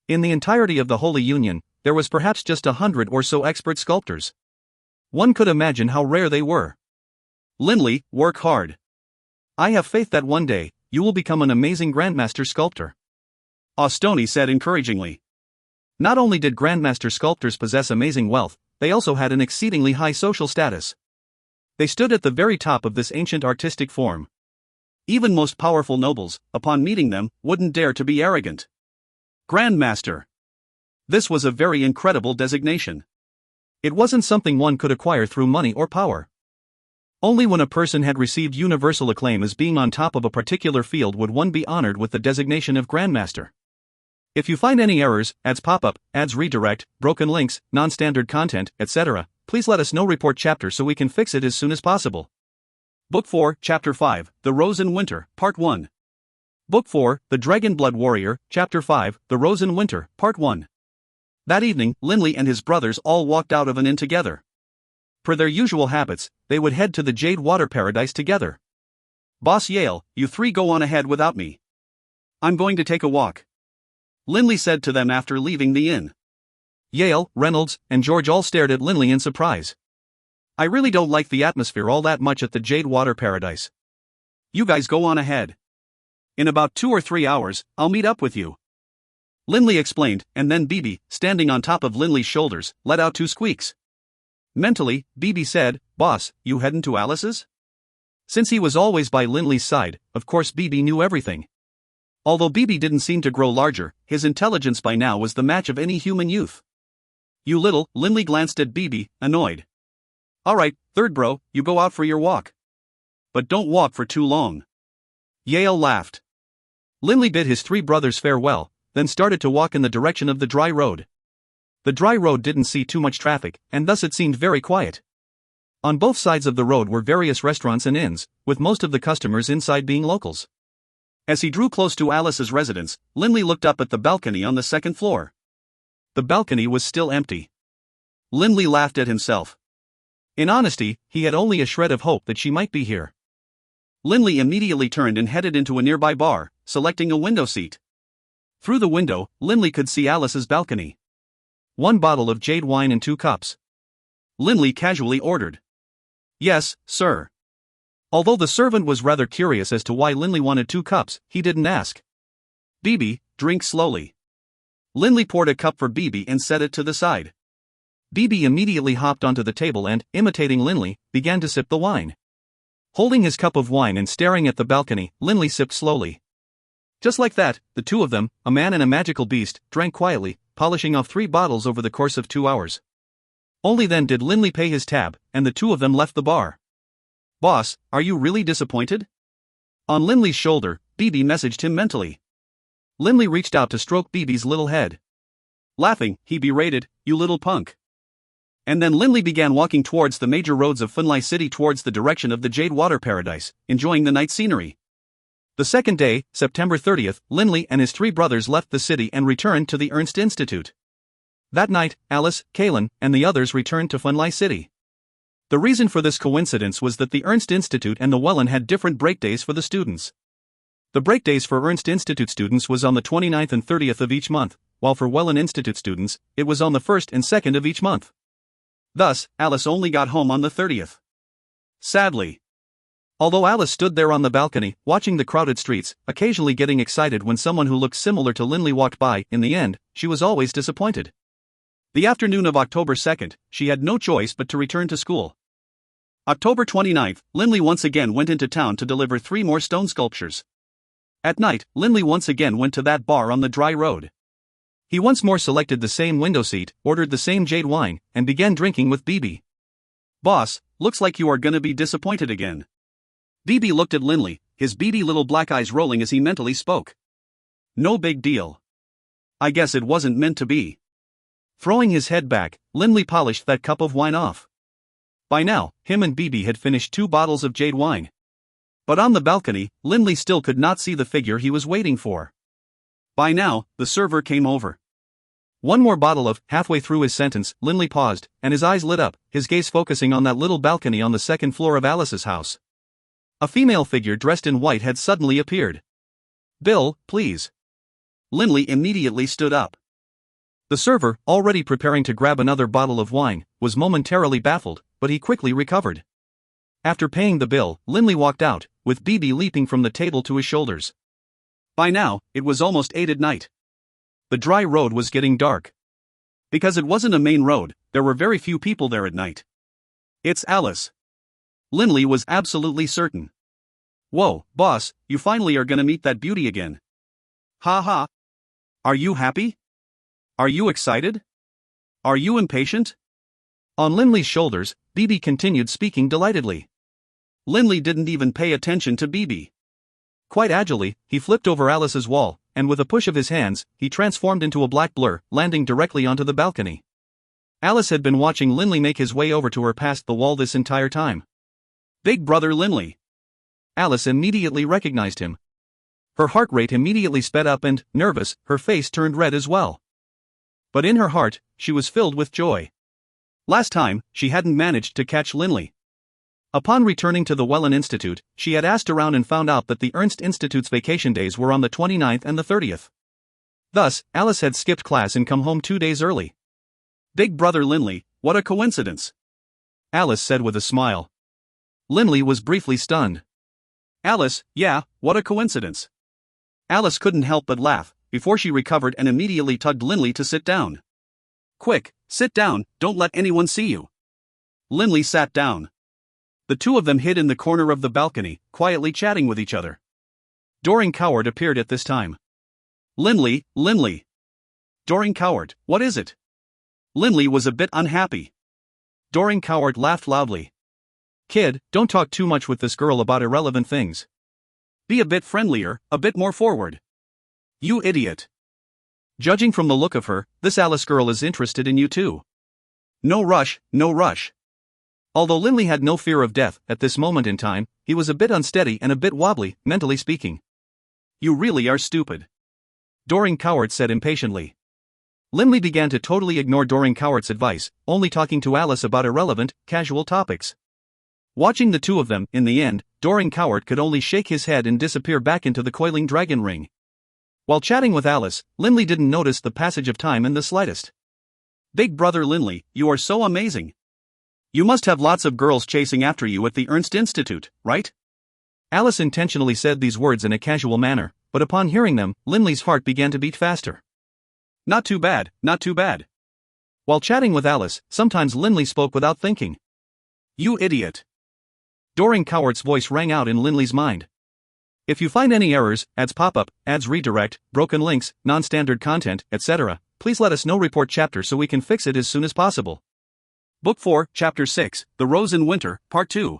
In the entirety of the Holy Union, there was perhaps just 100 or so expert sculptors. One could imagine how rare they were. Lindley, work hard. I have faith that one day, you will become an amazing grandmaster sculptor. Ostoni said encouragingly. Not only did grandmaster sculptors possess amazing wealth, they also had an exceedingly high social status. They stood at the very top of this ancient artistic form. Even most powerful nobles, upon meeting them, wouldn't dare to be arrogant. Grandmaster. This was a very incredible designation. It wasn't something one could acquire through money or power. Only when a person had received universal acclaim as being on top of a particular field would one be honored with the designation of Grandmaster. If you find any errors, ads pop up, ads redirect, broken links, non-standard content, etc., please let us know. Report chapter so we can fix it as soon as possible. Book 4, Chapter 5, The Rose in Winter, Part 1. Book 4, The Dragonblood Warrior, Chapter 5, The Rose in Winter, Part 1. That evening, Lindley and his brothers all walked out of an inn together. Per their usual habits, they would head to the Jade Water Paradise together. Boss Yale, you 3 go on ahead without me. I'm going to take a walk. Lindley said to them after leaving the inn. Yale, Reynolds, and George all stared at Lindley in surprise. I really don't like the atmosphere all that much at the Jade Water Paradise. You guys go on ahead. In about 2 or 3 hours, I'll meet up with you. Lindley explained, and then Bibi, standing on top of Lindley's shoulders, let out 2 squeaks. Mentally, Bibi said, "Boss, you headin' to Alice's?" Since he was always by Lindley's side, of course Bibi knew everything. Although Bibi didn't seem to grow larger, his intelligence by now was the match of any human youth. You little, Lindley glanced at Bibi, annoyed. Alright, third bro, you go out for your walk. But don't walk for too long. Yale laughed. Linley bid his three brothers farewell, then started to walk in the direction of the dry road. The dry road didn't see too much traffic, and thus it seemed very quiet. On both sides of the road were various restaurants and inns, with most of the customers inside being locals. As he drew close to Alice's residence, Linley looked up at the balcony on the second floor. The balcony was still empty. Linley laughed at himself. In honesty, he had only a shred of hope that she might be here. Linley immediately turned and headed into a nearby bar, selecting a window seat. Through the window, Linley could see Alice's balcony. 1 bottle of jade wine and 2 cups. Linley casually ordered. Yes, sir. Although the servant was rather curious as to why Linley wanted 2 cups, he didn't ask. Bibi, drink slowly. Linley poured a cup for Bibi and set it to the side. Bibi immediately hopped onto the table and, imitating Linley, began to sip the wine. Holding his cup of wine and staring at the balcony, Linley sipped slowly. Just like that, the two of them, a man and a magical beast, drank quietly, polishing off 3 bottles over the course of 2 hours. Only then did Linley pay his tab, and the two of them left the bar. Boss, are you really disappointed? On Linley's shoulder, Bibi messaged him mentally. Linley reached out to stroke Bibi's little head. Laughing, he berated, "You little punk." And then Linley began walking towards the major roads of Funlai City towards the direction of the Jade Water Paradise, enjoying the night scenery. The second day, September 30th, Linley and his 3 brothers left the city and returned to the Ernst Institute. That night, Alice, Kaylin, and the others returned to Funlai City. The reason for this coincidence was that the Ernst Institute and the Welland had different break days for the students. The break days for Ernst Institute students was on the 29th and 30th of each month, while for Welland Institute students, it was on the 1st and 2nd of each month. Thus, Alice only got home on the 30th. Sadly. Although Alice stood there on the balcony, watching the crowded streets, occasionally getting excited when someone who looked similar to Linley walked by, in the end, she was always disappointed. The afternoon of October 2nd, she had no choice but to return to school. October 29th, Linley once again went into town to deliver 3 more stone sculptures. At night, Linley once again went to that bar on the dry road. He once more selected the same window seat, ordered the same jade wine, and began drinking with Bibi. Boss, looks like you are gonna be disappointed again. Bibi looked at Linley, his beady little black eyes rolling as he mentally spoke. No big deal. I guess it wasn't meant to be. Throwing his head back, Linley polished that cup of wine off. By now, him and Bibi had finished 2 bottles of jade wine. But on the balcony, Linley still could not see the figure he was waiting for. By now, the server came over. 1 more bottle of, halfway through his sentence, Linley paused, and his eyes lit up, his gaze focusing on that little balcony on the 2nd floor of Alice's house. A female figure dressed in white had suddenly appeared. Bill, please. Linley immediately stood up. The server, already preparing to grab another bottle of wine, was momentarily baffled, but he quickly recovered. After paying the bill, Linley walked out, with Bibi leaping from the table to his shoulders. By now, it was almost 8 at night. The dry road was getting dark. Because it wasn't a main road, there were very few people there at night. It's Alice. Linley was absolutely certain. Whoa, boss, you finally are gonna meet that beauty again. Ha ha. Are you happy? Are you excited? Are you impatient? On Linley's shoulders, Bibi continued speaking delightedly. Linley didn't even pay attention to Bibi. Quite agilely, he flipped over Alice's wall, and with a push of his hands, he transformed into a black blur, landing directly onto the balcony. Alice had been watching Linley make his way over to her past the wall this entire time. Big brother Linley. Alice immediately recognized him. Her heart rate immediately sped up and, nervous, her face turned red as well. But in her heart, she was filled with joy. Last time, she hadn't managed to catch Linley. Upon returning to the Welland Institute, she had asked around and found out that the Ernst Institute's vacation days were on the 29th and the 30th. Thus, Alice had skipped class and come home 2 days early. Big brother Linley, what a coincidence. Alice said with a smile. Linley was briefly stunned. Alice, yeah, what a coincidence. Alice couldn't help but laugh, before she recovered and immediately tugged Linley to sit down. Quick, sit down, don't let anyone see you. Linley sat down. The two of them hid in the corner of the balcony, quietly chatting with each other. Doreen Coward appeared at this time. Linley. Doreen Coward, what is it? Linley was a bit unhappy. Doreen Coward laughed loudly. Kid, don't talk too much with this girl about irrelevant things. Be a bit friendlier, a bit more forward. You idiot. Judging from the look of her, this Alice girl is interested in you too. No rush, no rush. Although Linley had no fear of death at this moment in time, he was a bit unsteady and a bit wobbly, mentally speaking. You really are stupid. Doring Cowart said impatiently. Linley began to totally ignore Doring Cowart's advice, only talking to Alice about irrelevant, casual topics. Watching the two of them, in the end, Doring Cowart could only shake his head and disappear back into the coiling dragon ring. While chatting with Alice, Linley didn't notice the passage of time in the slightest. Big brother Linley, you are so amazing. You must have lots of girls chasing after you at the Ernst Institute, right? Alice intentionally said these words in a casual manner, but upon hearing them, Linley's heart began to beat faster. Not too bad, not too bad. While chatting with Alice, sometimes Linley spoke without thinking. You idiot. Doring Cowart's voice rang out in Linley's mind. If you find any errors, ads pop up, ads redirect, broken links, non-standard content, etc., please let us know. Report chapter so we can fix it as soon as possible. Book 4, Chapter 6, The Rose in Winter, Part 2.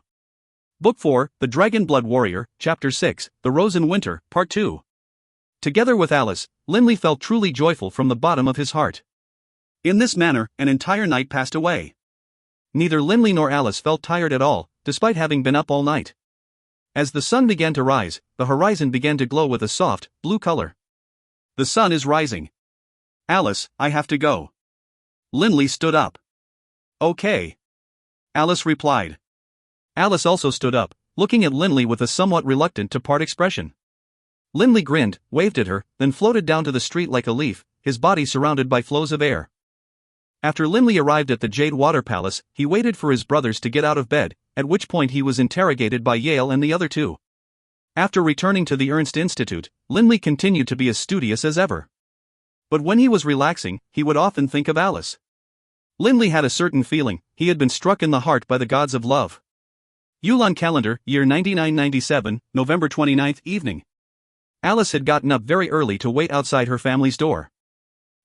Book 4, The Dragonblood Warrior, Chapter 6, The Rose in Winter, Part 2. Together with Alice, Linley felt truly joyful from the bottom of his heart. In this manner, an entire night passed away. Neither Linley nor Alice felt tired at all, despite having been up all night. As the sun began to rise, the horizon began to glow with a soft, blue color. The sun is rising. Alice, I have to go. Linley stood up. Okay. Alice replied. Alice also stood up, looking at Linley with a somewhat reluctant-to-part expression. Linley grinned, waved at her, then floated down to the street like a leaf, his body surrounded by flows of air. After Linley arrived at the Jade Water Palace, he waited for his brothers to get out of bed, at which point he was interrogated by Yale and the other two. After returning to the Ernst Institute, Linley continued to be as studious as ever. But when he was relaxing, he would often think of Alice. Linley had a certain feeling, he had been struck in the heart by the gods of love. Yulon calendar, year 9997, November 29th, evening. Alice had gotten up very early to wait outside her family's door.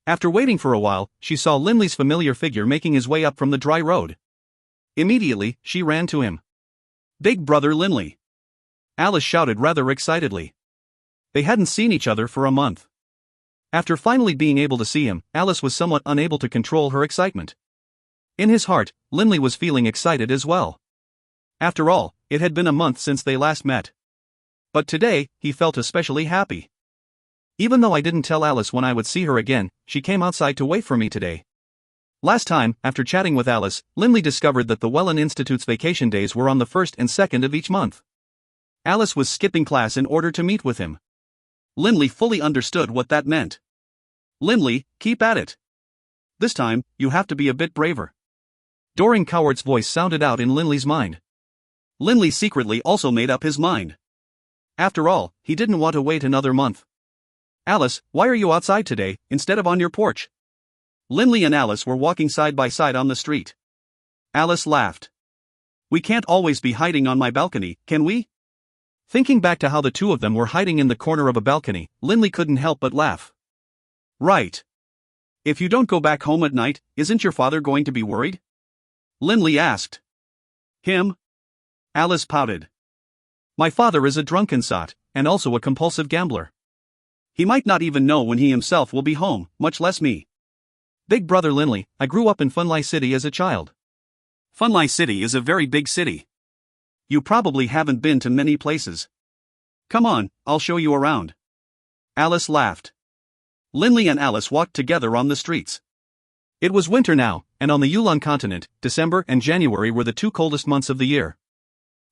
After waiting for a while, she saw Linley's familiar figure making his way up from the dry road. Immediately, she ran to him. Big brother Linley. Alice shouted rather excitedly. They hadn't seen each other for a month. After finally being able to see him, Alice was somewhat unable to control her excitement. In his heart, Linley was feeling excited as well. After all, it had been a month since they last met. But today, he felt especially happy. Even though I didn't tell Alice when I would see her again, she came outside to wait for me today. Last time, after chatting with Alice, Linley discovered that the Wellen Institute's vacation days were on the 1st and 2nd of each month. Alice was skipping class in order to meet with him. Linley fully understood what that meant. Linley, keep at it. This time, you have to be a bit braver. Doring Cowart's voice sounded out in Linley's mind. Linley secretly also made up his mind. After all, he didn't want to wait another month. Alice, why are you outside today, instead of on your porch? Linley and Alice were walking side by side on the street. Alice laughed. We can't always be hiding on my balcony, can we? Thinking back to how the two of them were hiding in the corner of a balcony, Linley couldn't help but laugh. Right. If you don't go back home at night, isn't your father going to be worried? Linley asked. Him? Alice pouted. My father is a drunken sot, and also a compulsive gambler. He might not even know when he himself will be home, much less me. Big brother Linley, I grew up in Funlai City as a child. Funlai City is a very big city. You probably haven't been to many places. Come on, I'll show you around. Alice laughed. Linley and Alice walked together on the streets. It was winter now, and on the Yulon continent, December and January were the two coldest months of the year.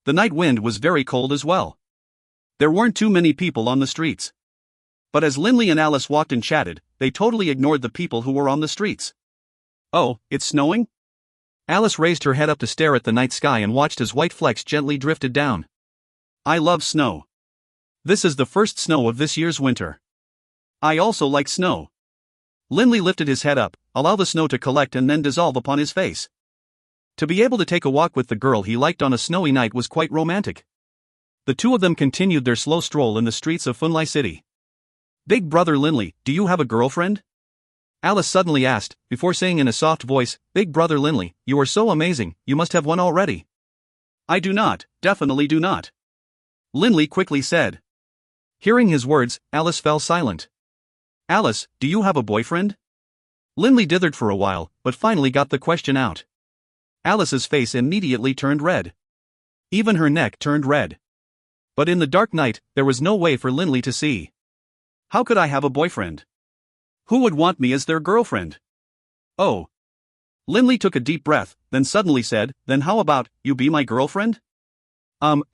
The night wind was very cold as well. There weren't too many people on the streets. But as Linley and Alice walked and chatted, they totally ignored the people who were on the streets. Oh, it's snowing? Alice raised her head up to stare at the night sky and watched as white flecks gently drifted down. I love snow. This is the first snow of this year's winter. I also like snow. Linley lifted his head up, allow the snow to collect and then dissolve upon his face. To be able to take a walk with the girl he liked on a snowy night was quite romantic. The two of them continued their slow stroll in the streets of Funlai City. Big brother Linley, do you have a girlfriend? Alice suddenly asked, before saying in a soft voice, Big brother Linley, you are so amazing, you must have one already. I do not, definitely do not. Linley quickly said. Hearing his words, Alice fell silent. Alice, do you have a boyfriend? Linley dithered for a while, but finally got the question out. Alice's face immediately turned red. Even her neck turned red. But in the dark night, there was no way for Linley to see. How could I have a boyfriend? Who would want me as their girlfriend? Oh. Linley took a deep breath, then suddenly said, then how about, you be my girlfriend?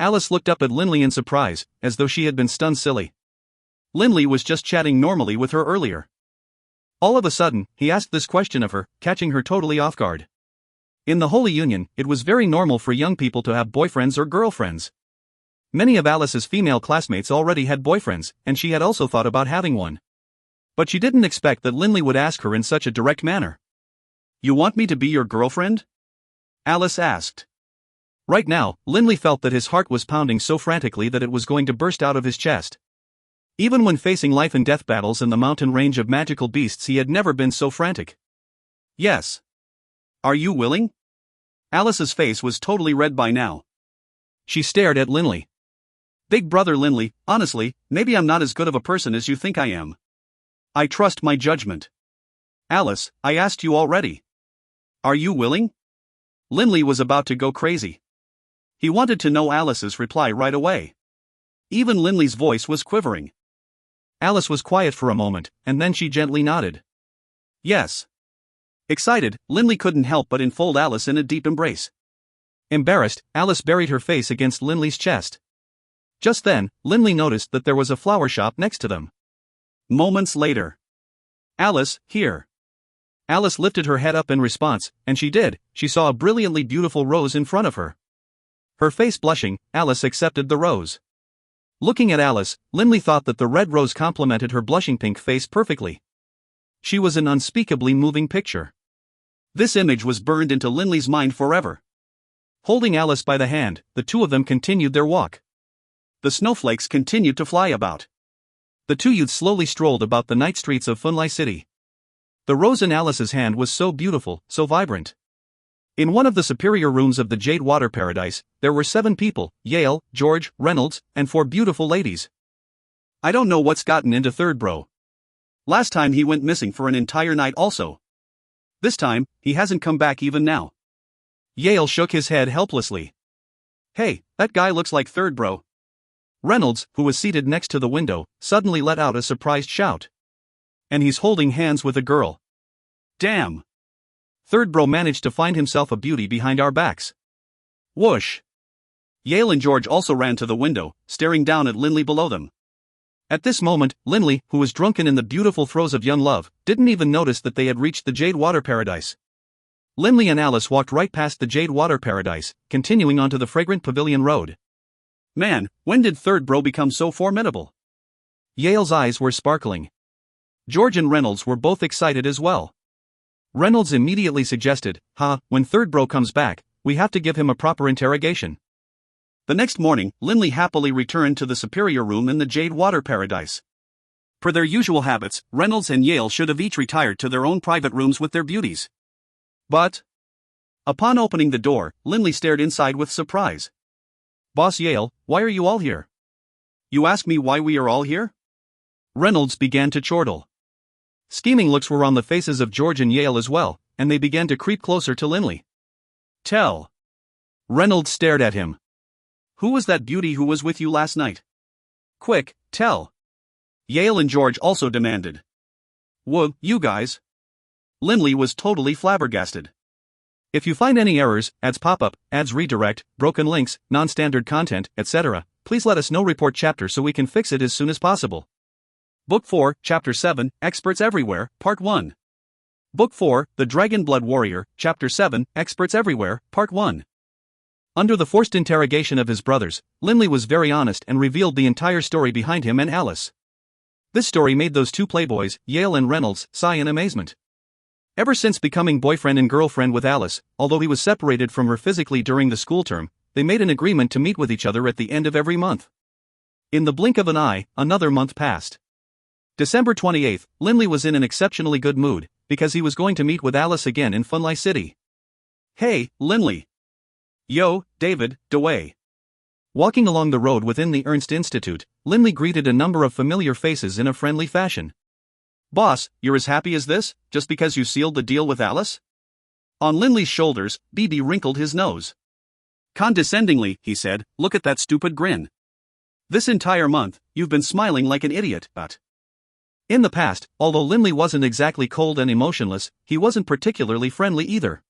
Alice looked up at Linley in surprise, as though she had been stunned silly. Linley was just chatting normally with her earlier. All of a sudden, he asked this question of her, catching her totally off guard. In the Holy Union, it was very normal for young people to have boyfriends or girlfriends. Many of Alice's female classmates already had boyfriends, and she had also thought about having one. But she didn't expect that Linley would ask her in such a direct manner. You want me to be your girlfriend? Alice asked. Right now, Linley felt that his heart was pounding so frantically that it was going to burst out of his chest. Even when facing life and death battles in the mountain range of magical beasts, he had never been so frantic. Yes. Are you willing? Alice's face was totally red by now. She stared at Linley. Big brother Linley, honestly, maybe I'm not as good of a person as you think I am. I trust my judgment. Alice, I asked you already. Are you willing? Linley was about to go crazy. He wanted to know Alice's reply right away. Even Linley's voice was quivering. Alice was quiet for a moment, and then she gently nodded. Yes. Excited, Linley couldn't help but enfold Alice in a deep embrace. Embarrassed, Alice buried her face against Linley's chest. Just then, Linley noticed that there was a flower shop next to them. Moments later. Alice, here. Alice lifted her head up in response, and she saw a brilliantly beautiful rose in front of her. Her face blushing, Alice accepted the rose. Looking at Alice, Linley thought that the red rose complemented her blushing pink face perfectly. She was an unspeakably moving picture. This image was burned into Linley's mind forever. Holding Alice by the hand, the two of them continued their walk. The snowflakes continued to fly about. The two youths slowly strolled about the night streets of Funlai City. The rose in Alice's hand was so beautiful, so vibrant. In one of the superior rooms of the Jade Water Paradise, there were 7 people, Yale, George, Reynolds, and 4 beautiful ladies. I don't know what's gotten into third bro. Last time he went missing for an entire night also. This time, he hasn't come back even now. Yale shook his head helplessly. Hey, that guy looks like third bro. Reynolds, who was seated next to the window, suddenly let out a surprised shout. And he's holding hands with a girl. Damn. Third bro managed to find himself a beauty behind our backs. Whoosh. Yale and George also ran to the window, staring down at Linley below them. At this moment, Linley, who was drunken in the beautiful throes of young love, didn't even notice that they had reached the Jade Water Paradise. Linley and Alice walked right past the Jade Water Paradise, continuing onto the fragrant Pavilion Road. Man, when did third bro become so formidable? Yale's eyes were sparkling. George and Reynolds were both excited as well. Reynolds immediately suggested, when third bro comes back, we have to give him a proper interrogation. The next morning, Linley happily returned to the superior room in the Jade Water Paradise. Per their usual habits, Reynolds and Yale should have each retired to their own private rooms with their beauties. But, upon opening the door, Linley stared inside with surprise. Boss Yale, why are you all here? You ask me why we are all here? Reynolds began to chortle. Scheming looks were on the faces of George and Yale as well, and they began to creep closer to Linley. Tell. Reynolds stared at him. Who was that beauty who was with you last night? Quick, tell. Yale and George also demanded. Whoa, you guys. Linley was totally flabbergasted. If you find any errors, ads pop up, ads redirect, broken links, non-standard content, etc., please let us know. Report chapter so we can fix it as soon as possible. Book 4, Chapter 7, Experts Everywhere, Part 1. Book 4, The Dragonblood Warrior, Chapter 7, Experts Everywhere, Part 1. Under the forced interrogation of his brothers, Linley was very honest and revealed the entire story behind him and Alice. This story made those two playboys, Yale and Reynolds, sigh in amazement. Ever since becoming boyfriend and girlfriend with Alice, although he was separated from her physically during the school term, they made an agreement to meet with each other at the end of every month. In the blink of an eye, another month passed. December 28th, Linley was in an exceptionally good mood, because he was going to meet with Alice again in Funlai City. Hey, Linley. Yo, David, Dewey. Walking along the road within the Ernst Institute, Linley greeted a number of familiar faces in a friendly fashion. Boss, you're as happy as this, just because you sealed the deal with Alice? On Linley's shoulders, BB wrinkled his nose. Condescendingly, he said, look at that stupid grin. This entire month, you've been smiling like an idiot, but... In the past, although Linley wasn't exactly cold and emotionless, he wasn't particularly friendly either.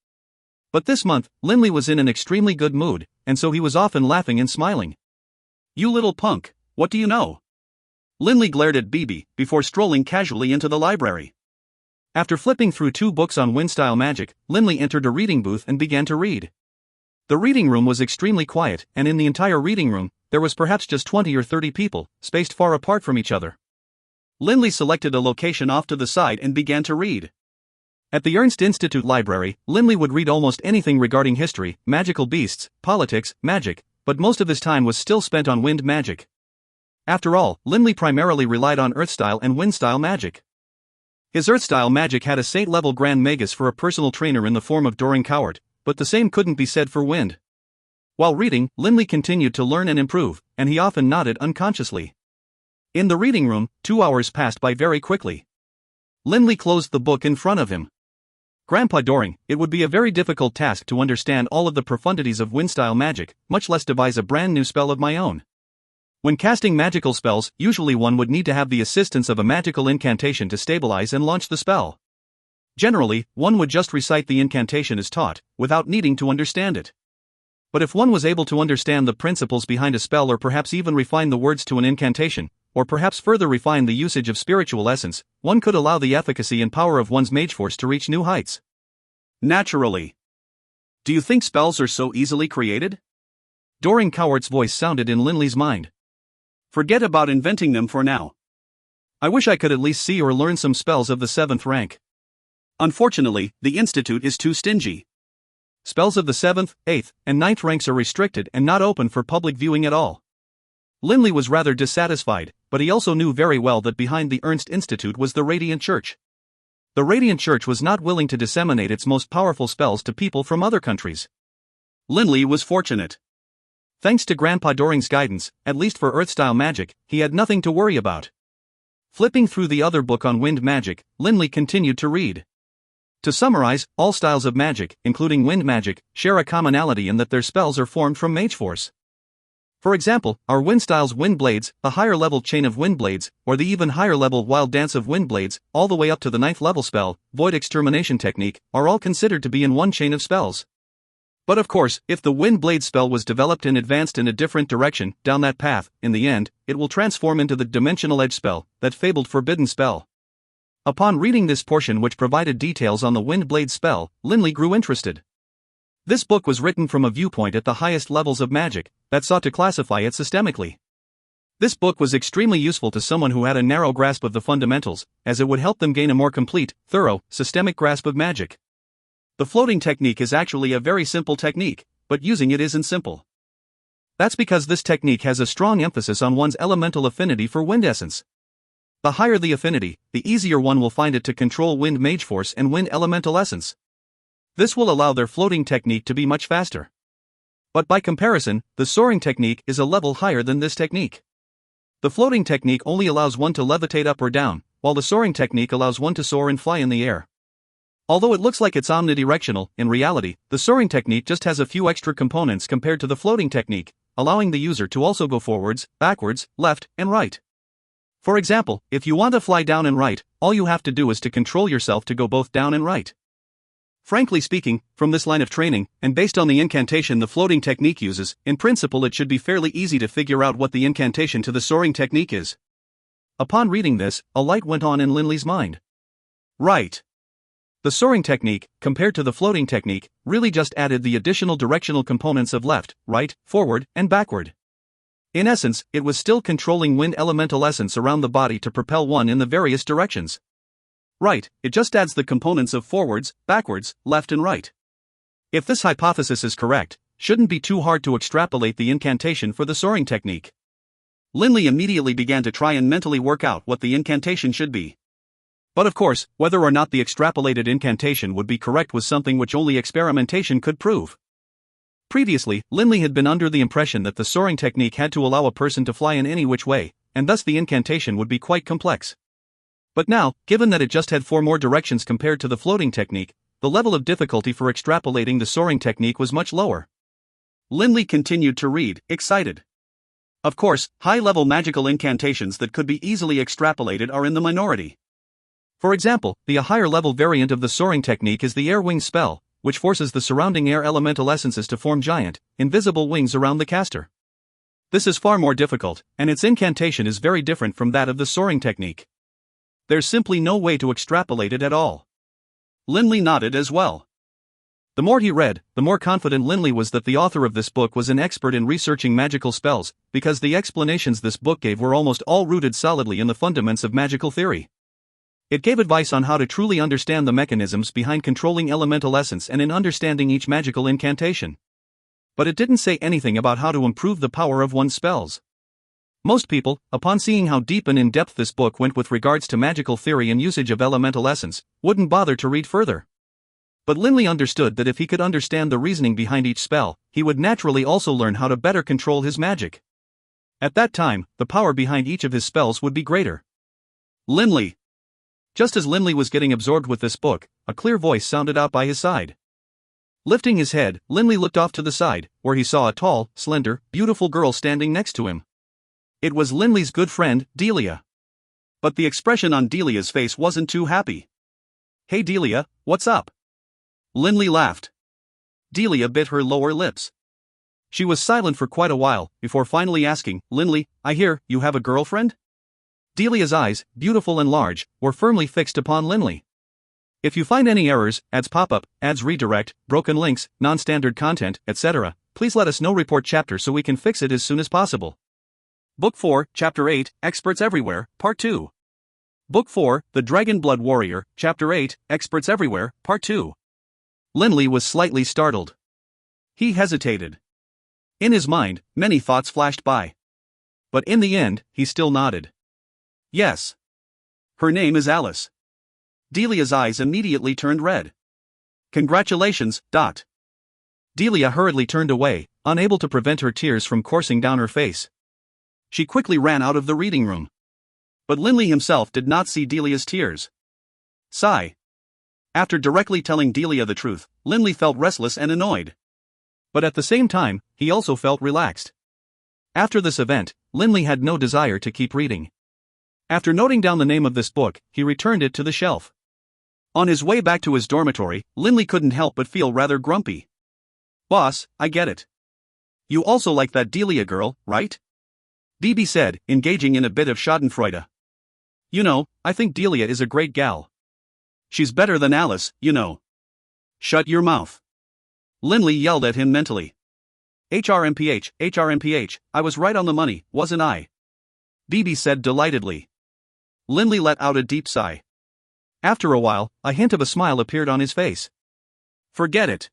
But this month, Linley was in an extremely good mood, and so he was often laughing and smiling. You little punk, what do you know? Linley glared at BB, before strolling casually into the library. After flipping through 2 books on wind-style magic, Linley entered a reading booth and began to read. The reading room was extremely quiet, and in the entire reading room, there was perhaps just 20 or 30 people, spaced far apart from each other. Linley selected a location off to the side and began to read. At the Ernst Institute Library, Linley would read almost anything regarding history, magical beasts, politics, magic, but most of his time was still spent on wind magic. After all, Linley primarily relied on earth-style and wind-style magic. His earth-style magic had a saint-level Grand Magus for a personal trainer in the form of Doran Cowart, but the same couldn't be said for wind. While reading, Linley continued to learn and improve, and he often nodded unconsciously. In the reading room, 2 hours passed by very quickly. Linley closed the book in front of him. Grandpa Doring, it would be a very difficult task to understand all of the profundities of wind-style magic, much less devise a brand new spell of my own. When casting magical spells, usually one would need to have the assistance of a magical incantation to stabilize and launch the spell. Generally, one would just recite the incantation as taught, without needing to understand it. But if one was able to understand the principles behind a spell or perhaps even refine the words to an incantation, or perhaps further refine the usage of spiritual essence, one could allow the efficacy and power of one's mage force to reach new heights. Naturally. Do you think spells are so easily created? Doran Cowart's voice sounded in Linley's mind. Forget about inventing them for now. I wish I could at least see or learn some spells of the 7th rank. Unfortunately, the Institute is too stingy. Spells of the 7th, 8th, and 9th ranks are restricted and not open for public viewing at all. Linley was rather dissatisfied, but he also knew very well that behind the Ernst Institute was the Radiant Church. The Radiant Church was not willing to disseminate its most powerful spells to people from other countries. Linley was fortunate. Thanks to Grandpa Doring's guidance, at least for earth-style magic, he had nothing to worry about. Flipping through the other book on wind magic, Linley continued to read. To summarize, all styles of magic, including wind magic, share a commonality in that their spells are formed from mage force. For example, our wind styles wind blades, the higher level chain of wind blades, or the even higher level wild dance of wind blades, all the way up to the 9th level spell, void extermination technique, are all considered to be in one chain of spells. But of course, if the wind blade spell was developed and advanced in a different direction, down that path, in the end, it will transform into the dimensional edge spell, that fabled forbidden spell. Upon reading this portion which provided details on the wind blade spell, Linley grew interested. This book was written from a viewpoint at the highest levels of magic, that sought to classify it systemically. This book was extremely useful to someone who had a narrow grasp of the fundamentals, as it would help them gain a more complete, thorough, systemic grasp of magic. The floating technique is actually a very simple technique, but using it isn't simple. That's because this technique has a strong emphasis on one's elemental affinity for wind essence. The higher the affinity, the easier one will find it to control wind mage force and wind elemental essence. This will allow their floating technique to be much faster. But by comparison, the soaring technique is a level higher than this technique. The floating technique only allows one to levitate up or down, while the soaring technique allows one to soar and fly in the air. Although it looks like it's omnidirectional, in reality, the soaring technique just has a few extra components compared to the floating technique, allowing the user to also go forwards, backwards, left, and right. For example, if you want to fly down and right, all you have to do is to control yourself to go both down and right. Frankly speaking, from this line of training, and based on the incantation the floating technique uses, in principle it should be fairly easy to figure out what the incantation to the soaring technique is. Upon reading this, a light went on in Linley's mind. Right. The soaring technique, compared to the floating technique, really just added the additional directional components of left, right, forward, and backward. In essence, it was still controlling wind elemental essence around the body to propel one in the various directions. Right, it just adds the components of forwards, backwards, left and right. If this hypothesis is correct, shouldn't be too hard to extrapolate the incantation for the soaring technique. Linley immediately began to try and mentally work out what the incantation should be. But of course, whether or not the extrapolated incantation would be correct was something which only experimentation could prove. Previously, Linley had been under the impression that the soaring technique had to allow a person to fly in any which way, and thus the incantation would be quite complex. But now, given that it just had 4 more directions compared to the floating technique, the level of difficulty for extrapolating the soaring technique was much lower. Linley continued to read, excited. Of course, high-level magical incantations that could be easily extrapolated are in the minority. For example, the higher-level variant of the soaring technique is the air wing spell, which forces the surrounding air elemental essences to form giant, invisible wings around the caster. This is far more difficult, and its incantation is very different from that of the soaring technique. There's simply no way to extrapolate it at all. Linley nodded as well. The more he read, the more confident Linley was that the author of this book was an expert in researching magical spells, because the explanations this book gave were almost all rooted solidly in the fundaments of magical theory. It gave advice on how to truly understand the mechanisms behind controlling elemental essence and in understanding each magical incantation. But it didn't say anything about how to improve the power of one's spells. Most people, upon seeing how deep and in-depth this book went with regards to magical theory and usage of elemental essence, wouldn't bother to read further. But Linley understood that if he could understand the reasoning behind each spell, he would naturally also learn how to better control his magic. At that time, the power behind each of his spells would be greater. Linley. Just as Linley was getting absorbed with this book, a clear voice sounded out by his side. Lifting his head, Linley looked off to the side, where he saw a tall, slender, beautiful girl standing next to him. It was Linley's good friend, Delia. But the expression on Delia's face wasn't too happy. "Hey Delia, what's up?" Linley laughed. Delia bit her lower lips. She was silent for quite a while, before finally asking, "Linley, I hear you have a girlfriend?" Delia's eyes, beautiful and large, were firmly fixed upon Linley. If you find any errors, ads pop up, ads redirect, broken links, non-standard content, etc., please let us know. Report chapter so we can fix it as soon as possible. Book 4, Chapter 8, Experts Everywhere, Part 2. Book 4, The Dragonblood Warrior, Chapter 8, Experts Everywhere, Part 2. Linley was slightly startled. He hesitated. In his mind, many thoughts flashed by. But in the end, he still nodded. Yes. Her name is Alice. Delia's eyes immediately turned red. Congratulations, Dot. Delia hurriedly turned away, unable to prevent her tears from coursing down her face. She quickly ran out of the reading room. But Linley himself did not see Delia's tears. Sigh. After directly telling Delia the truth, Linley felt restless and annoyed. But at the same time, he also felt relaxed. After this event, Linley had no desire to keep reading. After noting down the name of this book, he returned it to the shelf. On his way back to his dormitory, Linley couldn't help but feel rather grumpy. "Boss, I get it. You also like that Delia girl, right?" BB said, engaging in a bit of schadenfreude. "You know, I think Delia is a great gal. She's better than Alice, you know." "Shut your mouth." Linley yelled at him mentally. HRMPH, I was right on the money, wasn't I?" BB said delightedly. Linley let out a deep sigh. After a while, a hint of a smile appeared on his face. "Forget it.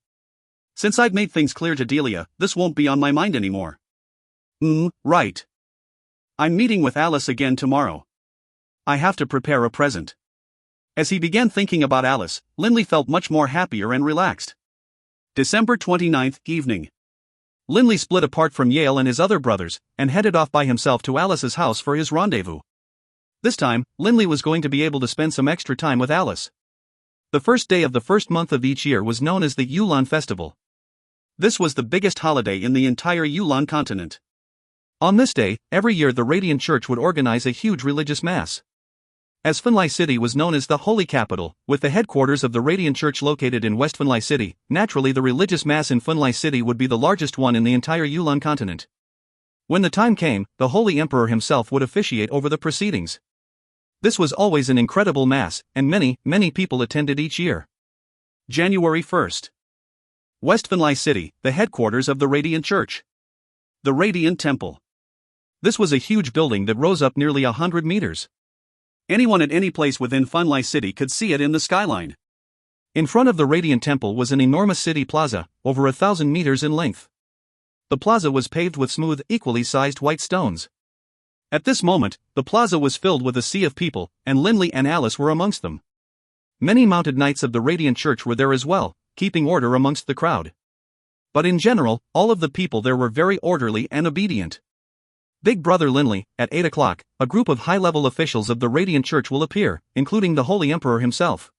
Since I've made things clear to Delia, this won't be on my mind anymore." Right. I'm meeting with Alice again tomorrow. I have to prepare a present." As he began thinking about Alice, Linley felt much more happier and relaxed. December 29th, evening. Linley split apart from Yale and his other brothers, and headed off by himself to Alice's house for his rendezvous. This time, Linley was going to be able to spend some extra time with Alice. The first day of the first month of each year was known as the Yulon Festival. This was the biggest holiday in the entire Yulon continent. On this day, every year the Radiant Church would organize a huge religious mass. As Funlai City was known as the Holy Capital, with the headquarters of the Radiant Church located in West Funlai City, naturally the religious mass in Funlai City would be the largest one in the entire Yulon continent. When the time came, the Holy Emperor himself would officiate over the proceedings. This was always an incredible mass, and many, many people attended each year. January 1st. West Funlai City, the headquarters of the Radiant Church. The Radiant Temple. This was a huge building that rose up nearly 100 meters. Anyone at any place within Funlai City could see it in the skyline. In front of the Radiant Temple was an enormous city plaza, over 1,000 meters in length. The plaza was paved with smooth, equally sized white stones. At this moment, the plaza was filled with a sea of people, and Linley and Alice were amongst them. Many mounted knights of the Radiant Church were there as well, keeping order amongst the crowd. But in general, all of the people there were very orderly and obedient. Big Brother Linley, at 8 o'clock, a group of high-level officials of the Radiant Church will appear, including the Holy Emperor himself,"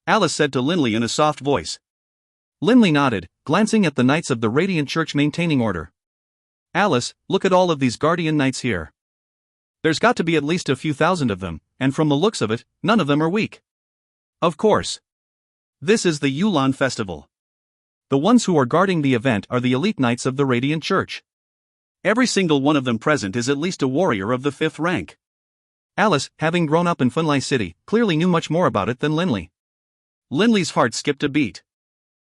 Alice said to Linley in a soft voice. Linley nodded, glancing at the knights of the Radiant Church maintaining order. "Alice, look at all of these guardian knights here. There's got to be at least a few thousand of them, and from the looks of it, none of them are weak." "Of course. This is the Yulan Festival. The ones who are guarding the event are the elite knights of the Radiant Church. Every single one of them present is at least a warrior of the 5th rank." Alice, having grown up in Funlai City, clearly knew much more about it than Linley. Linley's heart skipped a beat.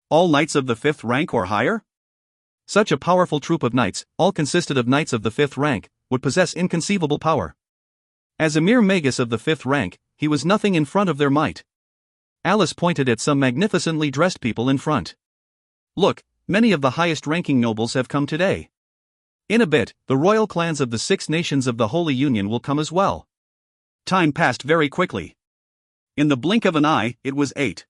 All knights of the 5th rank or higher? Such a powerful troop of knights, all consisted of knights of the 5th rank, would possess inconceivable power. As a mere magus of the 5th rank, he was nothing in front of their might. Alice pointed at some magnificently dressed people in front. "Look, many of the highest-ranking nobles have come today. In a bit, the royal clans of the 6 nations of the Holy Union will come as well." Time passed very quickly. In the blink of an eye, it was 8.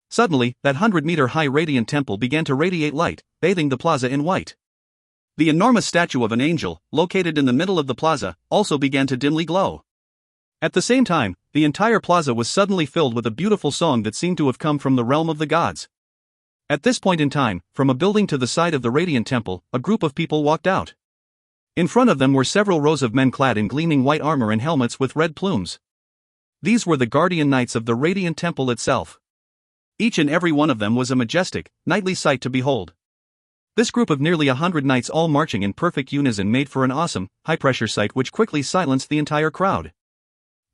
Suddenly, that 100-meter-high radiant temple began to radiate light, bathing the plaza in white. The enormous statue of an angel, located in the middle of the plaza, also began to dimly glow. At the same time, the entire plaza was suddenly filled with a beautiful song that seemed to have come from the realm of the gods. At this point in time, from a building to the side of the radiant temple, a group of people walked out. In front of them were several rows of men clad in gleaming white armor and helmets with red plumes. These were the guardian knights of the radiant temple itself. Each and every one of them was a majestic, knightly sight to behold. This group of nearly 100 knights all marching in perfect unison made for an awesome, high-pressure sight which quickly silenced the entire crowd.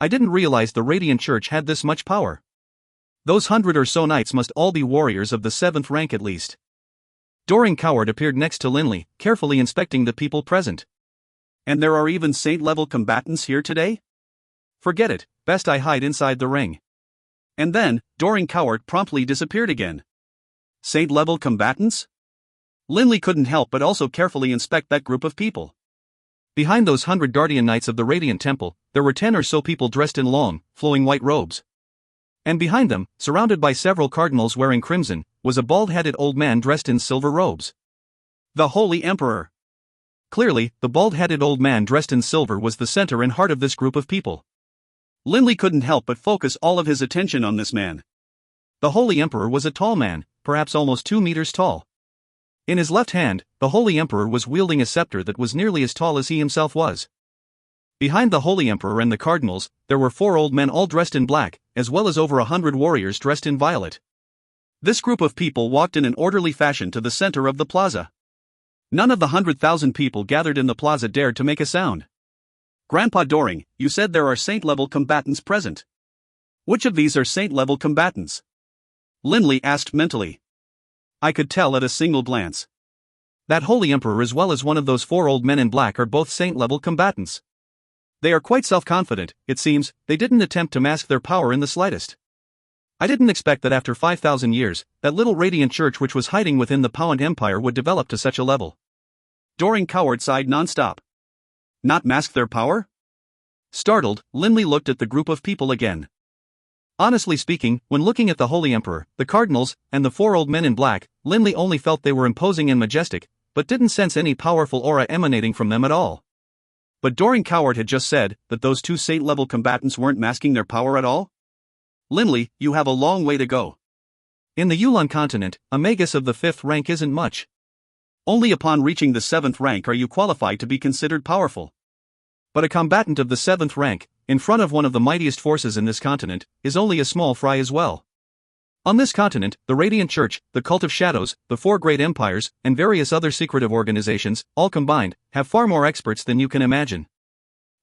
I didn't realize the Radiant Church had this much power. Those 100 or so knights must all be warriors of the 7th rank at least. Doring Coward appeared next to Linley, carefully inspecting the people present. "And there are even saint-level combatants here today?" "Forget it, best I hide inside the ring." And then, Doring Coward promptly disappeared again. Saint-level combatants? Linley couldn't help but also carefully inspect that group of people. Behind those 100 guardian knights of the Radiant Temple, there were 10 or so people dressed in long, flowing white robes. And behind them, surrounded by several cardinals wearing crimson, was a bald-headed old man dressed in silver robes. The Holy Emperor. Clearly, the bald-headed old man dressed in silver was the center and heart of this group of people. Linley couldn't help but focus all of his attention on this man. The Holy Emperor was a tall man, perhaps almost 2 meters tall. In his left hand, the Holy Emperor was wielding a scepter that was nearly as tall as he himself was. Behind the Holy Emperor and the cardinals, there were 4 old men all dressed in black, as well as over 100 warriors dressed in violet. This group of people walked in an orderly fashion to the center of the plaza. None of the 100,000 people gathered in the plaza dared to make a sound. "Grandpa Doring, you said there are saint-level combatants present. Which of these are saint-level combatants?" Linley asked mentally. I could tell at a single glance. That Holy Emperor as well as one of those 4 old men in black are both saint-level combatants. They are quite self-confident, it seems. They didn't attempt to mask their power in the slightest. I didn't expect that after 5,000 years, that little Radiant Church which was hiding within the Powant Empire would develop to such a level. Doring Coward sighed non-stop. Not mask their power? Startled, Linley looked at the group of people again. Honestly speaking, when looking at the Holy Emperor, the cardinals, and the 4 old men in black, Linley only felt they were imposing and majestic, but didn't sense any powerful aura emanating from them at all. But Doring Coward had just said that those 2 saint-level combatants weren't masking their power at all? Linley, you have a long way to go. In the Yulan continent, a magus of the 5th rank isn't much. Only upon reaching the 7th rank are you qualified to be considered powerful. But a combatant of the 7th rank, in front of one of the mightiest forces in this continent, is only a small fry as well. On this continent, the Radiant Church, the Cult of Shadows, the 4 great empires, and various other secretive organizations, all combined, have far more experts than you can imagine.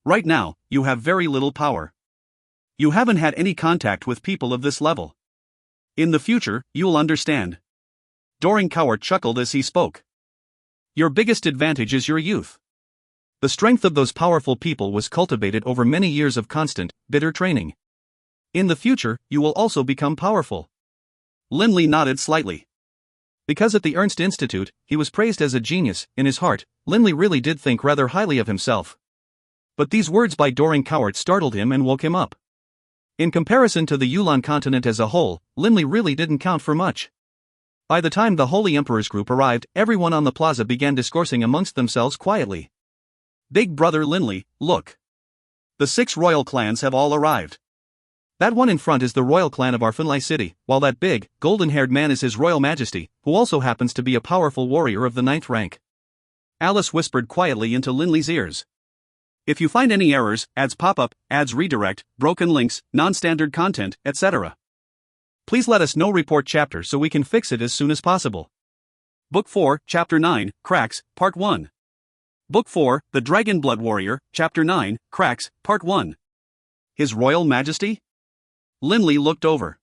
Right now, you have very little power. You haven't had any contact with people of this level. In the future, you'll understand. Doring Coward chuckled as he spoke. Your biggest advantage is your youth. The strength of those powerful people was cultivated over many years of constant, bitter training. In the future, you will also become powerful. Linley nodded slightly. Because at the Ernst Institute, he was praised as a genius. In his heart, Linley really did think rather highly of himself. But these words by Doring Coward startled him and woke him up. In comparison to the Yulan continent as a whole, Linley really didn't count for much. By the time the Holy Emperor's group arrived, everyone on the plaza began discoursing amongst themselves quietly. Big brother Linley, look. The 6 royal clans have all arrived. That one in front is the royal clan of our Finlay city, while that big, golden-haired man is his royal majesty, who also happens to be a powerful warrior of the 9th rank. Alice whispered quietly into Linley's ears. If you find any errors, ads pop up, ads redirect, broken links, non-standard content, etc. Please let us know. Report chapter so we can fix it as soon as possible. Book 4, Chapter 9, Cracks, Part 1. Book 4, The Dragonblood Warrior, Chapter 9, Cracks, Part 1. His Royal Majesty? Linley looked over.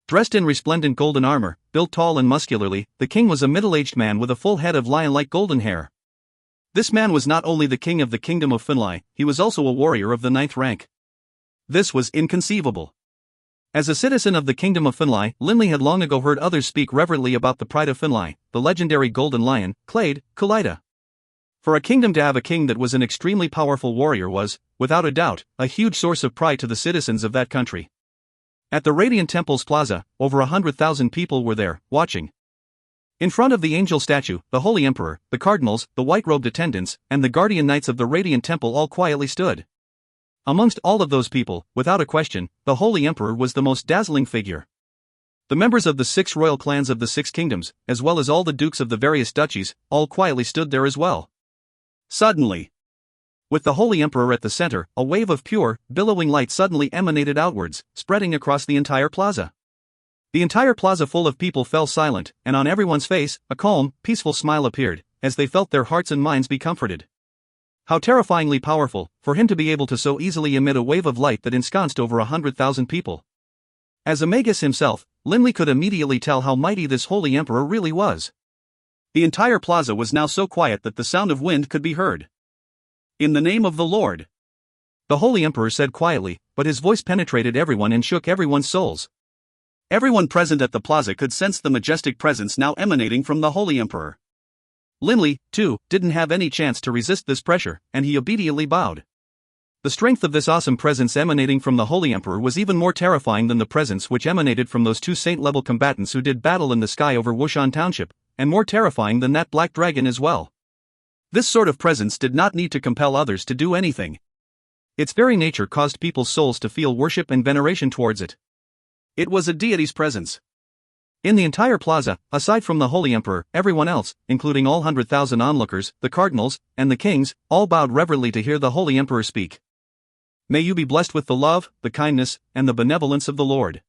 Dressed in resplendent golden armor, built tall and muscularly, the king was a middle-aged man with a full head of lion-like golden hair. This man was not only the king of the kingdom of Finlay, he was also a warrior of the 9th rank. This was inconceivable. As a citizen of the kingdom of Finlay, Linley had long ago heard others speak reverently about the pride of Finlay, the legendary golden lion, Clade, Kulida. For a kingdom to have a king that was an extremely powerful warrior was, without a doubt, a huge source of pride to the citizens of that country. At the Radiant Temple's plaza, over 100,000 people were there, watching. In front of the angel statue, the Holy Emperor, the cardinals, the white-robed attendants, and the guardian knights of the Radiant Temple all quietly stood. Amongst all of those people, without a question, the Holy Emperor was the most dazzling figure. The members of the 6 royal clans of the 6 kingdoms, as well as all the dukes of the various duchies, all quietly stood there as well. Suddenly, with the Holy Emperor at the center, a wave of pure, billowing light suddenly emanated outwards, spreading across the entire plaza. The entire plaza full of people fell silent, and on everyone's face, a calm, peaceful smile appeared, as they felt their hearts and minds be comforted. How terrifyingly powerful, for him to be able to so easily emit a wave of light that ensconced over 100,000 people. As a magus himself, Linley could immediately tell how mighty this Holy Emperor really was. The entire plaza was now so quiet that the sound of wind could be heard. In the name of the Lord, the Holy Emperor said quietly, but his voice penetrated everyone and shook everyone's souls. Everyone present at the plaza could sense the majestic presence now emanating from the Holy Emperor. Linley, too, didn't have any chance to resist this pressure, and he obediently bowed. The strength of this awesome presence emanating from the Holy Emperor was even more terrifying than the presence which emanated from those 2 saint-level combatants who did battle in the sky over Wushan Township, and more terrifying than that black dragon as well. This sort of presence did not need to compel others to do anything. Its very nature caused people's souls to feel worship and veneration towards it. It was a deity's presence. In the entire plaza, aside from the Holy Emperor, everyone else, including all 100,000 onlookers, the cardinals, and the kings, all bowed reverently to hear the Holy Emperor speak. May you be blessed with the love, the kindness, and the benevolence of the Lord.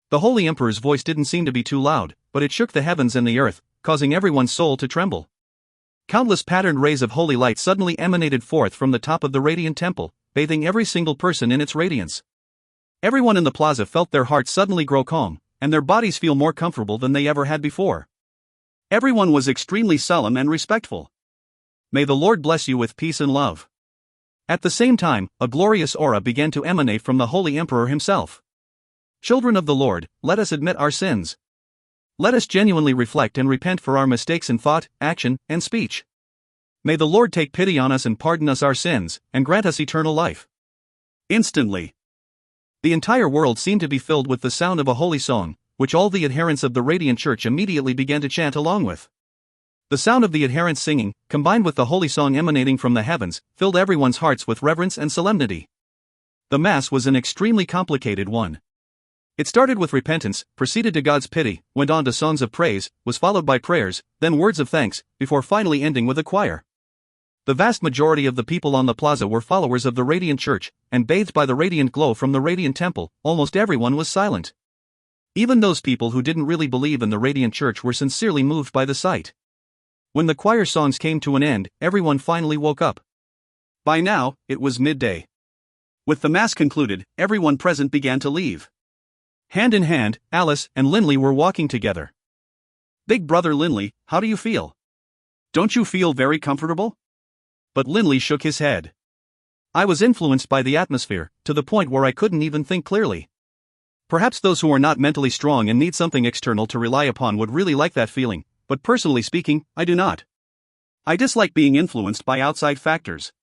The Holy Emperor's voice didn't seem to be too loud, but it shook the heavens and the earth, causing everyone's soul to tremble. Countless patterned rays of holy light suddenly emanated forth from the top of the Radiant Temple, bathing every single person in its radiance. Everyone in the plaza felt their hearts suddenly grow calm, and their bodies feel more comfortable than they ever had before. Everyone was extremely solemn and respectful. May the Lord bless you with peace and love. At the same time, a glorious aura began to emanate from the Holy Emperor himself. Children of the Lord, let us admit our sins. Let us genuinely reflect and repent for our mistakes in thought, action, and speech. May the Lord take pity on us and pardon us our sins, and grant us eternal life. Instantly, the entire world seemed to be filled with the sound of a holy song, which all the adherents of the Radiant Church immediately began to chant along with. The sound of the adherents singing, combined with the holy song emanating from the heavens, filled everyone's hearts with reverence and solemnity. The Mass was an extremely complicated one. It started with repentance, proceeded to God's pity, went on to songs of praise, was followed by prayers, then words of thanks, before finally ending with a choir. The vast majority of the people on the plaza were followers of the Radiant Church, and bathed by the radiant glow from the Radiant Temple, almost everyone was silent. Even those people who didn't really believe in the Radiant Church were sincerely moved by the sight. When the choir songs came to an end, everyone finally woke up. By now, it was midday. With the Mass concluded, everyone present began to leave. Hand in hand, Alice and Linley were walking together. Big brother Linley, how do you feel? Don't you feel very comfortable? But Linley shook his head. I was influenced by the atmosphere, to the point where I couldn't even think clearly. Perhaps those who are not mentally strong and need something external to rely upon would really like that feeling, but personally speaking, I do not. I dislike being influenced by outside factors.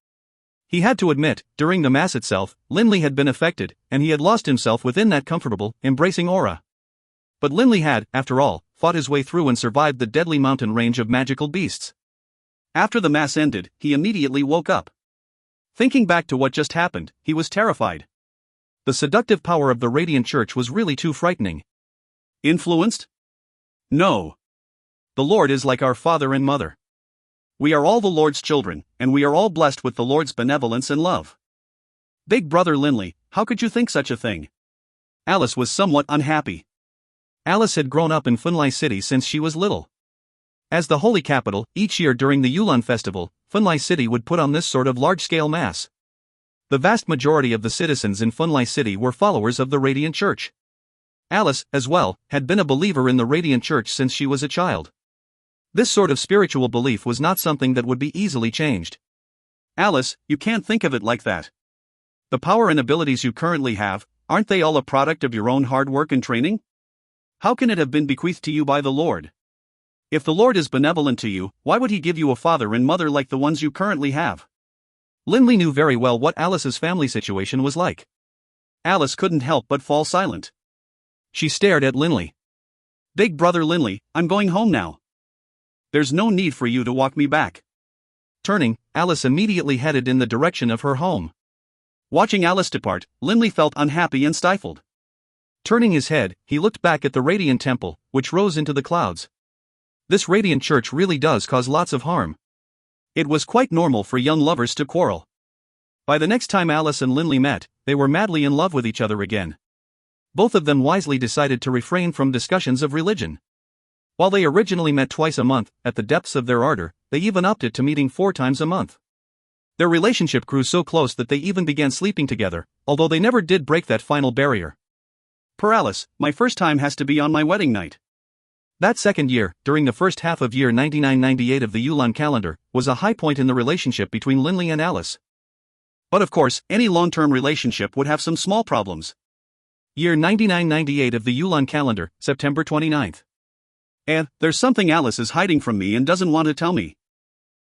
He had to admit, during the Mass itself, Linley had been affected, and he had lost himself within that comfortable, embracing aura. But Linley had, after all, fought his way through and survived the deadly mountain range of magical beasts. After the Mass ended, he immediately woke up. Thinking back to what just happened, he was terrified. The seductive power of the Radiant Church was really too frightening. Influenced? No. The Lord is like our father and mother. We are all the Lord's children, and we are all blessed with the Lord's benevolence and love. Big brother Linley, how could you think such a thing? Alice was somewhat unhappy. Alice had grown up in Funlai City since she was little. As the holy capital, each year during the Yulon festival, Funlai City would put on this sort of large-scale mass. The vast majority of the citizens in Funlai City were followers of the Radiant Church. Alice, as well, had been a believer in the Radiant Church since she was a child. This sort of spiritual belief was not something that would be easily changed. Alice, you can't think of it like that. The power and abilities you currently have, aren't they all a product of your own hard work and training? How can it have been bequeathed to you by the Lord? If the Lord is benevolent to you, why would he give you a father and mother like the ones you currently have? Linley knew very well what Alice's family situation was like. Alice couldn't help but fall silent. She stared at Linley. Big brother Linley, I'm going home now. There's no need for you to walk me back. Turning, Alice immediately headed in the direction of her home. Watching Alice depart, Linley felt unhappy and stifled. Turning his head, he looked back at the Radiant Temple, which rose into the clouds. This Radiant Church really does cause lots of harm. It was quite normal for young lovers to quarrel. By the next time Alice and Linley met, they were madly in love with each other again. Both of them wisely decided to refrain from discussions of religion. While they originally met twice a month, at the depths of their ardor, they even opted to meeting 4 times a month. Their relationship grew so close that they even began sleeping together, although they never did break that final barrier. Per Alice, my first time has to be on my wedding night. That second year, during the first half of year 9998 of the Yulon calendar, was a high point in the relationship between Linley and Alice. But of course, any long-term relationship would have some small problems. Year 9998 of the Yulon calendar, September 29th. And there's something Alice is hiding from me and doesn't want to tell me.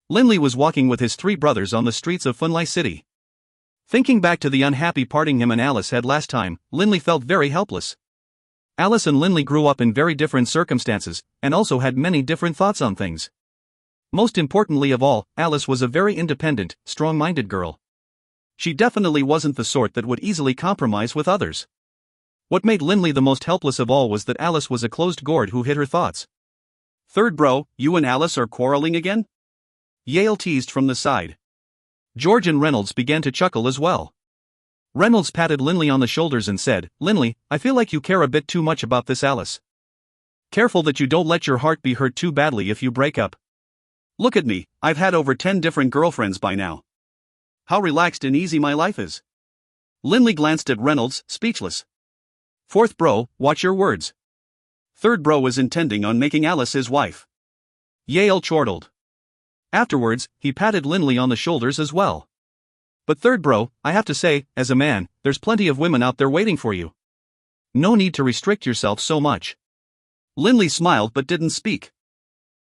Linley was walking with his 3 brothers on the streets of Funlai City. Thinking back to the unhappy parting him and Alice had last time, Linley felt very helpless. Alice and Linley grew up in very different circumstances, and also had many different thoughts on things. Most importantly of all, Alice was a very independent, strong-minded girl. She definitely wasn't the sort that would easily compromise with others. What made Linley the most helpless of all was that Alice was a closed gourd who hid her thoughts. Third bro, you and Alice are quarreling again? Yale teased from the side. George and Reynolds began to chuckle as well. Reynolds patted Linley on the shoulders and said, Linley, I feel like you care a bit too much about this Alice. Careful that you don't let your heart be hurt too badly if you break up. Look at me, I've had over 10 different girlfriends by now. How relaxed and easy my life is. Linley glanced at Reynolds, speechless. Fourth bro, watch your words. Third bro was intending on making Alice his wife. Yale chortled. Afterwards, he patted Linley on the shoulders as well. But third bro, I have to say, as a man, there's plenty of women out there waiting for you. No need to restrict yourself so much. Linley smiled but didn't speak.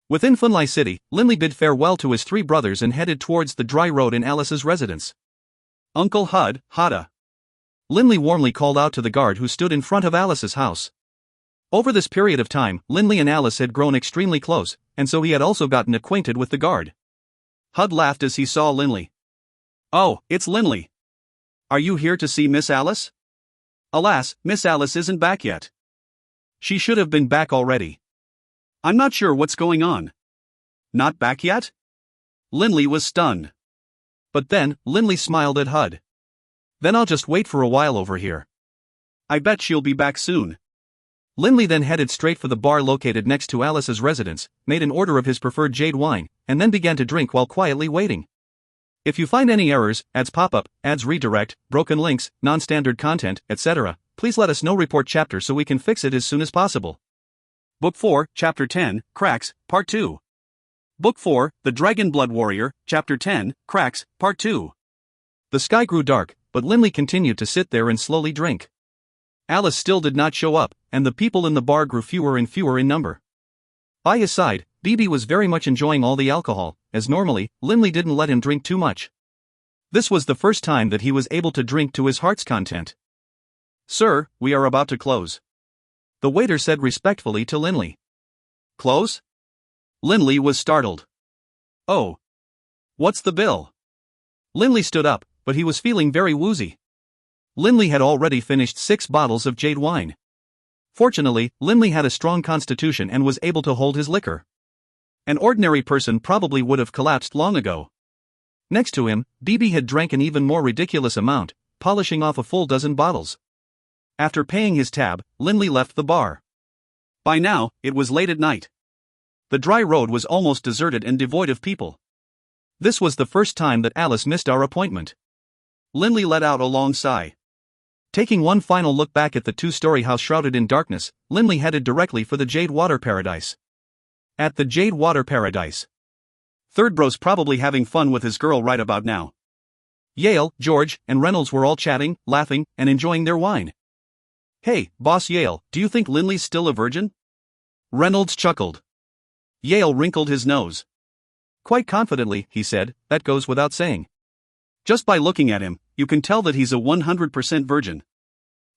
Within Funlai City, Linley bid farewell to his 3 brothers and headed towards the dry road in Alice's residence. Uncle Hud, Hada. Linley warmly called out to the guard who stood in front of Alice's house. Over this period of time, Linley and Alice had grown extremely close, and so he had also gotten acquainted with the guard. Hud laughed as he saw Linley. Oh, it's Linley. Are you here to see Miss Alice? Alas, Miss Alice isn't back yet. She should have been back already. I'm not sure what's going on. Not back yet? Linley was stunned. But then, Linley smiled at Hud. Then I'll just wait for a while over here. I bet she'll be back soon. Linley then headed straight for the bar located next to Alice's residence, made an order of his preferred jade wine, and then began to drink while quietly waiting. If you find any errors, ads pop up, ads redirect, broken links, non-standard content, etc., please let us know. Report chapter so we can fix it as soon as possible. Book 4, Chapter 10, Cracks, Part 2. Book 4, The Dragonblood Warrior, Chapter 10, Cracks, Part 2. The sky grew dark, but Linley continued to sit there and slowly drink. Alice still did not show up, and the people in the bar grew fewer and fewer in number. By his side, BB was very much enjoying all the alcohol, as normally, Linley didn't let him drink too much. This was the first time that he was able to drink to his heart's content. Sir, we are about to close. The waiter said respectfully to Linley. Close? Linley was startled. Oh. What's the bill? Linley stood up, but he was feeling very woozy. Linley had already finished 6 bottles of jade wine. Fortunately, Linley had a strong constitution and was able to hold his liquor. An ordinary person probably would have collapsed long ago. Next to him, BB had drank an even more ridiculous amount, polishing off a full dozen bottles. After paying his tab, Linley left the bar. By now, it was late at night. The dry road was almost deserted and devoid of people. This was the first time that Alice missed our appointment. Linley let out a long sigh. Taking one final look back at the 2-story house shrouded in darkness, Linley headed directly for the Jade Water Paradise. At the Jade Water Paradise. Third bro's probably having fun with his girl right about now. Yale, George, and Reynolds were all chatting, laughing, and enjoying their wine. "Hey, Boss Yale, do you think Linley's still a virgin?" Reynolds chuckled. Yale wrinkled his nose. "Quite confidently," he said, "that goes without saying. Just by looking at him, you can tell that he's a 100% virgin.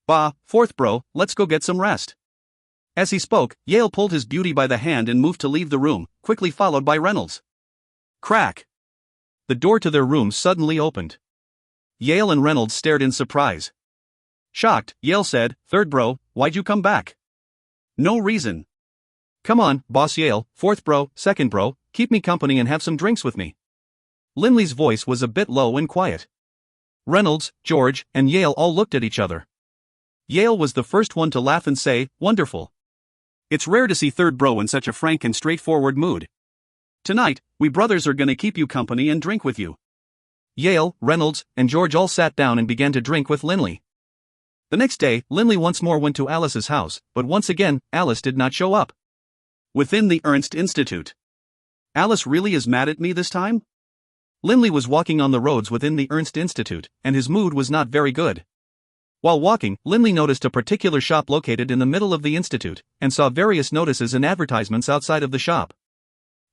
Bah, fourth bro, let's go get some rest." As he spoke, Yale pulled his beauty by the hand and moved to leave the room, quickly followed by Reynolds. Crack! The door to their room suddenly opened. Yale and Reynolds stared in surprise. Shocked, Yale said, "Third bro, why'd you come back?" "No reason." "Come on, Boss Yale, fourth bro, second bro, keep me company and have some drinks with me." Linley's voice was a bit low and quiet. Reynolds, George, and Yale all looked at each other. Yale was the first one to laugh and say, "Wonderful. It's rare to see third bro in such a frank and straightforward mood. Tonight, we brothers are gonna keep you company and drink with you." Yale, Reynolds, and George all sat down and began to drink with Linley. The next day, Linley once more went to Alice's house, but once again, Alice did not show up. Within the Ernst Institute. Alice really is mad at me this time? Linley was walking on the roads within the Ernst Institute, and his mood was not very good. While walking, Linley noticed a particular shop located in the middle of the institute, and saw various notices and advertisements outside of the shop.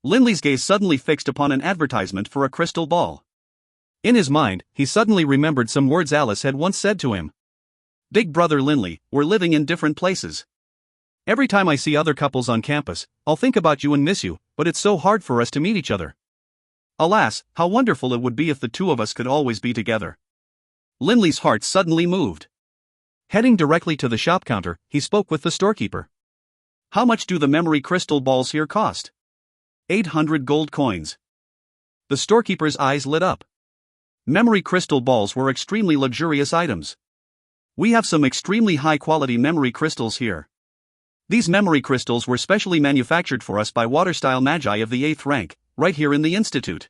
Linley's gaze suddenly fixed upon an advertisement for a crystal ball. In his mind, he suddenly remembered some words Alice had once said to him. "Big brother Linley, we're living in different places. Every time I see other couples on campus, I'll think about you and miss you, but it's so hard for us to meet each other. Alas, how wonderful it would be if the two of us could always be together." Linley's heart suddenly moved. Heading directly to the shop counter, he spoke with the storekeeper. "How much do the memory crystal balls here cost?" 800 gold coins. The storekeeper's eyes lit up. Memory crystal balls were extremely luxurious items. "We have some extremely high-quality memory crystals here. These memory crystals were specially manufactured for us by water-style magi of the 8th rank, right here in the Institute."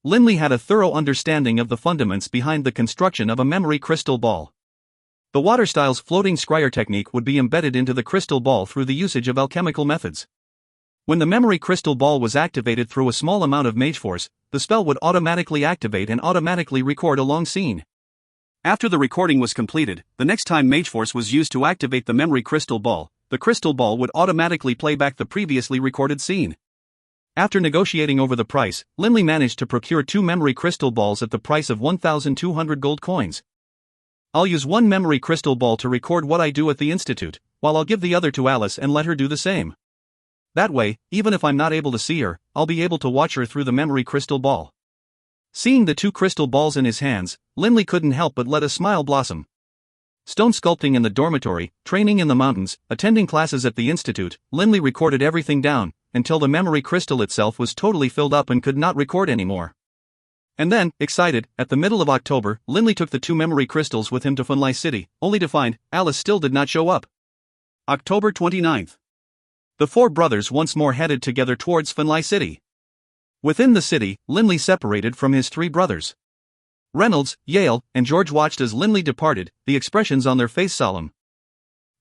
Linley had a thorough understanding of the fundaments behind the construction of a memory crystal ball. The water-style's floating scryer technique would be embedded into the crystal ball through the usage of alchemical methods. When the memory crystal ball was activated through a small amount of mage force, the spell would automatically activate and automatically record a long scene. After the recording was completed, the next time mage force was used to activate the memory crystal ball, the crystal ball would automatically play back the previously recorded scene. After negotiating over the price, Linley managed to procure 2 memory crystal balls at the price of 1,200 gold coins. "I'll use one memory crystal ball to record what I do at the Institute, while I'll give the other to Alice and let her do the same. That way, even if I'm not able to see her, I'll be able to watch her through the memory crystal ball." Seeing the 2 crystal balls in his hands, Linley couldn't help but let a smile blossom. Stone sculpting in the dormitory, training in the mountains, attending classes at the Institute, Linley recorded everything down, until the memory crystal itself was totally filled up and could not record anymore. And then, excited, at the middle of October, Linley took the 2 memory crystals with him to Funlai City, only to find Alice still did not show up. October 29th. The 4 brothers once more headed together towards Funlai City. Within the city, Linley separated from his 3 brothers. Reynolds, Yale, and George watched as Linley departed, the expressions on their face solemn.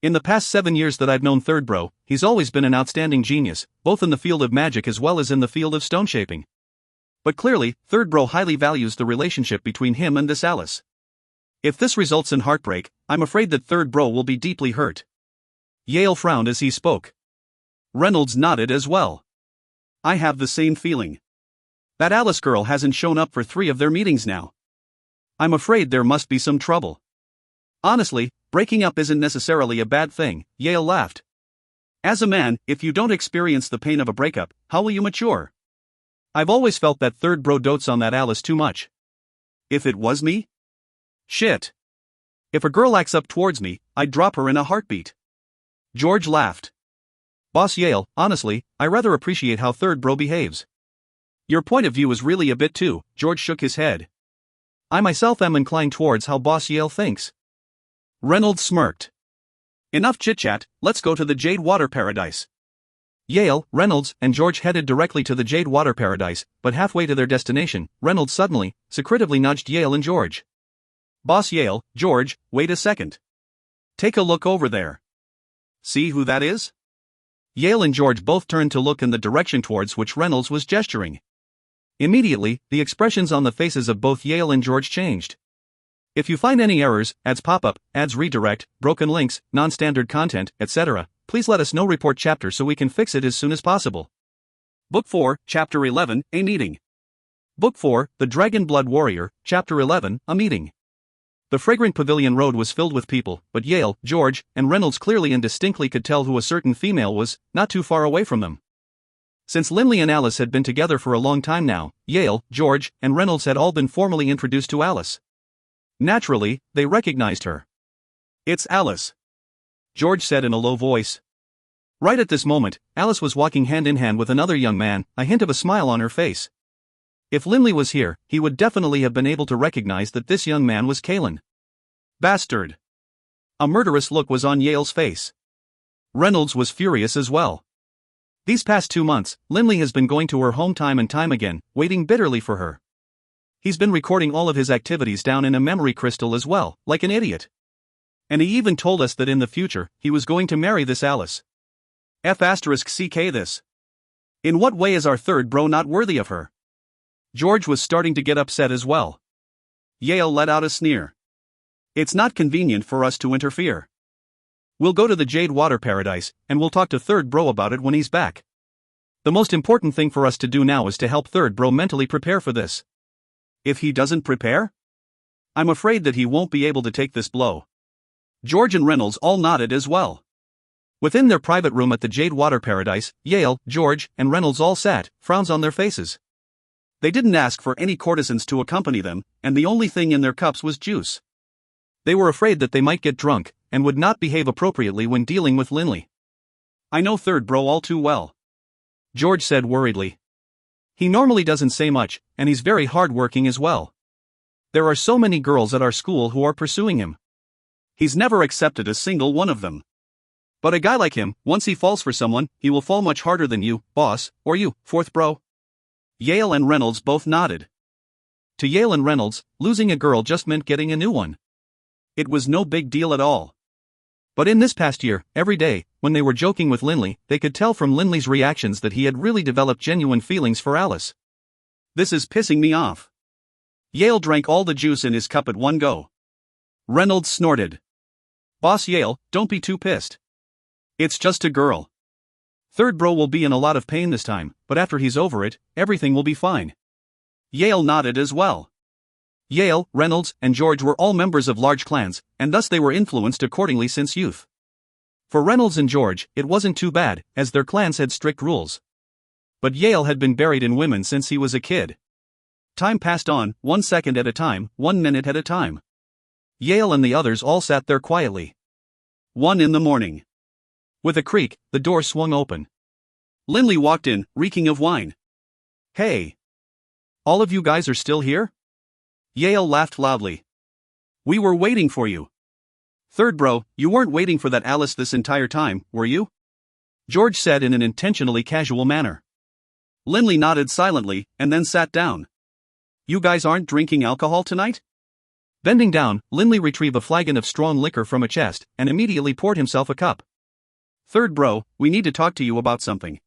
In the past 7 years that I've known Third Bro, he's always been an outstanding genius, both in the field of magic as well as in the field of stone shaping. But clearly, Third Bro highly values the relationship between him and this Alice. If this results in heartbreak, I'm afraid that Third Bro will be deeply hurt." Yale frowned as he spoke. Reynolds nodded as well. "I have the same feeling. That Alice girl hasn't shown up for 3 of their meetings now. I'm afraid there must be some trouble." "Honestly, breaking up isn't necessarily a bad thing," Yale laughed. "As a man, if you don't experience the pain of a breakup, how will you mature? I've always felt that Third Bro dotes on that Alice too much. If it was me? Shit. If a girl acts up towards me, I'd drop her in a heartbeat. George laughed. Boss Yale, honestly, I rather appreciate how third bro behaves. Your point of view is really a bit too. George shook his head. I myself am inclined towards how Boss Yale thinks. Reynolds smirked. Enough chit-chat, let's go to the Jade Water Paradise. Yale, Reynolds, and George headed directly to the Jade Water Paradise, but halfway to their destination, Reynolds suddenly, secretively nudged Yale and George. Boss Yale, George, wait a second. Take a look over there. See who that is? Yale and George both turned to look in the direction towards which Reynolds was gesturing. Immediately, the expressions on the faces of both Yale and George changed. If you find any errors, ads pop up, ads redirect, broken links, non-standard content, etc., please let us know. Report chapter so we can fix it as soon as possible. Book 4, Chapter 11, A Meeting. Book 4, The Dragonblood Warrior, Chapter 11, A Meeting. The fragrant pavilion road was filled with people, but Yale, George, and Reynolds clearly and distinctly could tell who a certain female was, not too far away from them. Since Linley and Alice had been together for a long time now, Yale, George, and Reynolds had all been formally introduced to Alice. Naturally, they recognized her. It's Alice, George said in a low voice. Right at this moment, Alice was walking hand in hand with another young man, a hint of a smile on her face. If Linley was here, he would definitely have been able to recognize that this young man was Kalen. Bastard. A murderous look was on Yale's face. Reynolds was furious as well. These past 2 months, Linley has been going to her home time and time again, waiting bitterly for her. He's been recording all of his activities down in a memory crystal as well, like an idiot. And he even told us that in the future, he was going to marry this Alice. F***ck this. In what way is our third bro not worthy of her? George was starting to get upset as well. Yale let out a sneer. It's not convenient for us to interfere. We'll go to the Jade Water Paradise, and we'll talk to third bro about it when he's back. The most important thing for us to do now is to help third bro mentally prepare for this. If he doesn't prepare? I'm afraid that he won't be able to take this blow. George and Reynolds all nodded as well. Within their private room at the Jade Water Paradise, Yale, George, and Reynolds all sat, frowns on their faces. They didn't ask for any courtesans to accompany them, and the only thing in their cups was juice. They were afraid that they might get drunk, and would not behave appropriately when dealing with Linley. I know third bro all too well, George said worriedly. He normally doesn't say much, and he's very hard-working as well. There are so many girls at our school who are pursuing him. He's never accepted a single one of them. But a guy like him, once he falls for someone, he will fall much harder than you, boss, or you, fourth bro. Yale and Reynolds both nodded. To Yale and Reynolds, losing a girl just meant getting a new one. It was no big deal at all. But in this past year, every day, when they were joking with Linley, they could tell from Linley's reactions that he had really developed genuine feelings for Alice. This is pissing me off. Yale drank all the juice in his cup at one go. Reynolds snorted. Boss Yale, don't be too pissed. It's just a girl. Third bro will be in a lot of pain this time, but after he's over it, everything will be fine. Yale nodded as well. Yale, Reynolds, and George were all members of large clans, and thus they were influenced accordingly since youth. For Reynolds and George, it wasn't too bad, as their clans had strict rules. But Yale had been buried in women since he was a kid. Time passed on, 1 second at a time, 1 minute at a time. Yale and the others all sat there quietly. 1 in the morning. With a creak, the door swung open. Linley walked in, reeking of wine. Hey! All of you guys are still here? Yale laughed loudly. We were waiting for you. Third bro, you weren't waiting for that Alice this entire time, were you? George said in an intentionally casual manner. Linley nodded silently, and then sat down. You guys aren't drinking alcohol tonight? Bending down, Linley retrieved a flagon of strong liquor from a chest, and immediately poured himself a cup. Third bro, we need to talk to you about something,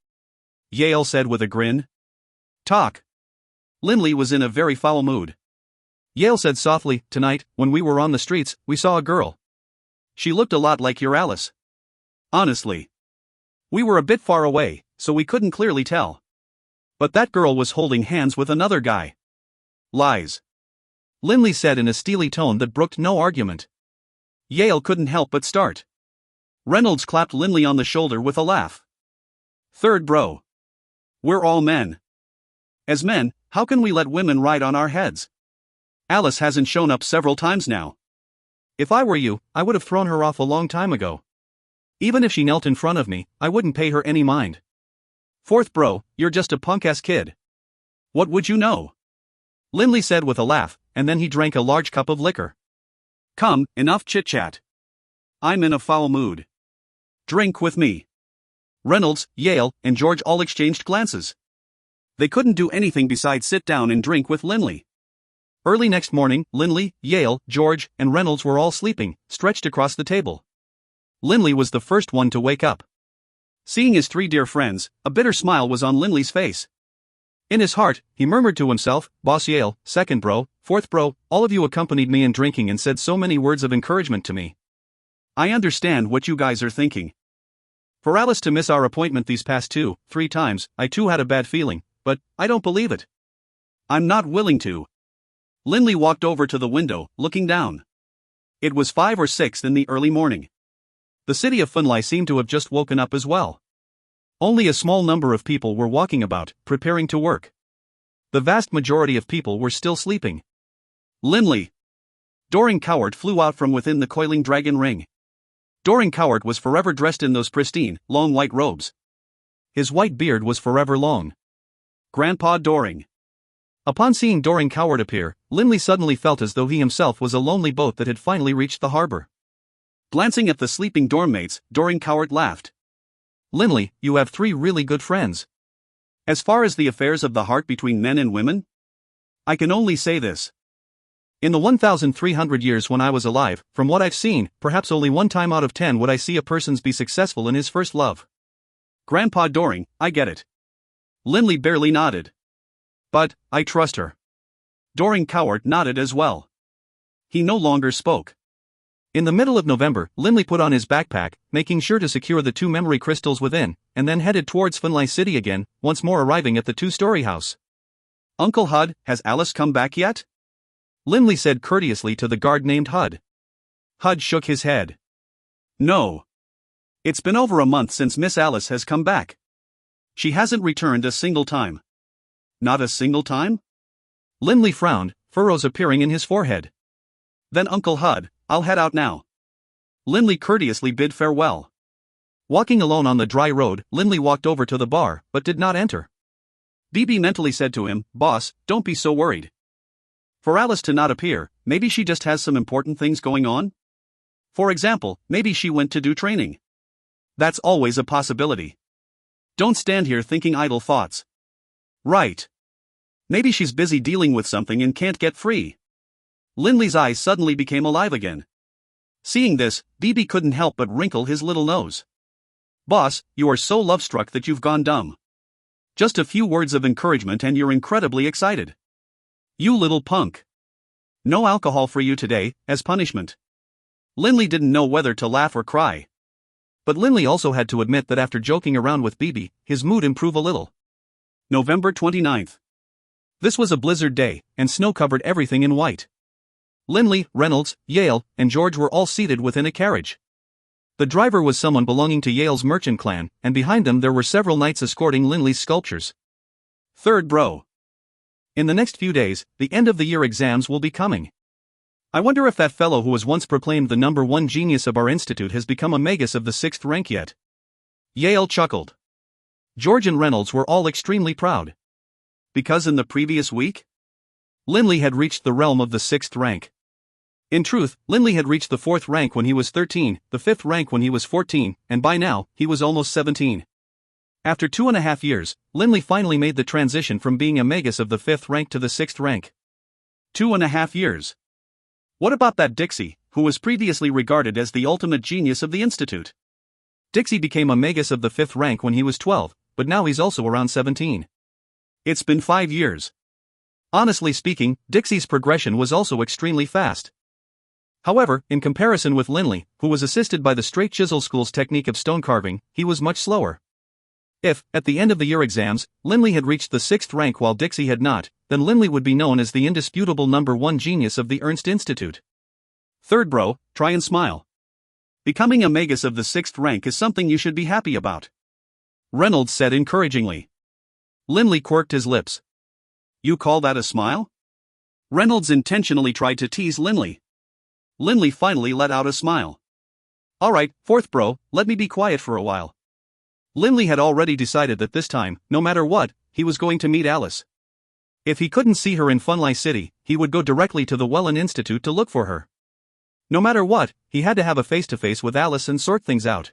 Yale said with a grin. Talk. Linley was in a very foul mood. Yale said softly, tonight, when we were on the streets, we saw a girl. She looked a lot like your Alice. Honestly. We were a bit far away, so we couldn't clearly tell. But that girl was holding hands with another guy. Lies, Linley said in a steely tone that brooked no argument. Yale couldn't help but start. Reynolds clapped Linley on the shoulder with a laugh. Third bro. We're all men. As men, how can we let women ride on our heads? Alice hasn't shown up several times now. If I were you, I would have thrown her off a long time ago. Even if she knelt in front of me, I wouldn't pay her any mind. Fourth bro, you're just a punk-ass kid. What would you know? Lindley said with a laugh, and then he drank a large cup of liquor. Come, enough chit-chat. I'm in a foul mood. Drink with me. Reynolds, Yale, and George all exchanged glances. They couldn't do anything besides sit down and drink with Lindley. Early next morning, Lindley, Yale, George, and Reynolds were all sleeping, stretched across the table. Lindley was the first one to wake up. Seeing his three dear friends, a bitter smile was on Lindley's face. In his heart, he murmured to himself, Boss Yale, second bro, fourth bro, all of you accompanied me in drinking and said so many words of encouragement to me. I understand what you guys are thinking. For Alice to miss our appointment these past 2-3 times, I too had a bad feeling, but I don't believe it. I'm not willing to. Lindley walked over to the window, looking down. It was 5 or 6 in the early morning. The city of Funlai seemed to have just woken up as well. Only a small number of people were walking about, preparing to work. The vast majority of people were still sleeping. Lindley! Doring Coward flew out from within the coiling dragon ring. Doring Coward was forever dressed in those pristine, long white robes. His white beard was forever long. Grandpa Doring. Upon seeing Doring Coward appear, Lindley suddenly felt as though he himself was a lonely boat that had finally reached the harbor. Glancing at the sleeping dormmates, Doring Coward laughed. Lindley, you have 3 really good friends. As far as the affairs of the heart between men and women? I can only say this. In the 1,300 years when I was alive, from what I've seen, perhaps only 1 time out of 10 would I see a person be successful in his first love. Grandpa Doring, I get it. Lindley barely nodded. But, I trust her. Doring Coward nodded as well. He no longer spoke. In the middle of November, Lindley put on his backpack, making sure to secure the 2 memory crystals within, and then headed towards Funlai City again, once more arriving at the 2-story house. Uncle Hud, has Alice come back yet? Lindley said courteously to the guard named Hud. Hud shook his head. No. It's been over a month since Miss Alice has come back. She hasn't returned a single time. Not a single time? Lindley frowned, furrows appearing in his forehead. Then Uncle Hud, I'll head out now. Lindley courteously bid farewell. Walking alone on the dry road, Lindley walked over to the bar, but did not enter. BB mentally said to him, Boss, don't be so worried. For Alice to not appear, maybe she just has some important things going on? For example, maybe she went to do training. That's always a possibility. Don't stand here thinking idle thoughts. Right. Maybe she's busy dealing with something and can't get free. Lindley's eyes suddenly became alive again. Seeing this, BB couldn't help but wrinkle his little nose. Boss, you are so love-struck that you've gone dumb. Just a few words of encouragement and you're incredibly excited. You little punk. No alcohol for you today, as punishment. Lindley didn't know whether to laugh or cry. But Lindley also had to admit that after joking around with BB, his mood improved a little. November 29th. This was a blizzard day, and snow covered everything in white. Lindley, Reynolds, Yale, and George were all seated within a carriage. The driver was someone belonging to Yale's merchant clan, and behind them there were several knights escorting Lindley's sculptures. Third bro. In the next few days, the end of the year exams will be coming. I wonder if that fellow who was once proclaimed the #1 genius of our institute has become a magus of the 6th rank yet. Yale chuckled. George and Reynolds were all extremely proud. Because in the previous week, Lindley had reached the realm of the 6th rank. In truth, Lindley had reached the 4th rank when he was 13, the 5th rank when he was 14, and by now, he was almost 17. After 2.5 years, Lindley finally made the transition from being a magus of the 5th rank to the 6th rank. 2.5 years. What about that Dixie, who was previously regarded as the ultimate genius of the institute? Dixie became a magus of the 5th rank when he was 12, but now he's also around 17. It's been 5 years. Honestly speaking, Dixie's progression was also extremely fast. However, in comparison with Lindley, who was assisted by the Straight Chisel School's technique of stone carving, he was much slower. If, at the end of the year exams, Lindley had reached the 6th rank while Dixie had not, then Lindley would be known as the indisputable #1 genius of the Ernst Institute. Third bro, try and smile. Becoming a magus of the 6th rank is something you should be happy about. Reynolds said encouragingly. Lindley quirked his lips. You call that a smile? Reynolds intentionally tried to tease Linley. Linley finally let out a smile. "Alright, fourth bro, let me be quiet for a while." Linley had already decided that this time, no matter what, he was going to meet Alice. If he couldn't see her in Funli City, he would go directly to the Welland Institute to look for her. No matter what, he had to have a face-to-face with Alice and sort things out.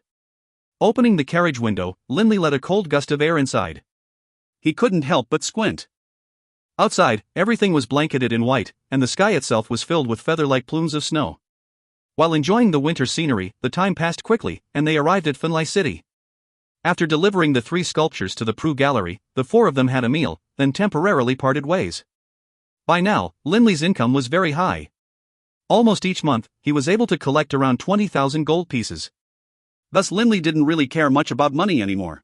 Opening the carriage window, Linley let a cold gust of air inside. He couldn't help but squint. Outside, everything was blanketed in white, and the sky itself was filled with feather-like plumes of snow. While enjoying the winter scenery, the time passed quickly, and they arrived at Funli City. After delivering the 3 sculptures to the Prue Gallery, the 4 of them had a meal, then temporarily parted ways. By now, Linley's income was very high. Almost each month, he was able to collect around 20,000 gold pieces. Thus Linley didn't really care much about money anymore.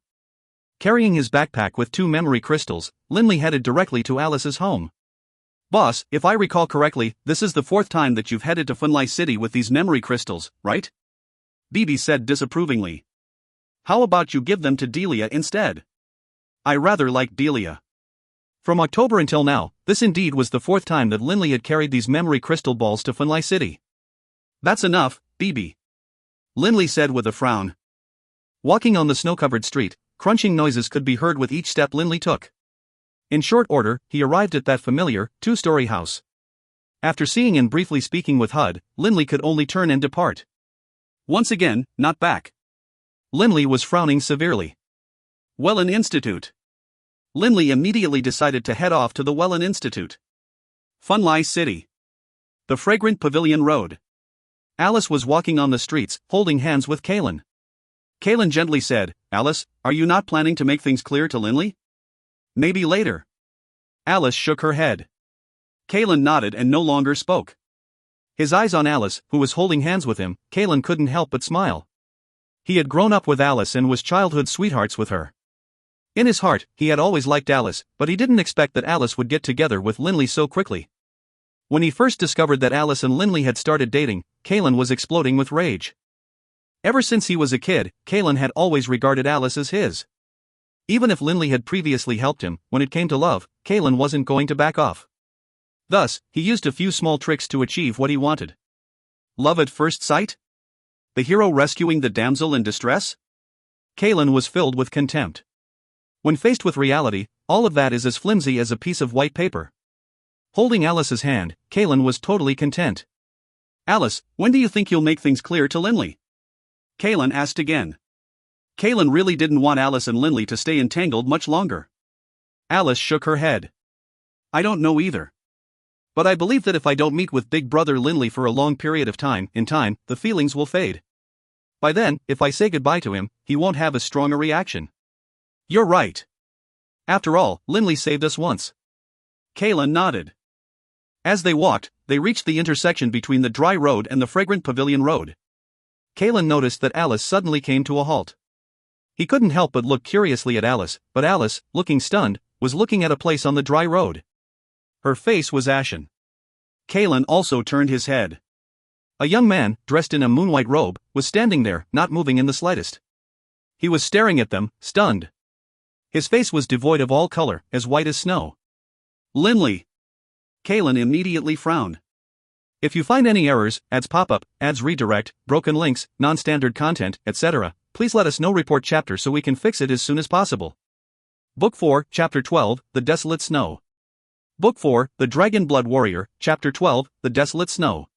Carrying his backpack with 2 memory crystals, Linley headed directly to Alice's home. "Boss, if I recall correctly, this is the 4th time that you've headed to Funli City with these memory crystals, right?" Bibi said disapprovingly. "How about you give them to Delia instead? I rather like Delia." From October until now, this indeed was the 4th time that Linley had carried these memory crystal balls to Funli City. "That's enough, Bibi," Linley said with a frown. Walking on the snow-covered street, crunching noises could be heard with each step Linley took. In short order, he arrived at that familiar, 2-story house. After seeing and briefly speaking with Hud, Linley could only turn and depart. Once again, not back. Linley was frowning severely. Welland Institute. Linley immediately decided to head off to the Welland Institute. Funli City. The Fragrant Pavilion Road. Alice was walking on the streets, holding hands with Kaylin. Kaylin gently said, "Alice, are you not planning to make things clear to Linley? Maybe later." Alice shook her head. Kaylin nodded and no longer spoke. His eyes on Alice, who was holding hands with him, Kaylin couldn't help but smile. He had grown up with Alice and was childhood sweethearts with her. In his heart, he had always liked Alice, but he didn't expect that Alice would get together with Linley so quickly. When he first discovered that Alice and Linley had started dating, Kaylin was exploding with rage. Ever since he was a kid, Kaylin had always regarded Alice as his. Even if Linley had previously helped him, when it came to love, Kaylin wasn't going to back off. Thus, he used a few small tricks to achieve what he wanted. Love at first sight? The hero rescuing the damsel in distress? Kaylin was filled with contempt. When faced with reality, all of that is as flimsy as a piece of white paper. Holding Alice's hand, Kaylin was totally content. "Alice, when do you think you'll make things clear to Linley?" Kaylin asked again. Kaylin really didn't want Alice and Linley to stay entangled much longer. Alice shook her head. "I don't know either. But I believe that if I don't meet with Big Brother Linley for a long period of time, in time, the feelings will fade. By then, if I say goodbye to him, he won't have as strong a reaction." "You're right. After all, Linley saved us once." Kaylin nodded. As they walked, they reached the intersection between the dry road and the Fragrant Pavilion Road. Kaylin noticed that Alice suddenly came to a halt. He couldn't help but look curiously at Alice, but Alice, looking stunned, was looking at a place on the dry road. Her face was ashen. Kaylin also turned his head. A young man, dressed in a moon-white robe, was standing there, not moving in the slightest. He was staring at them, stunned. His face was devoid of all color, as white as snow. "Linley!" Kaylin immediately frowned. If you find any errors, ads pop up, ads redirect, broken links, non-standard content, etc., please let us know. Report chapter so we can fix it as soon as possible. Book 4, Chapter 12, The Desolate Snow. Book 4, The Dragonblood Warrior, Chapter 12, The Desolate Snow.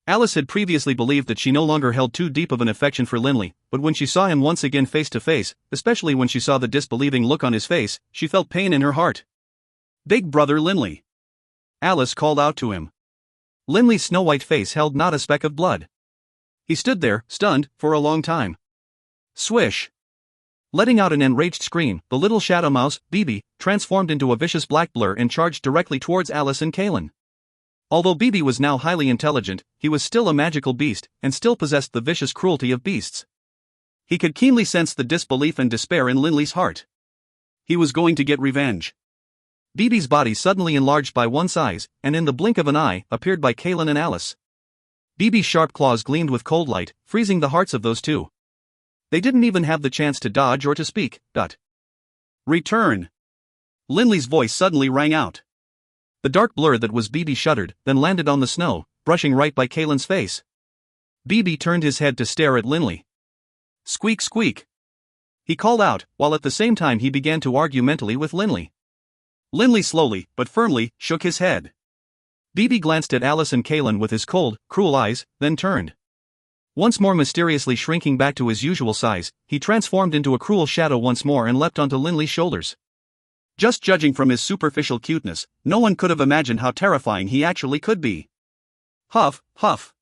Alice had previously believed that she no longer held too deep of an affection for Linley, but when she saw him once again face to face, especially when she saw the disbelieving look on his face, she felt pain in her heart. "Big Brother Linley!" Alice called out to him. Linley's snow-white face held not a speck of blood. He stood there, stunned, for a long time. Swish! Letting out an enraged scream, the little shadow mouse, Bibi, transformed into a vicious black blur and charged directly towards Alice and Kaylin. Although Bibi was now highly intelligent, he was still a magical beast, and still possessed the vicious cruelty of beasts. He could keenly sense the disbelief and despair in Linley's heart. He was going to get revenge. Bibi's body suddenly enlarged by one size, and in the blink of an eye, appeared by Kaylin and Alice. Bibi's sharp claws gleamed with cold light, freezing the hearts of those two. They didn't even have the chance to dodge or to speak. Return! Linley's voice suddenly rang out. The dark blur that was BB shuddered, then landed on the snow, brushing right by Kalen's face. BB turned his head to stare at Linley. Squeak squeak. He called out, while at the same time he began to argue mentally with Linley. Linley slowly, but firmly, shook his head. BB glanced at Alice and Kalen with his cold, cruel eyes, then turned. Once more mysteriously shrinking back to his usual size, he transformed into a cruel shadow once more and leapt onto Linley's shoulders. Just judging from his superficial cuteness, no one could have imagined how terrifying he actually could be. Huff, huff.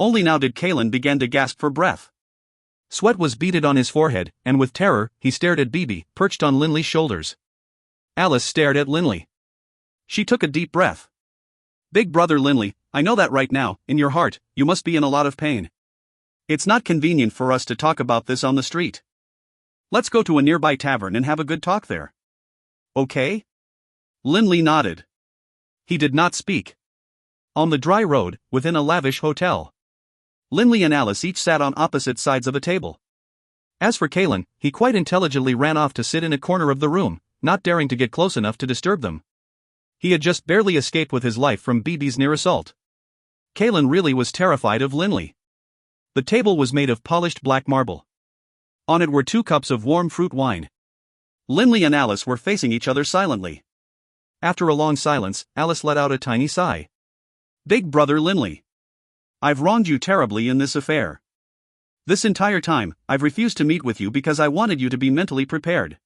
Only now did Kalen begin to gasp for breath. Sweat was beaded on his forehead, and with terror, he stared at BB, perched on Linley's shoulders. Alice stared at Linley. She took a deep breath. Big brother Linley, I know that right now, in your heart, you must be in a lot of pain. It's not convenient for us to talk about this on the street. Let's go to a nearby tavern and have a good talk there. Okay? Linley nodded. He did not speak. On the dry road, within a lavish hotel, Linley and Alice each sat on opposite sides of a table. As for Kalen, he quite intelligently ran off to sit in a corner of the room, not daring to get close enough to disturb them. He had just barely escaped with his life from BB's near assault. Kalen really was terrified of Linley. The table was made of polished black marble. On it were 2 cups of warm fruit wine. Linley and Alice were facing each other silently. After a long silence, Alice let out a tiny sigh. Big brother Linley. I've wronged you terribly in this affair. This entire time, I've refused to meet with you because I wanted you to be mentally prepared.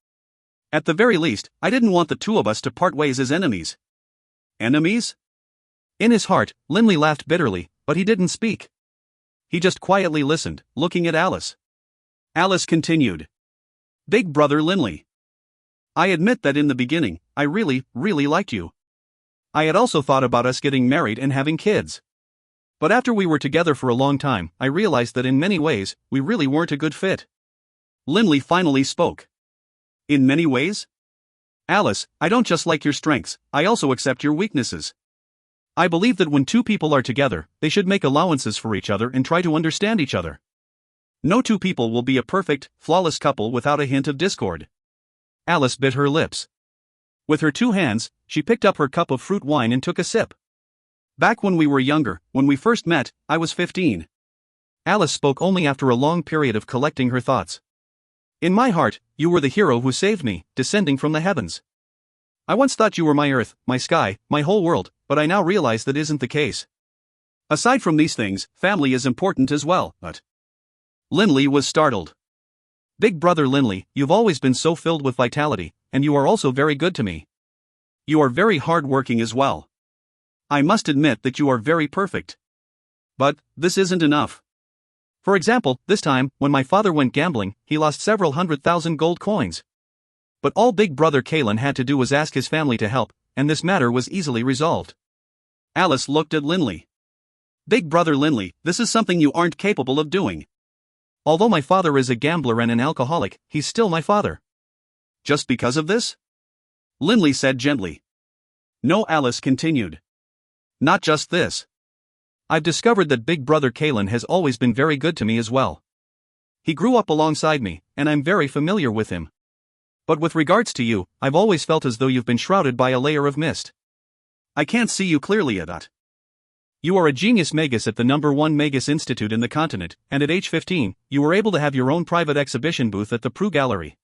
At the very least, I didn't want the 2 of us to part ways as enemies. Enemies? In his heart, Linley laughed bitterly, but he didn't speak. He just quietly listened, looking at Alice. Alice continued. Big brother Linley. I admit that in the beginning, I really liked you. I had also thought about us getting married and having kids. But after we were together for a long time, I realized that in many ways, we really weren't a good fit. Linley finally spoke. In many ways? Alice, I don't just like your strengths, I also accept your weaknesses. I believe that when 2 people are together, they should make allowances for each other and try to understand each other. No 2 people will be a perfect, flawless couple without a hint of discord. Alice bit her lips. With her 2 hands, she picked up her cup of fruit wine and took a sip. Back when we were younger, when we first met, I was 15. Alice spoke only after a long period of collecting her thoughts. In my heart, you were the hero who saved me, descending from the heavens. I once thought you were my earth, my sky, my whole world, but I now realize that isn't the case. Aside from these things, family is important as well, but... Linley was startled. Big brother Linley, you've always been so filled with vitality, and you are also very good to me. You are very hard-working as well. I must admit that you are very perfect. But, this isn't enough. For example, this time, when my father went gambling, he lost several 100,000 gold coins. But all big brother Kalen had to do was ask his family to help, and this matter was easily resolved. Alice looked at Linley. Big brother Linley, this is something you aren't capable of doing. Although my father is a gambler and an alcoholic, he's still my father. Just because of this? Linley said gently. No, Alice continued. Not just this. I've discovered that big brother Kalen has always been very good to me as well. He grew up alongside me, and I'm very familiar with him. But with regards to you, I've always felt as though you've been shrouded by a layer of mist. I can't see you clearly at that. You are a genius magus at the #1 Magus Institute in the continent, and at age 15, you were able to have your own private exhibition booth at the Prue Gallery.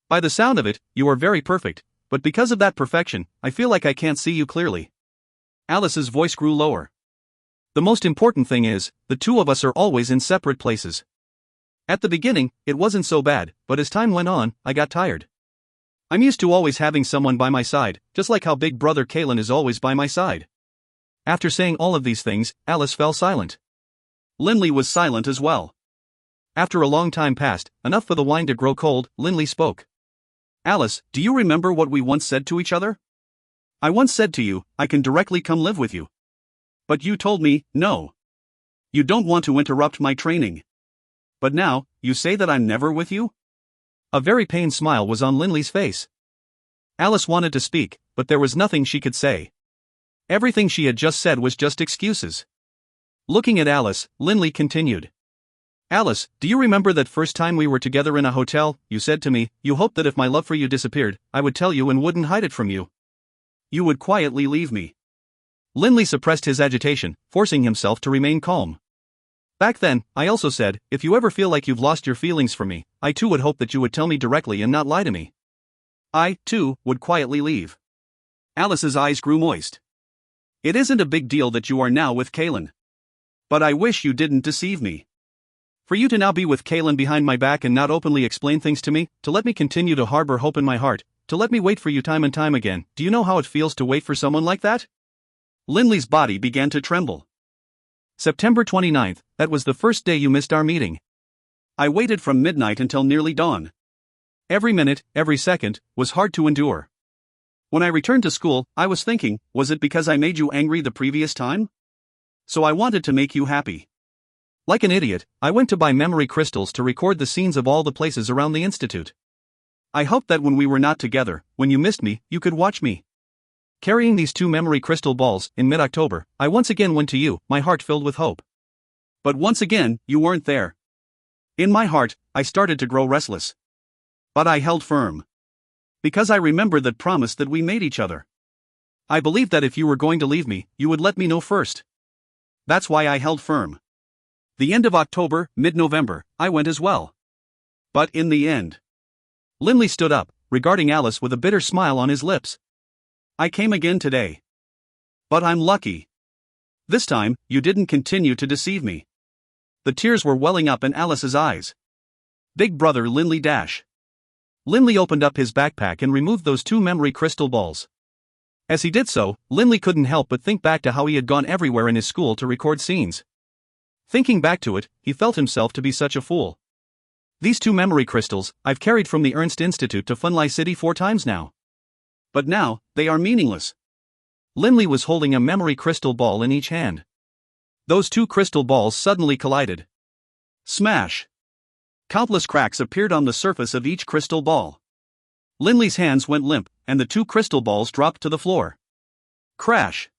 By the sound of it, you are very perfect, but because of that perfection, I feel like I can't see you clearly. Alice's voice grew lower. The most important thing is, the 2 of us are always in separate places. At the beginning, it wasn't so bad, but as time went on, I got tired. I'm used to always having someone by my side, just like how big brother Kalen is always by my side. After saying all of these things, Alice fell silent. Linley was silent as well. After a long time passed, enough for the wine to grow cold, Linley spoke. Alice, do you remember what we once said to each other? I once said to you, I can directly come live with you. But you told me, no. You don't want to interrupt my training. But now, you say that I'm never with you? A very pained smile was on Linley's face. Alice wanted to speak, but there was nothing she could say. Everything she had just said was just excuses. Looking at Alice, Linley continued. Alice, do you remember that first time we were together in a hotel? You said to me, you hoped that if my love for you disappeared, I would tell you and wouldn't hide it from you. You would quietly leave me. Linley suppressed his agitation, forcing himself to remain calm. Back then, I also said, if you ever feel like you've lost your feelings for me, I too would hope that you would tell me directly and not lie to me. I, too, would quietly leave. Alice's eyes grew moist. It isn't a big deal that you are now with Kaylin. But I wish you didn't deceive me. For you to now be with Kaylin behind my back and not openly explain things to me, to let me continue to harbor hope in my heart, to let me wait for you time and time again, do you know how it feels to wait for someone like that? Linley's body began to tremble. September 29th, that was the first day you missed our meeting. I waited from midnight until nearly dawn. Every minute, every second, was hard to endure. When I returned to school, I was thinking, was it because I made you angry the previous time? So I wanted to make you happy. Like an idiot, I went to buy memory crystals to record the scenes of all the places around the institute. I hoped that when we were not together, when you missed me, you could watch me. Carrying these 2 memory crystal balls, in mid-October, I once again went to you, my heart filled with hope. But once again, you weren't there. In my heart, I started to grow restless. But I held firm. Because I remembered that promise that we made each other. I believed that if you were going to leave me, you would let me know first. That's why I held firm. The end of October, mid-November, I went as well. But in the end. Linley stood up, regarding Alice with a bitter smile on his lips. I came again today. But I'm lucky. This time, you didn't continue to deceive me. The tears were welling up in Alice's eyes. Big brother Linley Dash. Linley opened up his backpack and removed those 2 memory crystal balls. As he did so, Linley couldn't help but think back to how he had gone everywhere in his school to record scenes. Thinking back to it, he felt himself to be such a fool. These 2 memory crystals, I've carried from the Ernst Institute to Funlai City 4 times now. But now, they are meaningless. Linley was holding a memory crystal ball in each hand. Those 2 crystal balls suddenly collided. Smash! Countless cracks appeared on the surface of each crystal ball. Linley's hands went limp, and the 2 crystal balls dropped to the floor. Crash!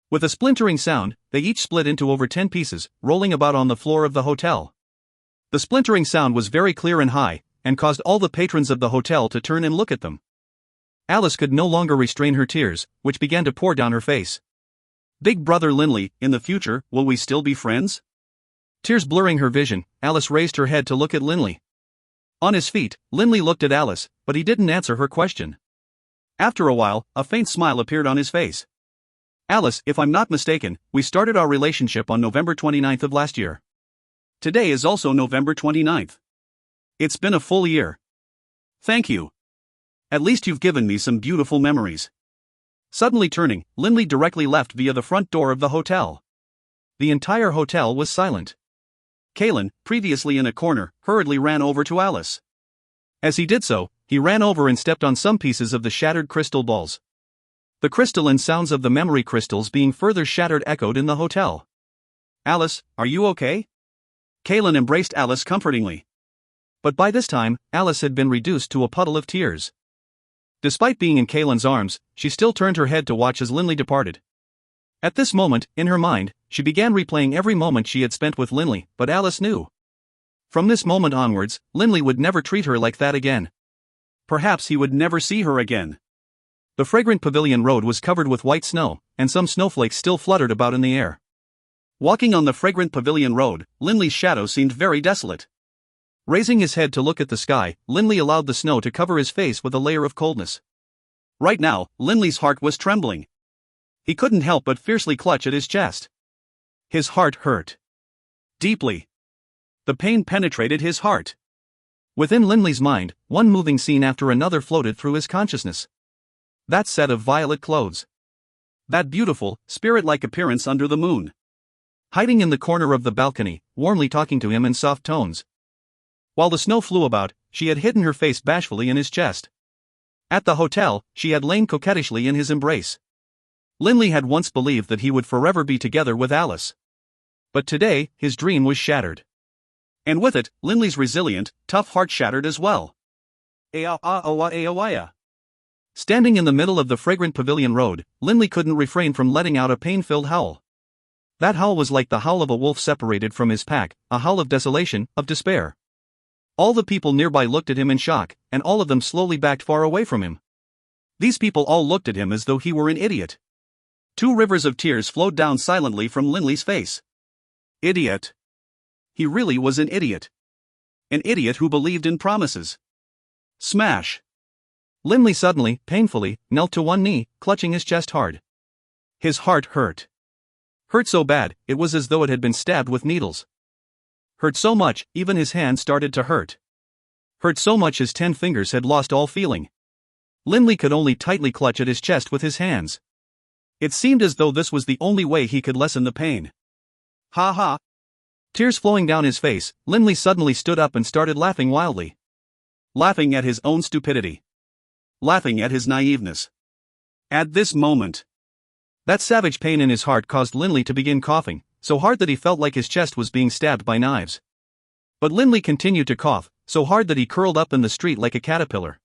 With a splintering sound, they each split into over 10 pieces, rolling about on the floor of the hotel. The splintering sound was very clear and high, and caused all the patrons of the hotel to turn and look at them. Alice could no longer restrain her tears, which began to pour down her face. Big brother Linley, in the future, will we still be friends? Tears blurring her vision, Alice raised her head to look at Linley. On his feet, Linley looked at Alice, but he didn't answer her question. After a while, a faint smile appeared on his face. Alice, if I'm not mistaken, we started our relationship on November 29th of last year. Today is also November 29th. It's been a full year. Thank you. At least you've given me some beautiful memories. Suddenly turning, Linley directly left via the front door of the hotel. The entire hotel was silent. Kaylin, previously in a corner, hurriedly ran over to Alice. As he did so, he ran over and stepped on some pieces of the shattered crystal balls. The crystalline sounds of the memory crystals being further shattered echoed in the hotel. Alice, are you okay? Kaylin embraced Alice comfortingly. But by this time, Alice had been reduced to a puddle of tears. Despite being in Kaylin's arms, she still turned her head to watch as Linley departed. At this moment, in her mind, she began replaying every moment she had spent with Linley, but Alice knew. From this moment onwards, Linley would never treat her like that again. Perhaps he would never see her again. The fragrant pavilion road was covered with white snow, and some snowflakes still fluttered about in the air. Walking on the fragrant pavilion road, Linley's shadow seemed very desolate. Raising his head to look at the sky, Linley allowed the snow to cover his face with a layer of coldness. Right now, Linley's heart was trembling. He couldn't help but fiercely clutch at his chest. His heart hurt. Deeply. The pain penetrated his heart. Within Linley's mind, one moving scene after another floated through his consciousness. That set of violet clothes. That beautiful, spirit-like appearance under the moon. Hiding in the corner of the balcony, warmly talking to him in soft tones. While the snow flew about, she had hidden her face bashfully in his chest. At the hotel, she had lain coquettishly in his embrace. Linley had once believed that he would forever be together with Alice. But today, his dream was shattered. And with it, Linley's resilient, tough heart shattered as well. Standing in the middle of the fragrant pavilion road, Linley couldn't refrain from letting out a pain-filled howl. That howl was like the howl of a wolf separated from his pack, a howl of desolation, of despair. All the people nearby looked at him in shock, and all of them slowly backed far away from him. These people all looked at him as though he were an idiot. 2 rivers of tears flowed down silently from Linley's face. Idiot. He really was an idiot. An idiot who believed in promises. Smash. Linley suddenly, painfully, knelt to one knee, clutching his chest hard. His heart hurt. Hurt so bad, it was as though it had been stabbed with needles. Hurt so much, even his hand started to hurt. Hurt so much his 10 fingers had lost all feeling. Linley could only tightly clutch at his chest with his hands. It seemed as though this was the only way he could lessen the pain. Ha ha. Tears flowing down his face, Linley suddenly stood up and started laughing wildly. Laughing at his own stupidity. Laughing at his naiveness. At this moment, that savage pain in his heart caused Linley to begin coughing, so hard that he felt like his chest was being stabbed by knives. But Linley continued to cough, so hard that he curled up in the street like a caterpillar.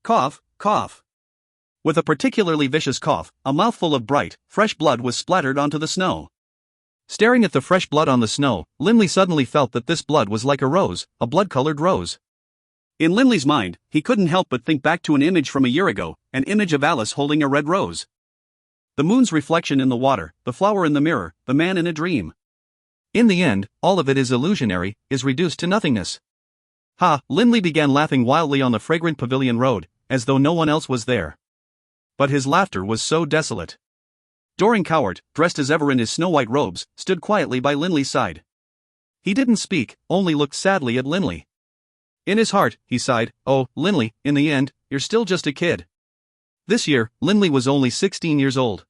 Cough, cough. With a particularly vicious cough, a mouthful of bright, fresh blood was splattered onto the snow. Staring at the fresh blood on the snow, Linley suddenly felt that this blood was like a rose, a blood-colored rose. In Linley's mind, he couldn't help but think back to an image from a year ago, an image of Alice holding a red rose. The moon's reflection in the water, the flower in the mirror, the man in a dream. In the end, all of it is illusionary, is reduced to nothingness. Ha! Linley began laughing wildly on the fragrant pavilion road, as though no one else was there. But his laughter was so desolate. Doran Cowart, dressed as ever in his snow-white robes, stood quietly by Linley's side. He didn't speak, only looked sadly at Linley. In his heart, he sighed, "Oh, Linley, in the end, you're still just a kid." This year, Linley was only 16 years old.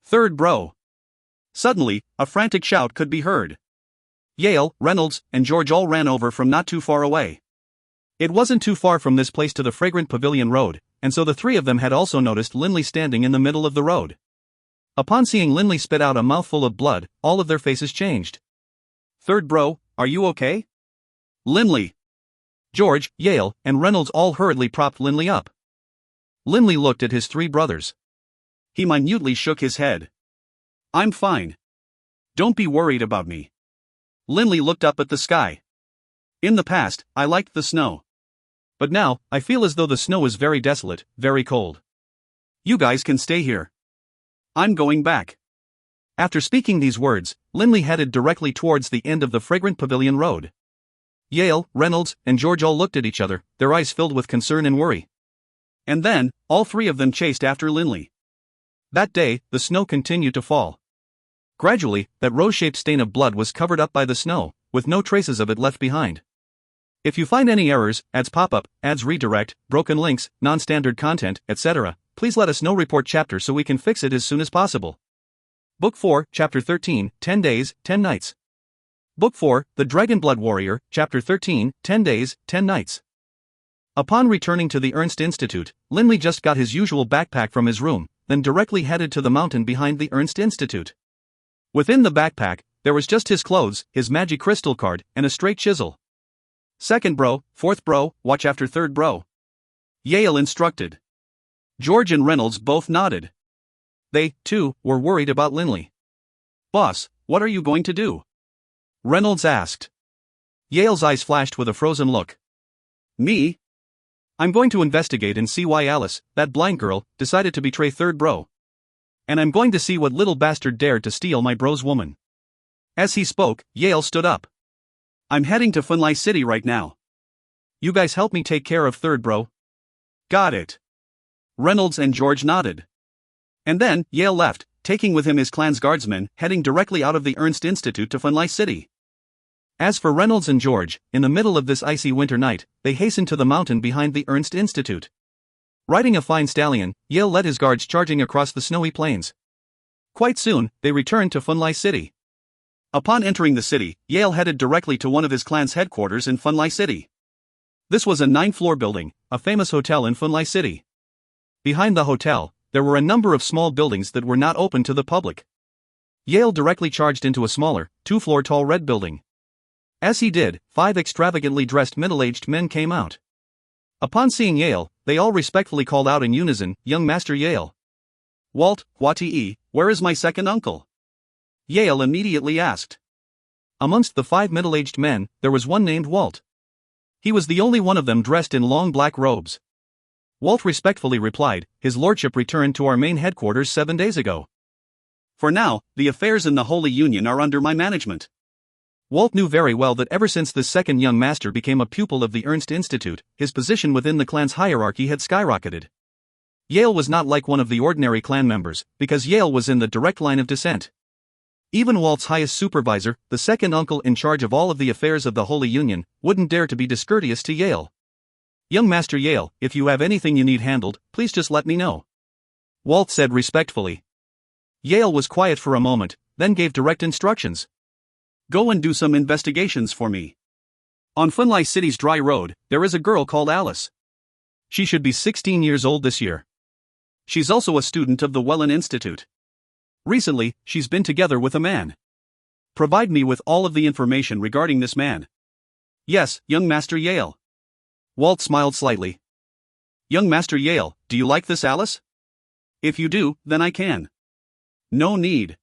Third bro. Suddenly, a frantic shout could be heard. Yale, Reynolds, and George all ran over from not too far away. It wasn't too far from this place to the fragrant pavilion road, and so the 3 of them had also noticed Linley standing in the middle of the road. Upon seeing Linley spit out a mouthful of blood, all of their faces changed. "Third bro, are you okay?" Linley. George, Yale, and Reynolds all hurriedly propped Linley up. Linley looked at his 3 brothers. He minutely shook his head. "I'm fine. Don't be worried about me." Linley looked up at the sky. "In the past, I liked the snow. But now, I feel as though the snow is very desolate, very cold. You guys can stay here. I'm going back." After speaking these words, Linley headed directly towards the end of the fragrant pavilion road. Yale, Reynolds, and George all looked at each other, their eyes filled with concern and worry. And then, all 3 of them chased after Linley. That day, the snow continued to fall. Gradually, that rose-shaped stain of blood was covered up by the snow, with no traces of it left behind. If you find any errors, ads pop-up, ads redirect, broken links, non-standard content, etc., please let us know. Report chapter so we can fix it as soon as possible. Book 4, Chapter 13, 10 Days, 10 Nights. Book 4, The Dragonblood Warrior, Chapter 13, 10 Days, 10 Nights. Upon returning to the Ernst Institute, Linley just got his usual backpack from his room, then directly headed to the mountain behind the Ernst Institute. Within the backpack, there was just his clothes, his magic crystal card, and a straight chisel. "Second bro, fourth bro, watch after third bro," Yale instructed. George and Reynolds both nodded. They, too, were worried about Linley. "Boss, what are you going to do?" Reynolds asked. Yale's eyes flashed with a frozen look. "Me? I'm going to investigate and see why Alice, that blind girl, decided to betray third bro. And I'm going to see what little bastard dared to steal my bro's woman." As he spoke, Yale stood up. "I'm heading to Funlai City right now. You guys help me take care of third bro." "Got it." Reynolds and George nodded. And then, Yale left, taking with him his clan's guardsmen, heading directly out of the Ernst Institute to Funlai City. As for Reynolds and George, in the middle of this icy winter night, they hastened to the mountain behind the Ernst Institute. Riding a fine stallion, Yale led his guards charging across the snowy plains. Quite soon, they returned to Funlai City. Upon entering the city, Yale headed directly to one of his clan's headquarters in Funlai City. This was a 9-floor building, a famous hotel in Funlai City. Behind the hotel, there were a number of small buildings that were not open to the public. Yale directly charged into a smaller, 2-floor tall red building. As he did, 5 extravagantly dressed middle-aged men came out. Upon seeing Yale, they all respectfully called out in unison, "Young Master Yale." "Walt, Watie, where is my second uncle?" Yale immediately asked. Amongst the 5 middle-aged men, there was one named Walt. He was the only one of them dressed in long black robes. Walt respectfully replied, "His lordship returned to our main headquarters 7 days ago. For now, the affairs in the Holy Union are under my management." Walt knew very well that ever since this second young master became a pupil of the Ernst Institute, his position within the clan's hierarchy had skyrocketed. Yale was not like one of the ordinary clan members, because Yale was in the direct line of descent. Even Walt's highest supervisor, the second uncle in charge of all of the affairs of the Holy Union, wouldn't dare to be discourteous to Yale. "Young Master Yale, if you have anything you need handled, please just let me know," Walt said respectfully. Yale was quiet for a moment, then gave direct instructions. "Go and do some investigations for me. On Funlai City's dry road, there is a girl called Alice. She should be 16 years old this year. She's also a student of the Wellen Institute. Recently, she's been together with a man. Provide me with all of the information regarding this man." "Yes, young Master Yale." Walt smiled slightly. "Young Master Yale, do you like this Alice? If you do, then I can." "No need."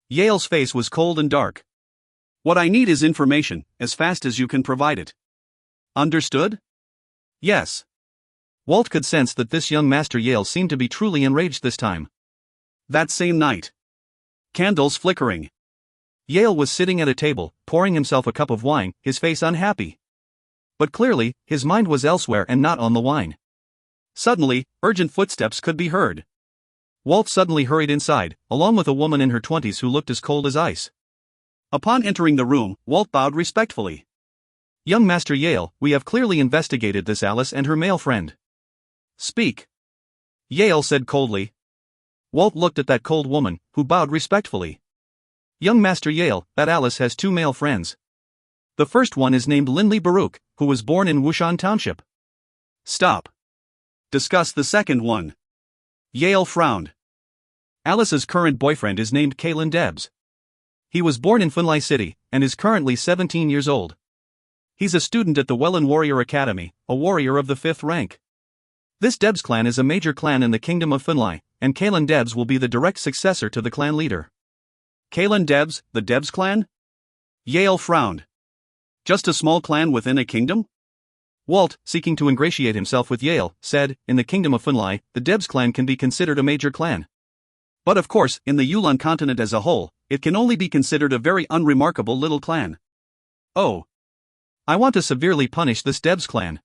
Yale's face was cold and dark. "What I need is information, as fast as you can provide it. Understood?" "Yes." Walt could sense that this young Master Yale seemed to be truly enraged this time. That same night. Candles flickering. Yale was sitting at a table, pouring himself a cup of wine, his face unhappy. But clearly, his mind was elsewhere and not on the wine. Suddenly, urgent footsteps could be heard. Walt suddenly hurried inside, along with a woman in her 20s who looked as cold as ice. Upon entering the room, Walt bowed respectfully. "Young Master Yale, we have clearly investigated this Alice and her male friend. Speak." Yale said coldly. Walt looked at that cold woman, who bowed respectfully. "Young Master Yale, that Alice has 2 male friends. The first one is named Lindley Baruch, who was born in Wushan Township." "Stop. Discuss the second one." Yale frowned. "Alice's current boyfriend is named Kalen Debs. He was born in Funlai City, and is currently 17 years old. He's a student at the Wellen Warrior Academy, a warrior of the 5th rank. This Debs clan is a major clan in the Kingdom of Funlai, and Kalen Debs will be the direct successor to the clan leader." "Kalen Debs, the Debs clan?" Yale frowned. "Just a small clan within a kingdom?" Walt, seeking to ingratiate himself with Yale, said, "In the Kingdom of Funlai, the Debs clan can be considered a major clan. But of course, in the Yulan continent as a whole, it can only be considered a very unremarkable little clan. Oh. I want to severely punish this Debs clan.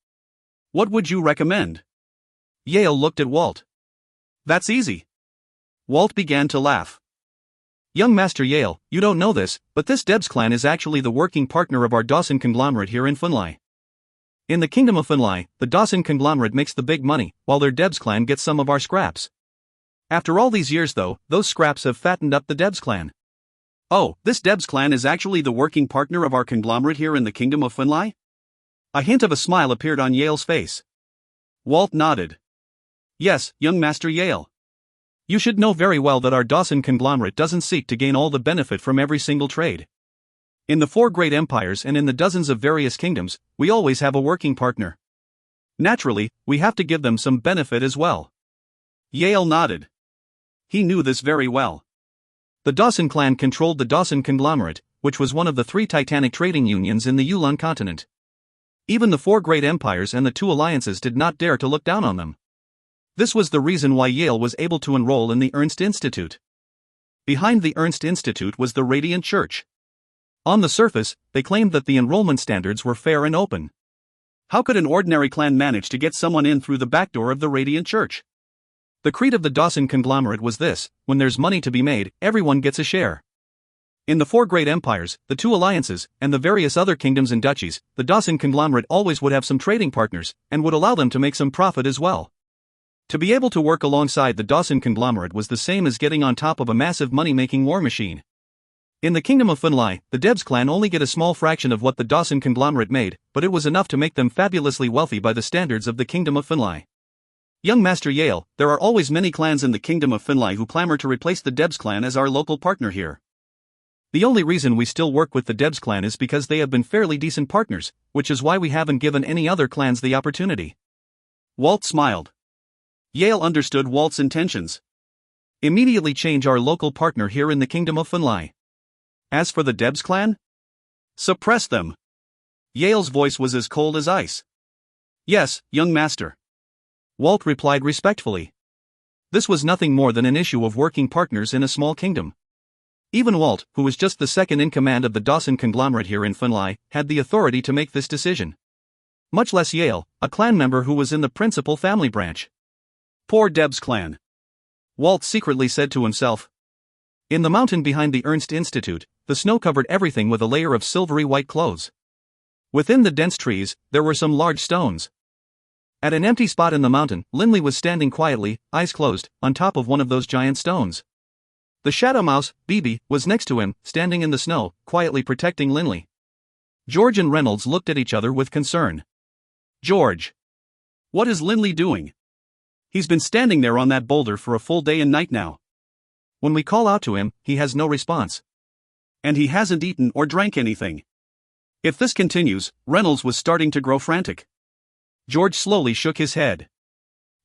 What would you recommend?" Yale looked at Walt. "That's easy." Walt began to laugh. "Young Master Yale, you don't know this, but this Debs clan is actually the working partner of our Dawson conglomerate here in Funlai. In the Kingdom of Funlai, the Dawson conglomerate makes the big money, while their Debs clan gets some of our scraps. After all these years though, those scraps have fattened up the Debs clan." "Oh, this Debs clan is actually the working partner of our conglomerate here in the Kingdom of Funlai?" A hint of a smile appeared on Yale's face. Walt nodded. "Yes, young Master Yale. You should know very well that our Dawson conglomerate doesn't seek to gain all the benefit from every single trade. In the 4 great empires and in the dozens of various kingdoms, we always have a working partner. Naturally, we have to give them some benefit as well." Yale nodded. He knew this very well. The Dawson clan controlled the Dawson conglomerate, which was one of the 3 titanic trading unions in the Yulan continent. Even the 4 great empires and the 2 alliances did not dare to look down on them. This was the reason why Yale was able to enroll in the Ernst Institute. Behind the Ernst Institute was the Radiant Church. On the surface, they claimed that the enrollment standards were fair and open. How could an ordinary clan manage to get someone in through the back door of the Radiant Church? The creed of the Dawson conglomerate was this: when there's money to be made, everyone gets a share. In the 4 great empires, the 2 alliances, and the various other kingdoms and duchies, the Dawson conglomerate always would have some trading partners, and would allow them to make some profit as well. To be able to work alongside the Dawson conglomerate was the same as getting on top of a massive money-making war machine. In the Kingdom of Funlai, the Debs clan only get a small fraction of what the Dawson conglomerate made, but it was enough to make them fabulously wealthy by the standards of the Kingdom of Funlai. Young Master Yale, there are always many clans in the Kingdom of Funlai who clamor to replace the Debs clan as our local partner here. The only reason we still work with the Debs clan is because they have been fairly decent partners, which is why we haven't given any other clans the opportunity." Walt smiled. Yale understood Walt's intentions. "Immediately change our local partner here in the Kingdom of Funlai. As for the Debs clan? Suppress them." Yale's voice was as cold as ice. "Yes, young master." Walt replied respectfully. This was nothing more than an issue of working partners in a small kingdom. Even Walt, who was just the second in command of the Dawson conglomerate here in Funlai, had the authority to make this decision. Much less Yale, a clan member who was in the principal family branch. Poor Deb's clan. Walt secretly said to himself. In the mountain behind the Ernst Institute, the snow covered everything with a layer of silvery white clothes. Within the dense trees, there were some large stones. At an empty spot in the mountain, Linley was standing quietly, eyes closed, on top of one of those giant stones. The shadow mouse, Bibi, was next to him, standing in the snow, quietly protecting Linley. George and Reynolds looked at each other with concern. George. What is Linley doing? He's been standing there on that boulder for a full day and night now. When we call out to him, he has no response. And he hasn't eaten or drank anything. If this continues, Reynolds was starting to grow frantic. George slowly shook his head.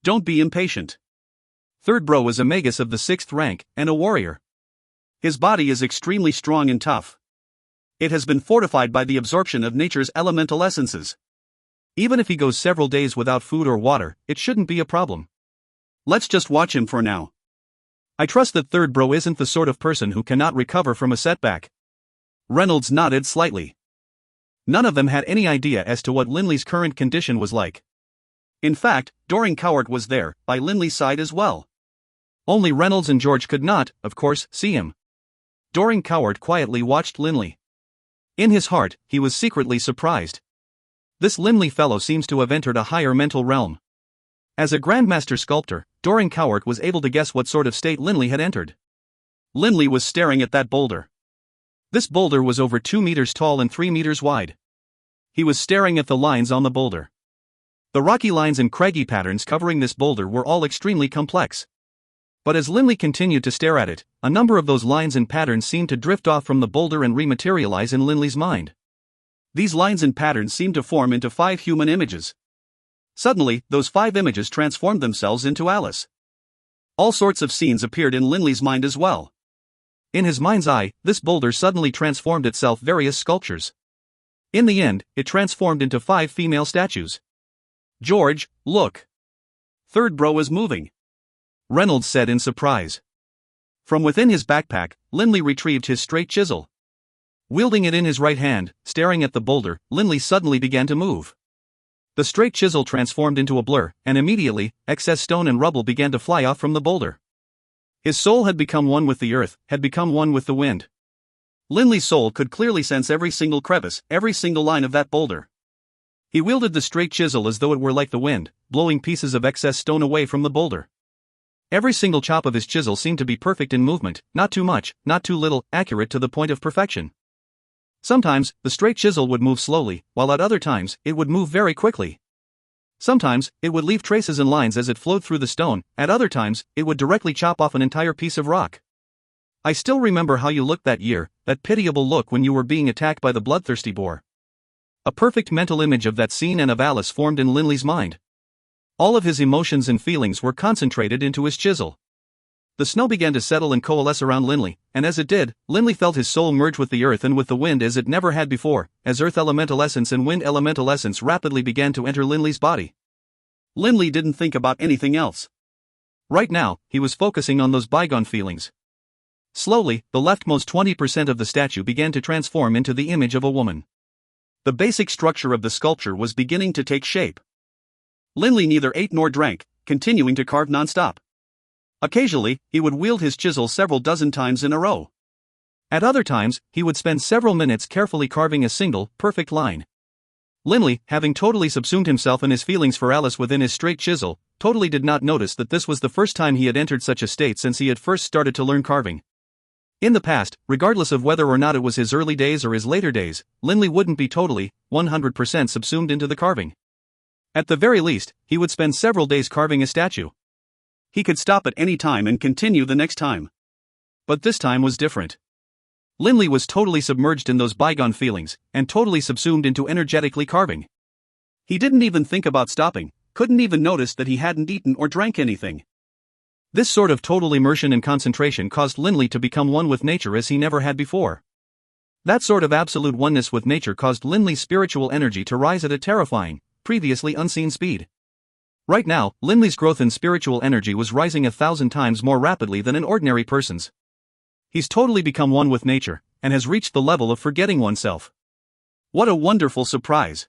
Don't be impatient. Third Bro is a magus of the 6th rank, and a warrior. His body is extremely strong and tough. It has been fortified by the absorption of nature's elemental essences. Even if he goes several days without food or water, it shouldn't be a problem. Let's just watch him for now. I trust that Third Bro isn't the sort of person who cannot recover from a setback. Reynolds nodded slightly. None of them had any idea as to what Linley's current condition was like. In fact, Doring Cowart was there, by Linley's side as well. Only Reynolds and George could not, of course, see him. Doring Cowart quietly watched Linley. In his heart, he was secretly surprised. This Linley fellow seems to have entered a higher mental realm. As a Grandmaster Sculptor, Doring Cowart was able to guess what sort of state Linley had entered. Linley was staring at that boulder. This boulder was over 2 meters tall and 3 meters wide. He was staring at the lines on the boulder. The rocky lines and craggy patterns covering this boulder were all extremely complex. But as Linley continued to stare at it, a number of those lines and patterns seemed to drift off from the boulder and rematerialize in Linley's mind. These lines and patterns seemed to form into 5 human images. Suddenly, those 5 images transformed themselves into Alice. All sorts of scenes appeared in Linley's mind as well. In his mind's eye, this boulder suddenly transformed itself various sculptures. In the end, it transformed into 5 female statues. George, look. Third Bro is moving. Reynolds said in surprise. From within his backpack, Linley retrieved his straight chisel. Wielding it in his right hand, staring at the boulder, Linley suddenly began to move. The straight chisel transformed into a blur, and immediately, excess stone and rubble began to fly off from the boulder. His soul had become one with the earth, had become one with the wind. Linley's soul could clearly sense every single crevice, every single line of that boulder. He wielded the straight chisel as though it were like the wind, blowing pieces of excess stone away from the boulder. Every single chop of his chisel seemed to be perfect in movement, not too much, not too little, accurate to the point of perfection. Sometimes, the straight chisel would move slowly, while at other times, it would move very quickly. Sometimes, it would leave traces and lines as it flowed through the stone, at other times, it would directly chop off an entire piece of rock. I still remember how you looked that year, that pitiable look when you were being attacked by the bloodthirsty boar. A perfect mental image of that scene and of Alice formed in Linley's mind. All of his emotions and feelings were concentrated into his chisel. The snow began to settle and coalesce around Linley, and as it did, Linley felt his soul merge with the earth and with the wind as it never had before, as earth elemental essence and wind elemental essence rapidly began to enter Linley's body. Linley didn't think about anything else. Right now, he was focusing on those bygone feelings. Slowly, the leftmost 20% of the statue began to transform into the image of a woman. The basic structure of the sculpture was beginning to take shape. Linley neither ate nor drank, continuing to carve non-stop. Occasionally, he would wield his chisel several dozen times in a row. At other times, he would spend several minutes carefully carving a single, perfect line. Linley, having totally subsumed himself and his feelings for Alice within his straight chisel, totally did not notice that this was the first time he had entered such a state since he had first started to learn carving. In the past, regardless of whether or not it was his early days or his later days, Linley wouldn't be totally, 100% subsumed into the carving. At the very least, he would spend several days carving a statue. He could stop at any time and continue the next time. But this time was different. Linley was totally submerged in those bygone feelings, and totally subsumed into energetically carving. He didn't even think about stopping, couldn't even notice that he hadn't eaten or drank anything. This sort of total immersion and concentration caused Linley to become one with nature as he never had before. That sort of absolute oneness with nature caused Linley's spiritual energy to rise at a terrifying, previously unseen speed. Right now, Linley's growth in spiritual energy was rising 1,000 times more rapidly than an ordinary person's. He's totally become one with nature, and has reached the level of forgetting oneself. What a wonderful surprise!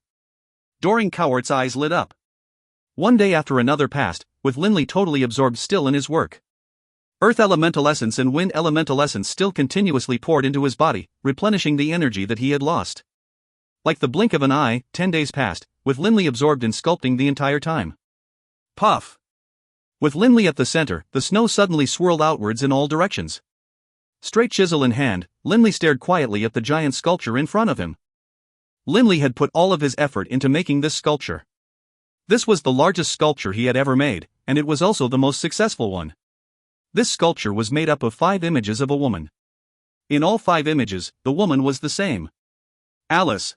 Doring Cowart's eyes lit up. One day after another passed, with Linley totally absorbed still in his work. Earth elemental essence and wind elemental essence still continuously poured into his body, replenishing the energy that he had lost. Like the blink of an eye, 10 days passed, with Linley absorbed in sculpting the entire time. Puff! With Linley at the center, the snow suddenly swirled outwards in all directions. Straight chisel in hand, Linley stared quietly at the giant sculpture in front of him. Linley had put all of his effort into making this sculpture. This was the largest sculpture he had ever made, and it was also the most successful one. This sculpture was made up of 5 images of a woman. In all 5 images, the woman was the same. Alice.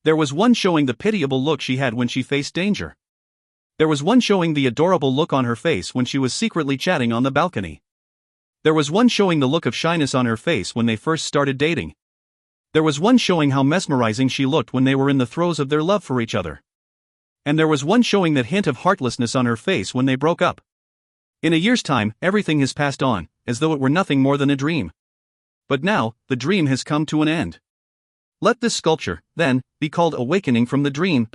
There was one showing the pitiable look she had when she faced danger. There was one showing the adorable look on her face when she was secretly chatting on the balcony. There was one showing the look of shyness on her face when they first started dating. There was one showing how mesmerizing she looked when they were in the throes of their love for each other. And there was one showing that hint of heartlessness on her face when they broke up. In a year's time, everything has passed on, as though it were nothing more than a dream. But now, the dream has come to an end. Let this sculpture, then, be called Awakening from the Dream.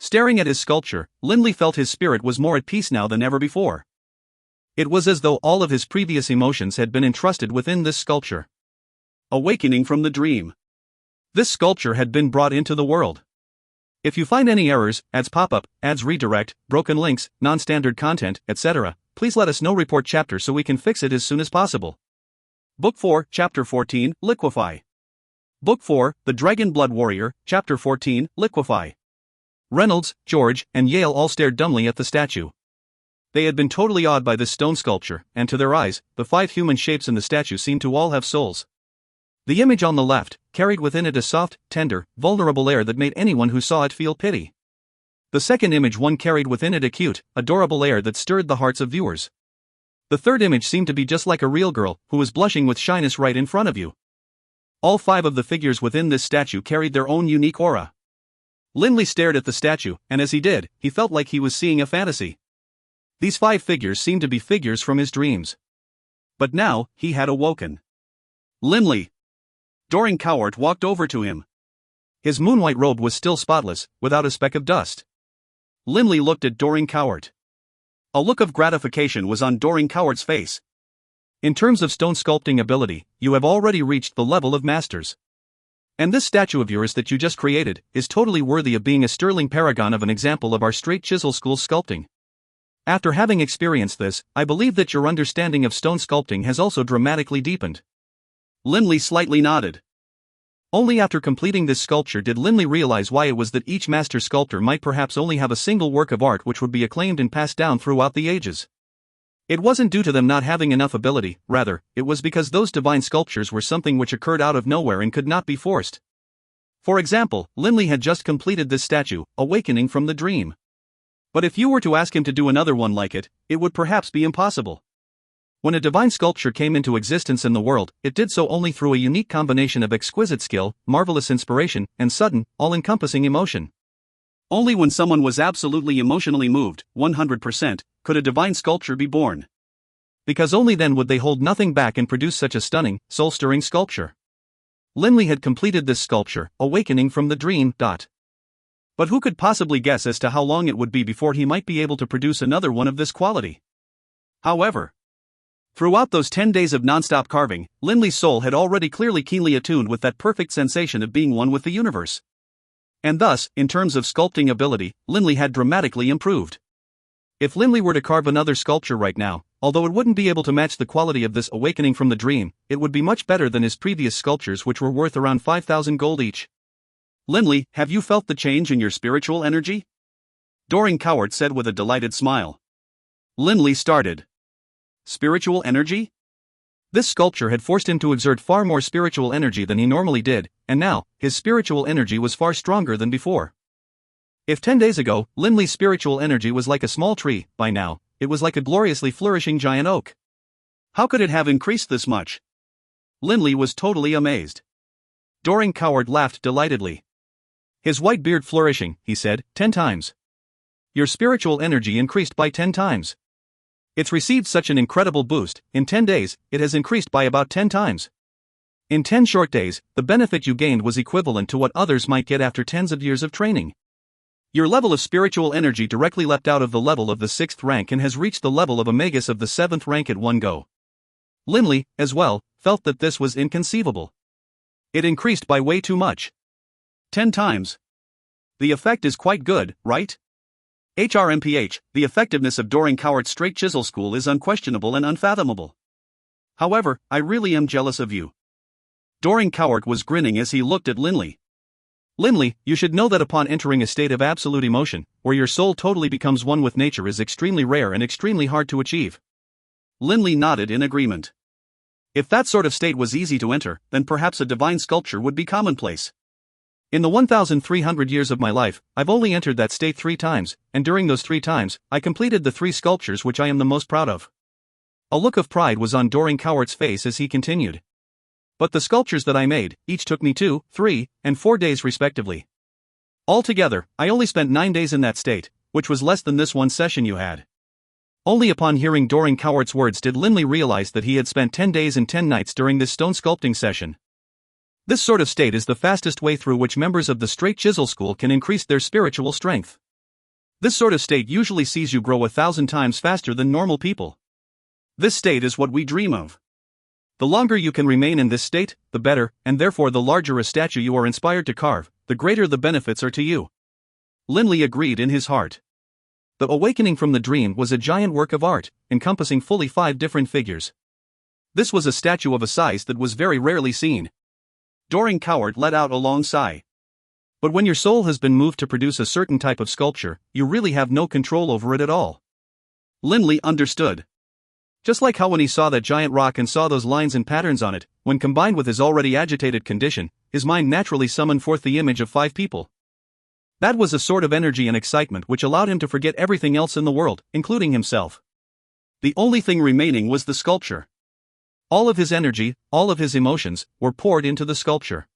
Staring at his sculpture, Linley felt his spirit was more at peace now than ever before. It was as though all of his previous emotions had been entrusted within this sculpture. Awakening from the Dream. This sculpture had been brought into the world. If you find any errors, ads pop up, ads redirect, broken links, non-standard content, etc., please let us know. Report chapter so we can fix it as soon as possible. Book 4, Chapter 14, Liquefy. Book 4, The Dragonblood Warrior, Chapter 14, Liquefy. Reynolds, George, and Yale all stared dumbly at the statue. They had been totally awed by this stone sculpture, and to their eyes, the 5 human shapes in the statue seemed to all have souls. The image on the left carried within it a soft, tender, vulnerable air that made anyone who saw it feel pity. The second image carried within it a cute, adorable air that stirred the hearts of viewers. The third image seemed to be just like a real girl who was blushing with shyness right in front of you. All 5 of the figures within this statue carried their own unique aura. Linley stared at the statue, and as he did, he felt like he was seeing a fantasy. These 5 figures seemed to be figures from his dreams. But now, he had awoken. Linley! Doring Cowart walked over to him. His moonwhite robe was still spotless, without a speck of dust. Linley looked at Doring Cowart. A look of gratification was on Doring Cowart's face. In terms of stone sculpting ability, you have already reached the level of masters. And this statue of yours that you just created is totally worthy of being a sterling paragon of an example of our straight chisel school sculpting. After having experienced this, I believe that your understanding of stone sculpting has also dramatically deepened. Linley slightly nodded. Only after completing this sculpture did Linley realize why it was that each master sculptor might perhaps only have a single work of art which would be acclaimed and passed down throughout the ages. It wasn't due to them not having enough ability, rather, it was because those divine sculptures were something which occurred out of nowhere and could not be forced. For example, Linley had just completed this statue, Awakening from the Dream. But if you were to ask him to do another one like it, it would perhaps be impossible. When a divine sculpture came into existence in the world, it did so only through a unique combination of exquisite skill, marvelous inspiration, and sudden, all-encompassing emotion. Only when someone was absolutely emotionally moved, 100%, could a divine sculpture be born. Because only then would they hold nothing back and produce such a stunning, soul-stirring sculpture. Linley had completed this sculpture, Awakening from the Dream. But who could possibly guess as to how long it would be before he might be able to produce another one of this quality? However, throughout those 10 days of non-stop carving, Linley's soul had already clearly keenly attuned with that perfect sensation of being one with the universe. And thus, in terms of sculpting ability, Linley had dramatically improved. If Linley were to carve another sculpture right now, although it wouldn't be able to match the quality of this Awakening from the Dream, it would be much better than his previous sculptures, which were worth around 5,000 gold each. Linley, have you felt the change in your spiritual energy? Doring Cowart said with a delighted smile. Linley started. Spiritual energy? This sculpture had forced him to exert far more spiritual energy than he normally did, and now, his spiritual energy was far stronger than before. If 10 days ago, Linley's spiritual energy was like a small tree, by now, it was like a gloriously flourishing giant oak. How could it have increased this much? Linley was totally amazed. Doring Cowart laughed delightedly. His white beard flourishing, he said, 10 times. Your spiritual energy increased by 10 times. It's received such an incredible boost, in 10 days, it has increased by about 10 times. In 10 short days, the benefit you gained was equivalent to what others might get after tens of years of training. Your level of spiritual energy directly leapt out of the level of the 6th rank and has reached the level of a magus of the 7th rank at one go. Linley, as well, felt that this was inconceivable. It increased by way too much. 10 times. The effect is quite good, right? HRMPH, the effectiveness of Doring Cowart's Straight Chisel School is unquestionable and unfathomable. However, I really am jealous of you. Doring Cowart was grinning as he looked at Linley. Linley, you should know that upon entering a state of absolute emotion, where your soul totally becomes one with nature, is extremely rare and extremely hard to achieve. Linley nodded in agreement. If that sort of state was easy to enter, then perhaps a divine sculpture would be commonplace. In the 1,300 years of my life, I've only entered that state 3 times, and during those 3 times, I completed the 3 sculptures which I am the most proud of. A look of pride was on Doring Cowart's face as he continued. But the sculptures that I made, each took me 2, 3, and 4 days respectively. Altogether, I only spent 9 days in that state, which was less than this one session you had. Only upon hearing Doring Cowart's words did Linley realize that he had spent 10 days and 10 nights during this stone sculpting session. This sort of state is the fastest way through which members of the Straight Chisel School can increase their spiritual strength. This sort of state usually sees you grow 1,000 times faster than normal people. This state is what we dream of. The longer you can remain in this state, the better, and therefore the larger a statue you are inspired to carve, the greater the benefits are to you. Linley agreed in his heart. The awakening from the dream was a giant work of art, encompassing fully 5 different figures. This was a statue of a size that was very rarely seen. Doring Cowart let out a long sigh. But when your soul has been moved to produce a certain type of sculpture, you really have no control over it at all. Linley understood. Just like how when he saw that giant rock and saw those lines and patterns on it, when combined with his already agitated condition, his mind naturally summoned forth the image of 5 people. That was a sort of energy and excitement which allowed him to forget everything else in the world, including himself. The only thing remaining was the sculpture. All of his energy, all of his emotions, were poured into the sculpture.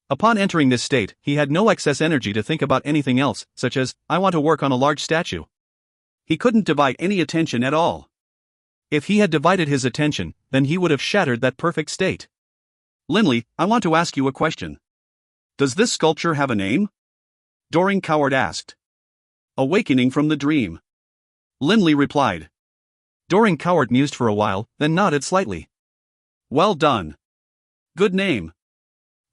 Upon entering this state, he had no excess energy to think about anything else, such as, I want to work on a large statue. He couldn't divide any attention at all. If he had divided his attention, then he would have shattered that perfect state. Linley, I want to ask you a question. Does this sculpture have a name? Doring Cowart asked. Awakening from the dream. Linley replied. Doring Cowart mused for a while, then nodded slightly. Well done. Good name.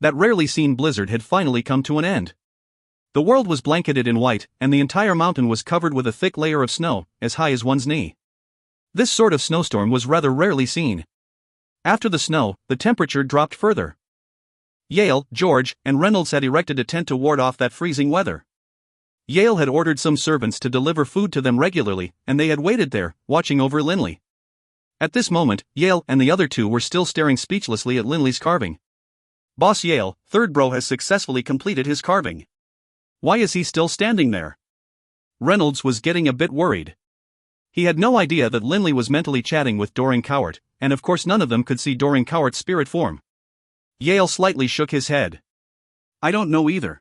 That rarely seen blizzard had finally come to an end. The world was blanketed in white, and the entire mountain was covered with a thick layer of snow, as high as one's knee. This sort of snowstorm was rather rarely seen. After the snow, the temperature dropped further. Yale, George, and Reynolds had erected a tent to ward off that freezing weather. Yale had ordered some servants to deliver food to them regularly, and they had waited there, watching over Linley. At this moment, Yale and the other 2 were still staring speechlessly at Linley's carving. Boss Yale, 3rd bro, has successfully completed his carving. Why is he still standing there? Reynolds was getting a bit worried. He had no idea that Linley was mentally chatting with Doring Cowart, and of course none of them could see Doring Cowart's spirit form. Yale slightly shook his head. I don't know either.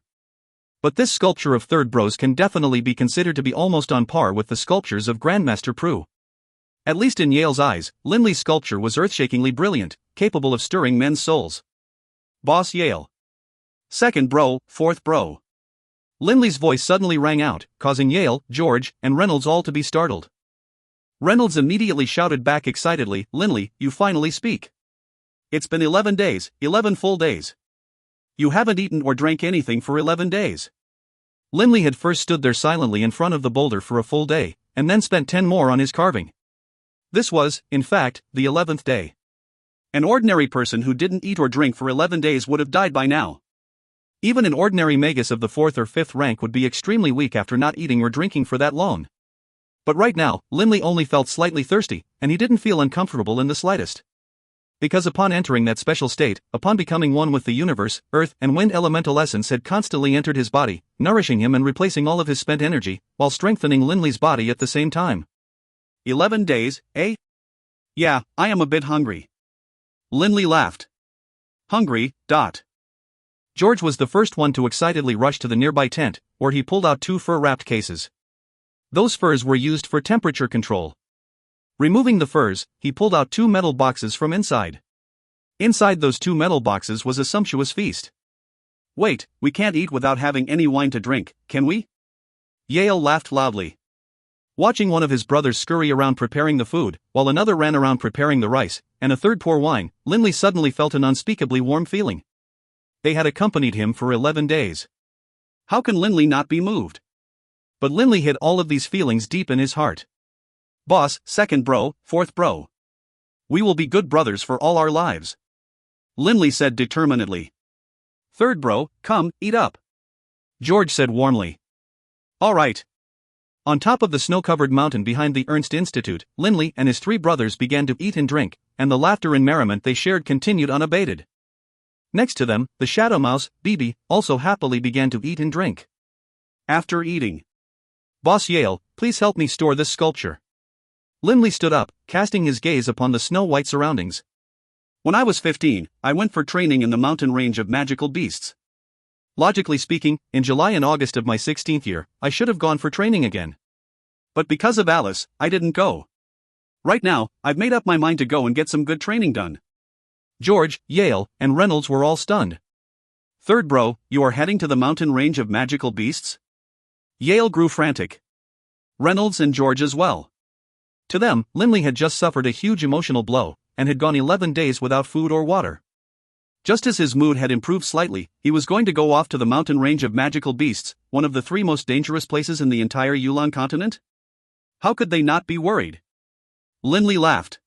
But this sculpture of 3rd bros can definitely be considered to be almost on par with the sculptures of Grandmaster Prue. At least in Yale's eyes, Linley's sculpture was earth-shakingly brilliant, capable of stirring men's souls. Boss Yale. 2nd bro, 4th bro. Linley's voice suddenly rang out, causing Yale, George, and Reynolds all to be startled. Reynolds immediately shouted back excitedly, Linley, you finally speak. It's been 11 days, 11 full days. You haven't eaten or drank anything for 11 days. Linley had first stood there silently in front of the boulder for a full day, and then spent 10 more on his carving. This was, in fact, the 11th day. An ordinary person who didn't eat or drink for 11 days would have died by now. Even an ordinary magus of the 4th or 5th rank would be extremely weak after not eating or drinking for that long. But right now, Linley only felt slightly thirsty, and he didn't feel uncomfortable in the slightest. Because upon entering that special state, upon becoming one with the universe, earth and wind elemental essence had constantly entered his body, nourishing him and replacing all of his spent energy, while strengthening Linley's body at the same time. 11 days, eh? Yeah, I am a bit hungry. Linley laughed. Hungry, dot. George was the first one to excitedly rush to the nearby tent, where he pulled out 2 fur-wrapped cases. Those furs were used for temperature control. Removing the furs, he pulled out 2 metal boxes from inside. Inside those 2 metal boxes was a sumptuous feast. Wait, we can't eat without having any wine to drink, can we? Yale laughed loudly. Watching one of his brothers scurry around preparing the food, while another ran around preparing the rice, and a third pour wine, Lindley suddenly felt an unspeakably warm feeling. They had accompanied him for 11 days. How can Lindley not be moved? But Lindley hid all of these feelings deep in his heart. Boss, second bro, fourth bro. We will be good brothers for all our lives. Lindley said determinedly. Third bro, come, eat up. George said warmly. All right. On top of the snow-covered mountain behind the Ernst Institute, Lindley and his 3 brothers began to eat and drink, and the laughter and merriment they shared continued unabated. Next to them, the shadow mouse, Bibi, also happily began to eat and drink. After eating. Boss Yale, please help me store this sculpture. Lindley stood up, casting his gaze upon the snow-white surroundings. When I was 15, I went for training in the mountain range of magical beasts. Logically speaking, in July and August of my 16th year, I should have gone for training again. But because of Alice, I didn't go. Right now, I've made up my mind to go and get some good training done. George, Yale, and Reynolds were all stunned. Third bro, you are heading to the mountain range of magical beasts? Yale grew frantic. Reynolds and George as well. To them, Lindley had just suffered a huge emotional blow, and had gone 11 days without food or water. Just as his mood had improved slightly, he was going to go off to the mountain range of magical beasts, one of the 3 most dangerous places in the entire Yulon continent? How could they not be worried? Lindley laughed.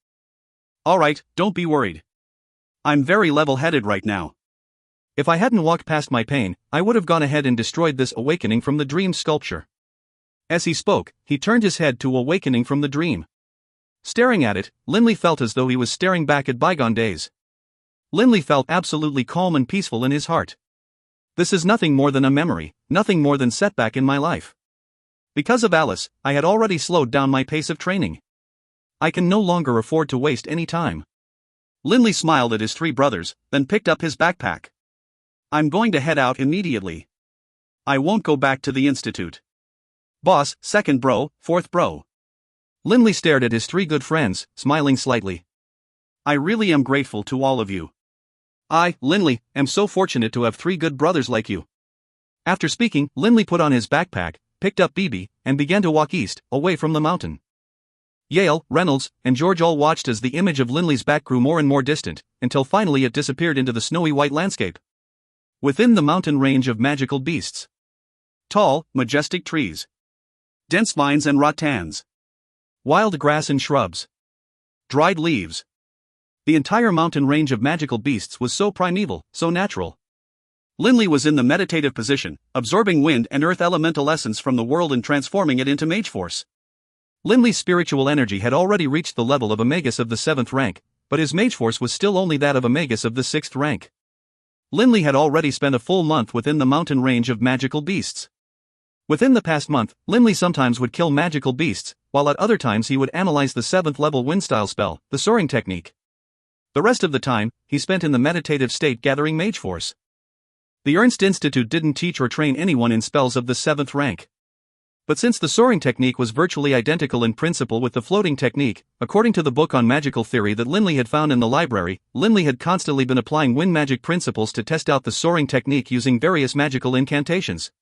All right, don't be worried. I'm very level-headed right now. If I hadn't walked past my pain, I would have gone ahead and destroyed this awakening from the dream sculpture. As he spoke, he turned his head to awakening from the dream. Staring at it, Lindley felt as though he was staring back at bygone days. Lindley felt absolutely calm and peaceful in his heart. This is nothing more than a memory, nothing more than setback in my life. Because of Alice, I had already slowed down my pace of training. I can no longer afford to waste any time. Lindley smiled at his 3 brothers, then picked up his backpack. I'm going to head out immediately. I won't go back to the institute. Boss, second bro, fourth bro. Lindley stared at his 3 good friends, smiling slightly. I really am grateful to all of you. I, Lindley, am so fortunate to have 3 good brothers like you. After speaking, Lindley put on his backpack, picked up Bibi, and began to walk east, away from the mountain. Yale, Reynolds, and George all watched as the image of Lindley's back grew more and more distant, until finally it disappeared into the snowy white landscape. Within the mountain range of magical beasts. Tall, majestic trees. Dense vines and rattans. Wild grass and shrubs. Dried leaves. The entire mountain range of magical beasts was so primeval, so natural. Lindley was in the meditative position, absorbing wind and earth elemental essence from the world and transforming it into mage force. Lindley's spiritual energy had already reached the level of a magus of the 7th rank, but his mage force was still only that of a magus of the 6th rank. Lindley had already spent a full month within the mountain range of magical beasts. Within the past month, Lindley sometimes would kill magical beasts, while at other times he would analyze the 7th level wind style spell, the soaring technique. The rest of the time, he spent in the meditative state gathering mage force. The Ernst Institute didn't teach or train anyone in spells of the 7th rank. But since the soaring technique was virtually identical in principle with the floating technique, according to the book on magical theory that Lindley had found in the library, Lindley had constantly been applying wind magic principles to test out the soaring technique using various magical incantations.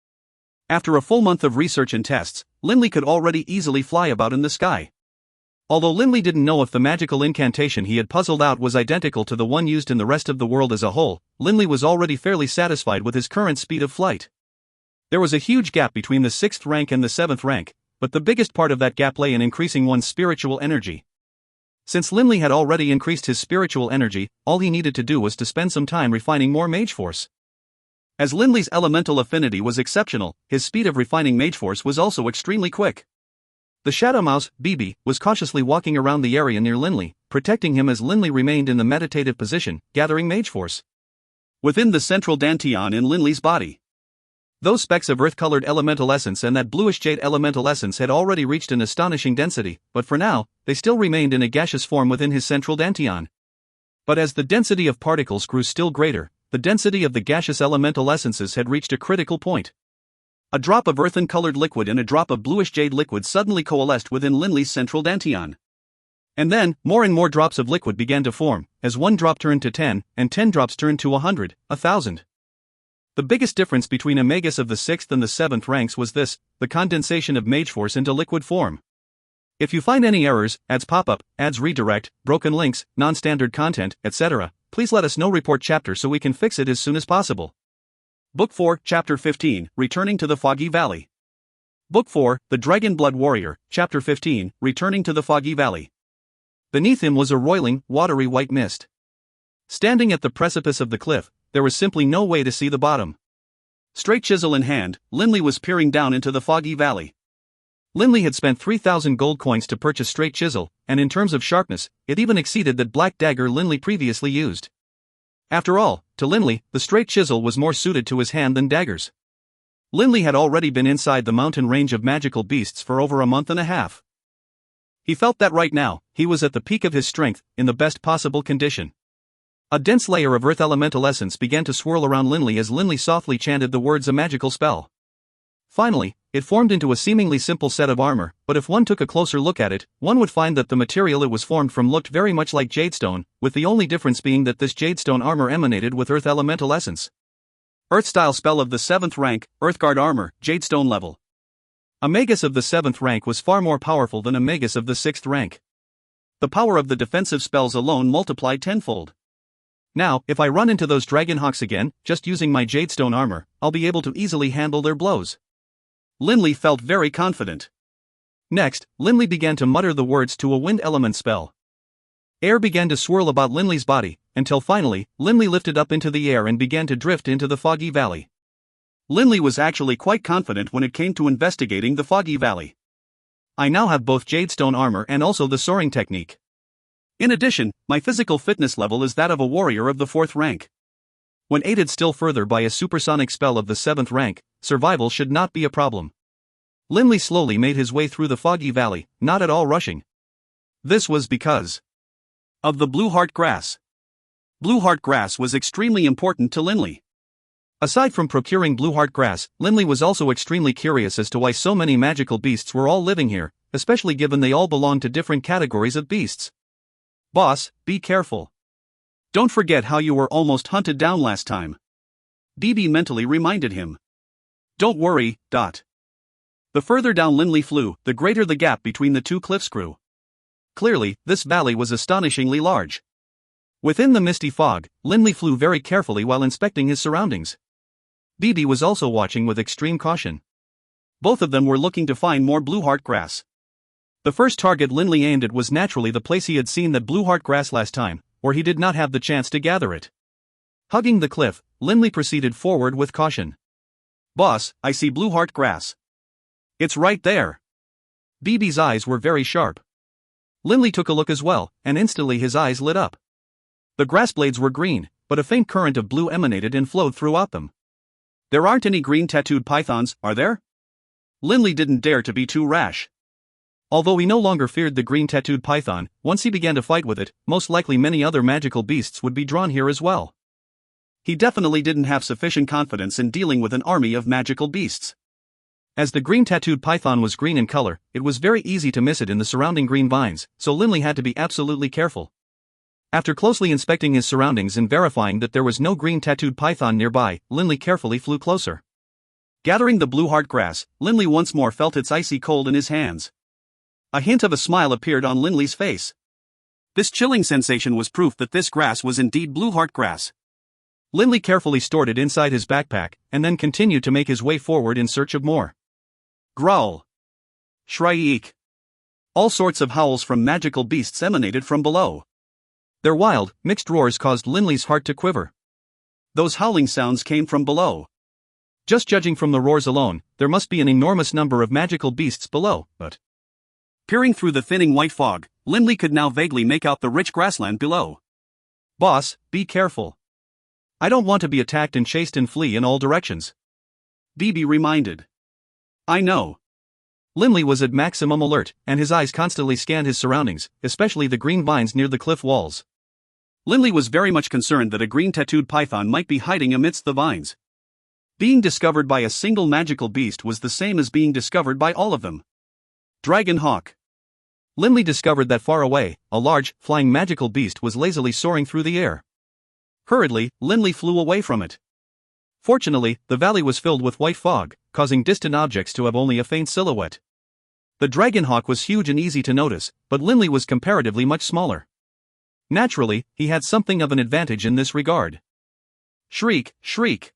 After a full month of research and tests, Lindley could already easily fly about in the sky. Although Lindley didn't know if the magical incantation he had puzzled out was identical to the one used in the rest of the world as a whole, Lindley was already fairly satisfied with his current speed of flight. There was a huge gap between the 6th rank and the 7th rank, but the biggest part of that gap lay in increasing one's spiritual energy. Since Lindley had already increased his spiritual energy, all he needed to do was to spend some time refining more mage force. As Lindley's elemental affinity was exceptional, his speed of refining mage force was also extremely quick. The shadow mouse, Bibi, was cautiously walking around the area near Lindley, protecting him as Lindley remained in the meditative position, gathering mage force. Within the central dantian in Lindley's body. Those specks of earth-colored elemental essence and that bluish jade elemental essence had already reached an astonishing density, but for now, they still remained in a gaseous form within his central dantian. But as the density of particles grew still greater, the density of the gaseous elemental essences had reached a critical point. A drop of earthen-colored liquid and a drop of bluish jade liquid suddenly coalesced within Linley's central dantian. And then, more and more drops of liquid began to form, as 1 drop turned to 10, and 10 drops turned to 100, 1,000. The biggest difference between a magus of the 6th and the 7th ranks was this: the condensation of mage force into liquid form. If you find any errors, ads pop-up, ads redirect, broken links, non-standard content, etc., please let us know. Report chapter so we can fix it as soon as possible. Book 4, Chapter 15, Returning to the Foggy Valley. Book 4, The Dragonblood Warrior, Chapter 15, Returning to the Foggy Valley. Beneath him was a roiling, watery white mist. Standing at the precipice of the cliff, there was simply no way to see the bottom. Straight chisel in hand, Linley was peering down into the foggy valley. Linley had spent 3,000 gold coins to purchase straight chisel, and in terms of sharpness, it even exceeded that black dagger Linley previously used. After all, to Linley, the straight chisel was more suited to his hand than daggers. Linley had already been inside the mountain range of magical beasts for over a month and a half. He felt that right now, he was at the peak of his strength, in the best possible condition. A dense layer of earth elemental essence began to swirl around Linley as Linley softly chanted the words a magical spell. Finally, it formed into a seemingly simple set of armor, but if one took a closer look at it, one would find that the material it was formed from looked very much like jadestone, with the only difference being that this jadestone armor emanated with earth elemental essence. Earth-style spell of the 7th rank, Earthguard armor, jadestone level. A magus of the 7th rank was far more powerful than a magus of the 6th rank. The power of the defensive spells alone multiplied tenfold. Now, if I run into those dragonhawks again, just using my jadestone armor, I'll be able to easily handle their blows. Linley felt very confident. Next, Linley began to mutter the words to a wind element spell. Air began to swirl about Linley's body, until finally, Linley lifted up into the air and began to drift into the foggy valley. Linley was actually quite confident when it came to investigating the foggy valley. I now have both jadestone armor and also the soaring technique. In addition, my physical fitness level is that of a warrior of the 4th rank. When aided still further by a supersonic spell of the 7th rank, survival should not be a problem. Linley slowly made his way through the foggy valley, not at all rushing. This was because of the blue heart grass. Blue heart grass was extremely important to Linley. Aside from procuring blue heart grass, Linley was also extremely curious as to why so many magical beasts were all living here, especially given they all belonged to different categories of beasts. Boss, be careful. Don't forget how you were almost hunted down last time. BB mentally reminded him. Don't worry. The further down Linley flew, the greater the gap between the two cliffs grew. Clearly, this valley was astonishingly large. Within the misty fog, Linley flew very carefully while inspecting his surroundings. BB was also watching with extreme caution. Both of them were looking to find more blue heart grass. The first target Linley aimed at was naturally the place he had seen that blue heart grass last time, where he did not have the chance to gather it. Hugging the cliff, Linley proceeded forward with caution. Boss, I see blue heart grass. It's right there. BB's eyes were very sharp. Linley took a look as well, and instantly his eyes lit up. The grass blades were green, but a faint current of blue emanated and flowed throughout them. There aren't any green tattooed pythons, are there? Linley didn't dare to be too rash. Although he no longer feared the green tattooed python, once he began to fight with it, most likely many other magical beasts would be drawn here as well. He definitely didn't have sufficient confidence in dealing with an army of magical beasts. As the green tattooed python was green in color, it was very easy to miss it in the surrounding green vines, so Linley had to be absolutely careful. After closely inspecting his surroundings and verifying that there was no green tattooed python nearby, Linley carefully flew closer. Gathering the blue heart grass, Linley once more felt its icy cold in his hands. A hint of a smile appeared on Linley's face. This chilling sensation was proof that this grass was indeed blue heart grass. Linley carefully stored it inside his backpack, and then continued to make his way forward in search of more. Growl. Shriek. All sorts of howls from magical beasts emanated from below. Their wild, mixed roars caused Linley's heart to quiver. Those howling sounds came from below. Just judging from the roars alone, there must be an enormous number of magical beasts below, but peering through the thinning white fog, Linley could now vaguely make out the rich grassland below. Boss, be careful. I don't want to be attacked and chased and flee in all directions. BB reminded. I know. Linley was at maximum alert, and his eyes constantly scanned his surroundings, especially the green vines near the cliff walls. Linley was very much concerned that a green tattooed python might be hiding amidst the vines. Being discovered by a single magical beast was the same as being discovered by all of them. Dragon Hawk. Linley discovered that far away, a large, flying magical beast was lazily soaring through the air. Hurriedly, Linley flew away from it. Fortunately, the valley was filled with white fog, causing distant objects to have only a faint silhouette. The Dragonhawk was huge and easy to notice, but Linley was comparatively much smaller. Naturally, he had something of an advantage in this regard. Shriek, shriek.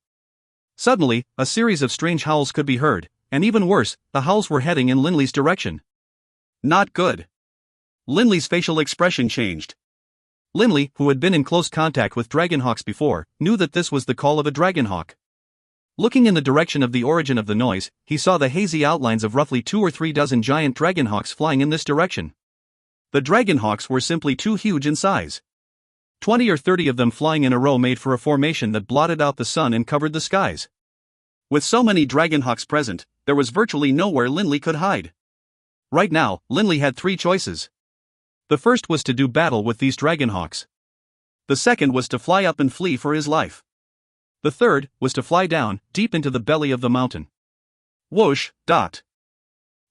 Suddenly, a series of strange howls could be heard, and even worse, the howls were heading in Linley's direction. Not good. Linley's facial expression changed. Linley, who had been in close contact with Dragonhawks before, knew that this was the call of a Dragonhawk. Looking in the direction of the origin of the noise, he saw the hazy outlines of roughly 2 or 3 dozen giant Dragonhawks flying in this direction. The Dragonhawks were simply too huge in size. 20 or 30 of them flying in a row made for a formation that blotted out the sun and covered the skies. With so many Dragonhawks present, there was virtually nowhere Linley could hide. Right now, Linley had 3 choices. The first was to do battle with these Dragonhawks. The second was to fly up and flee for his life. The third was to fly down, deep into the belly of the mountain. Whoosh, dot.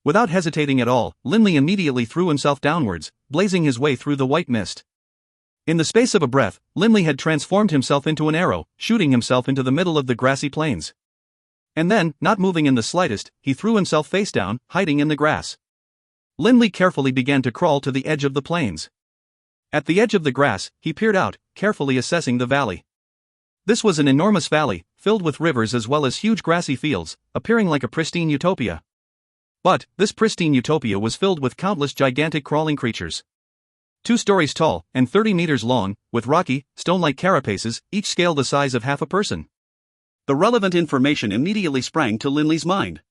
Without hesitating at all, Linley immediately threw himself downwards, blazing his way through the white mist. In the space of a breath, Linley had transformed himself into an arrow, shooting himself into the middle of the grassy plains. And then, not moving in the slightest, he threw himself face down, hiding in the grass. Linley carefully began to crawl to the edge of the plains. At the edge of the grass, he peered out, carefully assessing the valley. This was an enormous valley, filled with rivers as well as huge grassy fields, appearing like a pristine utopia. But, this pristine utopia was filled with countless gigantic crawling creatures. 2 stories tall, and 30 meters long, with rocky, stone-like carapaces, each scale the size of half a person. The relevant information immediately sprang to Linley's mind.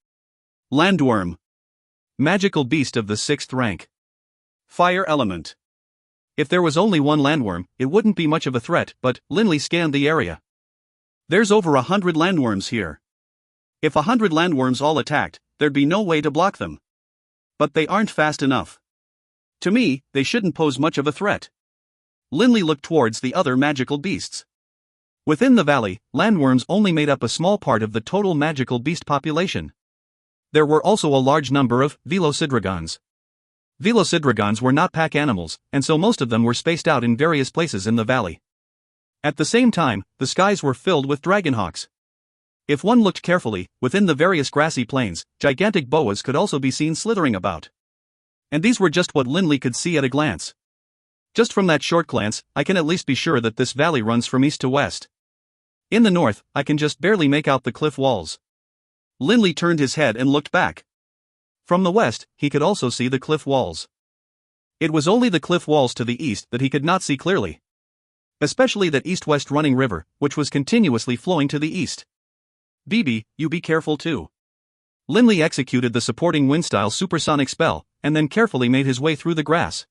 Landworm. Magical beast of the 6th rank. Fire element. If there was only one landworm, it wouldn't be much of a threat, but Linley scanned the area. There's over 100 landworms here. If 100 landworms all attacked, there'd be no way to block them. But they aren't fast enough. To me, they shouldn't pose much of a threat. Linley looked towards the other magical beasts. Within the valley, landworms only made up a small part of the total magical beast population. There were also a large number of Velocidragons. Velocidragons were not pack animals, and so most of them were spaced out in various places in the valley. At the same time, the skies were filled with Dragonhawks. If one looked carefully, within the various grassy plains, gigantic boas could also be seen slithering about. And these were just what Linley could see at a glance. Just from that short glance, I can at least be sure that this valley runs from east to west. In the north, I can just barely make out the cliff walls. Linley turned his head and looked back. From the west, he could also see the cliff walls. It was only the cliff walls to the east that he could not see clearly. Especially that east-west running river, which was continuously flowing to the east. BB, you be careful too. Linley executed the supporting wind-style supersonic spell, and then carefully made his way through the grass.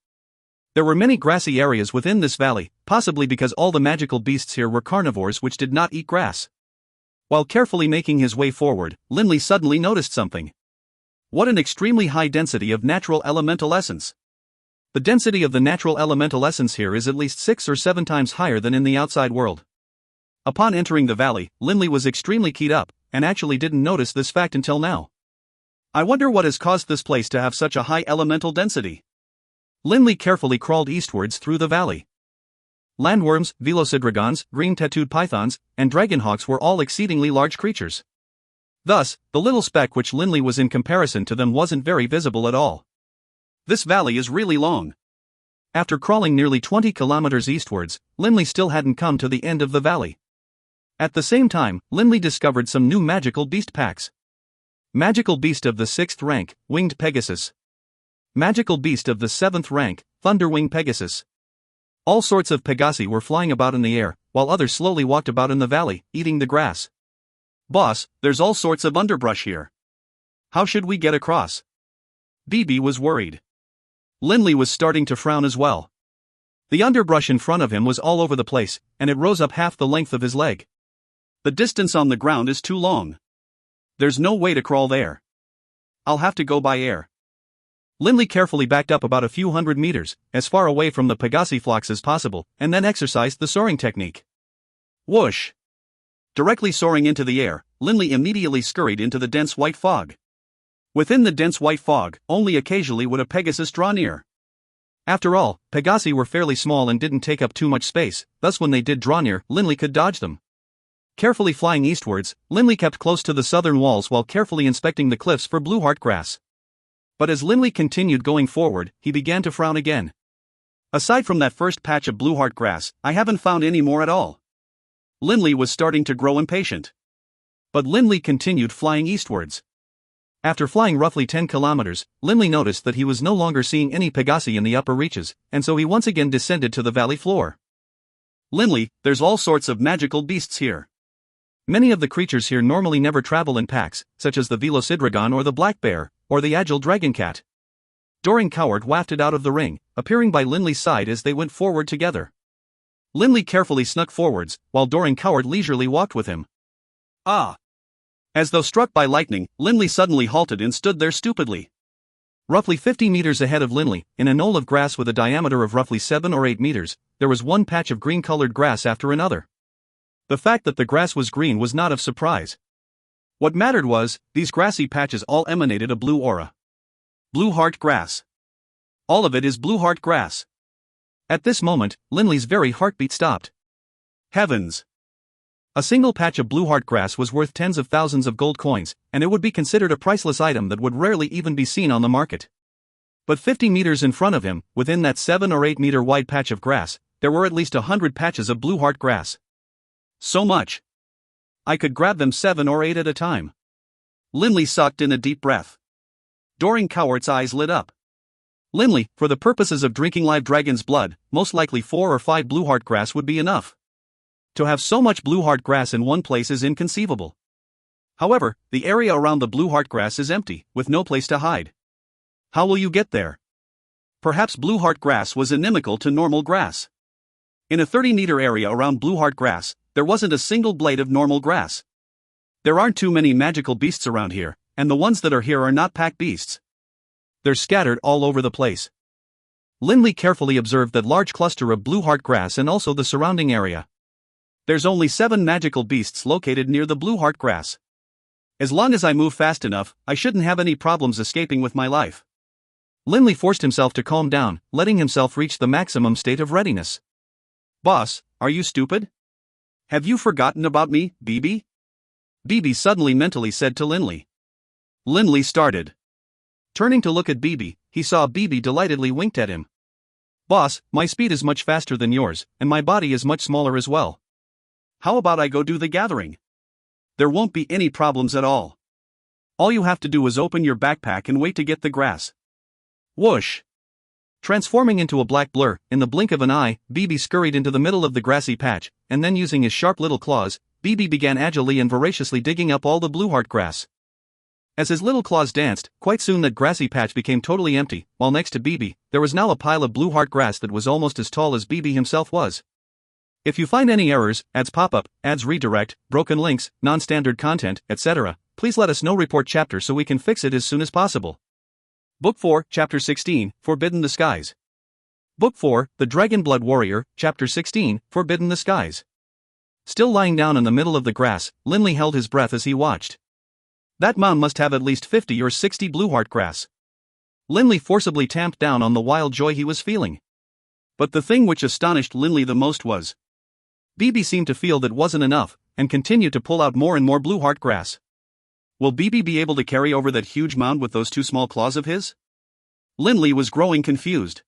There were many grassy areas within this valley, possibly because all the magical beasts here were carnivores which did not eat grass. While carefully making his way forward, Linley suddenly noticed something. What an extremely high density of natural elemental essence. The density of the natural elemental essence here is at least 6 or 7 times higher than in the outside world. Upon entering the valley, Linley was extremely keyed up, and actually didn't notice this fact until now. I wonder what has caused this place to have such a high elemental density. Linley carefully crawled eastwards through the valley. Landworms, Velocidragons, green-tattooed pythons, and Dragonhawks were all exceedingly large creatures. Thus, the little speck which Linley was in comparison to them wasn't very visible at all. This valley is really long. After crawling nearly 20 kilometers eastwards, Linley still hadn't come to the end of the valley. At the same time, Linley discovered some new magical beast packs. Magical beast of the 6th rank, Winged Pegasus. Magical beast of the 7th rank, Thunderwing Pegasus. All sorts of Pegasi were flying about in the air, while others slowly walked about in the valley, eating the grass. Boss, there's all sorts of underbrush here. How should we get across? BB was worried. Linley was starting to frown as well. The underbrush in front of him was all over the place, and it rose up half the length of his leg. The distance on the ground is too long. There's no way to crawl there. I'll have to go by air. Linley carefully backed up about a few hundred meters, as far away from the Pegasi flocks as possible, and then exercised the soaring technique. Whoosh! Directly soaring into the air, Linley immediately scurried into the dense white fog. Within the dense white fog, only occasionally would a Pegasus draw near. After all, Pegasi were fairly small and didn't take up too much space, thus when they did draw near, Linley could dodge them. Carefully flying eastwards, Linley kept close to the southern walls while carefully inspecting the cliffs for blue heart grass. But as Linley continued going forward, he began to frown again. Aside from that first patch of blue heart grass, I haven't found any more at all. Linley was starting to grow impatient. But Linley continued flying eastwards. After flying roughly 10 kilometers, Linley noticed that he was no longer seeing any Pegasi in the upper reaches, and so he once again descended to the valley floor. Linley, there's all sorts of magical beasts here. Many of the creatures here normally never travel in packs, such as the Velocidragon or the black bear, or the agile dragon cat. Doring Coward wafted out of the ring, appearing by Linley's side as they went forward together. Linley carefully snuck forwards, while Doring Coward leisurely walked with him. Ah! As though struck by lightning, Linley suddenly halted and stood there stupidly. Roughly 50 meters ahead of Linley, in a knoll of grass with a diameter of roughly 7 or 8 meters, there was one patch of green-colored grass after another. The fact that the grass was green was not of surprise. What mattered was, these grassy patches all emanated a blue aura. Blue heart grass. All of it is blue heart grass. At this moment, Linley's very heartbeat stopped. Heavens! A single patch of blue heart grass was worth tens of thousands of gold coins, and it would be considered a priceless item that would rarely even be seen on the market. But 50 meters in front of him, within that 7 or 8 meter wide patch of grass, there were at least 100 patches of blue heart grass. So much! I could grab them 7 or 8 at a time. Linley sucked in a deep breath. Doring Coward's eyes lit up. Linley, for the purposes of drinking live dragon's blood, most likely 4 or 5 blue heart grass would be enough. To have so much blue heart grass in one place is inconceivable. However, the area around the blue heart grass is empty, with no place to hide. How will you get there? Perhaps blue heart grass was inimical to normal grass. In a 30-meter area around blue heart grass, there wasn't a single blade of normal grass. There aren't too many magical beasts around here, and the ones that are here are not pack beasts. They're scattered all over the place. Linley carefully observed that large cluster of blue heart grass and also the surrounding area. There's only 7 magical beasts located near the blue heart grass. As long as I move fast enough, I shouldn't have any problems escaping with my life. Linley forced himself to calm down, letting himself reach the maximum state of readiness. Boss, are you stupid? Have you forgotten about me, BB? BB suddenly mentally said to Linley. Linley started. Turning to look at BB, he saw BB delightedly winked at him. Boss, my speed is much faster than yours, and my body is much smaller as well. How about I go do the gathering? There won't be any problems at all. All you have to do is open your backpack and wait to get the grass. Whoosh! Transforming into a black blur, in the blink of an eye, BB scurried into the middle of the grassy patch, and then using his sharp little claws, BB began agilely and voraciously digging up all the blue heart grass. As his little claws danced, quite soon that grassy patch became totally empty, while next to BB, there was now a pile of blue heart grass that was almost as tall as BB himself was. If you find any errors, ads pop up, ads redirect, broken links, non-standard content, etc., please let us know. Report chapter so we can fix it as soon as possible. Book 4, Chapter 16, Forbidden the Skies. Book 4, The Dragonblood Warrior, Chapter 16, Forbidden the Skies. Still lying down in the middle of the grass, Linley held his breath as he watched. That mound must have at least 50 or 60 blue heart grass. Linley forcibly tamped down on the wild joy he was feeling. But the thing which astonished Linley the most was, BB seemed to feel that wasn't enough, and continued to pull out more and more blue heart grass. Will BB be able to carry over that huge mound with those 2 small claws of his? Linley was growing confused.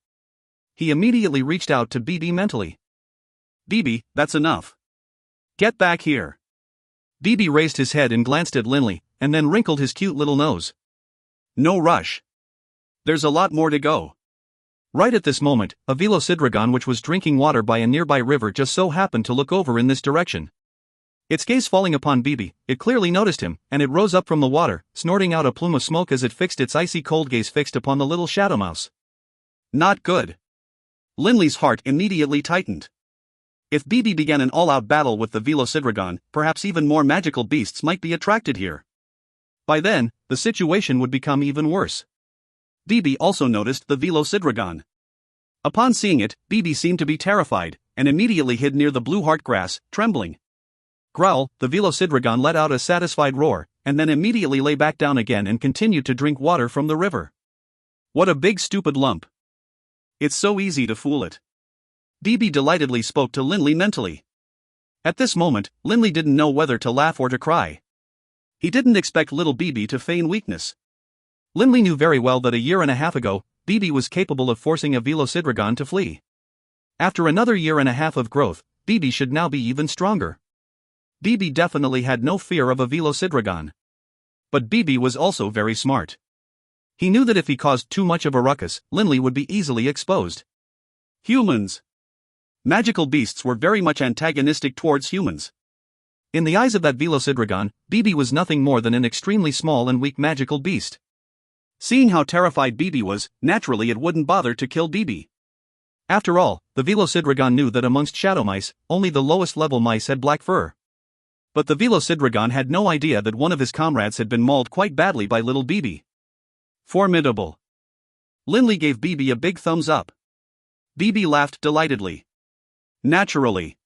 He immediately reached out to BB mentally. BB, that's enough. Get back here. BB raised his head and glanced at Linley, and then wrinkled his cute little nose. No rush. There's a lot more to go. Right at this moment, a Velocidragon which was drinking water by a nearby river just so happened to look over in this direction. Its gaze falling upon BB, it clearly noticed him, and it rose up from the water, snorting out a plume of smoke as it fixed its icy cold gaze fixed upon the little shadow mouse. Not good. Linley's heart immediately tightened. If BB began an all-out battle with the Velocidragon, perhaps even more magical beasts might be attracted here. By then, the situation would become even worse. BB also noticed the Velocidragon. Upon seeing it, BB seemed to be terrified, and immediately hid near the blue heart grass, trembling. Growl, the Velocidragon let out a satisfied roar, and then immediately lay back down again and continued to drink water from the river. What a big stupid lump. It's so easy to fool it. BB delightedly spoke to Lindley mentally. At this moment, Lindley didn't know whether to laugh or to cry. He didn't expect little BB to feign weakness. Lindley knew very well that a year and a half ago, BB was capable of forcing a Velocidragon to flee. After another year and a half of growth, BB should now be even stronger. BB definitely had no fear of a Velocidragon. But BB was also very smart. He knew that if he caused too much of a ruckus, Lindley would be easily exposed. Humans. Magical beasts were very much antagonistic towards humans. In the eyes of that Velocidragon, BB was nothing more than an extremely small and weak magical beast. Seeing how terrified BB was, naturally it wouldn't bother to kill BB. After all, the Velocidragon knew that amongst shadow mice, only the lowest level mice had black fur. But the Velocidragon had no idea that one of his comrades had been mauled quite badly by little BB. Formidable. Lindley gave BB a big thumbs up. BB laughed delightedly. Naturally.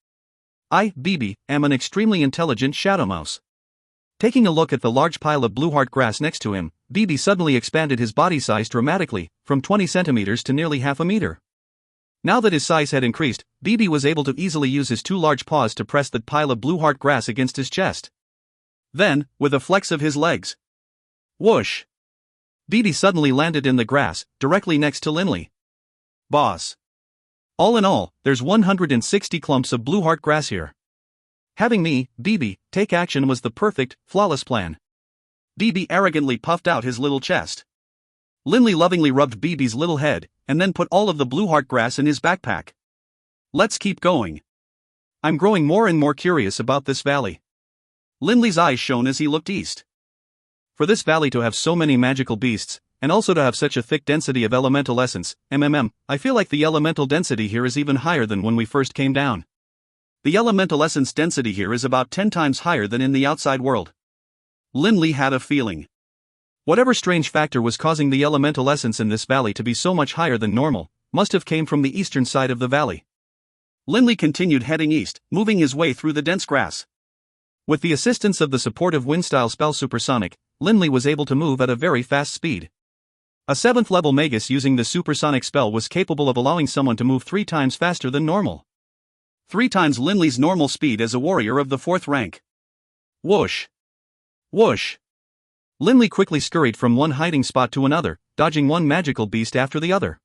I, BB, am an extremely intelligent shadow mouse. Taking a look at the large pile of blueheart grass next to him, BB suddenly expanded his body size dramatically, from 20 centimeters to nearly half a meter. Now that his size had increased, BB was able to easily use his two large paws to press that pile of blueheart grass against his chest. Then, with a flex of his legs, whoosh! BB suddenly landed in the grass, directly next to Lindley. Boss. All in all, there's 160 clumps of blueheart grass here. Having me, BB, take action was the perfect, flawless plan. BB arrogantly puffed out his little chest. Lindley lovingly rubbed BB's little head, and then put all of the blueheart grass in his backpack. Let's keep going. I'm growing more and more curious about this valley. Lindley's eyes shone as he looked east. For this valley to have so many magical beasts, and also to have such a thick density of elemental essence, I feel like the elemental density here is even higher than when we first came down. The elemental essence density here is about 10 times higher than in the outside world. Lindley had a feeling. Whatever strange factor was causing the elemental essence in this valley to be so much higher than normal, must have came from the eastern side of the valley. Lindley continued heading east, moving his way through the dense grass. With the assistance of the supportive wind-style spell Supersonic, Lindley was able to move at a very fast speed. A 7th level Magus using the Supersonic spell was capable of allowing someone to move 3 times faster than normal. 3 times Lindley's normal speed as a warrior of the 4th rank. Whoosh! Whoosh! Lindley quickly scurried from one hiding spot to another, dodging one magical beast after the other.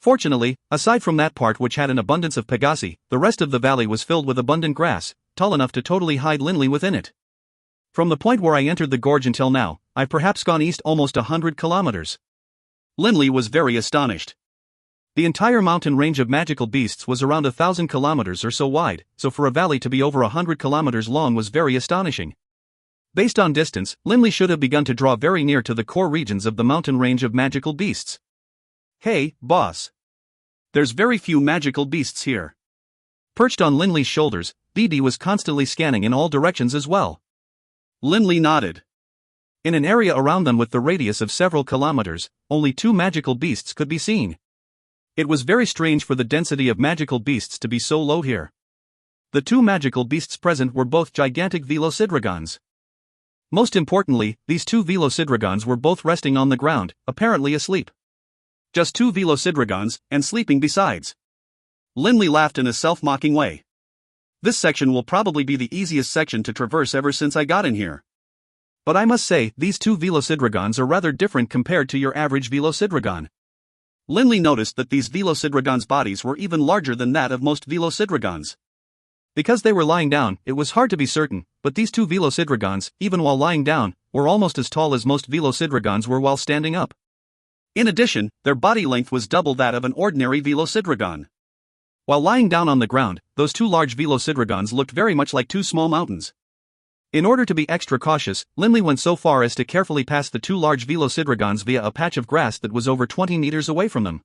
Fortunately, aside from that part which had an abundance of Pegasi, the rest of the valley was filled with abundant grass, tall enough to totally hide Lindley within it. From the point where I entered the gorge until now, I've perhaps gone east almost 100 kilometers. Lindley was very astonished. The entire mountain range of magical beasts was around 1,000 kilometers or so wide, so for a valley to be over 100 kilometers long was very astonishing. Based on distance, Lindley should have begun to draw very near to the core regions of the mountain range of magical beasts. Hey, boss. There's very few magical beasts here. Perched on Lindley's shoulders, BB was constantly scanning in all directions as well. Lindley nodded. In an area around them with the radius of several kilometers, only 2 magical beasts could be seen. It was very strange for the density of magical beasts to be so low here. The 2 magical beasts present were both gigantic Velocidragons. Most importantly, these 2 Velocidragons were both resting on the ground, apparently asleep. Just 2 Velocidragons, and sleeping besides. Lindley laughed in a self-mocking way. This section will probably be the easiest section to traverse ever since I got in here. But I must say, these 2 Velocidragons are rather different compared to your average Velocidragon. Lindley noticed that these Velocidragons' bodies were even larger than that of most Velocidragons. Because they were lying down, it was hard to be certain, but these 2 Velocidragons, even while lying down, were almost as tall as most Velocidragons were while standing up. In addition, their body length was double that of an ordinary Velocidragon. While lying down on the ground, those 2 large Velocidragons looked very much like 2 small mountains. In order to be extra cautious, Lindley went so far as to carefully pass the 2 large Velocidragons via a patch of grass that was over 20 meters away from them.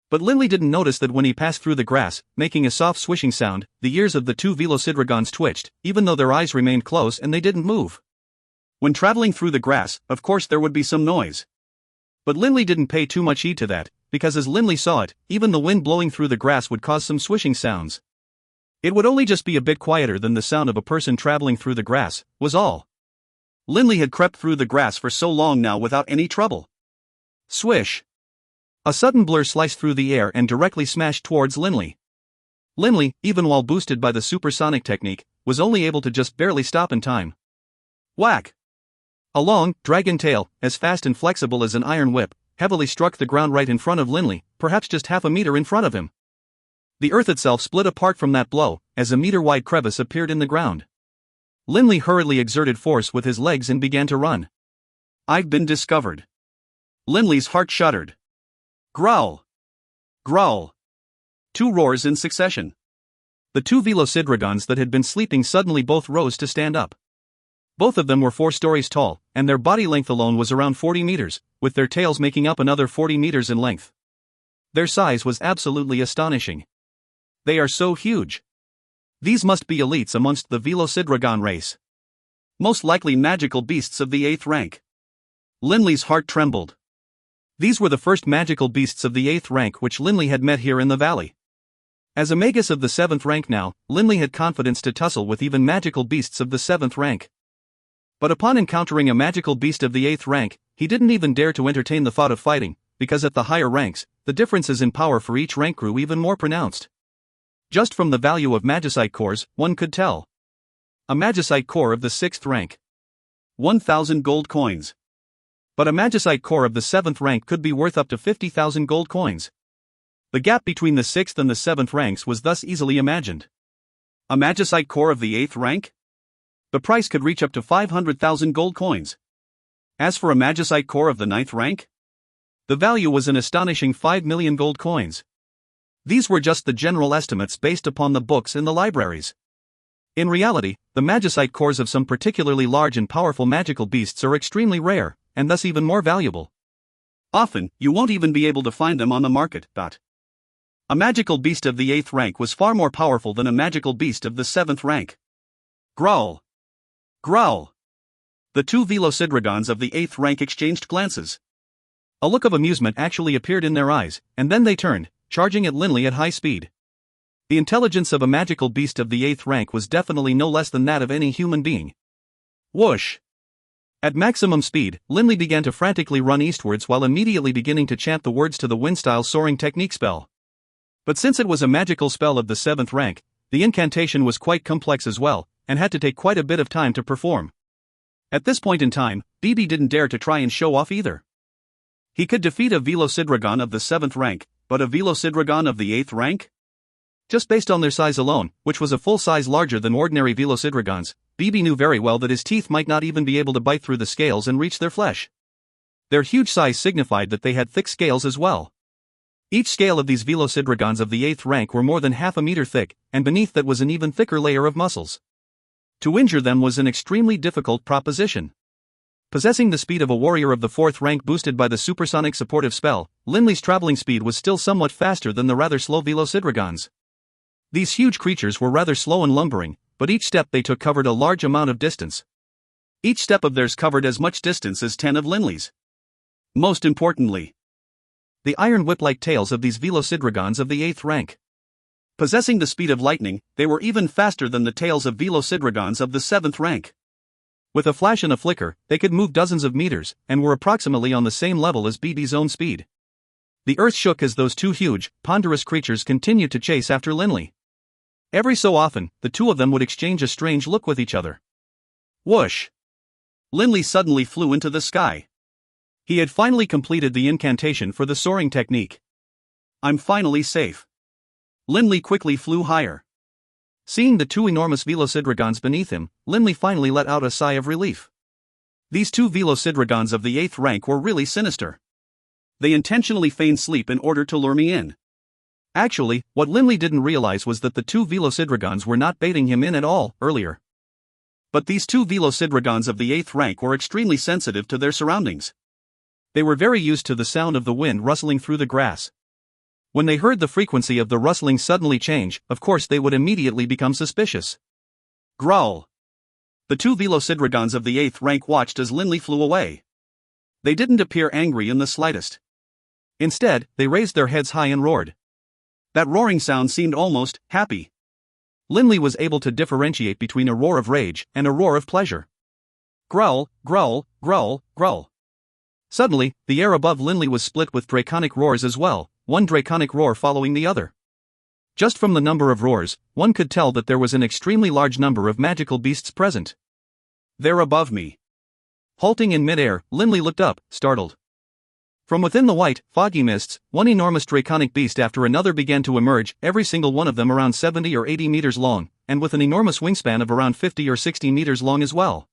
But Lindley didn't notice that when he passed through the grass, making a soft swishing sound, the ears of the 2 Velocidragons twitched, even though their eyes remained closed and they didn't move. When traveling through the grass, of course there would be some noise. But Lindley didn't pay too much heed to that, because as Lindley saw it, even the wind blowing through the grass would cause some swishing sounds. It would only just be a bit quieter than the sound of a person traveling through the grass, was all. Linley had crept through the grass for so long now without any trouble. Swish! A sudden blur sliced through the air and directly smashed towards Linley. Linley, even while boosted by the supersonic technique, was only able to just barely stop in time. Whack! A long, dragon tail, as fast and flexible as an iron whip, heavily struck the ground right in front of Linley, perhaps just half a meter in front of him. The earth itself split apart from that blow, as a meter-wide crevice appeared in the ground. Linley hurriedly exerted force with his legs and began to run. I've been discovered. Linley's heart shuddered. Growl! Growl! 2 roars in succession. The 2 velocidragons that had been sleeping suddenly both rose to stand up. Both of them were 4 stories tall, and their body length alone was around 40 meters, with their tails making up another 40 meters in length. Their size was absolutely astonishing. They are so huge. These must be elites amongst the velocidragon race. Most likely magical beasts of the 8th rank. Linley's heart trembled. These were the first magical beasts of the 8th rank which Linley had met here in the valley. As a magus of the 7th rank now, Linley had confidence to tussle with even magical beasts of the 7th rank. But upon encountering a magical beast of the 8th rank, he didn't even dare to entertain the thought of fighting, because at the higher ranks, the differences in power for each rank grew even more pronounced. Just from the value of magicite cores, one could tell. A magicite core of the 6th rank. 1,000 gold coins. But a magicite core of the 7th rank could be worth up to 50,000 gold coins. The gap between the 6th and the 7th ranks was thus easily imagined. A magicite core of the 8th rank? The price could reach up to 500,000 gold coins. As for a magicite core of the 9th rank? The value was an astonishing 5 million gold coins. These were just the general estimates based upon the books in the libraries. In reality, the magicite cores of some particularly large and powerful magical beasts are extremely rare, and thus even more valuable. Often, you won't even be able to find them on the market. A magical beast of the 8th rank was far more powerful than a magical beast of the 7th rank. Growl! Growl! The 2 velocidragons of the 8th rank exchanged glances. A look of amusement actually appeared in their eyes, and then they turned, charging at Linley at high speed. The intelligence of a magical beast of the 8th rank was definitely no less than that of any human being. Whoosh! At maximum speed, Linley began to frantically run eastwards while immediately beginning to chant the words to the wind-style soaring technique spell. But since it was a magical spell of the 7th rank, the incantation was quite complex as well, and had to take quite a bit of time to perform. At this point in time, BB didn't dare to try and show off either. He could defeat a velocidragon of the 7th rank, but a velocidragon of the 8th rank? Just based on their size alone, which was a full size larger than ordinary velocidragons, BB knew very well that his teeth might not even be able to bite through the scales and reach their flesh. Their huge size signified that they had thick scales as well. Each scale of these velocidragons of the 8th rank were more than half a meter thick, and beneath that was an even thicker layer of muscles. To injure them was an extremely difficult proposition. Possessing the speed of a warrior of the 4th rank boosted by the supersonic supportive spell, Linley's traveling speed was still somewhat faster than the rather slow velocidragons. These huge creatures were rather slow and lumbering, but each step they took covered a large amount of distance. Each step of theirs covered as much distance as 10 of Linley's. Most importantly, the iron whip-like tails of these velocidragons of the 8th rank. Possessing the speed of lightning, they were even faster than the tails of velocidragons of the 7th rank. With a flash and a flicker, they could move dozens of meters, and were approximately on the same level as BB's own speed. The earth shook as those 2 huge, ponderous creatures continued to chase after Linley. Every so often, the 2 of them would exchange a strange look with each other. Whoosh! Linley suddenly flew into the sky. He had finally completed the incantation for the soaring technique. I'm finally safe. Linley quickly flew higher. Seeing the 2 enormous velocidragons beneath him, Linley finally let out a sigh of relief. These 2 velocidragons of the 8th rank were really sinister. They intentionally feigned sleep in order to lure me in. Actually, what Linley didn't realize was that the 2 velocidragons were not baiting him in at all, earlier. But these 2 velocidragons of the 8th rank were extremely sensitive to their surroundings. They were very used to the sound of the wind rustling through the grass. When they heard the frequency of the rustling suddenly change, of course they would immediately become suspicious. Growl! The 2 velocidragons of the 8th rank watched as Linley flew away. They didn't appear angry in the slightest. Instead, they raised their heads high and roared. That roaring sound seemed almost happy. Linley was able to differentiate between a roar of rage and a roar of pleasure. Growl, growl, growl, growl. Suddenly, the air above Linley was split with draconic roars as well, one draconic roar following the other. Just from the number of roars, one could tell that there was an extremely large number of magical beasts present. They're above me. Halting in midair, Linley looked up, startled. From within the white, foggy mists, one enormous draconic beast after another began to emerge, every single one of them around 70 or 80 meters long, and with an enormous wingspan of around 50 or 60 meters long as well.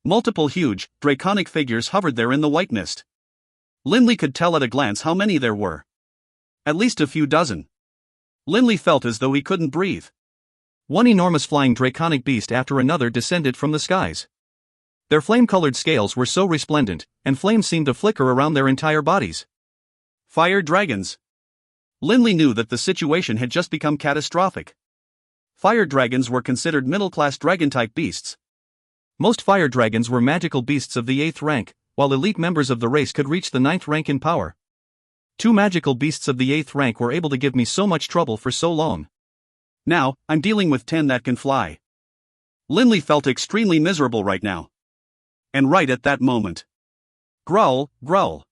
Multiple huge, draconic figures hovered there in the white mist. Linley could tell at a glance how many there were. At least a few dozen. Linley felt as though he couldn't breathe. One enormous flying draconic beast after another descended from the skies. Their flame-colored scales were so resplendent, and flames seemed to flicker around their entire bodies. Fire dragons. Linley knew that the situation had just become catastrophic. Fire dragons were considered middle-class dragon-type beasts. Most fire dragons were magical beasts of the 8th rank, while elite members of the race could reach the 9th rank in power. Two magical beasts of the 8th rank were able to give me so much trouble for so long. Now, I'm dealing with 10 that can fly. Linley felt extremely miserable right now. And right at that moment. Growl, growl.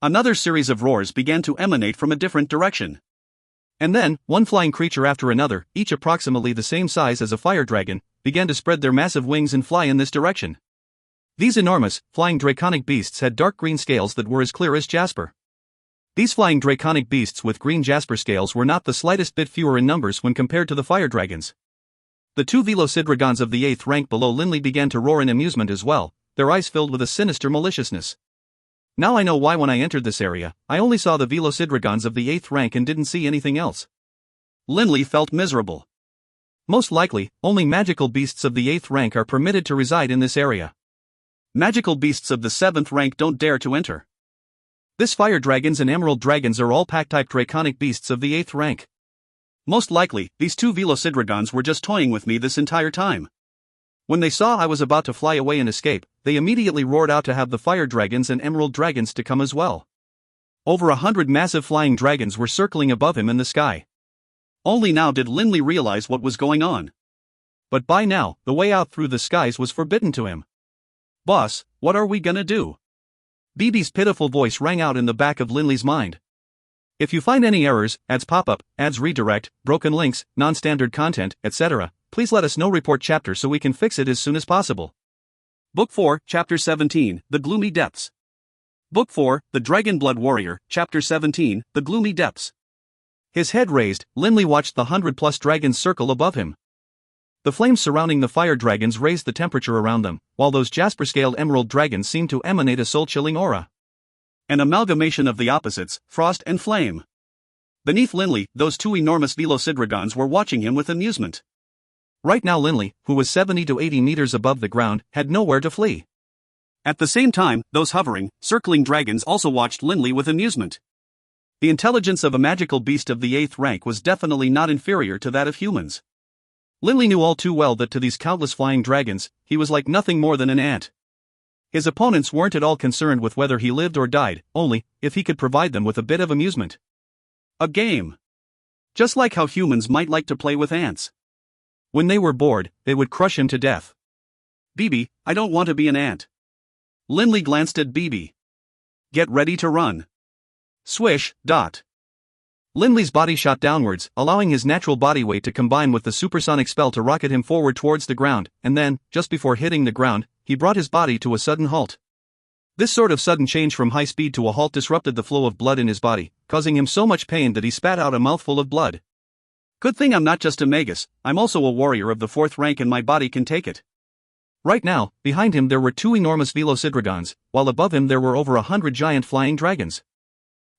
Another series of roars began to emanate from a different direction. And then, one flying creature after another, each approximately the same size as a fire dragon, began to spread their massive wings and fly in this direction. These enormous, flying draconic beasts had dark green scales that were as clear as jasper. These flying draconic beasts with green jasper scales were not the slightest bit fewer in numbers when compared to the fire dragons. The two velocidragons of the 8th rank below Linley began to roar in amusement as well, their eyes filled with a sinister maliciousness. Now I know why when I entered this area, I only saw the velocidragons of the 8th rank and didn't see anything else. Linley felt miserable. Most likely, only magical beasts of the 8th rank are permitted to reside in this area. Magical beasts of the 7th rank don't dare to enter. This fire dragons and emerald dragons are all pack-type draconic beasts of the 8th rank. Most likely, these two velocidragons were just toying with me this entire time. When they saw I was about to fly away and escape, they immediately roared out to have the fire dragons and emerald dragons to come as well. Over 100 massive flying dragons were circling above him in the sky. Only now did Linley realize what was going on. But by now, the way out through the skies was forbidden to him. Boss, what are we gonna do? BB's pitiful voice rang out in the back of Linley's mind. If you find any errors, ads pop up, ads redirect, broken links, non-standard content, etc., please let us know. Report chapter so we can fix it as soon as possible. Book 4, Chapter 17, The Gloomy Depths. Book 4, The Dragonblood Warrior, Chapter 17, The Gloomy Depths. His head raised, Linley watched the 100+ dragons circle above him. The flames surrounding the fire dragons raised the temperature around them, while those jasper-scaled emerald dragons seemed to emanate a soul-chilling aura. An amalgamation of the opposites, frost and flame. Beneath Linley, those two enormous velocidragons were watching him with amusement. Right now Linley, who was 70 to 80 meters above the ground, had nowhere to flee. At the same time, those hovering, circling dragons also watched Linley with amusement. The intelligence of a magical beast of the 8th rank was definitely not inferior to that of humans. Linley knew all too well that to these countless flying dragons, he was like nothing more than an ant. His opponents weren't at all concerned with whether he lived or died, only if he could provide them with a bit of amusement. A game. Just like how humans might like to play with ants. When they were bored, they would crush him to death. BB, I don't want to be an ant. Linley glanced at BB. Get ready to run. Swish, dot. Linley's body shot downwards, allowing his natural body weight to combine with the supersonic spell to rocket him forward towards the ground, and then, just before hitting the ground, he brought his body to a sudden halt. This sort of sudden change from high speed to a halt disrupted the flow of blood in his body, causing him so much pain that he spat out a mouthful of blood. Good thing I'm not just a magus, I'm also a warrior of the 4th rank and my body can take it. Right now, behind him there were two enormous velocidragons, while above him there were over 100 giant flying dragons.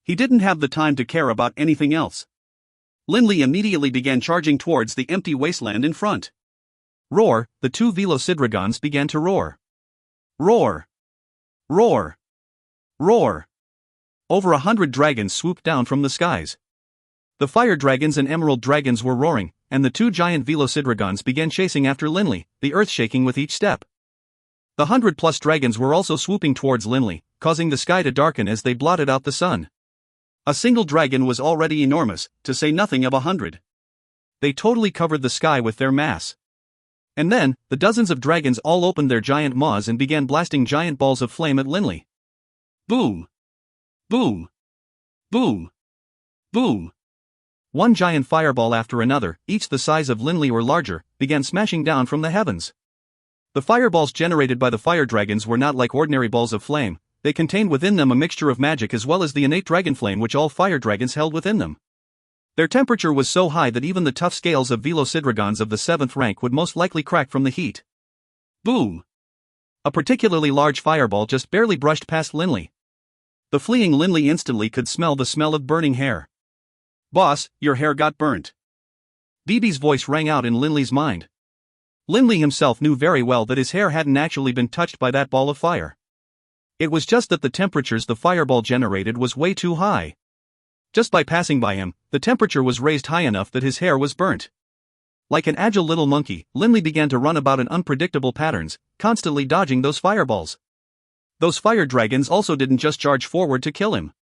He didn't have the time to care about anything else. Linley immediately began charging towards the empty wasteland in front. Roar, the two velocidragons began to roar. Roar. Roar. Roar. Over 100 dragons swooped down from the skies. The fire dragons and emerald dragons were roaring, and the two giant velocidragons began chasing after Linley, the earth shaking with each step. The 100+ dragons were also swooping towards Linley, causing the sky to darken as they blotted out the sun. A single dragon was already enormous, to say nothing of 100. They totally covered the sky with their mass. And then, the dozens of dragons all opened their giant maws and began blasting giant balls of flame at Linley. Boom! Boom! Boom! Boom! One giant fireball after another, each the size of Linley or larger, began smashing down from the heavens. The fireballs generated by the fire dragons were not like ordinary balls of flame. They contained within them a mixture of magic as well as the innate dragon flame which all fire dragons held within them. Their temperature was so high that even the tough scales of velocidragons of the 7th rank would most likely crack from the heat. Boom! A particularly large fireball just barely brushed past Linley. The fleeing Linley instantly could smell the smell of burning hair. "Boss, your hair got burnt." BB's voice rang out in Linley's mind. Linley himself knew very well that his hair hadn't actually been touched by that ball of fire. It was just that the temperatures the fireball generated was way too high. Just by passing by him, the temperature was raised high enough that his hair was burnt. Like an agile little monkey, Linley began to run about in unpredictable patterns, constantly dodging those fireballs. Those fire dragons also didn't just charge forward to kill him.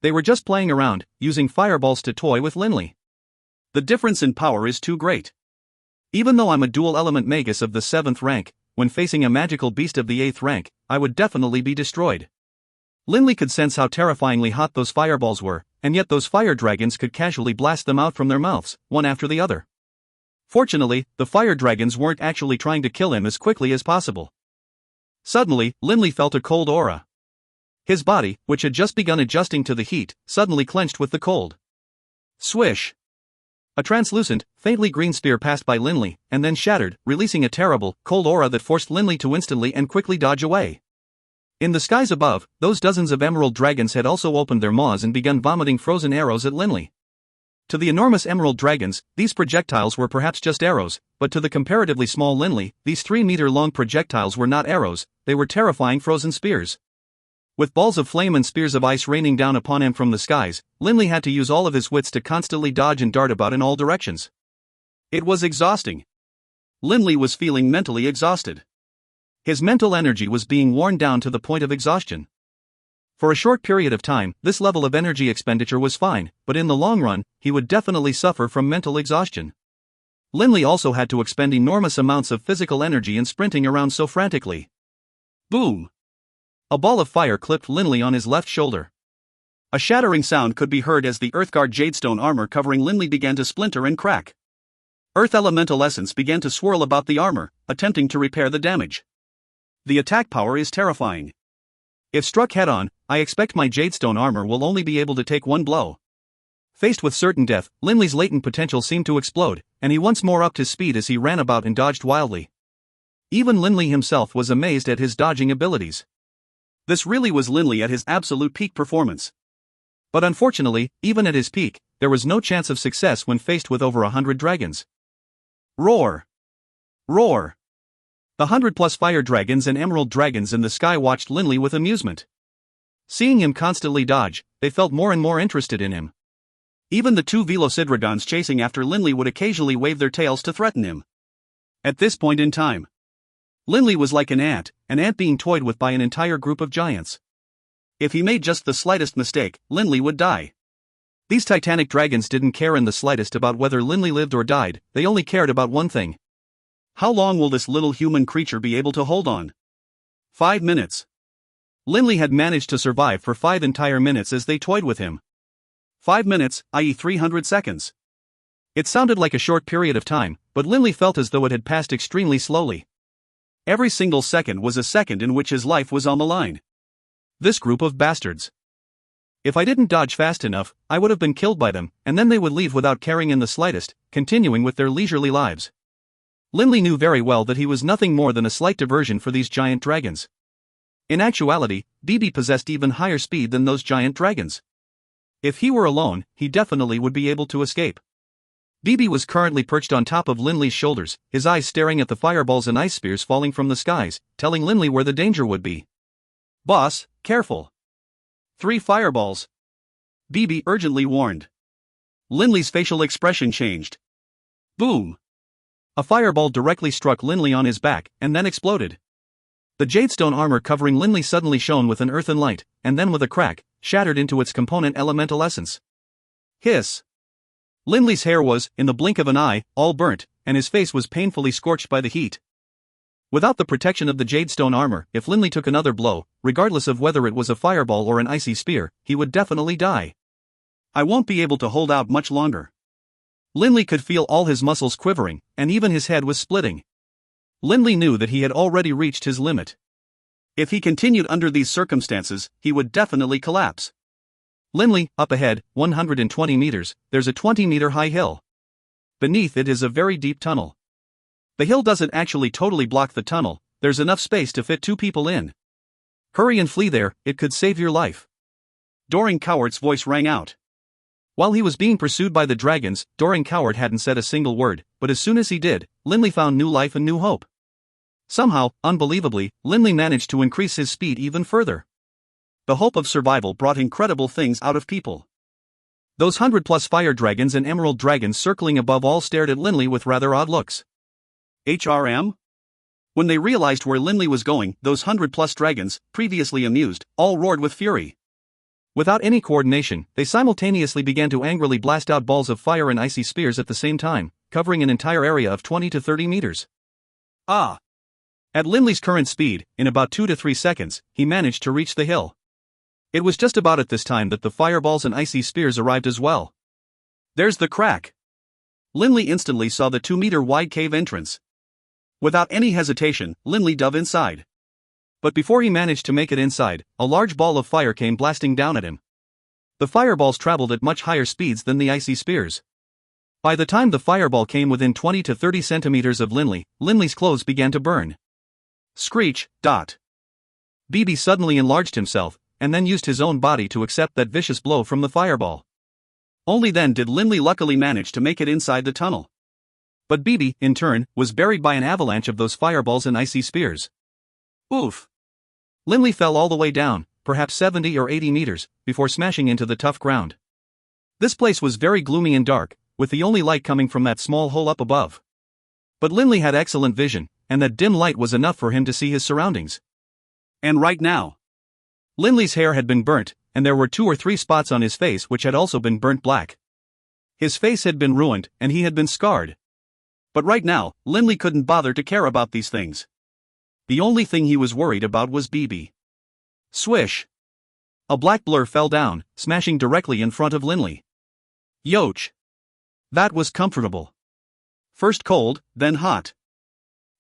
They were just playing around, using fireballs to toy with Linley. The difference in power is too great. Even though I'm a dual-element magus of the 7th rank, when facing a magical beast of the 8th rank, I would definitely be destroyed. Linley could sense how terrifyingly hot those fireballs were, and yet those fire dragons could casually blast them out from their mouths, one after the other. Fortunately, the fire dragons weren't actually trying to kill him as quickly as possible. Suddenly, Linley felt a cold aura. His body, which had just begun adjusting to the heat, suddenly clenched with the cold. Swish! A translucent, faintly green spear passed by Linley, and then shattered, releasing a terrible, cold aura that forced Linley to instantly and quickly dodge away. In the skies above, those dozens of emerald dragons had also opened their maws and begun vomiting frozen arrows at Linley. To the enormous emerald dragons, these projectiles were perhaps just arrows, but to the comparatively small Linley, these 3-meter-long projectiles were not arrows, they were terrifying frozen spears. With balls of flame and spears of ice raining down upon him from the skies, Linley had to use all of his wits to constantly dodge and dart about in all directions. It was exhausting. Linley was feeling mentally exhausted. His mental energy was being worn down to the point of exhaustion. For a short period of time, this level of energy expenditure was fine, but in the long run, he would definitely suffer from mental exhaustion. Linley also had to expend enormous amounts of physical energy in sprinting around so frantically. Boom! A ball of fire clipped Linley on his left shoulder. A shattering sound could be heard as the Earthguard Jadestone armor covering Linley began to splinter and crack. Earth elemental essence began to swirl about the armor, attempting to repair the damage. The attack power is terrifying. If struck head-on, I expect my Jadestone armor will only be able to take one blow. Faced with certain death, Linley's latent potential seemed to explode, and he once more upped his speed as he ran about and dodged wildly. Even Linley himself was amazed at his dodging abilities. This really was Linley at his absolute peak performance. But unfortunately, even at his peak, there was no chance of success when faced with over 100 dragons. Roar! Roar! The 100+ fire dragons and emerald dragons in the sky watched Linley with amusement. Seeing him constantly dodge, they felt more and more interested in him. Even the 2 velocidragons chasing after Linley would occasionally wave their tails to threaten him. At this point in time, Linley was like an ant being toyed with by an entire group of giants. If he made just the slightest mistake, Linley would die. These titanic dragons didn't care in the slightest about whether Linley lived or died, they only cared about one thing. How long will this little human creature be able to hold on? 5 minutes. Linley had managed to survive for 5 entire minutes as they toyed with him. 5 minutes, i.e. 300 seconds. It sounded like a short period of time, but Linley felt as though it had passed extremely slowly. Every single second was a second in which his life was on the line. This group of bastards. If I didn't dodge fast enough, I would have been killed by them, and then they would leave without caring in the slightest, continuing with their leisurely lives. Linley knew very well that he was nothing more than a slight diversion for these giant dragons. In actuality, BB possessed even higher speed than those giant dragons. If he were alone, he definitely would be able to escape. BB was currently perched on top of Linley's shoulders, his eyes staring at the fireballs and ice spears falling from the skies, telling Linley where the danger would be. "Boss, careful. 3 fireballs." BB urgently warned. Linley's facial expression changed. Boom! A fireball directly struck Linley on his back, and then exploded. The Jadestone armor covering Linley suddenly shone with an earthen light, and then with a crack, shattered into its component elemental essence. Hiss! Linley's hair was, in the blink of an eye, all burnt, and his face was painfully scorched by the heat. Without the protection of the jadestone armor, if Linley took another blow, regardless of whether it was a fireball or an icy spear, he would definitely die. I won't be able to hold out much longer. Linley could feel all his muscles quivering, and even his head was splitting. Linley knew that he had already reached his limit. If he continued under these circumstances, he would definitely collapse. Linley, up ahead, 120 meters, there's a 20-meter high hill. Beneath it is a very deep tunnel. The hill doesn't actually totally block the tunnel, there's enough space to fit 2 people in. Hurry and flee there, it could save your life. Doran Coward's voice rang out. While he was being pursued by the dragons, Doran Coward hadn't said a single word, but as soon as he did, Linley found new life and new hope. Somehow, unbelievably, Linley managed to increase his speed even further. The hope of survival brought incredible things out of people. Those 100+ fire dragons and emerald dragons circling above all stared at Linley with rather odd looks. HRM? When they realized where Linley was going, those 100+ dragons, previously amused, all roared with fury. Without any coordination, they simultaneously began to angrily blast out balls of fire and icy spears at the same time, covering an entire area of 20 to 30 meters. Ah! At Linley's current speed, in about 2 to 3 seconds, he managed to reach the hill. It was just about at this time that the fireballs and icy spears arrived as well. There's the crack. Linley instantly saw the 2-meter-wide cave entrance. Without any hesitation, Linley dove inside. But before he managed to make it inside, a large ball of fire came blasting down at him. The fireballs traveled at much higher speeds than the icy spears. By the time the fireball came within 20 to 30 centimeters of Linley, Linley's clothes began to burn. Screech, dot. BB suddenly enlarged himself, and then used his own body to accept that vicious blow from the fireball. Only then did Linley luckily manage to make it inside the tunnel. But BB, in turn, was buried by an avalanche of those fireballs and icy spears. Oof! Linley fell all the way down, perhaps 70 or 80 meters, before smashing into the tough ground. This place was very gloomy and dark, with the only light coming from that small hole up above. But Linley had excellent vision, and that dim light was enough for him to see his surroundings. And right now, Linley's hair had been burnt, and there were 2 or 3 spots on his face which had also been burnt black. His face had been ruined, and he had been scarred. But right now, Linley couldn't bother to care about these things. The only thing he was worried about was BB. Swish! A black blur fell down, smashing directly in front of Linley. Yoch! That was comfortable. First cold, then hot.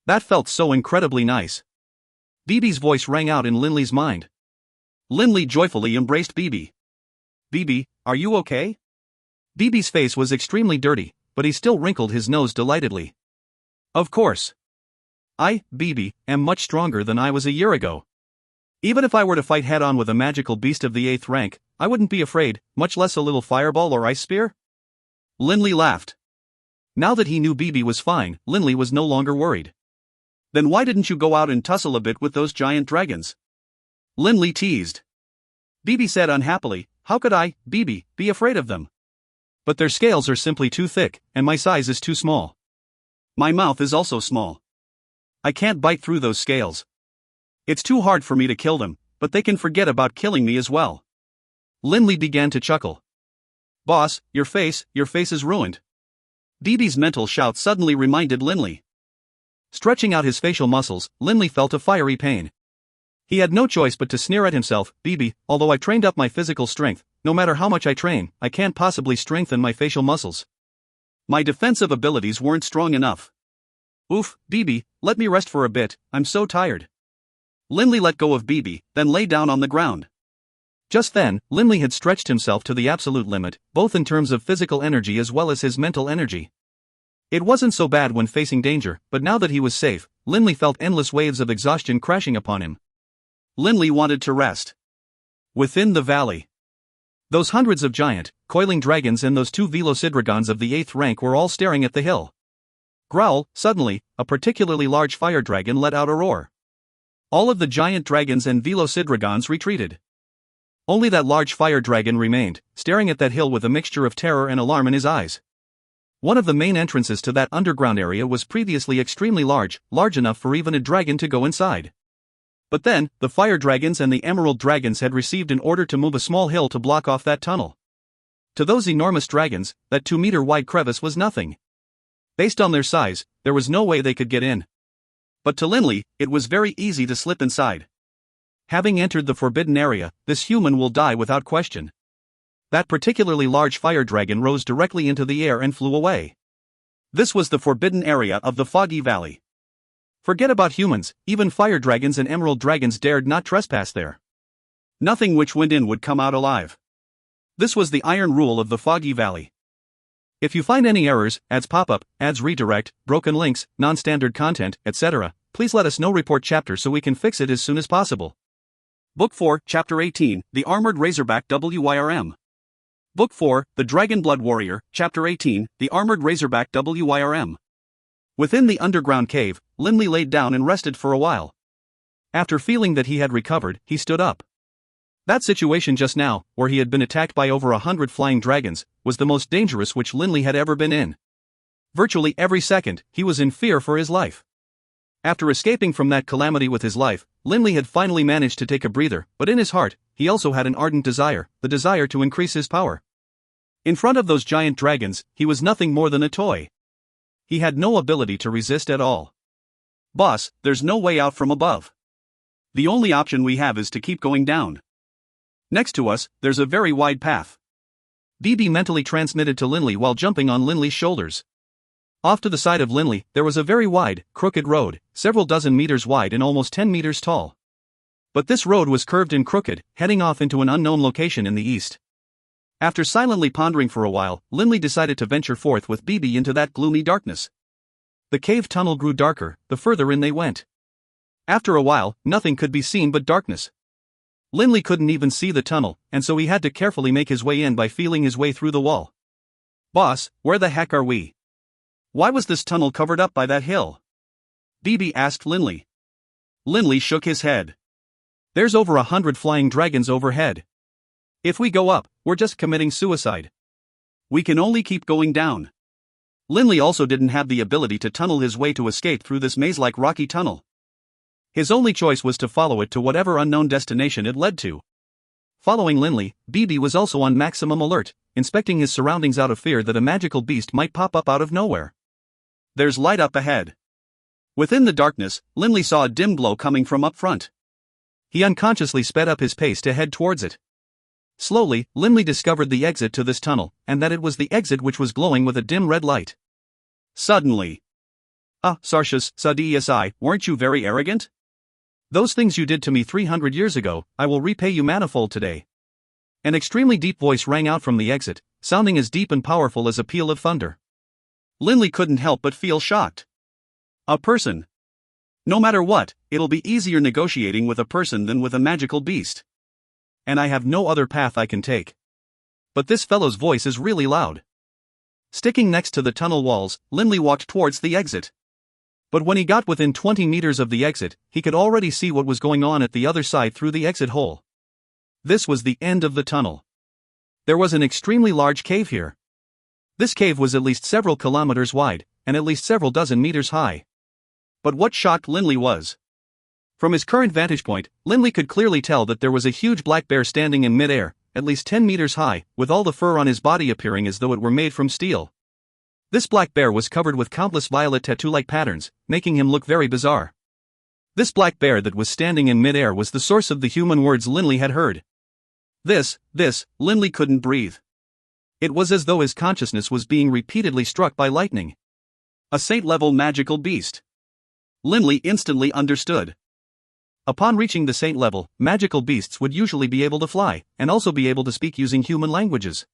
That felt so incredibly nice. BB's voice rang out in Linley's mind. Linley joyfully embraced BB. BB, are you okay? BB's face was extremely dirty, but he still wrinkled his nose delightedly. Of course. I, BB, am much stronger than I was a year ago. Even if I were to fight head-on with a magical beast of the 8th rank, I wouldn't be afraid, much less a little fireball or ice spear. Linley laughed. Now that he knew BB was fine, Linley was no longer worried. Then why didn't you go out and tussle a bit with those giant dragons? Linley teased. BB said unhappily, how could I, BB, be afraid of them? But their scales are simply too thick, and my size is too small. My mouth is also small. I can't bite through those scales. It's too hard for me to kill them, but they can forget about killing me as well. Linley began to chuckle. Boss, your face is ruined. BB's mental shout suddenly reminded Linley. Stretching out his facial muscles, Linley felt a fiery pain. He had no choice but to sneer at himself. BB, although I trained up my physical strength, no matter how much I train, I can't possibly strengthen my facial muscles. My defensive abilities weren't strong enough. Oof, BB, let me rest for a bit, I'm so tired. Linley let go of BB, then lay down on the ground. Just then, Linley had stretched himself to the absolute limit, both in terms of physical energy as well as his mental energy. It wasn't so bad when facing danger, but now that he was safe, Linley felt endless waves of exhaustion crashing upon him. Linley wanted to rest. Within the valley, those hundreds of giant, coiling dragons and those 2 velocidragons of the 8th rank were all staring at the hill. Growl, suddenly, a particularly large fire dragon let out a roar. All of the giant dragons and velocidragons retreated. Only that large fire dragon remained, staring at that hill with a mixture of terror and alarm in his eyes. One of the main entrances to that underground area was previously extremely large enough for even a dragon to go inside. But then, the fire dragons and the emerald dragons had received an order to move a small hill to block off that tunnel. To those enormous dragons, that 2-meter wide crevice was nothing. Based on their size, there was no way they could get in. But to Linley, it was very easy to slip inside. Having entered the forbidden area, this human will die without question. That particularly large fire dragon rose directly into the air and flew away. This was the forbidden area of the Foggy Valley. Forget about humans, even fire dragons and emerald dragons dared not trespass there. Nothing which went in would come out alive. This was the iron rule of the Foggy Valley. If you find any errors, ads pop up, ads redirect, broken links, non-standard content, etc., please let us know. Report chapter so we can fix it as soon as possible. Book 4, Chapter 18, The Armored Razorback WYRM. Book 4, The Dragonblood Warrior, Chapter 18, The Armored Razorback WYRM. Within the underground cave, Linley laid down and rested for a while. After feeling that he had recovered, he stood up. That situation just now, where he had been attacked by over 100 flying dragons, was the most dangerous which Linley had ever been in. Virtually every second, he was in fear for his life. After escaping from that calamity with his life, Linley had finally managed to take a breather, but in his heart, he also had an ardent desire, the desire to increase his power. In front of those giant dragons, he was nothing more than a toy. He had no ability to resist at all. Boss, there's no way out from above. The only option we have is to keep going down. Next to us, there's a very wide path. BB mentally transmitted to Linley while jumping on Linley's shoulders. Off to the side of Linley, there was a very wide, crooked road, several dozen meters wide and almost 10 meters tall. But this road was curved and crooked, heading off into an unknown location in the east. After silently pondering for a while, Linley decided to venture forth with BB into that gloomy darkness. The cave tunnel grew darker, the further in they went. After a while, nothing could be seen but darkness. Linley couldn't even see the tunnel, and so he had to carefully make his way in by feeling his way through the wall. Boss, where the heck are we? Why was this tunnel covered up by that hill? BB asked Linley. Linley shook his head. There's over 100 flying dragons overhead. If we go up, we're just committing suicide. We can only keep going down. Linley also didn't have the ability to tunnel his way to escape through this maze-like rocky tunnel. His only choice was to follow it to whatever unknown destination it led to. Following Linley, BB was also on maximum alert, inspecting his surroundings out of fear that a magical beast might pop up out of nowhere. There's light up ahead. Within the darkness, Linley saw a dim glow coming from up front. He unconsciously sped up his pace to head towards it. Slowly, Linley discovered the exit to this tunnel, and that it was the exit which was glowing with a dim red light. Suddenly. Sarshas, Sadesi, weren't you very arrogant? Those things you did to me 300 years ago, I will repay you manifold today. An extremely deep voice rang out from the exit, sounding as deep and powerful as a peal of thunder. Linley couldn't help but feel shocked. A person. No matter what, it'll be easier negotiating with a person than with a magical beast. And I have no other path I can take. But this fellow's voice is really loud. Sticking next to the tunnel walls, Linley walked towards the exit. But when he got within 20 meters of the exit, he could already see what was going on at the other side through the exit hole. This was the end of the tunnel. There was an extremely large cave here. This cave was at least several kilometers wide, and at least several dozen meters high. But what shocked Linley was, from his current vantage point, Linley could clearly tell that there was a huge black bear standing in midair, at least 10 meters high, with all the fur on his body appearing as though it were made from steel. This black bear was covered with countless violet tattoo-like patterns, making him look very bizarre. This black bear that was standing in midair was the source of the human words Linley had heard. Linley couldn't breathe. It was as though his consciousness was being repeatedly struck by lightning. A saint-level magical beast. Linley instantly understood. Upon reaching the saint level, magical beasts would usually be able to fly, and also be able to speak using human languages.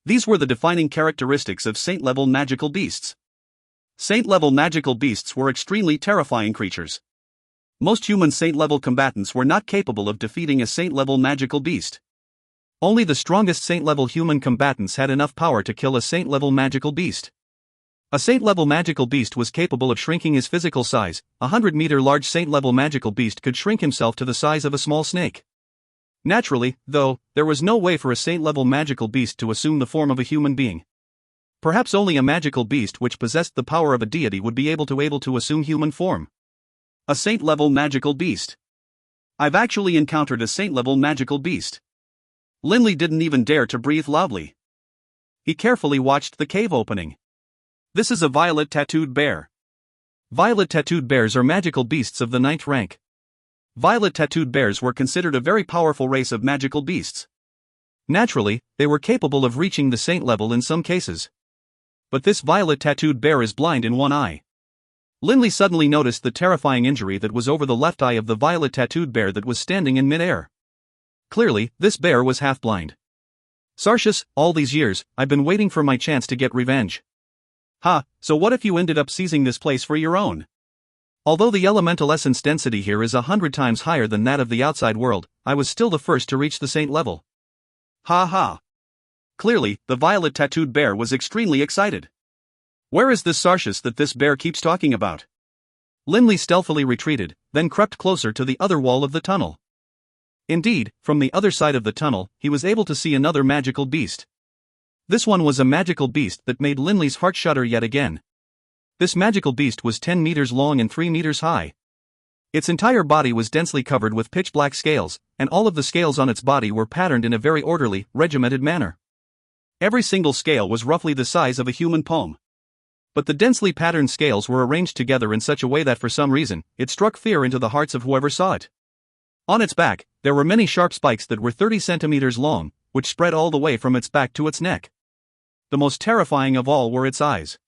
These were the defining characteristics of saint-level magical beasts. Saint-level magical beasts were extremely terrifying creatures. Most human saint-level combatants were not capable of defeating a saint-level magical beast. Only the strongest saint-level human combatants had enough power to kill a saint-level magical beast. A saint-level magical beast was capable of shrinking his physical size. A 100-meter large saint-level magical beast could shrink himself to the size of a small snake. Naturally, though, there was no way for a saint-level magical beast to assume the form of a human being. Perhaps only a magical beast which possessed the power of a deity would be able to assume human form. A saint-level magical beast. I've actually encountered a saint-level magical beast. Linley didn't even dare to breathe loudly. He carefully watched the cave opening. This is a violet tattooed bear. Violet tattooed bears are magical beasts of the 9th rank. Violet tattooed bears were considered a very powerful race of magical beasts. Naturally, they were capable of reaching the saint level in some cases. But this violet tattooed bear is blind in one eye. Linley suddenly noticed the terrifying injury that was over the left eye of the violet tattooed bear that was standing in midair. Clearly, this bear was half blind. Sartius, all these years, I've been waiting for my chance to get revenge. Ha, so what if you ended up seizing this place for your own? Although the elemental essence density here is 100 times higher than that of the outside world, I was still the first to reach the saint level. Ha ha. Clearly, the violet tattooed bear was extremely excited. Where is this Sartius that this bear keeps talking about? Linley stealthily retreated, then crept closer to the other wall of the tunnel. Indeed, from the other side of the tunnel, he was able to see another magical beast. This one was a magical beast that made Linley's heart shudder yet again. This magical beast was 10 meters long and 3 meters high. Its entire body was densely covered with pitch-black scales, and all of the scales on its body were patterned in a very orderly, regimented manner. Every single scale was roughly the size of a human palm. But the densely patterned scales were arranged together in such a way that for some reason, it struck fear into the hearts of whoever saw it. On its back, there were many sharp spikes that were 30 centimeters long, which spread all the way from its back to its neck. The most terrifying of all were its eyes.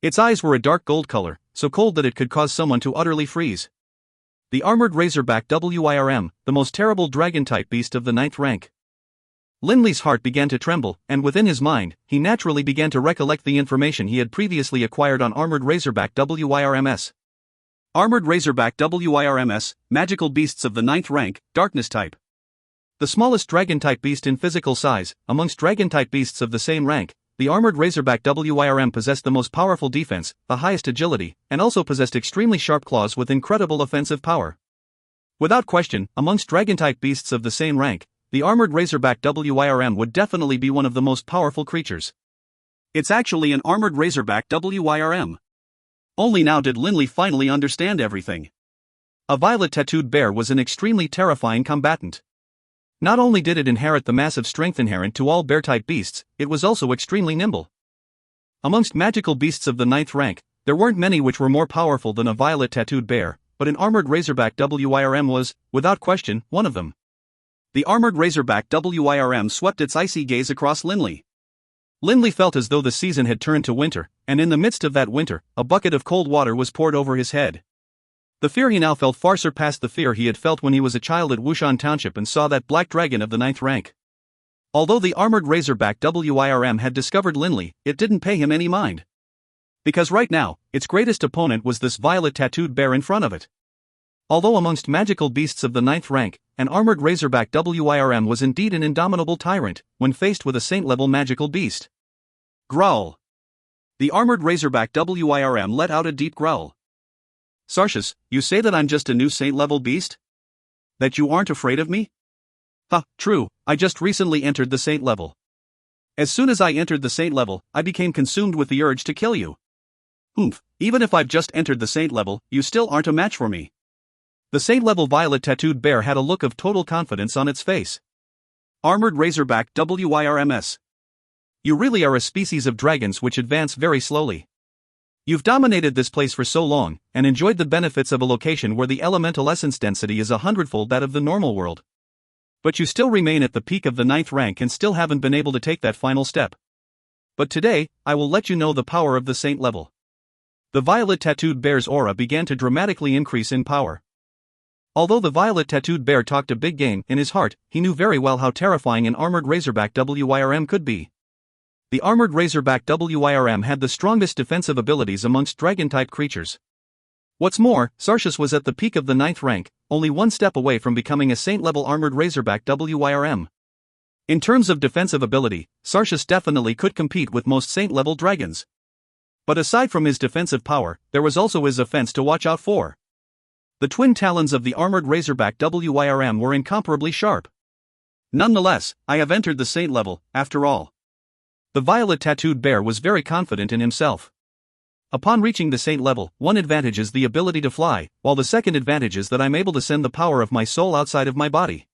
Its eyes were a dark gold color, so cold that it could cause someone to utterly freeze. The armored razorback WIRM, the most terrible dragon-type beast of the 9th rank. Linley's heart began to tremble, and within his mind, he naturally began to recollect the information he had previously acquired on Armored Razorback WIRMS. Armored Razorback WIRMS, magical beasts of the 9th rank, darkness type. The smallest dragon-type beast in physical size, amongst dragon-type beasts of the same rank, the Armored Razorback WIRM possessed the most powerful defense, the highest agility, and also possessed extremely sharp claws with incredible offensive power. Without question, amongst dragon-type beasts of the same rank, the Armored Razorback WIRM would definitely be one of the most powerful creatures. It's actually an Armored Razorback WIRM. Only now did Linley finally understand everything. A violet tattooed bear was an extremely terrifying combatant. Not only did it inherit the massive strength inherent to all bear-type beasts, it was also extremely nimble. Amongst magical beasts of the 9th rank, there weren't many which were more powerful than a violet tattooed bear, but an Armored Razorback WIRM was, without question, one of them. The Armored Razorback WIRM swept its icy gaze across Linley. Linley felt as though the season had turned to winter, and in the midst of that winter, a bucket of cold water was poured over his head. The fear he now felt far surpassed the fear he had felt when he was a child at Wushan Township and saw that black dragon of the 9th rank. Although the Armored Razorback WIRM had discovered Linley, it didn't pay him any mind. Because right now, its greatest opponent was this violet tattooed bear in front of it. Although amongst magical beasts of the 9th rank, an Armored Razorback WIRM was indeed an indomitable tyrant, when faced with a saint-level magical beast. Growl. The Armored Razorback WIRM let out a deep growl. Sartius, you say that I'm just a new saint-level beast? That you aren't afraid of me? Ha, true, I just recently entered the saint level. As soon as I entered the saint level, I became consumed with the urge to kill you. Even if I've just entered the saint level, you still aren't a match for me. The saint-level violet tattooed bear had a look of total confidence on its face. Armored Razorback WIRMS. You really are a species of dragons which advance very slowly. You've dominated this place for so long, and enjoyed the benefits of a location where the elemental essence density is 100-fold that of the normal world. But you still remain at the peak of the 9th rank and still haven't been able to take that final step. But today, I will let you know the power of the saint level. The violet tattooed bear's aura began to dramatically increase in power. Although the violet tattooed bear talked a big game, in his heart, he knew very well how terrifying an Armored Razorback WIRM could be. The Armored Razorback WIRM had the strongest defensive abilities amongst dragon-type creatures. What's more, Sartius was at the peak of the 9th rank, only one step away from becoming a saint-level Armored Razorback WIRM. In terms of defensive ability, Sartius definitely could compete with most saint-level dragons. But aside from his defensive power, there was also his offense to watch out for. The twin talons of the Armored Razorback WIRM were incomparably sharp. Nonetheless, I have entered the saint level, after all. The violet tattooed bear was very confident in himself. Upon reaching the saint level, one advantage is the ability to fly, while the second advantage is that I'm able to send the power of my soul outside of my body.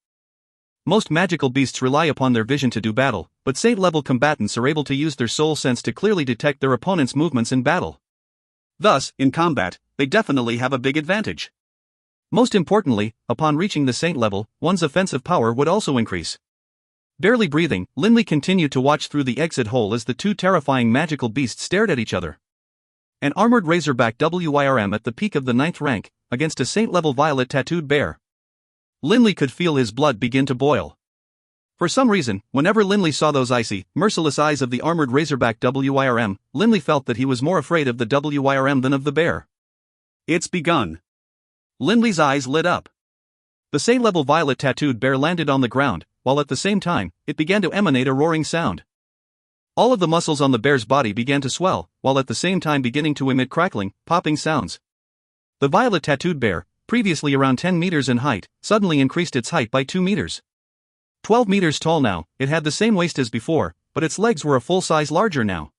Most magical beasts rely upon their vision to do battle, but Saint-level combatants are able to use their soul sense to clearly detect their opponent's movements in battle. Thus, in combat, they definitely have a big advantage. Most importantly, upon reaching the Saint level, one's offensive power would also increase. Barely breathing, Linley continued to watch through the exit hole as the two terrifying magical beasts stared at each other. An armored razorback WYRM at the peak of the 9th rank, against a Saint-level violet tattooed bear. Linley could feel his blood begin to boil. For some reason, whenever Linley saw those icy, merciless eyes of the armored razorback WYRM, Linley felt that he was more afraid of the WYRM than of the bear. It's begun. Linley's eyes lit up. The Saint-level violet tattooed bear landed on the ground, while at the same time, it began to emanate a roaring sound. All of the muscles on the bear's body began to swell, while at the same time beginning to emit crackling, popping sounds. The violet tattooed bear, previously around 10 meters in height, suddenly increased its height by 2 meters. 12 meters tall now, it had the same waist as before, but its legs were a full size larger now.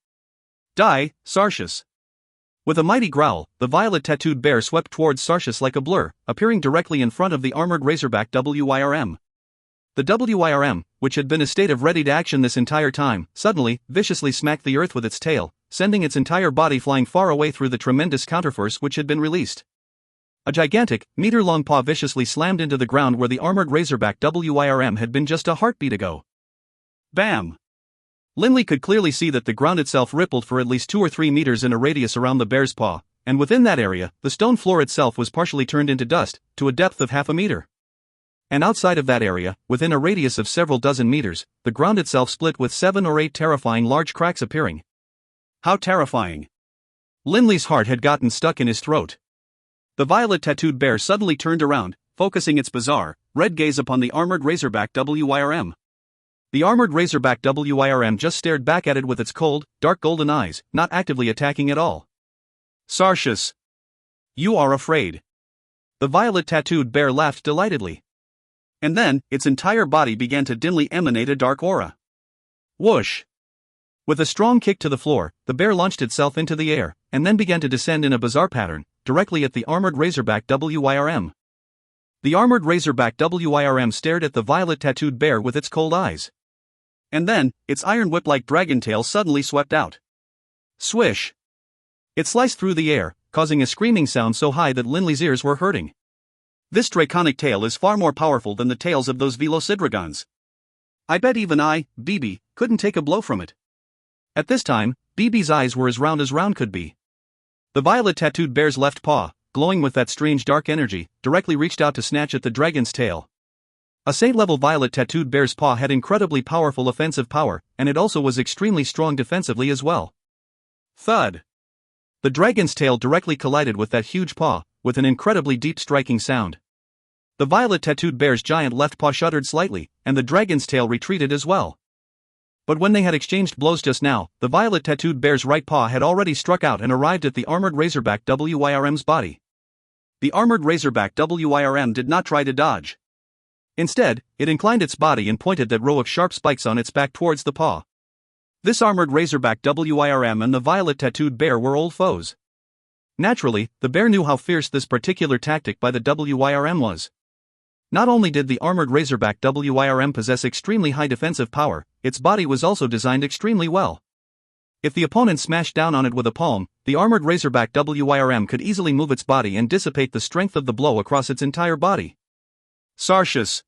Die, Sartius. With a mighty growl, the violet tattooed bear swept towards Sartius like a blur, appearing directly in front of the armored razorback WYRM. The WYRM, which had been a state of ready to action this entire time, suddenly, viciously smacked the earth with its tail, sending its entire body flying far away through the tremendous counterforce which had been released. A gigantic, meter-long paw viciously slammed into the ground where the armored razorback WYRM had been just a heartbeat ago. Bam! Linley could clearly see that the ground itself rippled for at least 2 or 3 meters in a radius around the bear's paw, and within that area, the stone floor itself was partially turned into dust, to a depth of half a meter. And outside of that area, within a radius of several dozen meters, the ground itself split with 7 or 8 terrifying large cracks appearing. How terrifying! Linley's heart had gotten stuck in his throat. The violet tattooed bear suddenly turned around, focusing its bizarre, red gaze upon the armored razorback WYRM. The armored razorback WYRM just stared back at it with its cold, dark golden eyes, not actively attacking at all. Sartius! You are afraid. The violet tattooed bear laughed delightedly. And then, its entire body began to dimly emanate a dark aura. Whoosh! With a strong kick to the floor, the bear launched itself into the air, and then began to descend in a bizarre pattern, directly at the armored razorback WYRM. The armored razorback WYRM stared at the violet tattooed bear with its cold eyes. And then, its iron whip-like dragon tail suddenly swept out. Swish! It sliced through the air, causing a screaming sound so high that Linley's ears were hurting. This draconic tail is far more powerful than the tails of those velocidragons. I bet even I, BB, couldn't take a blow from it. At this time, BB's eyes were as round could be. The violet tattooed bear's left paw, glowing with that strange dark energy, directly reached out to snatch at the dragon's tail. A Saint-level violet tattooed bear's paw had incredibly powerful offensive power, and it also was extremely strong defensively as well. Thud! The dragon's tail directly collided with that huge paw, with an incredibly deep striking sound. The violet tattooed bear's giant left paw shuddered slightly, and the dragon's tail retreated as well. But when they had exchanged blows just now, the violet tattooed bear's right paw had already struck out and arrived at the armored razorback WYRM's body. The armored razorback WYRM did not try to dodge. Instead, it inclined its body and pointed that row of sharp spikes on its back towards the paw. This armored razorback WYRM and the violet tattooed bear were old foes. Naturally, the bear knew how fierce this particular tactic by the WYRM was. Not only did the armored razorback WYRM possess extremely high defensive power, its body was also designed extremely well. If the opponent smashed down on it with a palm, the armored razorback WYRM could easily move its body and dissipate the strength of the blow across its entire body. Sartius!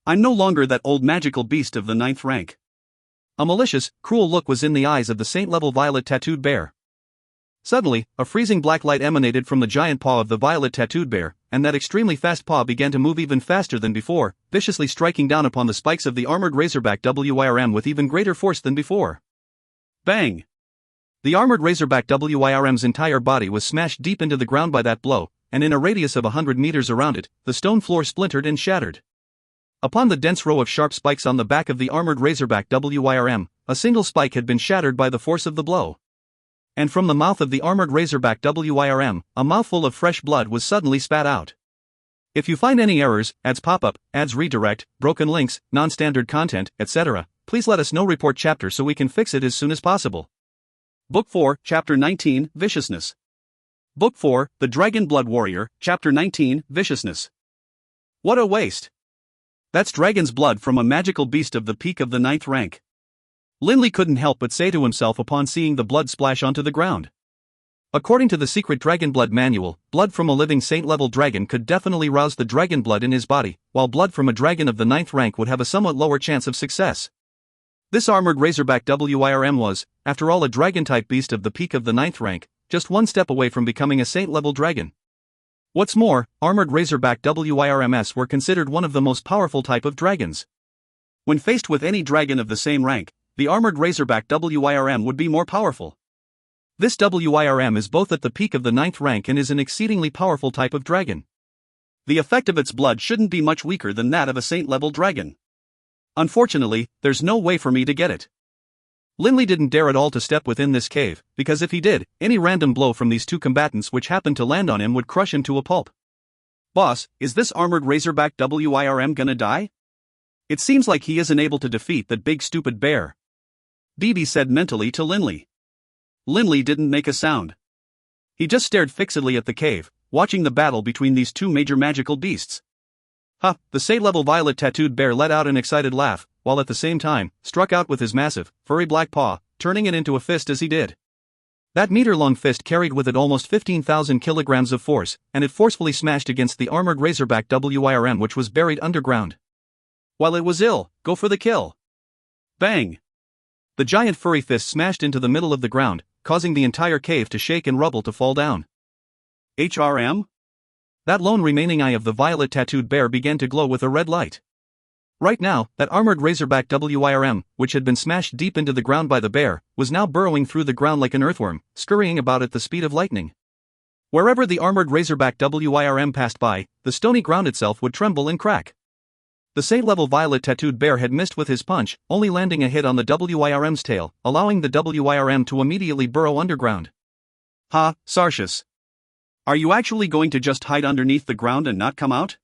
I'm no longer that old magical beast of the 9th rank. A malicious, cruel look was in the eyes of the Saint-level violet tattooed bear. Suddenly, a freezing black light emanated from the giant paw of the violet tattooed bear, and that extremely fast paw began to move even faster than before, viciously striking down upon the spikes of the armored razorback WYRM with even greater force than before. Bang! The armored razorback WYRM's entire body was smashed deep into the ground by that blow, and in a radius of 100 meters around it, the stone floor splintered and shattered. Upon the dense row of sharp spikes on the back of the armored razorback WYRM, a single spike had been shattered by the force of the blow. And from the mouth of the armored razorback WYRM, a mouthful of fresh blood was suddenly spat out. If you find any errors, ads pop up, ads redirect, broken links, non-standard content, etc., please let us know. Report chapter so we can fix it as soon as possible. Book 4, Chapter 19, Viciousness. Book 4, The Dragonblood Warrior, Chapter 19, Viciousness. What a waste! That's dragon's blood from a magical beast of the peak of the 9th rank. Linley couldn't help but say to himself upon seeing the blood splash onto the ground. According to the secret Dragonblood manual, blood from a living saint-level dragon could definitely rouse the dragon blood in his body, while blood from a dragon of the 9th rank would have a somewhat lower chance of success. This armored razorback WIRM was, after all, a dragon-type beast of the peak of the 9th rank, just one step away from becoming a saint-level dragon. What's more, armored razorback WIRMs were considered one of the most powerful type of dragons. When faced with any dragon of the same rank, the armored razorback WIRM would be more powerful. This WIRM is both at the peak of the 9th rank and is an exceedingly powerful type of dragon. The effect of its blood shouldn't be much weaker than that of a saint-level dragon. Unfortunately, there's no way for me to get it. Linley didn't dare at all to step within this cave, because if he did, any random blow from these two combatants which happened to land on him would crush him to a pulp. Boss, is this armored razorback WIRM gonna die? It seems like he isn't able to defeat that big stupid bear. BB said mentally to Linley. Linley didn't make a sound. He just stared fixedly at the cave, watching the battle between these two major magical beasts. Ha! The saint-level violet tattooed bear let out an excited laugh, while at the same time, struck out with his massive, furry black paw, turning it into a fist as he did. That meter-long fist carried with it almost 15,000 kilograms of force, and it forcefully smashed against the armored razorback WIRM which was buried underground. While it was ill, go for the kill. Bang! The giant furry fist smashed into the middle of the ground, causing the entire cave to shake and rubble to fall down. HRM? That lone remaining eye of the violet tattooed bear began to glow with a red light. Right now, that armored razorback WIRM, which had been smashed deep into the ground by the bear, was now burrowing through the ground like an earthworm, scurrying about at the speed of lightning. Wherever the armored razorback WIRM passed by, the stony ground itself would tremble and crack. The saint-level violet tattooed bear had missed with his punch, only landing a hit on the WIRM's tail, allowing the WIRM to immediately burrow underground. Ha, Sartius. Are you actually going to just hide underneath the ground and not come out?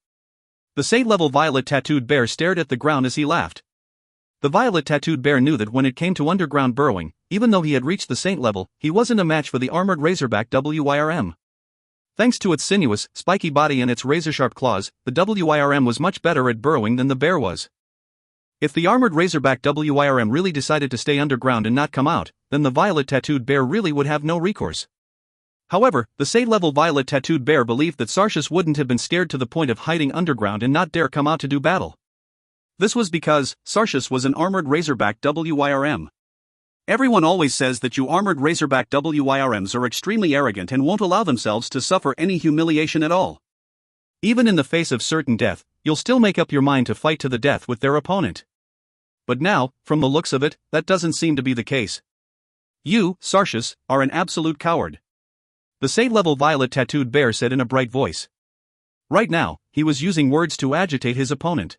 The saint-level violet tattooed bear stared at the ground as he laughed. The violet tattooed bear knew that when it came to underground burrowing, even though he had reached the saint level, he wasn't a match for the armored razorback WIRM. Thanks to its sinuous, spiky body and its razor-sharp claws, the WIRM was much better at burrowing than the bear was. If the armored razorback WIRM really decided to stay underground and not come out, then the violet tattooed bear really would have no recourse. However, the saint-level violet tattooed bear believed that Sartius wouldn't have been scared to the point of hiding underground and not dare come out to do battle. This was because Sartius was an armored razorback WIRM. Everyone always says that you armored razorback WIRMs are extremely arrogant and won't allow themselves to suffer any humiliation at all. Even in the face of certain death, you'll still make up your mind to fight to the death with their opponent. But now, from the looks of it, that doesn't seem to be the case. You, Sartius, are an absolute coward. The saint-level violet tattooed bear said in a bright voice. Right now, he was using words to agitate his opponent.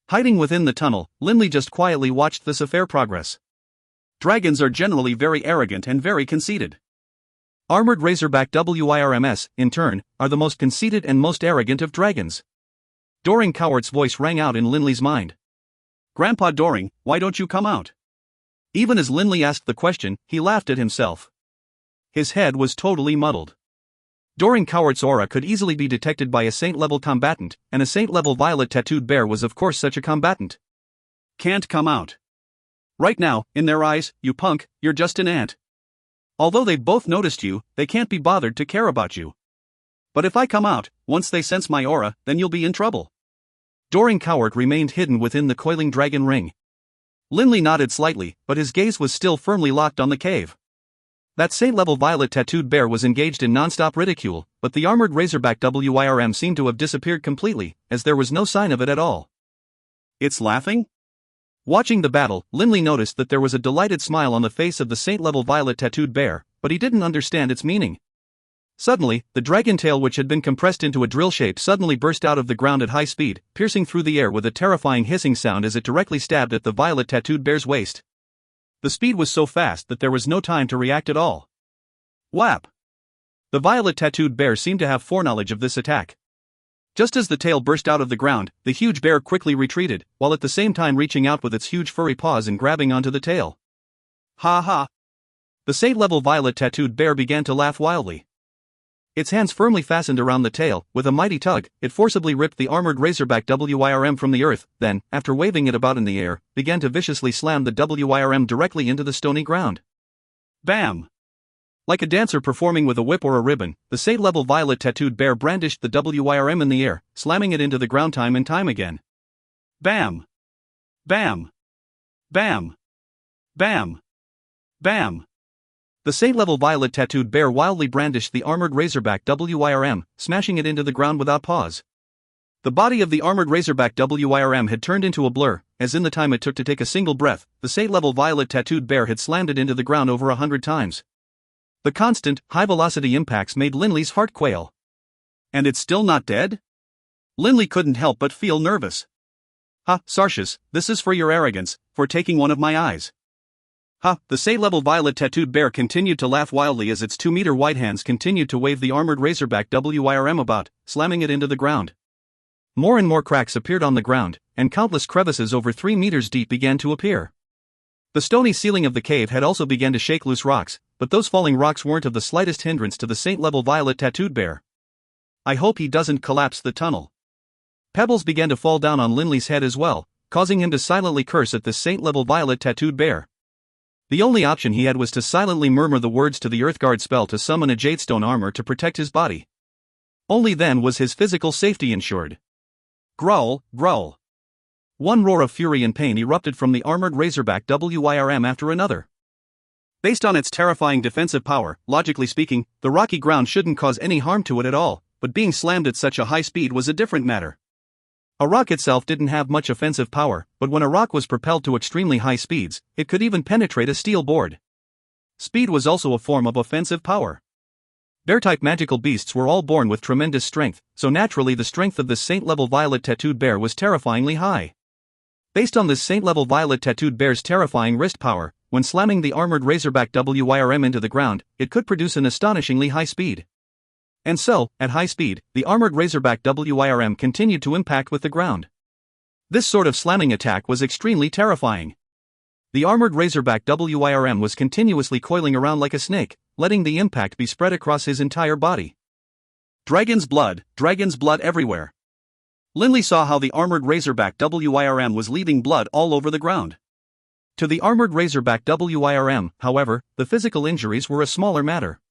Hiding within the tunnel, Linley just quietly watched this affair progress. Dragons are generally very arrogant and very conceited. Armored razorback WIRMs, in turn, are the most conceited and most arrogant of dragons. Doring Coward's voice rang out in Linley's mind. Grandpa Doring, why don't you come out? Even as Linley asked the question, he laughed at himself. His head was totally muddled. Doring Coward's aura could easily be detected by a saint-level combatant, and a saint-level violet tattooed bear was of course such a combatant. Can't come out. Right now, in their eyes, you punk, you're just an ant. Although they've both noticed you, they can't be bothered to care about you. But if I come out, once they sense my aura, then you'll be in trouble. Doring Coward remained hidden within the coiling dragon ring. Linley nodded slightly, but his gaze was still firmly locked on the cave. That saint-level violet tattooed bear was engaged in non-stop ridicule, but the armored razorback WIRM seemed to have disappeared completely, as there was no sign of it at all. It's laughing? Watching the battle, Linley noticed that there was a delighted smile on the face of the saint-level violet tattooed bear, but he didn't understand its meaning. Suddenly, the dragon tail which had been compressed into a drill shape suddenly burst out of the ground at high speed, piercing through the air with a terrifying hissing sound as it directly stabbed at the violet tattooed bear's waist. The speed was so fast that there was no time to react at all. Whap! The violet tattooed bear seemed to have foreknowledge of this attack. Just as the tail burst out of the ground, the huge bear quickly retreated, while at the same time reaching out with its huge furry paws and grabbing onto the tail. Ha ha! The saint-level violet tattooed bear began to laugh wildly. Its hands firmly fastened around the tail. With a mighty tug, it forcibly ripped the armored razorback WYRM from the earth, then, after waving it about in the air, began to viciously slam the WYRM directly into the stony ground. Bam! Like a dancer performing with a whip or a ribbon, the Sate-level violet tattooed bear brandished the WYRM in the air, slamming it into the ground time and time again. Bam! Bam! Bam! Bam! Bam! The Sate-level violet tattooed bear wildly brandished the armored razorback WYRM, smashing it into the ground without pause. The body of the armored razorback WYRM had turned into a blur, as in the time it took to take a single breath, the Sate-level violet tattooed bear had slammed it into the ground over 100 times. The constant, high-velocity impacts made Linley's heart quail. And it's still not dead? Linley couldn't help but feel nervous. Ha, Sartius, this is for your arrogance, for taking one of my eyes. Ha, the Sate-level violet tattooed bear continued to laugh wildly as its 2-meter wide hands continued to wave the armored razorback WYRM about, slamming it into the ground. More and more cracks appeared on the ground, and countless crevices over 3 meters deep began to appear. The stony ceiling of the cave had also begun to shake loose rocks, but those falling rocks weren't of the slightest hindrance to the Sate-level violet tattooed bear. I hope he doesn't collapse the tunnel. Pebbles began to fall down on Linley's head as well, causing him to silently curse at this Sate-level violet tattooed bear. The only option he had was to silently murmur the words to the Earthguard spell to summon a jadestone armor to protect his body. Only then was his physical safety ensured. Growl, growl. One roar of fury and pain erupted from the armored razorback WYRM after another. Based on its terrifying defensive power, logically speaking, the rocky ground shouldn't cause any harm to it at all, but being slammed at such a high speed was a different matter. A rock itself didn't have much offensive power, but when a rock was propelled to extremely high speeds, it could even penetrate a steel board. Speed was also a form of offensive power. Bear-type magical beasts were all born with tremendous strength, so naturally the strength of this Saint-level violet tattooed bear was terrifyingly high. Based on this Saint-level violet tattooed bear's terrifying wrist power, when slamming the armored razorback WYRM into the ground, it could produce an astonishingly high speed. And so, at high speed, the armored razorback WYRM continued to impact with the ground. This sort of slamming attack was extremely terrifying. The armored razorback WYRM was continuously coiling around like a snake, letting the impact be spread across his entire body. Dragon's blood everywhere. Linley saw how the armored razorback WYRM was leaving blood all over the ground. To the armored razorback WYRM, however, the physical injuries were a smaller matter.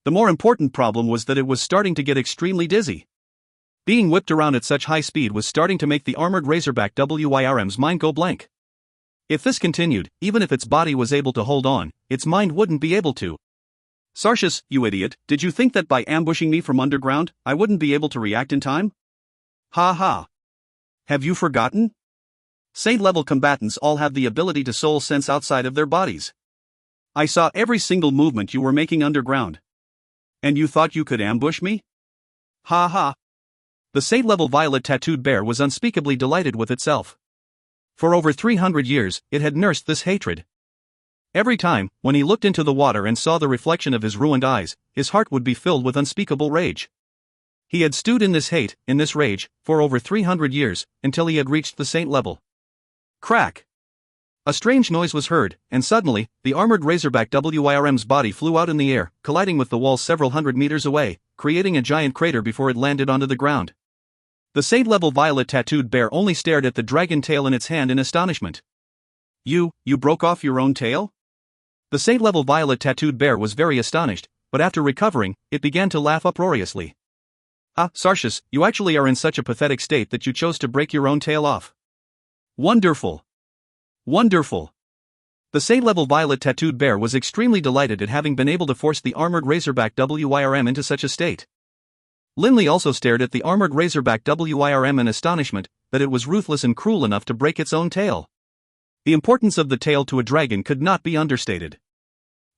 The more important problem was that it was starting to get extremely dizzy. Being whipped around at such high speed was starting to make the armored razorback WYRM's mind go blank. If this continued, even if its body was able to hold on, its mind wouldn't be able to. Sartius, you idiot, did you think that by ambushing me from underground, I wouldn't be able to react in time? Ha ha. Have you forgotten? Saint-level combatants all have the ability to soul sense outside of their bodies. I saw every single movement you were making underground. And you thought you could ambush me? Ha ha. The Saint-level violet tattooed bear was unspeakably delighted with itself. For over 300 years, it had nursed this hatred. Every time, when he looked into the water and saw the reflection of his ruined eyes, his heart would be filled with unspeakable rage. He had stewed in this hate, in this rage, for over 300 years, until he had reached the saint level. Crack! A strange noise was heard, and suddenly, the armored razorback WYRM's body flew out in the air, colliding with the wall several hundred meters away, creating a giant crater before it landed onto the ground. The saint-level violet tattooed bear only stared at the dragon tail in its hand in astonishment. You broke off your own tail? The saint-level violet tattooed bear was very astonished, but after recovering, it began to laugh uproariously. Ah, Sartius, you actually are in such a pathetic state that you chose to break your own tail off. Wonderful! Wonderful! The saint-level violet tattooed bear was extremely delighted at having been able to force the armored razorback WYRM into such a state. Linley also stared at the armored razorback WYRM in astonishment that it was ruthless and cruel enough to break its own tail. The importance of the tail to a dragon could not be understated.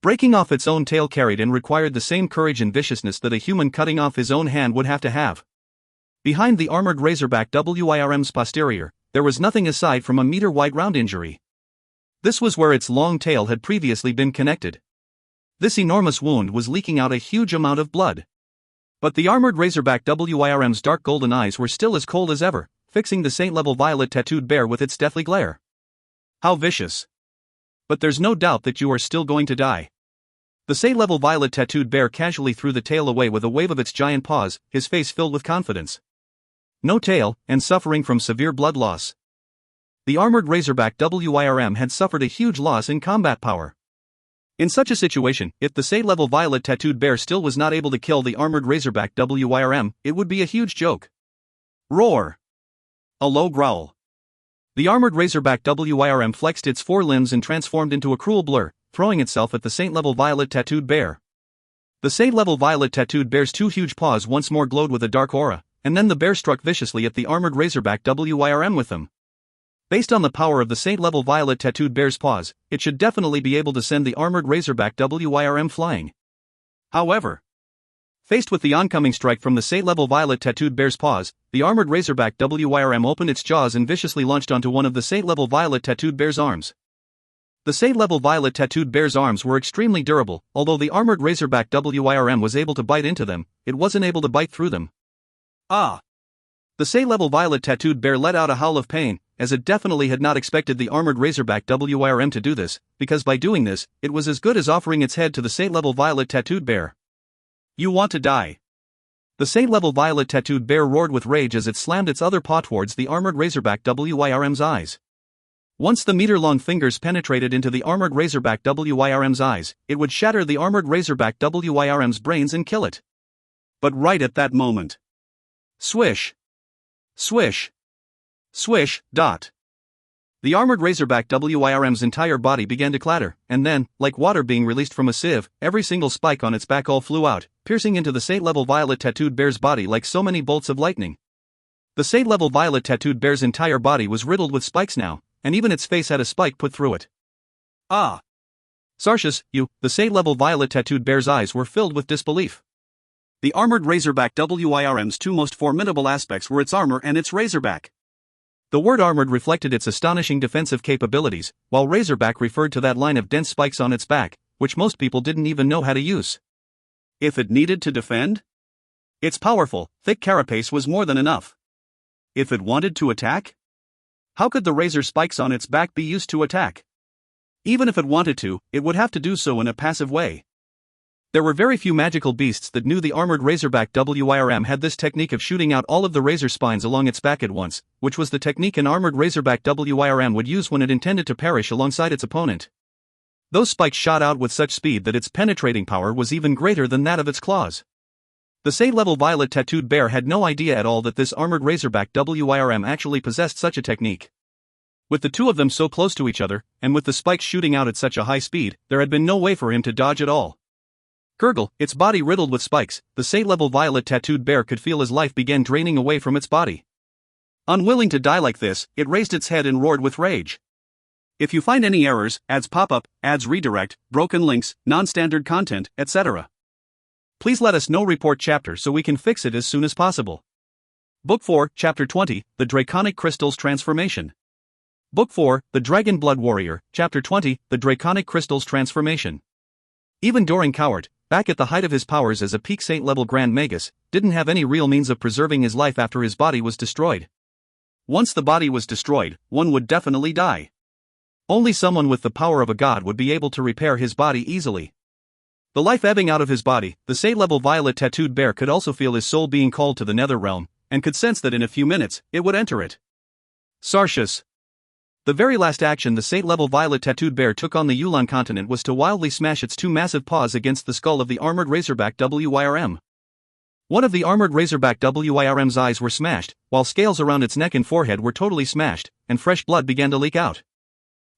Breaking off its own tail carried and required the same courage and viciousness that a human cutting off his own hand would have to have. Behind the armored razorback WYRM's posterior, there was nothing aside from a meter-wide round injury. This was where its long tail had previously been connected. This enormous wound was leaking out a huge amount of blood. But the armored razorback WYRM's dark golden eyes were still as cold as ever, fixing the saint-level violet tattooed bear with its deathly glare. How vicious! But there's no doubt that you are still going to die. The Say-level violet tattooed bear casually threw the tail away with a wave of its giant paws, his face filled with confidence. No tail, and suffering from severe blood loss. The armored razorback WYRM had suffered a huge loss in combat power. In such a situation, if the Say-level violet tattooed bear still was not able to kill the armored razorback WYRM, it would be a huge joke. Roar! A low growl. The armored razorback WYRM flexed its four limbs and transformed into a cruel blur, throwing itself at the Saint-level violet tattooed bear. The Saint-level violet tattooed bear's two huge paws once more glowed with a dark aura, and then the bear struck viciously at the armored razorback WYRM with them. Based on the power of the Saint-level violet tattooed bear's paws, it should definitely be able to send the armored razorback WYRM flying. However, faced with the oncoming strike from the Saint-level violet tattooed bear's paws, the armored razorback WYRM opened its jaws and viciously launched onto one of the Saint-level violet tattooed bear's arms. The Saint-level violet tattooed bear's arms were extremely durable. Although the armored razorback WYRM was able to bite into them, it wasn't able to bite through them. Ah! The Saint-level violet tattooed bear let out a howl of pain, as it definitely had not expected the armored razorback WYRM to do this, because by doing this, it was as good as offering its head to the Saint-level violet tattooed bear. You want to die. The Saint-level violet tattooed bear roared with rage as it slammed its other paw towards the armored razorback WYRM's eyes. Once the meter-long fingers penetrated into the armored razorback WYRM's eyes, it would shatter the armored razorback WYRM's brains and kill it. But right at that moment. Swish. Swish. Swish. Dot. The armored razorback WYRM's entire body began to clatter, and then, like water being released from a sieve, every single spike on its back all flew out, piercing into the Saint-level violet tattooed bear's body like so many bolts of lightning. The Saint-level violet tattooed bear's entire body was riddled with spikes now, and even its face had a spike put through it. Ah! Sarcius, the Saint-level violet tattooed bear's eyes were filled with disbelief. The armored razorback WYRM's two most formidable aspects were its armor and its razorback. The word armored reflected its astonishing defensive capabilities, while razorback referred to that line of dense spikes on its back, which most people didn't even know how to use. If it needed to defend? Its powerful, thick carapace was more than enough. If it wanted to attack? How could the razor spikes on its back be used to attack? Even if it wanted to, it would have to do so in a passive way. There were very few magical beasts that knew the armored razorback WYRM had this technique of shooting out all of the razor spines along its back at once, which was the technique an armored razorback WYRM would use when it intended to perish alongside its opponent. Those spikes shot out with such speed that its penetrating power was even greater than that of its claws. The Saint-level violet tattooed bear had no idea at all that this armored razorback WYRM actually possessed such a technique. With the two of them so close to each other, and with the spikes shooting out at such a high speed, there had been no way for him to dodge at all. Gurgle, its body riddled with spikes, the Saint-level violet tattooed bear could feel as life began draining away from its body. Unwilling to die like this, it raised its head and roared with rage. If you find any errors, ads pop up, ads redirect, broken links, non-standard content, etc., please let us know. Report chapter so we can fix it as soon as possible. Book 4, Chapter 20, The Draconic Crystal's Transformation. Book 4, The Dragonblood Warrior, Chapter 20, The Draconic Crystal's Transformation. Even Doran Cowart, back at the height of his powers as a peak Saint-level Grand Magus, didn't have any real means of preserving his life after his body was destroyed. Once the body was destroyed, one would definitely die. Only someone with the power of a god would be able to repair his body easily. The life ebbing out of his body, the Saint-level violet tattooed bear could also feel his soul being called to the nether realm, and could sense that in a few minutes, it would enter it. Sarcius. The very last action the Saint-level violet tattooed bear took on the Yulan continent was to wildly smash its two massive paws against the skull of the armored razorback WYRM. One of the armored razorback WYRM's eyes were smashed, while scales around its neck and forehead were totally smashed, and fresh blood began to leak out.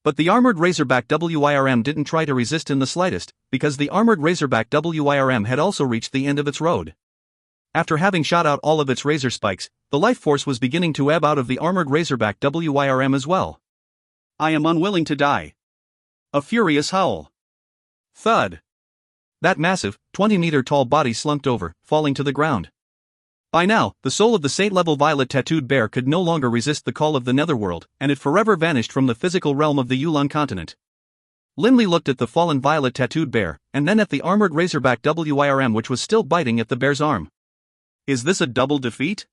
But the armored razorback WYRM didn't try to resist in the slightest, because the armored razorback WYRM had also reached the end of its road. After having shot out all of its razor spikes, the life force was beginning to ebb out of the armored razorback WYRM as well. I am unwilling to die. A furious howl. Thud. That massive, 20-meter-tall body slumped over, falling to the ground. By now, the soul of the Saint-level violet tattooed bear could no longer resist the call of the netherworld, and it forever vanished from the physical realm of the Yulan continent. Linley looked at the fallen violet tattooed bear, and then at the armored razorback WYRM which was still biting at the bear's arm. Is this a double defeat?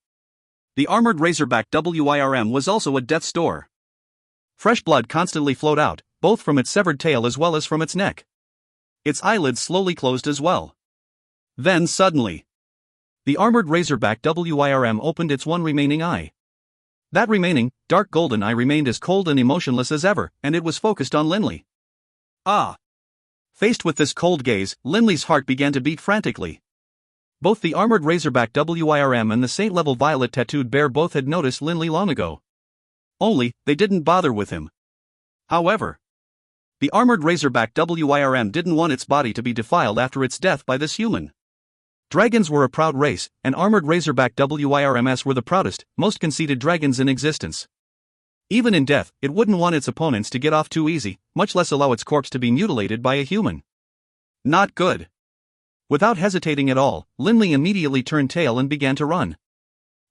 The armored razorback WYRM was also at death's door. Fresh blood constantly flowed out, both from its severed tail as well as from its neck. its eyelids slowly closed as well. Then suddenly, the armored razorback WIRM opened its one remaining eye. That remaining, dark golden eye remained as cold and emotionless as ever, and it was focused on Linley. Ah! Faced with this cold gaze, Linley's heart began to beat frantically. Both the armored razorback WIRM and the saint-level violet tattooed bear both had noticed Linley long ago. Only, they didn't bother with him. However, the armored razorback WIRM didn't want its body to be defiled after its death by this human. Dragons were a proud race, and armored razorback WIRMs were the proudest, most conceited dragons in existence. Even in death, it wouldn't want its opponents to get off too easy, much less allow its corpse to be mutilated by a human. Not good. Without hesitating at all, Linley immediately turned tail and began to run.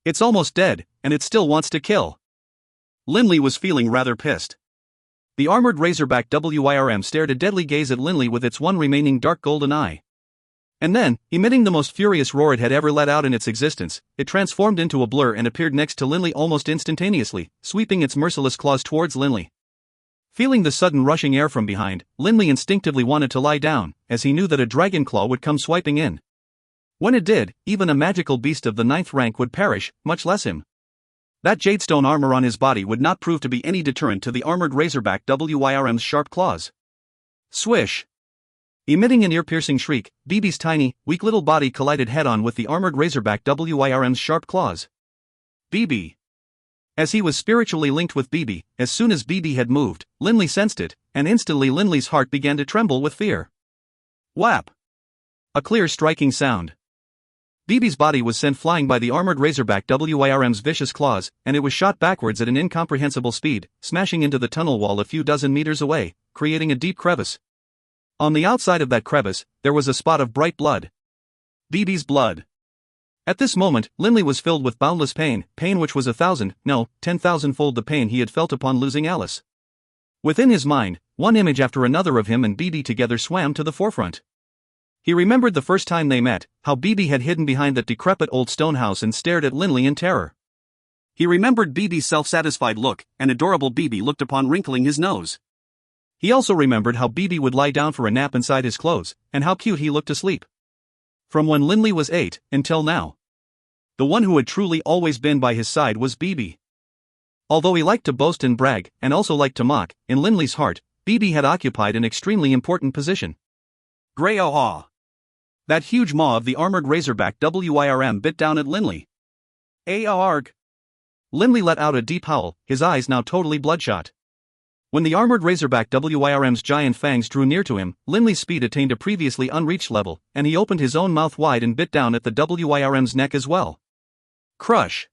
It's almost dead, and it still wants to kill. Linley was feeling rather pissed. The armored razorback WIRM stared a deadly gaze at Linley with its one remaining dark golden eye. And then, emitting the most furious roar it had ever let out in its existence, it transformed into a blur and appeared next to Linley almost instantaneously, sweeping its merciless claws towards Linley. Feeling the sudden rushing air from behind, Linley instinctively wanted to lie down, as he knew that a dragon claw would come swiping in. When it did, even a magical beast of the 9th rank would perish, much less him. That jadestone armor on his body would not prove to be any deterrent to the armored razorback WIRM's sharp claws. Swish! Emitting an ear-piercing shriek, BB's tiny, weak little body collided head-on with the armored razorback WIRM's sharp claws. BB. As he was spiritually linked with BB, as soon as BB had moved, Linley sensed it, and instantly Linley's heart began to tremble with fear. Whap! A clear striking sound. BB's body was sent flying by the armored razorback WIRM's vicious claws, and it was shot backwards at an incomprehensible speed, smashing into the tunnel wall a few dozen meters away, creating a deep crevice. On the outside of that crevice, there was a spot of bright blood. BB's blood. At this moment, Linley was filled with boundless pain which was 1,000, no, 10,000-fold the pain he had felt upon losing Alice. Within his mind, one image after another of him and BB together swam to the forefront. He remembered the first time they met, how BB had hidden behind that decrepit old stone house and stared at Linley in terror. He remembered BB's self-satisfied look, and adorable BB looked upon wrinkling his nose. He also remembered how BB would lie down for a nap inside his clothes, and how cute he looked asleep. From when Linley was 8, until now. The one who had truly always been by his side was BB. Although he liked to boast and brag, and also liked to mock, in Linley's heart, BB had occupied an extremely important position. Grey-oh-ah! That huge maw of the armored razorback WIRM bit down at Linley. A-arg! Linley let out a deep howl, his eyes now totally bloodshot. When the armored razorback WIRM's giant fangs drew near to him, Linley's speed attained a previously unreached level, and he opened his own mouth wide and bit down at the WIRM's neck as well. Crush!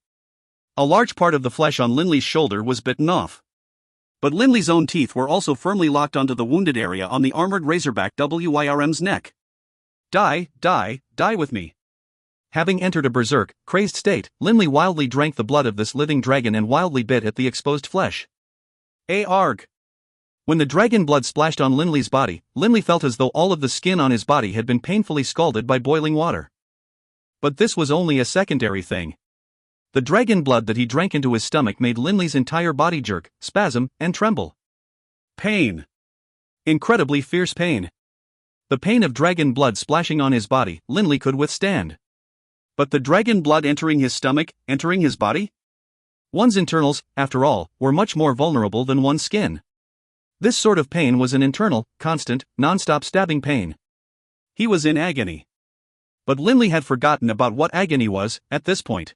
A large part of the flesh on Linley's shoulder was bitten off. But Linley's own teeth were also firmly locked onto the wounded area on the armored razorback WIRM's neck. Die, die, die with me. Having entered a berserk, crazed state, Linley wildly drank the blood of this living dragon and wildly bit at the exposed flesh. A-arg! When the dragon blood splashed on Linley's body, Linley felt as though all of the skin on his body had been painfully scalded by boiling water. But this was only a secondary thing. The dragon blood that he drank into his stomach made Linley's entire body jerk, spasm, and tremble. Pain. Incredibly fierce pain. The pain of dragon blood splashing on his body, Linley could withstand. But the dragon blood entering his stomach, entering his body? One's internals, after all, were much more vulnerable than one's skin. This sort of pain was an internal, constant, non-stop stabbing pain. He was in agony. But Linley had forgotten about what agony was, at this point.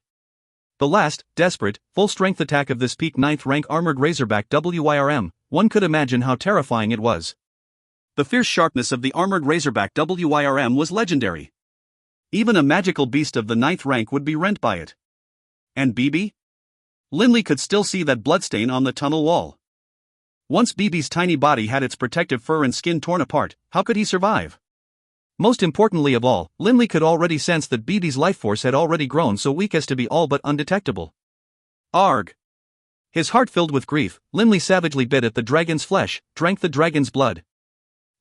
The last, desperate, full-strength attack of this peak 9th rank armored razorback WIRM, one could imagine how terrifying it was. The fierce sharpness of the armored razorback WIRM was legendary. Even a magical beast of the 9th rank would be rent by it. And BB? Linley could still see that bloodstain on the tunnel wall. Once BB's tiny body had its protective fur and skin torn apart, how could he survive? Most importantly of all, Linley could already sense that BB's life force had already grown so weak as to be all but undetectable. Arg! His heart filled with grief, Linley savagely bit at the dragon's flesh, drank the dragon's blood.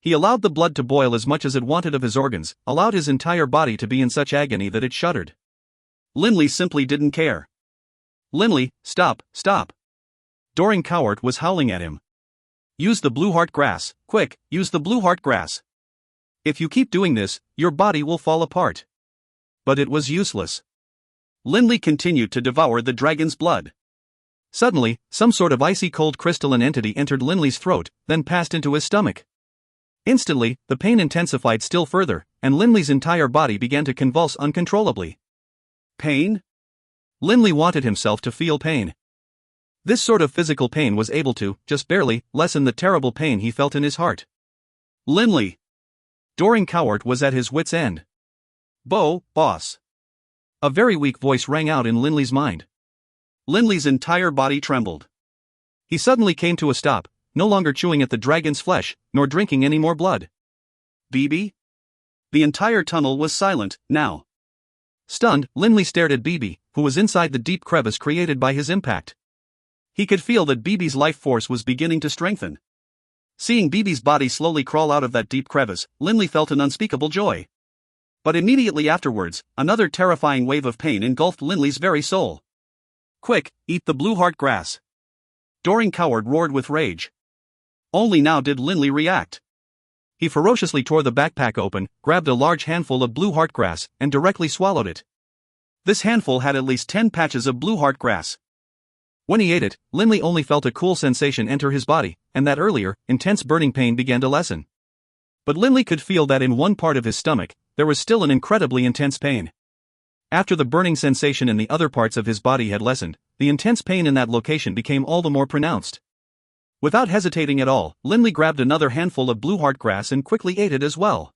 He allowed the blood to boil as much as it wanted of his organs, allowed his entire body to be in such agony that it shuddered. Linley simply didn't care. Linley, stop, stop. Doring Cowart was howling at him. Use the blue heart grass, quick, use the blue heart grass. If you keep doing this, your body will fall apart. But it was useless. Lindley continued to devour the dragon's blood. Suddenly, some sort of icy cold crystalline entity entered Lindley's throat, then passed into his stomach. Instantly, the pain intensified still further, and Lindley's entire body began to convulse uncontrollably. Pain? Lindley wanted himself to feel pain. This sort of physical pain was able to, just barely, lessen the terrible pain he felt in his heart. Lindley! Doran Cowart was at his wit's end. Boss. A very weak voice rang out in Lindley's mind. Lindley's entire body trembled. He suddenly came to a stop, no longer chewing at the dragon's flesh, nor drinking any more blood. BB? The entire tunnel was silent, now. Stunned, Lindley stared at BB, who was inside the deep crevice created by his impact. He could feel that BB's life force was beginning to strengthen. Seeing BB's body slowly crawl out of that deep crevice, Lindley felt an unspeakable joy. But immediately afterwards, another terrifying wave of pain engulfed Lindley's very soul. Quick, eat the blue heart grass. Doran Cowart roared with rage. Only now did Lindley react. He ferociously tore the backpack open, grabbed a large handful of blue heart grass, and directly swallowed it. This handful had at least 10 patches of blue heart grass. When he ate it, Lindley only felt a cool sensation enter his body, and that earlier, intense burning pain began to lessen. But Lindley could feel that in one part of his stomach, there was still an incredibly intense pain. After the burning sensation in the other parts of his body had lessened, the intense pain in that location became all the more pronounced. Without hesitating at all, Lindley grabbed another handful of blue heart grass and quickly ate it as well.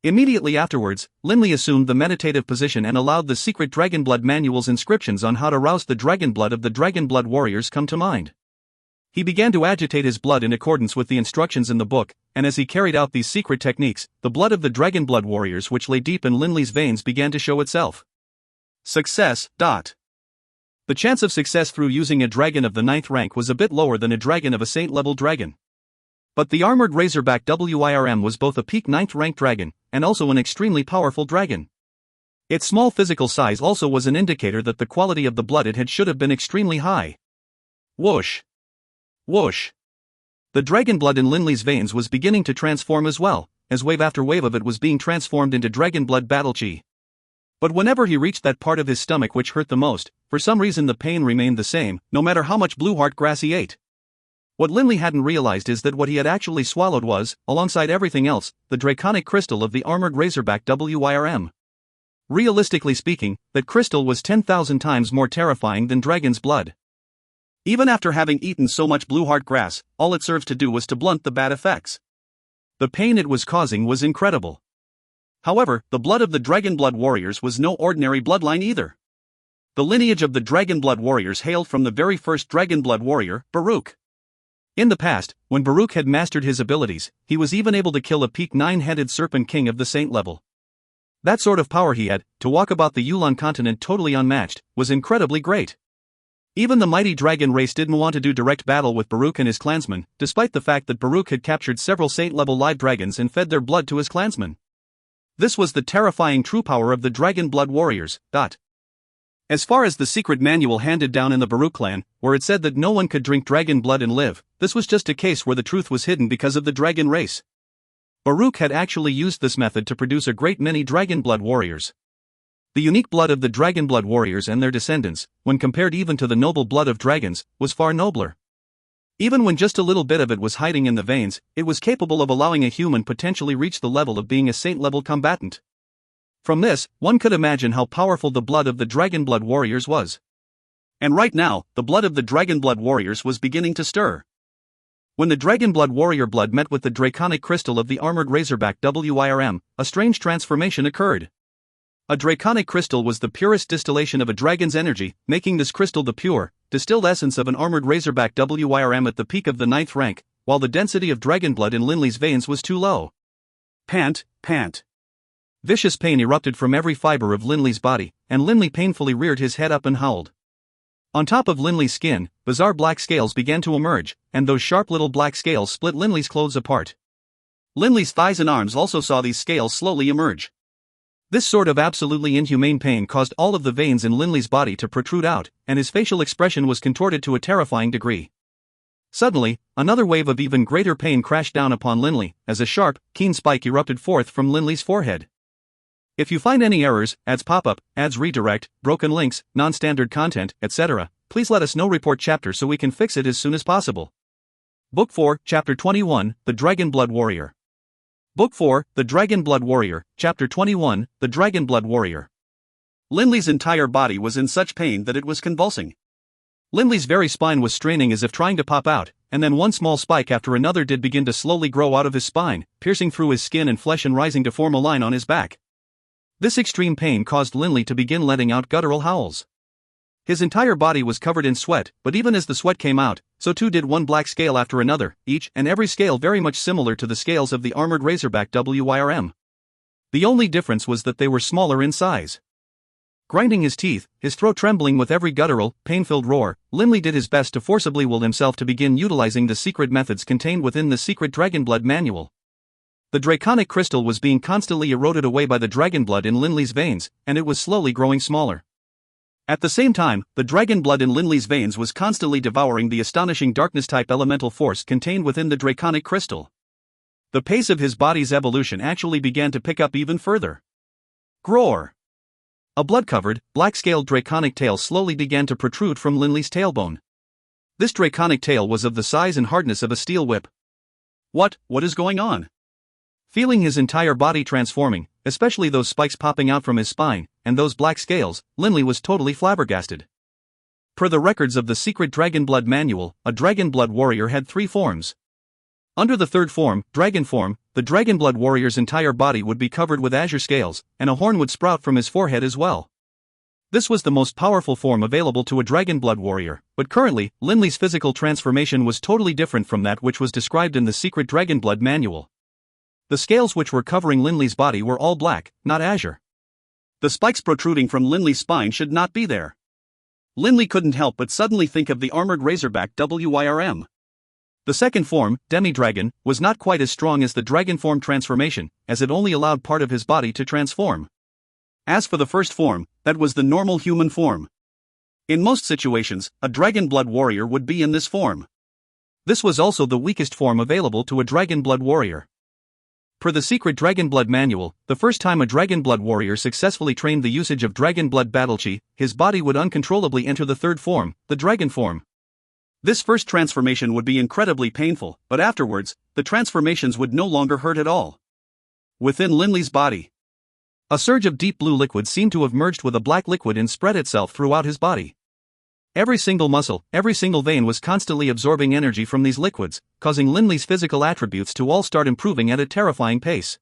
Immediately afterwards, Lindley assumed the meditative position and allowed the secret Dragonblood manual's inscriptions on how to rouse the Dragonblood of the Dragonblood warriors come to mind. He began to agitate his blood in accordance with the instructions in the book, and as he carried out these secret techniques, the blood of the Dragonblood warriors which lay deep in Lindley's veins began to show itself. Success. The chance of success through using a dragon of the 9th rank was a bit lower than a dragon of a saint-level dragon. But the armored Razorback WIRM was both a peak 9th rank dragon, and also an extremely powerful dragon. Its small physical size also was an indicator that the quality of the blood it had should have been extremely high. Whoosh! Whoosh! The dragonblood in Lindley's veins was beginning to transform as well, as wave after wave of it was being transformed into dragonblood battle chi. But whenever he reached that part of his stomach which hurt the most, for some reason the pain remained the same, no matter how much blue heart grass he ate. What Lindley hadn't realized is that what he had actually swallowed was, alongside everything else, the draconic crystal of the armored Razorback WIRM. Realistically speaking, that crystal was 10,000 times more terrifying than dragon's blood. Even after having eaten so much blue heart grass, all it served to do was to blunt the bad effects. The pain it was causing was incredible. However, the blood of the Dragonblood warriors was no ordinary bloodline either. The lineage of the Dragonblood warriors hailed from the very first Dragonblood warrior, Baruch. In the past, when Baruch had mastered his abilities, he was even able to kill a peak 9-headed serpent king of the saint level. That sort of power he had, to walk about the Yulan continent totally unmatched, was incredibly great. Even the mighty dragon race didn't want to do direct battle with Baruch and his clansmen, despite the fact that Baruch had captured several saint-level live dragons and fed their blood to his clansmen. This was the terrifying true power of the Dragonblood warriors. As far as the secret manual handed down in the Baruch clan, where it said that no one could drink dragon blood and live, this was just a case where the truth was hidden because of the dragon race. Baruch had actually used this method to produce a great many Dragonblood warriors. The unique blood of the Dragonblood warriors and their descendants, when compared even to the noble blood of dragons, was far nobler. Even when just a little bit of it was hiding in the veins, it was capable of allowing a human potentially reach the level of being a saint-level combatant. From this, one could imagine how powerful the blood of the Dragonblood warriors was. And right now, the blood of the Dragonblood warriors was beginning to stir. When the Dragonblood warrior blood met with the draconic crystal of the armored Razorback WIRM, a strange transformation occurred. A draconic crystal was the purest distillation of a dragon's energy, making this crystal the pure, distilled essence of an armored Razorback WIRM at the peak of the 9th rank, while the density of dragonblood in Lindley's veins was too low. Pant. Vicious pain erupted from every fiber of Lindley's body, and Lindley painfully reared his head up and howled. On top of Lindley's skin, bizarre black scales began to emerge, and those sharp little black scales split Lindley's clothes apart. Lindley's thighs and arms also saw these scales slowly emerge. This sort of absolutely inhumane pain caused all of the veins in Lindley's body to protrude out, and his facial expression was contorted to a terrifying degree. Suddenly, another wave of even greater pain crashed down upon Linley, as a sharp, keen spike erupted forth from Linley's forehead. If you find any errors, ads pop up, ads redirect, broken links, non-standard content, etc., please let us know. Report chapter so we can fix it as soon as possible. Book 4, Chapter 21, The Dragonblood Warrior. Book 4, The Dragonblood Warrior, Chapter 21, The Dragonblood Warrior. Linley's entire body was in such pain that it was convulsing. Linley's very spine was straining as if trying to pop out, and then one small spike after another did begin to slowly grow out of his spine, piercing through his skin and flesh and rising to form a line on his back. This extreme pain caused Linley to begin letting out guttural howls. His entire body was covered in sweat, but even as the sweat came out, so too did one black scale after another, each and every scale very much similar to the scales of the armored razorback WYRM. The only difference was that they were smaller in size. Grinding his teeth, his throat trembling with every guttural, pain-filled roar, Linley did his best to forcibly will himself to begin utilizing the secret methods contained within the secret Dragonblood manual. The draconic crystal was being constantly eroded away by the dragonblood in Linley's veins, and it was slowly growing smaller. At the same time, the dragonblood in Linley's veins was constantly devouring the astonishing darkness-type elemental force contained within the draconic crystal. The pace of his body's evolution actually began to pick up even further. Groar! A blood-covered, black-scaled draconic tail slowly began to protrude from Linley's tailbone. This draconic tail was of the size and hardness of a steel whip. What is going on? Feeling his entire body transforming, especially those spikes popping out from his spine, and those black scales, Linley was totally flabbergasted. Per the records of the secret Dragonblood manual, a Dragonblood warrior had 3 forms. Under the third form, dragon form, the Dragonblood warrior's entire body would be covered with azure scales, and a horn would sprout from his forehead as well. This was the most powerful form available to a Dragonblood warrior, but currently, Linley's physical transformation was totally different from that which was described in the secret Dragonblood manual. The scales which were covering Linley's body were all black, not azure. The spikes protruding from Linley's spine should not be there. Linley couldn't help but suddenly think of the armored razorback WYRM. The second form, Demi-Dragon, was not quite as strong as the dragon form transformation, as it only allowed part of his body to transform. As for the first form, that was the normal human form. In most situations, a Dragonblood warrior would be in this form. This was also the weakest form available to a Dragonblood warrior. Per the secret Dragonblood manual, the first time a Dragonblood warrior successfully trained the usage of Dragonblood battle chi, his body would uncontrollably enter the third form, the dragon form. This first transformation would be incredibly painful, but afterwards, the transformations would no longer hurt at all. Within Linley's body, a surge of deep blue liquid seemed to have merged with a black liquid and spread itself throughout his body. Every single muscle, every single vein was constantly absorbing energy from these liquids, causing Linley's physical attributes to all start improving at a terrifying pace.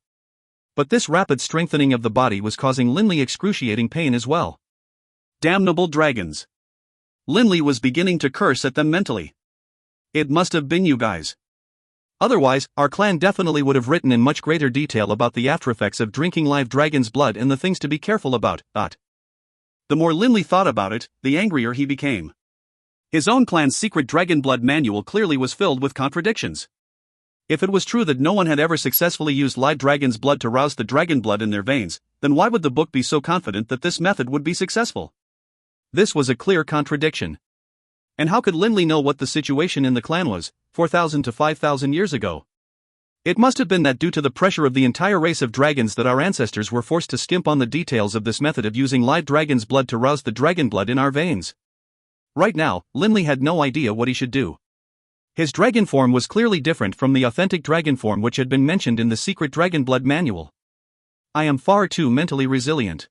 But this rapid strengthening of the body was causing Linley excruciating pain as well. Damnable dragons! Linley was beginning to curse at them mentally. It must have been you guys. Otherwise, our clan definitely would have written in much greater detail about the aftereffects of drinking live dragon's blood and the things to be careful about. The more Linley thought about it, the angrier he became. His own clan's secret Dragonblood manual clearly was filled with contradictions. If it was true that no one had ever successfully used live dragon's blood to rouse the dragon blood in their veins, then why would the book be so confident that this method would be successful? This was a clear contradiction. And how could Linley know what the situation in the clan was, 4,000 to 5,000 years ago? It must have been that due to the pressure of the entire race of dragons that our ancestors were forced to skimp on the details of this method of using live dragon's blood to rouse the dragon blood in our veins. Right now, Linley had no idea what he should do. His dragon form was clearly different from the authentic dragon form which had been mentioned in the secret Dragonblood manual. I am far too mentally resilient.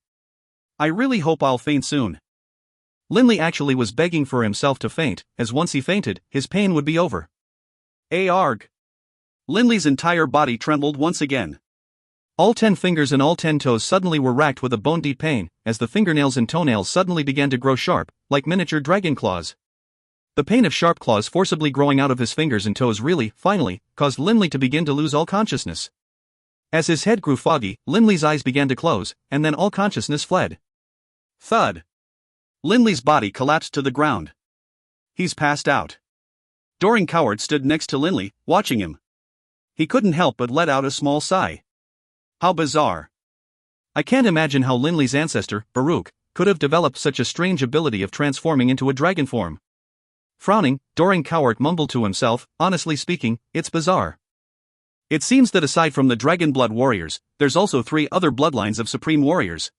I really hope I'll faint soon. Linley actually was begging for himself to faint, as once he fainted, his pain would be over. Arg! Linley's entire body trembled once again. All 10 fingers and all 10 toes suddenly were racked with a bone-deep pain, as the fingernails and toenails suddenly began to grow sharp, like miniature dragon claws. The pain of sharp claws forcibly growing out of his fingers and toes really, finally, caused Linley to begin to lose all consciousness. As his head grew foggy, Linley's eyes began to close, and then all consciousness fled. Thud! Linley's body collapsed to the ground. He's passed out. Doran Coward stood next to Linley, watching him. He couldn't help but let out a small sigh. How bizarre. I can't imagine how Linley's ancestor, Baruch, could have developed such a strange ability of transforming into a dragon form. Frowning, Doring Cowart mumbled to himself, honestly speaking, it's bizarre. It seems that aside from the Dragonblood warriors, there's also 3 other bloodlines of supreme warriors.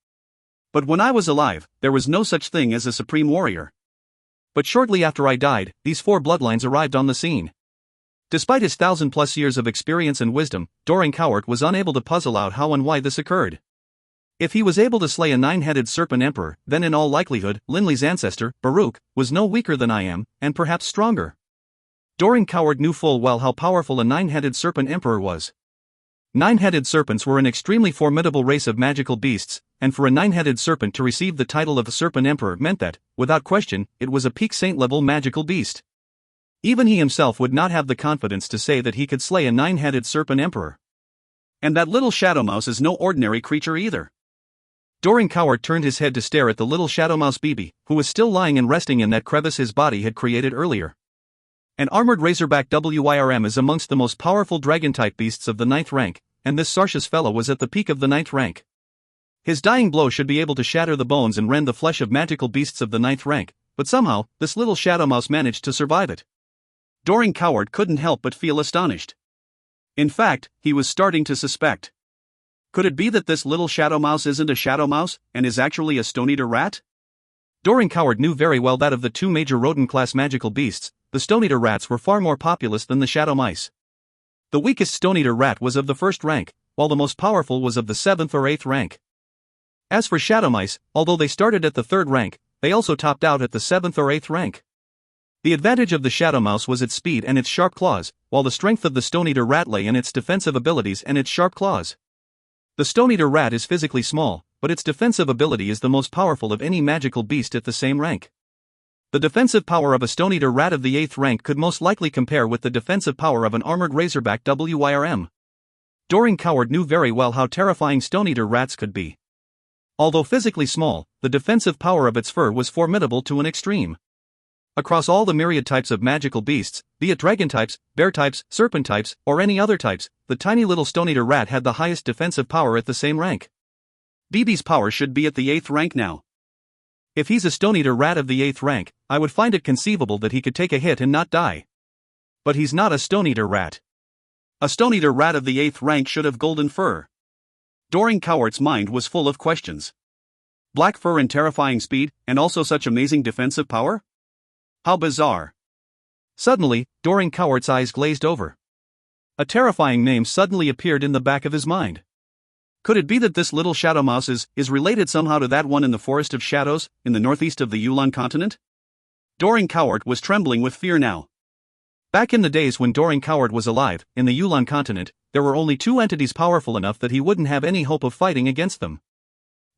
But when I was alive, there was no such thing as a supreme warrior. But shortly after I died, these 4 bloodlines arrived on the scene. Despite his 1,000+ years of experience and wisdom, Doring Cowart was unable to puzzle out how and why this occurred. If he was able to slay a 9-headed serpent emperor, then in all likelihood, Linley's ancestor, Baruch, was no weaker than I am, and perhaps stronger. Doring Cowart knew full well how powerful a 9-headed serpent emperor was. 9-headed serpents were an extremely formidable race of magical beasts, and for a 9-headed serpent to receive the title of a serpent emperor meant that, without question, it was a peak saint-level magical beast. Even he himself would not have the confidence to say that he could slay a 9-headed serpent emperor. And that little shadow mouse is no ordinary creature either. Doring Cowart turned his head to stare at the little shadow mouse Bibi, who was still lying and resting in that crevice his body had created earlier. An armored razorback WYRM is amongst the most powerful dragon-type beasts of the 9th rank, and this Sartius fellow was at the peak of the 9th rank. His dying blow should be able to shatter the bones and rend the flesh of magical beasts of the 9th rank, but somehow, this little shadow mouse managed to survive it. Doring Cowart couldn't help but feel astonished. In fact, he was starting to suspect. Could it be that this little shadow mouse isn't a shadow mouse, and is actually a stone-eater rat? Doring Cowart knew very well that of the 2 major rodent-class magical beasts, the stone-eater rats were far more populous than the shadow mice. The weakest stone-eater rat was of the 1st rank, while the most powerful was of the 7th or 8th rank. As for shadow mice, although they started at the 3rd rank, they also topped out at the 7th or 8th rank. The advantage of the shadow mouse was its speed and its sharp claws, while the strength of the stone-eater rat lay in its defensive abilities and its sharp claws. The stone-eater rat is physically small, but its defensive ability is the most powerful of any magical beast at the same rank. The defensive power of a stone-eater rat of the 8th rank could most likely compare with the defensive power of an armored razorback WYRM. Doring Cowart knew very well how terrifying stone-eater rats could be. Although physically small, the defensive power of its fur was formidable to an extreme. Across all the myriad types of magical beasts, be it dragon types, bear types, serpent types, or any other types, the tiny little stone-eater rat had the highest defensive power at the same rank. Bibi's power should be at the 8th rank now. If he's a stone-eater rat of the 8th rank, I would find it conceivable that he could take a hit and not die. But he's not a stone-eater rat. A stone-eater rat of the 8th rank should have golden fur. Doring Cowart's mind was full of questions. Black fur and terrifying speed, and also such amazing defensive power? How bizarre. Suddenly, Doring Cowart's eyes glazed over. A terrifying name suddenly appeared in the back of his mind. Could it be that this little shadow mouse is related somehow to that one in the Forest of Shadows, in the northeast of the Yulan continent? Doring Cowart was trembling with fear now. Back in the days when Doring Cowart was alive, in the Yulan continent, there were only 2 entities powerful enough that he wouldn't have any hope of fighting against them.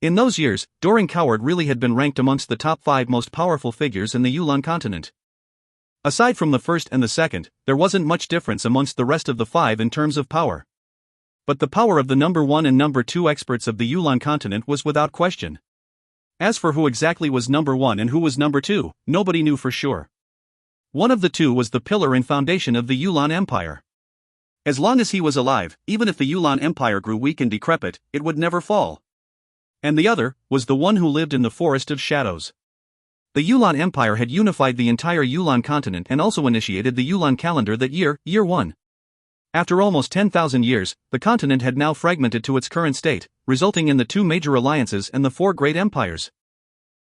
In those years, Doring Cowart really had been ranked amongst the top 5 most powerful figures in the Yulan continent. Aside from the first and the second, there wasn't much difference amongst the rest of the 5 in terms of power. But the power of the number 1 and number 2 experts of the Yulan continent was without question. As for who exactly was number 1 and who was number 2, nobody knew for sure. One of the 2 was the pillar and foundation of the Yulan Empire. As long as he was alive, even if the Yulan Empire grew weak and decrepit, it would never fall. And the other was the one who lived in the Forest of Shadows. The Yulan Empire had unified the entire Yulan continent and also initiated the Yulan calendar that year, Year 1. After almost 10,000 years, the continent had now fragmented to its current state, resulting in the 2 major alliances and the 4 great empires.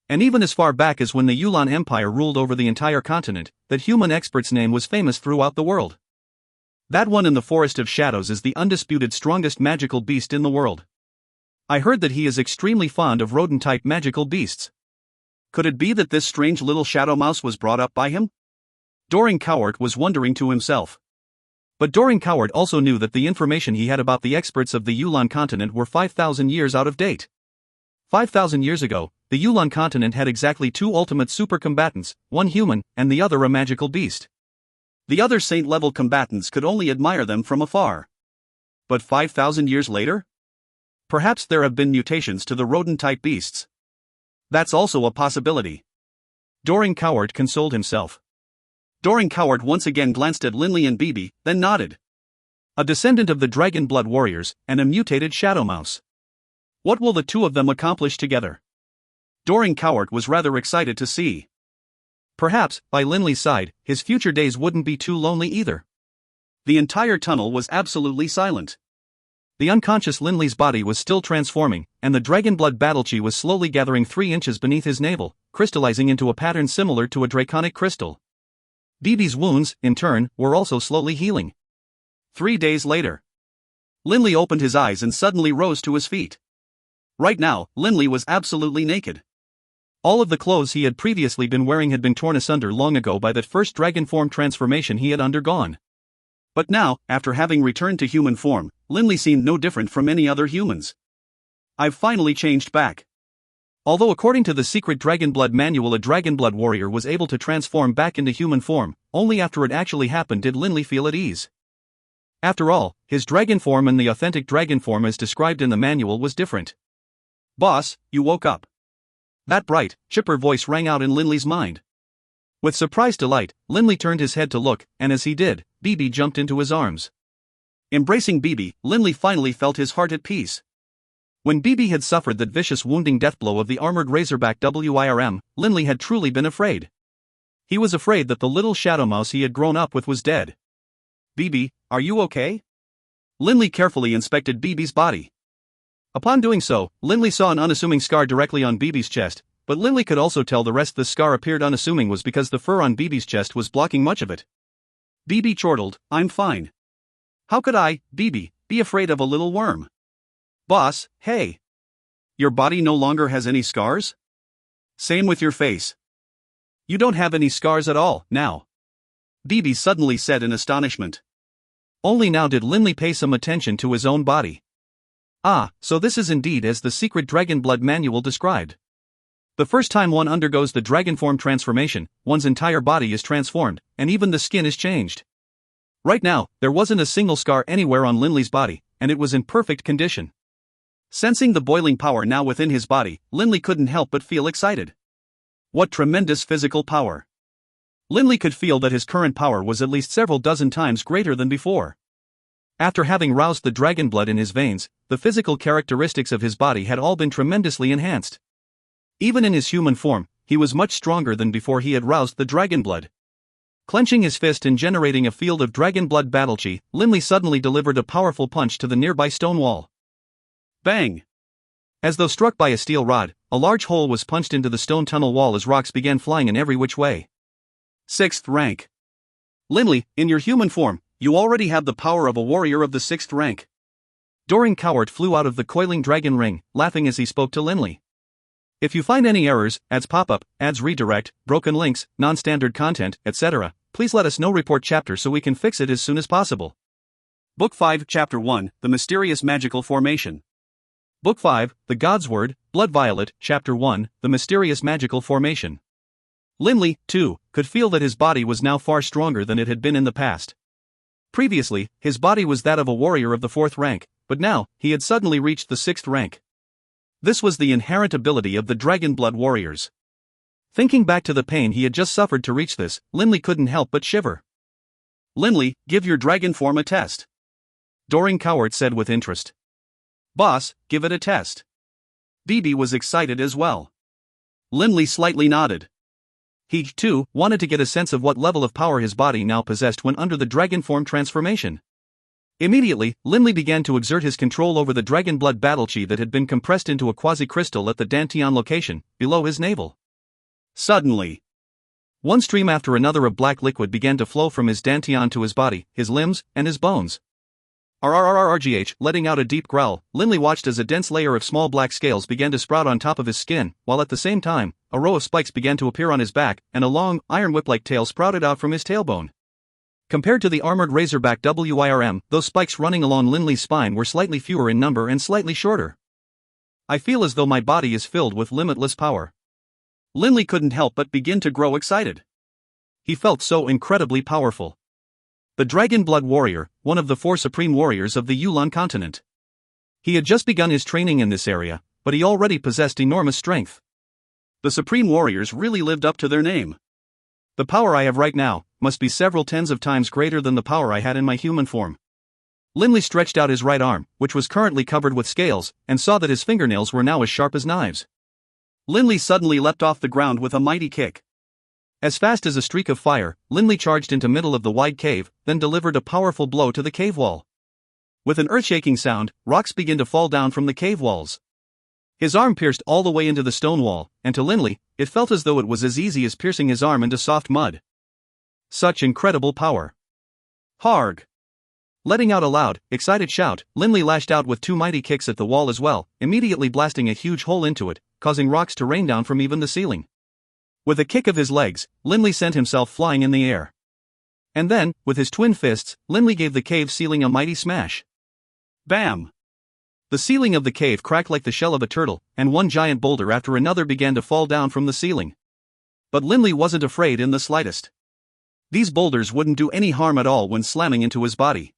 And even as far back as when the Yulan Empire ruled over the entire continent, that human expert's name was famous throughout the world. That one in the Forest of Shadows is the undisputed strongest magical beast in the world. I heard that he is extremely fond of rodent-type magical beasts. Could it be that this strange little shadow mouse was brought up by him? Doring Cowart was wondering to himself. But Doring Cowart also knew that the information he had about the experts of the Yulan continent were 5,000 years out of date. 5,000 years ago, the Yulan continent had exactly 2 ultimate super combatants, one human, and the other a magical beast. The other saint-level combatants could only admire them from afar. But 5,000 years later? Perhaps there have been mutations to the rodent-type beasts. That's also a possibility. Doring Cowart consoled himself. Doring Cowart once again glanced at Linley and Bibi, then nodded. A descendant of the Dragonblood warriors, and a mutated shadow mouse. What will the 2 of them accomplish together? Doring Cowart was rather excited to see. Perhaps, by Linley's side, his future days wouldn't be too lonely either. The entire tunnel was absolutely silent. The unconscious Linley's body was still transforming, and the Dragonblood battle-chi was slowly gathering 3 inches beneath his navel, crystallizing into a pattern similar to a draconic crystal. Bibi's wounds, in turn, were also slowly healing. 3 days later. Linley opened his eyes and suddenly rose to his feet. Right now, Linley was absolutely naked. All of the clothes he had previously been wearing had been torn asunder long ago by that first dragon form transformation he had undergone. But now, after having returned to human form, Linley seemed no different from any other humans. I've finally changed back. Although according to the secret Dragonblood manual a Dragonblood warrior was able to transform back into human form, only after it actually happened did Linley feel at ease. After all, his dragon form and the authentic dragon form as described in the manual was different. "Boss, you woke up." That bright, chipper voice rang out in Linley's mind. With surprised delight, Linley turned his head to look, and as he did, Bibi jumped into his arms. Embracing Bibi, Linley finally felt his heart at peace. When Bibi had suffered that vicious wounding deathblow of the armored razorback WIRM, Linley had truly been afraid. He was afraid that the little shadow mouse he had grown up with was dead. "Bibi, are you okay?" Linley carefully inspected Bibi's body. Upon doing so, Linley saw an unassuming scar directly on Bibi's chest, but Linley could also tell the rest the scar appeared unassuming was because the fur on Bibi's chest was blocking much of it. Bibi chortled, "I'm fine. How could I, Bibi, be afraid of a little worm?" "Boss, hey. Your body no longer has any scars? Same with your face. You don't have any scars at all, now," Bibi suddenly said in astonishment. Only now did Linley pay some attention to his own body. Ah, so this is indeed as the secret Dragonblood manual described. The first time one undergoes the dragon form transformation, one's entire body is transformed, and even the skin is changed. Right now, there wasn't a single scar anywhere on Linley's body, and it was in perfect condition. Sensing the boiling power now within his body, Linley couldn't help but feel excited. What tremendous physical power! Linley could feel that his current power was at least several dozen times greater than before. After having roused the dragon blood in his veins, the physical characteristics of his body had all been tremendously enhanced. Even in his human form, he was much stronger than before he had roused the dragon blood. Clenching his fist and generating a field of Dragonblood battle-chi, Linley suddenly delivered a powerful punch to the nearby stone wall. Bang! As though struck by a steel rod, a large hole was punched into the stone tunnel wall as rocks began flying in every which way. 6th rank. Linley, in your human form, you already have the power of a warrior of the 6th rank. Doran Cowart flew out of the coiling dragon ring, laughing as he spoke to Linley. If you find any errors, ads pop up, ads redirect, broken links, non-standard content, etc., please let us know. Report chapter so we can fix it as soon as possible. Book 5, Chapter 1, The Mysterious Magical Formation. Book 5, The God's Word, Blood Violet, Chapter 1, The Mysterious Magical Formation. Linley, too, could feel that his body was now far stronger than it had been in the past. Previously, his body was that of a warrior of the 4th rank, but now, he had suddenly reached the 6th rank. This was the inherent ability of the Dragonblood warriors. Thinking back to the pain he had just suffered to reach this, Linley couldn't help but shiver. "Linley, give your dragon form a test," Doran Cowart said with interest. "Boss, give it a test." Bibi was excited as well. Linley slightly nodded. He, too, wanted to get a sense of what level of power his body now possessed when under the dragon form transformation. Immediately, Linley began to exert his control over the Dragonblood battle-chi that had been compressed into a quasi-crystal at the Dantian location, below his navel. Suddenly, one stream after another of black liquid began to flow from his Dantian to his body, his limbs, and his bones. RRRRGH, letting out a deep growl, Linley watched as a dense layer of small black scales began to sprout on top of his skin, while at the same time, a row of spikes began to appear on his back, and a long, iron whip-like tail sprouted out from his tailbone. Compared to the armored razorback WIRM, those spikes running along Linley's spine were slightly fewer in number and slightly shorter. "I feel as though my body is filled with limitless power." Linley couldn't help but begin to grow excited. He felt so incredibly powerful. The Dragonblood warrior, one of the 4 supreme warriors of the Yulan continent. He had just begun his training in this area, but he already possessed enormous strength. The supreme warriors really lived up to their name. The power I have right now must be several tens of times greater than the power I had in my human form. Linley stretched out his right arm, which was currently covered with scales, and saw that his fingernails were now as sharp as knives. Linley suddenly leapt off the ground with a mighty kick. As fast as a streak of fire, Linley charged into middle of the wide cave, then delivered a powerful blow to the cave wall. With an earth-shaking sound, rocks began to fall down from the cave walls. His arm pierced all the way into the stone wall, and to Linley, it felt as though it was as easy as piercing his arm into soft mud. Such incredible power. Harg! Letting out a loud, excited shout, Linley lashed out with two mighty kicks at the wall as well, immediately blasting a huge hole into it, causing rocks to rain down from even the ceiling. With a kick of his legs, Linley sent himself flying in the air. And then, with his twin fists, Linley gave the cave ceiling a mighty smash. Bam! The ceiling of the cave cracked like the shell of a turtle, and one giant boulder after another began to fall down from the ceiling. But Linley wasn't afraid in the slightest. These boulders wouldn't do any harm at all when slamming into his body.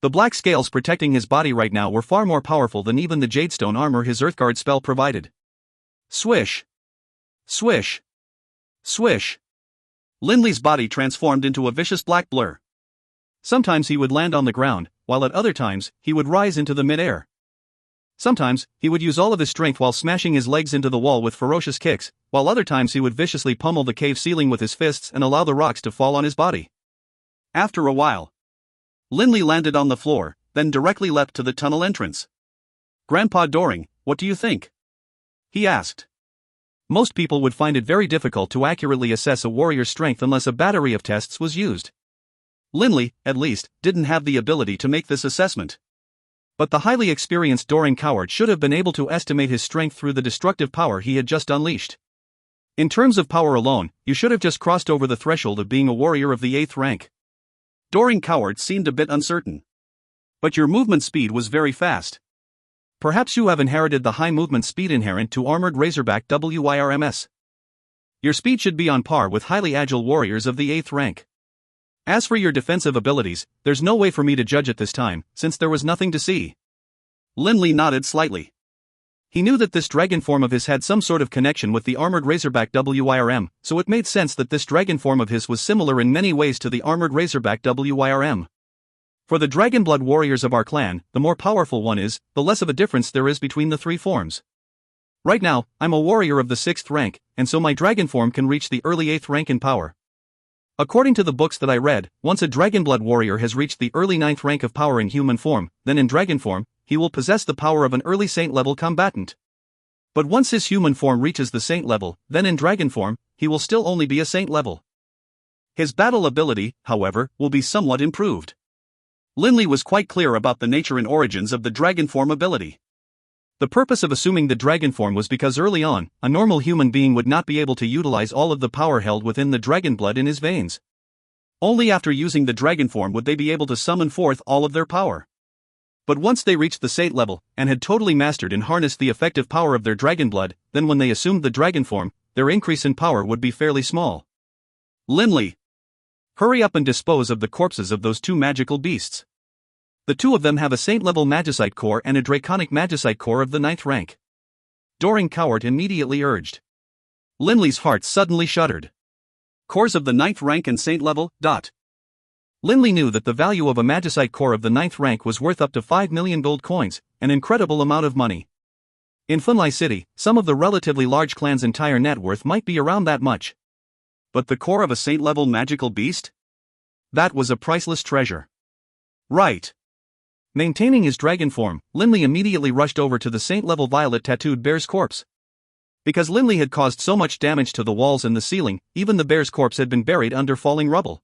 The black scales protecting his body right now were far more powerful than even the jadestone armor his Earthguard spell provided. Swish! Swish! Swish! Linley's body transformed into a vicious black blur. Sometimes he would land on the ground, while at other times, he would rise into the mid-air. Sometimes, he would use all of his strength while smashing his legs into the wall with ferocious kicks, while other times he would viciously pummel the cave ceiling with his fists and allow the rocks to fall on his body. After a while, Linley landed on the floor, then directly leapt to the tunnel entrance. "Grandpa Doring, what do you think?" he asked. Most people would find it very difficult to accurately assess a warrior's strength unless a battery of tests was used. Linley, at least, didn't have the ability to make this assessment. But the highly experienced Doring Coward should have been able to estimate his strength through the destructive power he had just unleashed. In terms of power alone, you should have just crossed over the threshold of being a warrior of the 8th rank. Doring Coward seemed a bit uncertain. But your movement speed was very fast. Perhaps you have inherited the high movement speed inherent to armored Razorback WIRMS. Your speed should be on par with highly agile warriors of the 8th rank. As for your defensive abilities, there's no way for me to judge at this time, since there was nothing to see. Linley nodded slightly. He knew that this dragon form of his had some sort of connection with the armored Razorback WIRM, so it made sense that this dragon form of his was similar in many ways to the armored Razorback WIRM. For the Dragonblood warriors of our clan, the more powerful one is, the less of a difference there is between the three forms. Right now, I'm a warrior of the 6th rank, and so my dragon form can reach the early 8th rank in power. According to the books that I read, once a Dragonblood warrior has reached the early 9th rank of power in human form, then in dragon form, he will possess the power of an early saint-level combatant. But once his human form reaches the saint level, then in dragon form, he will still only be a saint level. His battle ability, however, will be somewhat improved. Linley was quite clear about the nature and origins of the dragon form ability. The purpose of assuming the dragon form was because early on, a normal human being would not be able to utilize all of the power held within the dragon blood in his veins. Only after using the dragon form would they be able to summon forth all of their power. But once they reached the saint level, and had totally mastered and harnessed the effective power of their dragon blood, then when they assumed the dragon form, their increase in power would be fairly small. Linley! Hurry up and dispose of the corpses of those two magical beasts. The two of them have a saint-level magicite core and a draconic magicite core of the 9th rank. Doring Coward immediately urged. Linley's heart suddenly shuddered. Cores of the 9th rank and saint level, Linley knew that the value of a magicite core of the 9th rank was worth up to 5 million gold coins, an incredible amount of money. In Funlai City, some of the relatively large clans' entire net worth might be around that much. But the core of a saint-level magical beast? That was a priceless treasure. Right. Maintaining his dragon form, Linley immediately rushed over to the saint-level violet tattooed bear's corpse. Because Linley had caused so much damage to the walls and the ceiling, even the bear's corpse had been buried under falling rubble.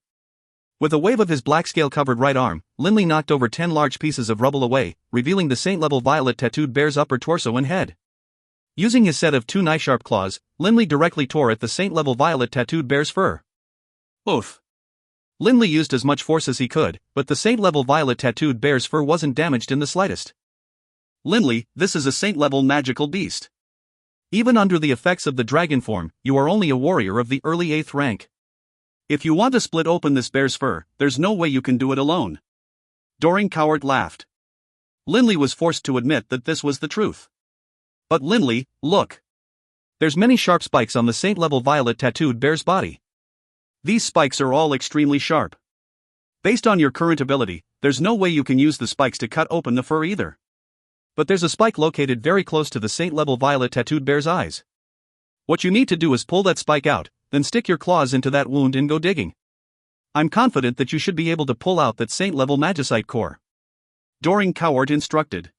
With a wave of his black scale-covered right arm, Linley knocked over 10 large pieces of rubble away, revealing the saint-level violet tattooed bear's upper torso and head. Using his set of 2 knife-sharp claws, Linley directly tore at the saint-level violet tattooed bear's fur. Oof. Linley used as much force as he could, but the saint-level violet tattooed bear's fur wasn't damaged in the slightest. Linley, this is a saint-level magical beast. Even under the effects of the dragon form, you are only a warrior of the early 8th rank. If you want to split open this bear's fur, there's no way you can do it alone. Doring Coward laughed. Linley was forced to admit that this was the truth. But Linley, look. There's many sharp spikes on the saint-level violet tattooed bear's body. These spikes are all extremely sharp. Based on your current ability, there's no way you can use the spikes to cut open the fur either. But there's a spike located very close to the saint-level violet tattooed bear's eyes. What you need to do is pull that spike out, then stick your claws into that wound and go digging. I'm confident that you should be able to pull out that saint-level magicite core. Doring Cowart instructed.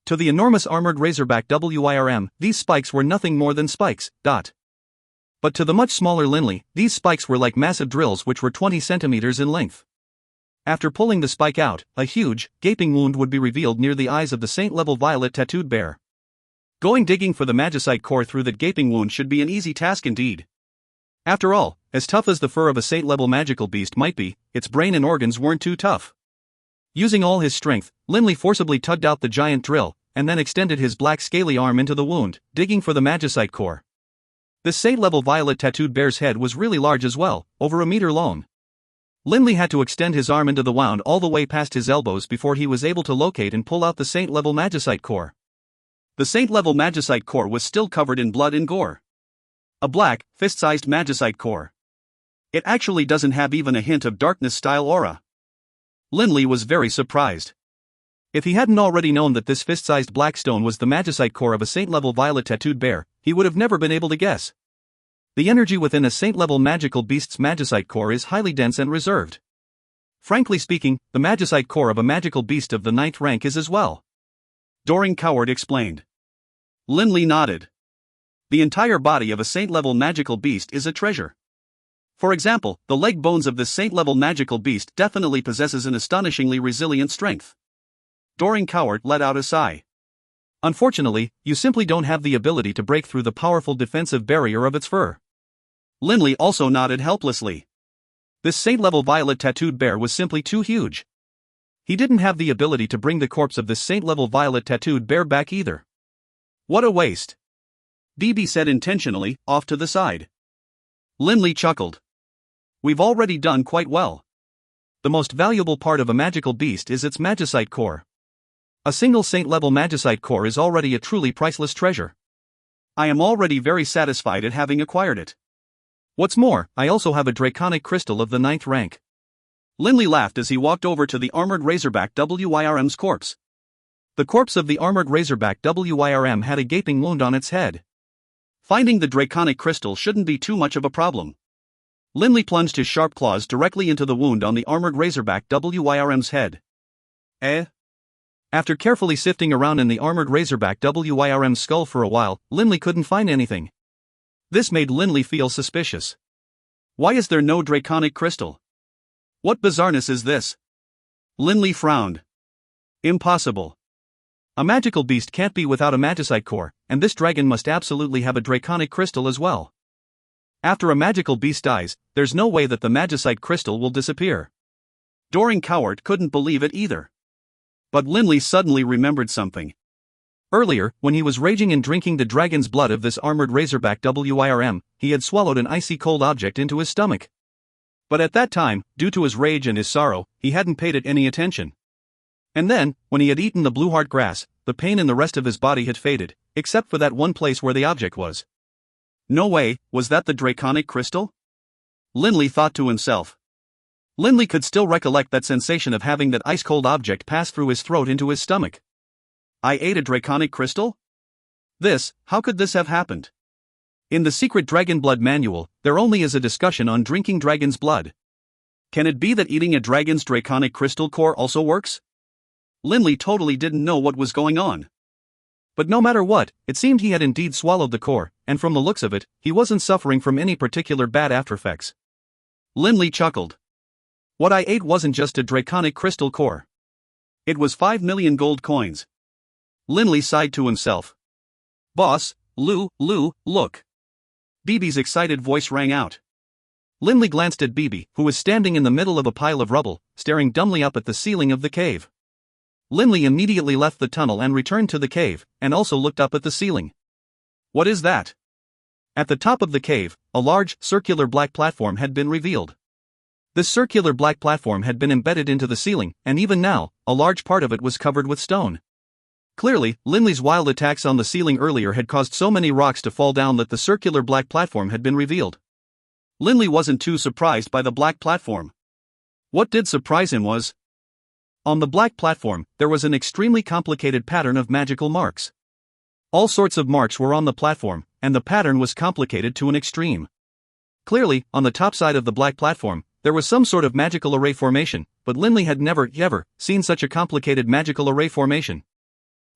To the enormous armored razorback WIRM, these spikes were nothing more than spikes. But to the much smaller Linley, these spikes were like massive drills which were 20 centimeters in length. After pulling the spike out, a huge, gaping wound would be revealed near the eyes of the saint-level violet tattooed bear. Going digging for the magicite core through that gaping wound should be an easy task indeed. After all, as tough as the fur of a saint-level magical beast might be, its brain and organs weren't too tough. Using all his strength, Linley forcibly tugged out the giant drill, and then extended his black scaly arm into the wound, digging for the magicite core. This saint-level violet tattooed bear's head was really large as well, over a meter long. Linley had to extend his arm into the wound all the way past his elbows before he was able to locate and pull out the saint-level magicite core. The saint-level magicite core was still covered in blood and gore. A black, fist-sized magicite core. It actually doesn't have even a hint of darkness-style aura. Linley was very surprised. If he hadn't already known that this fist-sized black stone was the magicite core of a saint-level violet tattooed bear, he would have never been able to guess. The energy within a saint-level magical beast's magicite core is highly dense and reserved. Frankly speaking, the magicite core of a magical beast of the 9th rank is as well. Doring Cowart explained. Linley nodded. The entire body of a saint-level magical beast is a treasure. For example, the leg bones of this saint-level magical beast definitely possesses an astonishingly resilient strength. Doring Cowart let out a sigh. Unfortunately, you simply don't have the ability to break through the powerful defensive barrier of its fur. Linley also nodded helplessly. This saint-level violet tattooed bear was simply too huge. He didn't have the ability to bring the corpse of this saint-level violet tattooed bear back either. What a waste. BB said intentionally, off to the side. Linley chuckled. We've already done quite well. The most valuable part of a magical beast is its magicite core. A single saint-level magicite core is already a truly priceless treasure. I am already very satisfied at having acquired it. What's more, I also have a draconic crystal of the 9th rank. Linley laughed as he walked over to the armored razorback WIRM's corpse. The corpse of the armored razorback WIRM had a gaping wound on its head. Finding the draconic crystal shouldn't be too much of a problem. Linley plunged his sharp claws directly into the wound on the armored razorback WIRM's head. After carefully sifting around in the armored razorback WIRM's skull for a while, Linley couldn't find anything. This made Linley feel suspicious. Why is there no draconic crystal? What bizarreness is this? Linley frowned. Impossible. A magical beast can't be without a magicite core, and this dragon must absolutely have a draconic crystal as well. After a magical beast dies, there's no way that the magicite crystal will disappear. Doring Cowart couldn't believe it either. But Linley suddenly remembered something. Earlier, when he was raging and drinking the dragon's blood of this armored razorback WIRM, he had swallowed an icy cold object into his stomach. But at that time, due to his rage and his sorrow, he hadn't paid it any attention. And then, when he had eaten the blueheart grass, the pain in the rest of his body had faded, except for that one place where the object was. No way, was that the draconic crystal? Linley thought to himself. Linley could still recollect that sensation of having that ice-cold object pass through his throat into his stomach. I ate a draconic crystal? How could this have happened? In the secret Dragonblood manual, there only is a discussion on drinking dragon's blood. Can it be that eating a dragon's draconic crystal core also works? Linley totally didn't know what was going on. But no matter what, it seemed he had indeed swallowed the core, and from the looks of it, he wasn't suffering from any particular bad aftereffects. Linley chuckled. What I ate wasn't just a draconic crystal core. It was 5 million gold coins. Linley sighed to himself. Boss, look. BB's excited voice rang out. Linley glanced at BB, who was standing in the middle of a pile of rubble, staring dumbly up at the ceiling of the cave. Linley immediately left the tunnel and returned to the cave, and also looked up at the ceiling. What is that? At the top of the cave, a large, circular black platform had been revealed. This circular black platform had been embedded into the ceiling, and even now, a large part of it was covered with stone. Clearly, Linley's wild attacks on the ceiling earlier had caused so many rocks to fall down that the circular black platform had been revealed. Linley wasn't too surprised by the black platform. What did surprise him was, on the black platform, there was an extremely complicated pattern of magical marks. All sorts of marks were on the platform, and the pattern was complicated to an extreme. Clearly, on the top side of the black platform, there was some sort of magical array formation, but Linley had never, ever, seen such a complicated magical array formation.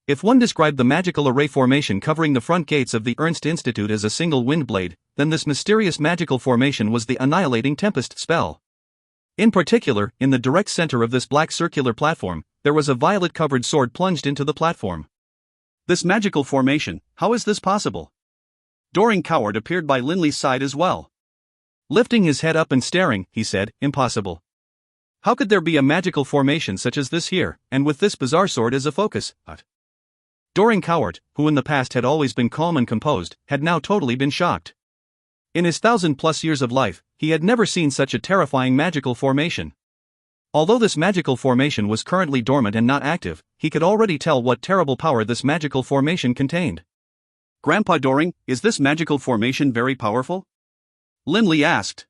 If one described the magical array formation covering the front gates of the Ernst Institute as a single wind blade, then this mysterious magical formation was the annihilating tempest spell. In particular, in the direct center of this black circular platform, there was a violet-covered sword plunged into the platform. This magical formation, how is this possible? Doring Coward appeared by Linley's side as well. Lifting his head up and staring, he said, "Impossible. How could there be a magical formation such as this here, and with this bizarre sword as a focus?" Doring Coward, who in the past had always been calm and composed, had now totally been shocked. In his 1,000+ years of life, he had never seen such a terrifying magical formation. Although this magical formation was currently dormant and not active, he could already tell what terrible power this magical formation contained. "Grandpa Doring, is this magical formation very powerful?" Linley asked.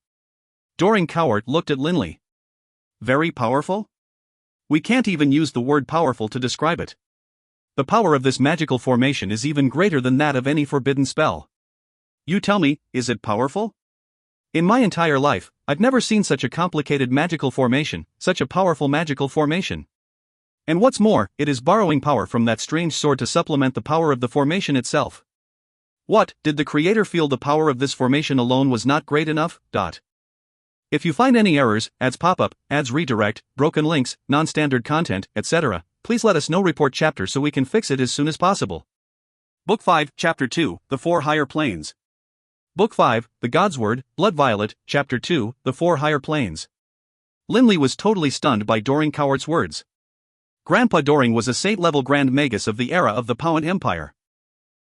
Doring Coward looked at Linley. "Very powerful? We can't even use the word powerful to describe it. The power of this magical formation is even greater than that of any forbidden spell. You tell me, is it powerful? In my entire life, I've never seen such a complicated magical formation, such a powerful magical formation. And what's more, it is borrowing power from that strange sword to supplement the power of the formation itself. What, did the creator feel the power of this formation alone was not great enough? If you find any errors, ads pop up, ads redirect, broken links, non-standard content, etc., please let us know. Report chapter so we can fix it as soon as possible. Book 5, Chapter 2, The Four Higher Planes. Book 5, The God's Word, Blood Violet, Chapter 2, The Four Higher Planes. Linley was totally stunned by Doring Coward's words. Grandpa Doring was a saint-level Grand Magus of the era of the Powant Empire.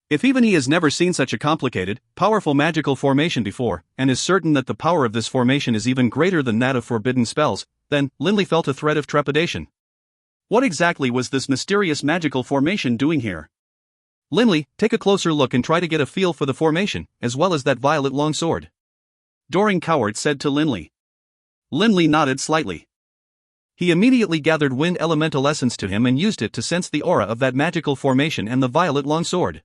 If even he has never seen such a complicated, powerful magical formation before, and is certain that the power of this formation is even greater than that of forbidden spells, then, Linley felt a thread of trepidation. What exactly was this mysterious magical formation doing here? Linley, take a closer look and try to get a feel for the formation, as well as that violet longsword. Doring Coward said to Linley. Linley nodded slightly. He immediately gathered wind elemental essence to him and used it to sense the aura of that magical formation and the violet longsword.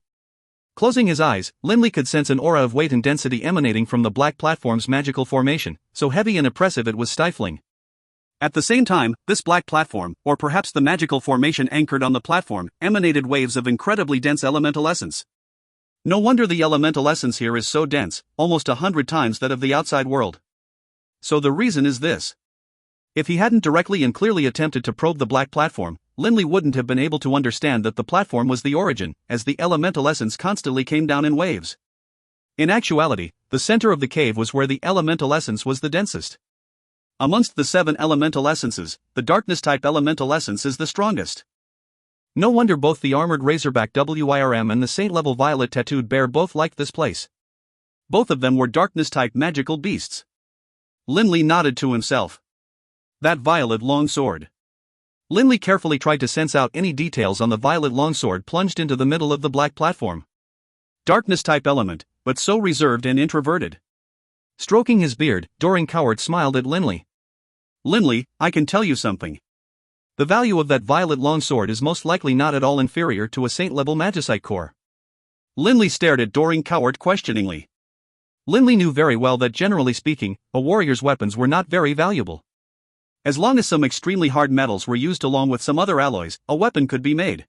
Closing his eyes, Linley could sense an aura of weight and density emanating from the black platform's magical formation, so heavy and oppressive it was stifling. At the same time, this black platform, or perhaps the magical formation anchored on the platform, emanated waves of incredibly dense elemental essence. No wonder the elemental essence here is so dense, almost 100 times that of the outside world. So the reason is this. If he hadn't directly and clearly attempted to probe the black platform, Linley wouldn't have been able to understand that the platform was the origin, as the elemental essence constantly came down in waves. In actuality, the center of the cave was where the elemental essence was the densest. Amongst the 7 elemental essences, the darkness-type elemental essence is the strongest. No wonder both the armored razorback WIRM and the saint-level violet tattooed bear both liked this place. Both of them were darkness-type magical beasts. Linley nodded to himself. That violet longsword. Linley carefully tried to sense out any details on the violet longsword plunged into the middle of the black platform. Darkness-type element, but so reserved and introverted. Stroking his beard, Doring Coward smiled at Linley. Linley, I can tell you something. The value of that violet longsword is most likely not at all inferior to a saint-level magicite core. Linley stared at Doring Coward questioningly. Linley knew very well that generally speaking, a warrior's weapons were not very valuable. As long as some extremely hard metals were used along with some other alloys, a weapon could be made.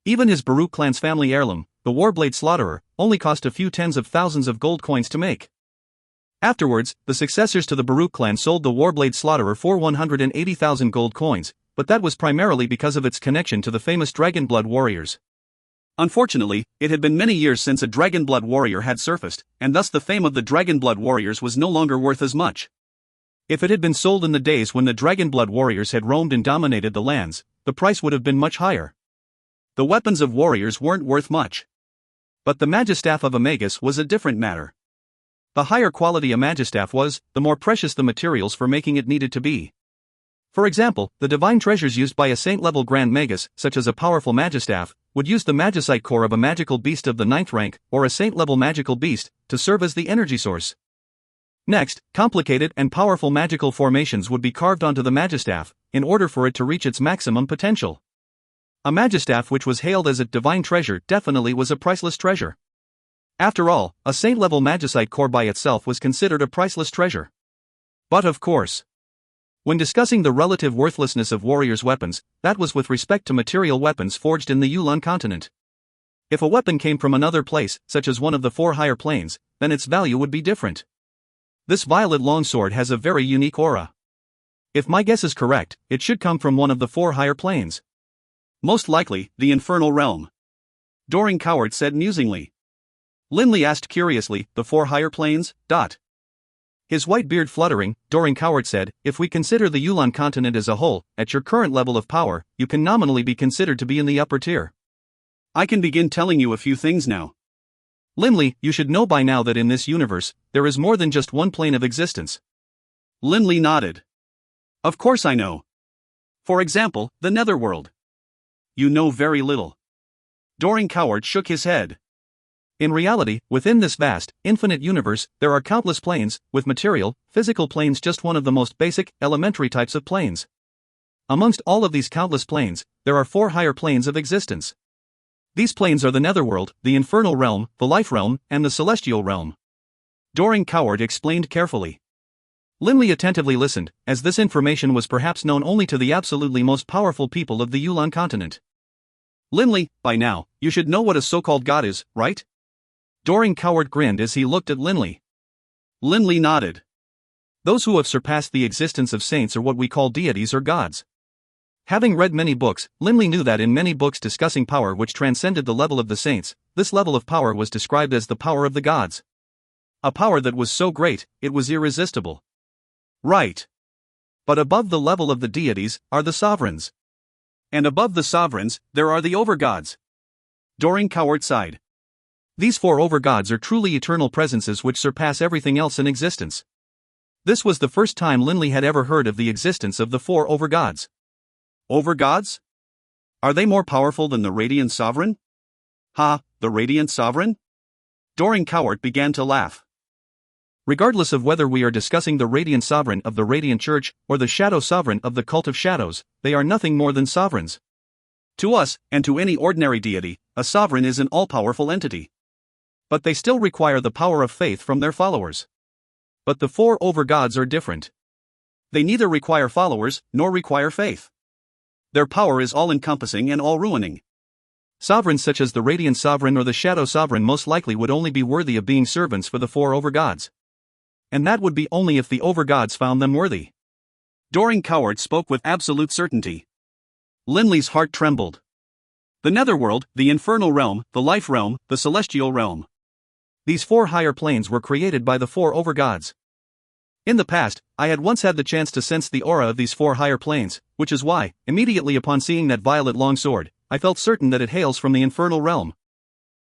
Even his Baruch clan's family heirloom, the Warblade Slaughterer, only cost a few tens of thousands of gold coins to make. Afterwards, the successors to the Baruch clan sold the Warblade Slaughterer for 180,000 gold coins, but that was primarily because of its connection to the famous Dragonblood warriors. Unfortunately, it had been many years since a Dragonblood warrior had surfaced, and thus the fame of the Dragonblood warriors was no longer worth as much. If it had been sold in the days when the Dragonblood warriors had roamed and dominated the lands, the price would have been much higher. The weapons of warriors weren't worth much. But the Magistaff of a Magus was a different matter. The higher quality a Magistaff was, the more precious the materials for making it needed to be. For example, the divine treasures used by a saint-level Grand Magus, such as a powerful Magistaff, would use the magicite core of a magical beast of the 9th rank, or a saint-level magical beast, to serve as the energy source. Next, complicated and powerful magical formations would be carved onto the Magistaff, in order for it to reach its maximum potential. A Magistaff which was hailed as a divine treasure definitely was a priceless treasure. After all, a saint-level magicite core by itself was considered a priceless treasure. But of course, when discussing the relative worthlessness of warriors' weapons, that was with respect to material weapons forged in the Yulan continent. If a weapon came from another place, such as one of the 4 higher planes, then its value would be different. This violet longsword has a very unique aura. If my guess is correct, it should come from one of the 4 higher planes. Most likely, the infernal realm. Doring Coward said musingly. Linley asked curiously, the 4 higher planes? His white beard fluttering, Doring Coward said, if we consider the Yulan continent as a whole, at your current level of power, you can nominally be considered to be in the upper tier. I can begin telling you a few things now. Linley, you should know by now that in this universe, there is more than just one plane of existence. Linley nodded. Of course I know. For example, the Netherworld. You know very little. Doring Coward shook his head. In reality, within this vast, infinite universe, there are countless planes, with material, physical planes just one of the most basic, elementary types of planes. Amongst all of these countless planes, there are 4 higher planes of existence. These planes are the Netherworld, the Infernal Realm, the Life Realm, and the Celestial Realm. Doring Coward explained carefully. Linley attentively listened, as this information was perhaps known only to the absolutely most powerful people of the Yulan continent. Linley, by now, you should know what a so-called god is, right? Doring Coward grinned as he looked at Linley. Linley nodded. Those who have surpassed the existence of saints are what we call deities or gods. Having read many books, Linley knew that in many books discussing power which transcended the level of the saints, this level of power was described as the power of the gods. A power that was so great, it was irresistible. Right. But above the level of the deities are the sovereigns. And above the sovereigns, there are the overgods. Doring Coward sighed. These 4 overgods are truly eternal presences which surpass everything else in existence. This was the first time Linley had ever heard of the existence of the 4 overgods. Overgods? Are they more powerful than the Radiant Sovereign? The Radiant Sovereign? Doring Coward began to laugh. Regardless of whether we are discussing the Radiant Sovereign of the Radiant Church or the Shadow Sovereign of the Cult of Shadows, they are nothing more than sovereigns. To us, and to any ordinary deity, a sovereign is an all-powerful entity. But they still require the power of faith from their followers. But the 4 overgods are different. They neither require followers, nor require faith. Their power is all-encompassing and all-ruining. Sovereigns such as the Radiant Sovereign or the Shadow Sovereign most likely would only be worthy of being servants for the 4 overgods. And that would be only if the overgods found them worthy. Doring Coward spoke with absolute certainty. Linley's heart trembled. The Netherworld, the Infernal Realm, the Life Realm, the Celestial Realm. These 4 higher planes were created by the 4 overgods. In the past, I had once had the chance to sense the aura of these 4 higher planes, which is why, immediately upon seeing that violet longsword, I felt certain that it hails from the Infernal Realm.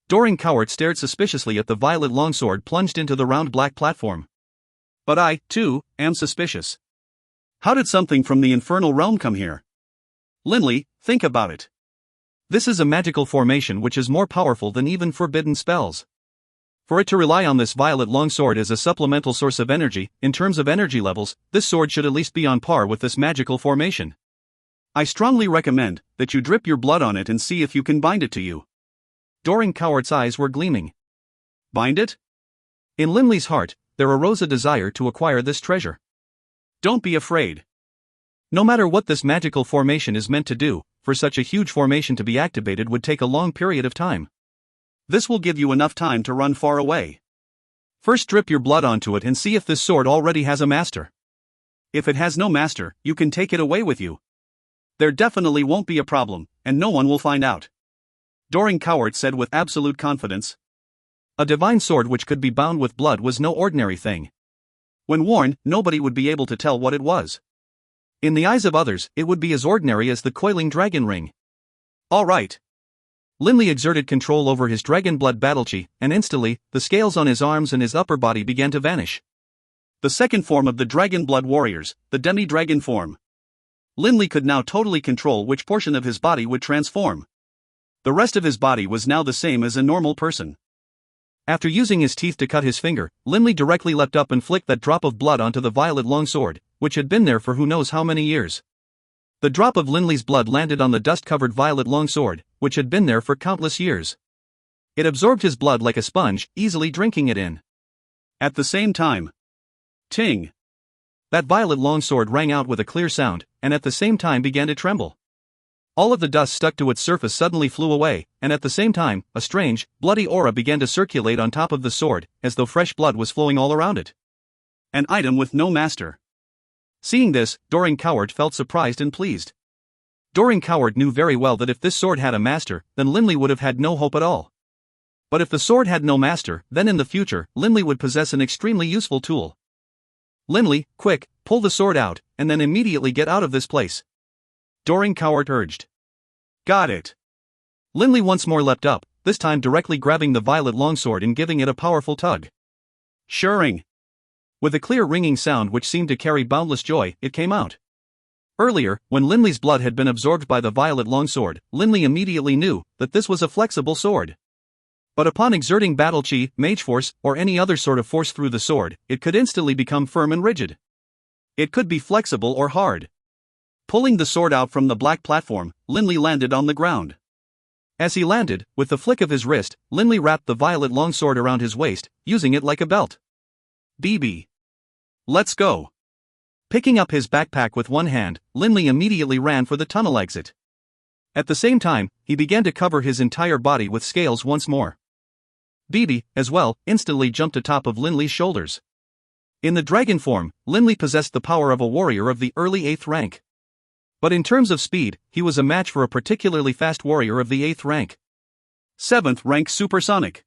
Doring Coward stared suspiciously at the violet longsword plunged into the round black platform. But I, too, am suspicious. How did something from the Infernal Realm come here? Linley, think about it. This is a magical formation which is more powerful than even forbidden spells. For it to rely on this violet longsword as a supplemental source of energy, in terms of energy levels, this sword should at least be on par with this magical formation. I strongly recommend that you drip your blood on it and see if you can bind it to you. Doring Coward's eyes were gleaming. Bind it? In Linley's heart, there arose a desire to acquire this treasure. Don't be afraid. No matter what this magical formation is meant to do, for such a huge formation to be activated would take a long period of time. This will give you enough time to run far away. First drip your blood onto it and see if this sword already has a master. If it has no master, you can take it away with you. There definitely won't be a problem, and no one will find out. Doring Coward said with absolute confidence. A divine sword which could be bound with blood was no ordinary thing. When worn, nobody would be able to tell what it was. In the eyes of others, it would be as ordinary as the coiling dragon ring. All right. Linley exerted control over his Dragonblood battle-chi, and instantly, the scales on his arms and his upper body began to vanish. The second form of the Dragonblood warriors, the demi-dragon form. Linley could now totally control which portion of his body would transform. The rest of his body was now the same as a normal person. After using his teeth to cut his finger, Linley directly leapt up and flicked that drop of blood onto the violet longsword, which had been there for who knows how many years. The drop of Linley's blood landed on the dust-covered violet longsword, which had been there for countless years. It absorbed his blood like a sponge, easily drinking it in. At the same time, ting! That violet longsword rang out with a clear sound, and at the same time began to tremble. All of the dust stuck to its surface suddenly flew away, and at the same time, a strange, bloody aura began to circulate on top of the sword, as though fresh blood was flowing all around it. An item with no master. Seeing this, Doring Coward felt surprised and pleased. Doring Coward knew very well that if this sword had a master, then Linley would have had no hope at all. But if the sword had no master, then in the future, Linley would possess an extremely useful tool. Linley, quick, pull the sword out, and then immediately get out of this place, Doring Coward urged. Got it. Linley once more leapt up, this time directly grabbing the violet longsword and giving it a powerful tug. Shirring. With a clear ringing sound which seemed to carry boundless joy, it came out. Earlier, when Linley's blood had been absorbed by the violet longsword, Linley immediately knew that this was a flexible sword. But upon exerting battle chi, mage force, or any other sort of force through the sword, it could instantly become firm and rigid. It could be flexible or hard. Pulling the sword out from the black platform, Linley landed on the ground. As he landed, with the flick of his wrist, Linley wrapped the violet longsword around his waist, using it like a belt. BB. Let's go. Picking up his backpack with one hand, Linley immediately ran for the tunnel exit. At the same time, he began to cover his entire body with scales once more. BB, as well, instantly jumped atop of Linley's shoulders. In the dragon form, Linley possessed the power of a warrior of the early 8th rank. But in terms of speed, he was a match for a particularly fast warrior of the 8th rank. 7th rank supersonic.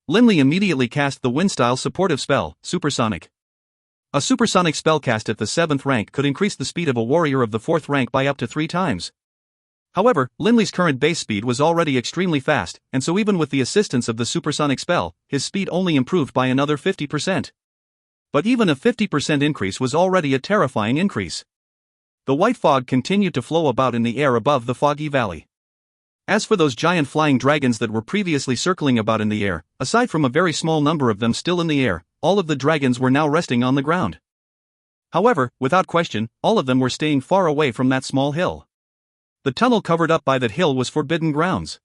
Linley immediately cast the wind-style supportive spell, Supersonic. A supersonic spell cast at the 7th rank could increase the speed of a warrior of the 4th rank by up to 3 times. However, Linley's current base speed was already extremely fast, and so even with the assistance of the supersonic spell, his speed only improved by another 50%. But even a 50% increase was already a terrifying increase. The white fog continued to flow about in the air above the foggy valley. As for those giant flying dragons that were previously circling about in the air, aside from a very small number of them still in the air, all of the dragons were now resting on the ground. However, without question, all of them were staying far away from that small hill. The tunnel covered up by that hill was forbidden grounds.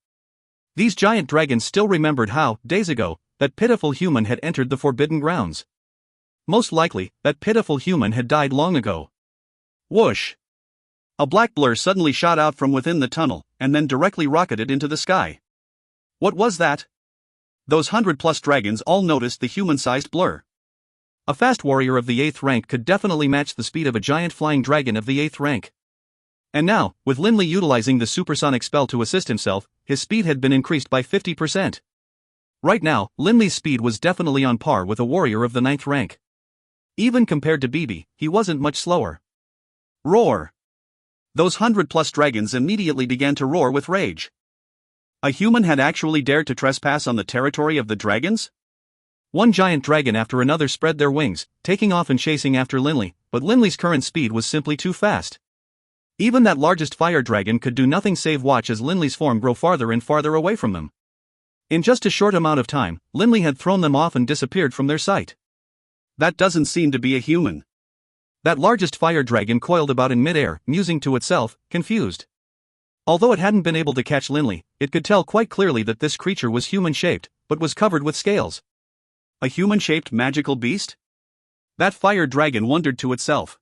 These giant dragons still remembered how, days ago, that pitiful human had entered the forbidden grounds. Most likely, that pitiful human had died long ago. Whoosh! A black blur suddenly shot out from within the tunnel, and then directly rocketed into the sky. What was that? Those 100+ dragons all noticed the human-sized blur. A fast warrior of the 8th rank could definitely match the speed of a giant flying dragon of the 8th rank. And now, with Linley utilizing the supersonic spell to assist himself, his speed had been increased by 50%. Right now, Linley's speed was definitely on par with a warrior of the 9th rank. Even compared to BB, he wasn't much slower. Roar! Those 100+ dragons immediately began to roar with rage. A human had actually dared to trespass on the territory of the dragons? One giant dragon after another spread their wings, taking off and chasing after Linley, but Linley's current speed was simply too fast. Even that largest fire dragon could do nothing save watch as Linley's form grow farther and farther away from them. In just a short amount of time, Linley had thrown them off and disappeared from their sight. That doesn't seem to be a human. That largest fire dragon coiled about in midair, musing to itself, confused. Although it hadn't been able to catch Linley, it could tell quite clearly that this creature was human-shaped, but was covered with scales. A human-shaped magical beast? That fire dragon wondered to itself.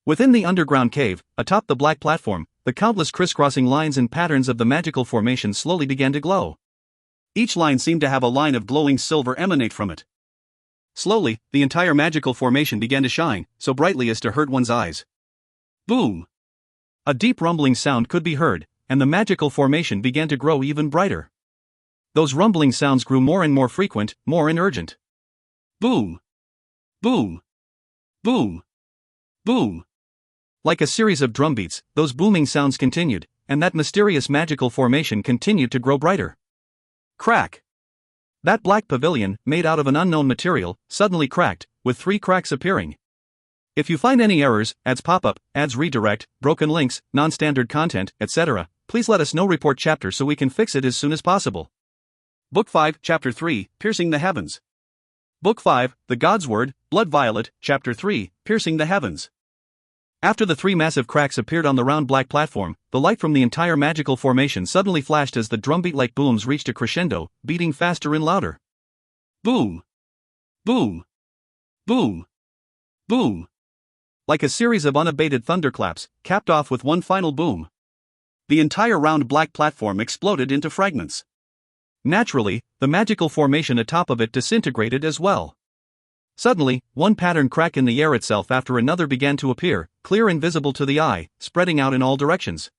Within the underground cave, atop the black platform, the countless crisscrossing lines and patterns of the magical formation slowly began to glow. Each line seemed to have a line of glowing silver emanate from it. Slowly, the entire magical formation began to shine, so brightly as to hurt one's eyes. Boom! A deep rumbling sound could be heard, and the magical formation began to grow even brighter. Those rumbling sounds grew more and more frequent, more and urgent. Boom! Boom! Boom! Boom! Like a series of drumbeats, those booming sounds continued, and that mysterious magical formation continued to grow brighter. Crack! That black pavilion, made out of an unknown material, suddenly cracked, with 3 cracks appearing. If you find any errors, ads pop-up, ads redirect, broken links, non-standard content, etc., please let us know. Report chapter so we can fix it as soon as possible. Book 5, Chapter 3, Piercing the Heavens. Book 5, The God's Word, Blood Violet, Chapter 3, Piercing the Heavens. After the 3 massive cracks appeared on the round black platform, the light from the entire magical formation suddenly flashed as the drumbeat-like booms reached a crescendo, beating faster and louder. Boom! Boom! Boom! Boom! Like a series of unabated thunderclaps, capped off with one final boom. The entire round black platform exploded into fragments. Naturally, the magical formation atop of it disintegrated as well. Suddenly, one pattern crack in the air itself after another began to appear, clear and visible to the eye, spreading out in all directions.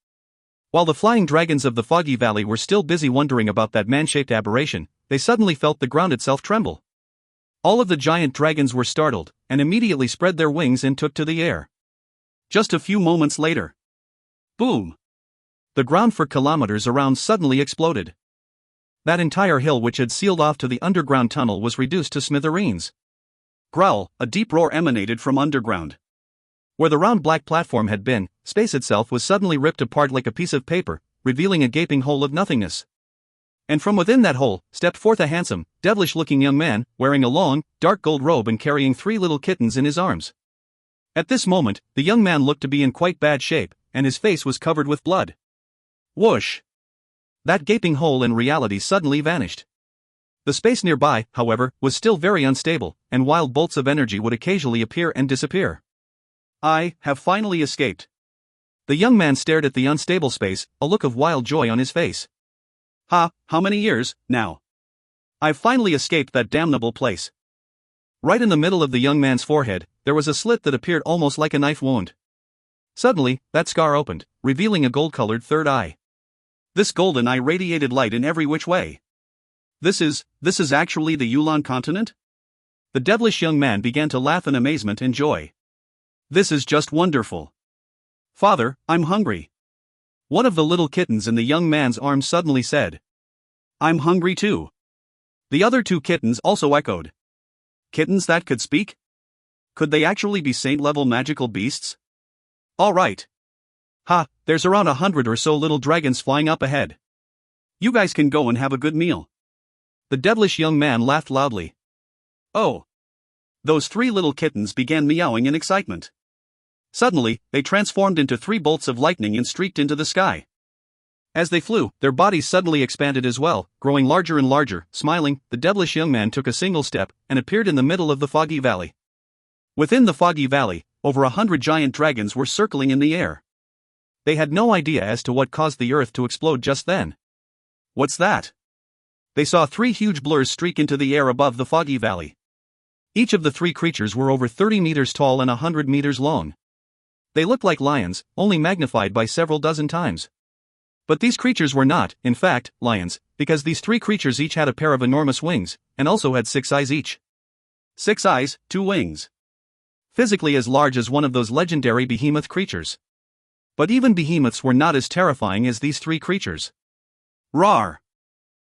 While the flying dragons of the Foggy Valley were still busy wondering about that man-shaped aberration, they suddenly felt the ground itself tremble. All of the giant dragons were startled, and immediately spread their wings and took to the air. Just a few moments later. Boom! The ground for kilometers around suddenly exploded. That entire hill which had sealed off to the underground tunnel was reduced to smithereens. Growl, a deep roar emanated from underground. Where the round black platform had been, space itself was suddenly ripped apart like a piece of paper, revealing a gaping hole of nothingness. And from within that hole, stepped forth a handsome, devilish-looking young man, wearing a long, dark gold robe and carrying 3 little kittens in his arms. At this moment, the young man looked to be in quite bad shape, and his face was covered with blood. Whoosh! That gaping hole in reality suddenly vanished. The space nearby, however, was still very unstable, and wild bolts of energy would occasionally appear and disappear. I have finally escaped. The young man stared at the unstable space, a look of wild joy on his face. How many years, now? I've finally escaped that damnable place. Right in the middle of the young man's forehead, there was a slit that appeared almost like a knife wound. Suddenly, that scar opened, revealing a gold-colored third eye. This golden eye radiated light in every which way. This is actually the Yulan continent? The devilish young man began to laugh in amazement and joy. This is just wonderful. Father, I'm hungry. One of the little kittens in the young man's arms suddenly said. I'm hungry too. The other 2 kittens also echoed. Kittens that could speak? Could they actually be saint-level magical beasts? All right. There's around 100 or so little dragons flying up ahead. You guys can go and have a good meal. The devilish young man laughed loudly. Oh. Those 3 little kittens began meowing in excitement. Suddenly, they transformed into 3 bolts of lightning and streaked into the sky. As they flew, their bodies suddenly expanded as well, growing larger and larger. Smiling, the devilish young man took a single step and appeared in the middle of the Foggy Valley. Within the Foggy Valley, over 100 giant dragons were circling in the air. They had no idea as to what caused the earth to explode just then. What's that? They saw 3 huge blurs streak into the air above the Foggy Valley. Each of the 3 creatures were over 30 meters tall and 100 meters long. They looked like lions, only magnified by several dozen times. But these creatures were not, in fact, lions, because these 3 creatures each had a pair of enormous wings, and also had 6 eyes each. 6 eyes, 2 wings. Physically as large as one of those legendary behemoth creatures. But even behemoths were not as terrifying as these 3 creatures. Roar!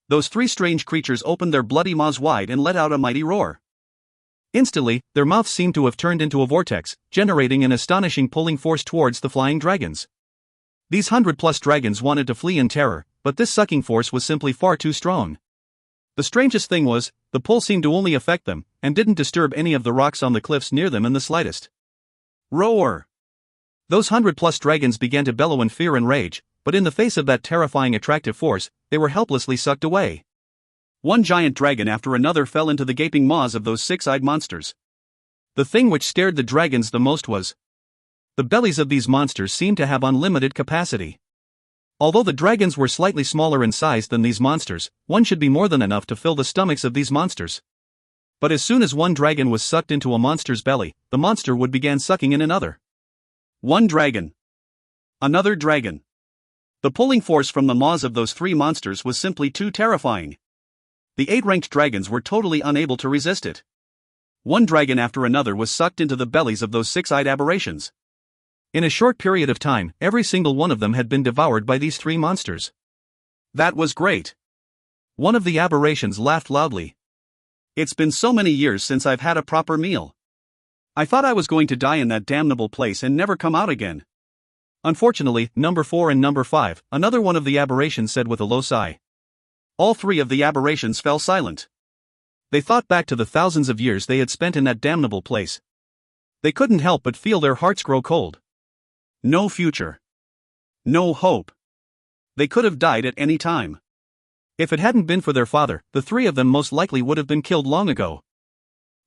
Those 3 strange creatures opened their bloody maws wide and let out a mighty roar. Instantly, their mouths seemed to have turned into a vortex, generating an astonishing pulling force towards the flying dragons. These 100-plus dragons wanted to flee in terror, but this sucking force was simply far too strong. The strangest thing was, the pull seemed to only affect them, and didn't disturb any of the rocks on the cliffs near them in the slightest. Roar! Those 100-plus dragons began to bellow in fear and rage, but in the face of that terrifying attractive force, they were helplessly sucked away. One giant dragon after another fell into the gaping maws of those 6-eyed monsters. The thing which scared the dragons the most was the bellies of these monsters seemed to have unlimited capacity. Although the dragons were slightly smaller in size than these monsters, one should be more than enough to fill the stomachs of these monsters. But as soon as one dragon was sucked into a monster's belly, the monster would begin sucking in another. One dragon. Another dragon. The pulling force from the maws of those 3 monsters was simply too terrifying. The 8-ranked dragons were totally unable to resist it. One dragon after another was sucked into the bellies of those 6-eyed aberrations. In a short period of time, every single one of them had been devoured by these 3 monsters. That was great. One of the aberrations laughed loudly. It's been so many years since I've had a proper meal. I thought I was going to die in that damnable place and never come out again. Unfortunately, number 4 and number 5, another one of the aberrations said with a low sigh. All 3 of the aberrations fell silent. They thought back to the thousands of years they had spent in that damnable place. They couldn't help but feel their hearts grow cold. No future. No hope. They could have died at any time. If it hadn't been for their father, the three of them most likely would have been killed long ago.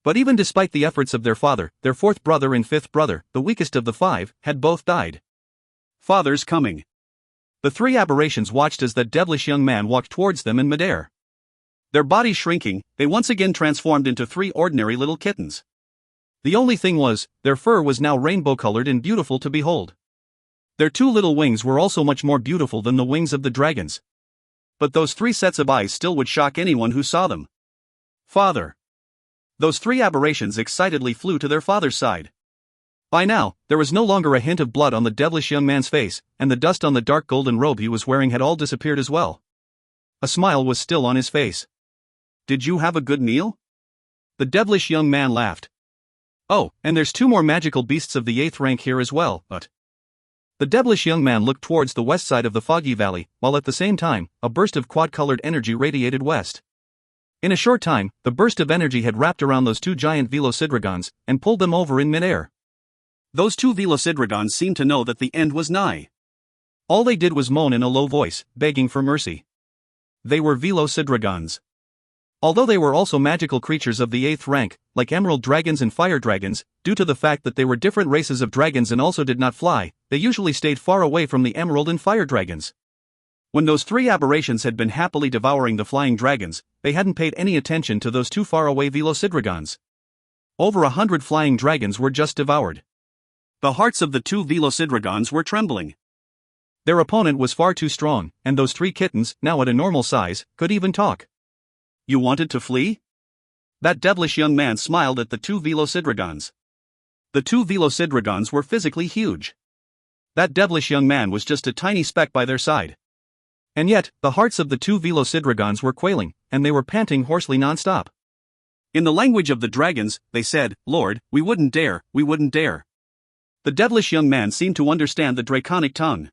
But even despite the efforts of their father, their fourth brother and fifth brother, the weakest of the five, had both died. Father's coming. The three aberrations watched as that devilish young man walked towards them in midair. Their bodies shrinking, they once again transformed into three ordinary little kittens. The only thing was, their fur was now rainbow-colored and beautiful to behold. Their two little wings were also much more beautiful than the wings of the dragons. But those three sets of eyes still would shock anyone who saw them. Father. Those three aberrations excitedly flew to their father's side. By now, there was no longer a hint of blood on the devilish young man's face, and the dust on the dark golden robe he was wearing had all disappeared as well. A smile was still on his face. Did you have a good meal? The devilish young man laughed. Oh, and there's two more magical beasts of the 8th rank here as well, but... The devilish young man looked towards the west side of the foggy valley, while at the same time, a burst of quad-colored energy radiated west. In a short time, the burst of energy had wrapped around those two giant velocidragons, and pulled them over in midair. Those two velocidragons seemed to know that the end was nigh. All they did was moan in a low voice, begging for mercy. They were velocidragons. Although they were also magical creatures of the 8th rank, like emerald dragons and fire dragons, due to the fact that they were different races of dragons and also did not fly, they usually stayed far away from the emerald and fire dragons. When those three aberrations had been happily devouring the flying dragons, they hadn't paid any attention to those two faraway velocidragons. Over 100 flying dragons were just devoured. The hearts of the two velocidragons were trembling. Their opponent was far too strong, and those three kittens, now at a normal size, could even talk. You wanted to flee? That devilish young man smiled at the two velocidragons. The two velocidragons were physically huge. That devilish young man was just a tiny speck by their side. And yet, the hearts of the two velocidragons were quailing, and they were panting hoarsely non-stop. In the language of the dragons, they said, "Lord, we wouldn't dare, we wouldn't dare." The devilish young man seemed to understand the draconic tongue.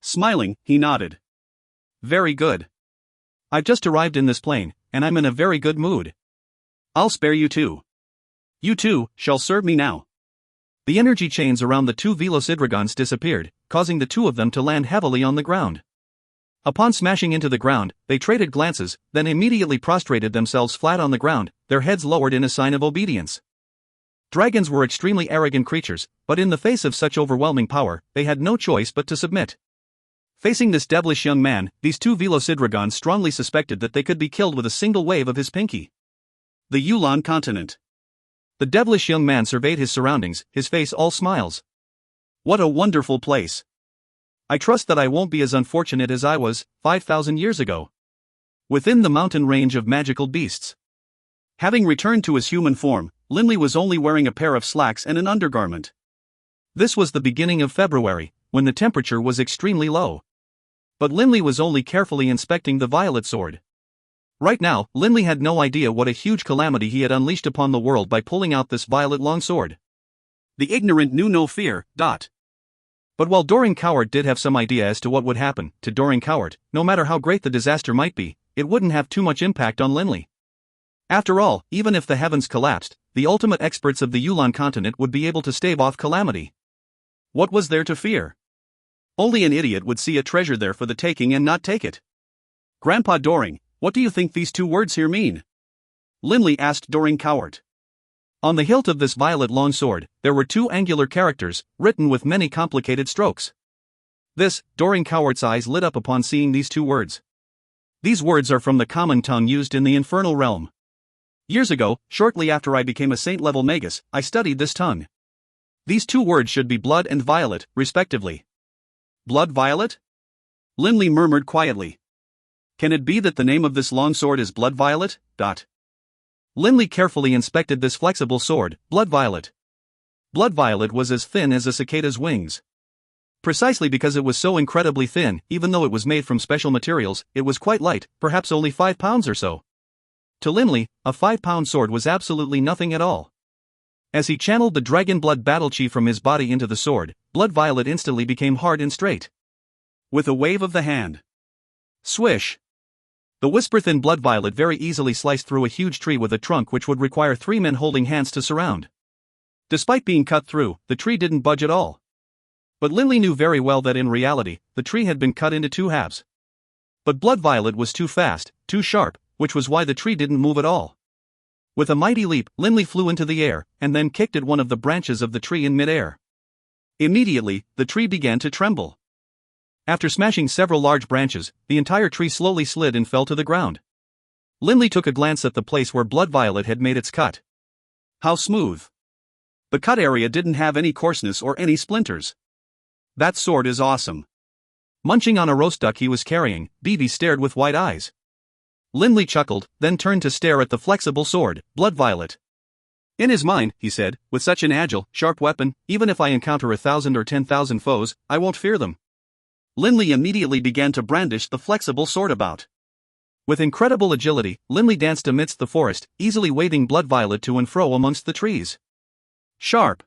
Smiling, he nodded. Very good. I've just arrived in this plane, and I'm in a very good mood. I'll spare you two. You two shall serve me now. The energy chains around the two velocidragons disappeared, causing the two of them to land heavily on the ground. Upon smashing into the ground, they traded glances, then immediately prostrated themselves flat on the ground, their heads lowered in a sign of obedience. Dragons were extremely arrogant creatures, but in the face of such overwhelming power, they had no choice but to submit. Facing this devilish young man, these two velocidragons strongly suspected that they could be killed with a single wave of his pinky. The Yulan continent. The devilish young man surveyed his surroundings, his face all smiles. What a wonderful place. I trust that I won't be as unfortunate as I was, 5,000 years ago. Within the mountain range of magical beasts. Having returned to his human form, Linley was only wearing a pair of slacks and an undergarment. This was the beginning of February, when the temperature was extremely low. But Linley was only carefully inspecting the violet sword. Right now, Linley had no idea what a huge calamity he had unleashed upon the world by pulling out this violet longsword. The ignorant knew no fear. But while Doring Cowart did have some idea as to what would happen to Doring Cowart, no matter how great the disaster might be, it wouldn't have too much impact on Linley. After all, even if the heavens collapsed, the ultimate experts of the Yulan continent would be able to stave off calamity. What was there to fear? Only an idiot would see a treasure there for the taking and not take it. Grandpa Doring, what do you think these two words here mean? Linley asked Doring Cowart. On the hilt of this violet longsword, there were two angular characters, written with many complicated strokes. Doring Cowart's eyes lit up upon seeing these two words. These words are from the common tongue used in the infernal realm. Years ago, shortly after I became a saint-level magus, I studied this tongue. These two words should be blood and violet, respectively. Blood violet? Linley murmured quietly. Can it be that the name of this longsword is Blood Violet? Linley carefully inspected this flexible sword, Blood Violet. Blood Violet was as thin as a cicada's wings. Precisely because it was so incredibly thin, even though it was made from special materials, it was quite light, perhaps only 5 pounds or so. To Linley, a 5-pound sword was absolutely nothing at all. As he channeled the Dragonblood battle chi from his body into the sword, Blood Violet instantly became hard and straight. With a wave of the hand. Swish! The whisper-thin Blood Violet very easily sliced through a huge tree with a trunk which would require 3 men holding hands to surround. Despite being cut through, the tree didn't budge at all. But Linley knew very well that in reality, the tree had been cut into two halves. But Blood Violet was too fast, too sharp, which was why the tree didn't move at all. With a mighty leap, Linley flew into the air, and then kicked at one of the branches of the tree in midair. Immediately, the tree began to tremble. After smashing several large branches, the entire tree slowly slid and fell to the ground. Linley took a glance at the place where Blood Violet had made its cut. How smooth! The cut area didn't have any coarseness or any splinters. That sword is awesome. Munching on a roast duck he was carrying, Beebe stared with wide eyes. Linley chuckled, then turned to stare at the flexible sword, Blood Violet. In his mind, he said, with such an agile, sharp weapon, even if I encounter 1,000 or 10,000 foes, I won't fear them. Linley immediately began to brandish the flexible sword about. With incredible agility, Linley danced amidst the forest, easily waving Blood Violet to and fro amongst the trees. Sharp.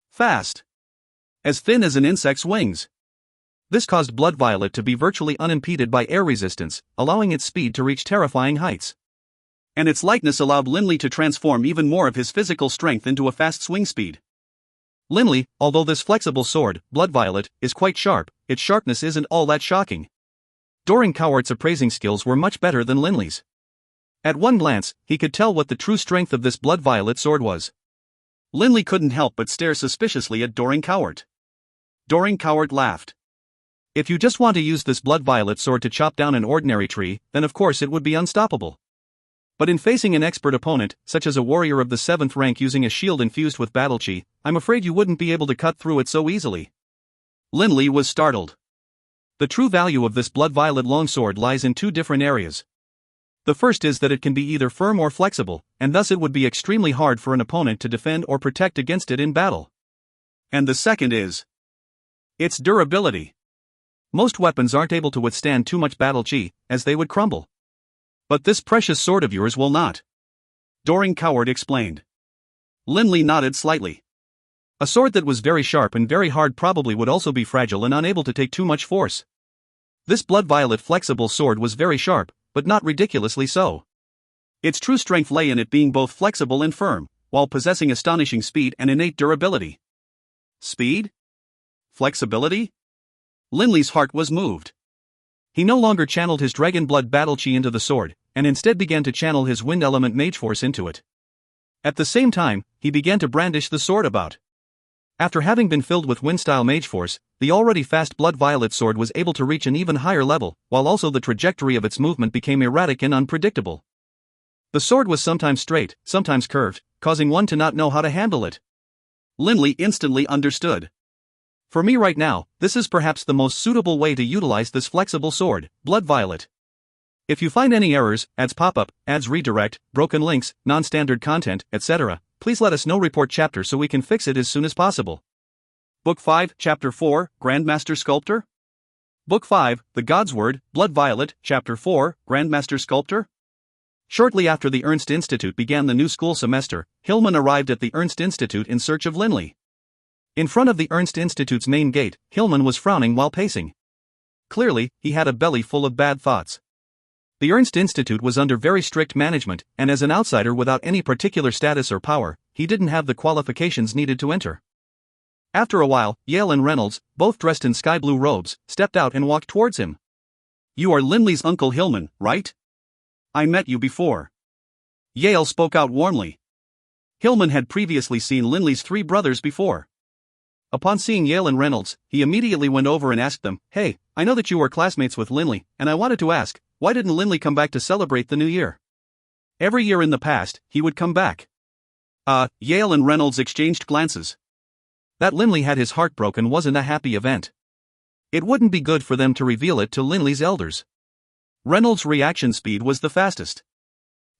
Fast. As thin as an insect's wings. This caused Blood Violet to be virtually unimpeded by air resistance, allowing its speed to reach terrifying heights. And its lightness allowed Linley to transform even more of his physical strength into a fast swing speed. Linley, although this flexible sword, Blood Violet, is quite sharp, its sharpness isn't all that shocking. Doran Cowart's appraising skills were much better than Linley's. At one glance, he could tell what the true strength of this Blood Violet sword was. Linley couldn't help but stare suspiciously at Doran Cowart. Doran Cowart laughed. If you just want to use this Blood Violet sword to chop down an ordinary tree, then of course it would be unstoppable. But in facing an expert opponent, such as a warrior of the 7th rank using a shield infused with battle chi, I'm afraid you wouldn't be able to cut through it so easily. Linley was startled. The true value of this Blood Violet longsword lies in two different areas. The first is that it can be either firm or flexible, and thus it would be extremely hard for an opponent to defend or protect against it in battle. And the second is its durability. Most weapons aren't able to withstand too much battle chi, as they would crumble. But this precious sword of yours will not. Doran Cowart explained. Linley nodded slightly. A sword that was very sharp and very hard probably would also be fragile and unable to take too much force. This Blood Violet flexible sword was very sharp, but not ridiculously so. Its true strength lay in it being both flexible and firm, while possessing astonishing speed and innate durability. Speed? Flexibility? Linley's heart was moved. He no longer channeled his Dragonblood battle chi into the sword, and instead began to channel his wind element mage force into it. At the same time, he began to brandish the sword about. After having been filled with wind-style mage force, the already fast Blood Violet sword was able to reach an even higher level, while also the trajectory of its movement became erratic and unpredictable. The sword was sometimes straight, sometimes curved, causing one to not know how to handle it. Linley instantly understood. For me right now, this is perhaps the most suitable way to utilize this flexible sword, Blood Violet. If you find any errors, ads pop up, ads redirect, broken links, non-standard content, etc., please let us know. Report chapter so we can fix it as soon as possible. Book 5, Chapter 4, Grandmaster Sculptor? Book 5, The God's Word, Blood Violet, Chapter 4, Grandmaster Sculptor? Shortly after the Ernst Institute began the new school semester, Hillman arrived at the Ernst Institute in search of Linley. In front of the Ernst Institute's main gate, Hillman was frowning while pacing. Clearly, he had a belly full of bad thoughts. The Ernst Institute was under very strict management, and as an outsider without any particular status or power, he didn't have the qualifications needed to enter. After a while, Yale and Reynolds, both dressed in sky blue robes, stepped out and walked towards him. You are Linley's Uncle Hillman, right? I met you before. Yale spoke out warmly. Hillman had previously seen Linley's three brothers before. Upon seeing Yale and Reynolds, he immediately went over and asked them, "Hey, I know that you were classmates with Linley, and I wanted to ask, why didn't Linley come back to celebrate the new year? Every year in the past, he would come back." Yale and Reynolds exchanged glances. That Linley had his heart broken wasn't a happy event. It wouldn't be good for them to reveal it to Linley's elders. Reynolds' reaction speed was the fastest.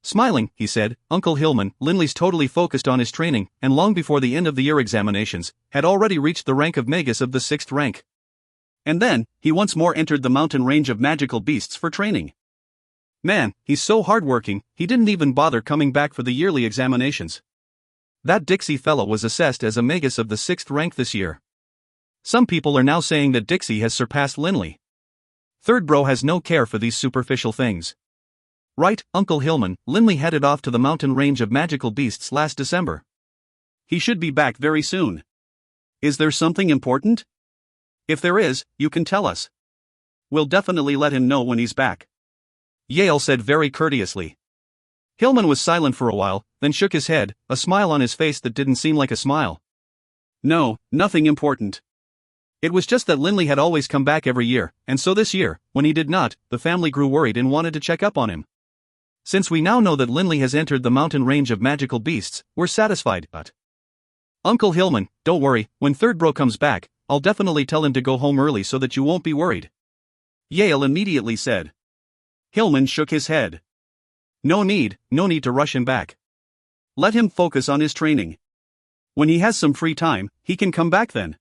Smiling, he said, "Uncle Hillman, Linley's totally focused on his training, and long before the end of the year examinations, had already reached the rank of Magus of the 6th rank. And then, he once more entered the mountain range of magical beasts for training. Man, he's so hardworking, he didn't even bother coming back for the yearly examinations. That Dixie fellow was assessed as a Magus of the 6th rank this year. Some people are now saying that Dixie has surpassed Linley. Third bro has no care for these superficial things. Right, Uncle Hillman, Linley headed off to the mountain range of magical beasts last December. He should be back very soon. Is there something important?" If there is, you can tell us. We'll definitely let him know when he's back," Yale said very courteously. Hillman was silent for a while, then shook his head, a smile on his face that didn't seem like a smile. "No, nothing important. It was just that Linley had always come back every year, and so this year, when he did not, the family grew worried and wanted to check up on him. Since we now know that Linley has entered the mountain range of magical beasts, we're satisfied. But Uncle Hillman, don't worry, when Third Bro comes back, I'll definitely tell him to go home early so that you won't be worried," Yale immediately said. Hillman shook his head. No need to rush him back. Let him focus on his training. When he has some free time, he can come back then.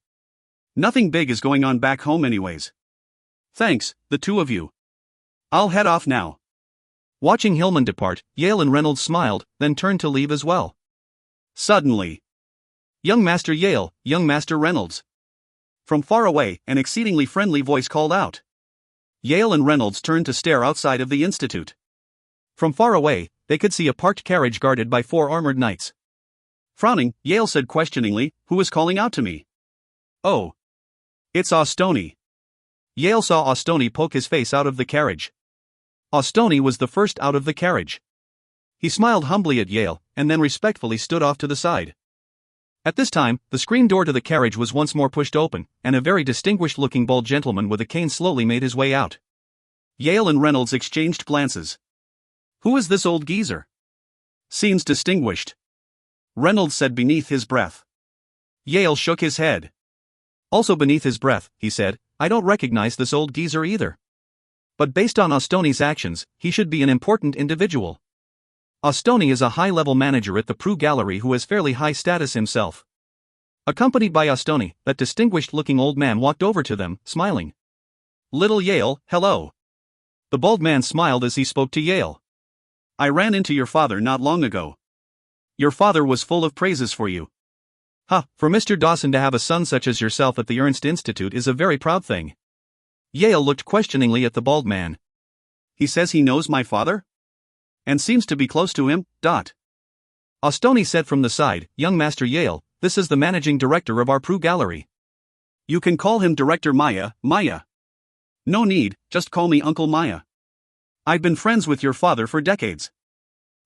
Nothing big is going on back home anyways. Thanks, the two of you. I'll head off now. Watching Hillman depart, Yale and Reynolds smiled, then turned to leave as well. Suddenly, "Young Master Yale, young Master Reynolds." From far away, an exceedingly friendly voice called out. Yale and Reynolds turned to stare outside of the institute. From far away, they could see a parked carriage guarded by 4 armored knights. Frowning, Yale said questioningly, "Who is calling out to me?" "Oh. It's Austoni." Yale saw Austoni poke his face out of the carriage. Austoni was the first out of the carriage. He smiled humbly at Yale, and then respectfully stood off to the side. At this time, the screen door to the carriage was once more pushed open, and a very distinguished-looking bald gentleman with a cane slowly made his way out. Yale and Reynolds exchanged glances. "Who is this old geezer? Seems distinguished," Reynolds said beneath his breath. Yale shook his head. Also beneath his breath, he said, "I don't recognize this old geezer either. But based on Austoni's actions, he should be an important individual. Austoni is a high-level manager at the Prue Gallery who has fairly high status himself." Accompanied by Austoni, that distinguished-looking old man walked over to them, smiling. "Little Yale, hello." The bald man smiled as he spoke to Yale. "I ran into your father not long ago. Your father was full of praises for you." For Mr. Dawson to have a son such as yourself at the Ernst Institute is a very proud thing." Yale looked questioningly at the bald man. "He says he knows my father? And seems to be close to him, . Austoni said from the side, "Young Master Yale, this is the managing director of our Prue Gallery. You can call him Director Maya. No need, just call me Uncle Maya. I've been friends with your father for decades,"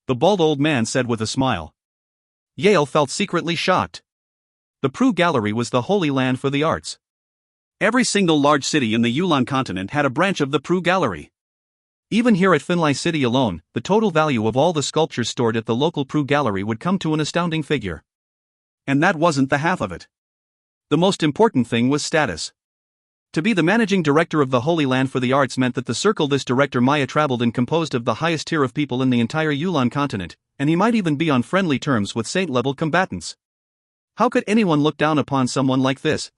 the bald old man said with a smile. Yale felt secretly shocked. The Prue Gallery was the holy land for the arts. Every single large city in the Yulan continent had a branch of the Prue Gallery. Even here at Finlay City alone, the total value of all the sculptures stored at the local Prue Gallery would come to an astounding figure. And that wasn't the half of it. The most important thing was status. To be the managing director of the Holy Land for the Arts meant that the circle this director Maya traveled in composed of the highest tier of people in the entire Yulan continent, and he might even be on friendly terms with saint-level combatants. How could anyone look down upon someone like this?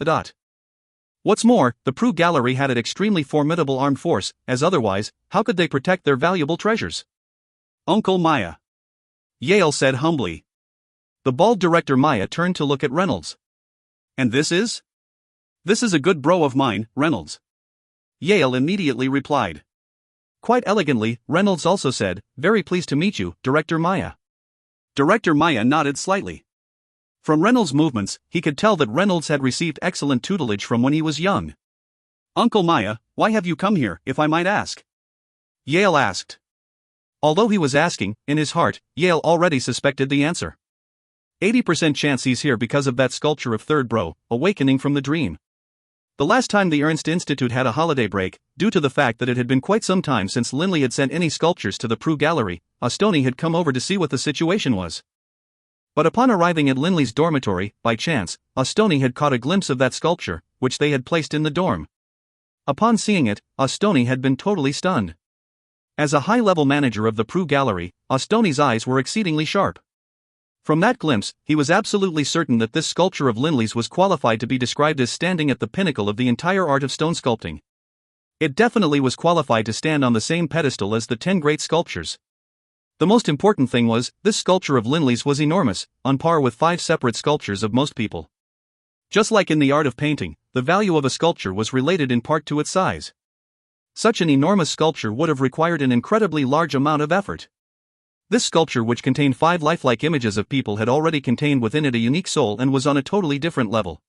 What's more, the Prue Gallery had an extremely formidable armed force, as otherwise, how could they protect their valuable treasures? "Uncle Maya," Yale said humbly. The bald director Maya turned to look at Reynolds. "And this is?" "This is a good bro of mine, Reynolds," Yale immediately replied. Quite elegantly, Reynolds also said, "Very pleased to meet you, Director Maya." Director Maya nodded slightly. From Reynolds' movements, he could tell that Reynolds had received excellent tutelage from when he was young. "Uncle Maya, why have you come here, if I might ask?" Yale asked. Although he was asking, in his heart, Yale already suspected the answer. 80% chance he's here because of that sculpture of Third Bro, awakening from the dream. The last time the Ernst Institute had a holiday break, due to the fact that it had been quite some time since Linley had sent any sculptures to the Prue Gallery, Austoni had come over to see what the situation was. But upon arriving at Linley's dormitory, by chance, Austoni had caught a glimpse of that sculpture, which they had placed in the dorm. Upon seeing it, Austoni had been totally stunned. As a high-level manager of the Prue Gallery, Austoni's eyes were exceedingly sharp. From that glimpse, he was absolutely certain that this sculpture of Linley's was qualified to be described as standing at the pinnacle of the entire art of stone sculpting. It definitely was qualified to stand on the same pedestal as the 10 great sculptures. The most important thing was, this sculpture of Linley's was enormous, on par with 5 separate sculptures of most people. Just like in the art of painting, the value of a sculpture was related in part to its size. Such an enormous sculpture would have required an incredibly large amount of effort. This sculpture, which contained 5 lifelike images of people, had already contained within it a unique soul and was on a totally different level.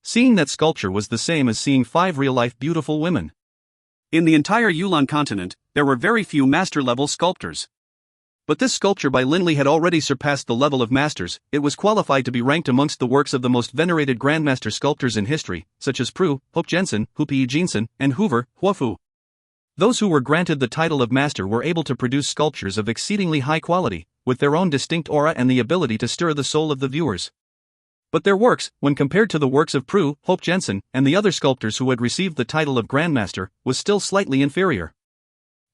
Seeing that sculpture was the same as seeing 5 real-life beautiful women. In the entire Yulan continent, there were very few master-level sculptors. But this sculpture by Lin Li had already surpassed the level of masters. It was qualified to be ranked amongst the works of the most venerated grandmaster sculptors in history, such as Prue, Hope Jensen, Hupi Jinsen, and Hoover, Huofu. Those who were granted the title of master were able to produce sculptures of exceedingly high quality, with their own distinct aura and the ability to stir the soul of the viewers. But their works, when compared to the works of Prue, Hope Jensen, and the other sculptors who had received the title of grandmaster, was still slightly inferior.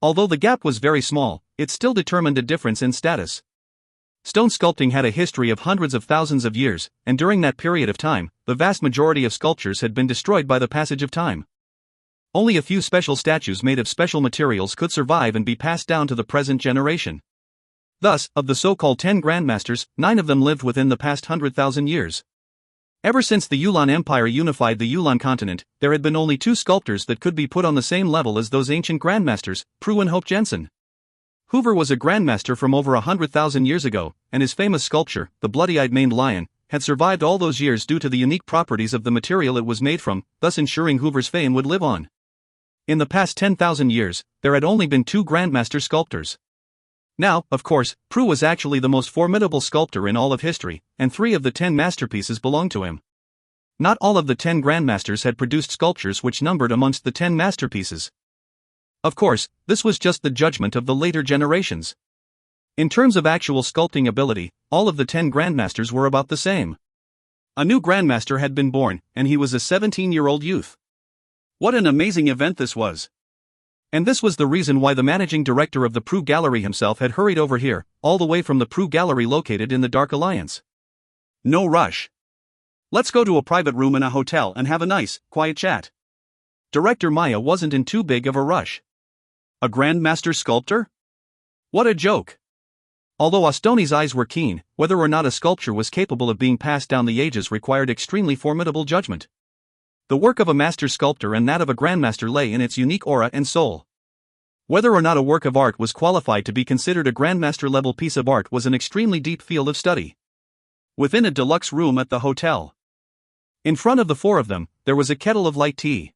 Although the gap was very small, it still determined a difference in status. Stone sculpting had a history of hundreds of thousands of years, and during that period of time, the vast majority of sculptures had been destroyed by the passage of time. Only a few special statues made of special materials could survive and be passed down to the present generation. Thus, of the so-called 10 grandmasters, 9 of them lived within the past 100,000 years. Ever since the Yulan Empire unified the Yulan continent, there had been only 2 sculptors that could be put on the same level as those ancient grandmasters, Prue and Hope Jensen. Hoover was a grandmaster from over 100,000 years ago, and his famous sculpture, the bloody-eyed maned lion, had survived all those years due to the unique properties of the material it was made from, thus ensuring Hoover's fame would live on. In the past 10,000 years, there had only been 2 grandmaster sculptors. Now, of course, Prue was actually the most formidable sculptor in all of history, and 3 of the 10 masterpieces belonged to him. Not all of the 10 grandmasters had produced sculptures which numbered amongst the 10 masterpieces. Of course, this was just the judgment of the later generations. In terms of actual sculpting ability, all of the 10 grandmasters were about the same. A new grandmaster had been born, and he was a 17-year-old youth. What an amazing event this was! And this was the reason why the managing director of the Prue Gallery himself had hurried over here, all the way from the Prue Gallery located in the Dark Alliance. No rush. Let's go to a private room in a hotel and have a nice, quiet chat. Director Maya wasn't in too big of a rush. A grandmaster sculptor? What a joke! Although Astoni's eyes were keen, whether or not a sculpture was capable of being passed down the ages required extremely formidable judgment. The work of a master sculptor and that of a grandmaster lay in its unique aura and soul. Whether or not a work of art was qualified to be considered a grandmaster-level piece of art was an extremely deep field of study. Within a deluxe room at the hotel, in front of the 4 of them, there was a kettle of light tea.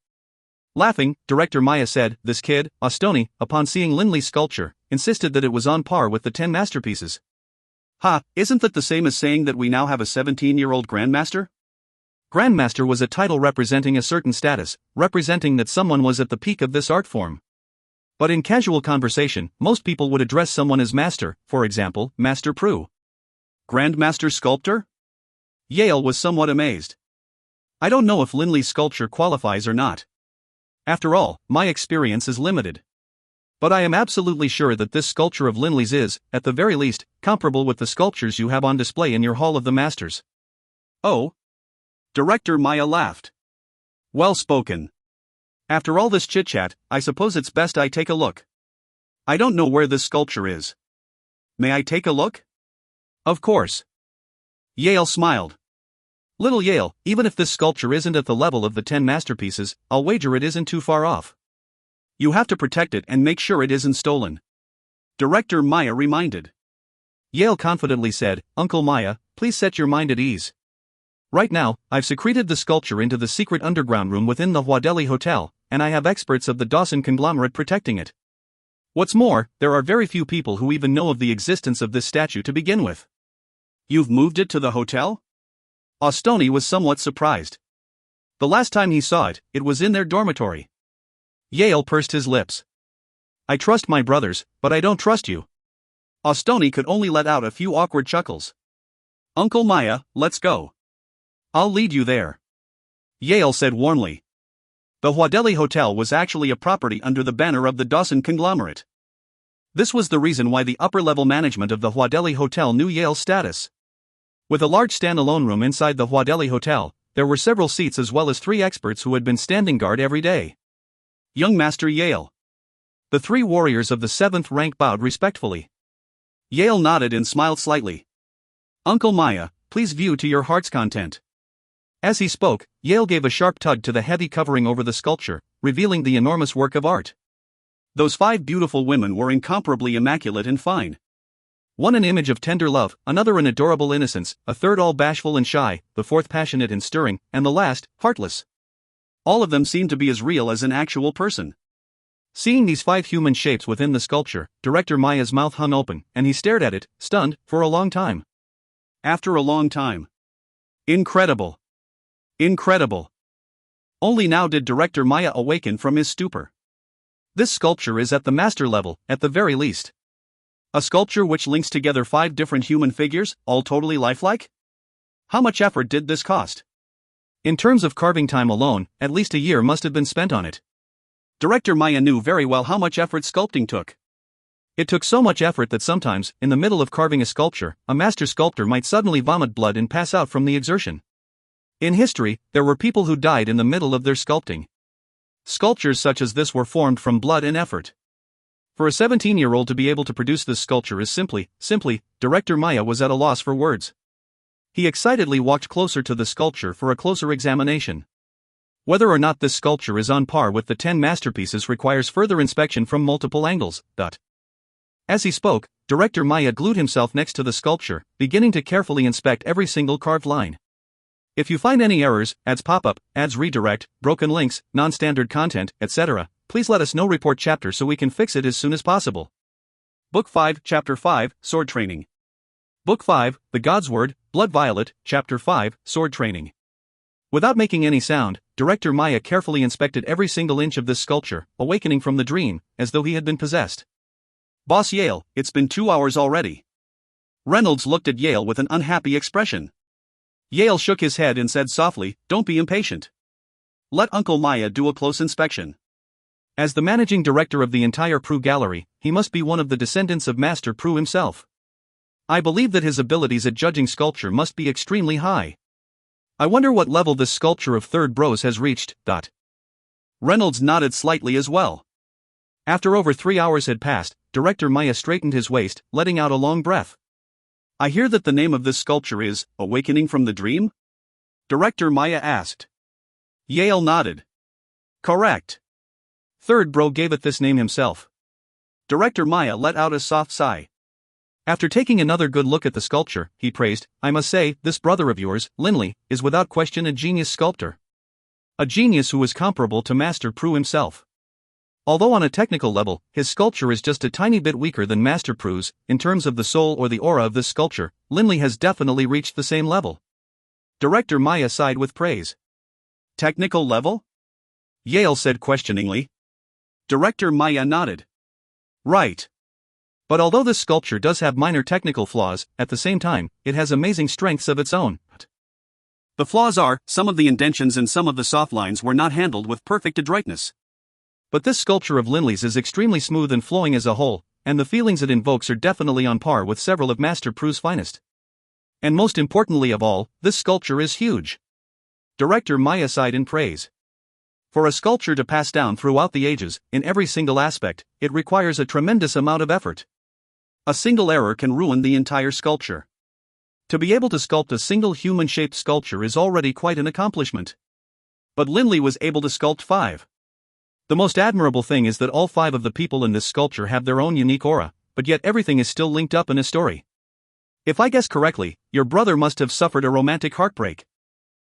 Laughing, Director Maya said, "This kid, Astoni, upon seeing Lin Li's sculpture, insisted that it was on par with the 10 masterpieces." "Ha, isn't that the same as saying that we now have a 17-year-old grandmaster?" Grandmaster was a title representing a certain status, representing that someone was at the peak of this art form. But in casual conversation, most people would address someone as master, for example, Master Prue. Grandmaster sculptor? Yale was somewhat amazed. I don't know if Lin Li's sculpture qualifies or not. After all, my experience is limited. But I am absolutely sure that this sculpture of Lin Li's is, at the very least, comparable with the sculptures you have on display in your Hall of the Masters. Oh? Director Maya laughed. Well spoken. After all this chit-chat, I suppose it's best I take a look. I don't know where this sculpture is. May I take a look? Of course. Yale smiled. Little Yale, even if this sculpture isn't at the level of the 10 masterpieces, I'll wager it isn't too far off. You have to protect it and make sure it isn't stolen. Director Maya reminded. Yale confidently said, Uncle Maya, please set your mind at ease. Right now, I've secreted the sculpture into the secret underground room within the Huadeli Hotel, and I have experts of the Dawson conglomerate protecting it. What's more, there are very few people who even know of the existence of this statue to begin with. You've moved it to the hotel? Astoni was somewhat surprised. The last time he saw it, it was in their dormitory. Yale pursed his lips. I trust my brothers, but I don't trust you. Astoni could only let out a few awkward chuckles. Uncle Maya, let's go. I'll lead you there. Yale said warmly. The Huadeli Hotel was actually a property under the banner of the Dawson conglomerate. This was the reason why the upper-level management of the Huadeli Hotel knew Yale's status. With a large standalone room inside the Huadeli Hotel, there were several seats as well as 3 experts who had been standing guard every day. Young Master Yale. The 3 warriors of the 7th rank bowed respectfully. Yale nodded and smiled slightly. Uncle Maya, please view to your heart's content. As he spoke, Yale gave a sharp tug to the heavy covering over the sculpture, revealing the enormous work of art. Those 5 beautiful women were incomparably immaculate and fine. One an image of tender love, another an adorable innocence, a third all bashful and shy, the fourth passionate and stirring, and the last, heartless. All of them seemed to be as real as an actual person. Seeing these 5 human shapes within the sculpture, Director Maya's mouth hung open, and he stared at it, stunned, for a long time. After a long time. Incredible. Incredible. Only now did Director Maya awaken from his stupor. This sculpture is at the master level, at the very least. A sculpture which links together 5 different human figures, all totally lifelike? How much effort did this cost? In terms of carving time alone, at least a year must have been spent on it. Director Maya knew very well how much effort sculpting took. It took so much effort that sometimes, in the middle of carving a sculpture, a master sculptor might suddenly vomit blood and pass out from the exertion. In history, there were people who died in the middle of their sculpting. Sculptures such as this were formed from blood and effort. For a 17-year-old to be able to produce this sculpture is simply, Director Maya was at a loss for words. He excitedly walked closer to the sculpture for a closer examination. Whether or not this sculpture is on par with the 10 masterpieces requires further inspection from multiple angles. As he spoke, Director Maya glued himself next to the sculpture, beginning to carefully inspect every single carved line. If you find any errors, ads pop up, ads redirect, broken links, non-standard content, etc., please let us know. Report chapter so we can fix it as soon as possible. Book 5, Chapter 5, Sword Training. Book 5, The God's Word, Blood Violet, Chapter 5, Sword Training. Without making any sound, Director Maya carefully inspected every single inch of this sculpture, awakening from the dream, as though he had been possessed. Boss Yale, it's been 2 hours already. Reynolds looked at Yale with an unhappy expression. Yale shook his head and said softly, "Don't be impatient. Let Uncle Maya do a close inspection." As the managing director of the entire Prue Gallery, he must be one of the descendants of Master Prue himself. I believe that his abilities at judging sculpture must be extremely high. I wonder what level this sculpture of Third Bros has reached. Reynolds nodded slightly as well. After over 3 hours had passed, Director Maya straightened his waist, letting out a long breath. I hear that the name of this sculpture is Awakening from the Dream? Director Maya asked. Yale nodded. Correct. Third Bro gave it this name himself. Director Maya let out a soft sigh. After taking another good look at the sculpture, he praised, I must say, this brother of yours, Linley, is without question a genius sculptor. A genius who is comparable to Master Prue himself. Although on a technical level, his sculpture is just a tiny bit weaker than Master Prue's, in terms of the soul or the aura of this sculpture, Linley has definitely reached the same level. Director Maya sighed with praise. Technical level? Yale said questioningly. Director Maya nodded. Right. But although this sculpture does have minor technical flaws, at the same time, it has amazing strengths of its own. The flaws are, some of the indentions and some of the soft lines were not handled with perfect adroitness. But this sculpture of Linley's is extremely smooth and flowing as a whole, and the feelings it invokes are definitely on par with several of Master Prue's finest. And most importantly of all, this sculpture is huge. Director Maya sighed in praise. For a sculpture to pass down throughout the ages, in every single aspect, it requires a tremendous amount of effort. A single error can ruin the entire sculpture. To be able to sculpt a single human-shaped sculpture is already quite an accomplishment. But Linley was able to sculpt 5. The most admirable thing is that all 5 of the people in this sculpture have their own unique aura, but yet everything is still linked up in a story. If I guess correctly, your brother must have suffered a romantic heartbreak.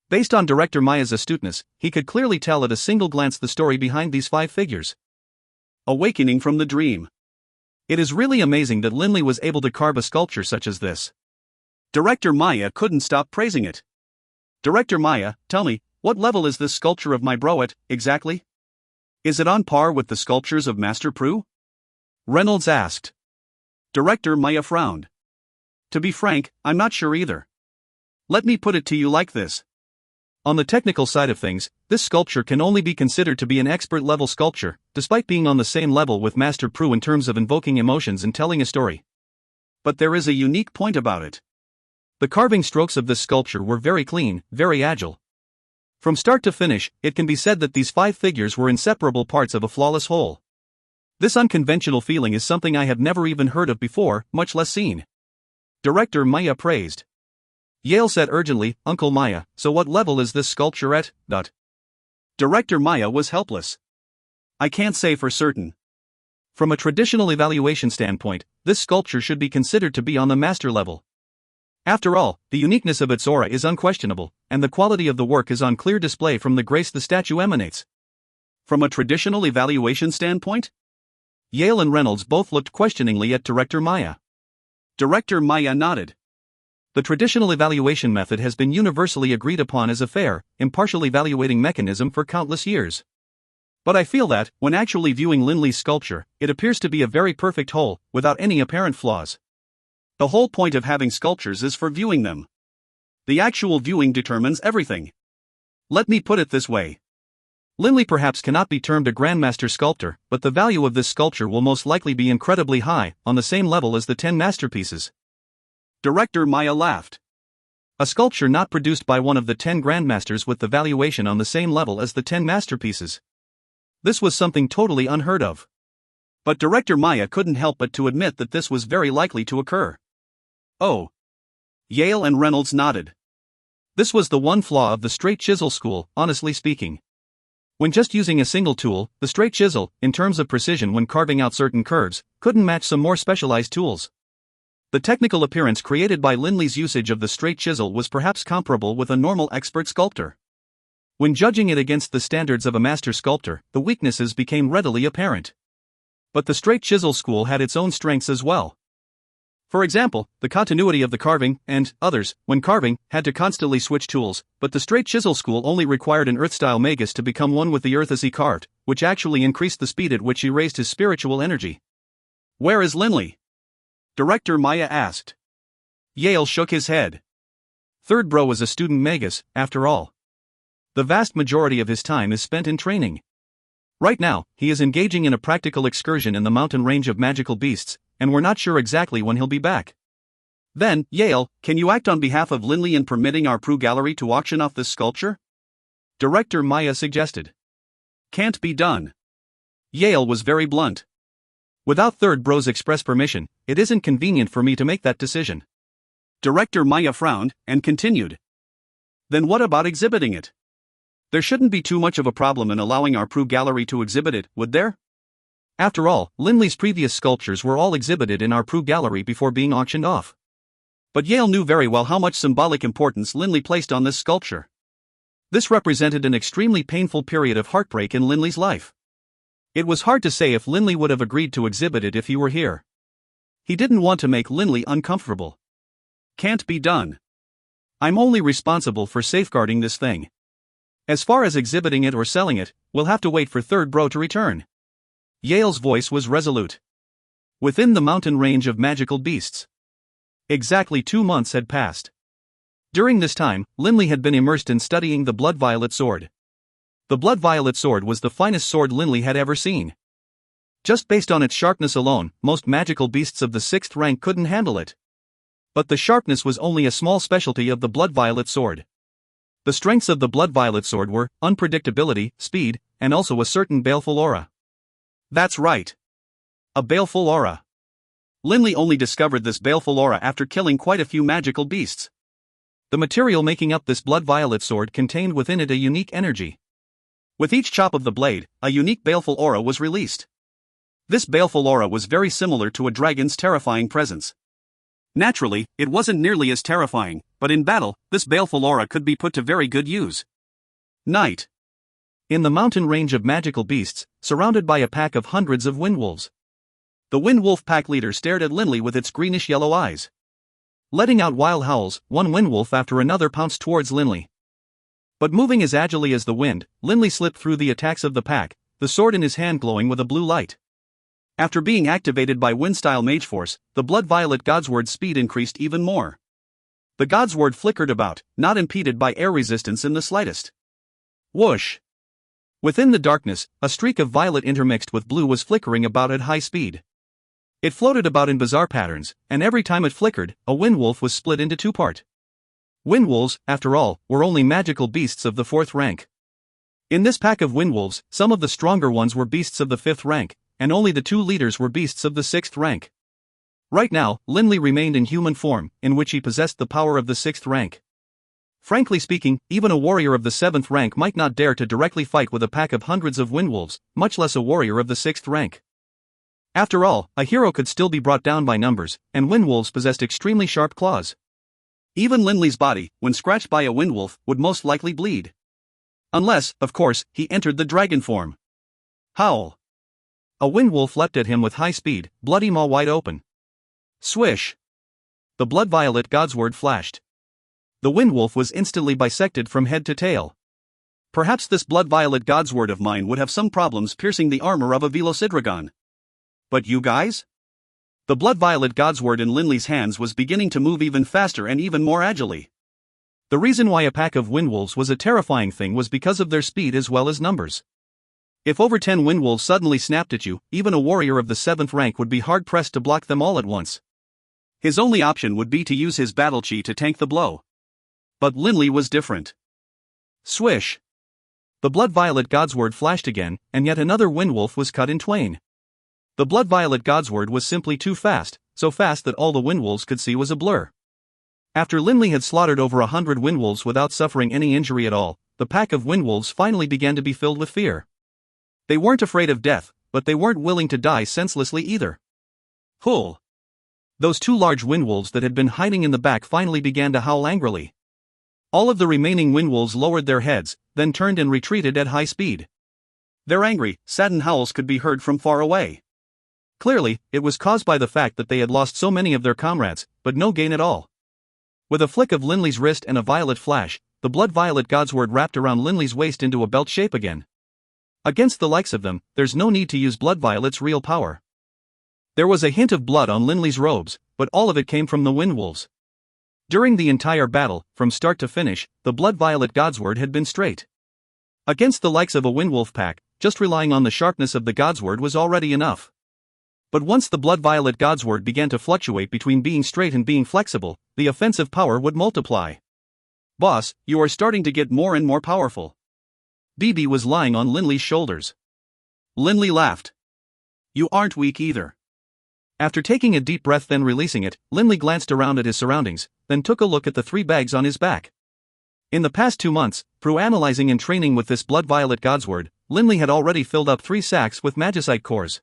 Based on Director Maya's astuteness, he could clearly tell at a single glance the story behind these 5 figures. Awakening from the Dream. It is really amazing that Linley was able to carve a sculpture such as this. Director Maya couldn't stop praising it. Director Maya, tell me, what level is this sculpture of my bro at, exactly? Is it on par with the sculptures of Master Prue? Reynolds asked. Director Maya frowned. To be frank, I'm not sure either. Let me put it to you like this. On the technical side of things, this sculpture can only be considered to be an expert-level sculpture, despite being on the same level with Master Prue in terms of invoking emotions and telling a story. But there is a unique point about it. The carving strokes of this sculpture were very clean, very agile. From start to finish, it can be said that these 5 figures were inseparable parts of a flawless whole. This unconventional feeling is something I have never even heard of before, much less seen. Director Maya praised. Yale said urgently, Uncle Maya, so what level is this sculpture at? Director Maya was helpless. I can't say for certain. From a traditional evaluation standpoint, this sculpture should be considered to be on the master level. After all, the uniqueness of its aura is unquestionable, and the quality of the work is on clear display from the grace the statue emanates. From a traditional evaluation standpoint? Yale and Reynolds both looked questioningly at Director Maya. Director Maya nodded. The traditional evaluation method has been universally agreed upon as a fair, impartial evaluating mechanism for countless years. But I feel that, when actually viewing Linley's sculpture, it appears to be a very perfect whole, without any apparent flaws. The whole point of having sculptures is for viewing them. The actual viewing determines everything. Let me put it this way. Linley perhaps cannot be termed a grandmaster sculptor, but the value of this sculpture will most likely be incredibly high, on the same level as the 10 masterpieces. Director Maya laughed. A sculpture not produced by one of the 10 grandmasters with the valuation on the same level as the 10 masterpieces. This was something totally unheard of. But Director Maya couldn't help but to admit that this was very likely to occur. Oh. Yale and Reynolds nodded. This was the one flaw of the straight chisel school, honestly speaking. When just using a single tool, the straight chisel, in terms of precision when carving out certain curves, couldn't match some more specialized tools. The technical appearance created by Linley's usage of the straight chisel was perhaps comparable with a normal expert sculptor. When judging it against the standards of a master sculptor, the weaknesses became readily apparent. But the straight chisel school had its own strengths as well. For example, the continuity of the carving, and others, when carving, had to constantly switch tools, but the straight chisel school only required an earth-style magus to become one with the earth as he carved, which actually increased the speed at which he raised his spiritual energy. Where is Linley? Director Maya asked. Yale shook his head. Third bro was a student magus, after all. The vast majority of his time is spent in training. Right now, he is engaging in a practical excursion in the mountain range of magical beasts, and we're not sure exactly when he'll be back. Then, Yale, can you act on behalf of Linley in permitting our Prue Gallery to auction off this sculpture? Director Maya suggested. Can't be done. Yale was very blunt. Without third bro's express permission, it isn't convenient for me to make that decision. Director Maya frowned, and continued. Then what about exhibiting it? There shouldn't be too much of a problem in allowing our Prue Gallery to exhibit it, would there? After all, Linley's previous sculptures were all exhibited in our Prue Gallery before being auctioned off. But Yale knew very well how much symbolic importance Linley placed on this sculpture. This represented an extremely painful period of heartbreak in Linley's life. It was hard to say if Linley would have agreed to exhibit it if he were here. He didn't want to make Linley uncomfortable. Can't be done. I'm only responsible for safeguarding this thing. As far as exhibiting it or selling it, we'll have to wait for third bro to return. Yale's voice was resolute. Within the mountain range of magical beasts. Exactly 2 months had passed. During this time, Linley had been immersed in studying the blood violet sword. The blood violet sword was the finest sword Linley had ever seen. Just based on its sharpness alone, most magical beasts of the 6th rank couldn't handle it. But the sharpness was only a small specialty of the blood violet sword. The strengths of the blood violet sword were unpredictability, speed, and also a certain baleful aura. That's right. A baleful aura. Linley only discovered this baleful aura after killing quite a few magical beasts. The material making up this blood violet sword contained within it a unique energy. With each chop of the blade, a unique baleful aura was released. This baleful aura was very similar to a dragon's terrifying presence. Naturally, it wasn't nearly as terrifying, but in battle, this baleful aura could be put to very good use. Night. In the mountain range of magical beasts, surrounded by a pack of hundreds of windwolves. The windwolf pack leader stared at Linley with its greenish-yellow eyes. Letting out wild howls, one windwolf after another pounced towards Linley. But moving as agilely as the wind, Linley slipped through the attacks of the pack, the sword in his hand glowing with a blue light. After being activated by wind-style mage force, the blood violet godsword's speed increased even more. The godsword flickered about, not impeded by air resistance in the slightest. Whoosh! Within the darkness, a streak of violet intermixed with blue was flickering about at high speed. It floated about in bizarre patterns, and every time it flickered, a windwolf was split into 2 parts. Windwolves, after all, were only magical beasts of the 4th rank. In this pack of windwolves, some of the stronger ones were beasts of the 5th rank, and only the 2 leaders were beasts of the 6th rank. Right now, Linley remained in human form, in which he possessed the power of the 6th rank. Frankly speaking, even a warrior of the 7th rank might not dare to directly fight with a pack of hundreds of windwolves, much less a warrior of the 6th rank. After all, a hero could still be brought down by numbers, and windwolves possessed extremely sharp claws. Even Linley's body, when scratched by a windwolf, would most likely bleed. Unless, of course, he entered the dragon form. Howl! A windwolf leapt at him with high speed, bloody maw wide open. Swish! The blood-violet godsword flashed. The windwolf was instantly bisected from head to tail. Perhaps this blood-violet godsword of mine would have some problems piercing the armor of a Velocidragon. But you guys? The blood-violet godsword in Linley's hands was beginning to move even faster and even more agilely. The reason why a pack of windwolves was a terrifying thing was because of their speed as well as numbers. If over 10 windwolves suddenly snapped at you, even a warrior of the 7th rank would be hard-pressed to block them all at once. His only option would be to use his battle chi to tank the blow. But Linley was different. Swish! The blood-violet godsword flashed again, and yet another windwolf was cut in twain. The blood-violet godsword was simply too fast, so fast that all the windwolves could see was a blur. After Linley had slaughtered over 100 windwolves without suffering any injury at all, the pack of windwolves finally began to be filled with fear. They weren't afraid of death, but they weren't willing to die senselessly either. Pull! Those 2 large windwolves that had been hiding in the back finally began to howl angrily. All of the remaining windwolves lowered their heads, then turned and retreated at high speed. Their angry, saddened howls could be heard from far away. Clearly, it was caused by the fact that they had lost so many of their comrades, but no gain at all. With a flick of Linley's wrist and a violet flash, the blood-violet godsword wrapped around Linley's waist into a belt shape again. Against the likes of them, there's no need to use blood-violet's real power. There was a hint of blood on Linley's robes, but all of it came from the windwolves. During the entire battle, from start to finish, the blood-violet godsword had been straight. Against the likes of a windwolf pack, just relying on the sharpness of the godsword was already enough. But once the blood-violet godsword began to fluctuate between being straight and being flexible, the offensive power would multiply. Boss, you are starting to get more and more powerful. BB was lying on Linley's shoulders. Linley laughed. You aren't weak either. After taking a deep breath then releasing it, Linley glanced around at his surroundings, then took a look at the 3 bags on his back. In the past 2 months, through analyzing and training with this blood-violet godsword, Linley had already filled up 3 sacks with magicite cores.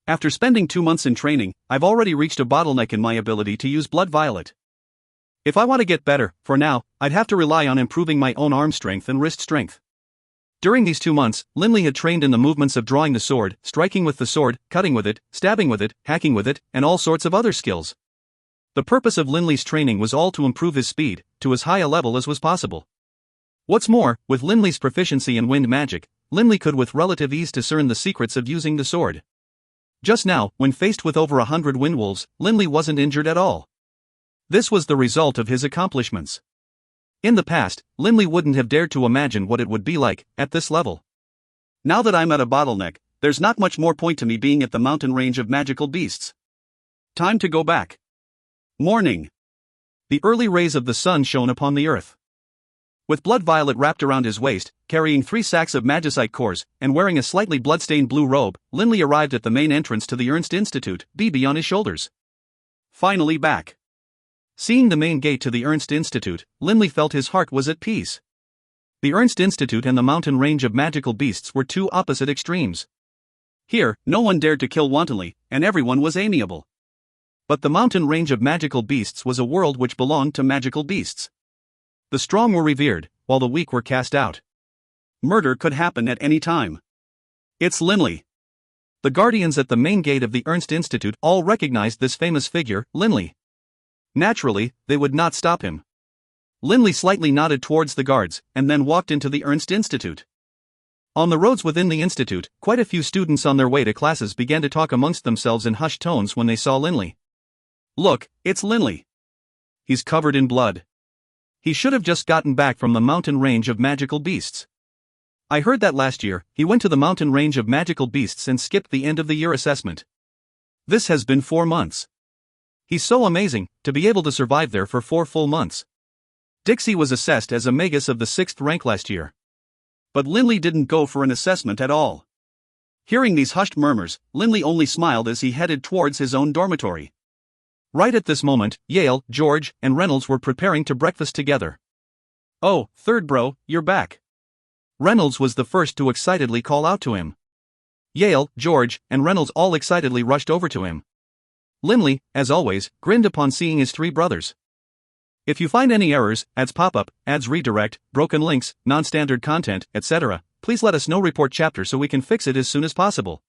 After spending 2 months in training, I've already reached a bottleneck in my ability to use blood violet. If I want to get better, for now, I'd have to rely on improving my own arm strength and wrist strength. During these 2 months, Linley had trained in the movements of drawing the sword, striking with the sword, cutting with it, stabbing with it, hacking with it, and all sorts of other skills. The purpose of Linley's training was all to improve his speed, to as high a level as was possible. What's more, with Linley's proficiency in wind magic, Linley could with relative ease discern the secrets of using the sword. Just now, when faced with over 100 windwolves, Linley wasn't injured at all. This was the result of his accomplishments. In the past, Linley wouldn't have dared to imagine what it would be like, at this level. Now that I'm at a bottleneck, there's not much more point to me being at the mountain range of magical beasts. Time to go back. Morning. The early rays of the sun shone upon the earth. With blood violet wrapped around his waist, carrying 3 sacks of magicite cores, and wearing a slightly blood-stained blue robe, Linley arrived at the main entrance to the Ernst Institute, BB on his shoulders. Finally back. Seeing the main gate to the Ernst Institute, Linley felt his heart was at peace. The Ernst Institute and the mountain range of magical beasts were 2 opposite extremes. Here, no one dared to kill wantonly, and everyone was amiable. But the mountain range of magical beasts was a world which belonged to magical beasts. The strong were revered, while the weak were cast out. Murder could happen at any time. It's Linley. The guardians at the main gate of the Ernst Institute all recognized this famous figure, Linley. Naturally, they would not stop him. Linley slightly nodded towards the guards, and then walked into the Ernst Institute. On the roads within the institute, quite a few students on their way to classes began to talk amongst themselves in hushed tones when they saw Linley. Look, it's Linley. He's covered in blood. He should have just gotten back from the mountain range of magical beasts. I heard that last year, he went to the mountain range of magical beasts and skipped the end of the year assessment. This has been 4 months. He's so amazing, to be able to survive there for 4 full months. Dixie was assessed as a magus of the 6th rank last year. But Linley didn't go for an assessment at all. Hearing these hushed murmurs, Linley only smiled as he headed towards his own dormitory. Right at this moment, Yale, George, and Reynolds were preparing to breakfast together. Oh, third bro, you're back. Reynolds was the first to excitedly call out to him. Yale, George, and Reynolds all excitedly rushed over to him. Linley, as always, grinned upon seeing his three brothers. If you find any errors, ads pop up, ads redirect, broken links, non-standard content, etc., please let us know. Report chapter so we can fix it as soon as possible.